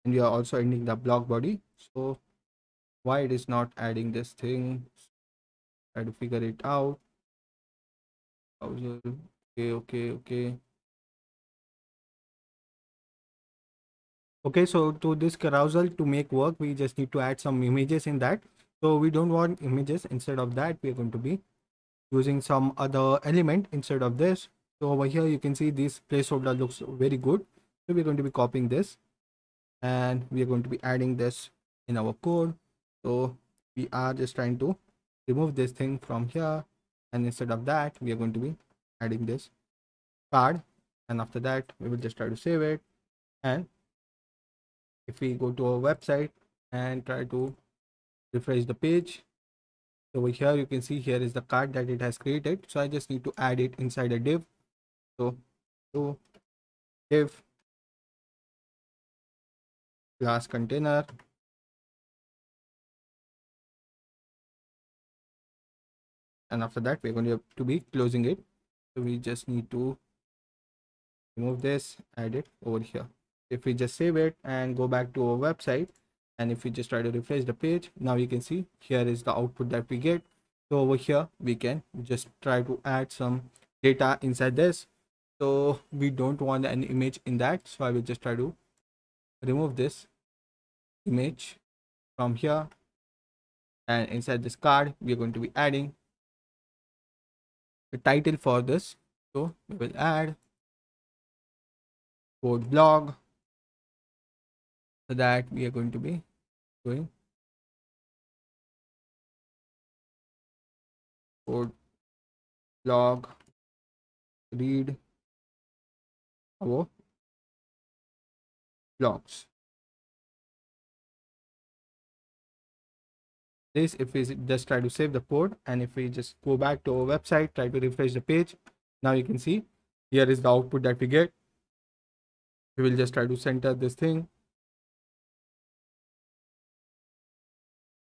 and we are also ending the block body. So why it is not adding this thing? Try to figure it out. Okay, okay, okay. Okay, so to this carousel to make work, we just need to add some images in that. So we don't want images. Instead of that, we're going to be using some other element instead of this. So over here, you can see this placeholder looks very good. So we're going to be copying this, and we are going to be adding this in our code. So we are just trying to remove this thing from here, and instead of that, we are going to be adding this card, and after that we will just try to save it. And if we go to our website and try to refresh the page, over here you can see here is the card that it has created. So I just need to add it inside a div. So to div class container, and after that we're going to be closing it. So we just need to remove this, add it over here. If we just save it and go back to our website, and if we just try to refresh the page, now you can see here is the output that we get. So over here we can just try to add some data inside this. So we don't want an image in that, so I will just try to remove this image from here, and inside this card we are going to be adding the title for this. So we will add code blog, so that we are going to be doing. code blog read our blogs. This, if we just try to save the code, and if we just go back to our website, try to refresh the page, now you can see here is the output that we get. We will just try to center this thing.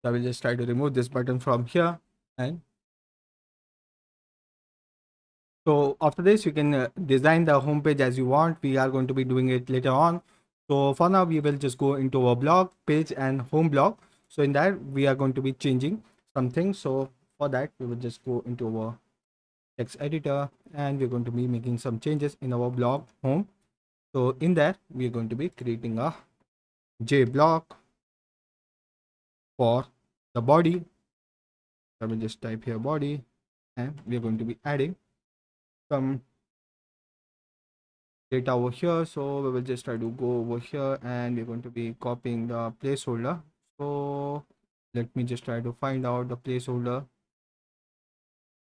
I will just try to remove this button from here. And so after this, you can design the home page as you want. We are going to be doing it later on. So for now, we will just go into our blog page and home blog. So in that, we are going to be changing something. So for that, we will just go into our text editor, and we're going to be making some changes in our blog home. So in there, we are going to be creating a J block for the body. I will just type here body, and we are going to be adding some data over here. So we will just try to go over here, and we're going to be copying the placeholder. So let me just try to find out the placeholder.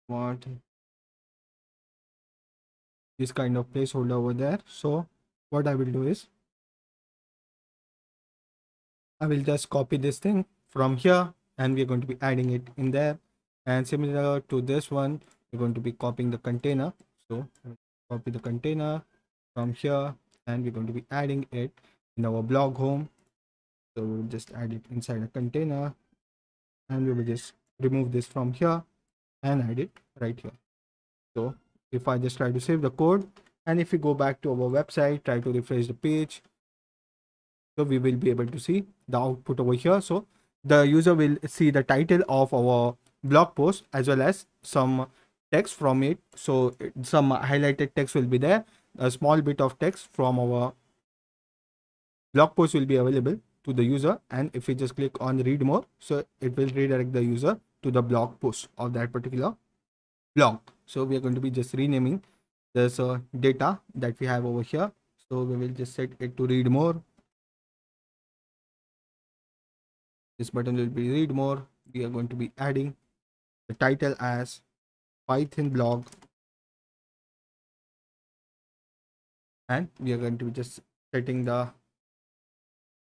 Want this kind of placeholder over there. So what I will do is I will just copy this thing from here, and we're going to be adding it in there. And similar to this one, we're going to be copying the container. So copy the container from here, and we're going to be adding it in our blog home. So we'll just add it inside a container, and we will just remove this from here and add it right here. So if I just try to save the code, and if we go back to our website, try to refresh the page, so we will be able to see the output over here. So the user will see the title of our blog post as well as some text from it. So some highlighted text will be there. A small bit of text from our blog post will be available to the user, and if we just click on read more, so it will redirect the user to the blog post of that particular blog. So we are going to be just renaming this data that we have over here. So we will just set it to read more. This button will be read more. We are going to be adding the title as Python blog, and we are going to be just setting the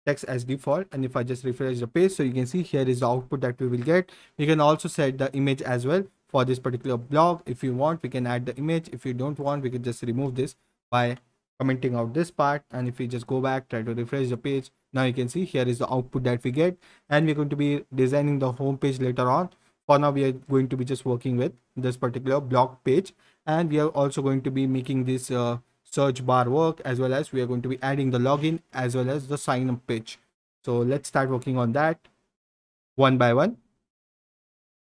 text as default. And if I just refresh the page, so you can see here is the output that we will get. We can also set the image as well for this particular blog. If you want, we can add the image. If you don't want, we can just remove this by commenting out this part. And if we just go back, try to refresh the page, now you can see here is the output that we get. And we're going to be designing the home page later on. For now, we are going to be just working with this particular blog page, and we are also going to be making this search bar work, as well as we are going to be adding the login as well as the sign up page. So let's start working on that one by one.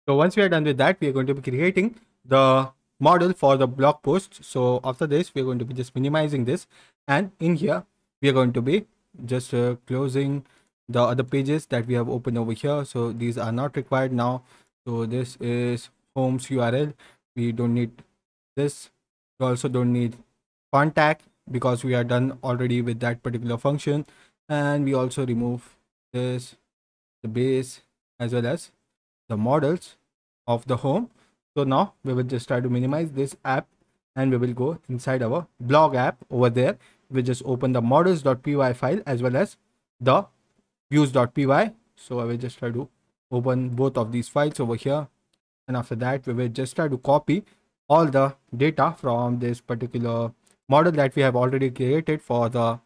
So once we are done with that, we are going to be creating the model for the blog post. So after this, we are going to be just minimizing this, and in here we are going to be just closing the other pages that we have opened over here. So these are not required now. So this is home's URL. We don't need this. We also don't need contact because we are done already with that particular function. And we also remove this, the base, as well as the models of the home. So now we will just try to minimize this app, and we will go inside our blog app over there. We just open the models.py file as well as the views.py. So I will just try to open both of these files over here, and after that we will just try to copy all the data from this particular model that we have already created for the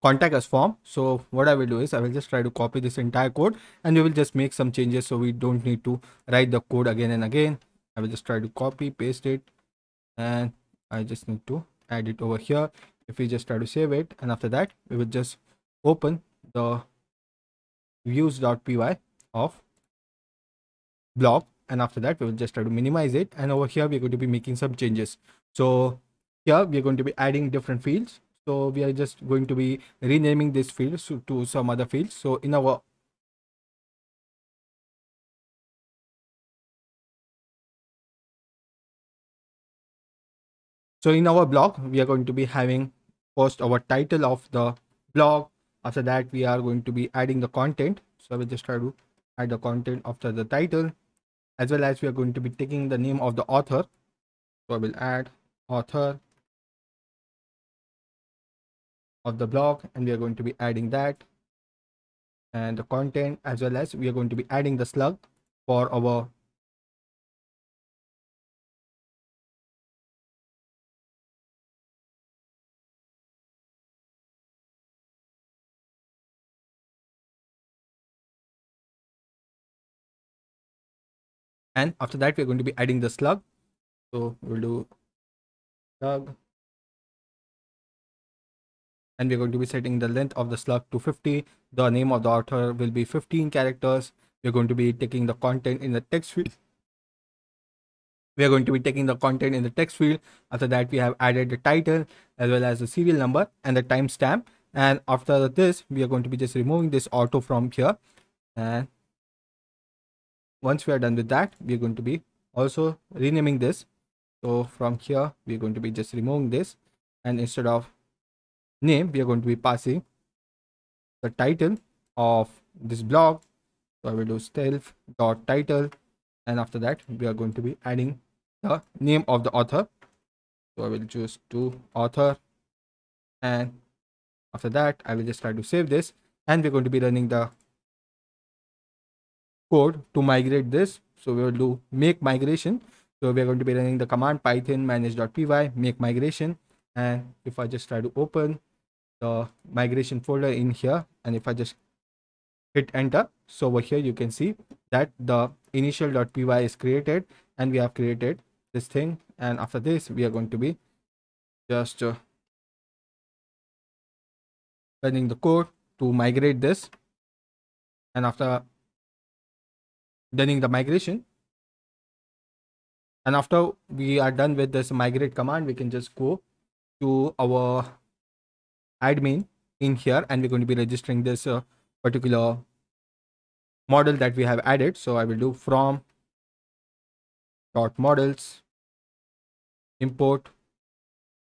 contact us form. So what I will do is I will just try to copy this entire code, and we will just make some changes so we don't need to write the code again and again. I will just try to copy paste it, and I just need to add it over here. If we just try to save it, and after that we will just open the views.py of blog, and after that we will just try to minimize it, and over here we're going to be making some changes. So here we are going to be adding different fields. So we are just going to be renaming this field to some other fields. So in our blog, we are going to be having first our title of the blog. After that, we are going to be adding the content. So I will just try to add the content after the title, as well as we are going to be taking the name of the author. So I will add author of the blog, and we are going to be adding that, and the content, as well as we are going to be adding the slug for our and after that we're going to be adding the slug. So we'll do slug, and we're going to be setting the length of the slug to 50. The name of the author will be 15 characters. We're going to be taking the content in the text field. We are going to be taking the content in the text field. After that, we have added the title as well as the serial number and the timestamp. And after this, we are going to be just removing this auto from here. And once we are done with that, we are going to be also renaming this. So from here, we are going to be just removing this, and instead of name, we are going to be passing the title of this blog. So I will do self.title, and after that we are going to be adding the name of the author. So I will choose to author, and after that I will just try to save this, and we're going to be running the code to migrate this. So we will do make migration. So we are going to be running the command python manage.py make migration, and if I just try to open the migration folder in here, and if I just hit enter, so over here you can see that the initial.py is created, and we have created this thing. And after this we are going to be just running the code to migrate this, and after running the migration, and after we are done with this migrate command, we can just go to our admin in here, and we're going to be registering this particular model that we have added. So I will do from dot models import.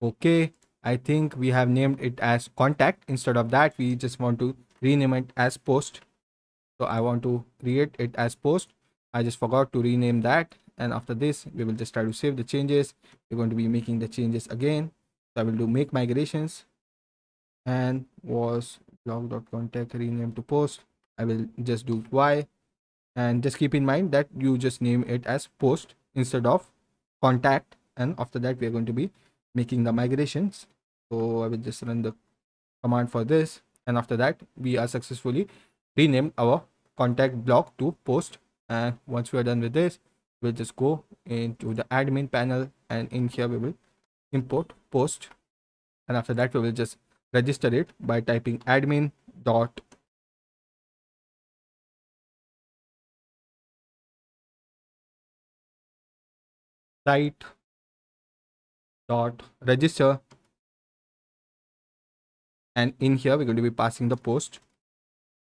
Okay, I think we have named it as contact. Instead of that, we just want to rename it as post. So I want to create it as post. I just forgot to rename that, and after this we will just try to save the changes. We're going to be making the changes again. So I will do make migrations, and was blog.contact rename to post. I will just do y, and just keep in mind that you just name it as post instead of contact. And after that we are going to be making the migrations. So I will just run the command for this, and after that we are successfully renamed our contact block to post. And once we are done with this, we'll just go into the admin panel, and in here we will import post, and after that we will just register it by typing admin dot site dot register, and in here we're going to be passing the post.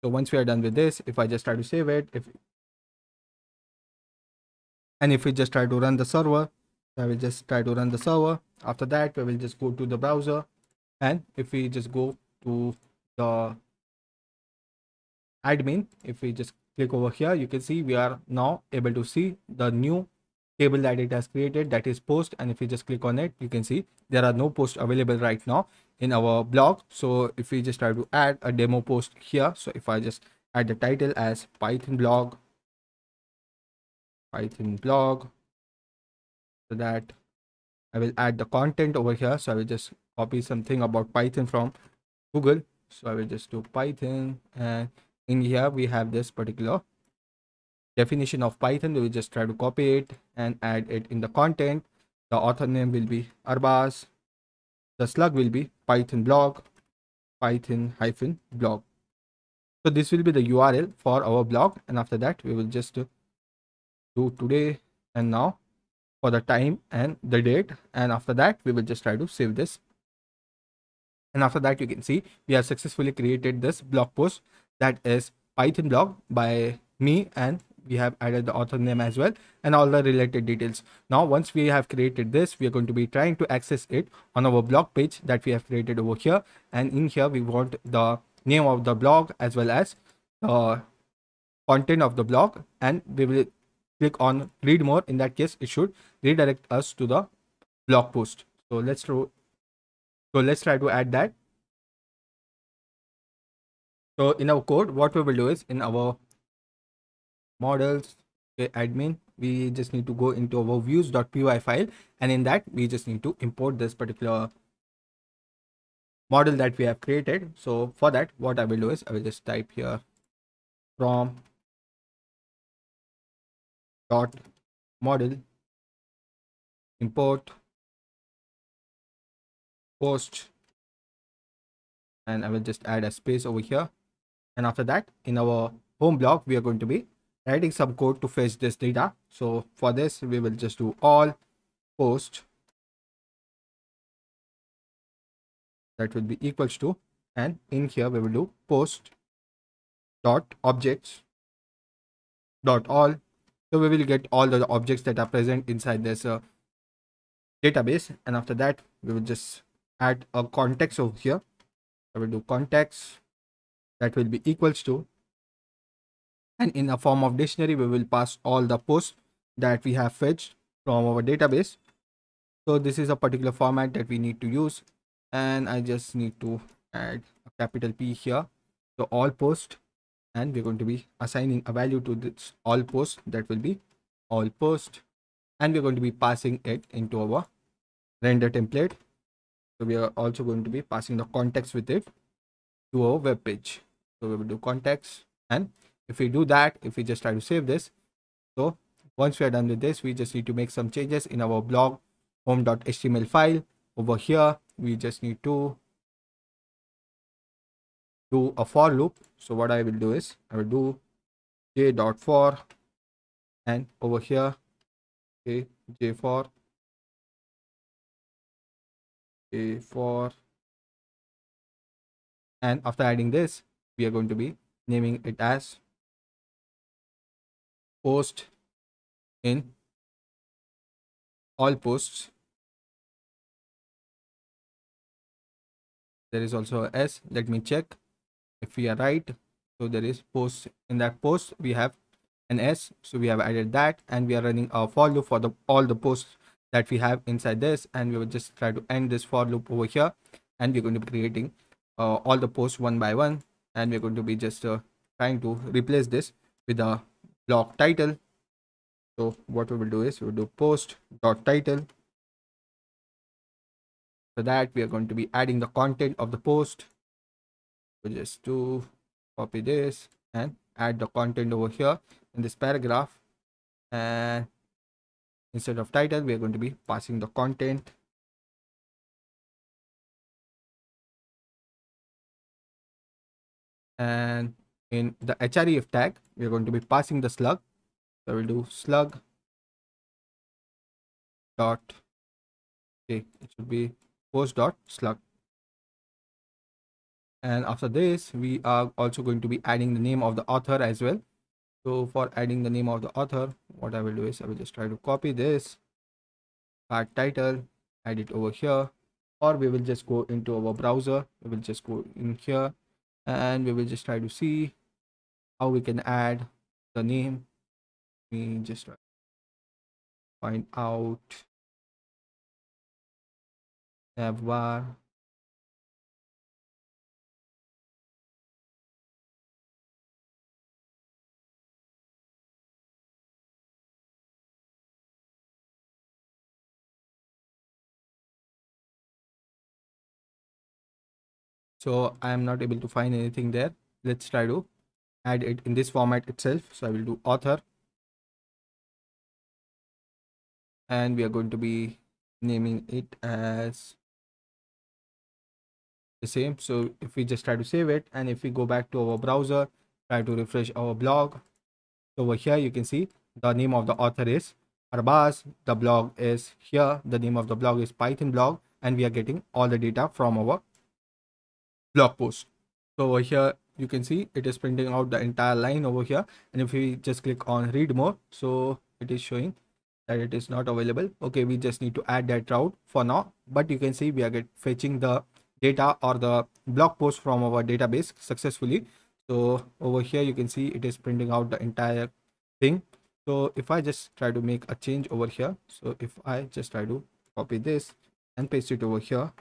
So once we are done with this, if I just try to save it, if we just try to run the server, I will just try to run the server. After that we will just go to the browser, and if we just go to the admin, if we just click over here, you can see we are now able to see the new table that it has created, that is post. And if we just click on it, you can see there are no posts available right now in our blog. So if we just try to add a demo post here, so if I just add the title as python blog, so that I will add the content over here. So I will just copy something about Python from Google. So I will just do Python, and in here we have this particular definition of Python. We will just try to copy it and add it in the content. The author name will be Arbaz. The slug will be Python blog, Python-blog. So this will be the URL for our blog, and after that we will just do today and now for the time and the date, and after that we will just try to save this. And after that you can see we have successfully created this blog post that is Python blog by me, and we have added the author name as well and all the related details. Now once we have created this, we are going to be trying to access it on our blog page that we have created over here, and in here we want the name of the blog as well as the content of the blog, and we will click on read more. In that case, it should redirect us to the blog post. So let's try to add that. So in our code, what we will do is in our models, okay, admin, we just need to go into our views.py file, and in that we just need to import this particular model that we have created. So for that, what I will do is I will just type here from dot model import post, and I will just add a space over here. And after that, in our home block, we are going to be writing some code to fetch this data. So for this, we will just do all post that will be equals to, and in here we will do post dot objects dot all. So we will get all the objects that are present inside this database, and after that we will just add a context over here. I will do context that will be equals to, and in a form of dictionary we will pass all the posts that we have fetched from our database. So this is a particular format that we need to use, and I just need to add a capital P here. So all post, and we're going to be assigning a value to this all post, that will be all post, and we're going to be passing it into our render template. So we are also going to be passing the context with it to our web page. So we will do context, and if we do that, if we just try to save this, so once we are done with this, we just need to make some changes in our blog home.html file. Over here we just need to do a for loop. So what I will do is I will do j.for, and over here j for and after adding this, we are going to be naming it as post in all posts. There is also a s. Let me check if we are right. So there is post. In that post we have an s, so we have added that, and we are running a for loop for the all the posts that we have inside this, and we will just try to end this for loop over here, and we're going to be creating all the posts one by one, and we're going to be just trying to replace this with a blog title. So what we will do is we will do post dot title. For that, we are going to be adding the content of the post. We'll just do copy this and add the content over here in this paragraph, and instead of title we are going to be passing the content, and in the href tag we are going to be passing the slug. So we'll do slug dot, okay, it should be post dot slug, and after this we are also going to be adding the name of the author as well. So for adding the name of the author, what I will do is I will just try to copy this part title, add it over here, or we will just go into our browser. We will just go in here, and we will just try to see how we can add the name. We just try to find out navbar. So I am not able to find anything there. Let's try to add it in this format itself. So I will do author, and we are going to be naming it as the same. So if we just try to save it, and if we go back to our browser, try to refresh our blog, so over here you can see the name of the author is Arbaz, the blog is here, the name of the blog is Python blog, and we are getting all the data from our blog post. So over here you can see it is printing out the entire line over here, and if we just click on read more, so it is showing that it is not available. Okay, we just need to add that route for now, but you can see we are fetching the data or the blog post from our database successfully. So over here you can see it is printing out the entire thing. So if I just try to make a change over here, so if I just try to copy this and paste it over here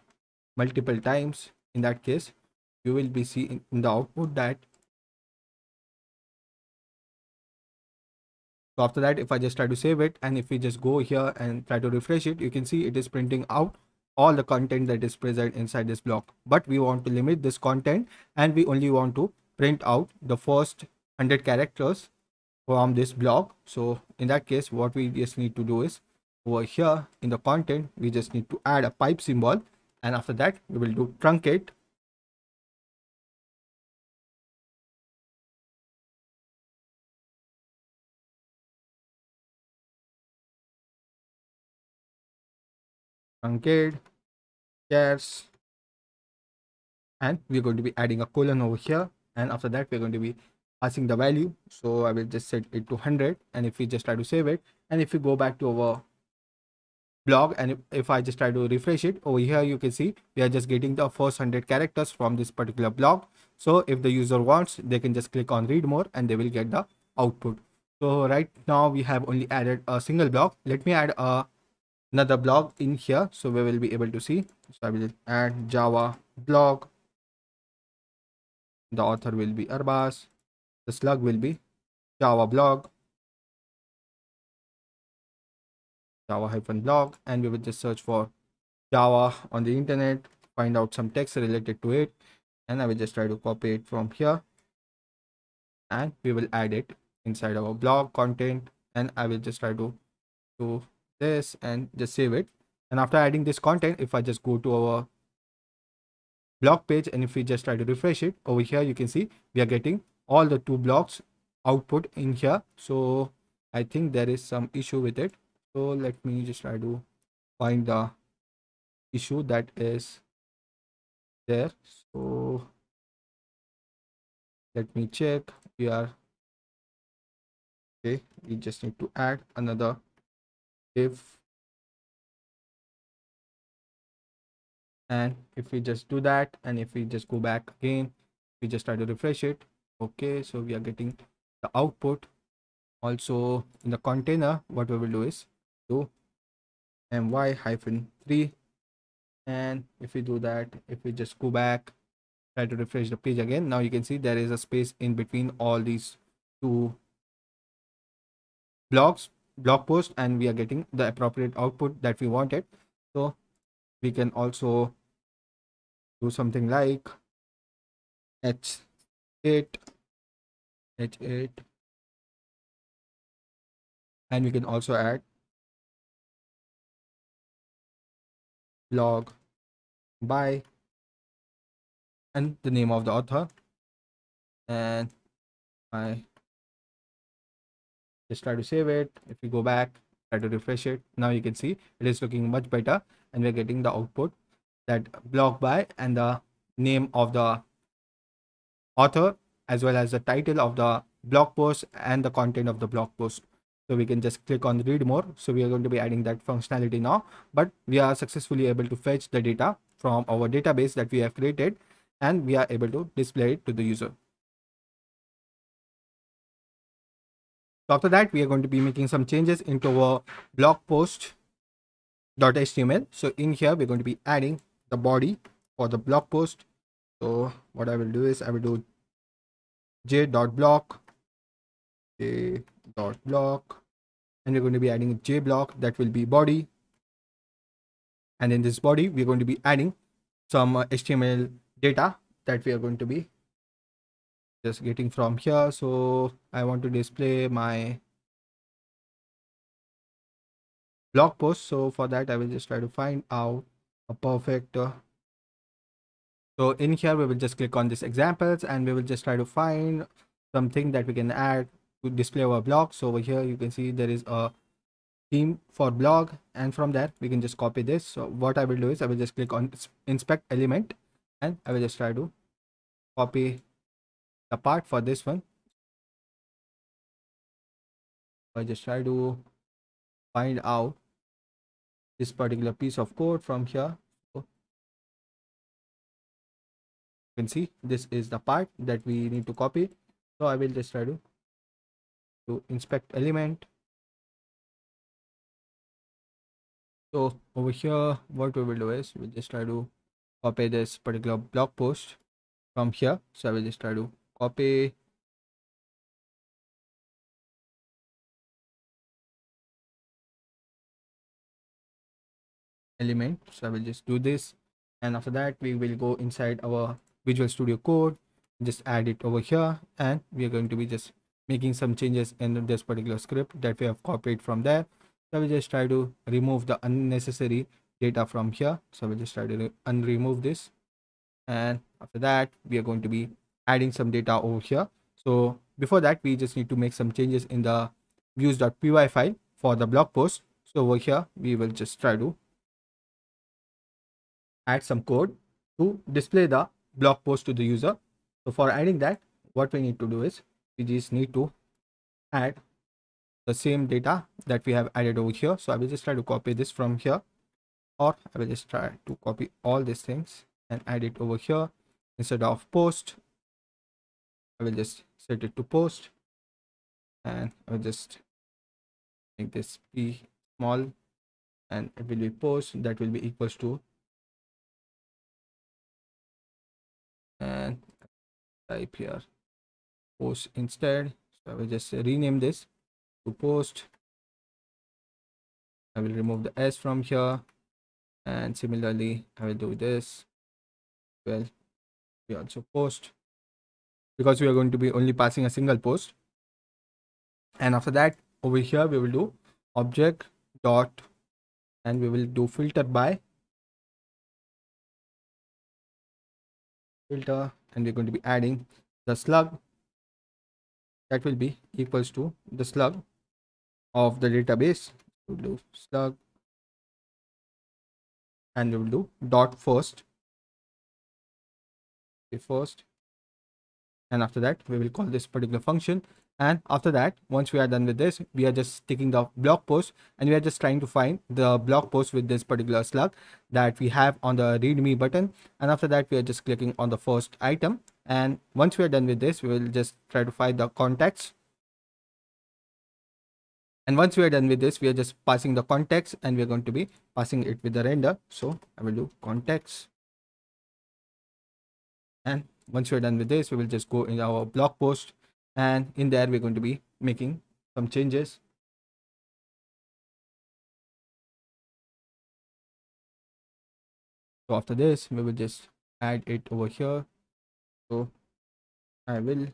multiple times, in that case you will be seeing in the output that. So after that, if I just try to save it, and if we just go here and try to refresh it, you can see it is printing out all the content that is present inside this block. But we want to limit this content, and we only want to print out the first 100 characters from this block. So in that case, what we just need to do is over here in the content, we just need to add a pipe symbol, and after that we will do truncate. Truncate chairs, and we're going to be adding a colon over here, and after that we're going to be passing the value. So I will just set it to 100, and if we just try to save it, and if we go back to our blog, and if I just try to refresh it over here, you can see we are just getting the first 100 characters from this particular blog. So if the user wants, they can just click on read more and they will get the output. So right now we have only added a single blog. Let me add another blog in here so we will be able to see. So I will add Java blog. The author will be Arbas. The slug will be Java blog, Java-blog, and we will just search for Java on the internet, find out some text related to it, and I will just try to copy it from here, and we will add it inside our blog content, and I will just try to do this and just save it. And after adding this content, if I just go to our blog page, and if we just try to refresh it over here, you can see we are getting all the two blocks output in here. So I think there is some issue with it. So let me just try to find the issue that is there. So let me check. We are okay. We just need to add another if, and if we just do that, and if we just go back again, we just try to refresh it. Okay, so we are getting the output. Also in the container, what we will do is do my-3, and if we do that, if we just go back, try to refresh the page again, now you can see there is a space in between all these two blog post, and we are getting the appropriate output that we wanted. So we can also do something like h8 h8, and we can also add blog by and the name of the author, and I just try to save it. If we go back, try to refresh it, now you can see it is looking much better, and we're getting the output that blog by and the name of the author, as well as the title of the blog post and the content of the blog post. So we can just click on read more. So we are going to be adding that functionality now, but we are successfully able to fetch the data from our database that we have created, and we are able to display it to the user. So after that, we are going to be making some changes into our blog post.html. So in here, we're going to be adding the body for the blog post. So what I will do is I will do j.block, j.block, and we're going to be adding a j block that will be body. And in this body, we're going to be adding some HTML data that we are going to be just getting from here. So I want to display my blog post. So for that, I will just try to find out a perfect so in here we will just click on this examples, and we will just try to find something that we can add to display our blog. So over here you can see there is a theme for blog, and from there we can just copy this. So what I will do is I will just click on inspect element, and I will just try to copy the part for this one. I just try to find out this particular piece of code from here. So You can see this is the part that we need to copy. So I will just try to inspect element. So over here, what we will do is we'll just try to copy this particular blog post from here. So I will just try to copy element. So I will just do this, and after that we will go inside our Visual Studio Code, just add it over here, and we are going to be just making some changes in this particular script that we have copied from there. So I will just try to remove the unnecessary data from here. So I will just try to unremove this, and after that we are going to be adding some data over here. So before that we just need to make some changes in the views.py file for the blog post. So over here we will just try to add some code to display the blog post to the user. So for adding that, what we need to do is we just need to add the same data that we have added over here. So I will just try to copy this from here, or I will just try to copy all these things and add it over here. Instead of post, I will just set it to post, and I will just make this p small, and it will be post that will be equals to, and type here post instead. So I will just rename this to post. I will remove the s from here, and similarly I will do this. Well, we also post, because we are going to be only passing a single post. And after that over here we will do object dot, and we will do filter by filter, and we're going to be adding the slug that will be equals to the slug of the database. We'll do slug, and we will do dot first, first, and after that we will call this particular function. And after that, once we are done with this, we are just taking the blog post, and we are just trying to find the blog post with this particular slug that we have on the readme button. And after that we are just clicking on the first item, and once we are done with this, we will just try to find the context. And once we are done with this, we are just passing the context, and we are going to be passing it with the render. So I will do context, and once we're done with this, we will just go in our blog post, and in there we're going to be making some changes. So after this we will just add it over here. So I will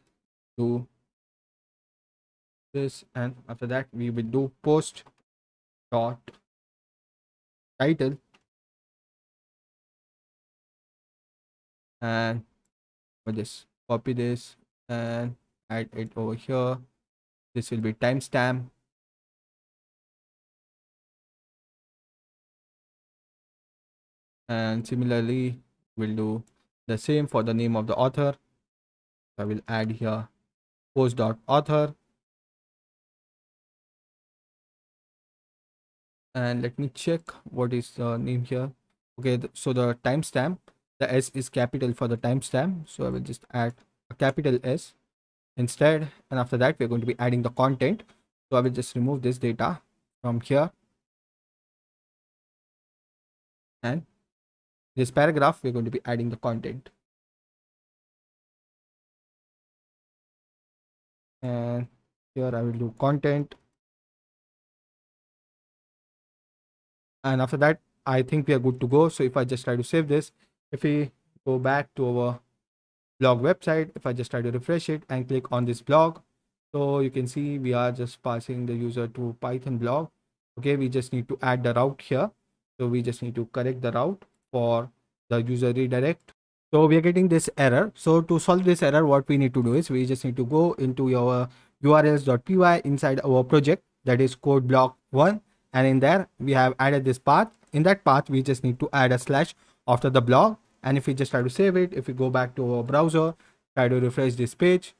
do this, and after that we will do post dot title, and we'll just copy this and add it over here. This will be timestamp, and similarly we'll do the same for the name of the author. I will add here post.author, and let me check what is the name here. Okay, so the timestamp, the S is capital for the timestamp, so I will just add a capital S instead. And after that we're going to be adding the content, so I will just remove this data from here, and this paragraph we're going to be adding the content. And here I will do content, and after that I think we are good to go. So if I just try to save this, if we go back to our blog website, if I just try to refresh it and click on this blog, so you can see we are just passing the user to Python blog. Okay, we just need to add the route here, so we just need to correct the route for the user redirect. So we are getting this error. So to solve this error, what we need to do is we just need to go into your urls.py inside our project, that is code block 1, and in there we have added this path. In that path we just need to add a slash after the blog, and if we just try to save it, if we go back to our browser, try to refresh this page,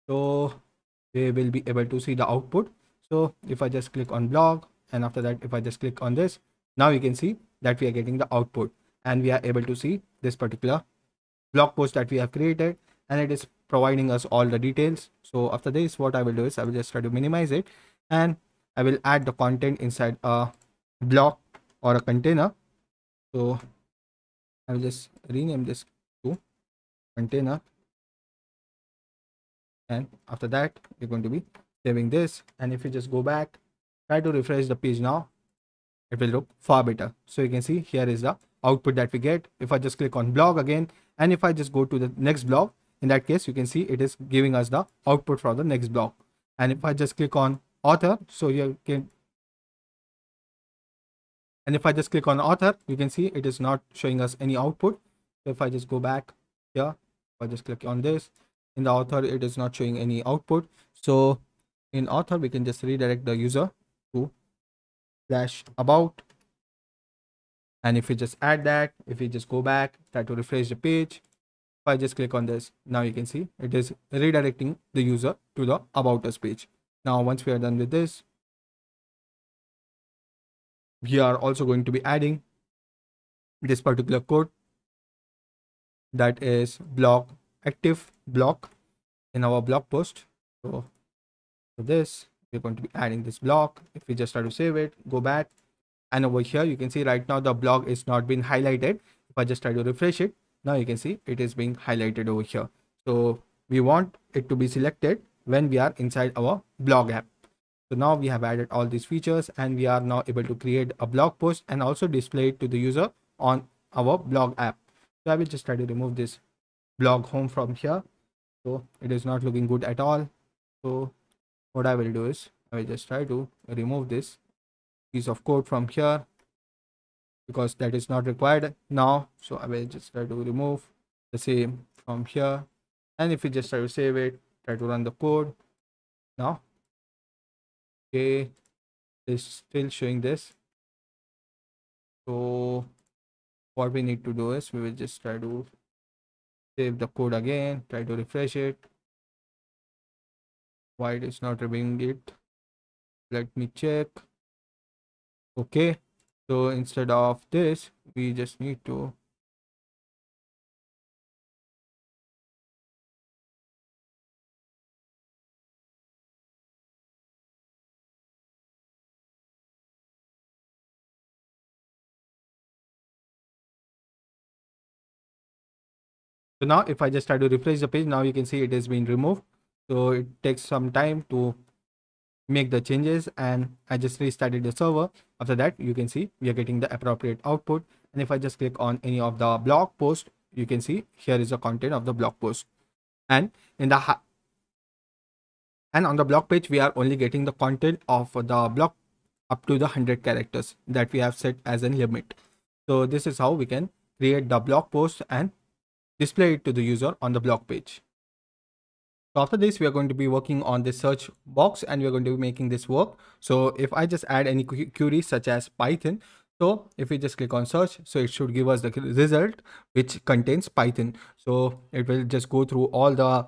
so we will be able to see the output. So if I just click on blog, and after that if I just click on this, now you can see that we are getting the output, and we are able to see this particular blog post that we have created, and it is providing us all the details. So after this, what I will do is I will just try to minimize it, and I will add the content inside a block or a container. So I will just rename this to container, and after that we're going to be saving this. And if you just go back, try to refresh the page now, it will look far better. So you can see here is the output that we get. If I just click on blog again, and if I just go to the next blog, in that case you can see it is giving us the output for the next blog. And if I just click on author, so you can, and if I just click on author, you can see it is not showing us any output. So if I just go back here, if I just click on this, in the author it is not showing any output. So in author we can just redirect the user to slash about, and if you just add that, if you just go back, try to refresh the page, if I just click on this, now you can see it is redirecting the user to the about us page. Now once we are done with this, we are also going to be adding this particular code, that is block active block, in our blog post. So for this we're going to be adding this block. If we just try to save it, go back, and over here you can see right now the blog is not been highlighted. If I just try to refresh it, now you can see it is being highlighted over here. So we want it to be selected when we are inside our blog app. So now we have added all these features, and we are now able to create a blog post and also display it to the user on our blog app. So I will just try to remove this blog home from here. So it is not looking good at all. So what I will do is I will just try to remove this piece of code from here, because that is not required now. So I will just try to remove the same from here, and if you just try to save it, try to run the code now. Okay, it's still showing this. So what we need to do is we will just try to save the code again, try to refresh it. Why it is not reviewing it? Let me check. Okay, so instead of this, we just need to, so now if I just try to refresh the page, now you can see it has been removed. So it takes some time to make the changes, and I just restarted the server. After that, you can see we are getting the appropriate output. And if I just click on any of the blog post, you can see here is the content of the blog post. And in the and on the blog page, we are only getting the content of the blog up to the 100 characters that we have set as a limit. So this is how we can create the blog post and display it to the user on the blog page. So after this, we are going to be working on the search box, and we're going to be making this work. So if I just add any query such as Python, so if we just click on search, so it should give us the result which contains Python. So it will just go through all the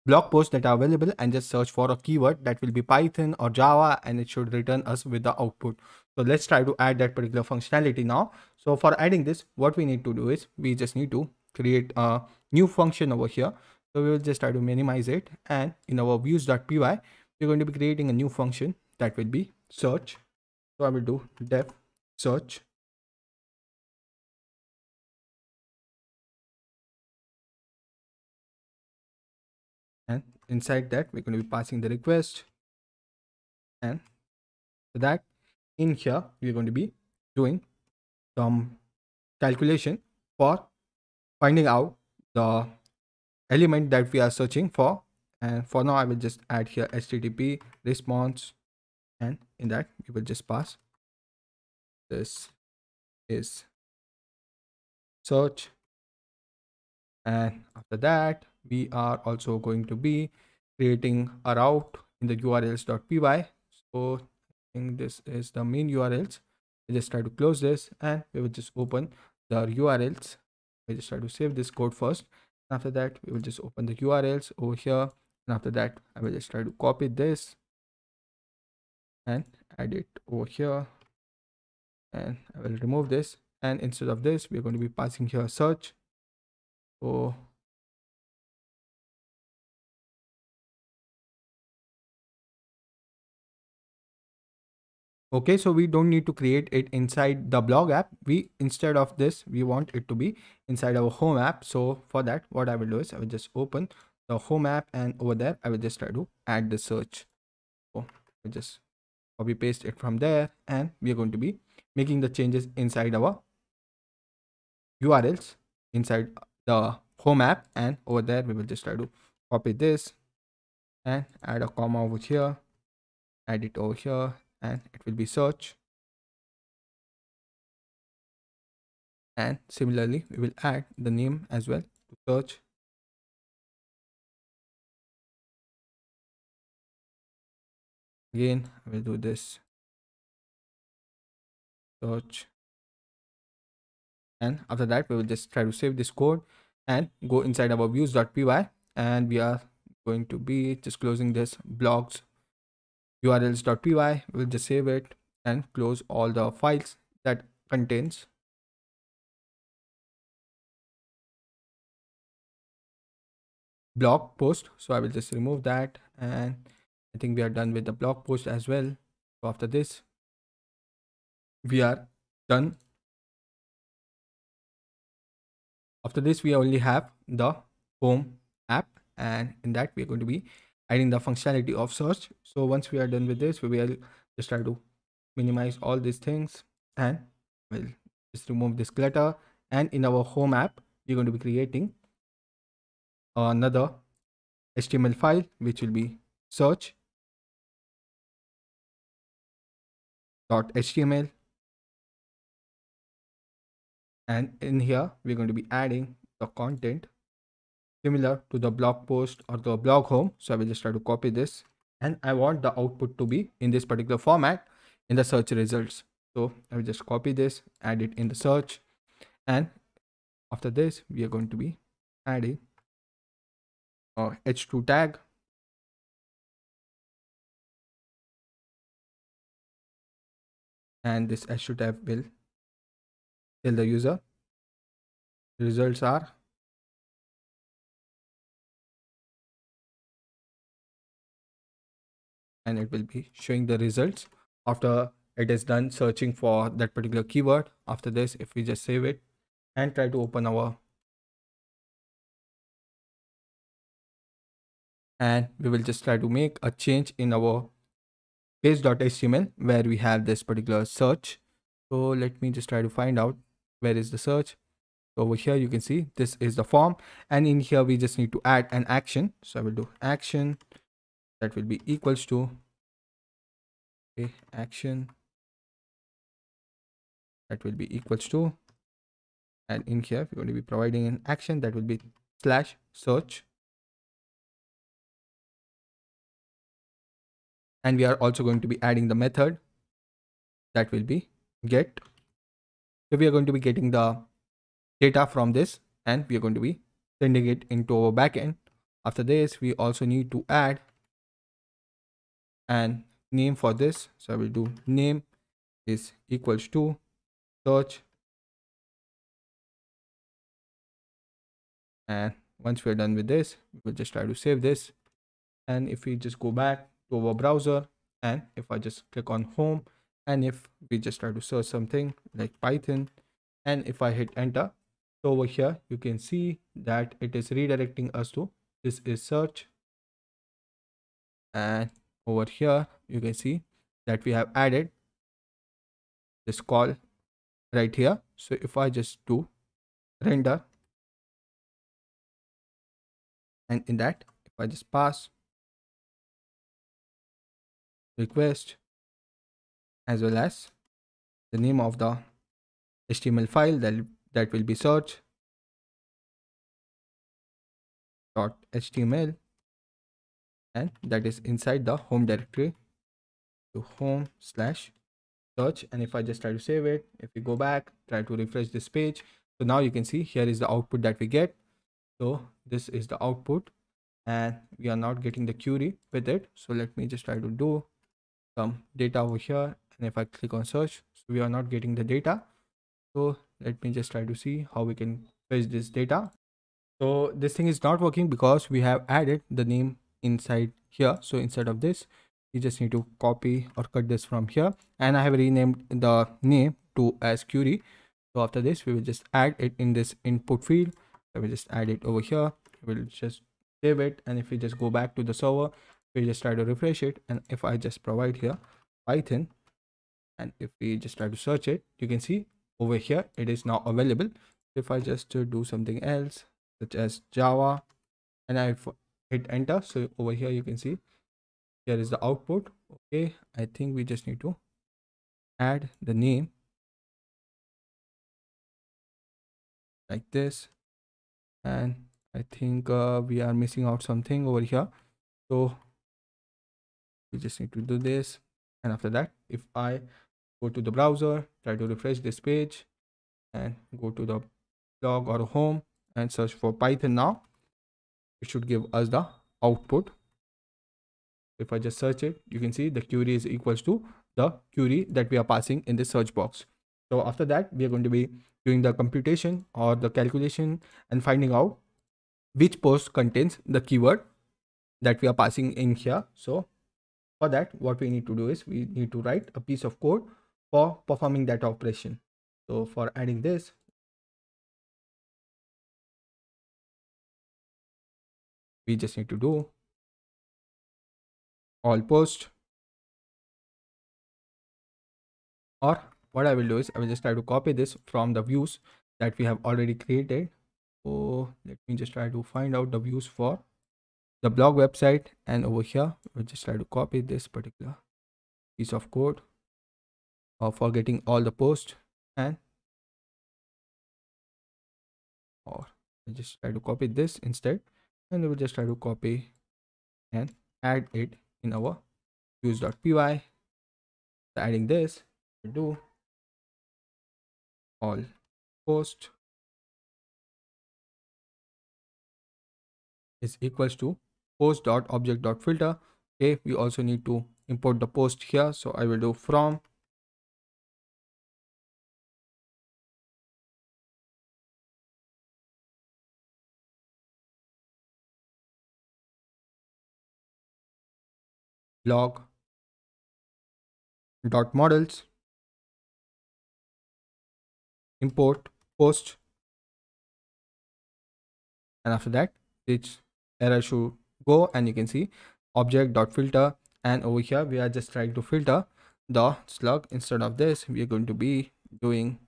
blog posts that are available and just search for a keyword that will be Python or Java, and it should return us with the output. So let's try to add that particular functionality now. So for adding this, what we need to do is we just need to create a new function over here. So we will just try to minimize it, and in our views.py, we're going to be creating a new function that will be search. So I will do def search, and inside that we're going to be passing the request, and for that in here we're going to be doing some calculation for finding out the element that we are searching for. And for now I will just add here http response, and in that we will just pass this is search. And after that we are also going to be creating a route in the urls.py. So I think this is the main urls. We just try to close this, and we will just open the urls. We just try to save this code first. After that we will just open the urls over here, and after that I will just try to copy this and add it over here, and I will remove this, and instead of this we're going to be passing here search. So Okay, so we don't need to create it inside the blog app. We, instead of this, we want it to be inside our home app. So for that, what I will do is I will just open the home app, and over there I will just try to add the search. So I just copy paste it from there, and we are going to be making the changes inside our URLs inside the home app, and over there we will just try to copy this and add a comma over here, add it over here, and it will be search. And similarly we will add the name as well to search. Again I will do this search, and after that we will just try to save this code and go inside our views.py, and we are going to be just closing this blogs urls.py. We'll just save it and close all the files that contains blog post. So I will just remove that, and I think we are done with the blog post as well. So after this we are done. After this we only have the home app, and in that we are going to be adding the functionality of search. So once we are done with this, we will just try to minimize all these things, and we'll just remove this clutter. And in our home app we're going to be creating another HTML file which will be search.html, and in here we're going to be adding the content similar to the blog post or the blog home. So I will just try to copy this, and I want the output to be in this particular format in the search results. So I will just copy this, add it in the search, and after this we are going to be adding a h2 tag, and this h2 tag will tell the user the results are, and it will be showing the results after it is done searching for that particular keyword. After this, if we just save it and try to open our, and we will just try to make a change in our page.html where we have this particular search. So let me just try to find out where is the search. So over here you can see this is the form, and in here we just need to add an action. So I will do action that will be equals to action that will be equals to, and in here we're going to be providing an action that will be slash search, and we are also going to be adding the method that will be get. So we are going to be getting the data from this, and we are going to be sending it into our backend. After this we also need to add an name for this. So I will do name is equals to search, and once we're done with this we'll just try to save this. And if we just go back to our browser, and if I just click on home, and if we just try to search something like Python, and if I hit enter, so over here you can see that it is redirecting us to this is search, and over here you can see that we have added this call right here. So if I just do render, and in that if I just pass request as well as the name of the HTML file that will be search.html, and that is inside the home directory, to home slash search. And if I just try to save it, if we go back, try to refresh this page, so now you can see here is the output that we get. So this is the output, and we are not getting the query with it. So let me just try to do some data over here, and if I click on search, so we are not getting the data. So let me just try to see how we can fetch this data. So this thing is not working because we have added the name inside here. So instead of this You just need to copy or cut this from here, and I have renamed the name to as query. So after this, we will just add it in this input field. I will just add it over here. We'll just save it, and if we just go back to the server, we just try to refresh it, and if I just provide here Python, and if we just try to search it, you can see over here it is now available. If I just do something else such as Java, and I hit enter, so over here you can see here is the output. Okay, I think we just need to add the name like this, and I think we are missing out something over here, so we just need to do this. And after that, if I go to the browser, try to refresh this page and go to the blog or home and search for Python, now it should give us the output. If I just search it, you can see the query is equals to the query that we are passing in the search box. So after that, we are going to be doing the computation or the calculation and finding out which post contains the keyword that we are passing in here. So for that, what we need to do is we need to write a piece of code for performing that operation. So for adding this, we just need to do all post, or what I will do is I will just try to copy this from the views that we have already created. So let me just try to find out the views for the blog website, and over here we'll just try to copy this particular piece of code for getting all the posts, and or I'll just try to copy this instead, and we will just try to copy and add it in our views.py. Adding this, we do all post is equals to post.object.filter. Okay, we also need to import the post here, so I will do from blog dot models import post, and after that this error should go, and you can see object.filter, and over here we are just trying to filter the slug. Instead of this, we are going to be doing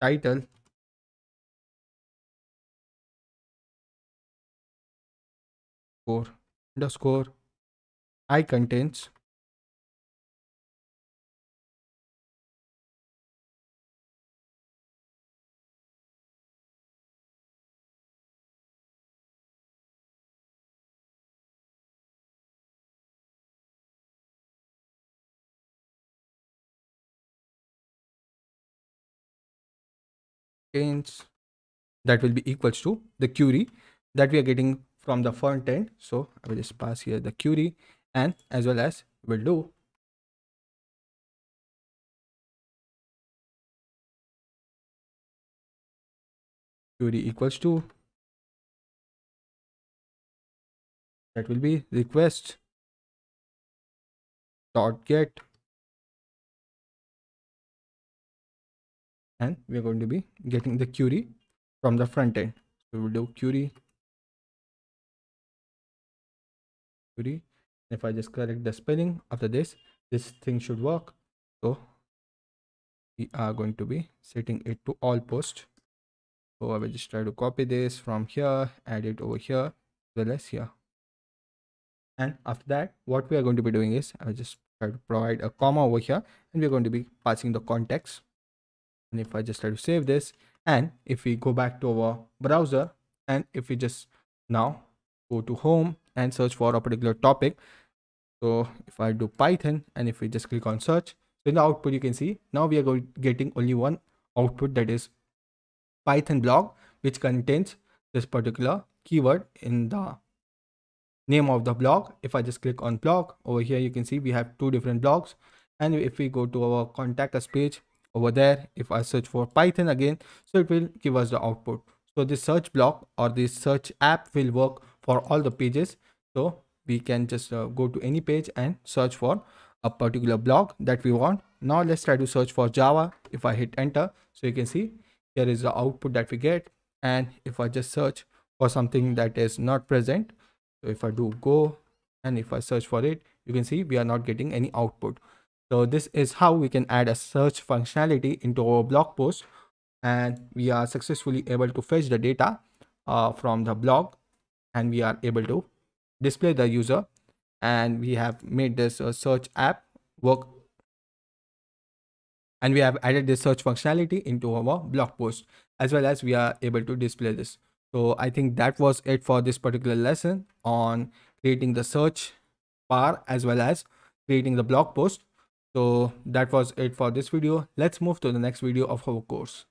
title for underscore I contains contains, that will be equals to the query that we are getting from the front end. So I will just pass here the query, and as well as we'll do query equals to, that will be request dot get, and we're going to be getting the query from the front end. So we'll do query. If I just correct the spelling after this, this thing should work. So we are going to be setting it to all post. So I will just try to copy this from here, add it over here, as well as here. And after that, what we are going to be doing is I will just try to provide a comma over here, and we're going to be passing the context. And if I just try to save this, and if we go back to our browser, and if we just now go to home and search for a particular topic, so if I do Python, and if we just click on search, so in the output you can see now we are getting only one output, that is Python blog, which contains this particular keyword in the name of the blog. If I just click on blog over here, you can see we have two different blogs, and if we go to our contact us page over there, if I search for Python again, so it will give us the output. So this search block or this search app will work for all the pages. So we can just go to any page and search for a particular blog that we want. Now let's try to search for Java. If I hit enter, so you can see here is the output that we get. And if I just search for something that is not present, so if I do go and if I search for it, you can see we are not getting any output. So this is how we can add a search functionality into our blog post, and we are successfully able to fetch the data from the blog, and we are able to display the user, and we have made this search app work, and we have added this search functionality into our blog post, as well as we are able to display this. So I think that was it for this particular lesson on creating the search bar as well as creating the blog post. So that was it for this video. Let's move to the next video of our course.